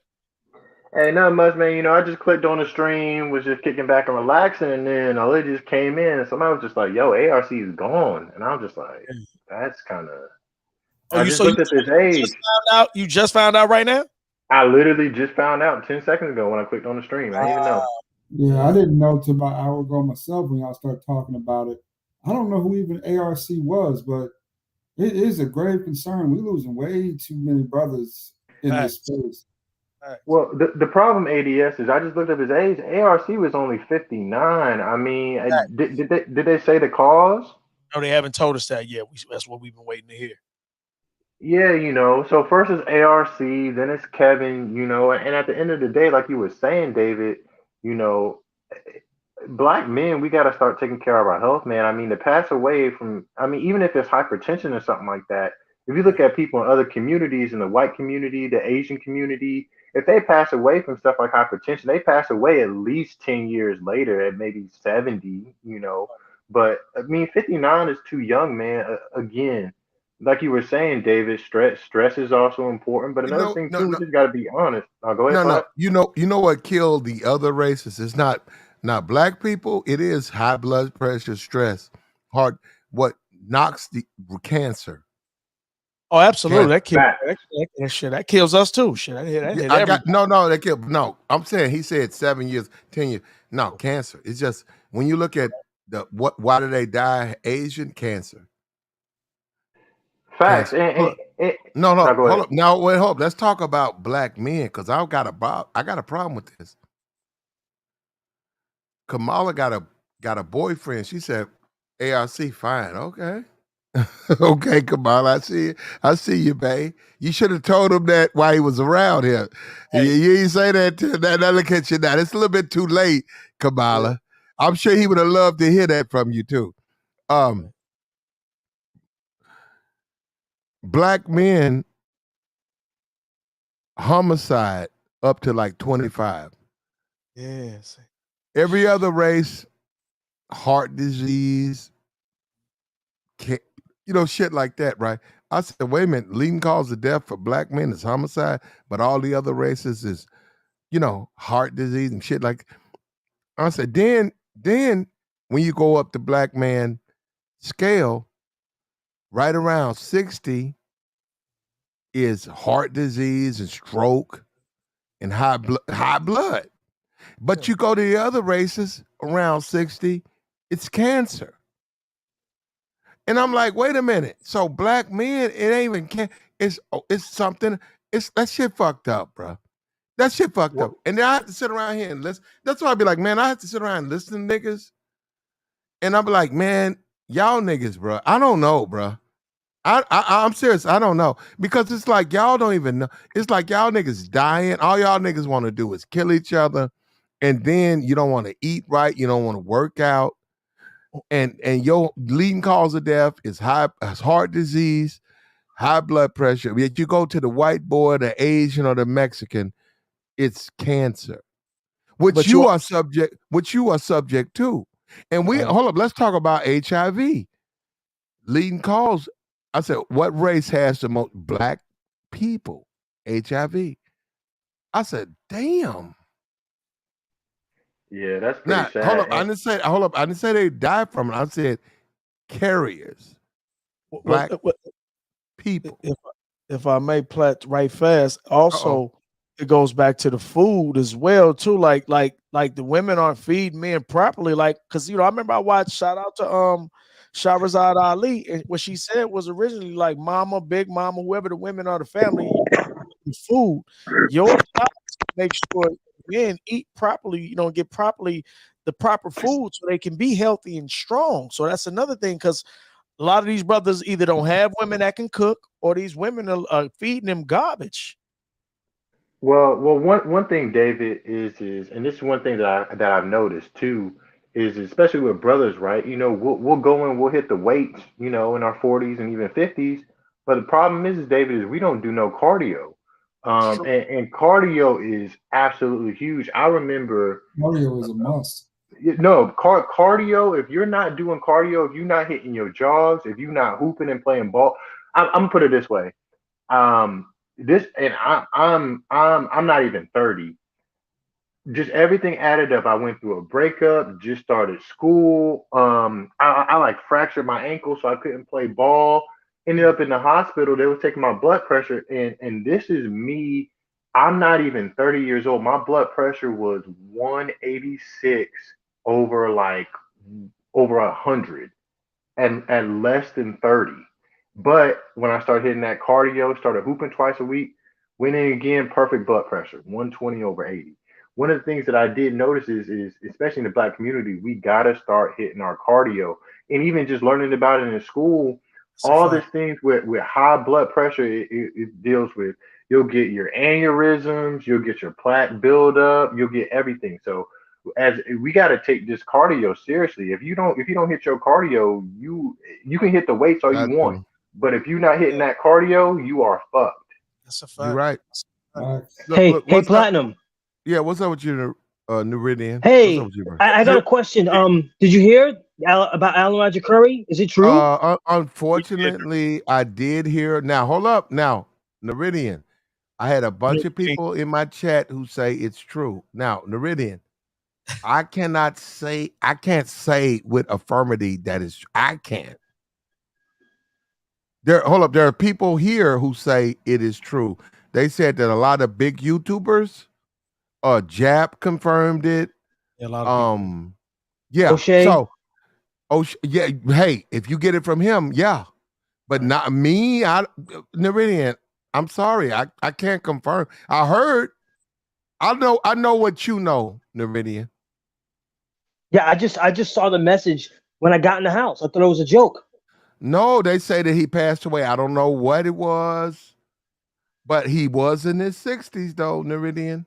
Hey, not much, man. I just clicked on the stream, was just kicking back and relaxing, and then a lady just came in, and somebody was just like, "Yo, ARC is gone," and I'm just like, "That's kind of." Oh, I just looked at his age. You just found out right now? I literally just found out 10 seconds ago when I clicked on the stream. I didn't even know. Yeah, I didn't know till about an hour ago myself when y'all started talking about it. I don't know who even ARC was, but it is a grave concern. We're losing way too many brothers in this space. Well, the problem, ADS, is I just looked up his age. ARC was only 59. I mean, did they say the cause? No, they haven't told us that yet. That's what we've been waiting to hear. Yeah, so first is ARC, then it's Kevin, and at the end of the day, like you were saying, David, you know, black men, we got to start taking care of our health, man. I mean, to pass away from, even if it's hypertension or something like that, if you look at people in other communities, in the white community, the Asian community, if they pass away from stuff like hypertension, they pass away at least 10 years later at maybe 70. But 59 is too young, man. Again, like you were saying, David, stress is also important. But another thing too, we just got to be honest. Go ahead. No. You know what killed the other races? It's not black people. It is high blood pressure, stress, heart. What knocks the cancer? Oh, absolutely. That kills us too. Shit, that killed. No, I'm saying he said 7 years, 10 years. No, cancer. It's just when you look at why do they die? Asian cancer. Facts. No, go hold ahead. up. Now, wait, hold up. Let's talk about black men because I got a problem with this. Kamala got a boyfriend. She said, "ARC, fine, okay, okay, Kamala, I see you, babe. You should have told him that while he was around here. You ain't say that to that. Now look at you now. It's a little bit too late, Kamala. I'm sure he would have loved to hear that from you too. Black men homicide up to like 25. Yes. Every other race, heart disease, shit like that, right? I said, wait a minute, leading cause of death for black men is homicide, but all the other races is, heart disease and shit like. I said, then when you go up the black man scale, right around 60 is heart disease and stroke and high blood. But you go to the other races around 60, it's cancer. And I'm like, wait a minute. So black men, it ain't even it's something. It's that shit fucked up, bro. That shit fucked up. And then I have to sit around here and listen. That's why I be like, man, I have to sit around and listen to niggas. And I'll be like, man, y'all niggas, bro. I don't know, bro. I'm serious. I don't know. Because it's like y'all don't even know. It's like y'all niggas dying. All y'all niggas want to do is kill each other. And then you don't want to eat right. You don't want to work out. And your leading cause of death is heart disease, high blood pressure. Yet you go to the white boy, the Asian, or the Mexican, it's cancer, which you are subject to. And hold up, let's talk about HIV. Leading cause. I said, what race has the most black people? HIV. I said, damn. Yeah, that's pretty Now, sad. hold up. I didn't say they died from it. I said carriers. Black people. If I may plat right fast, also it goes back to the food as well too. Like the women aren't feeding men properly. Like, cause I remember I watched shout out to Shahrazad Ali, and what she said was originally like mama, big mama, whoever the women are, the family, the food. Your job is to make sure men eat properly, get the proper food so they can be healthy and strong. So that's another thing, because a lot of these brothers either don't have women that can cook, or these women are feeding them garbage. Well, one thing, David, is, and this is one thing that I've noticed too, is especially with brothers, right? We'll go and we'll hit the weights, in our 40s and even 50s. But the problem is, David, is we don't do no cardio. And cardio is absolutely huge. I remember Cardio is a must. no cardio. If you're not doing cardio, if you're not hitting your jogs, if you're not hooping and playing ball, I'm gonna put it this way. This and I'm not even 30. Just everything added up. I went through a breakup, just started school. I like fractured my ankle, so I couldn't play ball. Ended up in the hospital. They were taking my blood pressure, and this is me. I'm not even 30 years old. My blood pressure was 186 over over 100 and at less than 30. But when I started hitting that cardio, started hooping twice a week, went in again, perfect blood pressure, 120 over 80. One of the things that I did notice is especially in the black community, we gotta start hitting our cardio. And even just learning about it in school, all these things with high blood pressure, it deals with you'll get your aneurysms, you'll get your plaque buildup, you'll get everything. So as we got to take this cardio seriously. If you don't hit your cardio, you can hit the weights all you want, but if you're not hitting that cardio, you are fucked. That's a fact. You're right. Hey, Platinum. Yeah, what's up with you, Nuridian? Hey, what's up with you, bro? I got a question. Did you hear about Alan Roger Curry? Is it true? Unfortunately, I did hear. Now, hold up. Now, Nuridian, I had a bunch of people in my chat who say it's true. Now, Nuridian, I can't say with affirmity that is. I can't. Hold up. There are people here who say it is true. They said that a lot of big YouTubers, Jap confirmed it. Yeah, a lot of people. Yeah. O'Shea. So, yeah. Hey, if you get it from him, yeah. But not me. Neridian, I'm sorry. I can't confirm. I heard. I know what you know, Neridian. Yeah, I just saw the message when I got in the house. I thought it was a joke. No, they say that he passed away. I don't know what it was, but he was in his 60s though, Neridian.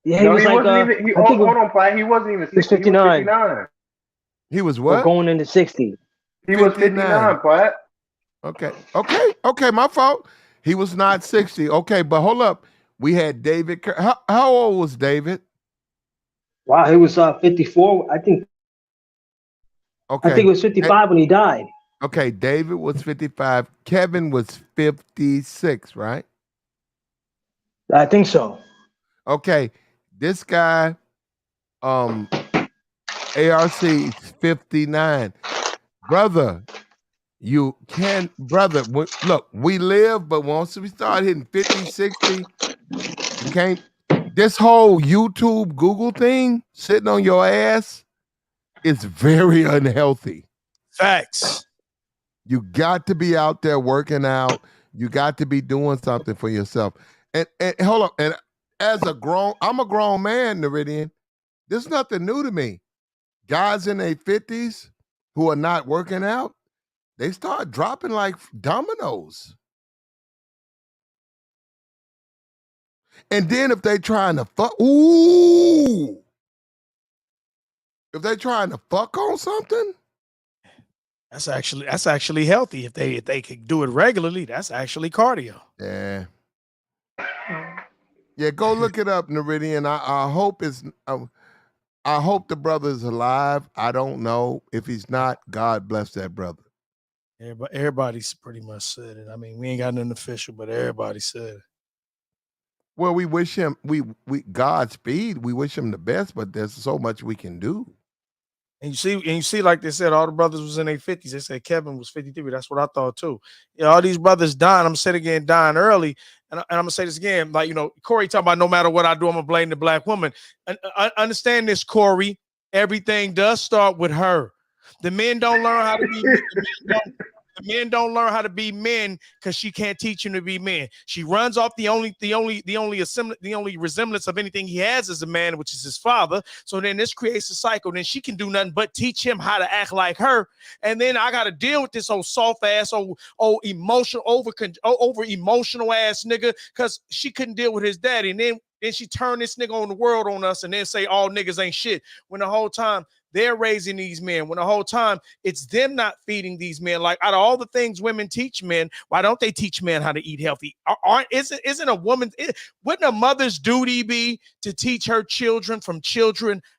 Yeah, he No, was he like wasn't even. I think Hold on, Platt. He wasn't even he was 60. He was 59 59. He was or what? going into 60. He was 59. 59, Platt. Okay, my fault. He was not 60. Okay, but hold up. We had David. How old was David? Wow, he was 54. I think Okay. it was 55 when he died. Okay, David was 55. Kevin was 56, right? I think so. Okay. This guy, ARC is 59. Brother, look, we live, but once we start hitting 50, 60, you can't. This whole YouTube, Google thing sitting on your ass is very unhealthy. Facts. You got to be out there working out. You got to be doing something for yourself. And hold up. And I'm a grown man, Neridian. This is nothing new to me. Guys in their 50s who are not working out, they start dropping like dominoes. And then if they trying to fuck, if they trying to fuck on something, that's actually healthy. If they could do it regularly, that's actually cardio. yeah. Yeah, go look it up, Neridian. I hope I hope the brother is alive. I don't know. If he's not, God bless that brother. Everybody's pretty much said it. I mean, we ain't got nothing official, but everybody said it. Well, we wish him we Godspeed. We wish him the best, but there's so much we can do. And you see, like they said, all the brothers was in their 50s. They said Kevin was 53. That's what I thought too. Yeah, all these brothers dying. I'm gonna say it again, dying early. And I'm gonna say this again, like Corey talking about no matter what I do, I'm gonna blame the black woman. And I understand this, Corey. Everything does start with her. The men don't learn how to be the men don't learn how to be men because she can't teach them to be men. She runs off the only resemblance of anything he has as a man, which is his father. So then this creates a cycle. Then she can do nothing but teach him how to act like her. And then I got to deal with this old soft ass, emotional, over emotional ass nigga because she couldn't deal with his daddy. And then she turned this nigga on the world on us and then say all niggas ain't shit when the whole time they're raising these men, when the whole time it's them not feeding these men. Like out of all the things women teach men, why don't they teach men how to eat healthy? Isn't a woman, wouldn't a mother's duty be to teach her children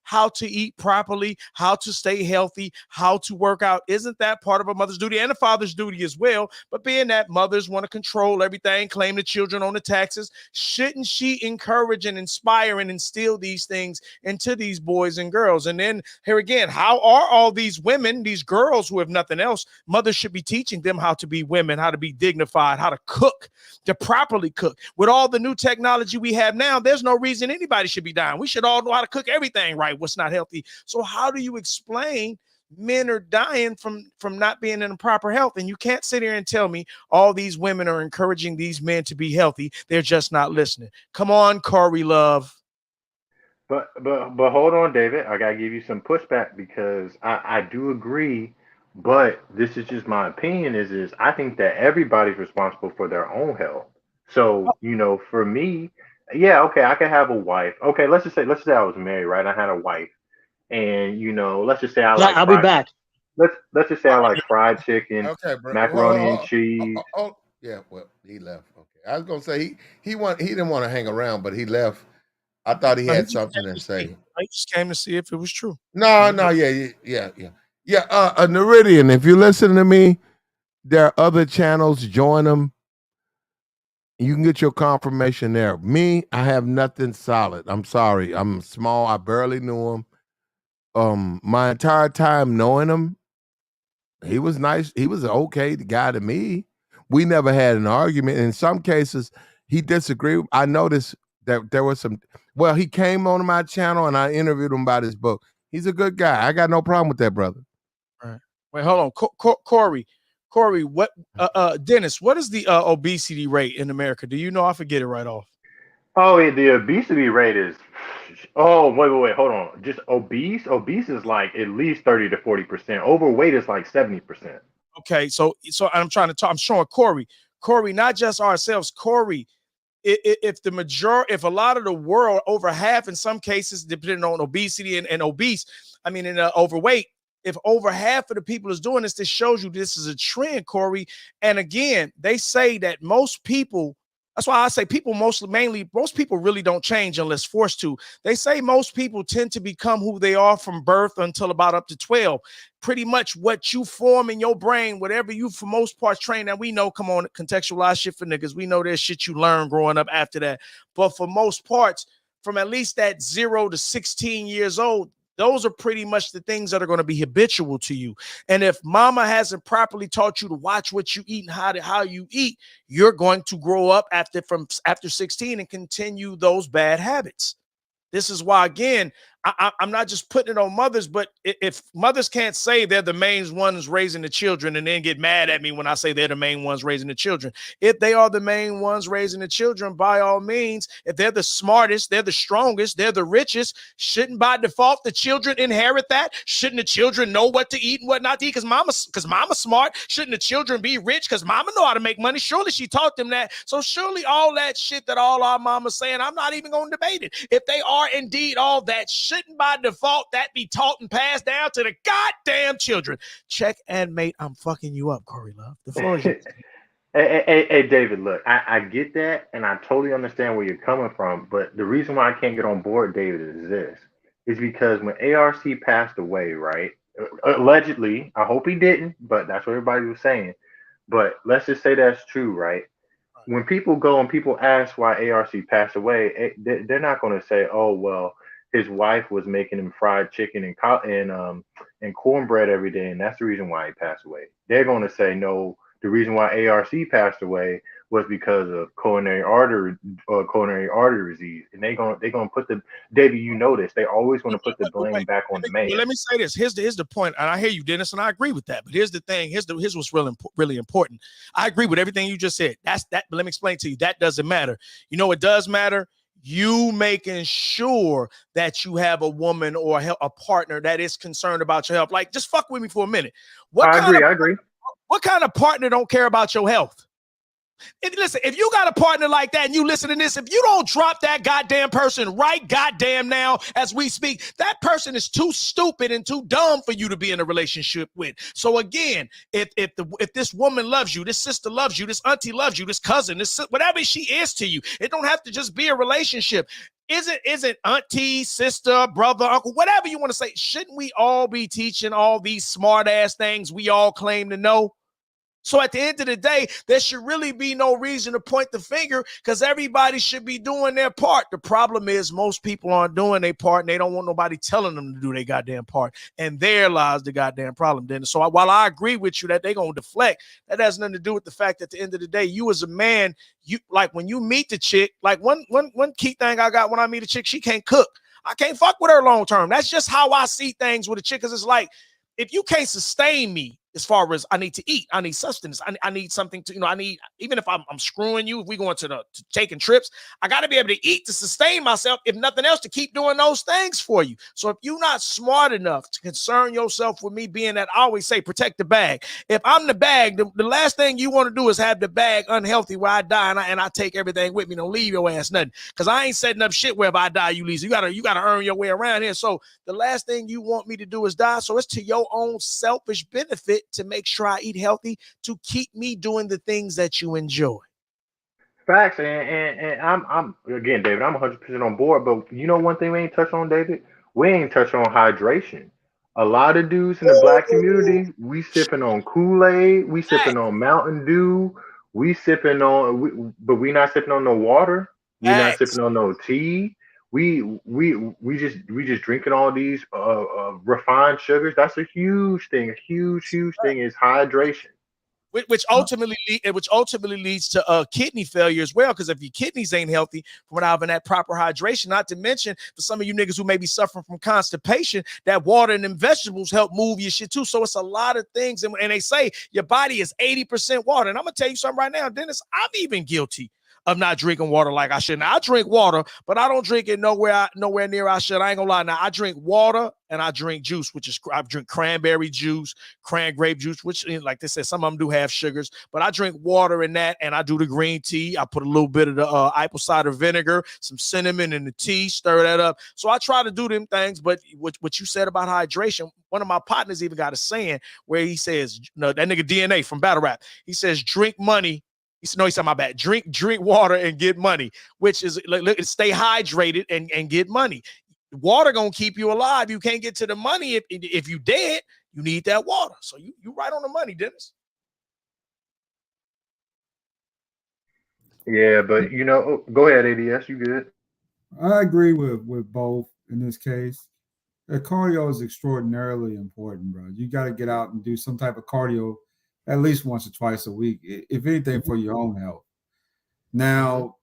how to eat properly, how to stay healthy, how to work out? Isn't that part of a mother's duty and a father's duty as well? But being that mothers want to control everything, claim the children on the taxes, shouldn't she encourage and inspire and instill these things into these boys and girls? And then here again, how are all these women, these girls who have nothing else, mothers should be teaching them how to be women, how to be dignified, how to cook, to properly cook. With all the new technology we have now, there's no reason anybody should be dying. We should all know how to cook everything right, what's not healthy. So how do you explain men are dying from not being in proper health? And you can't sit here and tell me all these women are encouraging these men to be healthy. They're just not listening. Come on, Corey Love. But hold on, David. I gotta give you some pushback because I do agree, but this is just my opinion. Is I think that everybody's responsible for their own health. So for me, yeah, okay, I could have a wife. Okay, let's just say I was married, right? I had a wife, and let's just say I Yeah, like I'll be back. let's just say I like fried chicken, Okay, bro. macaroni and cheese. Yeah, well, he left. Okay. I was gonna say he didn't want to hang around, but he left. I thought he had something to say. I just came to see if it was true. No, yeah. Neridian, if you listen to me, there are other channels. Join them. You can get your confirmation there. Me, I have nothing solid. I'm sorry. I'm small. I barely knew him. My entire time knowing him, he was nice. He was an okay guy to me. We never had an argument. In some cases, he disagreed. I noticed that there was some. Well, he came on my channel and I interviewed him about his book. He's a good guy. I got no problem with that brother. All right. Wait, hold on, Corey. Corey, what Dennis, what is the obesity rate in America? Do you know? I forget it right off. Oh, the obesity rate is. Oh, wait, hold on. Just obese. Obese is like at least 30 to 40%. Overweight is like 70%. Okay, so I'm trying to talk. I'm showing Corey, not just ourselves. Corey, if the majority, if a lot of the world, over half in some cases, depending on obesity and obese, I mean, in overweight, if over half of the people is doing this shows you this is a trend, Corey. And again, they say that most people. That's why I say people most people really don't change unless forced to. They say most people tend to become who they are from birth until about up to 12. Pretty much what you form in your brain, whatever you for most parts train. And we know, come on, contextualize shit for niggas. We know there's shit you learn growing up after that. But for most parts, from at least that 0 to 16 years old, those are pretty much the things that are going to be habitual to you. And if mama hasn't properly taught you to watch what you eat and how you eat, you're going to grow up after 16 and continue those bad habits. This is why, again, I'm not just putting it on mothers, but if mothers can't say they're the main ones raising the children and then get mad at me when I say they're the main ones raising the children, if they are the main ones raising the children, by all means, if they're the smartest, they're the strongest, they're the richest, shouldn't by default the children inherit that? Shouldn't the children know what to eat and what not to eat? Because mama's smart. Shouldn't the children be rich? Because mama know how to make money. Surely she taught them that. So surely all that shit that all our mamas saying, I'm not even going to debate it. If they are indeed all that, shouldn't by default that be taught and passed down to the goddamn children? Check and mate, I'm fucking you up, Corey Love. The floor is yours. Hey, David, look, I get that, and I totally understand where you're coming from. But the reason why I can't get on board, David, is this: is because when ARC passed away, right? Allegedly, I hope he didn't, but that's what everybody was saying. But let's just say that's true, right? When people go and people ask why ARC passed away, they're not going to say, "Oh, well, his wife was making him fried chicken and cornbread every day, and that's the reason why he passed away." They're going to say, "No, the reason why ARC passed away was because of coronary artery disease," and they're going to put the David. You notice they always going to put the blame back on the man. Let me say this. Here's the point, and I hear you, Dennis, and I agree with that. But here's the thing. Here's what's really important. I agree with everything you just said. That's that. But let me explain to you. That doesn't matter. You know what does matter? You making sure that you have a woman or a partner that is concerned about your health. Like, just fuck with me for a minute. I agree. What kind of partner don't care about your health? Listen, if you got a partner like that and you listen to this, if you don't drop that goddamn person right goddamn now as we speak, that person is too stupid and too dumb for you to be in a relationship with. So again, if this woman loves you, this sister loves you, this auntie loves you, this cousin, this whatever she is to you, it don't have to just be a relationship. Is it auntie, sister, brother, uncle, whatever you want to say? Shouldn't we all be teaching all these smart ass things we all claim to know? So at the end of the day, there should really be no reason to point the finger because everybody should be doing their part. The problem is most people aren't doing their part and they don't want nobody telling them to do their goddamn part. And there lies the goddamn problem, Dennis. So while I agree with you that they're going to deflect, that has nothing to do with the fact that at the end of the day, you as a man, you like when you meet the chick, like one key thing I got when I meet a chick, she can't cook. I can't fuck with her long term. That's just how I see things with a chick because it's like, if you can't sustain me as far as I need to eat, I need sustenance, I need something to, I need, even if I'm screwing you, if we going to taking trips, I got to be able to eat to sustain myself, if nothing else, to keep doing those things for you. So if you're not smart enough to concern yourself with me being that, I always say, protect the bag. If I'm the bag, the last thing you want to do is have the bag unhealthy where I die and I take everything with me. Don't leave your ass nothing. Because I ain't setting up shit where if I die, you leave. You gotta earn your way around here. So the last thing you want me to do is die. So it's to your own selfish benefit to make sure I eat healthy to keep me doing the things that you enjoy. Facts, and I'm again, David. I'm 100% on board. But you know one thing we ain't touched on, David. We ain't touched on hydration. A lot of dudes in the black community, we sipping on Kool-Aid, we sipping on Mountain Dew, we sipping on, but we not sipping on no water. We not sipping on no tea. We just drinking all these refined sugars. That's a huge thing. A huge thing is hydration. which ultimately leads to kidney failure as well. Because if your kidneys ain't healthy from not having that proper hydration, not to mention for some of you niggas who may be suffering from constipation, that water and them vegetables help move your shit too. So it's a lot of things, and they say your body is 80% water. And I'm gonna tell you something right now, Dennis. I'm even guilty of not drinking water like I should. Now, I drink water, but I don't drink it nowhere near I should. I ain't gonna lie. Now, I drink water and I drink juice, which is I drink cranberry juice, cran grape juice, which, like they said, some of them do have sugars, but I drink water in that, and I do the green tea. I put a little bit of the apple cider vinegar, some cinnamon in the tea, stir that up. So I try to do them things. But what you said about hydration, one of my partners even got a saying where he says, no, that nigga DNA from Battle Rap, he says, drink money. He's talking about bad. Drink water and get money, which is stay hydrated and get money. Water gonna keep you alive. You can't get to the money if you dead. You need that water. So you right on the money, Dennis. Yeah, but go ahead, ADS. You good? I agree with both in this case. Cardio is extraordinarily important, bro. You got to get out and do some type of cardio at least once or twice a week, if anything, for your own health. Now,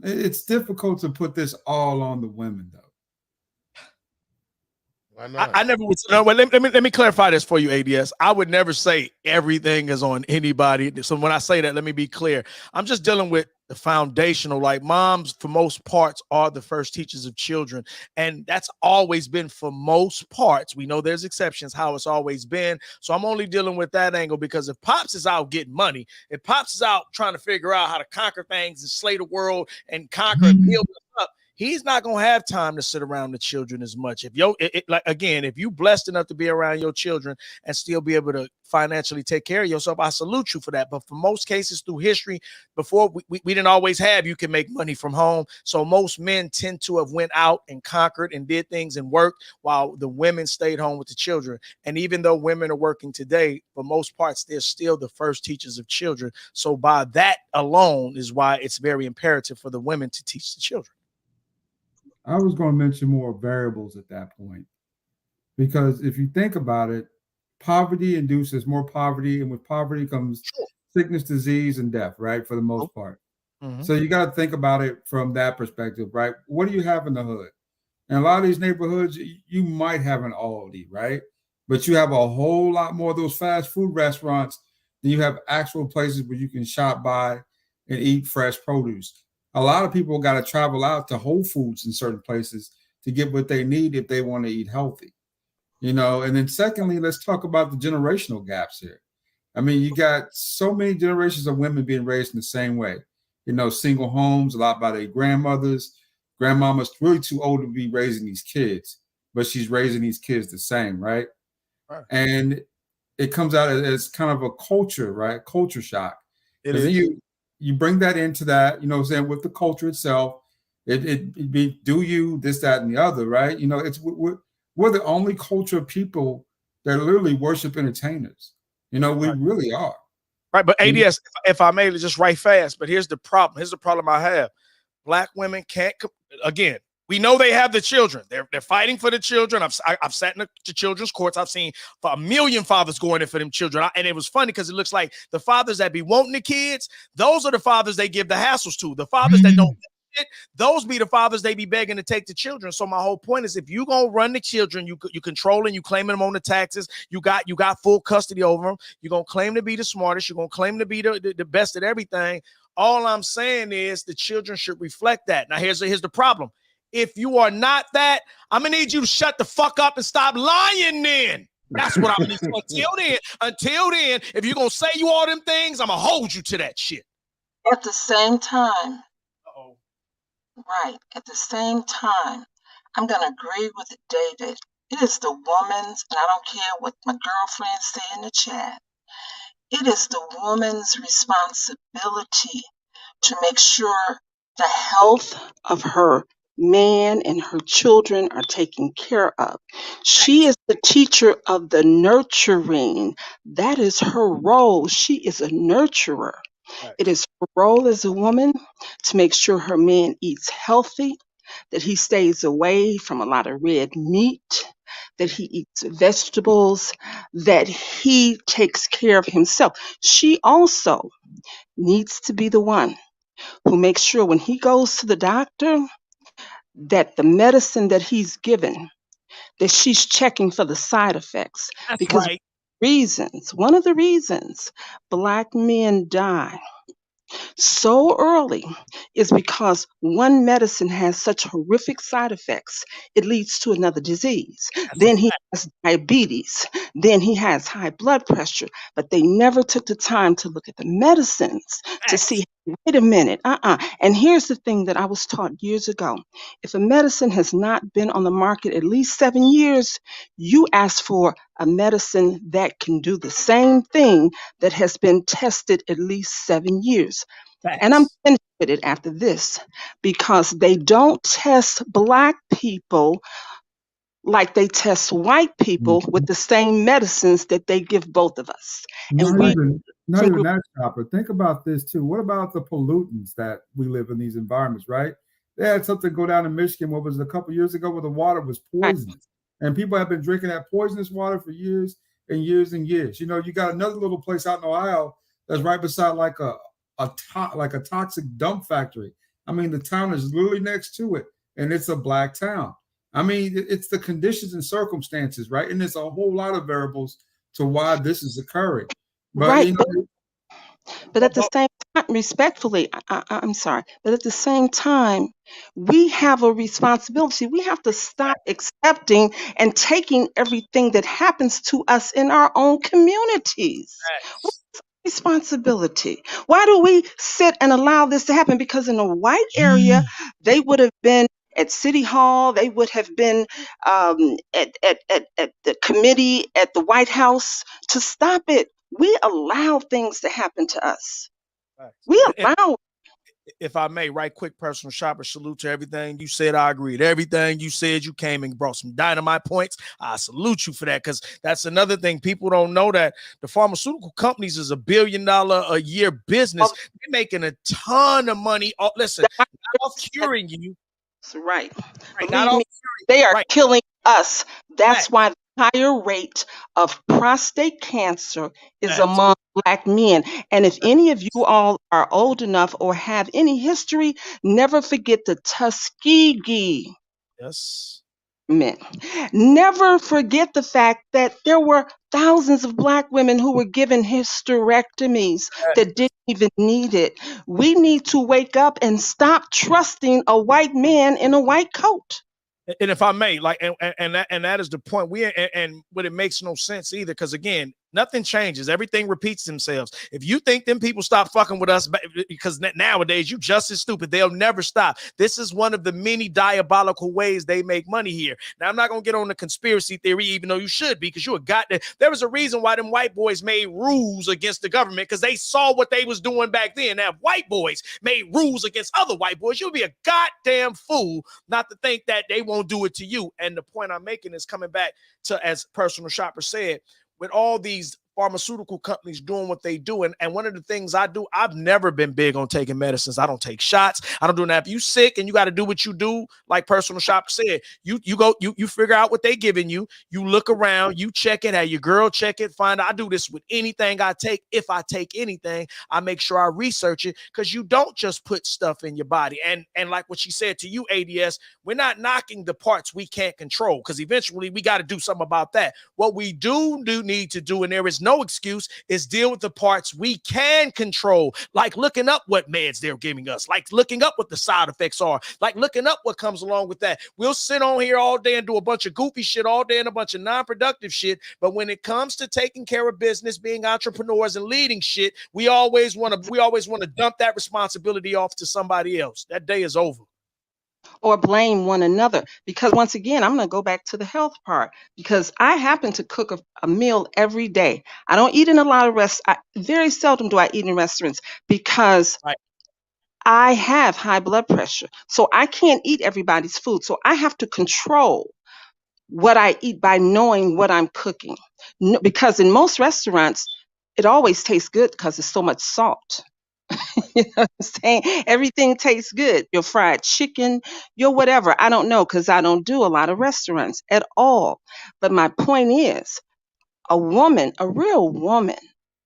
it's difficult to put this all on the women, though. Why not? I never would. No, well, let me clarify this for you, ADS. I would never say everything is on anybody. So when I say that, let me be clear. I'm just dealing with the foundational. Like moms, for most parts, are the first teachers of children, and that's always been for most parts. We know there's exceptions, how it's always been. So I'm only dealing with that angle because if Pops is out getting money, if Pops is out trying to figure out how to conquer things and slay the world and conquer and build up, he's not gonna have time to sit around the children as much. If if you blessed enough to be around your children and still be able to financially take care of yourself, I salute you for that. But for most cases through history, before we didn't always have you can make money from home. So most men tend to have went out and conquered and did things and worked while the women stayed home with the children. And even though women are working today, for most parts, they're still the first teachers of children. So by that alone is why it's very imperative for the women to teach the children. I was going to mention more variables at that point, because if you think about it, poverty induces more poverty, and with poverty comes sickness, disease, and death, right? For the most part. Mm-hmm. So you got to think about it from that perspective, right? What do you have in the hood? In a lot of these neighborhoods, you might have an Aldi, right? But you have a whole lot more of those fast food restaurants than you have actual places where you can shop by and eat fresh produce. A lot of people got to travel out to Whole Foods in certain places to get what they need if they want to eat healthy. And then secondly, let's talk about the generational gaps here. I mean, you got so many generations of women being raised in the same way. Single homes, a lot by their grandmothers. Grandmama's really too old to be raising these kids, but she's raising these kids the same, right? And it comes out as kind of a culture, right? Culture shock. Because then you bring that into that, with the culture itself, it be do you this, that, and the other, right? We're the only culture of people that literally worship entertainers. We really are. Right, but ADS, if I may just write fast, but here's the problem. Here's the problem I have. Black women can't, again, we know they have the children. They're fighting for the children. I've sat in the children's courts. I've seen a million fathers going in for them children. And it was funny because it looks like the fathers that be wanting the kids, those are the fathers they give the hassles to. The fathers that don't, those be the fathers they be begging to take the children. So my whole point is, if you gonna run the children, you controlling, you claiming them on the taxes, you got full custody over them, you're gonna claim to be the smartest, you're gonna claim to be the best at everything. All I'm saying is the children should reflect that. Now here's the problem. If you are not that, I'm gonna need you to shut the fuck up and stop lying then. That's what I'm need. Until then, if you're gonna say you all them things, I'm gonna hold you to that shit. At the same time, right, at the same time, I'm going to agree with David. It is the woman's, and I don't care what my girlfriends say in the chat, it is the woman's responsibility to make sure the health of her man and her children are taken care of. She is the teacher of the nurturing. That is her role. She is a nurturer. It is her role as a woman to make sure her man eats healthy, that he stays away from a lot of red meat, that he eats vegetables, that he takes care of himself. She also needs to be the one who makes sure when he goes to the doctor that the medicine that he's given, that she's checking for the side effects. That's Because right. one of the reasons Black men die so early is because one medicine has such horrific side effects, it leads to another disease. That's a Then he fact. has diabetes. Then he has high blood pressure. But they never took the time to look at the medicines to see, Facts. wait a minute, And here's the thing that I was taught years ago. If a medicine has not been on the market at least 7 years, you ask for a medicine that can do the same thing that has been tested at least 7 years. And I'm Facts. finished with it after this because they don't test Black people like they test white people with the same medicines that they give both of us. And Not we even not some even group that, Chopper. Think about this too. What about the pollutants that we live in these environments, right? They had something go down in Michigan, what was it, a couple years ago, where the water was right, poisonous. And people have been drinking that poisonous water for years and years and years. You know, you got another little place out in Ohio that's right beside like like a toxic dump factory. I mean, the town is literally next to it, and it's a Black town. I mean, it's the conditions and circumstances, right? And there's a whole lot of variables to why this is occurring. But right. you know, But at the same time, respectfully, I'm sorry, but at the same time, we have a responsibility. We have to stop accepting and taking everything that happens to us in our own communities. Facts. Responsibility. Why do we sit and allow this to happen? Because in a white area, they would have been at City Hall, they would have been at the committee at the White House to stop it. We allow things to happen to us. Facts. We And allow. if I may, right quick, personal shopper, salute to everything you said. I agreed. Everything you said, you came and brought some dynamite points. I salute you for that because that's another thing. People don't know that the pharmaceutical companies is $1 billion a year business. They're making a ton of money. Listen, not off curing you. Right. Right. Not Believe off me, curing. they are Right. killing us. That's Facts. why the higher rate of prostate cancer is Facts. among Black men. And if any of you all are old enough or have any history, never forget the Tuskegee Yes. men. Never forget the fact that there were thousands of Black women who were given hysterectomies that didn't even need it. We need to wake up and stop trusting a white man in a white coat. And if I may, like, and that is the point. And what it makes no sense either, because again, nothing changes. Everything repeats themselves. If you think them people stop fucking with us, because nowadays you just as stupid, they'll never stop. This is one of the many diabolical ways they make money here. Now, I'm not gonna get on the conspiracy theory, even though you should be, because you got that. There was a reason why them white boys made rules against the government, because they saw what they was doing back then. Now, if white boys made rules against other white boys, you'll be a goddamn fool not to think that they won't do it to you. And the point I'm making is coming back to, as personal shopper said, with all these pharmaceutical companies doing what they do. And one of the things I do, I've never been big on taking medicines. I don't take shots. I don't do that. If you sick and you got to do what you do, like personal shopper said, you figure out what they giving you. You look around, you check it, have your girl check it, find out. I do this with anything I take. If I take anything, I make sure I research it, because you don't just put stuff in your body. And like what she said to you, ADS, we're not knocking the parts we can't control, because eventually we got to do something about that. What we do need to do, and there is no excuse, is deal with the parts we can control, like looking up what meds they're giving us, like looking up what the side effects are, like looking up what comes along with that. We'll sit on here all day and do a bunch of goofy shit all day and a bunch of non-productive shit, but when it comes to taking care of business, being entrepreneurs and leading shit, we always want to dump that responsibility off to somebody else. That day is over. Or blame one another. Because once again, I'm going to go back to the health part, because I happen to cook a meal every day. I don't eat in a lot of very seldom do I eat in restaurants, because right. I have high blood pressure. So I can't eat everybody's food. So I have to control what I eat by knowing what I'm cooking. Because in most restaurants, it always tastes good because there's so much salt. You know what I'm saying? Everything tastes good. Your fried chicken, your whatever. I don't know because I don't do a lot of restaurants at all. But my point is, a woman, a real woman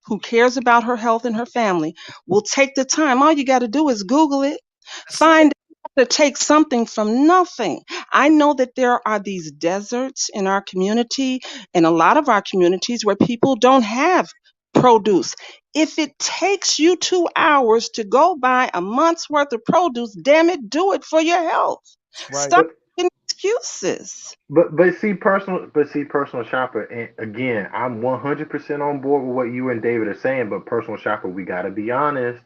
who cares about her health and her family will take the time. All you got to do is Google it, find out to take something from nothing. I know that there are these deserts in our community, in a lot of our communities, where people don't have produce. If it takes you 2 hours to go buy a month's worth of produce, damn it, do it for your health. That's right. Stop But making excuses. personal shopper, and again, I'm 100% on board with what you and David are saying. But personal shopper, we got to be honest.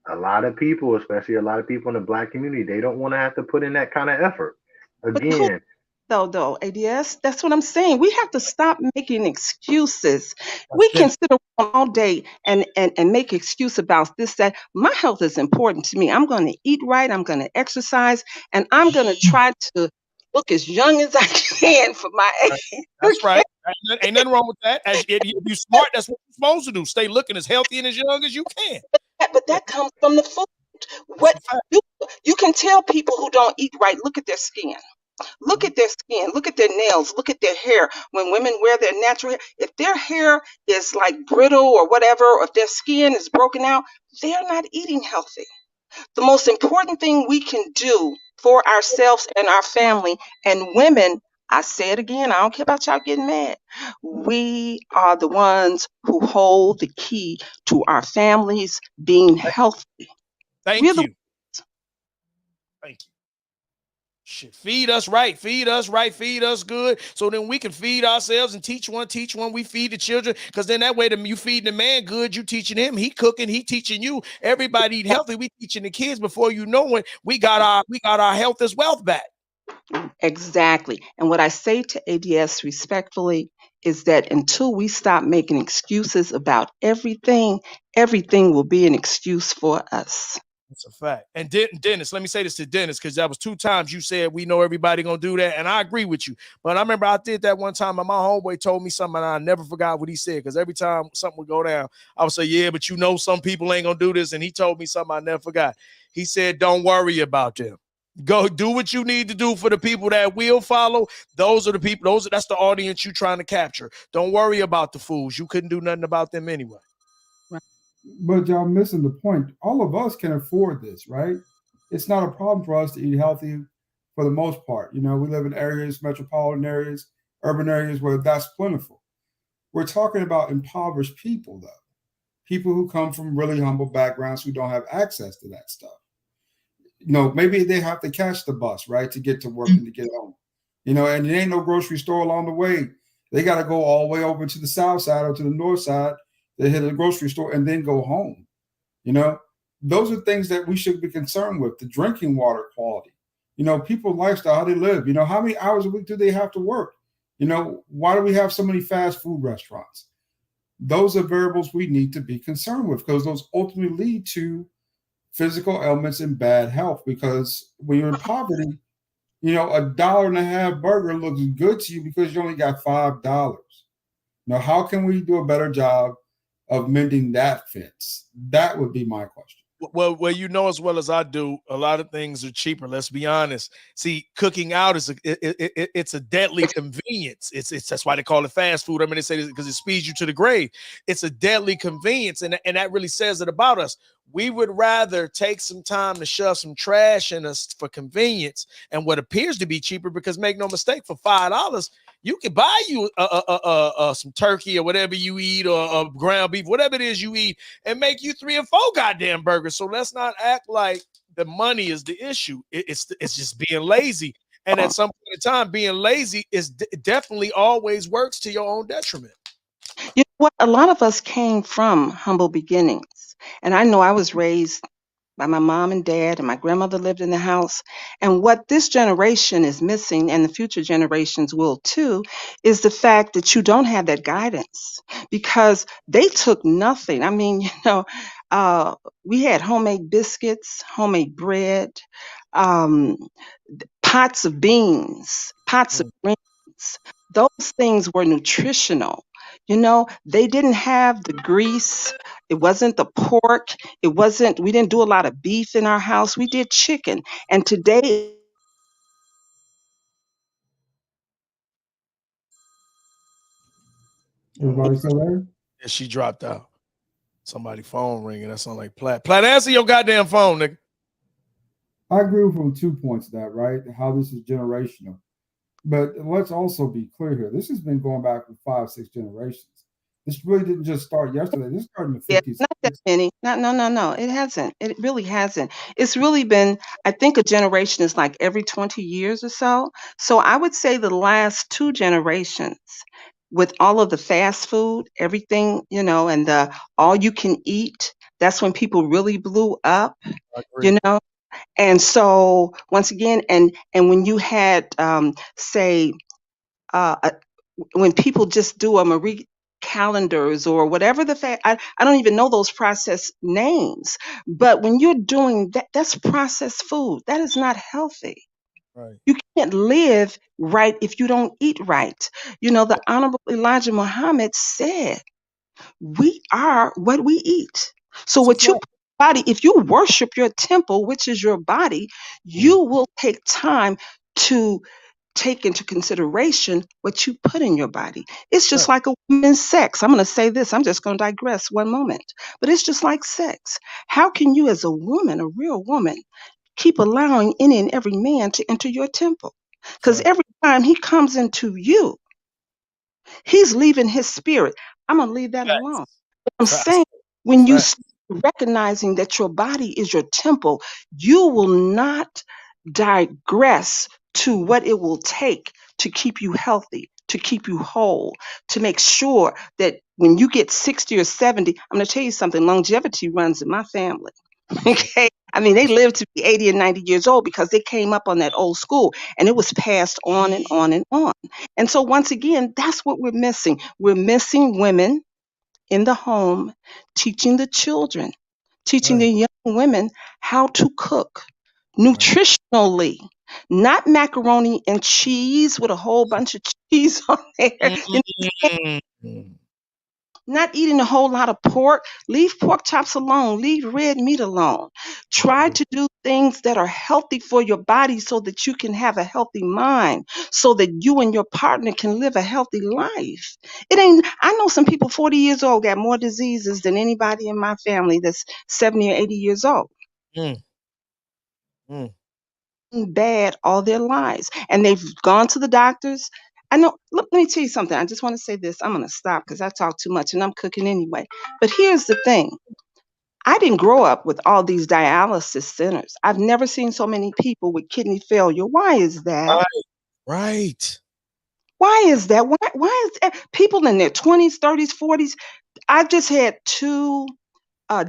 A lot of people, especially a lot of people in the black community, they don't want to have to put in that kind of effort. But who Again, though, ADS? That's what I'm saying. We have to stop making excuses. That's We been can sit around all day and make excuse about this, that. My health is important to me. I'm going to eat right. I'm going to exercise, and I'm going to try to look as young as I can for my age. That's Okay? right. Ain't nothing wrong with that. If you smart, that's what you're supposed to do. Stay looking as healthy and as young as you can. But that comes from the food. That's What a fact. you can tell people who don't eat right, look at their skin. Look at their skin, look at their nails, look at their hair. When women wear their natural hair, if their hair is like brittle or whatever, or if their skin is broken out, they're not eating healthy. The most important thing we can do for ourselves and our family and women, I say it again, I don't care about y'all getting mad. We are the ones who hold the key to our families being healthy. We're Thank the you. Thank you. Shit, feed us right, feed us right, feed us good, so then we can feed ourselves and teach one. We feed the children, because then that way, you feed the man good, you teaching him, he cooking, he teaching you. Everybody eat healthy. We teaching the kids. Before you know it, we got our health as wealth back. Exactly. And what I say to ADS respectfully is that until we stop making excuses about everything, everything will be an excuse for us. That's a fact. And Dennis, let me say this to Dennis, because that was 2 times you said we know everybody gonna do that, and I agree with you. But I remember I did that one time, and my homeboy told me something, and I never forgot what he said. Because every time something would go down, I would say, "Yeah, but you know, some people ain't gonna do this." And he told me something I never forgot. He said, "Don't worry about them. Go do what you need to do for the people that will follow. Those are the people. That's the audience you're trying to capture. Don't worry about the fools. You couldn't do nothing about them anyway." But y'all missing the point. All of us can afford this, right? It's not a problem for us to eat healthy for the most part. You know, we live in areas, metropolitan areas, urban areas where that's plentiful. We're talking about impoverished people, though. People who come from really humble backgrounds who don't have access to that stuff. You know, maybe they have to catch the bus, right, to get to work and to get home. You know, and there ain't no grocery store along the way. They got to go all the way over to the south side or to the north side to hit a grocery store and then go home. You know, those are things that we should be concerned with. The drinking water quality, you know, people's lifestyle, how they live. You know, how many hours a week do they have to work? You know, why do we have so many fast food restaurants? Those are variables we need to be concerned with, because those ultimately lead to physical ailments and bad health. Because when you're in poverty, you know, $1.50 burger looks good to you because you only got $5. Now, how can we do a better job of mending that fence? That would be my question. Well, you know as well as I do, a lot of things are cheaper. Let's be honest. See, cooking out is it's a deadly convenience. It's that's why they call it fast food. I mean, they say because it speeds you to the grave. It's a deadly convenience, and that really says it about us. We would rather take some time to shove some trash in us for convenience and what appears to be cheaper. Because make no mistake, for $5, you can buy you some turkey or whatever you eat, or ground beef, whatever it is you eat, and make you 3 or 4 goddamn burgers. So let's not act like the money is the issue. It's just being lazy. And at some point in time, being lazy is definitely always works to your own detriment. You know what? A lot of us came from humble beginnings. And I know I was raised by my mom and dad, and my grandmother lived in the house. And what this generation is missing, and the future generations will too, is the fact that you don't have that guidance, because they took nothing. I mean, we had homemade biscuits, homemade bread, um, pots of beans, pots of greens. those things were nutritional. You know, they didn't have the grease. It wasn't the pork. We didn't do a lot of beef in our house. We did chicken. And today, Everybody still there? Yeah, she dropped out. Somebody phone ringing. That sound like Platt. Platt, answer your goddamn phone, nigga. I agree from 2 points of that, right? How this is generational. But let's also be clear here. This has been going back for 5, 6 generations. This really didn't just start yesterday. This started in the yeah, 50s. not that many. No. It hasn't. It really hasn't. It's really been, I think a generation is like every 20 years or so. So I would say the last 2 generations with all of the fast food, everything, and the all you can eat, that's when people really blew up, I agree. you know? And so once again, and when you had say when people just do a Marie calendars or whatever the fact, I don't even know those processed names, but when you're doing that, that's processed food. That is not healthy. Right. You can't live right if you don't eat right. The Honorable Elijah Muhammad said, we are what we eat. So It's a what you fact. body, if you worship your temple, which is your body, you will take time to take into consideration what you put in your body. It's just Right. like a woman's sex. I'm going to say this, I'm just going to digress one moment. But it's just like sex. How can you, as a woman, a real woman, keep allowing any and every man to enter your temple? Because Fact. every time he comes into you, he's leaving his spirit. I'm going to leave that alone. But I'm Fact. saying, when you Fact. start recognizing that your body is your temple, you will not digress to what it will take to keep you healthy, to keep you whole, to make sure that when you get 60 or 70, I'm going to tell you something, longevity runs in my family. Okay. I mean, they lived to be 80 and 90 years old because they came up on that old school and it was passed on and on and on. And so, once again, that's what we're missing. We're missing women in the home teaching the children, teaching the Right. young women how to cook Right. nutritionally, not macaroni and cheese with a whole bunch of cheese on there. Mm. Not eating a whole lot of pork. Leave pork chops alone. Leave red meat alone. Try to do things that are healthy for your body so that you can have a healthy mind, so that you and your partner can live a healthy life. It ain't, I know some people 40 years old got more diseases than anybody in my family that's 70 or 80 years old. Mm. Mm. Bad all their lives. And they've gone to the doctors. I know, look, let me tell you something. I just want to say this. I'm going to stop because I talk too much and I'm cooking anyway. But here's the thing. I didn't grow up with all these dialysis centers. I've never seen so many people with kidney failure. Why is that? Right. Right. Why is that? Why is that? People in their 20s, 30s, 40s. I just had 2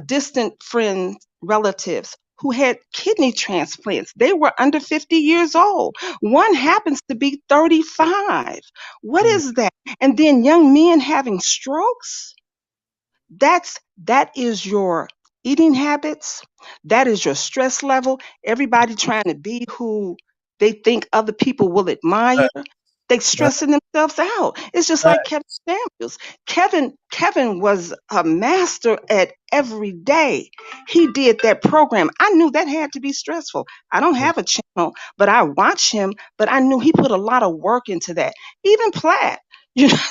distant friends, relatives who had kidney transplants. They were under 50 years old. One happens to be 35. What Mm. is that? And then young men having strokes. That is your eating habits. That is your stress level. Everybody trying to be who they think other people will admire. Fact. They Fact. stressing themselves out. It's just like Fact. Kevin Samuels. Kevin was a master at every day. He did that program. I knew that had to be stressful. I don't Mm. have a channel, but I watch him. But I knew he put a lot of work into that. Even Platt.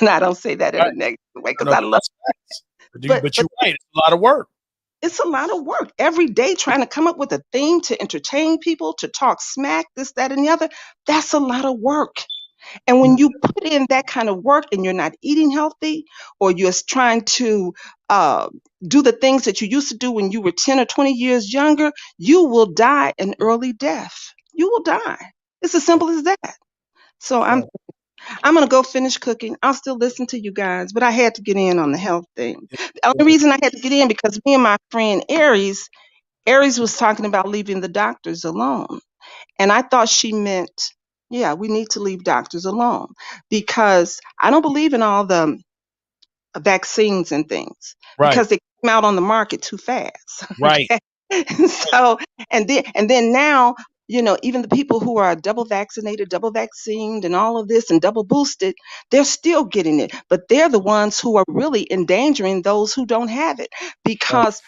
And I don't say that in Right. a negative way No, because no, I but love. that's facts. But But you're right. It's a lot of work. it's a lot of work every day trying to come up with a theme to entertain people, to talk smack, this, that, and the other. That's a lot of work. And when you put in that kind of work and you're not eating healthy, or you're trying to uh, do the things that you used to do when you were 10 or 20 years younger, you will die an early death. You will die. It's as simple as that. So Fact. I'm gonna go finish cooking. I'll still listen to you guys, but I had to get in on the health thing. The only reason I had to get in because me and my friend Aries was talking about leaving the doctors alone. And I thought she meant, yeah, we need to leave doctors alone because I don't believe in all the vaccines and things Right. because they came out on the market too fast. Right. Okay. So and then now even the people who are double vaccinated, double vaccinated, and all of this and double boosted, they're still getting it. But they're the ones who are really endangering those who don't have it because,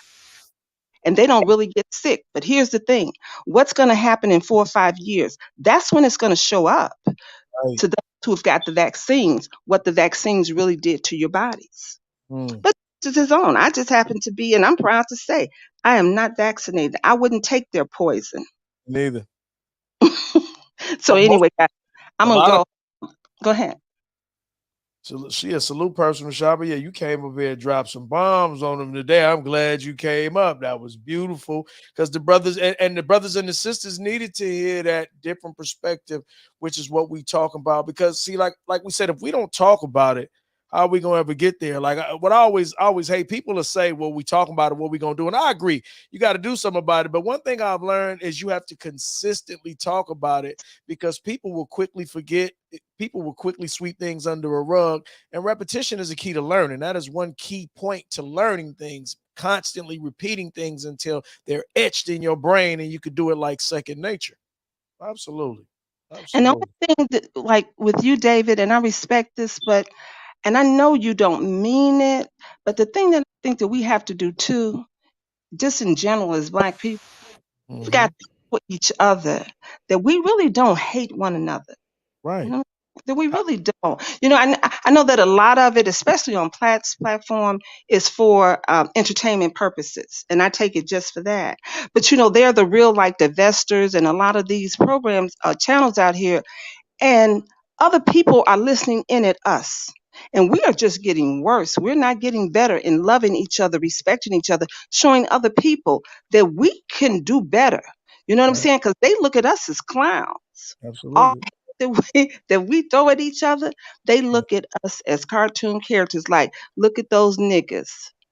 and they don't really get sick. But here's the thing, what's going to happen in 4 or 5 years? That's when it's going to show up Right. to those who've got the vaccines, what the vaccines really did to your bodies. Mm. But to his own, I just happen to be, and I'm proud to say, I am not vaccinated. I wouldn't take their poison. Neither. So anyway, guys, I'm A gonna lot of go ahead. So she a salute personal shopper. Yeah, you came over here and dropped some bombs on them today. I'm glad you came up. That was beautiful because the brothers and the brothers and the sisters needed to hear that different perspective, which is what we talk about. Because see, like we said, if we don't talk about it, how are we gonna ever get there? Like what I always hate people to say, "Well, we talking about it, what we gonna do?" And I agree, you got to do something about it. But one thing I've learned is you have to consistently talk about it because people will quickly forget. People will quickly sweep things under a rug, and repetition is a key to learning. That is one key point to learning things, constantly repeating things until they're etched in your brain and you could do it like second nature. Absolutely. And the Absolutely. only thing that, like with you, David, and I respect this, and I know you don't mean it, but the thing that I think that we have to do too, just in general as Black people, we've got Mhm. to for each other that we really don't hate one another. You Right. know, that we really don't. I know that a lot of it, especially on platform, is for entertainment purposes, and I take it just for that. But they're the real like divestors, and a lot of these programs, channels out here, and other people are listening in at us. And we are just getting worse. We're not getting better in loving each other, respecting each other, showing other people that we can do better. You know what I'm Right. saying? Because they look at us as clowns. All Absolutely. that we throw at each other, they look at us as cartoon characters. Like, look at those niggas.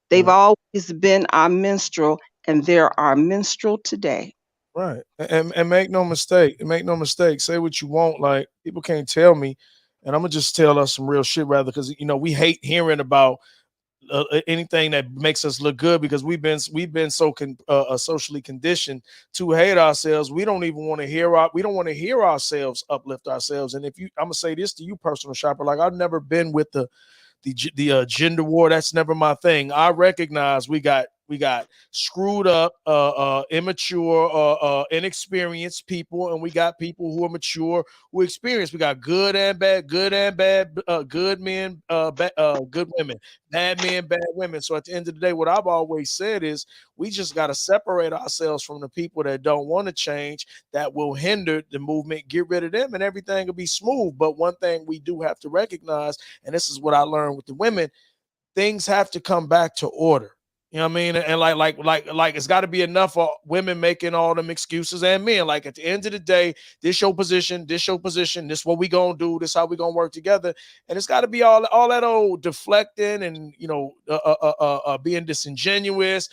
They've Right. always been our minstrel, and they're our minstrel today. Right. And make no mistake. Make no mistake. Say what you want. Like people can't tell me, and I'm gonna just tell us some real shit rather because we hate hearing about anything that makes us look good because we've been so socially conditioned to hate ourselves. We don't even want to we don't want to hear ourselves uplift ourselves. And if you, I'm gonna say this to you, personal shopper, like I've never been with the gender war. That's never my thing. I recognize we got screwed up, immature, inexperienced people, and we got people who are mature, who experience. We got good and bad, good men, good women, bad men, bad women. So at the end of the day, what I've always said is we just got to separate ourselves from the people that don't want to change, that will hinder the movement. Get rid of them, and everything will be smooth. But one thing we do have to recognize, and this is what I learned with the women, things have to come back to order. You know what I mean? And like it's got to be enough for women making all them excuses and men. Like at the end of the day, this your position, this what we gonna do, this how we gonna work together. And it's got to be all that old deflecting and being disingenuous,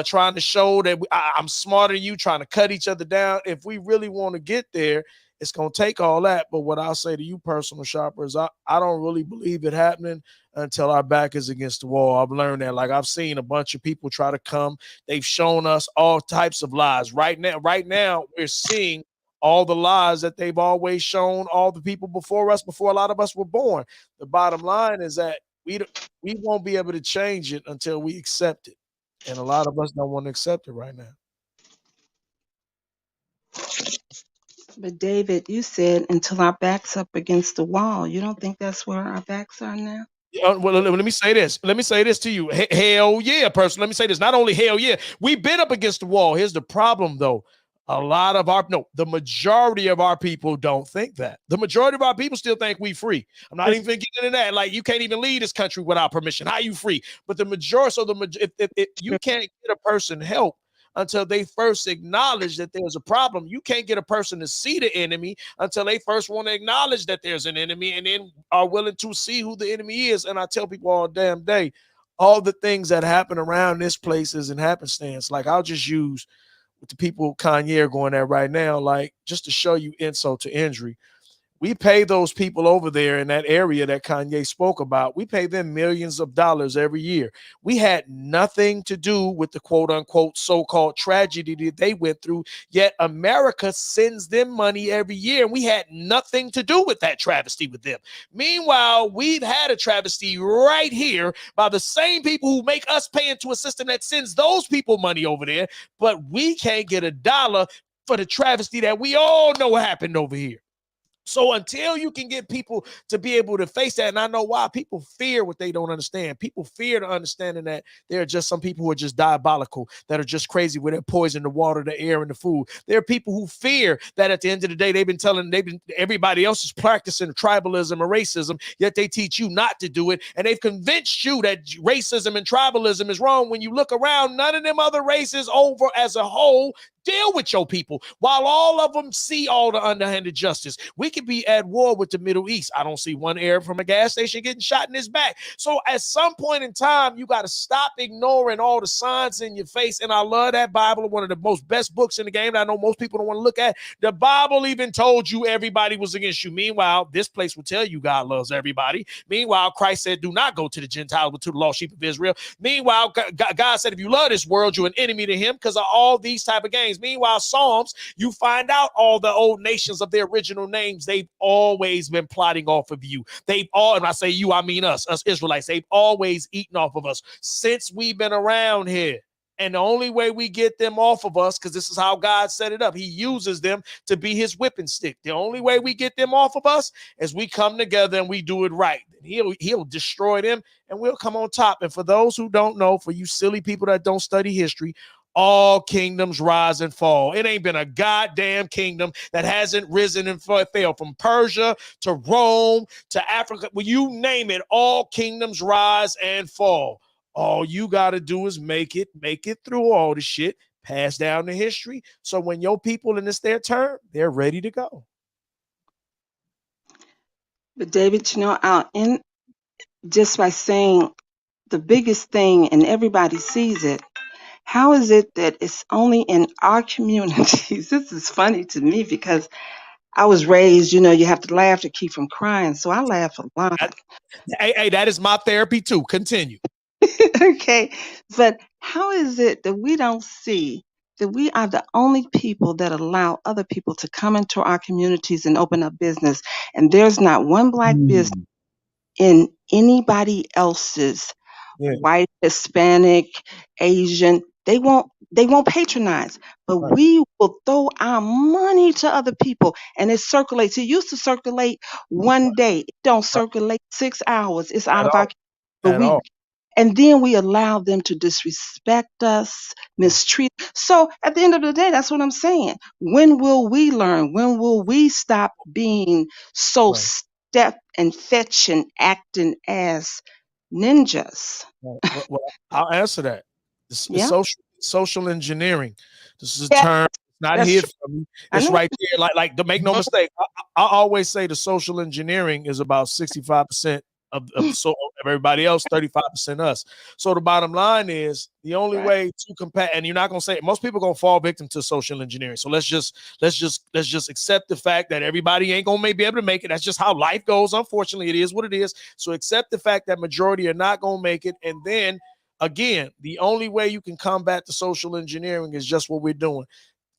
trying to show that I'm smarter than you, trying to cut each other down. If we really want to get there, it's gonna take all that. But what I'll say to you, personal shoppers, I don't really believe it happening until our back is against the wall. I've learned that. Like I've seen a bunch of people try to come. They've shown us all types of lies. Right now, we're seeing all the lies that they've always shown all the people before us, before a lot of us were born. The bottom line is that we won't be able to change it until we accept it. And a lot of us don't want to accept it right now. But David, you said until our backs up against the wall. You don't think that's where our backs are now? Well, let me say this. Let me say this to you. Hell yeah, person. Let me say this. Not only hell yeah, we've been up against the wall. Here's the problem, though. The majority of our people don't think that. The majority of our people still think we free. I'm not even getting into that. Like you can't even leave this country without permission. How you free? But the majority, if you can't get a person help until they first acknowledge that there's a problem. You can't get a person to see the enemy until they first want to acknowledge that there's an enemy and then are willing to see who the enemy is. And I tell people all damn day, all the things that happen around this place is in happenstance. Like I'll just use with the people Kanye are going at right now, like just to show you insult to injury. We pay those people over there in that area that Kanye spoke about. We pay them millions of dollars every year. We had nothing to do with the quote unquote so-called tragedy that they went through, yet America sends them money every year. And we had nothing to do with that travesty with them. Meanwhile, we've had a travesty right here by the same people who make us pay into a system that sends those people money over there, but we can't get a dollar for the travesty that we all know happened over here. So until you can get people to be able to face that, and I know why people fear what they don't understand. People fear the understanding that there are just some people who are just diabolical, that are just crazy with their poison the water, the air, and the food. There are people who fear that at the end of the day, everybody else is practicing tribalism and racism, yet they teach you not to do it. And they've convinced you that racism and tribalism is wrong. When you look around, none of them other races over as a whole deal with your people, while all of them see all the underhanded justice. We could be at war with the Middle East. I don't see one Arab from a gas station getting shot in his back. So at some point in time, you got to stop ignoring all the signs in your face. And I love that Bible, one of the most best books in the game that I know most people don't want to look at. The Bible even told you everybody was against you. Meanwhile, this place will tell you God loves everybody. Meanwhile, Christ said, do not go to the Gentiles, but to the lost sheep of Israel. Meanwhile, God said, if you love this world, you're an enemy to him because of all these type of games. Meanwhile, Psalms, you find out all the old nations of their original names, they've always been plotting off of you. They've all, and I say you, I mean us Israelites, they've always eaten off of us since we've been around here. And the only way we get them off of us, because this is how God set it up, he uses them to be his whipping stick. The only way we get them off of us is we come together and we do it right. He'll destroy them and we'll come on top. And for those who don't know, for you silly people that don't study history, all kingdoms rise and fall. It ain't been a goddamn kingdom that hasn't risen and fell, from Persia to Rome to Africa. Well, you name it, all kingdoms rise and fall. All you got to do is make it through all the shit, pass down the history. So when your people and it's their turn, they're ready to go. But David, I'll end just by saying the biggest thing, and everybody sees it. How is it that it's only in our communities? This is funny to me because I was raised, you have to laugh to keep from crying. So I laugh a lot. Hey, that is my therapy too. Continue. Okay. But how is it that we don't see that we are the only people that allow other people to come into our communities and open up business? And there's not one black business in anybody else's white, Hispanic, Asian. They won't patronize, but we will throw our money to other people and it circulates. It used to circulate one day. It don't circulate 6 hours. It's out of our, but and then we allow them to disrespect us, mistreat. So at the end of the day, that's what I'm saying. When will we learn? When will we stop being so step and fetch and acting as ninjas? Well, I'll answer that. Yeah. Social engineering. This is a term. It's not That's here true. for me. It's right there. Like, don't make no mistake. I always say the social engineering is about 65% of everybody else, 35% us. So the bottom line is the only way to compare, and you're not gonna say it, most people gonna fall victim to social engineering. So let's just accept the fact that everybody ain't gonna be able to make it. That's just how life goes. Unfortunately, it is what it is. So accept the fact that majority are not gonna make it, and then again, the only way you can combat the social engineering is just what we're doing.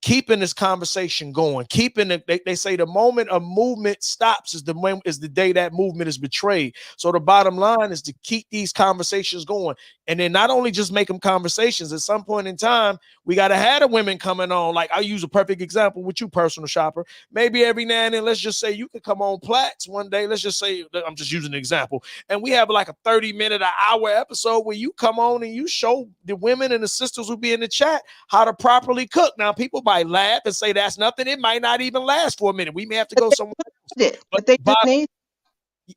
Keeping this conversation going, keeping it. They say the moment a movement stops is the day that movement is betrayed. So the bottom line is to keep these conversations going, and then not only just make them conversations. At some point in time, we got to have the women coming on. Like I'll use a perfect example with you, personal shopper. Maybe every now and then, let's just say you could come on Platts one day. Let's just say I'm just using an example, and we have like a 30-minute, an hour episode where you come on and you show the women and the sisters who be in the chat how to properly cook. Now people might laugh and say that's nothing. It might not even last for a minute. We may have to go somewhere else.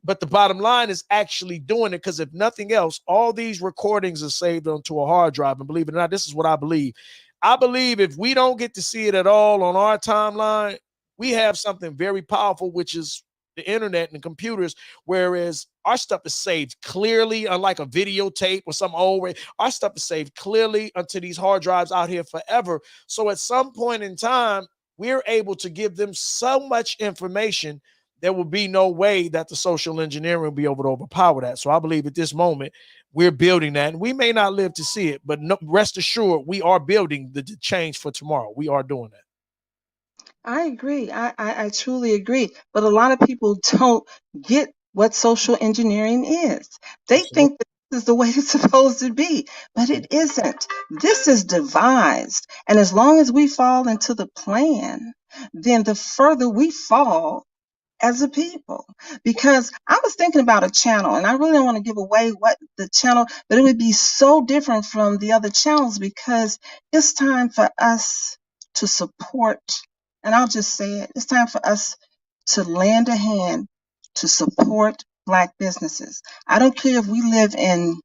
But the bottom line is actually doing it, because if nothing else, all these recordings are saved onto a hard drive. And believe it or not, this is what I believe. I believe if we don't get to see it at all on our timeline, we have something very powerful, which is the internet and computers, whereas our stuff is saved clearly, unlike a videotape or some old way. Our stuff is saved clearly onto these hard drives out here forever. So at some point in time, we're able to give them so much information there will be no way that the social engineering will be able to overpower that. So I believe at this moment we're building that, and we may not live to see it, but rest assured we are building the change for tomorrow. We are doing that. I agree. I truly agree. But a lot of people don't get what social engineering is. They think that this is the way it's supposed to be, but it isn't. This is devised. And as long as we fall into the plan, then the further we fall as a people. Because I was thinking about a channel, and I really don't want to give away what the channel, but it would be so different from the other channels because it's time for us to support, and I'll just say it, it's time for us to lend a hand to support Black businesses. I don't care if we live in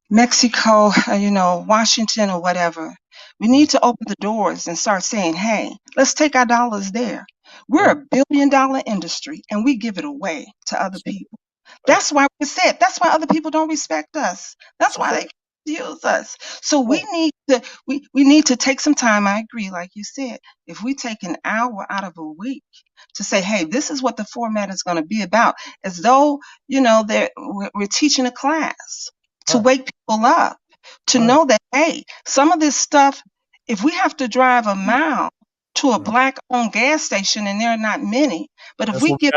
Mexico, Washington or whatever. We need to open the doors and start saying, hey, let's take our dollars there. We're a billion-dollar industry and we give it away to other people. That's why we said, that's why other people don't respect us. That's why they use us. So we need to take some time. I agree, like you said, if we take an hour out of a week to say, hey, this is what the format is going to be about, as though, we're teaching a class to wake people up, to know that, hey, some of this stuff, if we have to drive a mile to a Black-owned gas station, and there are not many, but if we get,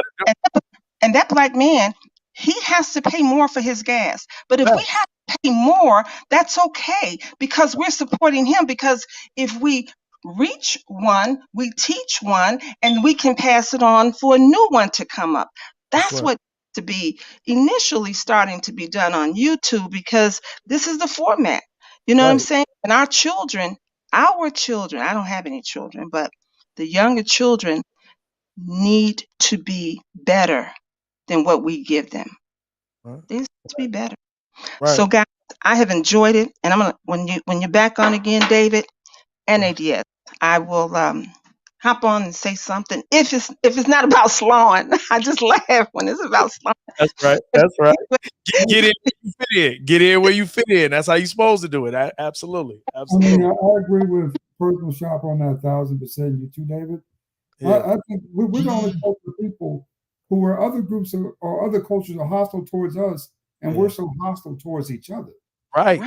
and that Black man, he has to pay more for his gas. But if we have to pay more, that's okay because we're supporting him. Because if we reach one, we teach one, and we can pass it on for a new one to come up. That's what to be initially starting to be done on YouTube, because this is the format. You know what I'm saying? And our children, I don't have any children, but the younger children need to be better than what we give them. They need to be better. So guys, I have enjoyed it, and I'm gonna when you're back on again, David and ADS, I will hop on and say something. If it's not about slawing, I just laugh when it's about slawing. That's right. That's right. Get in where you fit in. Get in where you fit in. That's how you're supposed to do it. Absolutely. I Absolutely. mean, I agree with Personal Shop on that 1,000%. You too, David. I think we're the only group of people who are other groups or other cultures are hostile towards us, and we're so hostile towards each other. Right.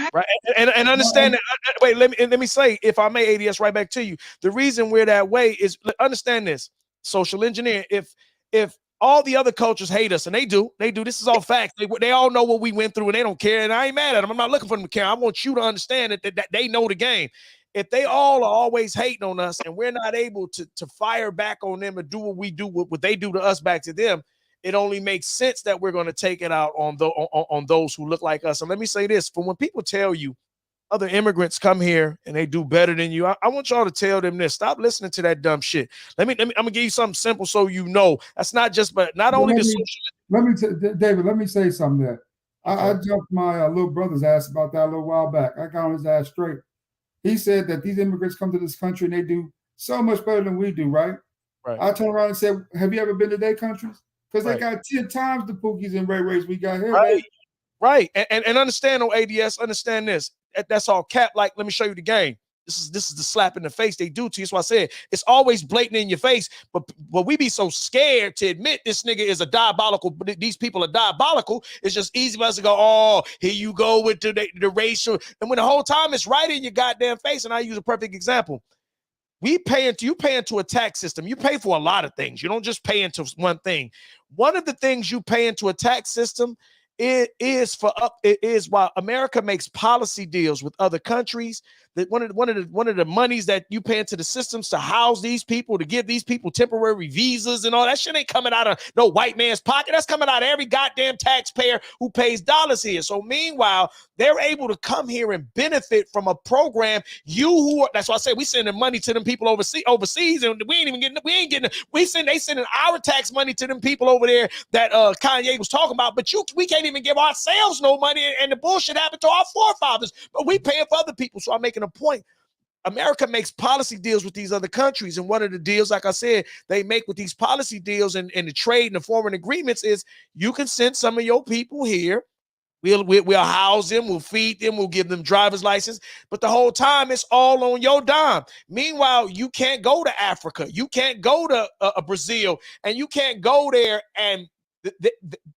And understand that. Wait, let me say, if I may, ADS, right back to you. The reason we're that way is, understand this: social engineering. If all the other cultures hate us, and they do. This is all facts. They all know what we went through, and they don't care. And I ain't mad at them. I'm not looking for them to care. I want you to understand that they know the game. If they all are always hating on us, and we're not able to fire back on them and do what we do, what they do to us back to them, it only makes sense that we're going to take it out on those who look like us. And let me say this: for when people tell you other immigrants come here and they do better than you, I want y'all to tell them this: stop listening to that dumb shit. I'm gonna give you something simple so you know that's not just, but not only the social. David, let me say something there. I jumped my little brother's ass about that a little while back. I got on his ass straight. He said that these immigrants come to this country and they do so much better than we do, right? I turned around and said, have you ever been to their countries? Because they got 10 times the Pookies and Ray Rays we got here, man. Right. And understand on ADS, understand this. That's all cap. Like, let me show you the game. This is the slap in the face they do to you. So I said it's always blatant in your face, but we be so scared to admit this nigga is a diabolical. These people are diabolical. It's just easy for us to go, oh, here you go with the racial, and when the whole time it's right in your goddamn face. And I use a perfect example. You pay into a tax system. You pay for a lot of things. You don't just pay into one thing. One of the things you pay into a tax system is while America makes policy deals with other countries, that one of the monies that you pay into the systems to house these people, to give these people temporary visas and all that shit ain't coming out of no white man's pocket. That's coming out of every goddamn taxpayer who pays dollars here. So meanwhile, they're able to come here and benefit from a program. That's why I say we sending money to them people overseas, and they sending our tax money to them people over there that Kanye was talking about. But we can't even give ourselves no money, and the bullshit happened to our forefathers. But we paying for other people. So I'm making a point. America makes policy deals with these other countries, and one of the deals, like I said, they make with these policy deals and the trade and the foreign agreements is you can send some of your people here. We'll house them, we'll feed them, we'll give them driver's license. But the whole time, it's all on your dime. Meanwhile, you can't go to Africa. You can't go to Brazil, and you can't go there and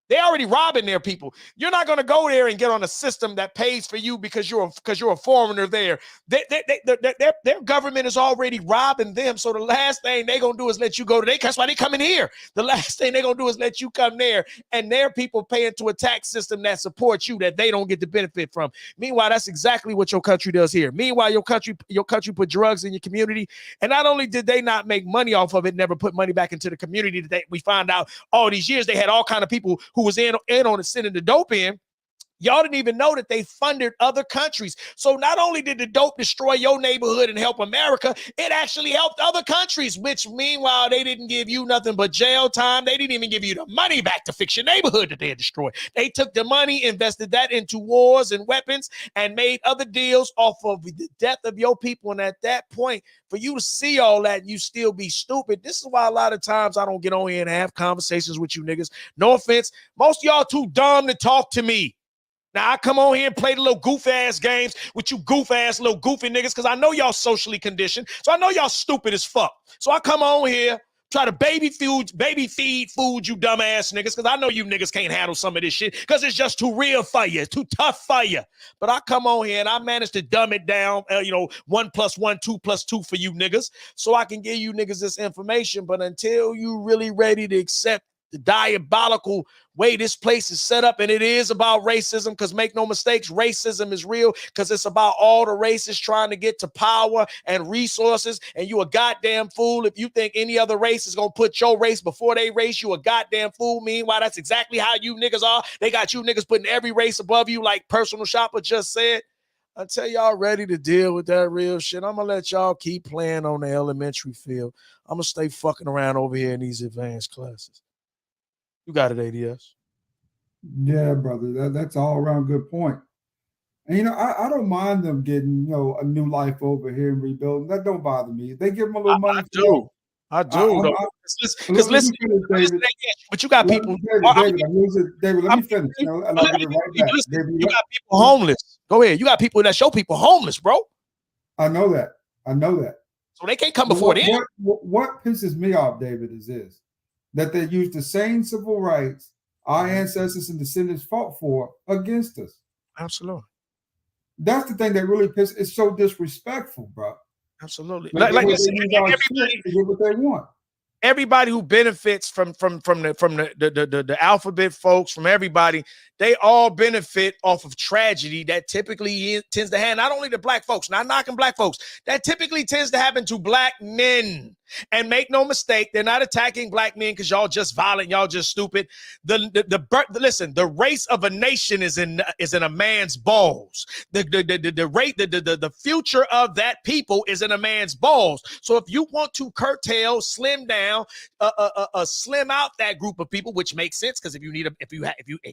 they're already robbing their people. You're not going to go there and get on a system that pays for you because you're a foreigner there. Their government is already robbing them. So the last thing they're going to do is let you go to there. That's why they come in here. The last thing they're going to do is let you come there, and their people pay into a tax system that supports you that they don't get the benefit from. Meanwhile, that's exactly what your country does here. Meanwhile, your country put drugs in your community, and not only did they not make money off of it, never put money back into the community that we found out all these years they had all kind of people who was in on it sending the dope in. Y'all didn't even know that they funded other countries. So not only did the dope destroy your neighborhood and help America, it actually helped other countries, which meanwhile, they didn't give you nothing but jail time. They didn't even give you the money back to fix your neighborhood that they had destroyed. They took the money, invested that into wars and weapons, and made other deals off of the death of your people. And at that point, for you to see all that and you still be stupid, this is why a lot of times I don't get on here and have conversations with you niggas. No offense. Most of y'all too dumb to talk to me. Now, I come on here and play the little goof-ass games with you goof-ass little goofy niggas because I know y'all socially conditioned. So I know y'all stupid as fuck. So I come on here, try to baby feed food you dumbass niggas because I know you niggas can't handle some of this shit because it's just too real for you. It's too tough for you. But I come on here and I managed to dumb it down, 1 + 1, 2 + 2 for you niggas so I can give you niggas this information. But until you really ready to accept the diabolical way this place is set up, and it is about racism, because make no mistakes, racism is real, because it's about all the races trying to get to power and resources, and you a goddamn fool if you think any other race is going to put your race before they race. You a goddamn fool. Meanwhile, that's exactly how you niggas are. They got you niggas putting every race above you, like Personal Shopper just said. Until y'all ready to deal with that real shit, I'm going to let y'all keep playing on the elementary field. I'm going to stay fucking around over here in these advanced classes. You got it, ADS. Yeah, brother. That's all around good point. And I don't mind them getting a new life over here and rebuilding. That don't bother me. They give them a little money. I do. Because listen, but you got people. David, let me finish. And I'll give it right back. You got people homeless. Go ahead. You got people that show people homeless, bro. I know that. So they can't come before them. What pisses me off, David, is this: that they use the same civil rights our ancestors and descendants fought for against us. Absolutely. That's the thing that really pisses. It's so disrespectful, bro. Absolutely. Listen, what they want. Everybody who benefits from the alphabet folks, from everybody, they all benefit off of tragedy that typically tends to happen. Not only to black folks, not knocking black folks, that typically tends to happen to black men. And make no mistake, they're not attacking black men because y'all just violent, y'all just stupid. Listen, the race of a nation is in a man's balls. The future of that people is in a man's balls. So if you want to curtail, slim down, slim out that group of people, which makes sense because in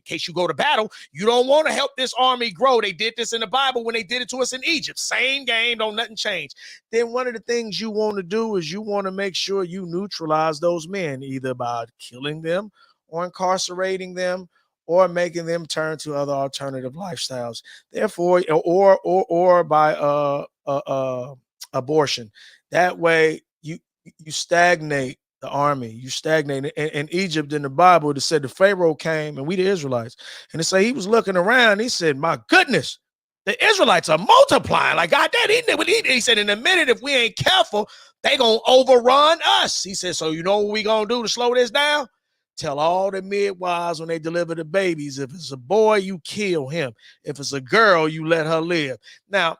case you go to battle, you don't want to help this army grow. They did this in the Bible when they did it to us in Egypt. Same game, don't nothing change. Then one of the things you want to do is you want to make sure you neutralize those men, either by killing them or incarcerating them or making them turn to other alternative lifestyles. Therefore, or by abortion. That way you stagnate the army. You stagnate. In Egypt, in the Bible, it said the Pharaoh came, and we the Israelites, and it said he was looking around. He said, "My goodness, the Israelites are multiplying. Like God, he said, in a minute, if we ain't careful, they gonna overrun us." He said, "So you know what we gonna do to slow this down? Tell all the midwives when they deliver the babies, if it's a boy, you kill him. If it's a girl, you let her live." Now,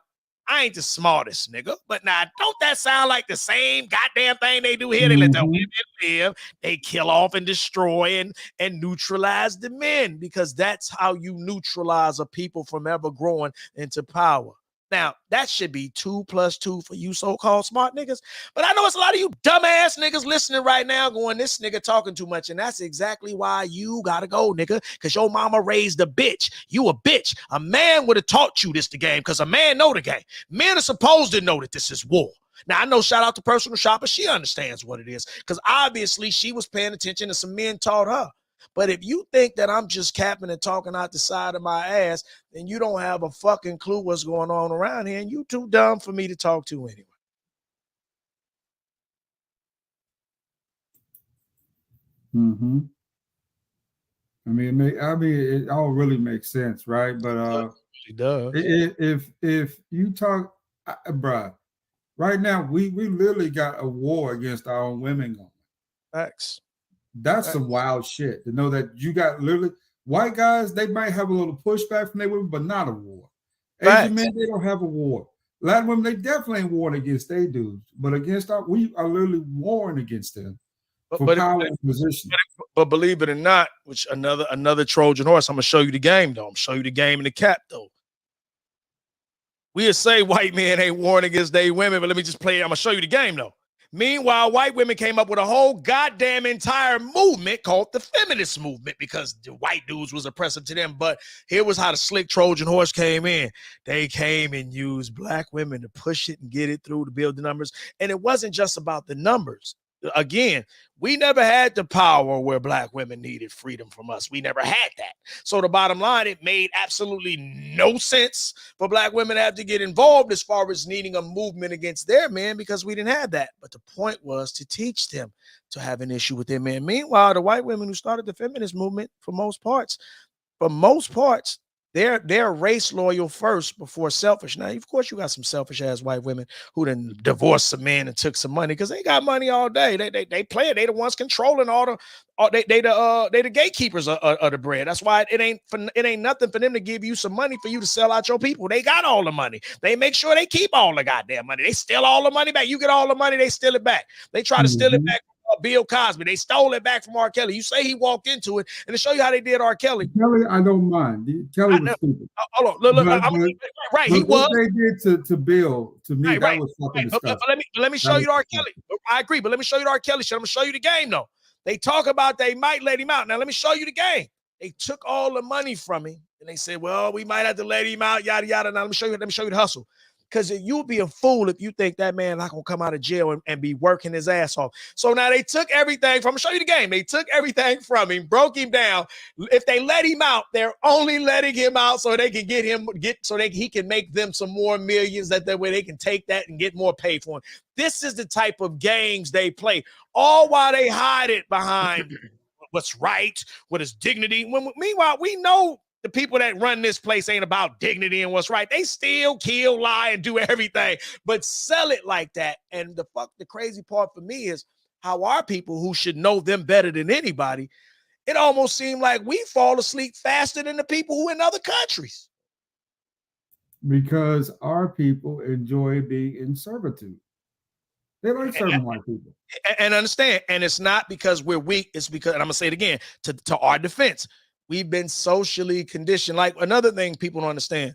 I ain't the smartest nigga, but now don't that sound like the same goddamn thing they do here? They let the women live, they kill off and destroy and neutralize the men, because that's how you neutralize a people from ever growing into power. Now, that should be 2 + 2 for you so-called smart niggas. But I know it's a lot of you dumbass niggas listening right now going, this nigga talking too much. And that's exactly why you gotta go, nigga, because your mama raised a bitch. You a bitch. A man would have taught you this the game, because a man know the game. Men are supposed to know that this is war. Now, I know, shout out to Personal Shopper. She understands what it is, because obviously she was paying attention and some men taught her. But if you think that I'm just capping and talking out the side of my ass, then you don't have a fucking clue what's going on around here, and you too dumb for me to talk to anyway. Mm-hmm. I mean, it all really makes sense, right? But It does. if you talk, bruh, right now we literally got a war against our own women going. Facts. That's some wild shit to know that you got literally white guys. They might have a little pushback from their women, but not a war. Asian men, they don't have a war. Latin women, they definitely ain't warring against their dudes, but against we are literally warring against them for power and position. But believe it or not, which another Trojan horse, I'm gonna show you the game though. I'm gonna show you the game in the cap though. We'll say white men ain't warring against their women, but let me just play it. I'm gonna show you the game though. Meanwhile, white women came up with a whole goddamn entire movement called the feminist movement because the white dudes was oppressive to them. But here was how the slick Trojan horse came in. They came and used black women to push it and get it through to build the numbers. And it wasn't just about the numbers. Again, we never had the power where black women needed freedom from us. We never had that. So the bottom line, it made absolutely no sense for black women to have to get involved as far as needing a movement against their men because we didn't have that. But the point was to teach them to have an issue with their men. Meanwhile, the white women who started the feminist movement, for most parts, they're race loyal first before selfish. Now, of course, you got some selfish ass white women who then divorced some man and took some money because they got money all day. They play it. They the ones controlling they the gatekeepers of the bread. That's why it ain't nothing for them to give you some money for you to sell out your people. They got all the money. They make sure they keep all the goddamn money. They steal all the money back. You get all the money, they steal it back. They try to steal it back. Bill Cosby, they stole it back from R. Kelly. You say he walked into it, and to show you how they did R. Kelly. Kelly, I don't mind. Kelly was stupid. Hold on, look, right? He was. What they did to Bill, to me, that was fucking disgusting. But let me show you R. Kelly. I agree, but let me show you R. Kelly shit. I'm gonna show you the game though. They talk about they might let him out. Now let me show you the game. They took all the money from him, and they said, "Well, we might have to let him out." Yada yada. Now let me show you the hustle. Because you'll be a fool if you think that man not gonna come out of jail and be working his ass off. So now they took everything from him. Show you the game. They took everything from him, broke him down. If they let him out, they're only letting him out so they can he can make them some more millions. That way they can take that and get more pay for him. This is the type of games they play, all while they hide it behind what's right, what is dignity. Meanwhile, we know. The people that run this place ain't about dignity and what's right. They still kill, lie, and do everything, but sell it like that. And the crazy part for me is how our people who should know them better than anybody, it almost seemed like we fall asleep faster than the people who in other countries. Because our people enjoy being in servitude. They like serving white people. And understand, and it's not because we're weak. It's because, and I'm going to say it again, to our defense, we've been socially conditioned. Like another thing people don't understand,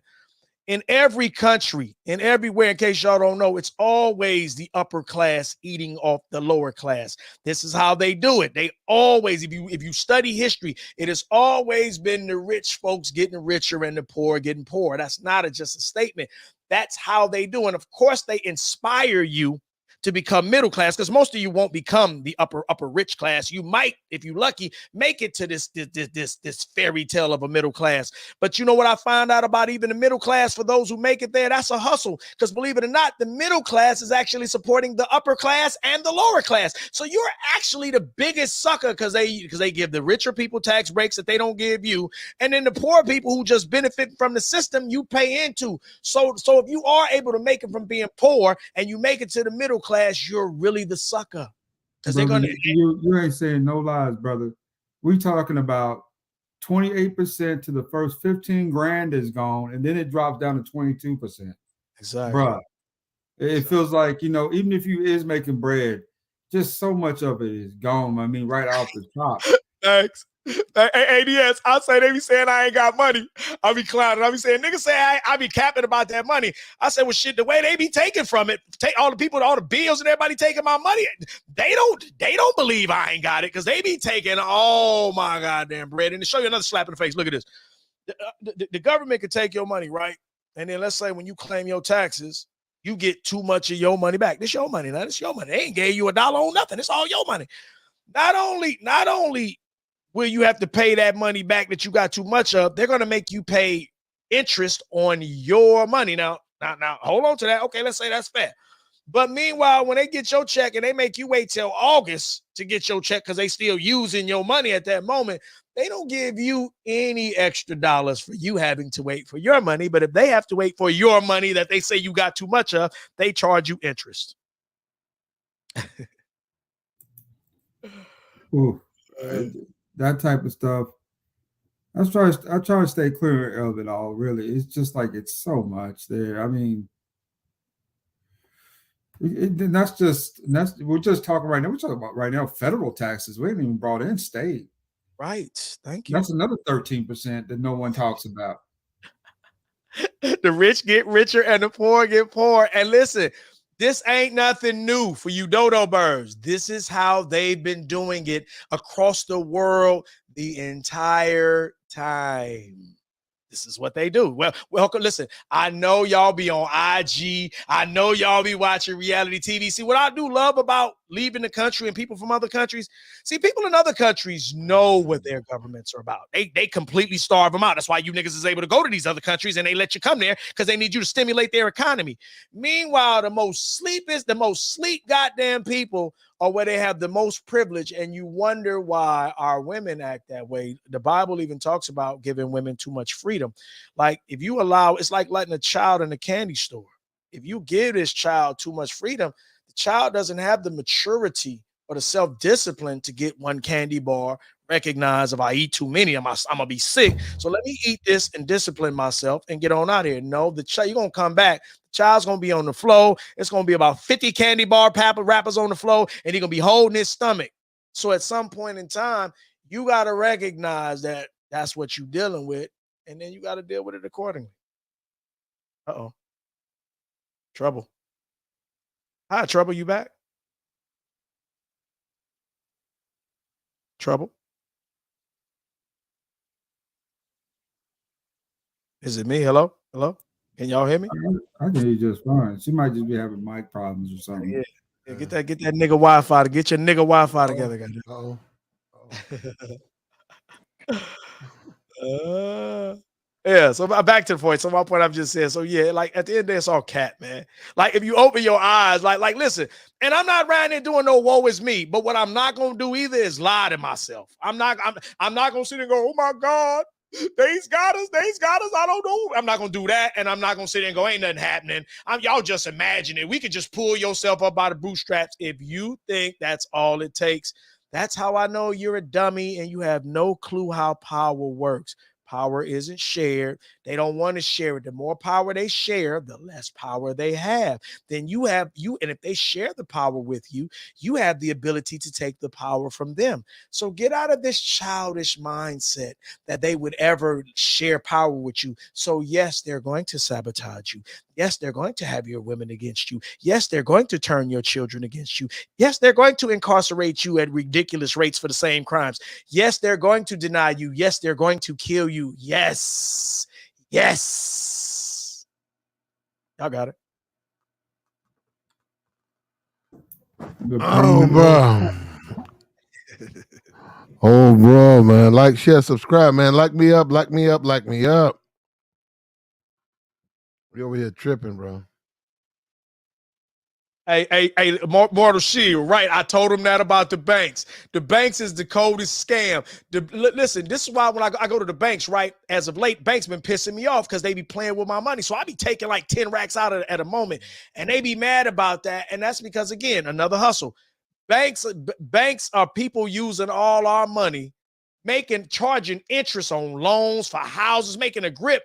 in every country, in everywhere, in case y'all don't know, it's always the upper class eating off the lower class. This is how they do it. They always, if you study history, it has always been the rich folks getting richer and the poor getting poorer. That's not just a statement. That's how they do. And of course, they inspire you to become middle class, because most of you won't become the upper rich class. You might, if you're lucky, make it to this fairy tale of a middle class. But you know what I found out about even the middle class, for those who make it there, that's a hustle. Because believe it or not, the middle class is actually supporting the upper class and the lower class. So you're actually the biggest sucker because they give the richer people tax breaks that they don't give you. And then the poor people who just benefit from the system, you pay into. So if you are able to make it from being poor and you make it to the middle class, you're really the sucker. Because they're gonna you ain't saying no lies, brother. We talking about 28% to the first 15 grand is gone, and then it drops down to 22%. Exactly. Bruh. It feels like, even if you is making bread, just so much of it is gone. I mean, right off the top. Thanks. ADS, I say they be saying I ain't got money. I be clowning. I be saying niggas say I be capping about that money. I say, well, shit, the way they be taking from it, take all the people, all the bills and everybody taking my money. They don't believe I ain't got it because they be taking all my goddamn bread. And to show you another slap in the face, look at this. The government could take your money, right? And then let's say when you claim your taxes, you get too much of your money back. This your money. Now, this your money. They ain't gave you $1 on nothing. It's all your money. Not only will you have to pay that money back that you got too much of? They're going to make you pay interest on your money. Now, hold on to that. Okay, let's say that's fair. But meanwhile, when they get your check and they make you wait till August to get your check because they still using your money at that moment, they don't give you any extra dollars for you having to wait for your money. But if they have to wait for your money that they say you got too much of, they charge you interest. Ooh, that type of stuff. I try to stay clear of it all. Really, it's just like it's so much there. I mean, that's we're just talking right now. We're talking about right now federal taxes. We haven't even brought in state. Right. Thank you. That's another 13% that no one talks about. The rich get richer and the poor get poor. And listen, this ain't nothing new for you dodo birds. This is how they've been doing it across the world the entire time. This is what they do. Well, listen, I know y'all be on IG. I know y'all be watching reality TV. See, what I do love about leaving the country and people from other countries, see, people in other countries know what their governments are about. They completely starve them out. That's why you niggas is able to go to these other countries and they let you come there because they need you to stimulate their economy. Meanwhile, the most sleep goddamn people are where they have the most privilege, and you wonder why our women act that way. The Bible even talks about giving women too much freedom. Like if you allow, it's like letting a child in a candy store. If you give this child too much freedom, the child doesn't have the maturity or the self-discipline to get one candy bar, recognize if I eat too many, I'm gonna be sick. So let me eat this and discipline myself and get on out here. No, the child, you're gonna come back. The child's gonna be on the floor. It's gonna be about 50 candy bar wrappers on the floor, and he's gonna be holding his stomach. So at some point in time, you gotta recognize that that's what you're dealing with, and then you gotta deal with it accordingly. Uh-oh. Trouble. Hi, Trouble, you back? Trouble. Is it me? Hello? Hello? Can y'all hear me? I can hear you just fine. She might just be having mic problems or something. Yeah, get that nigga Wi-Fi to get your nigga Wi-Fi together. Yeah, so back to the point. So my point I'm just saying. So yeah, like at the end of the day, it's all cat, man. Like if you open your eyes, like listen, and I'm not around there doing no woe is me, but what I'm not gonna do either is lie to myself. I'm not gonna sit and go, oh my God, they's got us, I don't know. I'm not gonna do that, and I'm not gonna sit there and go, ain't nothing happening. Y'all just imagine it. We could just pull yourself up by the bootstraps if you think that's all it takes. That's how I know you're a dummy and you have no clue how power works. Power isn't shared. They don't want to share it. The more power they share, the less power they have. Then and if they share the power with you, you have the ability to take the power from them. So get out of this childish mindset that they would ever share power with you. So yes, they're going to sabotage you. Yes, they're going to have your women against you. Yes, they're going to turn your children against you. Yes, they're going to incarcerate you at ridiculous rates for the same crimes. Yes, they're going to deny you. Yes, they're going to kill you. Yes. Yes. Y'all got it. Oh, bro. Oh, bro, man. Like, share, subscribe, man. Like me up, like me up, like me up. We over here tripping, bro. Hey, Mortal Shield, right? I told him that about the banks. The banks is the coldest scam. Listen, this is why when I go to the banks, right? As of late, banks been pissing me off because they be playing with my money. So I be taking like 10 racks out at a moment, and they be mad about that. And that's because, again, another hustle. Banks are people using all our money, charging interest on loans for houses, making a grip.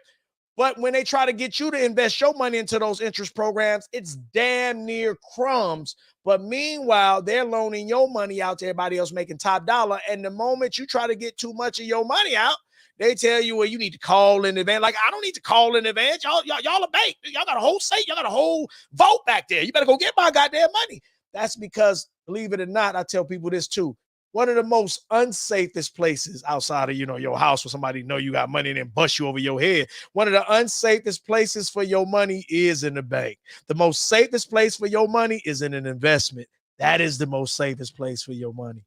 But when they try to get you to invest your money into those interest programs, it's damn near crumbs. But meanwhile, they're loaning your money out to everybody else making top dollar. And the moment you try to get too much of your money out, they tell you, well, you need to call in advance. Like, I don't need to call in advance. Y'all a bank. Y'all got a whole state. Y'all got a whole vote back there. You better go get my goddamn money. That's because, believe it or not, I tell people this too. One of the most unsafest places outside of, your house where somebody know you got money and then bust you over your head. One of the unsafest places for your money is in the bank. The most safest place for your money is in an investment. That is the most safest place for your money.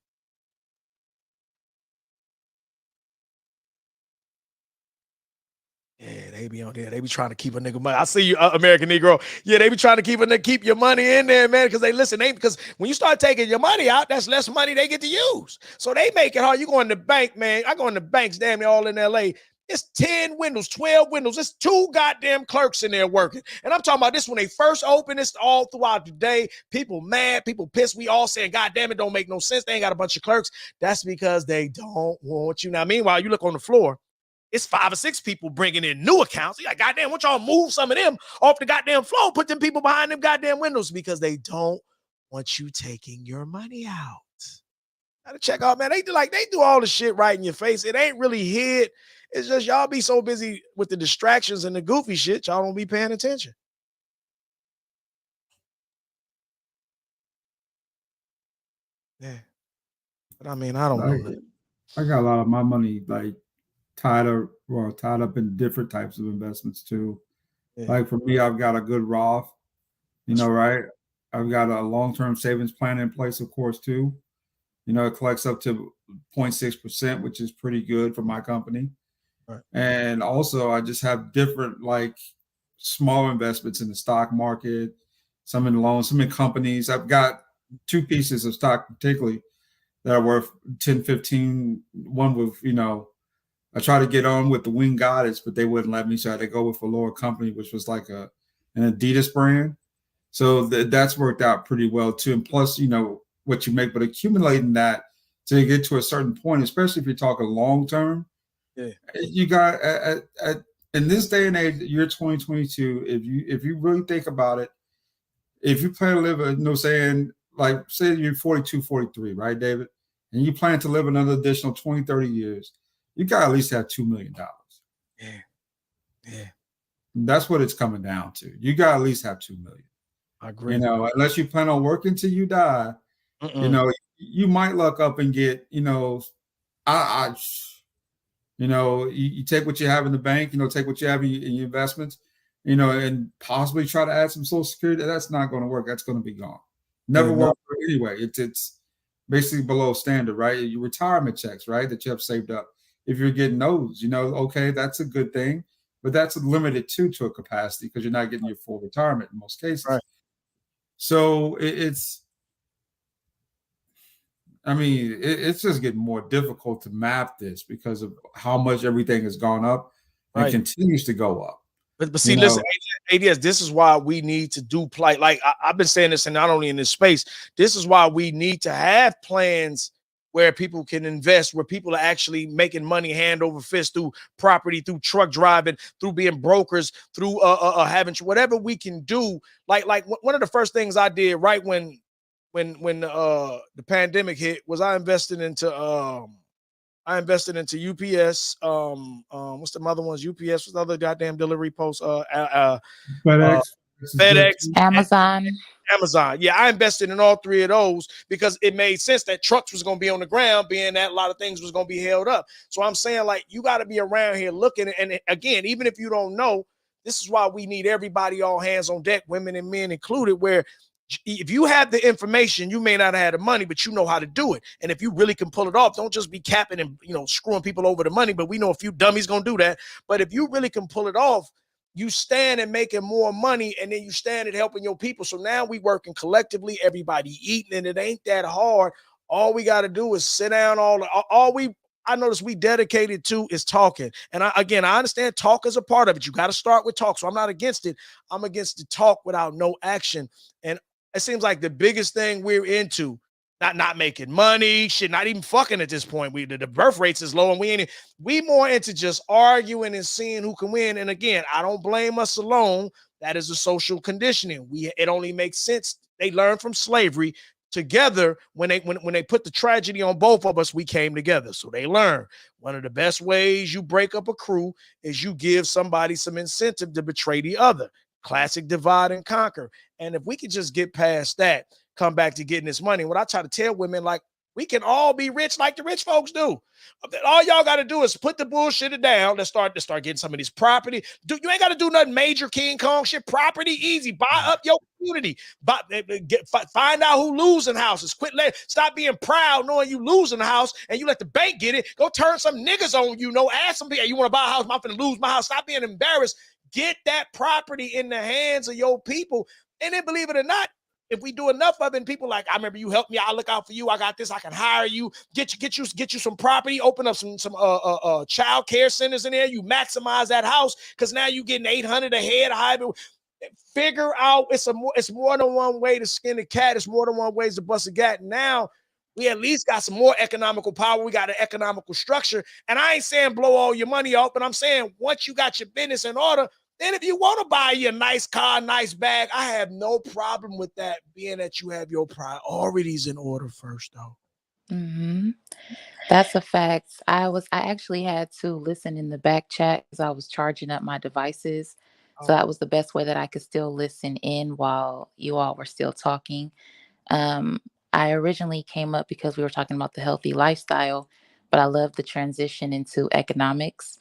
Yeah, they be on there. They be trying to keep a nigga money. I see you, American Negro. Yeah, they be trying to keep your money in there, man. Because they listen, because when you start taking your money out, that's less money they get to use. So they make it hard. You go in the bank, man. I go in the banks, damn near all in LA. It's 10 windows, 12 windows. It's 2 goddamn clerks in there working. And I'm talking about this when they first opened. It's all throughout the day. People mad, people pissed. We all saying, God damn it, don't make no sense. They ain't got a bunch of clerks. That's because they don't want you. Now, meanwhile, you look on the floor. It's 5 or 6 people bringing in new accounts. You're like, goddamn, what y'all move some of them off the goddamn floor, put them people behind them goddamn windows because they don't want you taking your money out. Gotta check out, man. They do all the shit right in your face. It ain't really hid. It's just y'all be so busy with the distractions and the goofy shit, y'all don't be paying attention. Yeah. But I mean, I don't know. I got a lot of my money tied up in different types of investments too. Yeah. Like for me, I've got a good Roth, right? I've got a long-term savings plan in place, of course, too. It collects up to 0.6%, which is pretty good for my company. Right. And also I just have different small investments in the stock market, some in loans, some in companies. I've got 2 pieces of stock particularly that are worth 10, 15. One with, I tried to get on with the Wing Goddess, but they wouldn't let me. So I had to go with a lower company, which was like an Adidas brand. So that's worked out pretty well too. And plus, what you make, but accumulating that to get to a certain point, especially if you're talking long term, you got in this day and age, year 2022, if you really think about it, if you plan to live, say you're 42, 43, right, David? And you plan to live another additional 20, 30 years, you got to at least have $2 million. Yeah. Yeah. That's what it's coming down to. You got to at least have 2 million. I agree. Unless you plan on working till you die, you might luck up and get, you take what you have in the bank, take what you have in your investments, and possibly try to add some Social Security. That's not going to work. That's going to be gone. Never work anyway. It's basically below standard, right? Your retirement checks, right, that you have saved up. If you're getting those, okay, that's a good thing, but that's limited to a capacity because you're not getting your full retirement in most cases. Right. So it's just getting more difficult to map this because of how much everything has gone up and continues to go up. But see, listen, ADS, this is why we need to do I've been saying this, and not only in this space, this is why we need to have plans where people can invest, where people are actually making money hand over fist through property, through truck driving, through being brokers, through having whatever we can do. Like one of the first things I did right when the pandemic hit was I invested into UPS. What's the other ones? UPS. What's the other goddamn delivery post? FedEx, Amazon. Yeah, I invested in all 3 of those because it made sense that trucks was going to be on the ground, being that a lot of things was going to be held up. So I'm saying, you got to be around here looking. And again, even if you don't know, this is why we need everybody all hands on deck, women and men included, where if you have the information, you may not have had the money, but you know how to do it. And if you really can pull it off, don't just be capping and screwing people over the money. But we know a few dummies gonna do that. But if you really can pull it off, you stand and making more money, and then you stand and helping your people. So now we working collectively, everybody eating, and it ain't that hard. All we got to do is sit down. I notice we dedicated to is talking. And I understand talk is a part of it. You got to start with talk. So I'm not against it. I'm against the talk without no action. And it seems like the biggest thing we're into, not making money, shit, not even fucking at this point. The birth rates is low, and we more into just arguing and seeing who can win. And again, I don't blame us alone. That is a social conditioning. It only makes sense. They learned from slavery. Together, when they put the tragedy on both of us, we came together. So they learned one of the best ways you break up a crew is you give somebody some incentive to betray the other. Classic divide and conquer. And if we could just get past that, come back to getting this money. What I try to tell women, We can all be rich like the rich folks do. All y'all got to do is put the bullshit down. Let's start getting some of these property. You ain't got to do nothing major King Kong shit. Property easy. Buy up your community. Find out who losing houses. Stop being proud knowing you losing the house and you let the bank get it. Go turn some niggas on you. Ask some people, you want to buy a house? I'm finna lose my house. Stop being embarrassed. Get that property in the hands of your people. And then believe it or not, if we do enough of it, and people like, I remember you helped me, I'll look out for you. I got this, I can hire you, get you some property, open up some child care centers in there. You maximize that house because now you getting 800 a head. Figure out it's more than one way to skin a cat. It's more than one ways to bust a gat. Now we at least got some more economical power. We got an economical structure. And I ain't saying blow all your money off, but I'm saying once you got your business in order, then if you want to buy you a nice car, nice bag, I have no problem with that, being that you have your priorities in order first, though. Mm-hmm. That's a fact. I actually had to listen in the back chat because I was charging up my devices. So that was the best way that I could still listen in while you all were still talking. Um, I originally came up because we were talking about the healthy lifestyle, but I love the transition into economics.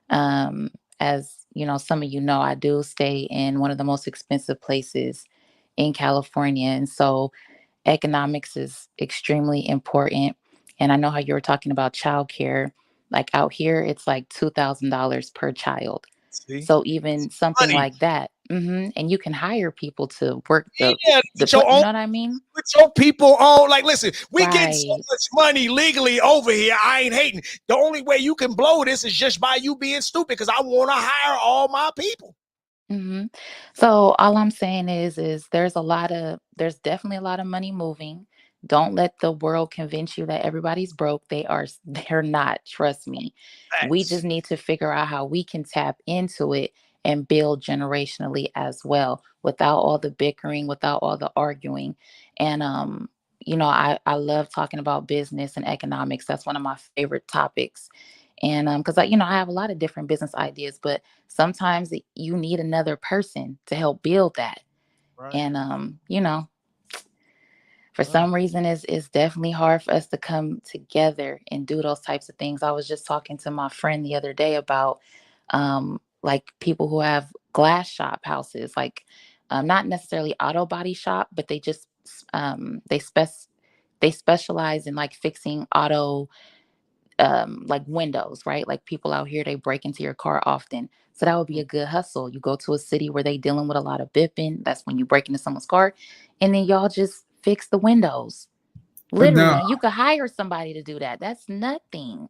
Um, as you know, some of you know, I do stay in one of the most expensive places in California. And so economics is extremely important. And I know how you were talking about childcare. Like out here, it's like $2,000 per child. See? So even something Money. like that, and you can hire people to work the Get your you own, know what I mean? put your people on. Like, listen, we getting so Right. much money legally over here. I ain't hating. The only way you can blow this is just by you being stupid because I want to hire all my people. hmm So all I'm saying is there's definitely a lot of money moving. Don't let the world convince you that everybody's broke. They're not, trust me. We Thanks. just need to figure out how we can tap into it and build generationally as well without all the bickering, without all the arguing. And I love talking about business and economics. That's one of my favorite topics. And because I have a lot of different business ideas, but sometimes you need another person to help build that. Right. And for some reason it's definitely hard for us to come together and do those types of things. I was just talking to my friend the other day about like people who have glass shop houses, like not necessarily auto body shop, but they just they specialize in like fixing auto like windows, right? Like people out here, they break into your car often. So that would be a good hustle. You go to a city where they dealing with a lot of bipping. That's when you break into someone's car, and then y'all just fix the windows. Now, Literally, and you could hire somebody to do that. That's nothing.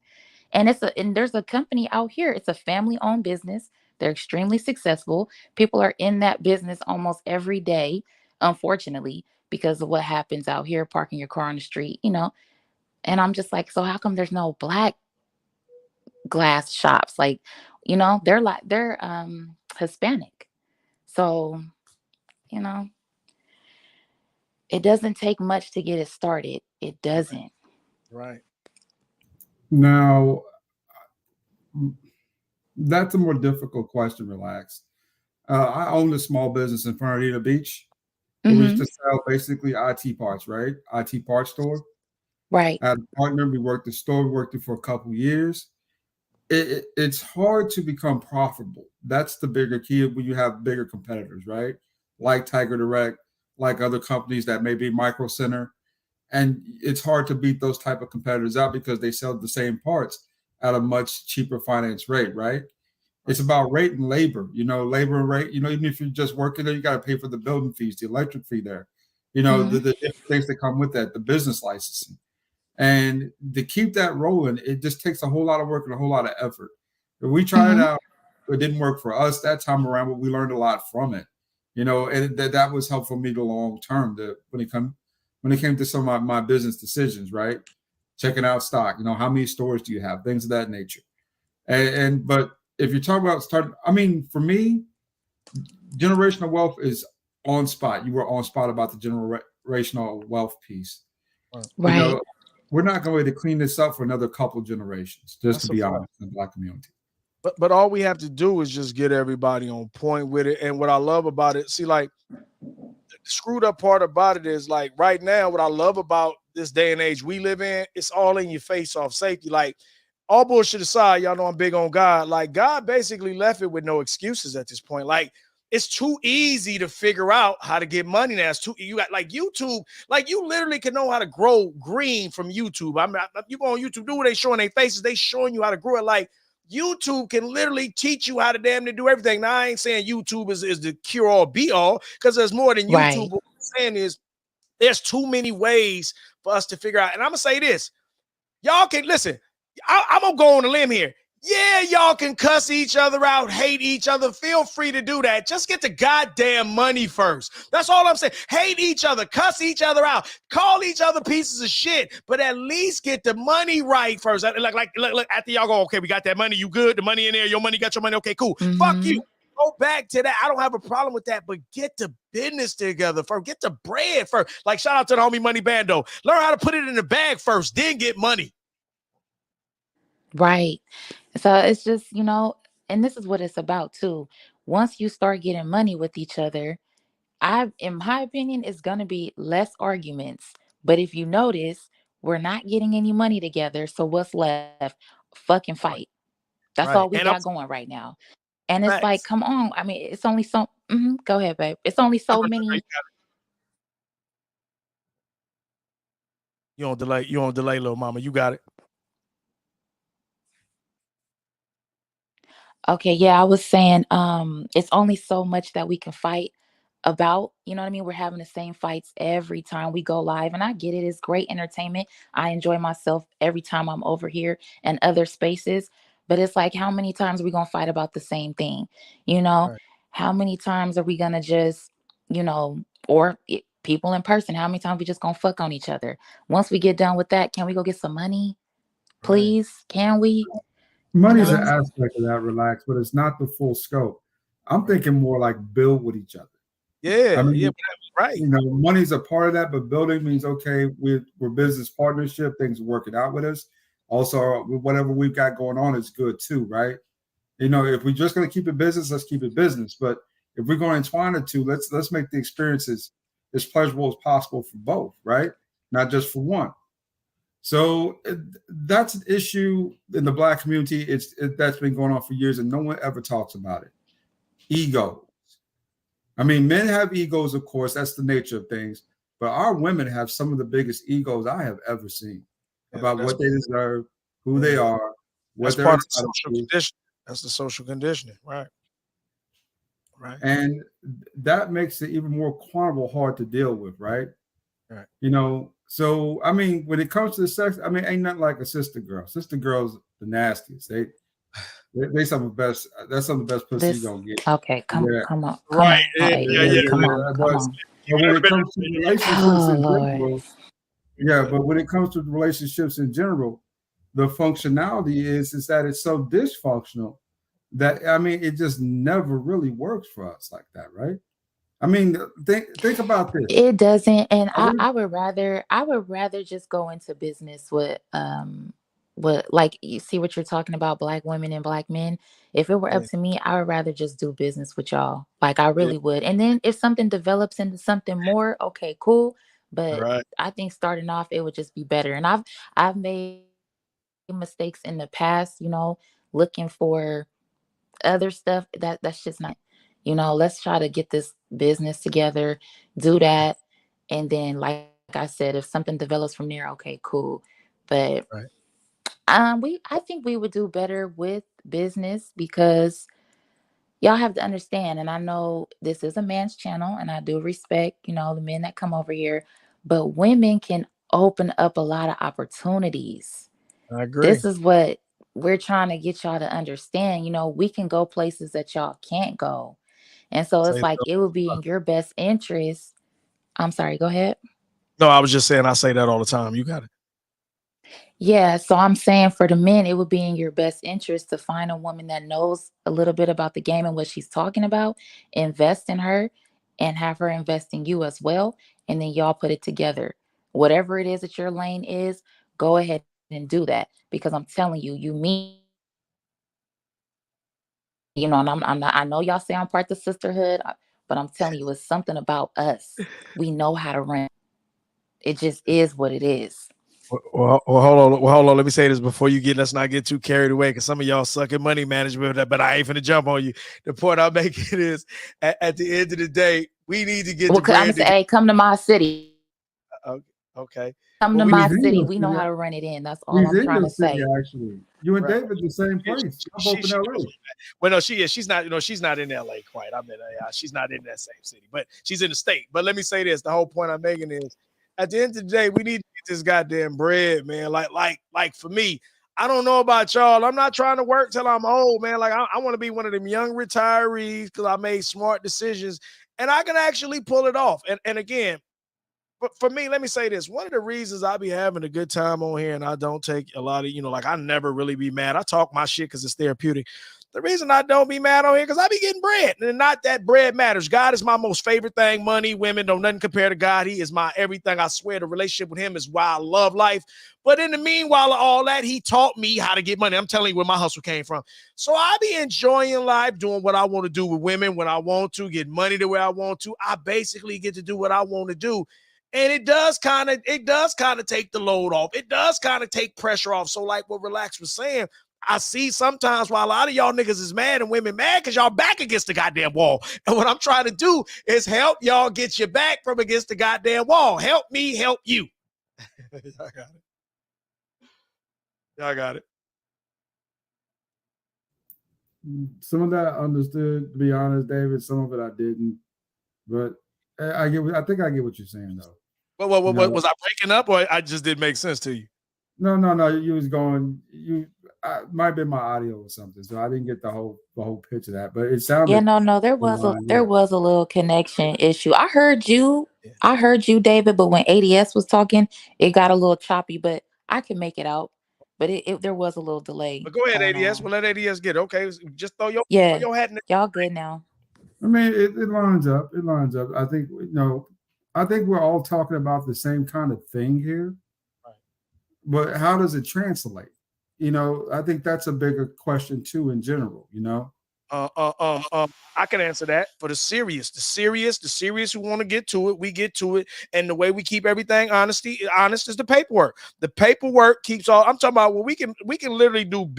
And there's a company out here. It's a family-owned business. They're extremely successful. People are in that business almost every day, unfortunately, because of what happens out here, parking your car on the street. And I'm just like, so how come there's no black glass shops? Like, they're Hispanic. So, you know, it doesn't take much to get it started. It doesn't. Right. now, that's a more difficult question. Relax. I owned a small business in Fernandina Beach. We used Mm-hmm. to sell basically IT parts, right? IT parts store. Right. I had a partner. We worked the store. We worked it for a couple years. It's hard to become profitable. That's the bigger key when you have bigger competitors, right? Like Tiger Direct, like other companies that may be Micro Center. And it's hard to beat those type of competitors out because they sell the same parts at a much cheaper finance rate, right? It's about rate and labor, labor and rate, even if you're just working there, you got to pay for the building fees, the electric fee there, Mm-hmm. the different things that come with that, the business licensing. And to keep that rolling, it just takes a whole lot of work and a whole lot of effort. If we tried it Mm-hmm. out, it didn't work for us that time around, but we learned a lot from it. And that was helpful me the long term when it came to some of my business decisions, right? Checking out stock, how many stores do you have, things of that nature. But if you're talking about starting, I mean, for me, generational wealth is on spot. You were on spot about the generational wealth piece. You Right. know, we're not going to clean this up for another couple generations, just to That's a be fact. honest, in the Black community. But all we have to do is just get everybody on point with it. And what I love about it, see, like screwed up part about it is like right now, what I love about this day and age we live in, it's all in your face off safety. Like all bullshit aside, y'all know I'm big on God. Like God basically left it with no excuses at this point. Like it's too easy to figure out how to get money now. It's too you got like YouTube, like you literally can know how to grow green from YouTube. I mean, you go on YouTube, do what they showing their faces, they showing you how to grow it. Like YouTube can literally teach you how to damn near do everything. Now, I ain't saying YouTube is the cure all be all because there's more than YouTube. Right. What I'm saying is there's too many ways for us to figure out. And I'm gonna say this: y'all can listen. I'm gonna go on a limb here. Yeah, y'all can cuss each other out, hate each other. Feel free to do that. Just get the goddamn money first. That's all I'm saying. Hate each other, cuss each other out, call each other pieces of shit, but at least get the money right first. Look, after y'all go, okay, we got that money. You good? The money in there. Your money got your money. Okay, cool. Fuck you. Mm-hmm. Go back to that. I don't have a problem with that, but get the business together first. Get the bread first. Like shout out to the homie Money Bando. Learn how to put it in the bag first, then get money. Right. So it's just, and this is what it's about too. Once you start getting money with each other, in my opinion, it's gonna be less arguments. But if you notice, we're not getting any money together. So what's left? Fucking fight. Right. That's all Right. we And I'm got going right now. And it's like, facts. come on. I mean, it's only so. Go ahead, babe. It's only I'm so gonna say, many. you don't delay. You don't delay, little mama. You got it. Okay, yeah, I was saying, it's only so much that we can fight about. You know what I mean? We're having the same fights every time we go live, and I get it. It's great entertainment. I enjoy myself every time I'm over here and other spaces. But it's like, how many times are we gonna fight about the same thing? You know, Right. how many times are we gonna just, or people in person? How many times we just gonna fuck on each other? Once we get done with that, can we go get some money, Right. please? Can we? You Money is an know? aspect of that, relax, but it's not the full scope. I'm thinking more like build with each other. I Yeah. Yeah. mean, Right. money's a part of that, but building means okay, we're business partnership, things are working out with us. Also, whatever we've got going on is good too, right? If we're just going to keep it business, let's keep it business. But if we're going to entwine the two, let's make the experiences as pleasurable as possible for both, right? Not just for one. So that's an issue in the Black community. That's been going on for years, and no one ever talks about it. Ego. I mean, men have egos, of course. That's the nature of things. But our women have some of the biggest egos I have ever seen Yeah, about that's what they deserve, who they yeah. are, That's what they're part of the entitled social to. condition. That's the social conditioning. Right. Right. And that makes it even more quantifiable hard to deal with, right? Right. So I mean, when it comes to the sex, I mean, ain't nothing like a sister girl. Sister girls the nastiest. They some of the best. That's some of the best pussy you This gonna get. okay, Yeah, come on, come Right. on, Yeah. Yeah. ABA, Yeah. come yeah. on, come But on. You when ever it been? comes to relationships Oh in Lord. general, yeah. But when it comes to relationships in general, the functionality is that it's so dysfunctional that I mean, it just never really works for us like that, right? I mean, think about this. It doesn't, and Are we- I would rather just go into business with like you see what you're talking about, black women and black men. If it were up Yeah. to me, I would rather just do business with y'all. Like I Yeah. really would. And then if something develops into something more, okay, cool. All But right. I think starting off it would just be better. And I've made mistakes in the past, looking for other stuff that's just not it. Let's try to get this business together, do that, and then like I said, if something develops from there, okay, cool. But Right. I think we would do better with business because y'all have to understand, and I know this is a man's channel, and I do respect, the men that come over here, but women can open up a lot of opportunities. I agree. This is what we're trying to get y'all to understand. We can go places that y'all can't go. And so Say it's that like all it would be the time. in your best interest. I'm sorry, go ahead. No, I was just saying I say that all the time. You got it. Yeah, so I'm saying for the men, it would be in your best interest to find a woman that knows a little bit about the game and what she's talking about, invest in her, and have her invest in you as well. And then y'all put it together. Whatever it is that your lane is, go ahead and do that because I'm telling you, you meet some good men. And I'm not, I know y'all say I'm part of the sisterhood. But I'm telling you, it's something about us. We know how to run. It just is what it is. Well, hold on. Let me say this before you let's not get too carried away because some of y'all suck at money management, but I ain't finna jump on you. The point I'm making is at the end of the day, we need to get Well, the I'm gonna bread say, together. hey, come to my city. Okay. Come Well, to we my need He's in city. your We know city. how to run it in. That's all He's I'm in trying your to city, say. actually. You and right. David the same place. Y'all both in She LA. knows that. Well, no, she is. She's not. She's not in LA quite. I mean, she's not in that same city, but she's in the state. But let me say this: the whole point I'm making is, at the end of the day, we need to get this goddamn bread, man. Like for me, I don't know about y'all. I'm not trying to work till I'm old, man. Like I want to be one of them young retirees because I made smart decisions and I can actually pull it off. And again, but for me, let me say this. One of the reasons I be having a good time on here and I don't take a lot of, like I never really be mad. I talk my shit because it's therapeutic. The reason I don't be mad on here because I be getting bread. And not that bread matters. God is my most favorite thing. Money, women, don't nothing compare to God. He is my everything. I swear the relationship with him is why I love life. But in the meanwhile of all that, he taught me how to get money. I'm telling you where my hustle came from. So I be enjoying life, doing what I want to do with women when I want to, get money the way I want to. I basically get to do what I want to do. And it does kind of take the load off. It does kind of take pressure off. So, like what Relax was saying, I see sometimes why a lot of y'all niggas is mad and women mad because y'all back against the goddamn wall. And what I'm trying to do is help y'all get your back from against the goddamn wall. Help me help you. Y'all got it. Y'all got it. Some of that I understood, to be honest, David. Some of it I didn't. But I get. I think I get what you're saying, though. What was I breaking up, or I just didn't make sense to you? No. You was going. Might be my audio or something, so I didn't get the whole pitch of that. But it Yeah, sounded. no, there was a Yeah. little connection issue. I heard you, David, but when ADS was talking, it got a little choppy, but I can make it out. But there was a little delay But go ahead, going ADS. on. We'll let ADS get it. Okay. Just throw Yeah, your hat in there. y'all good now. I mean, it lines up. It lines up. I think I think we're all talking about the same kind of thing here. Right. But how does it translate? I think that's a bigger question too in general. I can answer that for the serious who want to get to it, we get to it. And the way we keep everything honest is the paperwork. The paperwork keeps all. I'm talking about we can literally do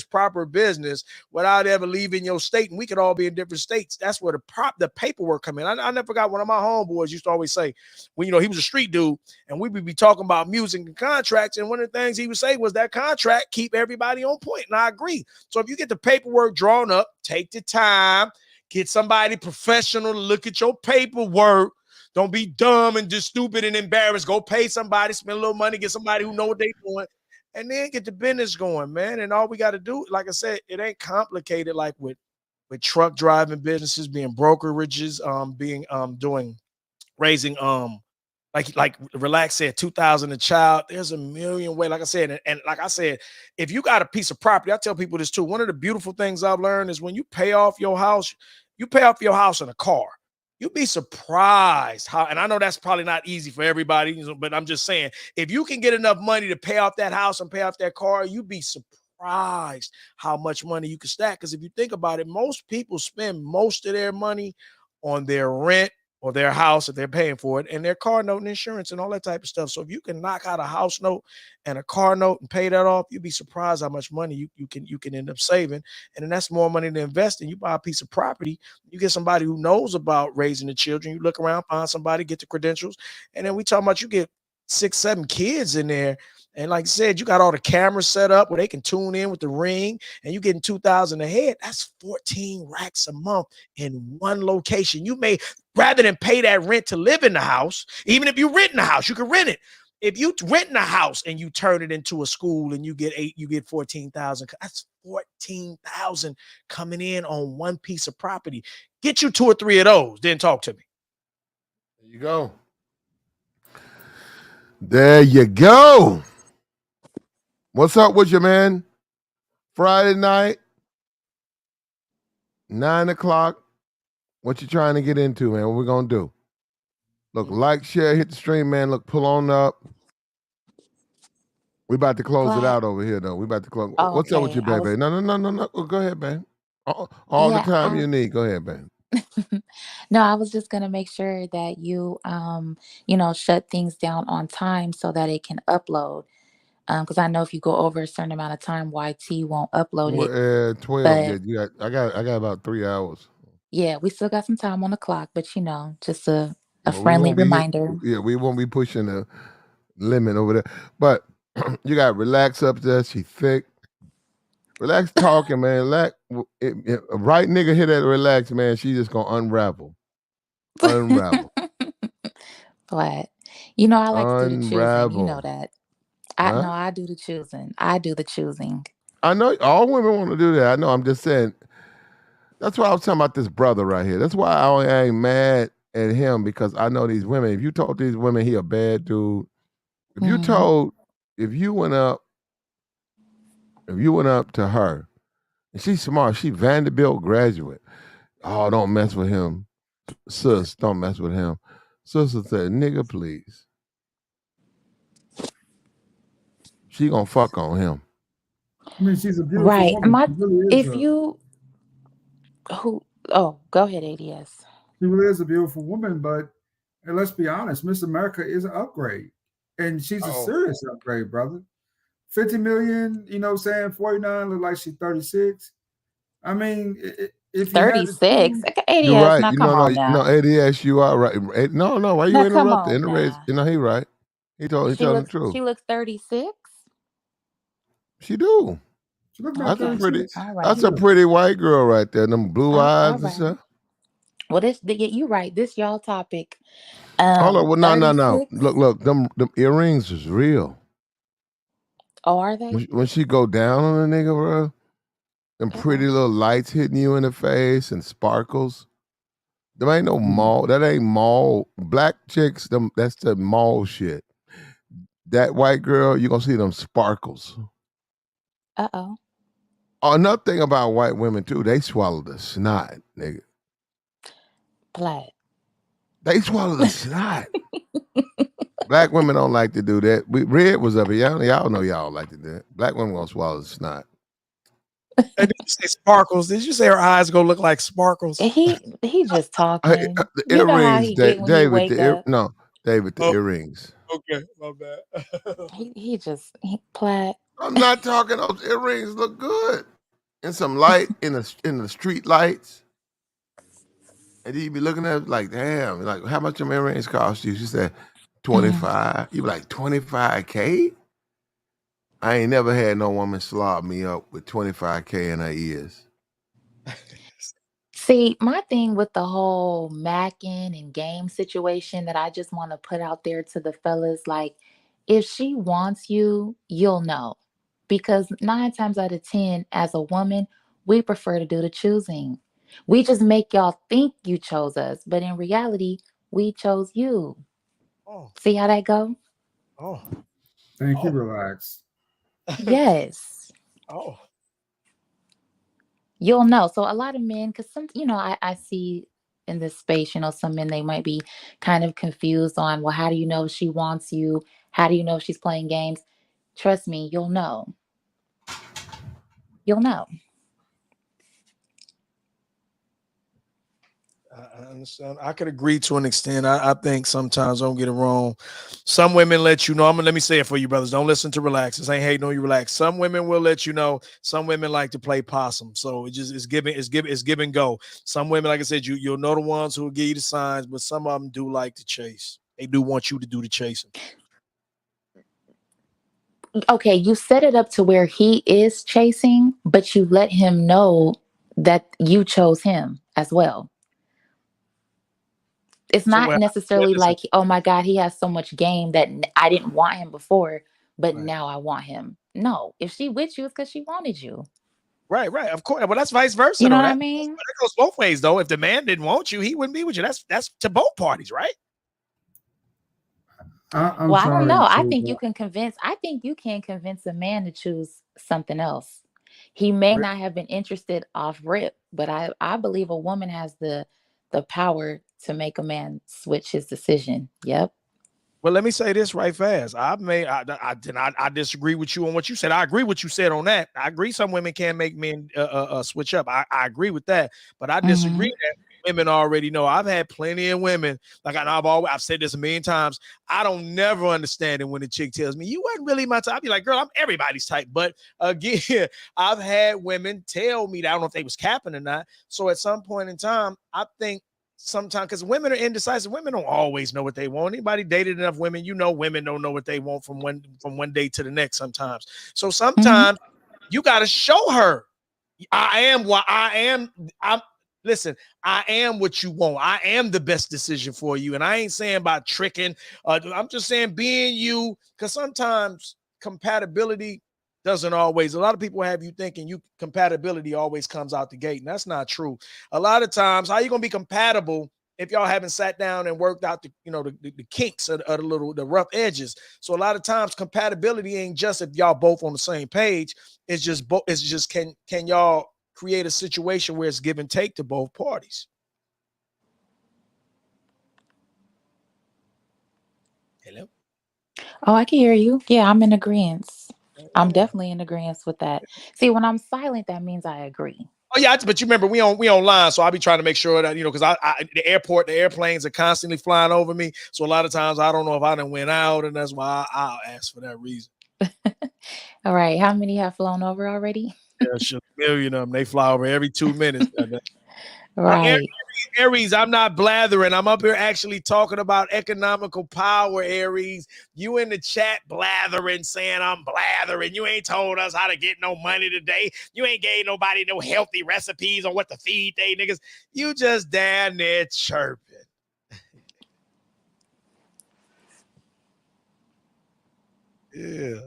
proper business without ever leaving your state. And we could all be in different states. That's where the paperwork come in. I never forgot one of my homeboys used to always say, when he was a street dude and we would be talking about music and contracts. And one of the things he would say was that contract keep everybody on point. And I agree. So if you get the paperwork drawn up, take the time, get somebody professional to look at your paperwork. Don't be dumb and just stupid and embarrassed. Go pay somebody, spend a little money, get somebody who know what they're doing, and then get the business going, man. And all we got to do, like I said, it ain't complicated like with truck driving businesses, being brokerages, doing raising like Relax said, 2,000 a child. There's a million ways. Like I said, and like I said, if you got a piece of property, I tell people this too. One of the beautiful things I've learned is when you pay off your house, you pay off your house in a car. You'd be surprised how, and I know that's probably not easy for everybody, but I'm just saying, if you can get enough money to pay off that house and pay off that car, you'd be surprised how much money you can stack. Because if you think about it, most people spend most of their money on their rent or their house if they're paying for it, and their car note and insurance and all that type of stuff. So if you can knock out a house note and a car note and pay that off, you'd be surprised how much money you can end up saving. And then that's more money to invest in. You buy a piece of property, you get somebody who knows about raising the children. You look around, find somebody, get the credentials, and then we talking about you get 6, 7 kids in there. And like I said, you got all the cameras set up where they can tune in with the Ring, and you getting 2,000 a head. That's 14 racks a month in one location. You may, rather than pay that rent to live in the house, even if you rent in the house, you can rent it. If you rent in a house and you turn it into a school and you get 14,000, that's 14,000 coming in on one piece of property. Get you 2 or 3 of those, then talk to me. There you go. There you go. What's up with you, man? Friday night, 9:00. What you trying to get into, man? What we gonna do? Look, like, share, hit the stream, man. Look, pull on up. We about to close it out over here, though. We about to close. Oh, What's up with okay. you, baby? No. Go ahead, man. All the Yeah, time you need. Go ahead, man. No, I was just gonna make sure that you shut things down on time so that it can upload. Because I know if you go over a certain amount of time, YT won't upload it. 12. Yeah, But I got about 3 hours. yeah, we still got some time on the clock. But just a Well, we friendly won't be reminder. we won't be pushing the limit over there. But you got Relax up there. She thick. Relax talking, man. A right nigga hit that Relax, man. She just gonna unravel. Unravel. But I like to do the choosing. You know Unravel. that. Huh? I do the choosing. I do the choosing. I know all women want to do that. I know. I'm just saying. That's why I was talking about this brother right here. That's why I ain't mad at him because I know these women. If you told these women he a bad dude, if you Hmm. told, if you went up to her, and she's smart, she Vanderbilt graduate. Oh, don't mess with him, sis. Don't mess with him. Sister said, "Nigga, please." She gonna fuck on him. I mean, she's a beautiful Right. woman. She really is If a you who oh, go ahead, ADS. she really is a beautiful woman, but and let's be honest, Miss America is an upgrade. And she's a Oh, serious upgrade, brother. 50 million, you know what I'm saying? 49, look like she's 36. I mean, if you had to 36. choose, You're ADS, right. now come on No, now. ADS, you are right. No, no. Why you Now come interrupting? on now. He right. He telling the truth. She looks 36. She do. she looked about That's a Okay. pretty. 36. All That's right. a Yeah. pretty white girl right there. Them blue All eyes and right. stuff. Well, you right. This y'all topic. Hold on. Well, no, no, no. 36. Look. Them earrings is real. Oh, are they? When she go down on a nigga, bro, them pretty Uh-oh. little lights hitting you in the face and sparkles. There ain't no mall. That ain't mall. Black chicks. That's the mall shit. That white girl, you gonna see them sparkles. Uh-oh. Another thing about white women too, they swallow the snot, nigga. Plat. They swallow the snot. Black women don't like to do that. Red was up here. Y'all know y'all like to do that. Black women gonna swallow the snot. and did you say sparkles? Did you say her eyes gonna look like sparkles? He just talking. The You know how earrings, he get when he David. wake up. David, the Oh, earrings. okay, my bad. He Plat. I'm not talking. Those earrings look good and some light in the street lights. And then you be looking at it like, damn, like how much them earrings cost you? She said, Mhm. 25. You be like, 25K? I ain't never had no woman slob me up with 25K in her ears. See, my thing with the whole macking and game situation that I just want to put out there to the fellas, like, if she wants you, you'll know. Because 9 times out of 10, as a woman, we prefer to do the choosing. We just make y'all think you chose us, but in reality, we chose you. Oh, See how that go? oh, Thank you, oh, relax. Yes. oh. You'll know. So a lot of men, because I see in this space, some men, they might be kind of confused on, well, how do you know she wants you? How do you know she's playing games? Trust me, you'll know. You'll know. I understand. I could agree to an extent. I think sometimes, don't get it wrong, some women let you know. Let me say it for you, brothers. Don't listen to relax. This ain't hating on you. Relax. Some women will let you know. Some women like to play possum. So it's give and go. Some women, like I said, you'll know the ones who will give you the signs, but some of them do like to chase. They do want you to do the chasing. Okay, you set it up to where he is chasing, but you let him know that you chose him as well. It's So not well, yeah, necessarily listen. like, oh my God, he has so much game that I didn't want him before, but Right. now I want him. No, if she with you, it's because she wanted you. Right. Of course. Well, that's vice versa, You know though. what I That mean? goes both ways, though. If the man didn't want you, he wouldn't be with you. That's to both parties, right? I'm Well, I don't sorry know. I to think you can convince a man to choose something else. He may not have been interested off rip, but I believe a woman has the power to make a man switch his decision. Yep. Well, let me say this right fast. I disagree with you on what you said. I agree with what you said on that. I agree some women can make men switch up. I agree with that, but I disagree Hmm. that women already know. I've had plenty of women, like I've said this a million times. I don't never understand it when a chick tells me you wasn't really my type. I'd be like, girl, I'm everybody's type. But again, I've had women tell me that I don't know if they was capping or not. So at some point in time, I think sometimes because women are indecisive, women don't always know what they want. Anybody dated enough women, you know, women don't know what they want from one day to the next sometimes. So sometimes you got to show her I am what I am. Listen, I am what you want. I am the best decision for you. And I ain't saying about tricking. I'm just saying being you, because sometimes compatibility doesn't always. A lot of people have you thinking compatibility always comes out the gate, and that's not true. A lot of times, how you gonna be compatible if y'all haven't sat down and worked out the kinks of the rough edges? So a lot of times compatibility ain't just if y'all both on the same page. It's just can y'all create a situation where it's give and take to both parties. Hello? Oh, I can hear you. Yeah, I'm in agreement. I'm definitely in agreement with that. See, when I'm silent, that means I agree. Oh yeah, but you remember we online, so I'll be trying to make sure that because the airplanes are constantly flying over me, so a lot of times I don't know if I done went out, and that's why I'll ask for that reason. All right, how many have flown over already? Yeah, a million of them. They fly over every 2 minutes. Right. Aries, I'm not blathering. I'm up here actually talking about economical power, Aries. You in the chat blathering, saying I'm blathering. You ain't told us how to get no money today. You ain't gave nobody no healthy recipes on what to feed they niggas. You just down there chirping. Yeah.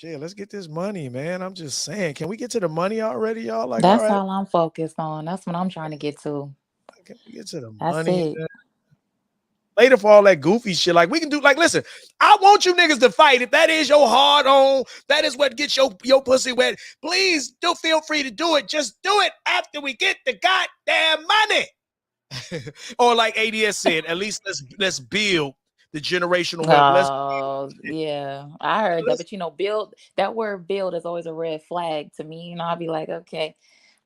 Yeah, let's get this money, man. I'm just saying. Can we get to the money already, y'all? Like, all That's right. all I'm focused on. That's what I'm trying to get to. Can we get to the That's money? it. Later for all that goofy shit. Like we can do, like, listen, I want you niggas to fight. If that is your hard on, that is what gets your pussy wet. Please do feel free to do it. Just do it after we get the goddamn money. Or like ADS said, at least let's build the generational wealth. Oh, yeah. I heard that. But build, that word build is always a red flag to me. I'll be like, okay.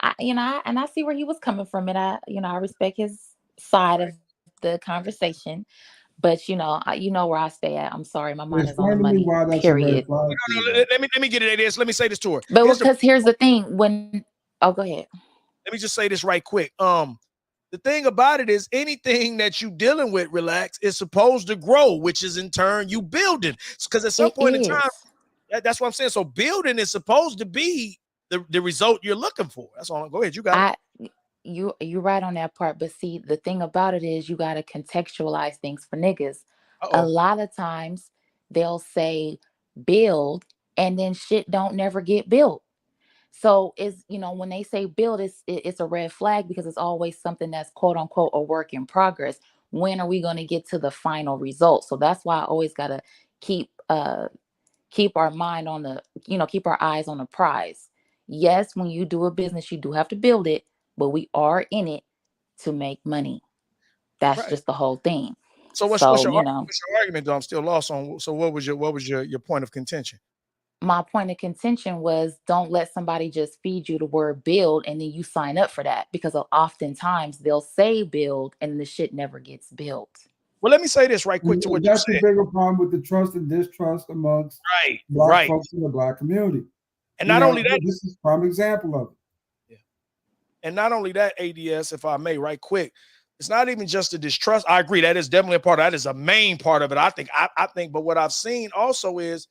And I see where he was coming from. And I respect his side of the conversation. But you know where I stay at. I'm sorry, my mind is on the Explain to me money. why that's a red Period. flag. No, let me get it, ADS. Let me say this to her. But because here's the thing. Go ahead. Let me just say this right quick. The thing about it is anything that you dealing with, relax, is supposed to grow, which is in turn you building. Because at some point in time, that's what I'm saying. So building is supposed to be the result you're looking for. That's all. Go ahead. You got it. You're right on that part. But see, the thing about it is you got to contextualize things for niggas. A lot of times they'll say build and then shit don't never get built. So when they say build, it's a red flag because it's always something that's quote unquote a work in progress. When are we going to get to the final result? So that's why I always got to keep our mind on keep our eyes on the prize. Yes, when you do a business, you do have to build it, but we are in it to make money. That's just the whole thing. So what's your argument though? I'm still lost on. So what was your point of contention? My point of contention was don't let somebody just feed you the word build and then you sign up for that, because oftentimes they'll say build and the shit never gets built. Well, let me say this right quick to what you That's said. the bigger problem with the trust and distrust amongst black folks in the black community. And not only that, this is a prime example of it. Yeah. And not only that, ADS, if I may, right quick, it's not even just the distrust. I agree that is definitely a part of that. Is a main part of it. I think. But what I've seen also is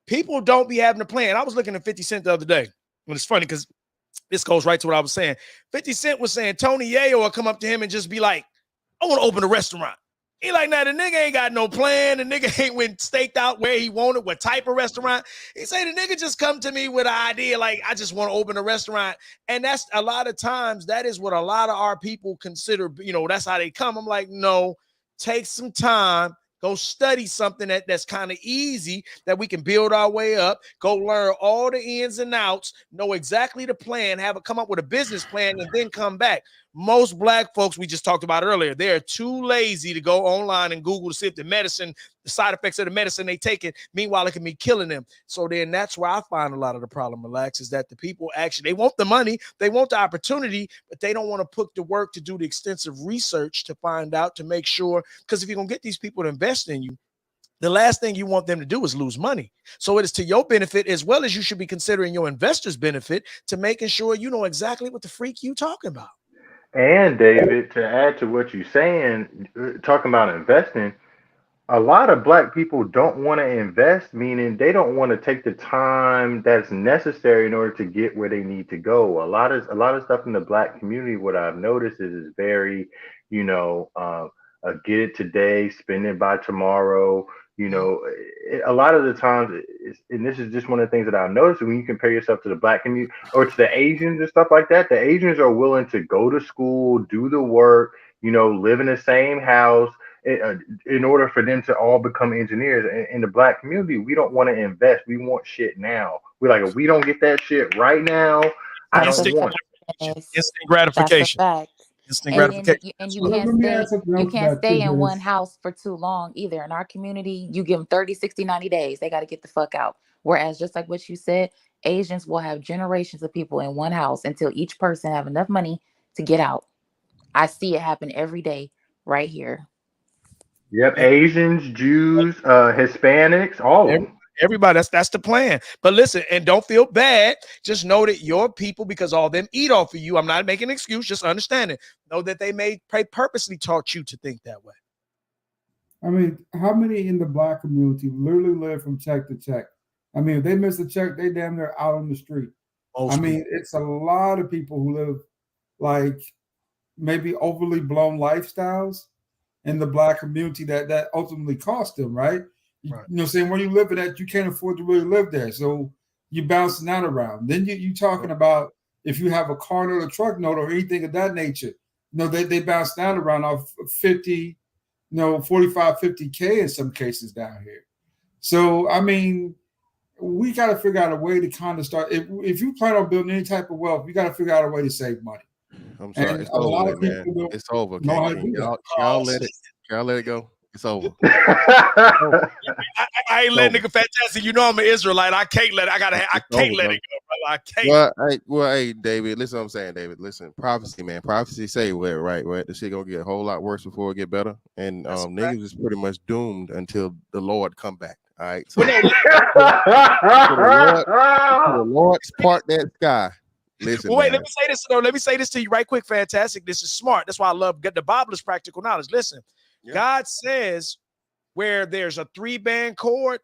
people don't be having a plan. I was looking at 50 Cent the other day. And it's funny because this goes right to what I was saying. 50 Cent was saying Tony Yayo will come up to him and just be like, I want to open a restaurant. He like, nah, the nigga ain't got no plan. The nigga ain't went staked out where he wanted, what type of restaurant. He say the nigga just come to me with an idea like, I just want to open a restaurant. And that's a lot of times, that is what a lot of our people consider, that's how they come. I'm like, no, take some time. Go study something that's kind of easy that we can build our way up. Go learn all the ins and outs, know exactly the plan, come up with a business plan, and then come back. Most black folks, we just talked about earlier, they're too lazy to go online and Google to see if the medicine the side effects of the medicine they take it. Meanwhile, it can be killing them. So then that's where I find a lot of the problem, Relax, is that the people actually, they want the money, they want the opportunity, but they don't want to put the work to do the extensive research to find out, to make sure, because if you're going to get these people to invest in you, the last thing you want them to do is lose money. So it is to your benefit, as well as you should be considering your investors' benefit, to making sure you know exactly what the freak you talking about. And David, to add to what you're saying, talking about investing, a lot of black people don't want to invest, meaning they don't want to take the time that's necessary in order to get where they need to go. A lot of stuff in the black community, what I've noticed is very, you know, get it today, spend it by tomorrow. You know, a lot of the times, and this is just one of the things that I've noticed when you compare yourself to the black community or to the Asians and stuff like that. The Asians are willing to go to school, do the work, you know, live in the same house in order for them to all become engineers. In the black community, we don't want to invest. We want shit now. We're like, if we don't get that shit right now, I That's don't a Instant want fact. instant That's a gratification. fact. Instant And then gratification. you So let, can't let me add stay something else to that too, in one Dennis. house for too long either. In our community, you give them 30, 60, 90 days. They got to get the fuck out. Whereas just like what you said, Asians will have generations of people in one house until each person have enough money to get out. I see it happen every day right here. Yep, And Asians, Jews, Hispanics, all of every- them. everybody, that's the plan. But listen, and don't feel bad. Just know that your people, because all them eat off of you. I'm not making an excuse. Just understand it. Know that they may purposely taught you to think that way. I mean, how many in the black community literally live from check to check? I mean, if they miss a check, they damn near out on the street. I Most mean, people. it's a lot of people who live like maybe overly blown lifestyles in the black community that ultimately cost them, right? Right. You know, saying where you living at, you can't afford to really live there, so you bouncing that around. Then you talking about if you have a car note, a truck note, or anything of that nature. You know, they bounce that around off 50, 45, 50K in some cases down here. So I mean, we got to figure out a way to kind of start. If you plan on building any type of wealth, you got to figure out a way to save money. I'm sorry. And It's a over lot with, of man. people don't It's over. know Can, how to can do that. y'all let it? Can y'all let it go? It's over. I ain't It's letting over. nigga fantastic. You know I'm an Israelite. I can't let it. I It's can't over, let bro. it go, brother. I can't. Hey, David. Listen, what I'm saying, David. Listen, prophecy, man. Prophecy say where, right? The shit gonna get a whole lot worse before it get better, and That's a fact. niggas is pretty much doomed until the Lord come back. All right, so Well, no, until the Lord's part that sky. Listen, well, wait, let man. me say this though. Let me say this to you right quick, fantastic. This is smart. That's why I love the Bible is practical knowledge. Listen, Yeah. God says where there's a 3-band cord,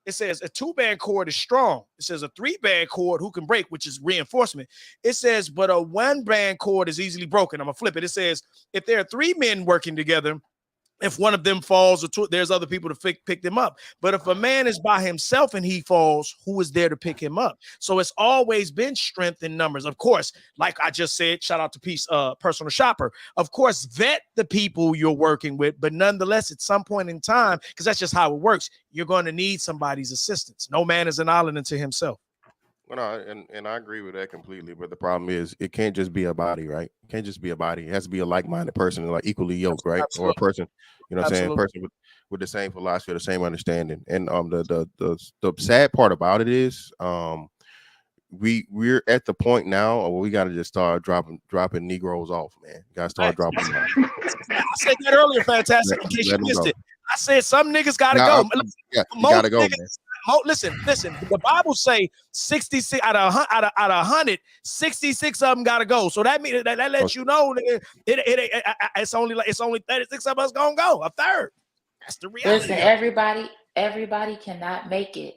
it says a 2-band cord is strong. It says a 3-band cord who can break, which is reinforcement. It says, but a 1-band cord is easily broken. I'm gonna flip it. It says, if there are 3 men working together, if one of them falls or two, there's other people to pick them up. But if a man is by himself and he falls, who is there to pick him up? So it's always been strength in numbers. Of course, like I just said, shout out to Peace, Personal Shopper. Of course, vet the people you're working with, but nonetheless, at some point in time, because that's just how it works, you're going to need somebody's assistance. No man is an island unto himself. Well, no, and I agree with that completely. But the problem is, it can't just be a body, right? It can't just be a body. It has to be a like-minded person, like equally yoked, right? Or a Absolutely. person, you know, what I'm saying, Absolutely. person with the same philosophy, the same understanding. And the sad part about it is, we're at the point now where we got to just start dropping Negroes off, man. Got to start dropping them off. I said that earlier, fantastic. In case you Let them missed go. it, I said some niggas gotta Yeah, go. yeah, you Most gotta go, niggas, man. listen. The Bible say 66 out of 100, 66 of them gotta go. So that means that lets you know that it's only 36 of us gonna go. A third. That's the Listen, reality of it. everybody cannot make it.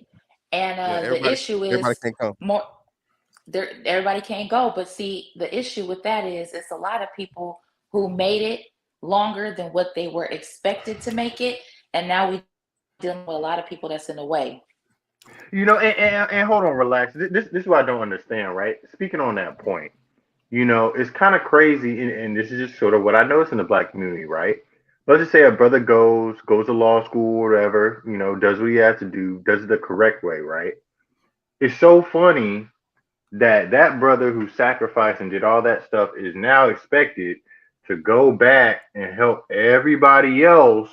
And Yeah, the issue everybody is can't come. more there everybody can't go. But see, the issue with that is it's a lot of people who made it longer than what they were expected to make it. And now we dealing with a lot of people that's in the way. You know, and hold on, relax. This is what I don't understand, right? Speaking on that point, you know, it's kind of crazy, and this is just sort of what I notice in the black community, right? Let's just say a brother goes to law school, whatever, you know, does what he has to do, does it the correct way, right? It's so funny that that brother who sacrificed and did all that stuff is now expected to go back and help everybody else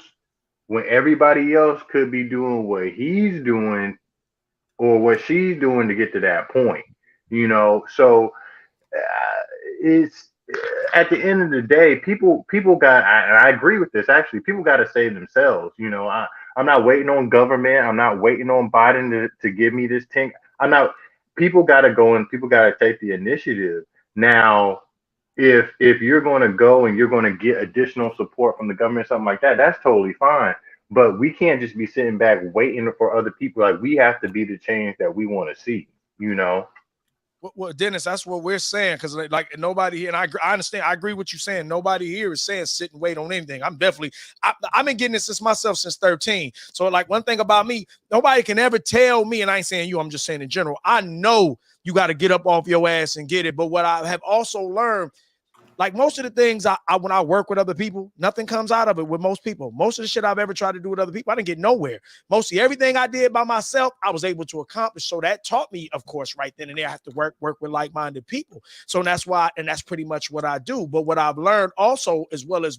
when everybody else could be doing what he's doing or what she's doing to get to that point. So it's at the end of the day, people got. I agree with this. Actually, people got to save themselves. I'm not waiting on government. I'm not waiting on Biden to give me this thing. I'm not. People got to go and people got to take the initiative. Now, if you're going to go and you're going to get additional support from the government, something like that, that's totally fine. But we can't just be sitting back waiting for other people. Like, we have to be the change that we want to see. Well, Dennis, that's what we're saying, because like nobody here, and I understand, I agree with what you're saying. Nobody here is saying sit and wait on anything. I've been getting this since 13. So like one thing about me, nobody can ever tell me, and I ain't saying you, I'm just saying in general, I know you got to get up off your ass and get it. But what I have also learned, like most of the things when I work with other people, nothing comes out of it with most people. Most of the shit I've ever tried to do with other people, I didn't get nowhere. Mostly everything I did by myself, I was able to accomplish. So that taught me, of course, right then and there, I have to work with like-minded people. So that's why, and that's pretty much what I do. But what I've learned also, as well as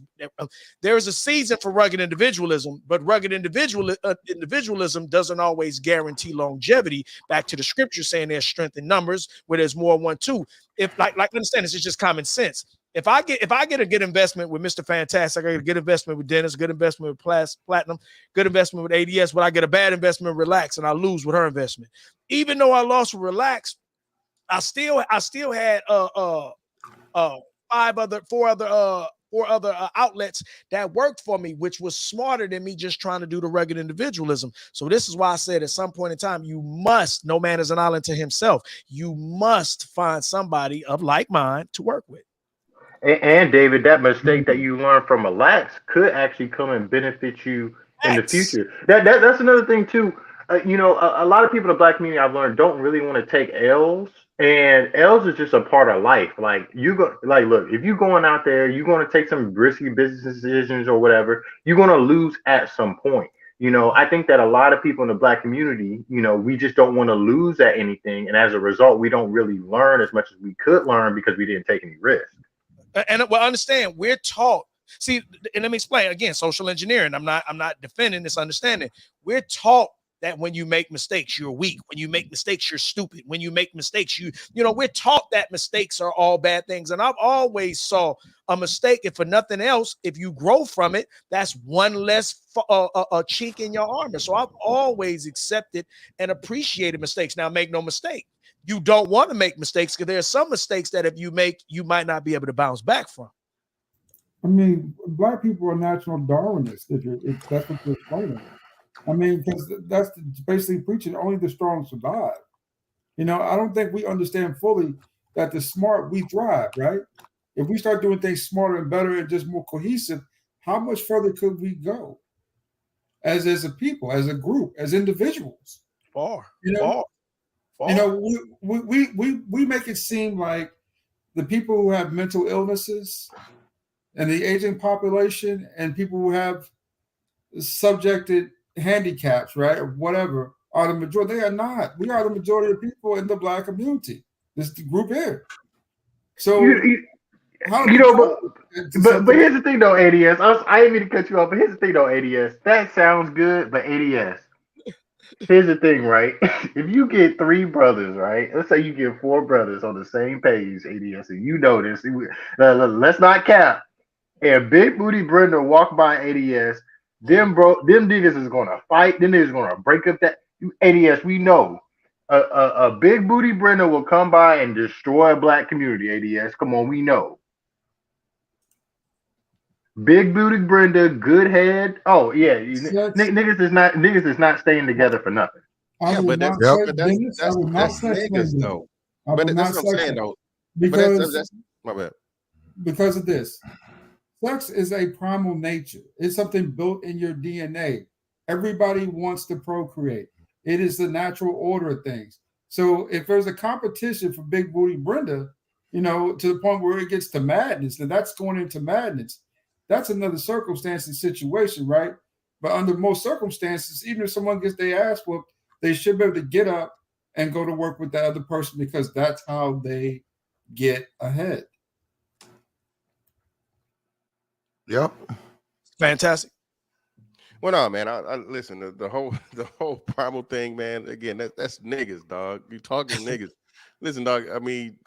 there is a season for rugged individualism, but rugged individualism doesn't always guarantee longevity. Back to the scripture saying there's strength in numbers, where there's more one, two. If like understand this, it's just common sense. If I get a good investment with Mr. Fantastic, I get a good investment with Dennis, good investment with Platinum, good investment with ADS, but I get a bad investment with Relax and I lose with her investment. Even though I lost with Relax, I still had four other outlets that worked for me, which was smarter than me just trying to do the rugged individualism. So this is why I said at some point in time, you must, no man is an island to himself. You must find somebody of like mind to work with. And David, that mistake that you learned from a lax could actually come and benefit you in the future. That's another thing too. A lot of people in the black community I've learned don't really want to take L's, and L's is just a part of life. Like look, if you're going out there, you're going to take some risky business decisions or whatever. You're going to lose at some point. I think that a lot of people in the black community, we just don't want to lose at anything, and as a result, we don't really learn as much as we could learn because we didn't take any risk. And well, understand, we're taught. See, and let me explain again. Social engineering. I'm not defending this understanding. We're taught that when you make mistakes, you're weak. When you make mistakes, you're stupid. When you make mistakes, we're taught that mistakes are all bad things. And I've always saw a mistake, if for nothing else, if you grow from it, that's one less a chink in your armor. So I've always accepted and appreciated mistakes. Now, make no mistake, you don't want to make mistakes, because there are some mistakes that if you make, you might not be able to bounce back from. I mean, black people are natural Darwinists, if that's what you're explaining. I mean, because that's basically preaching only the strong survive. I don't think we understand fully that the smart, we thrive, right? If we start doing things smarter and better and just more cohesive, how much further could we go as a people, as a group, as individuals? Far. We make it seem like the people who have mental illnesses and the aging population and people who have subjected handicaps, right, or whatever, are the majority. They are not. We are the majority of people in the black community. This is the group here. So, but here's the thing though, ADS. I didn't mean to cut you off, but here's the thing though, ADS. That sounds good, but ADS. Here's the thing, right? If you get 3 brothers, right? Let's say you get 4 brothers on the same page, ADS, and you know this. Let's not cap. And Big Booty Brenda walk by ADS, them niggas is gonna fight. Them niggas gonna break up that ADS. We know a Big Booty Brenda will come by and destroy a black community. ADS, come on, we know. Big Booty Brenda, good head. Oh yeah, niggas is not staying together for nothing. Yeah, but that's niggas though. But that's what I'm saying though. That's my bad. Because of this. Sex is a primal nature. It's something built in your DNA. Everybody wants to procreate. It is the natural order of things. So if there's a competition for Big Booty Brenda, to the point where it gets to madness, then that's going into madness. That's another circumstance and situation, right? But under most circumstances, even if someone gets their ass whooped, they should be able to get up and go to work with the other person, because that's how they get ahead. Yep. Fantastic. Well, no, man. I listen. The whole primal thing, man. Again, that's niggas, dog. You talking niggas. Listen, dog. I mean,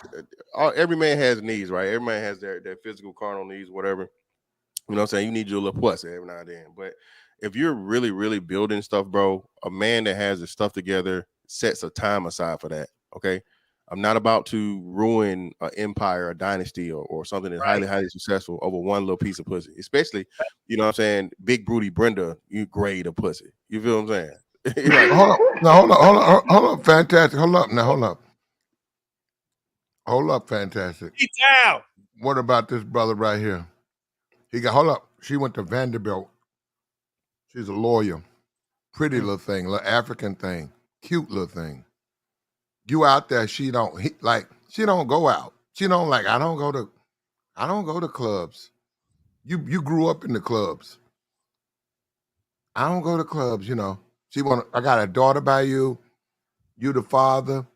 every man has needs, right? Every man has their physical, carnal needs, whatever. You know what I'm saying? You need your little pussy every now and then. But if you're really, really building stuff, bro, a man that has his stuff together sets a time aside for that. Okay. I'm not about to ruin an empire, a dynasty, or something that's highly, highly successful over one little piece of pussy. Especially, you know what I'm saying? Big Broody Brenda, you grade a pussy. You feel what I'm saying? Like, hold up. Now, hold up. Fantastic. Hold up. Now, hold up. Hold up, Fantastic. Down. What about this brother right here? Hold up. She went to Vanderbilt. She's a lawyer. Pretty little thing, little African thing, cute little thing. You out there, she don't go out. She don't like, I don't go to clubs. You grew up in the clubs. I don't go to clubs, you know. I got a daughter by you. You the father.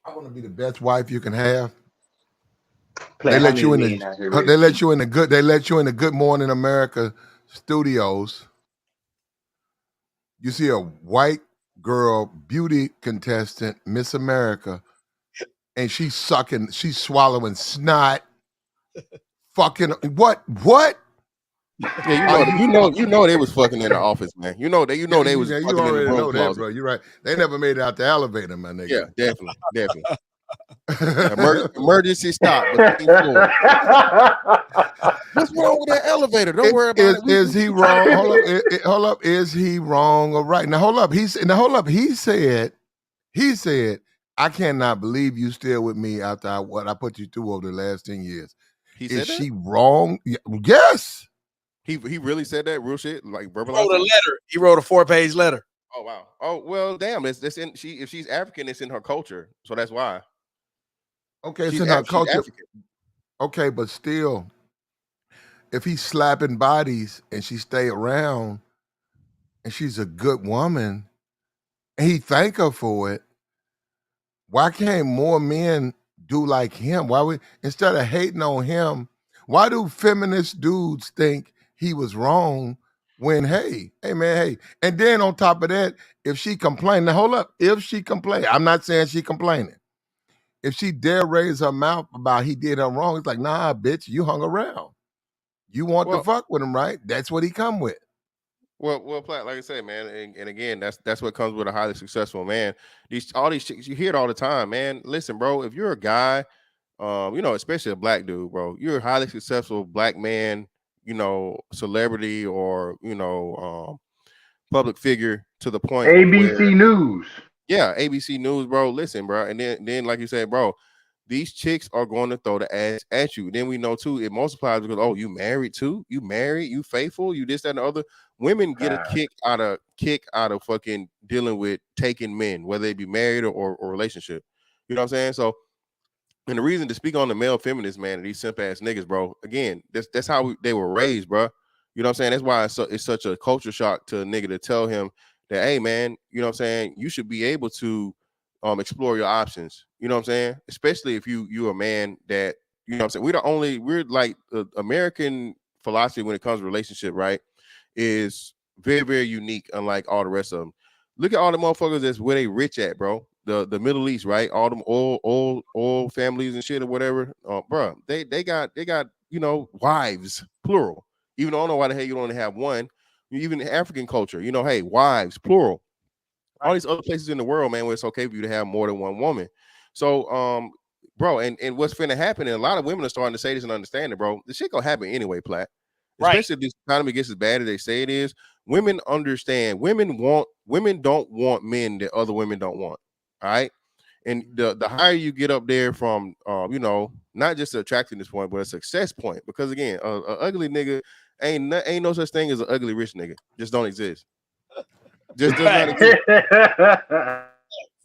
I want to be the best wife you can have. Play, They how let many you in men out here, the Rick? they let you in the Good Morning America studios. You see a white girl beauty contestant, Miss America, and she's swallowing snot. Fucking what? yeah, you know they was fucking in the office, man. You know they was You fucking in the already broom know that, closet. bro. You're right. They never made it out the elevator, my nigga. Yeah, definitely. Emergency stop between floors. What's wrong with that elevator? Don't worry about it. Is he wrong? Hold up. Is he wrong or right? Now hold up. He said, I cannot believe you still with me after what I put you through over the last 10 years. He Is said that? she wrong? Yes. He really said that real shit, like He wrote verbalized a it? letter. He wrote a 4-page letter. Oh wow. Oh well, damn. It's in if she's African, it's in her culture, so that's why. Okay, it's in her She's culture. African. Okay, but still, if he's slapping bodies and she stay around and she's a good woman and he thank her for it, why can't more men do like him? Instead of hating on him, why do feminist dudes think he was wrong when, hey man, hey. And then on top of that, if she complain, now hold up, if she complain, I'm not saying she complaining. If she dare raise her mouth about he did her wrong, it's like, nah, bitch, you hung around. You want to Well, fuck with him, right? That's what he come with. well, Platt, like I said, man, and again, that's what comes with a highly successful man. All these chicks, you hear it all the time, man. Listen, bro, if you're a guy, you know, especially a black dude, bro, you're a highly successful black man, you know, celebrity or public figure to the point of where, ABC News. yeah, ABC News, bro. Listen, bro, and then like you said, bro, these chicks are going to throw the ass at you. Then we know too, it multiplies because you married too, you married, you faithful, you this, that, and the other. Women get a kick out of fucking dealing with taking men, whether they be married or relationship. You know what I'm saying? So, and the reason to speak on the male feminists, man, and these simp ass niggas, bro. Again, that's how they were raised, bro. You know what I'm saying? That's why it's such a culture shock to a nigga to tell him that, hey, man, you know what I'm saying? You should be able to explore your options. You know what I'm saying? Especially if you're a man that, you know what I'm saying? We're like American philosophy when it comes to relationship, right? Is very, very unique, unlike all the rest of them. Look at all the motherfuckers that's where they rich at, bro. The Middle East, right? All them oil families and shit or whatever. Bro, they got you know, wives, plural. Even though I don't know why the hell you only have one. Even in African culture, you know, hey, wives, plural. All these other places in the world, man, where it's okay for you to have more than one woman. So, bro, and what's finna happen, and a lot of women are starting to say this and understand it, bro. This shit gonna happen anyway, Platt. Especially if this economy gets as bad as they say it is. Women understand. Women don't want men that other women don't want. All right. And the higher you get up there from, you know, not just an attractiveness point, but a success point. Because again, a ugly nigga ain't no such thing as an ugly rich nigga. Just don't exist. Just does not exist.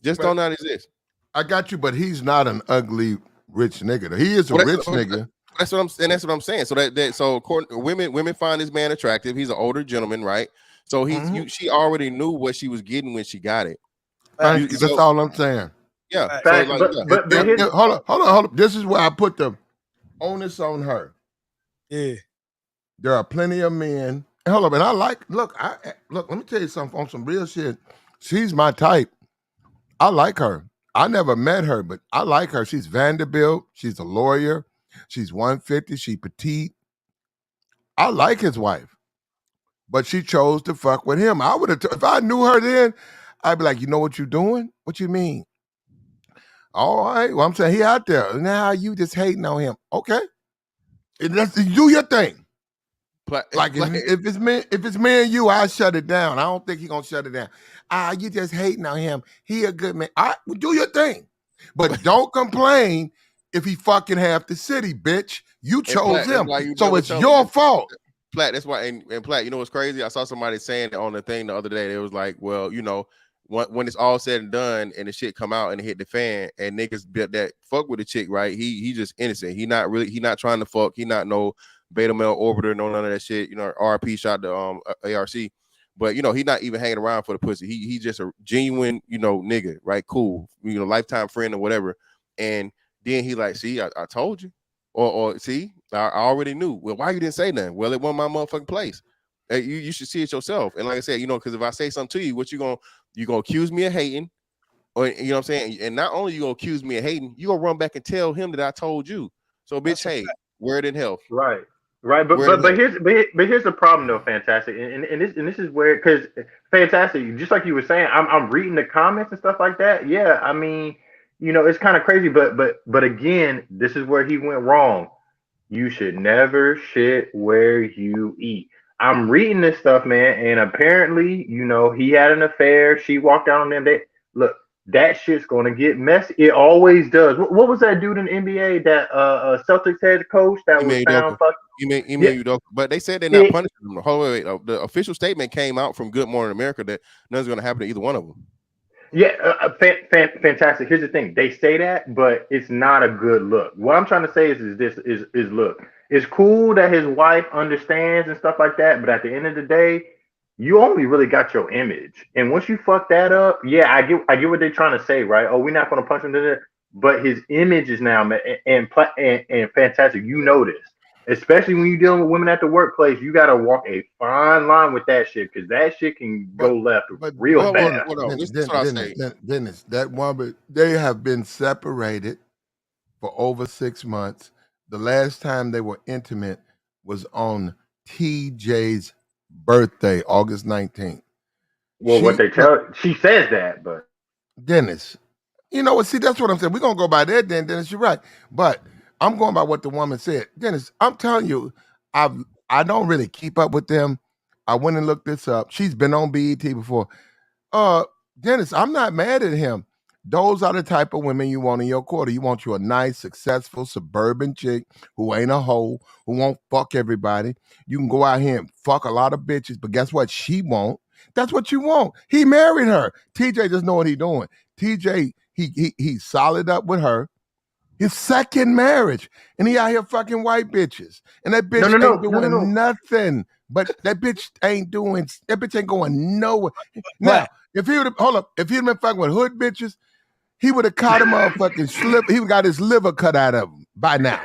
Just don't not exist. I got you, but he's not an ugly rich nigga. He is a rich nigga. That's what I'm saying. So according women find this man attractive. He's an older gentleman, right? So she already knew what she was getting when she got it. That's all I'm saying. Yeah. Fact, Hold up. This is where I put the onus on her. Yeah. There are plenty of men hold up, and I like. Look, look. Let me tell you something on some real shit. She's my type. I like her. I never met her, but I like her. She's Vanderbilt. She's a lawyer. She's 150. She petite. I like his wife, but she chose to fuck with him. I would have, if I knew her then, I'd be like, you know what you're doing? What you mean? All right. Well, I'm saying he out there. Now you just hating on him. Okay. Do your thing. Like if it's me and you, I shut it down. I don't think he gonna shut it down. You just hating on him. He a good man. All right, well, do your thing, but don't complain if he fucking half the city, bitch. You chose him, so it's your fault. Platt, that's why, and Platt, you know what's crazy? I saw somebody saying it on the thing the other day. They was like, well, you know, when it's all said and done and the shit come out and it hit the fan and niggas that fuck with the chick, right? He just innocent. He not trying to fuck. He not no beta male orbiter, no none of that shit. You know, RP shot the ARC. But you know, he not even hanging around for the pussy. He just a genuine, you know, nigga, right? Cool, you know, lifetime friend or whatever. And then he like, see, I told you. Or see, I already knew. Well, why you didn't say nothing? Well, it wasn't my motherfucking place. Hey, you should see it yourself. And like I said, you know, because if I say something to you, what you gonna accuse me of hating, or you know what I'm saying? And not only you gonna accuse me of hating, you gonna run back and tell him that I told you. So, bitch, hey, word in health. Right. Right, but here's the problem though, Fantastic, and this is where, because Fantastic, just like you were saying, I'm reading the comments and stuff like that. Yeah, I mean, you know, it's kind of crazy, but again, this is where he went wrong. You should never shit where you eat. I'm reading this stuff, man, and apparently, you know, he had an affair. She walked out on them. Look, that shit's gonna get messy. It always does. What was that dude in the NBA, that Celtics head coach that was found fucking? But they said they're not punishing them. Wait. The official statement came out from Good Morning America that nothing's going to happen to either one of them. Yeah, fantastic. Here's the thing: they say that, but it's not a good look. What I'm trying to say is look. It's cool that his wife understands and stuff like that, but at the end of the day, you only really got your image, and once you fuck that up, yeah, I get what they're trying to say, right? Oh, we're not going to punch him, but his image is now, and fantastic. You know this. Especially when you're dealing with women at the workplace, you got to walk a fine line with that shit, because that shit can go left real bad. Dennis, that woman, they have been separated for over 6 months. The last time they were intimate was on TJ's birthday, August 19th. Well, she says that, but Dennis, you know what? See, that's what I'm saying. We're gonna go by that, then, Dennis. You're right, but I'm going by what the woman said. Dennis, I'm telling you, I don't really keep up with them. I went and looked this up. She's been on BET before. Dennis, I'm not mad at him. Those are the type of women you want in your quarter. You want you a nice, successful, suburban chick who ain't a hoe, who won't fuck everybody. You can go out here and fuck a lot of bitches, but guess what? She won't. That's what you want. He married her. TJ just know what he doing. TJ, he's solid up with her. His second marriage, and he out here fucking white bitches, and that bitch ain't doing nothing. But that bitch ain't going nowhere. Now, if he would have if he'd been fucking with hood bitches, he would have caught a motherfucking slip. He would got his liver cut out of him by now.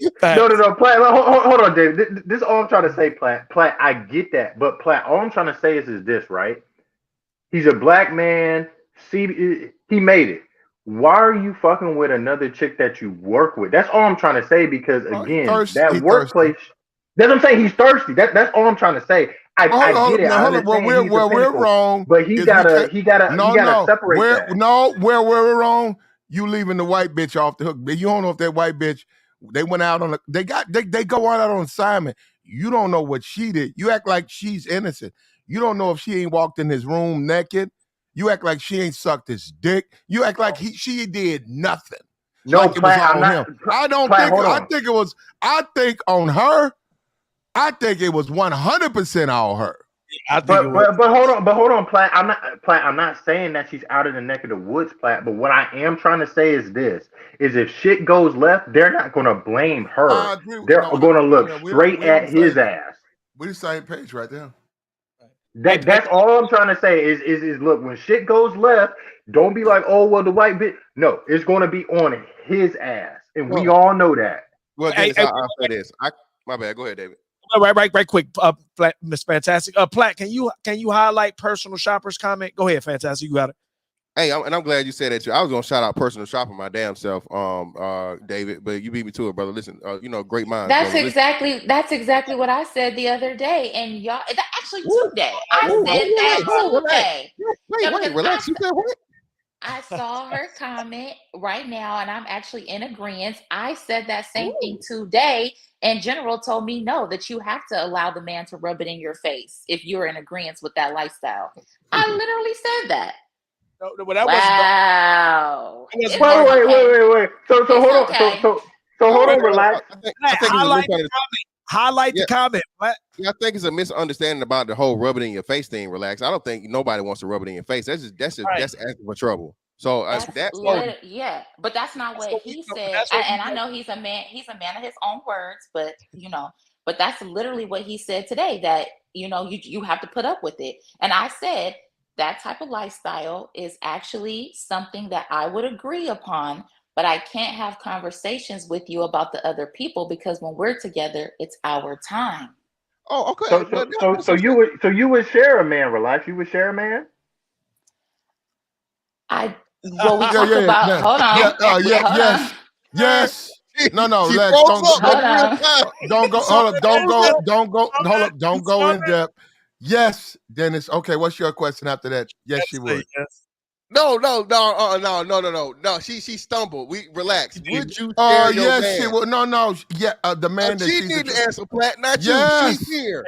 No, Platt. Hold on, David. This is all I'm trying to say, Platt. Platt, I get that, but Platt, all I'm trying to say is this, right? He's a black man. See, he made it. Why are you fucking with another chick that you work with? That's all I'm trying to say, because again, that workplace. That's what I'm saying. He's thirsty. That's all I'm trying to say. I get it. I understand we're wrong, but he gotta separate that. Where we're wrong, you leaving the white bitch off the hook. You don't know if that white bitch, they went out on they go out on assignment. You don't know what she did. You act like she's innocent. You don't know if she ain't walked in his room naked. You act like she ain't sucked his dick. You act like she did nothing. No, like Platt, it was on him. I don't think. I think on her. I think it was 100% all her. But hold on, Platt. I'm not saying that she's out of the neck of the woods, Platt. But what I am trying to say is this: is if shit goes left, they're not going to blame her. They're going to look straight at his ass. We're the same page right there. That's all I'm trying to say is look, when shit goes left, don't be like, oh well, the white bitch. No, it's going to be on his ass, and we all know that. Well, Dennis, I'll say this. My bad. Go ahead, David. Right quick. Miss Fantastic. Platt, can you highlight personal shopper's comment? Go ahead, Fantastic. You got it. Hey, I'm glad you said that too. I was gonna shout out personal shopper my damn self, David, but you beat me to it, brother. Listen, great minds, That's brother. exactly what I said the other day, and y'all actually today. I said that today. Wait, relax. You said what? I saw her comment right now, and I'm actually in agreement. I said that same thing today, and General told me no, that you have to allow the man to rub it in your face if you're in agreement with that lifestyle. I literally said that. No, that wow. wasn't Wait. So hold on. Okay. So hold on, relax. I think highlight the comment. Yeah, I think it's a misunderstanding about the whole rub it in your face thing. Relax. I don't think nobody wants to rub it in your face. That's asking for trouble. So yeah, but that's not what he said. And I know he's a man. He's a man of his own words, but but that's literally what he said today. That you have to put up with it. And I said that type of lifestyle is actually something that I would agree upon. But I can't have conversations with you about the other people because when we're together, it's our time. Oh, okay. So you would share a man, relax. You would share a man? We talked about. Hold on. Yes. No, she Lex, don't go. Hold up. Don't go in depth. Yes, Dennis. Okay, what's your question after that? Yes, she would. Yes. No. She stumbled. We relax. Would you share your man? She would. No. Yeah, the man that she need to answer, Platt, not yes. you. She's here.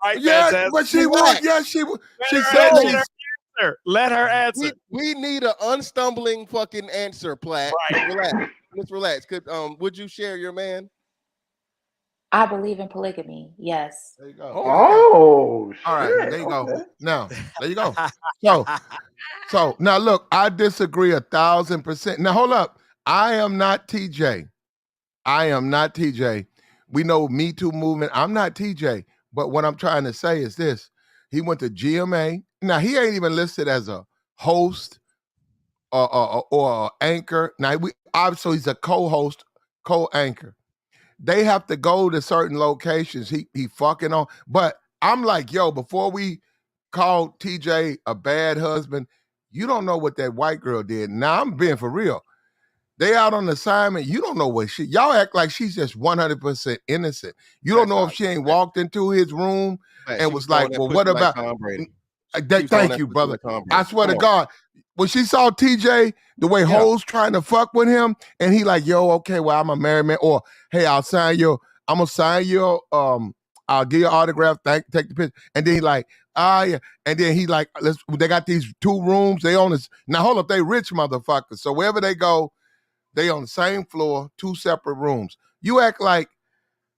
Right, yes, but she would. Yes, she would. She said she's. Let her answer. We need an unstumbling fucking answer, Platt. Right. Relax. Let's relax. Would you share your man? I believe in polygamy. Yes. There you go. Oh, all right. There you go. Now, there you go. So now look, I disagree 1,000%. Now hold up. I am not TJ. We know Me Too movement. I'm not TJ. But what I'm trying to say is this. He went to GMA. Now, he ain't even listed as a host or anchor. Now, obviously, he's a co-host, co-anchor. They have to go to certain locations. He fucking on. But I'm like, yo, before we call TJ a bad husband, you don't know what that white girl did. Now, I'm being for real. They out on assignment. You don't know what y'all act like she's just 100% innocent. You don't know if she ain't walked into his room and was like, well, what about? Thank you, brother. I swear to God, when she saw TJ, the way Ho's trying to fuck with him, and he like, yo, okay, well, I'm a married man, or hey, I'm gonna sign your, I'll give you an autograph, take the picture, and then he like, yeah, and then he like, they got these 2 rooms, they on this. Now hold up, they rich motherfuckers, so wherever they go, they on the same floor, 2 separate rooms. You act like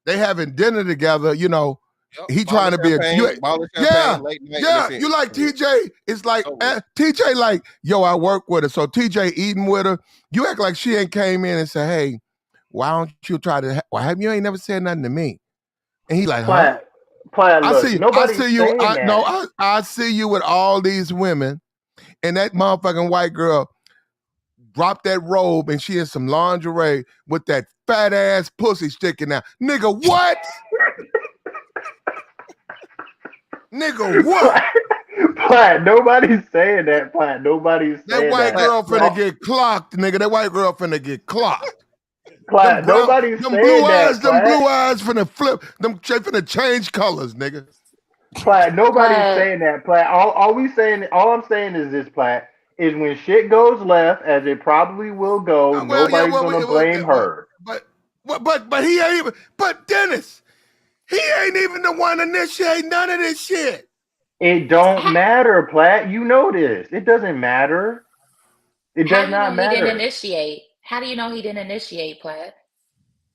they having dinner together, he trying to be you like TJ. It's like TJ like, yo, I work with her. So TJ eating with her. You act like she ain't came in and said, hey, why don't you try to you ain't never said nothing to me. And he like, huh? Platt, I see you. I see you with all these women, and that motherfucking white girl dropped that robe and she in some lingerie with that fat ass pussy sticking out. Nigga, what? Nigga, what? Platt, nobody's saying that, Platt. Nobody's saying that. That white girl finna get clocked, nigga. That white girl finna get clocked. Platt, nobody's saying that. Them blue eyes finna flip. Them finna change colors, nigga. Platt, nobody's saying that, Platt. All I'm saying is this, Platt, is when shit goes left, as it probably will go, nobody's gonna blame her. But he ain't even. But Dennis, he ain't even the one initiate none of this shit. It don't matter, Platt. You know this. It doesn't matter. It does not matter. He didn't initiate. How do you know he didn't initiate, Platt?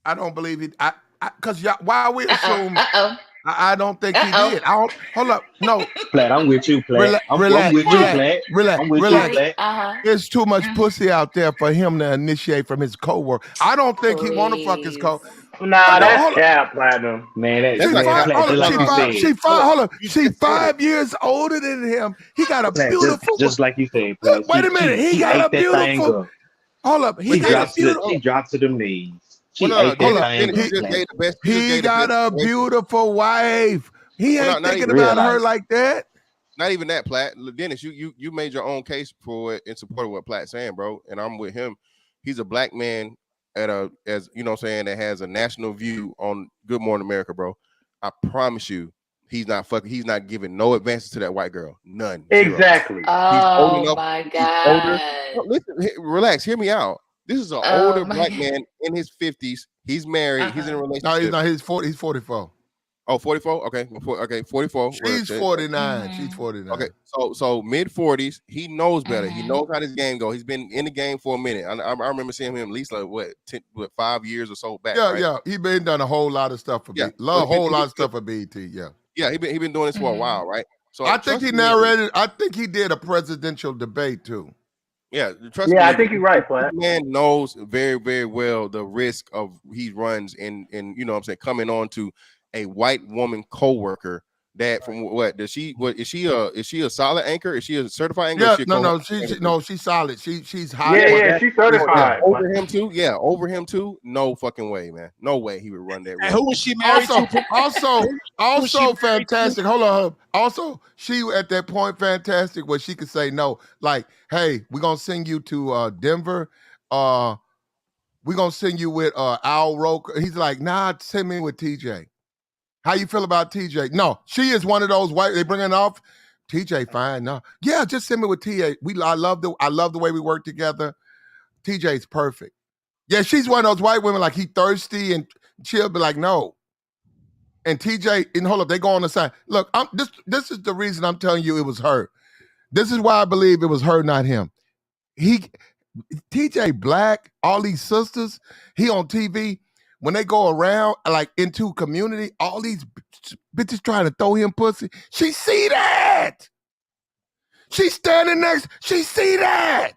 I don't believe it. Because why we assume. I don't think he did. Hold up. No. Platt, I'm with you, Platt. I'm with you, Platt. Relax. There's too much pussy out there for him to initiate from his coworker. I don't think he want to fuck his coworker. Nah, that's cap, Platinum. Man, She's 5 years older than him. He got a beautiful. Just like you said, Platt. Wait a minute. He got a beautiful. Hold up. She drops to them knees. She Well, no, ate that Dennis, thing Dennis, up, you just man. gave the best. You just He gave the got best a situation. beautiful wife. He Well, ain't not thinking even about her Realize. like that. Not even that, Platt. Dennis, you made your own case for it in support of what Platt's saying, bro. And I'm with him. He's a black man as you know what I'm saying, that has a national view on Good Morning America, bro. I promise you, he's not giving no advances to that white girl. None. Zero. Exactly. He's old Oh enough. my He's older. God. No, listen, relax, hear me out. This is an Oh older my black God. man in his 50s. He's married, he's in a No, relationship. he's not. He's 40. He's 44. Oh, 44? Okay. Okay, 44. Well, She's 49. She's 49. okay, so mid 40s, he knows better. He knows how this game goes. He's been in the game for a minute. I remember seeing him at least like 5 years or so back. Yeah, right? yeah. He been done a whole lot of stuff for Yeah, a whole lot of stuff for BET. Yeah. Yeah, he been doing this for a while, right? So I think trust he me, narrated. I think he did a presidential debate too. Yeah, trust Yeah, me. I think you're right, Platt. This man knows very, very well the risk of he runs in you know what I'm saying, coming on to a white woman co-worker that from what is she a solid anchor? Is she a certified anchor? Or is Yeah, she a no, co-worker? she's solid. She's high. Yeah, she's certified. Over him too. Yeah, over him too. No fucking way, man. No way he would run that. And who was she married to? Also fantastic. Hold on. Also, she at that point fantastic where she could say no. Like, hey, we're gonna send you to Denver. We're gonna send you with Al Roker. He's like, nah, send me with TJ. How you feel about TJ? No, she is one of those white. They bring it off. TJ, fine. No, yeah, just send me with TA. I love the way we work together. TJ's perfect. Yeah, she's one of those white women like he thirsty and she'll be like, no. And TJ, and hold up, they go on the side. Look, this is the reason I'm telling you it was her. This is why I believe it was her, not him. TJ Black, all these sisters, he on TV. When they go around, like into community, all these bitches trying to throw him pussy. She see that. She's standing next. She see that.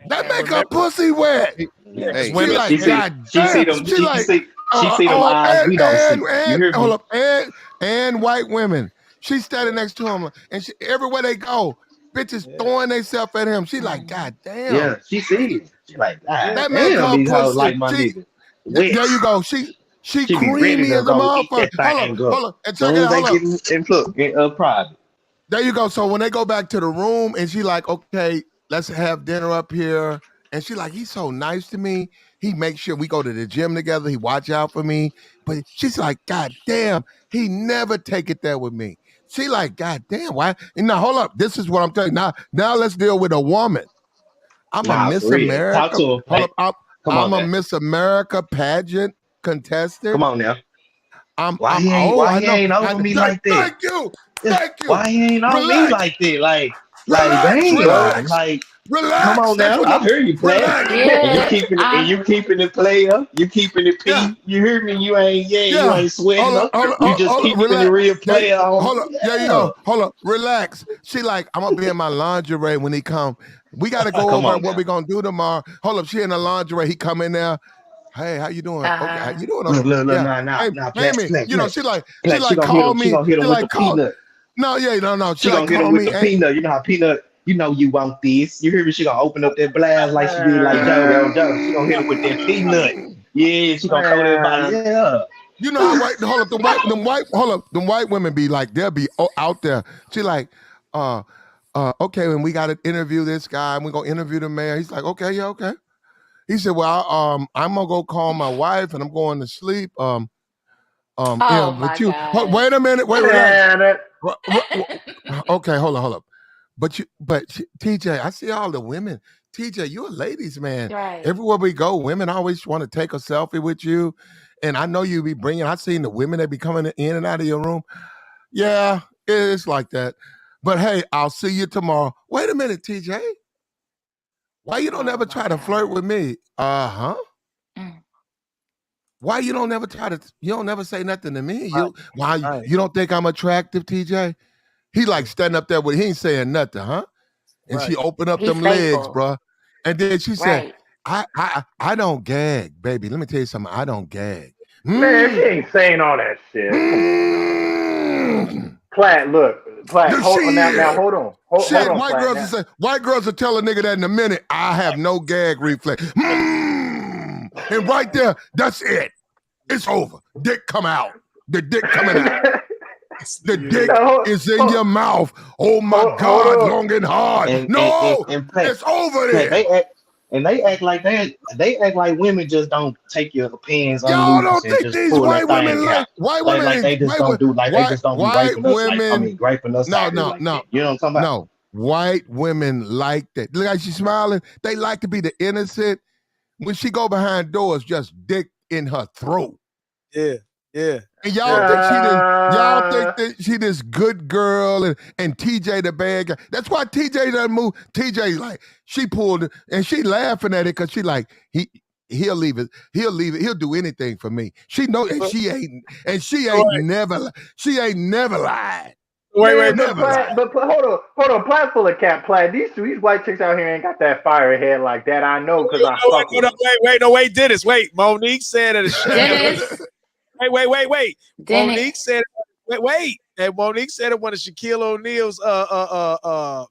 That make her pussy wet. Yeah, She like, she see God them. damn. She see them eyes we don't see. You hear me? Hold up, and white women. She's standing next to him, and everywhere they go, bitches throwing themselves at him. She like, God damn. Yeah, she sees. She like, that make her these hoes pussy. like my nigga. Wet. There you go. She She be ready creamy to as a go eat motherfucker. that thing up. Hold up, and check Soon it as out. they get in private. There you go. So when they go back to the room, and she like, okay, let's have dinner up here. And she like, he's so nice to me. He makes sure we go to the gym together. He watch out for me. But she's like, God damn, he never take it there with me. She like, God damn, why? And now hold up. This is what I'm telling you. Now let's deal with a woman. I'm a Miss America. Talk to her. Hold up. I'm a now. Miss America pageant contestant. Come on now. Why he ain't over me like that? Thank you. Thank you. Why he ain't on me like that? Like damn. Relax. Like, relax. come on now. I heard you play. And you keeping it player. You keeping it P. Yeah. You hear me? You ain't you ain't sweating up. You just keeping the real player on. Hold up. Yeah, you go. Hold up. Relax. She like, I'm gonna be in my lingerie when he come. We gotta go over what we gonna do tomorrow. Hold up. She in the lingerie. He come in there. Hey, how you doing? Okay, how you doing? You know, she like call me. She gonna hit him with the peanut. No. She gonna hit him with the peanut. You know how peanut. You know you want this. You hear me? She gonna open up that blast like she did like Jody on Jody. She gonna hit him with that peanut. Yeah, she gonna cover everybody. Yeah. You know how white? Hold up. Them white women be like, they'll be out there. She like, okay, when we got to interview this guy, and we gonna interview the mayor. He's like, okay, yeah, okay. He said, well, I'm gonna go call my wife, and I'm going to sleep. Oh with you. Wait a minute. Wait. Okay, hold up. But TJ, I see all the women. TJ, you're a ladies' man. Right. Everywhere we go, women always want to take a selfie with you. And I know you be bringing, I've seen the women that be coming in and out of your room. Yeah, it's like that. But hey, I'll see you tomorrow. Wait a minute, TJ. Why you don't ever try to flirt with me? Why you don't never you don't never say nothing to me? You don't think I'm attractive, TJ? He like standing up there with, he ain't saying nothing, huh? And she opened up them legs, bro. And then she said, I don't gag, baby. Let me tell you something. I don't gag. Man, she ain't saying all that shit. Platt, hold on. Hold on, white girls will tell a nigga that in a minute. I have no gag reflex. And right there, that's it. It's over. Dick come out. The dick coming out. The dick is in your mouth. Oh my God, long and hard. And It's over there. they act like women just don't take your pants Y'all unloose don't and think just these pull white that women thing out. Like they just don't do they just don't be raping us raping us out here like that. You know what I'm talking about? No, white women like that. Look how she's smiling. They like to be the innocent. When she go behind doors, just dick in her throat. Yeah. And y'all think she this good girl and TJ the bad guy. That's why TJ doesn't move. TJ like she pulled it and she laughing at it because she like he'll leave it. He'll do anything for me. She know and she ain't never lied. Wait, but hold on, Platt full of cap. Platt, these white chicks out here ain't got that fire head like that. I know because I fuck with them. Wait, Dennis. Wait, Monique said at a Dennis. Wait. Dennis. Monique said wait. And Monique said at one of Shaquille O'Neal's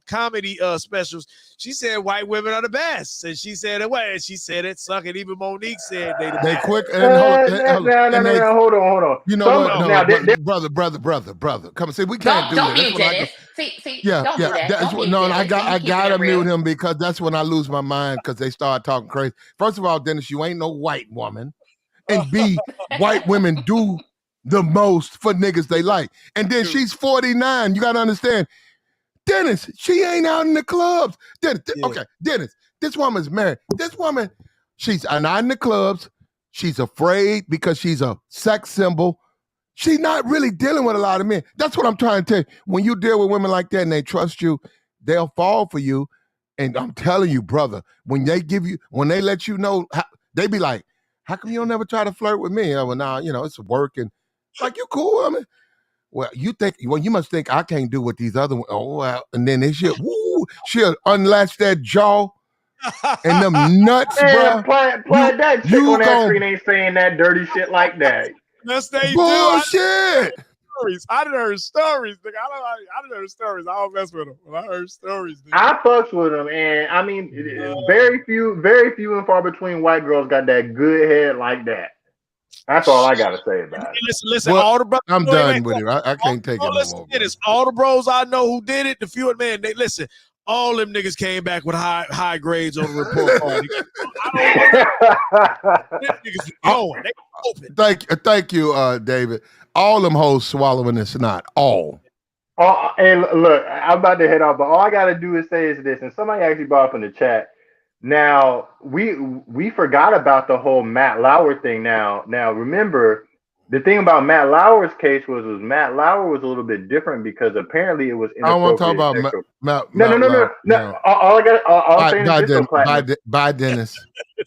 comedy specials. She said white women are the best, and she said it. She said it. Suck it. Even Monique said they the best. Quick and No, hold on. You know what? No, brother. Come on, see, we can't do Don't that. mute Dennis. See, Yeah, don't do that. That's Don't no, mute I Dennis. gotta mute him because that's when I lose my mind because they start talking crazy. First of all, Dennis, you ain't no white woman, and B, white women do the most for niggas they like, and then she's 49. You gotta understand, Dennis, she ain't out in the clubs. Okay, Dennis, this woman's married. This woman, she's not in the clubs. She's afraid because she's a sex symbol. She's not really dealing with a lot of men. That's what I'm trying to tell you. When you deal with women like that and they trust you, they'll fall for you. And I'm telling you, brother, when they let you know, they be like, how come you don't ever try to flirt with me? Well, now, it's working. Like, you cool? I mean, you must think I can't do what these other ones. Oh, well. And then she'll unlatch that jaw and them nuts, bro. Platt, that chick on that screen ain't saying that dirty shit like that. Yes, they Bullshit. I done heard stories. Nigga. I done heard stories. I don't mess with them. But I heard stories. Nigga. I fucks with them, and I mean, very few and far between white girls got that good head like that. That's all I gotta say about it. Listen, all the brothers. I'm done with it. I can't take it no more. All the bros I know who did it, the few man, they listen. All them niggas came back with high grades on the report card. Them niggas going. They open. Thank you, David. All them hoes swallowing this snot. All. And look, I'm about to head off, but all I gotta do is say is this, and somebody actually brought up in the chat. Now we forgot about the whole Matt Lauer thing. Now remember, the thing about Matt Lauer's case was Matt Lauer was a little bit different because apparently it was inappropriate. I don't want to talk about Matt. No. All I'm saying is this, bye, Dennis.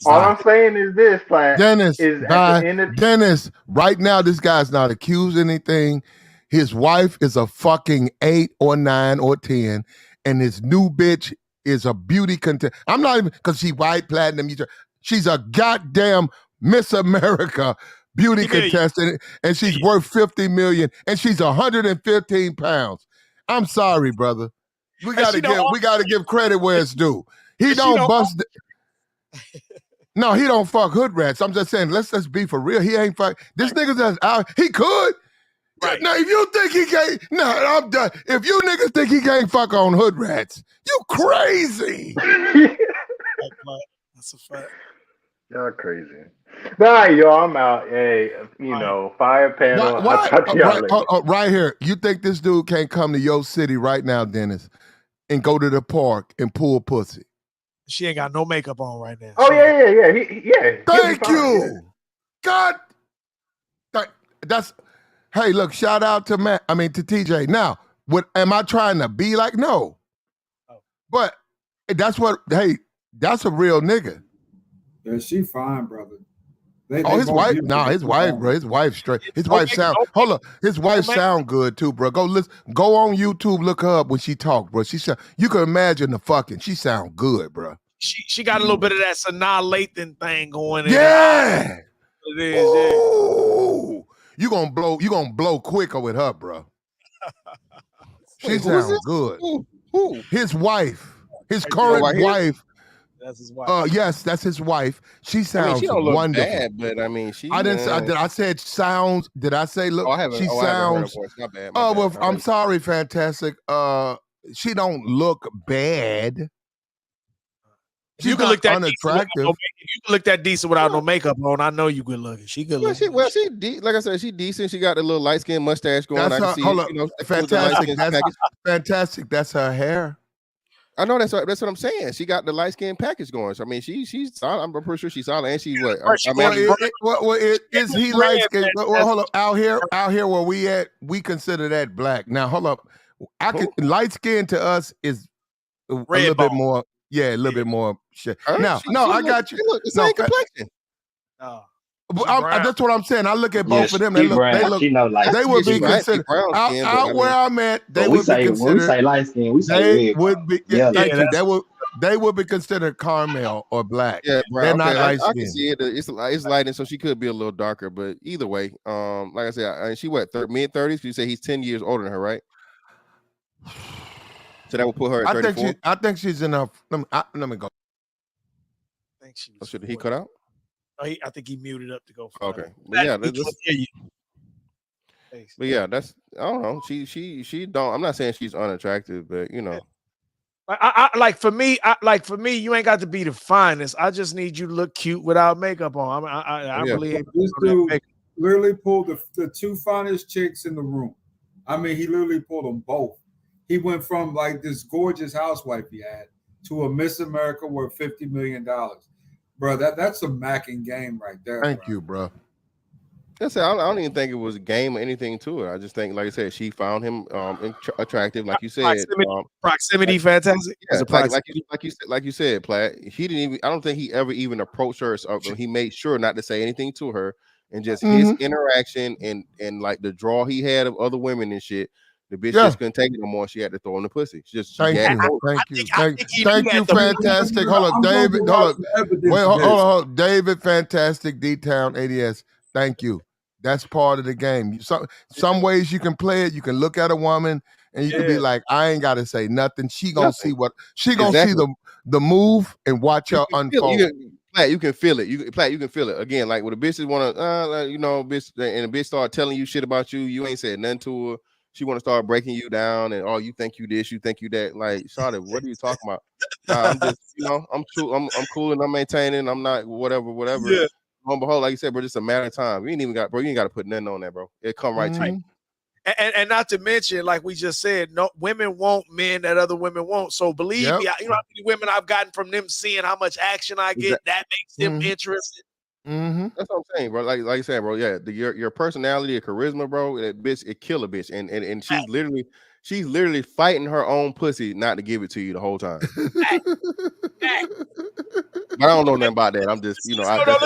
All I'm saying is this, Platt. Dennis, Dennis. Right now, this guy's not accused of anything. His wife is a fucking 8 or 9 or 10, and his new bitch is a beauty contest. I'm not even because she's white, platinum. She's a goddamn Miss America beauty contestant, and she's worth $50 million, and she's 115 pounds. I'm sorry, brother. We gotta give credit where it's due. He don't bust. No, he don't fuck hood rats. I'm just saying, let's be for real. He ain't fuck. This nigga's just out. He could. Right. Now, if you think he can't, no, I'm done. If you niggas think he can't fuck on hood rats, you crazy. That's a fact. Y'all crazy. All right, y'all, I'm out. Hey, fire panel. Right here. You think this dude can't come to your city right now, Dennis, and go to the park and pull pussy? She ain't got no makeup on right now. Oh, yeah. Thank you. God. Hey, look, shout out to to TJ. Now, am I trying to be like? No. Oh. But that's a real nigga. Yeah, she fine, brother. His wife, bro. His wife straight. His wife sound. Hold up, his wife sound good too, bro. Go on YouTube, look her up when she talk, bro. You can imagine the fucking. She sound good, bro. She got a little bit of that Sanaa Lathan thing going. Yeah. It is. Ooh. You gonna blow quicker with her, bro. She sounds good. Who? His wife, his current wife. That's his wife. Yes, that's his wife. She sounds I mean, she don't look wonderful. bad, but I mean, she. I didn't. Did I say it sounds? Did I say look? I haven't heard her voice. My bad. Oh well, I'm sorry, Fantastic. She don't look bad. She's you can look that unattractive. You can look that decent without no makeup on. I know you good looking. She good looking. Like I said, she decent. She got a little light skin mustache going. That's I can her, see hold it. up. You know, Fantastic. That's fantastic. That's her hair. I know that's what I'm saying. She got the light skin package going. So I mean, she's solid. I'm pretty sure she's solid. And she what? Is he light skin? Well, hold up. Out here where we at, we consider that black. Now hold up. Light skin to us is a little bit more. Yeah, a little bit more shit. Now, I got you. Look the same complexion. That's what I'm saying. I look at both of them. They would be considered out where I'm at. They would be considered. When we say light skin, we say red. Would be. Thank you. They would be considered caramel or black. Yeah, they're not light skin. I can see it. It's lighting, so she could be a little darker. But either way, like I said, she what mid-30s. You say he's 10 years older than her, right? So that would put her at 34. I think she's enough. Let me go. I think she was should he cut out? Oh, I think he muted up to go. Okay, but yeah, but yeah, that's I don't know. She don't. I'm not saying she's unattractive, but you know, I like for me, you ain't got to be the finest. I just need you to look cute without makeup on. I really ain't. This dude literally pulled the two finest chicks in the room. I mean, he literally pulled them both. He went from like this gorgeous housewife he had to a Miss America worth $50 million. Bro, that's a macking game right there. Thank you, bro. I don't even think it was a game or anything to it. I just think, like I said, she found him attractive, like you said. Proximity, fantastic. Yeah, like you said, Platt. He didn't even. I don't think he ever even approached her. So he made sure not to say anything to her, and just his interaction and like the draw he had of other women and shit. The bitch just couldn't take it no more. She had to throw him the pussy. Thank you, fantastic. Hold up, David. Hold up. Wait, hold on. David, fantastic. D-Town ADS. Thank you. That's part of the game. Some ways you can play it. You can look at a woman and you can be like, I ain't got to say nothing. She gonna see what she gonna see the move and watch her unfold. Platt, you can feel it. You can feel it. Again, like when the bitches want to, bitch, and the bitch start telling you shit about you, you ain't said nothing to her. She want to start breaking you down, and you think you this, you think you that. Like, Charlotte, what are you talking about? I'm just, I'm cool and I'm maintaining. I'm not whatever. Yeah. On behold, like you said, bro, just a matter of time. You ain't got to put nothing on that, bro. It come right to you. And not to mention, like we just said, no women want men that other women want. So believe me, you know how many women I've gotten from them seeing how much action I get. That makes them interested. That's what I'm saying, bro. Like you said, bro. Yeah, your personality, your charisma, bro. That bitch, it kill a bitch, and she's literally fighting her own pussy not to give it to you the whole time. But I don't know nothing about that. I'm just, that's what I heard.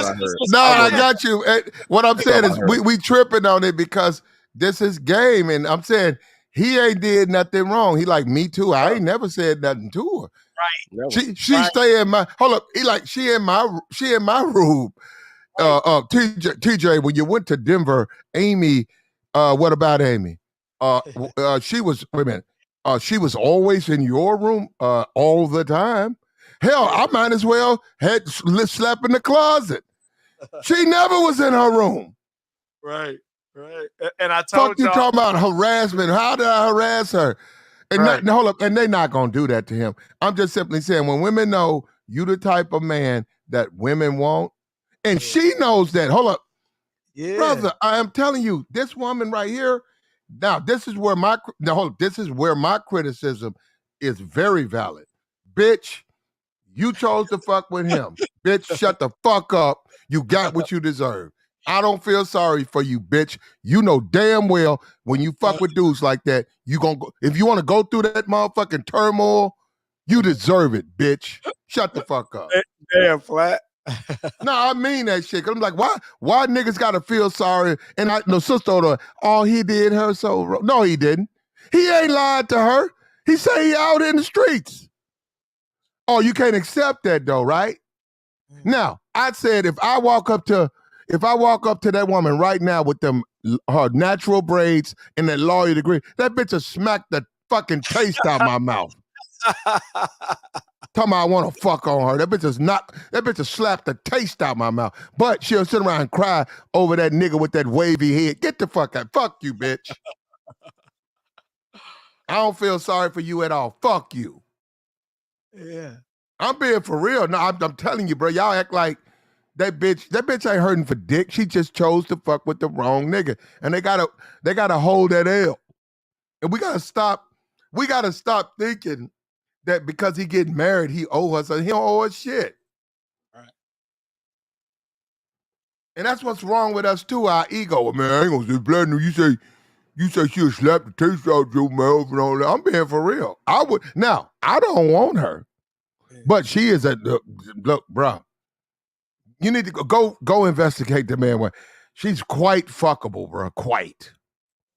No, I got you. What I'm saying is we tripping on it because this is game, and I'm saying he ain't did nothing wrong. He like me too. I ain't never said nothing to her. Right. She stay in my hold up. He like she in my room. TJ, when you went to Denver, Amy, what about Amy? She was wait a minute. She was always in your room all the time. Hell, I might as well had slept in the closet. She never was in her room. Right. And I told you talking about harassment. How did I harass her? And hold up, and they not gonna do that to him. I'm just simply saying when women know you the type of man that women want, and she knows that. Hold up. Yeah. Brother, I am telling you, this woman right here, now this is where my criticism is very valid. Bitch, you chose to fuck with him. Bitch, shut the fuck up. You got what you deserve. I don't feel sorry for you, bitch. You know damn well when you fuck with dudes like that, you gonna go, if you want to go through that motherfucking turmoil, you deserve it, bitch. Shut the fuck up. Damn, Flat. No, I mean that shit. Cause I'm like, why niggas gotta feel sorry? And sister, he did her so wrong. No, he didn't. He ain't lied to her. He say he out in the streets. Oh, you can't accept that though, right? Now, I said if I walk up to that woman right now with her natural braids and that lawyer degree, that bitch will smack the fucking taste out my mouth. Talking about I want to fuck on her. That bitch has slapped the taste out my mouth. But she'll sit around and cry over that nigga with that wavy head. Get the fuck out. Fuck you, bitch. I don't feel sorry for you at all. Fuck you. Yeah. I'm being for real. No, I'm telling you, bro. Y'all act like that bitch ain't hurting for dick. She just chose to fuck with the wrong nigga. And they gotta hold that L. And we gotta stop thinking that because he getting married, he owe us. He don't owe us shit. Right. And that's what's wrong with us too, our ego. Man, I ain't gonna say platinum. You say she'll slap the taste out your mouth and all that. I'm being for real. I don't want her. But she is look, bro. You need to go investigate the man. She's quite fuckable, bro. Quite.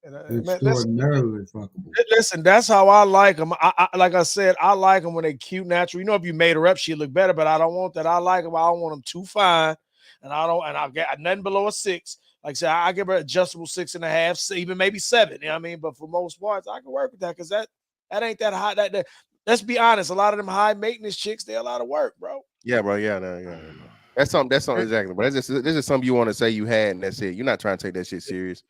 Extraordinarily fuckable. Listen, that's how I like them. I like I said, I like them when they cute, natural. You know, if you made her up, she'd look better. But I don't want that. I like them. I don't want them too fine, and I'll get nothing below a 6. Like I said, I give her adjustable 6.5, even maybe 7. You know what I mean? But for most parts, I can work with that because that ain't that high. That let's be honest, a lot of them high maintenance chicks, they're a lot of work, bro. Yeah, bro. Yeah, no. That's something exactly. But this is something you want to say you had, and that's it. You're not trying to take that shit serious.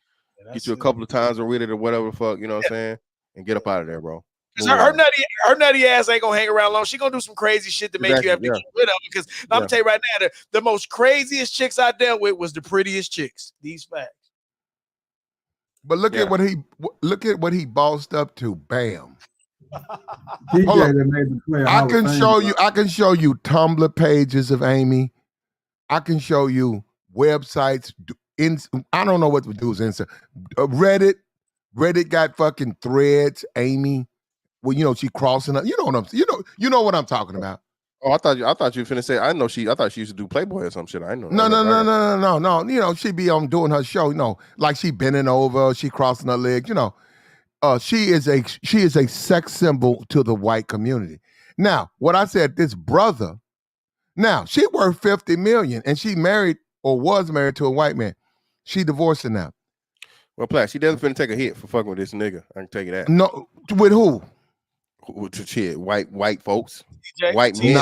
Get you a couple of times with it or whatever the fuck, you know what I'm saying? And get up out of there, bro. Because her nutty ass ain't gonna hang around long. She gonna do some crazy shit to make you have to get rid of. Because I'm gonna tell you right now, the most craziest chicks I dealt with was the prettiest chicks. These facts. But look at what he bossed up to. Bam. DJ that made the play. I can show you Tumblr pages of Amy. I can show you websites. I don't know what to do is insert. Reddit got fucking threads. Amy, well, you know she crossing up. You know what I'm talking about. Oh, I thought you were finna say. I thought she used to do Playboy or some shit. I know. No. You know she be on doing her show. You know, like she bending over, she crossing her legs. You know, she is a sex symbol to the white community. Now, what I said, this brother. Now she worth $50 million, and she married or was married to a white man. She divorced him now. Well, Platt, she doesn't finna take a hit for fucking with this nigga. I can tell you that. No, with who? Shit, white folks, TJ? white men.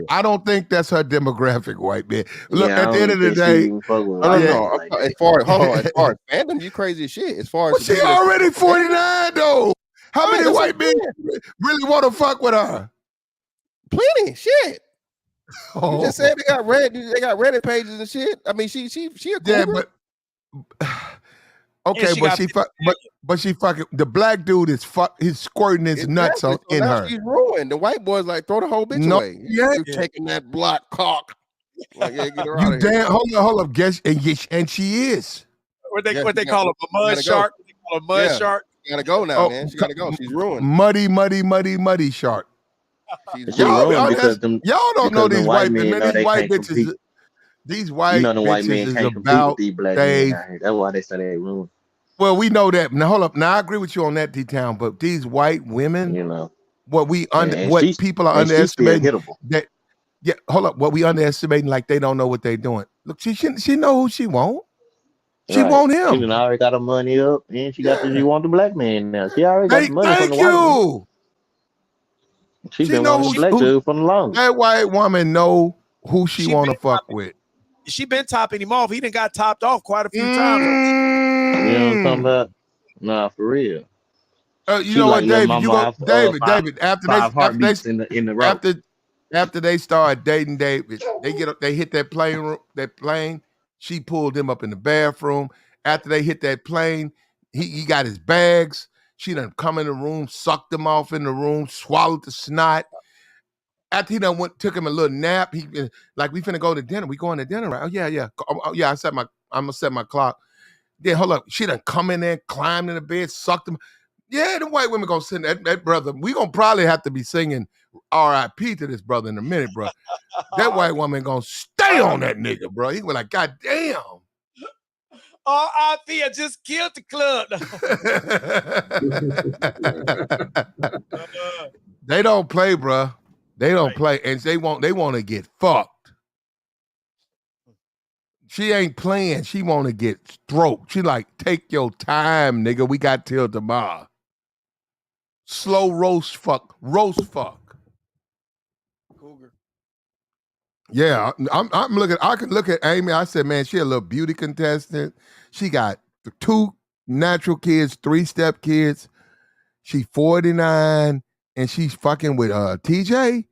I don't think that's her demographic, white man. Look, Yeah, at the end of the day, no. As far as fandom, you crazy as shit. As far as she already 49 though. How many white men really want to fuck with her? Plenty, shit. You just said they got Reddit pages and shit. I mean, she a cougar. Okay, but she fucking the black dude is he's squirting his nuts in her. She's ruined. The white boys like throw the whole bitch away. You're taking that block cock. Like, yeah, get her out of here. Hold up, guess and she is. What they call a mud shark? They call a mud shark. She gotta go now, man. She gotta go. She's ruined. Muddy shark. Y'all don't know these white men. These white bitches. These white bitches is about that's why they say they ruined. Well, we know that. Now hold up. Now I agree with you on that, D-Town. But these white women, what people are underestimating. Hold up. What we underestimating, like they don't know what they're doing. Look, she know who she want. She want him. She already got her money up, and she want the black man now. She already got the money from the white man. She been wanting the black dude from the longest. That white woman know who she want to fuck with. She been topping him off. He done got topped off quite a few times. You know what I'm talking about? Nah, for real. You know what, David? David. After they start dating David, they hit that plane. She pulled him up in the bathroom. After they hit that plane, he got his bags. She done come in the room, sucked him off in the room, swallowed the snot. After he done took him a little nap, he like, we finna go to dinner. We going to dinner, right? Oh yeah. I'm gonna set my clock. Then hold up, she done come in there, climbed in the bed, sucked him. Yeah, the white women gonna send that brother. We gonna probably have to be singing R.I.P. to this brother in a minute, bro. That white woman gonna stay on that nigga, bro. He was like, God damn. R.I.P. I just killed the club. They don't play, bro. They don't play, and they want to get fucked. She ain't playing. She want to get stroked. She like, take your time, nigga. We got till tomorrow. Slow roast fuck. Roast fuck. Cougar. Yeah, I'm looking. I can look at Amy. I said, man, she a little beauty contestant. She got 2 natural kids, 3 step kids. She 49 and she's fucking with TJ.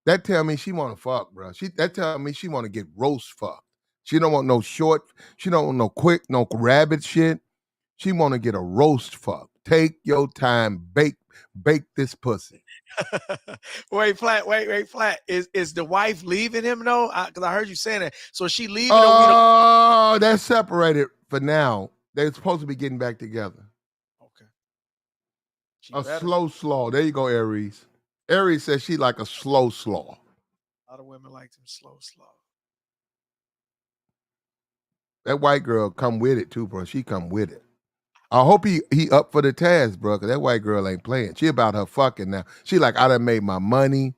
That tell me she want to fuck, bro. That tell me she want to get roast fucked. She don't want no short. She don't want no quick, no rabbit shit. She want to get a roast fuck. Take your time, bake this pussy. Wait, flat. Is the wife leaving him though? Because I heard you saying that. So is she leaving? Oh, they're separated for now. They're supposed to be getting back together. Okay. A slow slaw. There you go, Aries. Aries says she like a slow slaw. A lot of women like them slow. That white girl come with it too, bro. She come with it. I hope he up for the task, bro, because that white girl ain't playing. She about her fucking now. She like, I done made my money.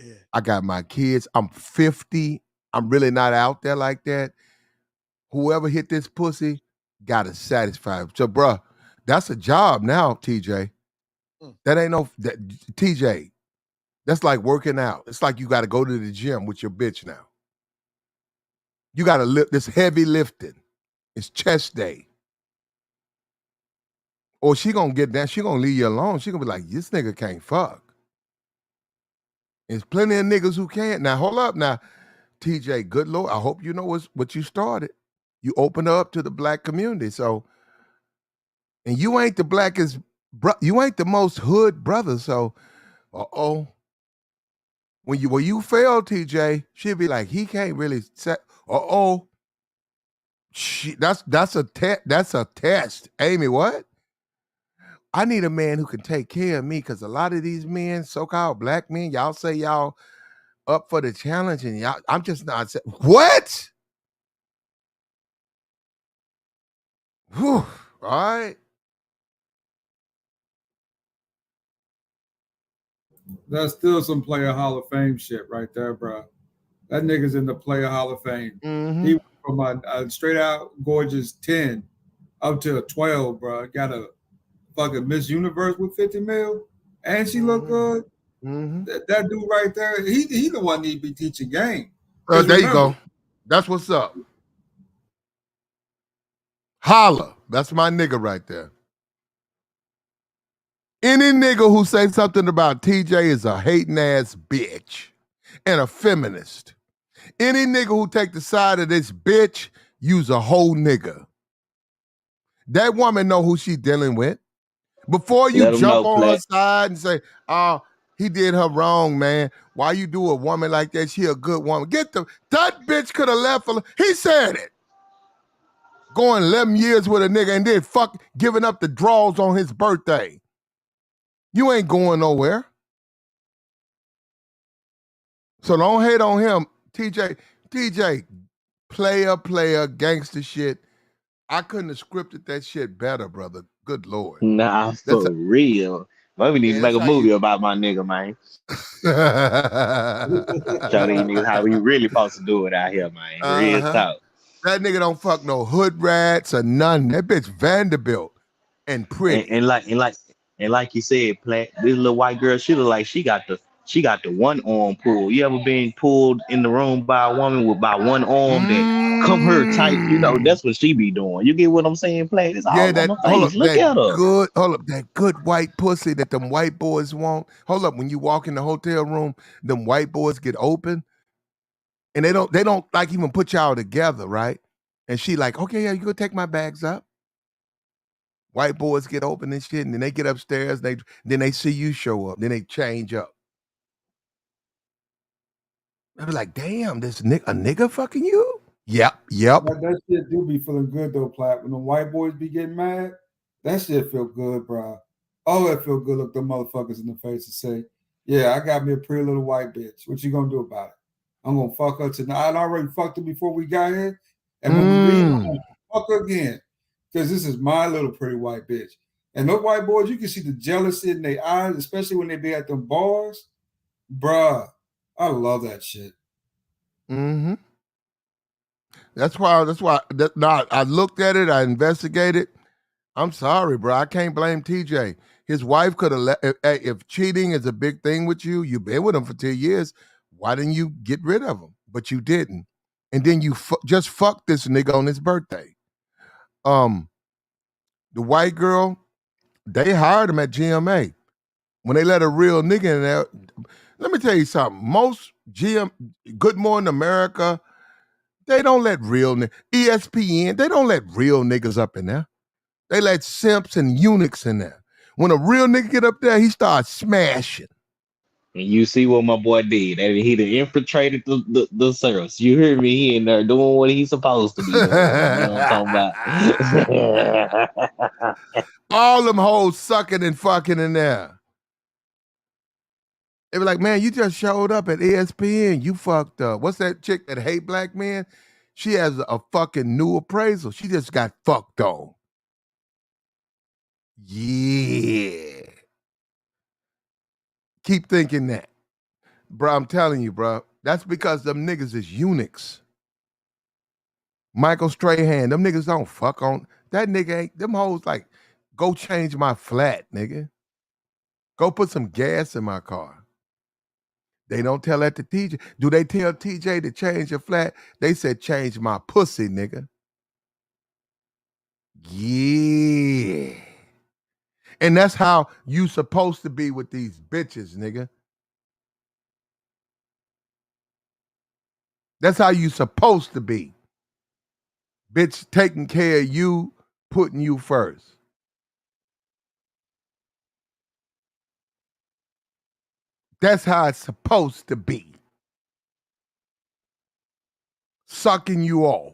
Yeah. I got my kids. I'm 50. I'm really not out there like that. Whoever hit this pussy, gotta satisfy. So, bro, that's a job now, TJ. That ain't no TJ. That's like working out. It's like you got to go to the gym with your bitch now. You got to lift this heavy lifting. It's chest day. Or she gonna get that. She gonna leave you alone. She gonna be like, this nigga can't fuck. There's plenty of niggas who can't. Now, hold up. Now, TJ, good Lord, I hope you know what you started. You opened up to the black community. So, and you ain't the blackest, you ain't the most hood brother. So, when you fail, TJ, she'll be like, he can't really set. That's a test. Amy, what? I need a man who can take care of me because a lot of these men, so-called black men, y'all say y'all up for the challenge and y'all, I'm just not. What? Whew. All right. That's still some player Hall of Fame shit right there, bro. That nigga's in the player Hall of Fame. Mm-hmm. He went from a straight out gorgeous 10 up to a 12, bro. Got a fucking Miss Universe with 50 mil, and she look good. Mm-hmm. That dude right there, he the one need to be teaching game. There you go. That's what's up. Holla. That's my nigga right there. Any nigga who says something about TJ is a hating ass bitch and a feminist. Any nigga who take the side of this bitch, use a whole nigga. That woman know who she dealing with. Before you jump on her side and say, oh, he did her wrong, man. Why you do a woman like that? She a good woman. That bitch could have left. He said it. Going 11 years with a nigga and then giving up the draws on his birthday. You ain't going nowhere. So don't hate on him. TJ, player, gangster shit. I couldn't have scripted that shit better, brother. Good Lord. Nah, for real. Maybe need to make a movie about my nigga, man. Show these niggas how we really supposed to do it out here, man. Real talk. That nigga don't fuck no hood rats or none. That bitch Vanderbilt and pretty. And like you said, Platt, this little white girl, she look like she got the one arm pull. You ever been pulled in the room by a woman with by one arm that come her tight? You know, that's what she be doing. You get what I'm saying, Platt? It's all on her face. Look at her. That good white pussy that them white boys want. Hold up, when you walk in the hotel room, them white boys get open. And they don't like even put y'all together, right? And she like, okay, yeah, you go take my bags up. White boys get open and shit, and then they get upstairs, then they see you show up, then they change up. I be like, damn, this a nigga fucking you? Yep. That shit do be feeling good though, Platt. When the white boys be getting mad, that shit feel good, bro. Oh, it feel good. Look them motherfuckers in the face and say, yeah, I got me a pretty little white bitch. What you gonna do about it? I'm gonna fuck her tonight. I already fucked her before we got here. And when we leave, I'm gonna fuck her again. Because this is my little pretty white bitch. And those white boys, you can see the jealousy in their eyes, especially when they be at them bars. Bruh, I love that shit. Mm-hmm. That's why I looked at it, I investigated. I'm sorry, bro. I can't blame TJ. His wife could have let if cheating is a big thing with you, you've been with him for 10 years. Why didn't you get rid of him? But you didn't. And then you just fucked this nigga on his birthday. The white girl, they hired him at GMA. When they let a real nigga in there, let me tell you something. Most Good Morning America, they don't let ESPN, they don't let real niggas up in there. They let simps and eunuchs in there. When a real nigga get up there, he starts smashing. And you see what my boy did. And he done infiltrated the service. You hear me? He in there doing what he's supposed to be doing. You know what I'm talking about? All them hoes sucking and fucking in there. They be like, man, you just showed up at ESPN. You fucked up. What's that chick that hate black men? She has a fucking new appraisal. She just got fucked on. Yeah. Keep thinking that. Bro, I'm telling you, bro. That's because them niggas is eunuchs. Michael Strahan, them niggas don't fuck on. That nigga ain't, them hoes like, go change my flat, nigga. Go put some gas in my car. They don't tell that to TJ. Do they tell TJ to change your flat? They said change my pussy, nigga. Yeah. And that's how you supposed to be with these bitches, nigga. That's how you supposed to be. Bitch taking care of you, putting you first. That's how it's supposed to be. Sucking you off.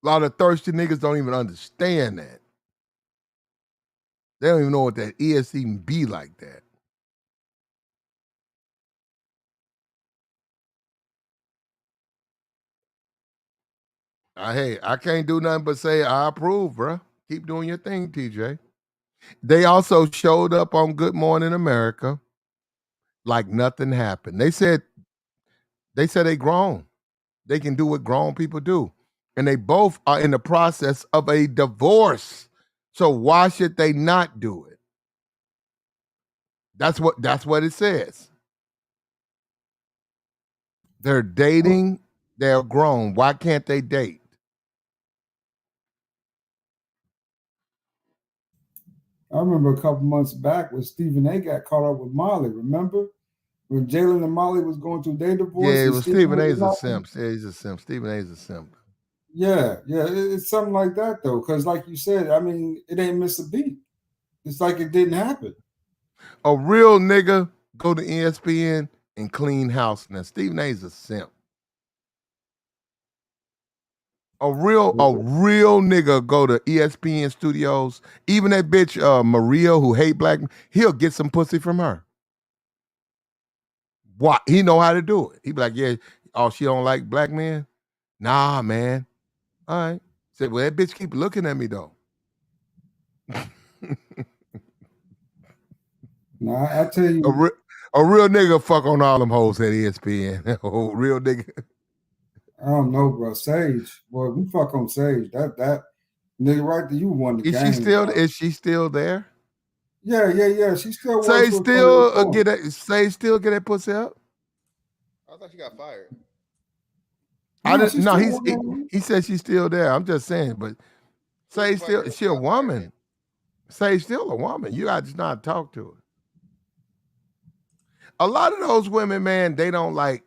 A lot of thirsty niggas don't even understand that. They don't even know what that is even be like that. Hey, I can't do nothing but say I approve, bro. Keep doing your thing, TJ. They also showed up on Good Morning America like nothing happened. They said they grown. They can do what grown people do. And they both are in the process of a divorce. So why should they not do it? That's what it says. They're dating, they're grown. Why can't they date? I remember a couple months back when Stephen A. got caught up with Molly. Remember when Jalen and Molly was going through their divorce? Yeah, it And was Stephen Stephen A. A's was a out there? simp. Yeah, he's a simp. Stephen A's a simp. Yeah, it's something like that though. Because like you said, I mean, it ain't miss a beat. It's like it didn't happen. A real nigga go to ESPN and clean house. Now Stephen A's a simp. A real nigga go to ESPN studios. Even that bitch Maria who hate black men, he'll get some pussy from her. What? He know how to do it. He be like, yeah, oh, she don't like black men? Nah, man. All right. Said, well, that bitch keep looking at me though. Now I tell you, a real nigga fuck on all them hoes at ESPN. A real nigga. I don't know, bro. Sage, boy, we fuck on Sage. That nigga right there, you won the Is game, bro. she still there? Yeah. She still works Say for still Sport. get that pussy up. I thought she got fired. I No, didn't. she's No, still working. he said she's still there. I'm just saying, but say still, she a woman. Say still a woman. You got to not talk to her. A lot of those women, man, they don't like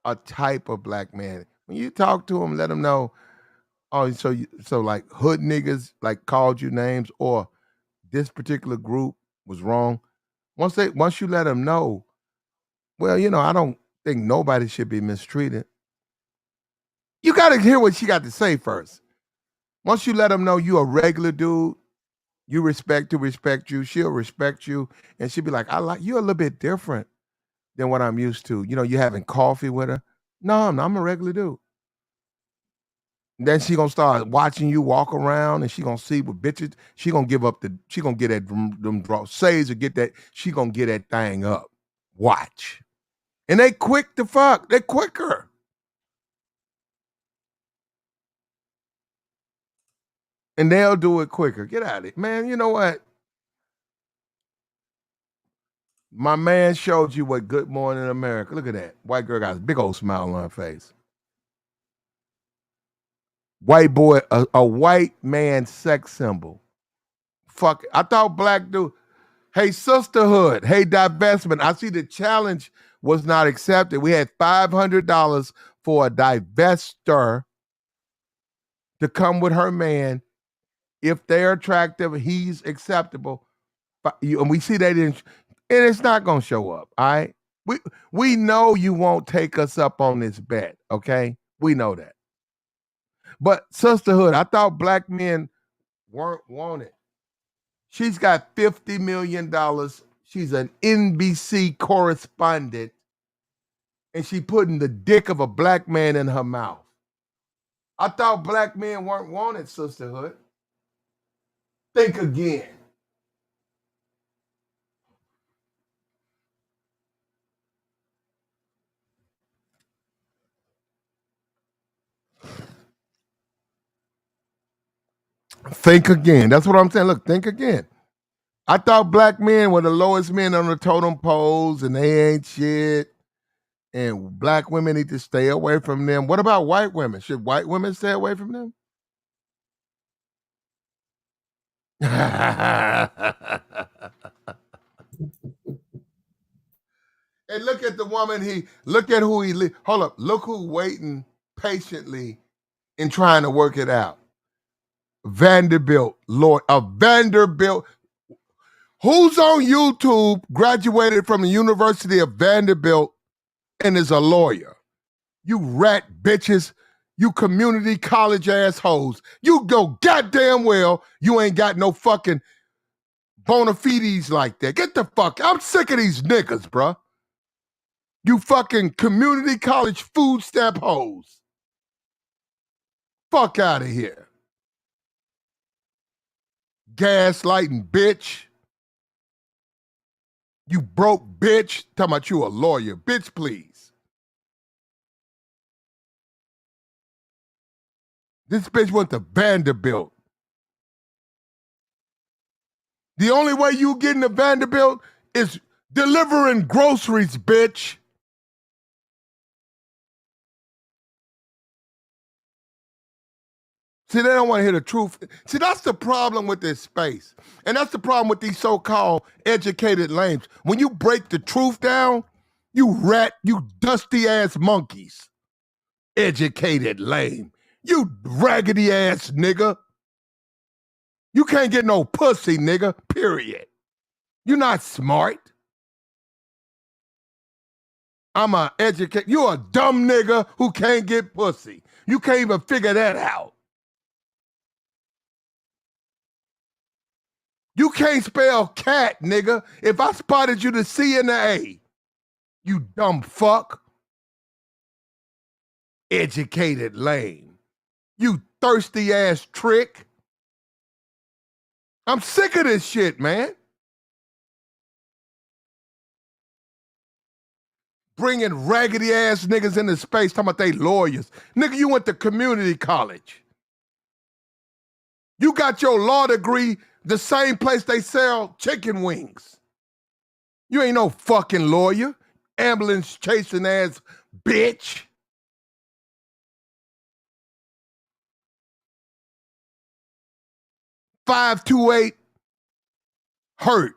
a type of black man. When you talk to them, let them know. Oh, so like hood niggas like called you names, or this particular group was wrong. Once you let them know, well, I don't think nobody should be mistreated. You got to hear what she got to say first. Once you let them know you a regular dude, you respect you, she'll respect you, and she'll be like, I like you a little bit different than what I'm used to. You having coffee with her. No, I'm a regular dude. Then she gonna start watching you walk around, and she gonna see what bitches. She gonna get that them draw says or get that. She gonna get that thing up. Watch, and they quick to fuck. They quicker. And they'll do it quicker. Get out of it. Man, you know what? My man showed you what Good Morning America. Look at that. White girl got a big old smile on her face. White boy, a white man sex symbol. Fuck. I thought black dude. Hey, sisterhood. Hey, divestment. I see the challenge was not accepted. We had $500 for a divester to come with her man. If they're attractive, he's acceptable. And we see they didn't, and it's not going to show up. All right. We know you won't take us up on this bet. Okay. We know that. But sisterhood, I thought black men weren't wanted. She's got $50 million. She's an NBC correspondent, and she putting the dick of a black man in her mouth. I thought black men weren't wanted, sisterhood. Think again. Think again. That's what I'm saying. Look, think again. I thought black men were the lowest men on the totem poles, and they ain't shit. And black women need to stay away from them. What about white women? Should white women stay away from them? And look at the woman look at who hold up, look who waiting patiently and trying to work it out. Vanderbilt, Lord, a Vanderbilt. Who's on YouTube, graduated from the University of Vanderbilt, and is a lawyer? You rat bitches, you community college assholes. You go goddamn well, you ain't got no fucking bona fides like that. Get the fuck, I'm sick of these niggas, bruh. You fucking community college food stamp hoes. Fuck out of here. Gaslighting bitch. You broke bitch. Talking about you a lawyer. Bitch, please. This bitch went to Vanderbilt. The only way you get into Vanderbilt is delivering groceries, bitch. See, they don't want to hear the truth. See, that's the problem with this space. And that's the problem with these so-called educated lames. When you break the truth down, you dusty ass monkeys. Educated lame. You raggedy ass nigga. You can't get no pussy, nigga, period. You're not smart. I'm a educated. You're a dumb nigga who can't get pussy. You can't even figure that out. You can't spell cat, nigga. If I spotted you the C and the A, you dumb fuck. Educated lame. You thirsty ass trick. I'm sick of this shit, man. Bringing raggedy ass niggas into space talking about they lawyers. Nigga, you went to community college. You got your law degree the same place they sell chicken wings. You ain't no fucking lawyer. Ambulance chasing ass bitch. $528 hurt.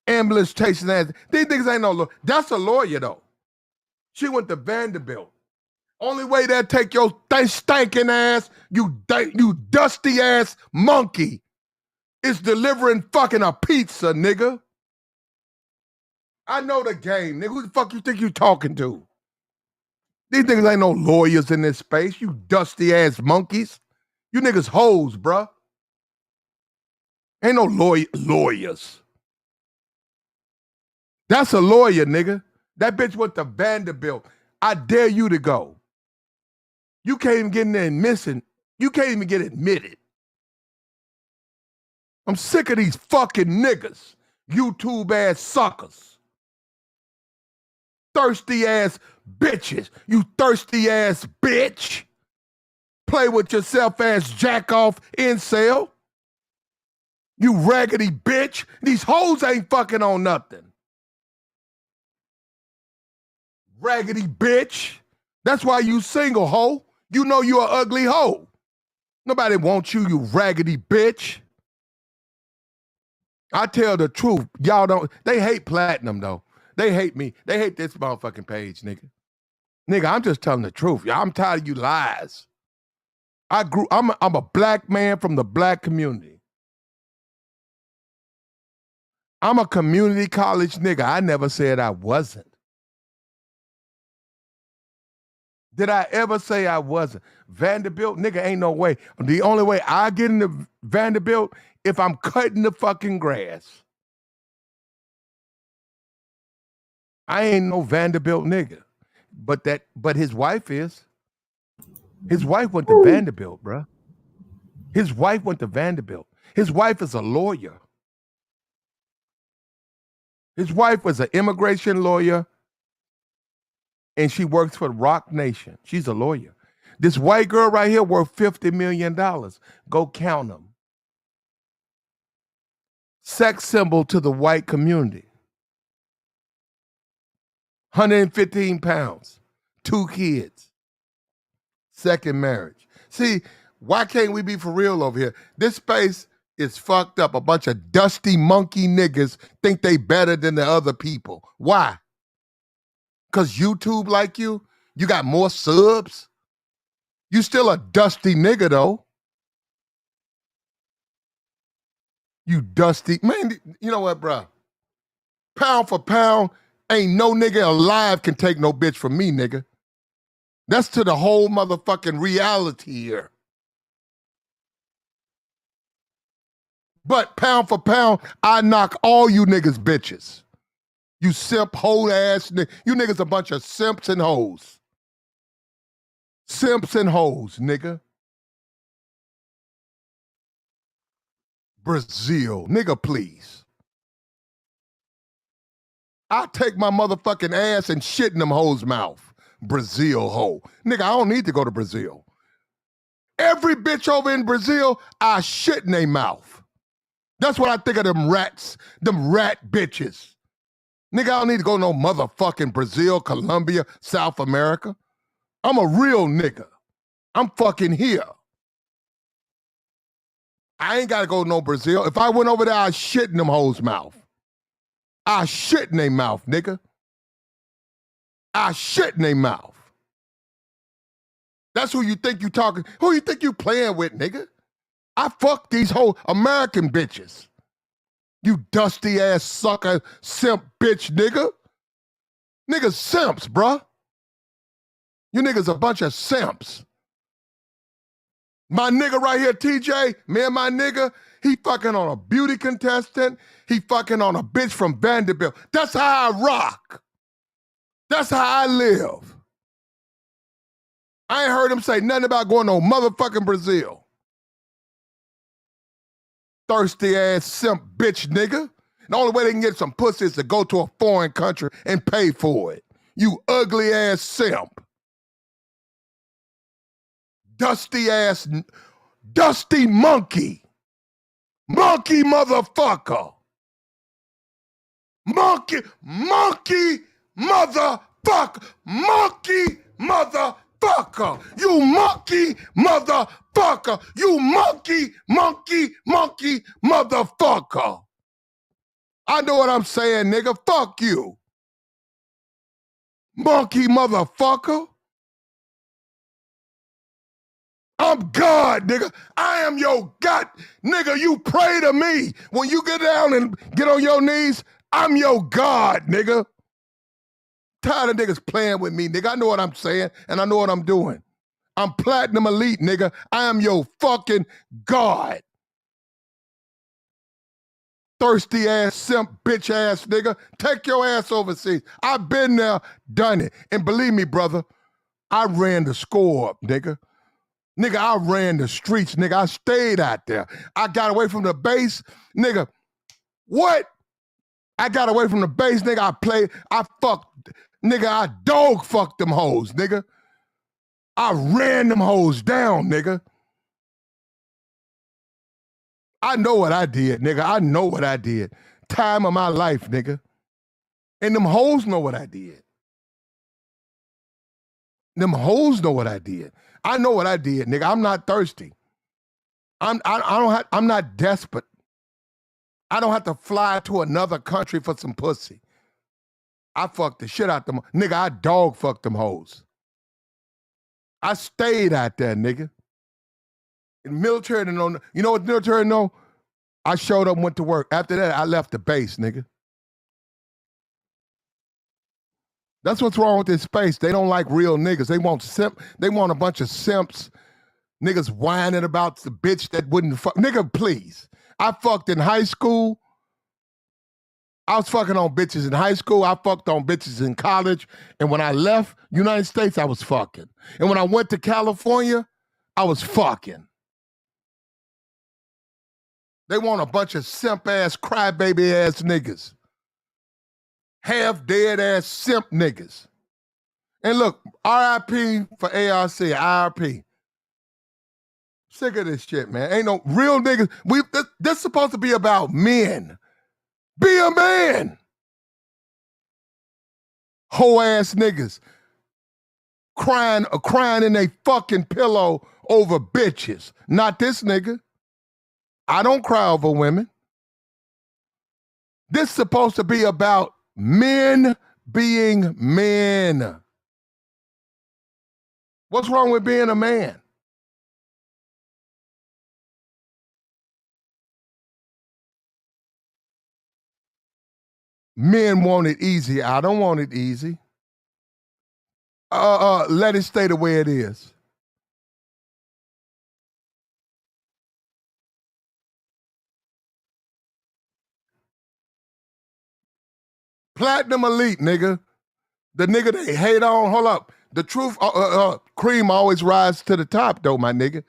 Ambulance chasing ass. These niggas ain't no lawyer. That's a lawyer though. She went to Vanderbilt. Only way they'll take your stinking ass, you dusty ass monkey, is delivering fucking a pizza, nigga. I know the game, nigga. Who the fuck you think you talking to? These niggas ain't no lawyers in this space, you dusty ass monkeys. You niggas hoes, bruh. Ain't no lawyers. That's a lawyer, nigga. That bitch went to Vanderbilt. I dare you to go. You can't even get in there and missing. You can't even get admitted. I'm sick of these fucking niggas. YouTube ass suckers. Thirsty ass bitches. You thirsty ass bitch. Play with yourself ass jack off incel. You raggedy bitch. These hoes ain't fucking on nothing. Raggedy bitch. That's why you single, hoe. You know you an ugly hoe. Nobody wants you, you raggedy bitch. I tell the truth. Y'all don't, they hate platinum though. They hate me. They hate this motherfucking page, nigga. Nigga, I'm just telling the truth. Y'all, I'm tired of you lies. I'm a black man from the black community. I'm a community college nigga. I never said I wasn't. Did I ever say I wasn't? Vanderbilt, nigga, ain't no way. The only way I get into Vanderbilt if I'm cutting the fucking grass. I ain't no Vanderbilt nigga. But his wife is. His wife went to Vanderbilt, bruh. His wife went to Vanderbilt. His wife is a lawyer. His wife was an immigration lawyer, and she works for Rock Nation. She's a lawyer. This white girl right here worth $50 million. Go count them. Sex symbol to the white community. 115 pounds. 2 kids. Second marriage. See, why can't we be for real over here? This space is fucked up. A bunch of dusty monkey niggas think they better than the other people. Why? Because YouTube like you? You got more subs? You still a dusty nigga though. You dusty. Man, you know what, bro? Pound for pound, ain't no nigga alive can take no bitch from me, nigga. That's to the whole motherfucking reality here. But pound for pound, I knock all you niggas bitches. You simp, hoe ass niggas. You niggas a bunch of simps and hoes. Simps and hoes, nigga. Brazil, nigga, please. I take my motherfucking ass and shit in them hoes' mouth. Brazil hoe. Nigga, I don't need to go to Brazil. Every bitch over in Brazil, I shit in their mouth. That's what I think of them rats, them rat bitches. Nigga, I don't need to go no motherfucking Brazil, Colombia, South America. I'm a real nigga. I'm fucking here. I ain't gotta go no Brazil. If I went over there, I'd shit in them hoes' mouth. I shit in their mouth, nigga. I shit in their mouth. That's who you think you talking, who you think you playing with, nigga? I fuck these whole American bitches. You dusty ass sucker, simp bitch nigga. Niggas simps, bruh. You niggas a bunch of simps. My nigga right here, TJ, me and my nigga, he fucking on a beauty contestant. He fucking on a bitch from Vanderbilt. That's how I rock. That's how I live. I ain't heard him say nothing about going to motherfucking Brazil. Thirsty ass simp bitch nigga. The only way they can get some pussy is to go to a foreign country and pay for it. You ugly ass simp. Dusty ass, dusty monkey. Monkey motherfucker. Monkey motherfucker. Monkey motherfucker. You monkey motherfucker. You monkey motherfucker. I know what I'm saying, nigga. Fuck you. Monkey motherfucker. I'm God, nigga. I am your God. Nigga, you pray to me. When you get down and get on your knees, I'm your God, nigga. Tired of niggas playing with me, nigga. I know what I'm saying, and I know what I'm doing. I'm platinum elite, nigga. I am your fucking God. Thirsty ass, simp, bitch ass nigga. Take your ass overseas. I've been there, done it. And believe me, brother, I ran the score up, nigga. Nigga, I ran the streets, nigga. I stayed out there. I got away from the base, nigga. What? I got away from the base, nigga. I fucked, nigga. I dog fucked them hoes, nigga. I ran them hoes down, nigga. I know what I did, nigga. I know what I did. Time of my life, nigga. And them hoes know what I did. Them hoes know what I did. I know what I did, nigga. I'm not thirsty. I'm not desperate. I don't have to fly to another country for some pussy. I fucked the shit out them. Nigga, I dog fucked them hoes. I stayed out there, nigga. In military, know, you know what military know? I showed up and went to work. After that, I left the base, nigga. That's what's wrong with this space. They don't like real niggas. They want a bunch of simps. Niggas whining about the bitch that wouldn't fuck. Nigga, please. I fucked in high school. I was fucking on bitches in high school. I fucked on bitches in college. And when I left United States, I was fucking. And when I went to California, I was fucking. They want a bunch of simp-ass, crybaby-ass niggas. Half-dead-ass simp niggas. And look, RIP for ARC, RIP. Sick of this shit, man. Ain't no real niggas. This supposed to be about men. Be a man. Hoe-ass niggas. Crying in a fucking pillow over bitches. Not this nigga. I don't cry over women. This is supposed to be about men being men. What's wrong with being a man? Men want it easy. I don't want it easy. Let it stay the way it is. Platinum elite, nigga. The nigga they hate on, hold up. The truth, cream always rise to the top, though, my nigga.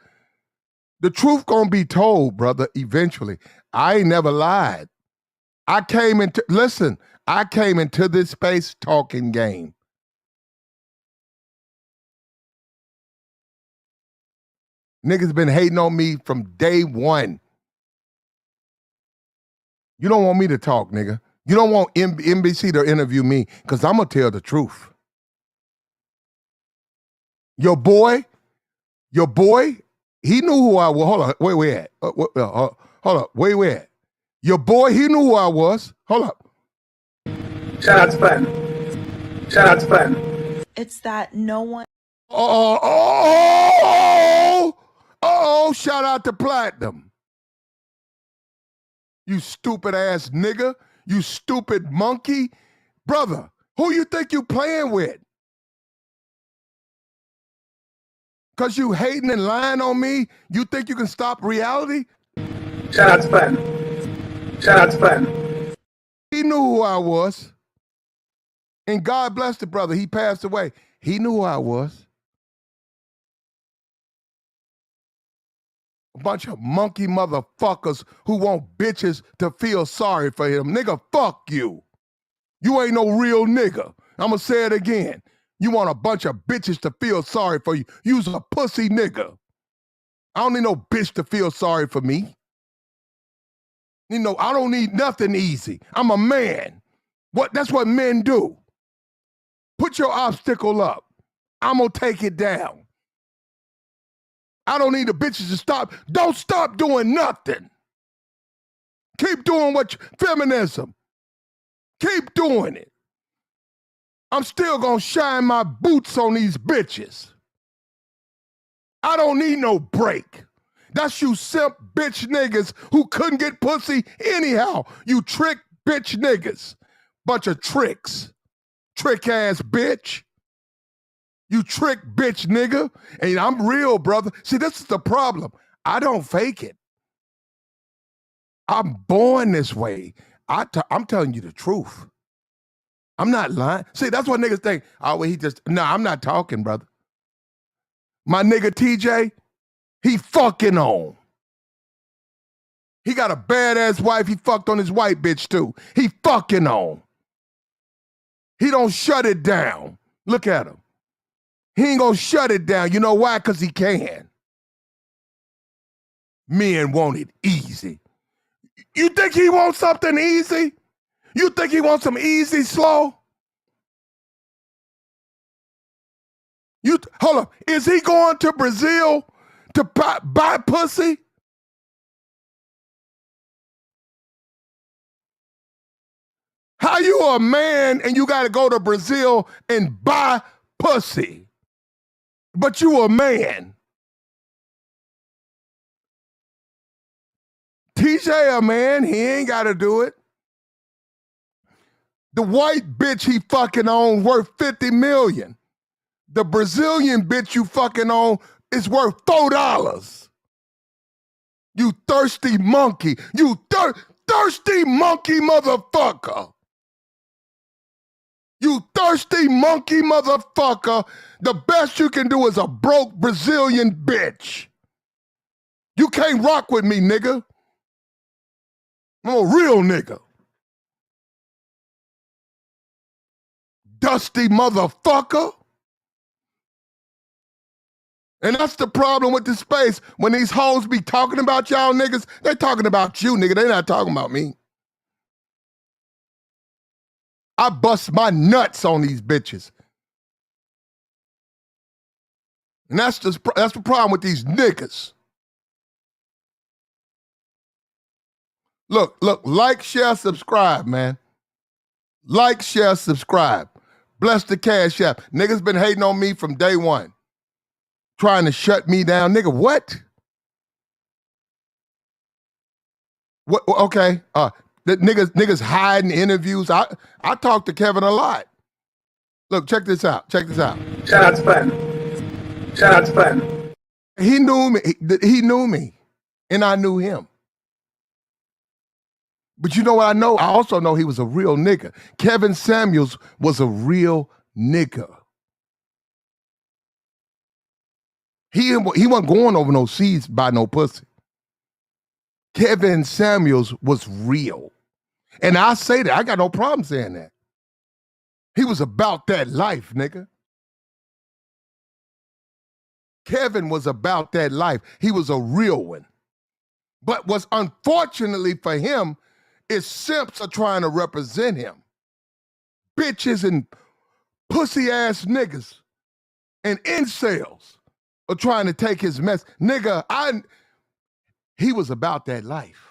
The truth gonna be told, brother, eventually. I ain't never lied. I came into this space talking game. Niggas been hating on me from day one. You don't want me to talk, nigga. You don't want NBC to interview me because I'm going to tell the truth. Your boy, he knew who I was. Hold on, where we at? Hold up, where we at? Your boy, he knew who I was. Hold up. Shout out to Platinum. Shout out to Platinum. It's that no one. Shout out to Platinum. You stupid ass nigga. You stupid monkey. Brother, who you think you playing with? Because you hating and lying on me, you think you can stop reality? Shout out to Platinum. Shout out to Platinum. He knew who I was. And God bless the brother. He passed away. He knew who I was. A bunch of monkey motherfuckers who want bitches to feel sorry for him. Nigga, fuck you. You ain't no real nigga. I'm going to say it again. You want a bunch of bitches to feel sorry for you. You's a pussy nigga. I don't need no bitch to feel sorry for me. You know, I don't need nothing easy. I'm a man. That's what men do. Put your obstacle up. I'm going to take it down. I don't need the bitches to stop. Don't stop doing nothing. Keep doing feminism. Keep doing it. I'm still gonna shine my boots on these bitches. I don't need no break. That's you simp bitch niggas who couldn't get pussy anyhow. You trick bitch niggas. Bunch of tricks. Trick ass bitch. You trick bitch nigga. And I'm real, brother. See, this is the problem. I don't fake it. I'm born this way. I'm telling you the truth. I'm not lying. See, that's what niggas think. Oh, well, I'm not talking, brother. My nigga TJ, he fucking on. He got a badass wife. He fucked on his white bitch too. He fucking on. He don't shut it down. Look at him. He ain't gonna shut it down. You know why? Because he can. Men want it easy. You think he wants something easy? You think he wants some easy slow? Hold up. Is he going to Brazil to buy pussy? How you a man and you got to go to Brazil and buy pussy? But you a man. TJ a man, he ain't got to do it. The white bitch he fucking on worth $50 million. The Brazilian bitch you fucking on is worth $4. You thirsty monkey. You thirsty monkey motherfucker. You thirsty monkey motherfucker. The best you can do is a broke Brazilian bitch. You can't rock with me, nigga. I'm a real nigga. Dusty motherfucker. And that's the problem with the space. When these hoes be talking about y'all niggas, they talking about you, nigga. They not talking about me. I bust my nuts on these bitches. And that's the problem with these niggas. Look, like, share, subscribe, man. Like, share, subscribe. Bless the Cash App. Niggas been hating on me from day one. Trying to shut me down. Nigga, what? What? Okay. The niggas hiding interviews. I talk to Kevin a lot. Look, check this out. Check this out. Shots fired. Shots fired. He knew me. He knew me. And I knew him. But you know what I know? I also know he was a real nigga. Kevin Samuels was a real nigga. He wasn't going over no seas by no pussy. Kevin Samuels was real. And I say that. I got no problem saying that. He was about that life, nigga. Kevin was about that life. He was a real one. But what's unfortunately for him is simps are trying to represent him. Bitches and pussy-ass niggas and incels are trying to take his mess. Nigga, he was about that life.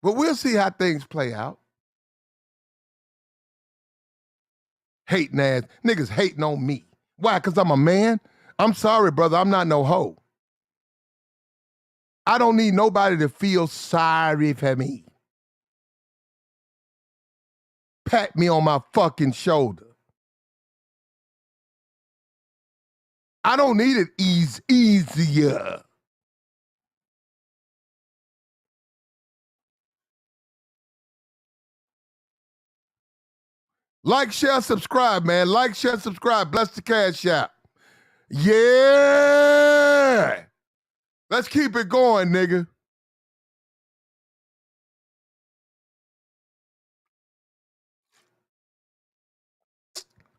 But we'll see how things play out. Hating ass. Niggas hating on me. Why? Because I'm a man? I'm sorry, brother. I'm not no hoe. I don't need nobody to feel sorry for me. Pat me on my fucking shoulder. I don't need it easier. Like, share, subscribe, man. Like, share, subscribe. Bless the Cash App. Yeah. Let's keep it going, nigga.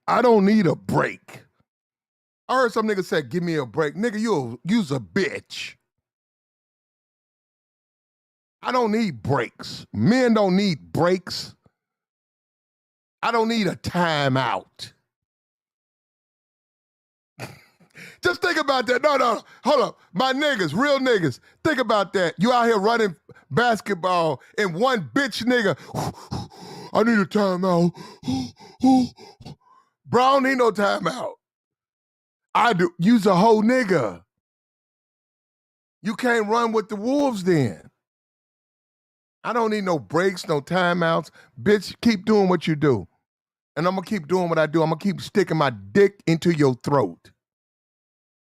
I don't need a break. I heard some nigga say, give me a break. Nigga, you's a bitch. I don't need breaks. Men don't need breaks. I don't need a timeout. Just think about that. No, hold up. My niggas, real niggas, think about that. You out here running basketball and one bitch nigga, I need a timeout. Bro, I don't need no timeout. I do. You's a whole nigga. You can't run with the wolves then. I don't need no breaks, no timeouts. Bitch, keep doing what you do. And I'm going to keep doing what I do. I'm going to keep sticking my dick into your throat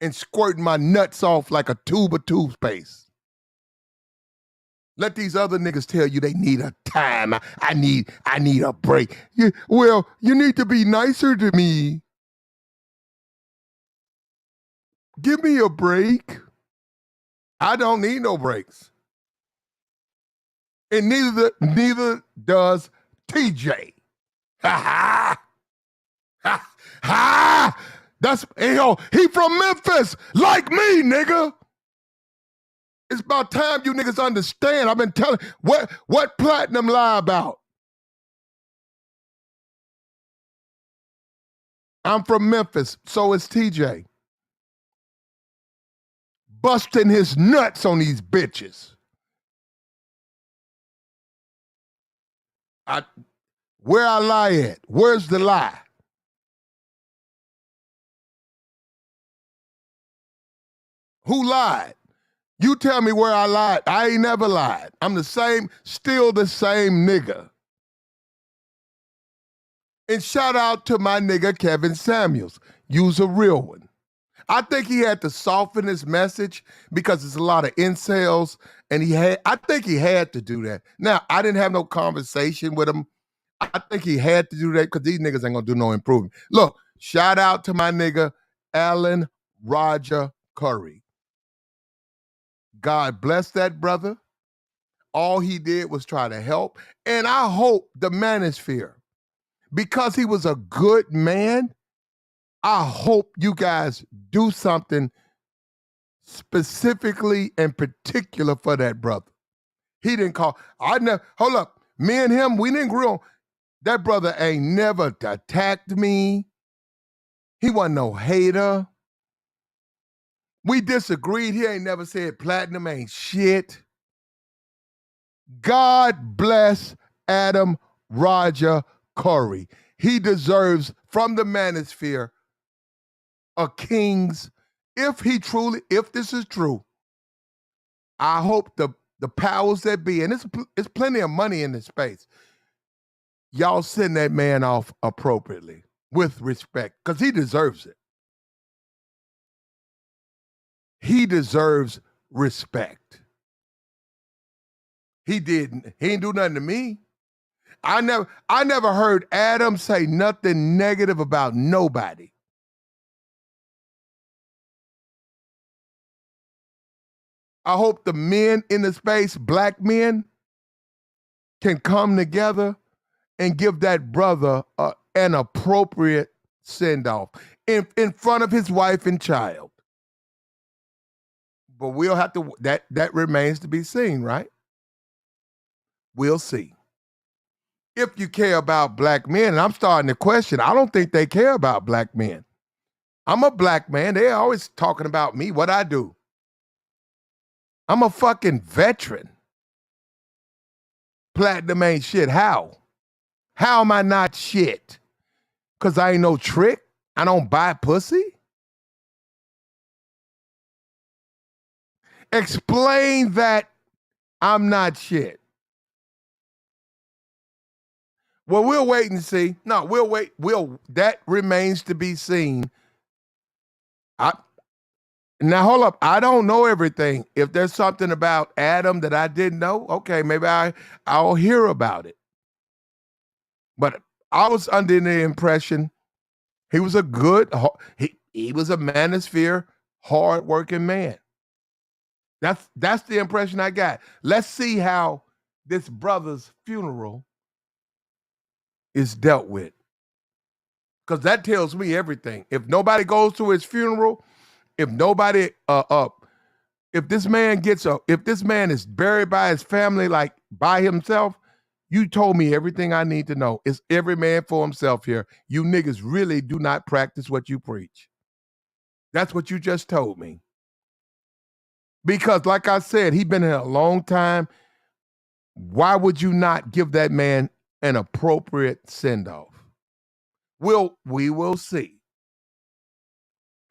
and squirting my nuts off like a tube of toothpaste. Let these other niggas tell you they need a time. I need a break. Well, you need to be nicer to me. Give me a break. I don't need no breaks. And neither does TJ. Ha ha! Ha ha! That's he from Memphis, like me, nigga. It's about time you niggas understand. I've been telling what platinum lie about. I'm from Memphis, so is TJ. Busting his nuts on these bitches. Where I lie at? Where's the lie? Who lied? You tell me where I lied. I ain't never lied. I'm the same, still the same nigga. And shout out to my nigga Kevin Samuels. You's a real one. I think he had to soften his message because there's a lot of incels, and I think he had to do that. Now, I didn't have no conversation with him. I think he had to do that because these niggas ain't gonna do no improvement. Look, shout out to my nigga Alan Roger Curry. God bless that brother. All he did was try to help. And I hope the manosphere, because he was a good man, I hope you guys do something specifically and particular for that brother. He didn't call. Hold up. Me and him, we didn't agree on. That brother ain't never attacked me. He wasn't no hater. We disagreed. He ain't never said platinum ain't shit. God bless Adam Roger Curry. He deserves from the manosphere a king's. If this is true, I hope the powers that be, and it's plenty of money in this space, y'all send that man off appropriately with respect because he deserves it. He deserves respect. He didn't. He ain't do nothing to me. I never heard Adam say nothing negative about nobody. I hope the men in the space, black men, can come together and give that brother an appropriate send-off in front of his wife and child. But we'll have to, that remains to be seen, right? We'll see. If you care about black men, and I'm starting to question, I don't think they care about black men. I'm a black man. They're always talking about me, what I do. I'm a fucking veteran. Platinum ain't shit. How? How am I not shit? Because I ain't no trick? I don't buy pussy? Explain that I'm not shit. Well, we'll wait and see. No, we'll wait. That remains to be seen. Now, hold up. I don't know everything. If there's something about Adam that I didn't know, okay, maybe I'll hear about it. But I was under the impression he was a good, he was a manosphere, hard-working man. That's the impression I got. Let's see how this brother's funeral is dealt with. Because that tells me everything. If nobody goes to his funeral, if nobody if this man is buried by his family, like by himself, you told me everything I need to know. It's every man for himself here. You niggas really do not practice what you preach. That's what you just told me. Because like I said, he's been here a long time. Why would you not give that man an appropriate send-off? We will see.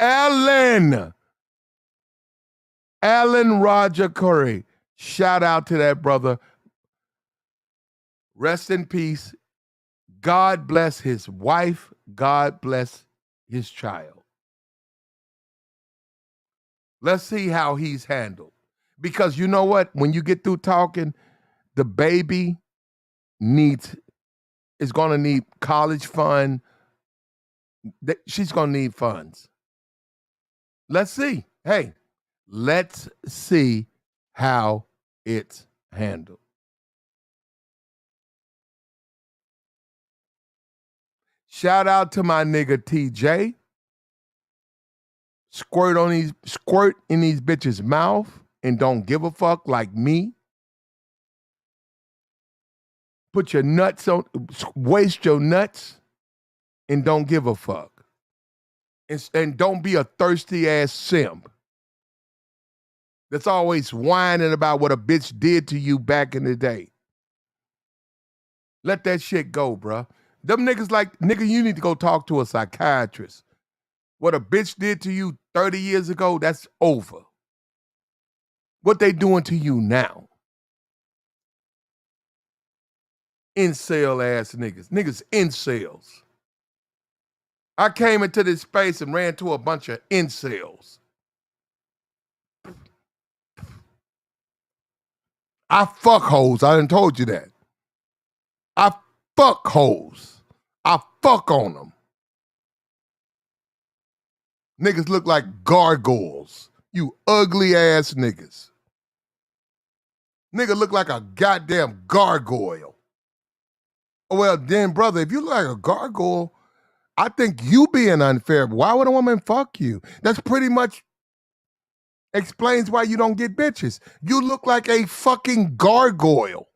Alan Roger Curry. Shout out to that brother. Rest in peace. God bless his wife. God bless his child. Let's see how he's handled. Because you know what? When you get through talking, the baby is going to need college fund. She's going to need funds. Let's see. Hey, let's see how it's handled. Shout out to my nigga TJ. Squirt in these bitches' mouth and don't give a fuck like me. Put your nuts on, waste your nuts and don't give a fuck. And don't be a thirsty ass simp that's always whining about what a bitch did to you back in the day. Let that shit go, bruh. Them niggas like, nigga, you need to go talk to a psychiatrist. What a bitch did to you 30 years ago, that's over. What they doing to you now? Incel ass niggas. Niggas incels. I came into this space and ran to a bunch of incels. I fuck hoes. I done told you that. I fuck hoes. I fuck on them. Niggas look like gargoyles. You ugly ass niggas. Nigga look like a goddamn gargoyle. Well, then, brother, if you look like a gargoyle, I think you being unfair. Why would a woman fuck you? That's pretty much explains why you don't get bitches. You look like a fucking gargoyle.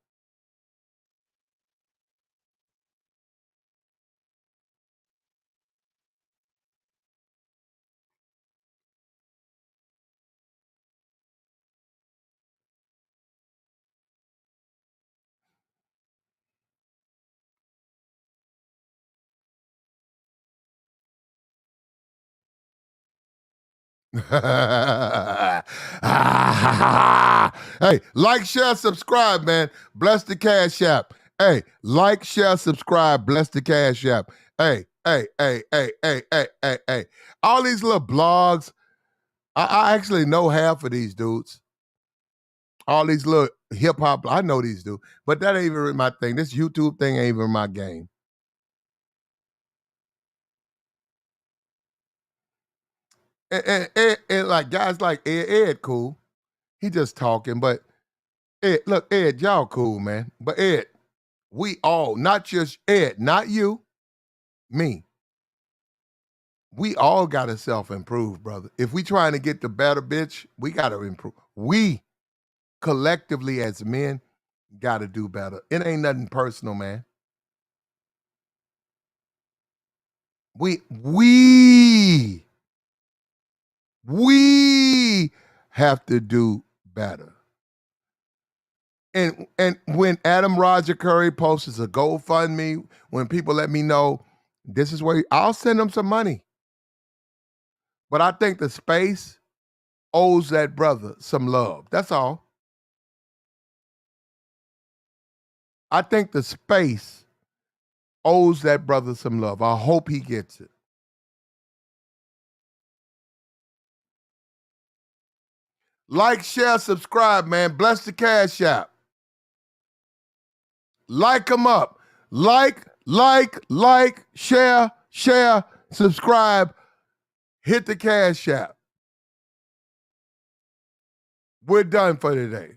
Hey, like, share, subscribe, man. Bless the Cash App. Hey, like, share, subscribe. Bless the Cash App. Hey. All these little blogs, I actually know half of these dudes. All these little hip hop, I know these dudes, but that ain't even my thing. This YouTube thing ain't even my game. And like guys like Ed cool. He just talking, but Ed, look, Ed, y'all cool, man. But Ed, we all, not just Ed, not you, me. We all gotta self-improve, brother. If we trying to get the better bitch, we gotta improve. We collectively as men gotta do better. It ain't nothing personal, man. We have to do better. And when Adam Roger Curry posts a GoFundMe, when people let me know this is where I'll send them some money. But I think the space owes that brother some love. That's all. I think the space owes that brother some love. I hope he gets it. Like, share, subscribe, man. Bless the Cash App. Like them up. Like, share, subscribe. Hit the Cash App. We're done for today.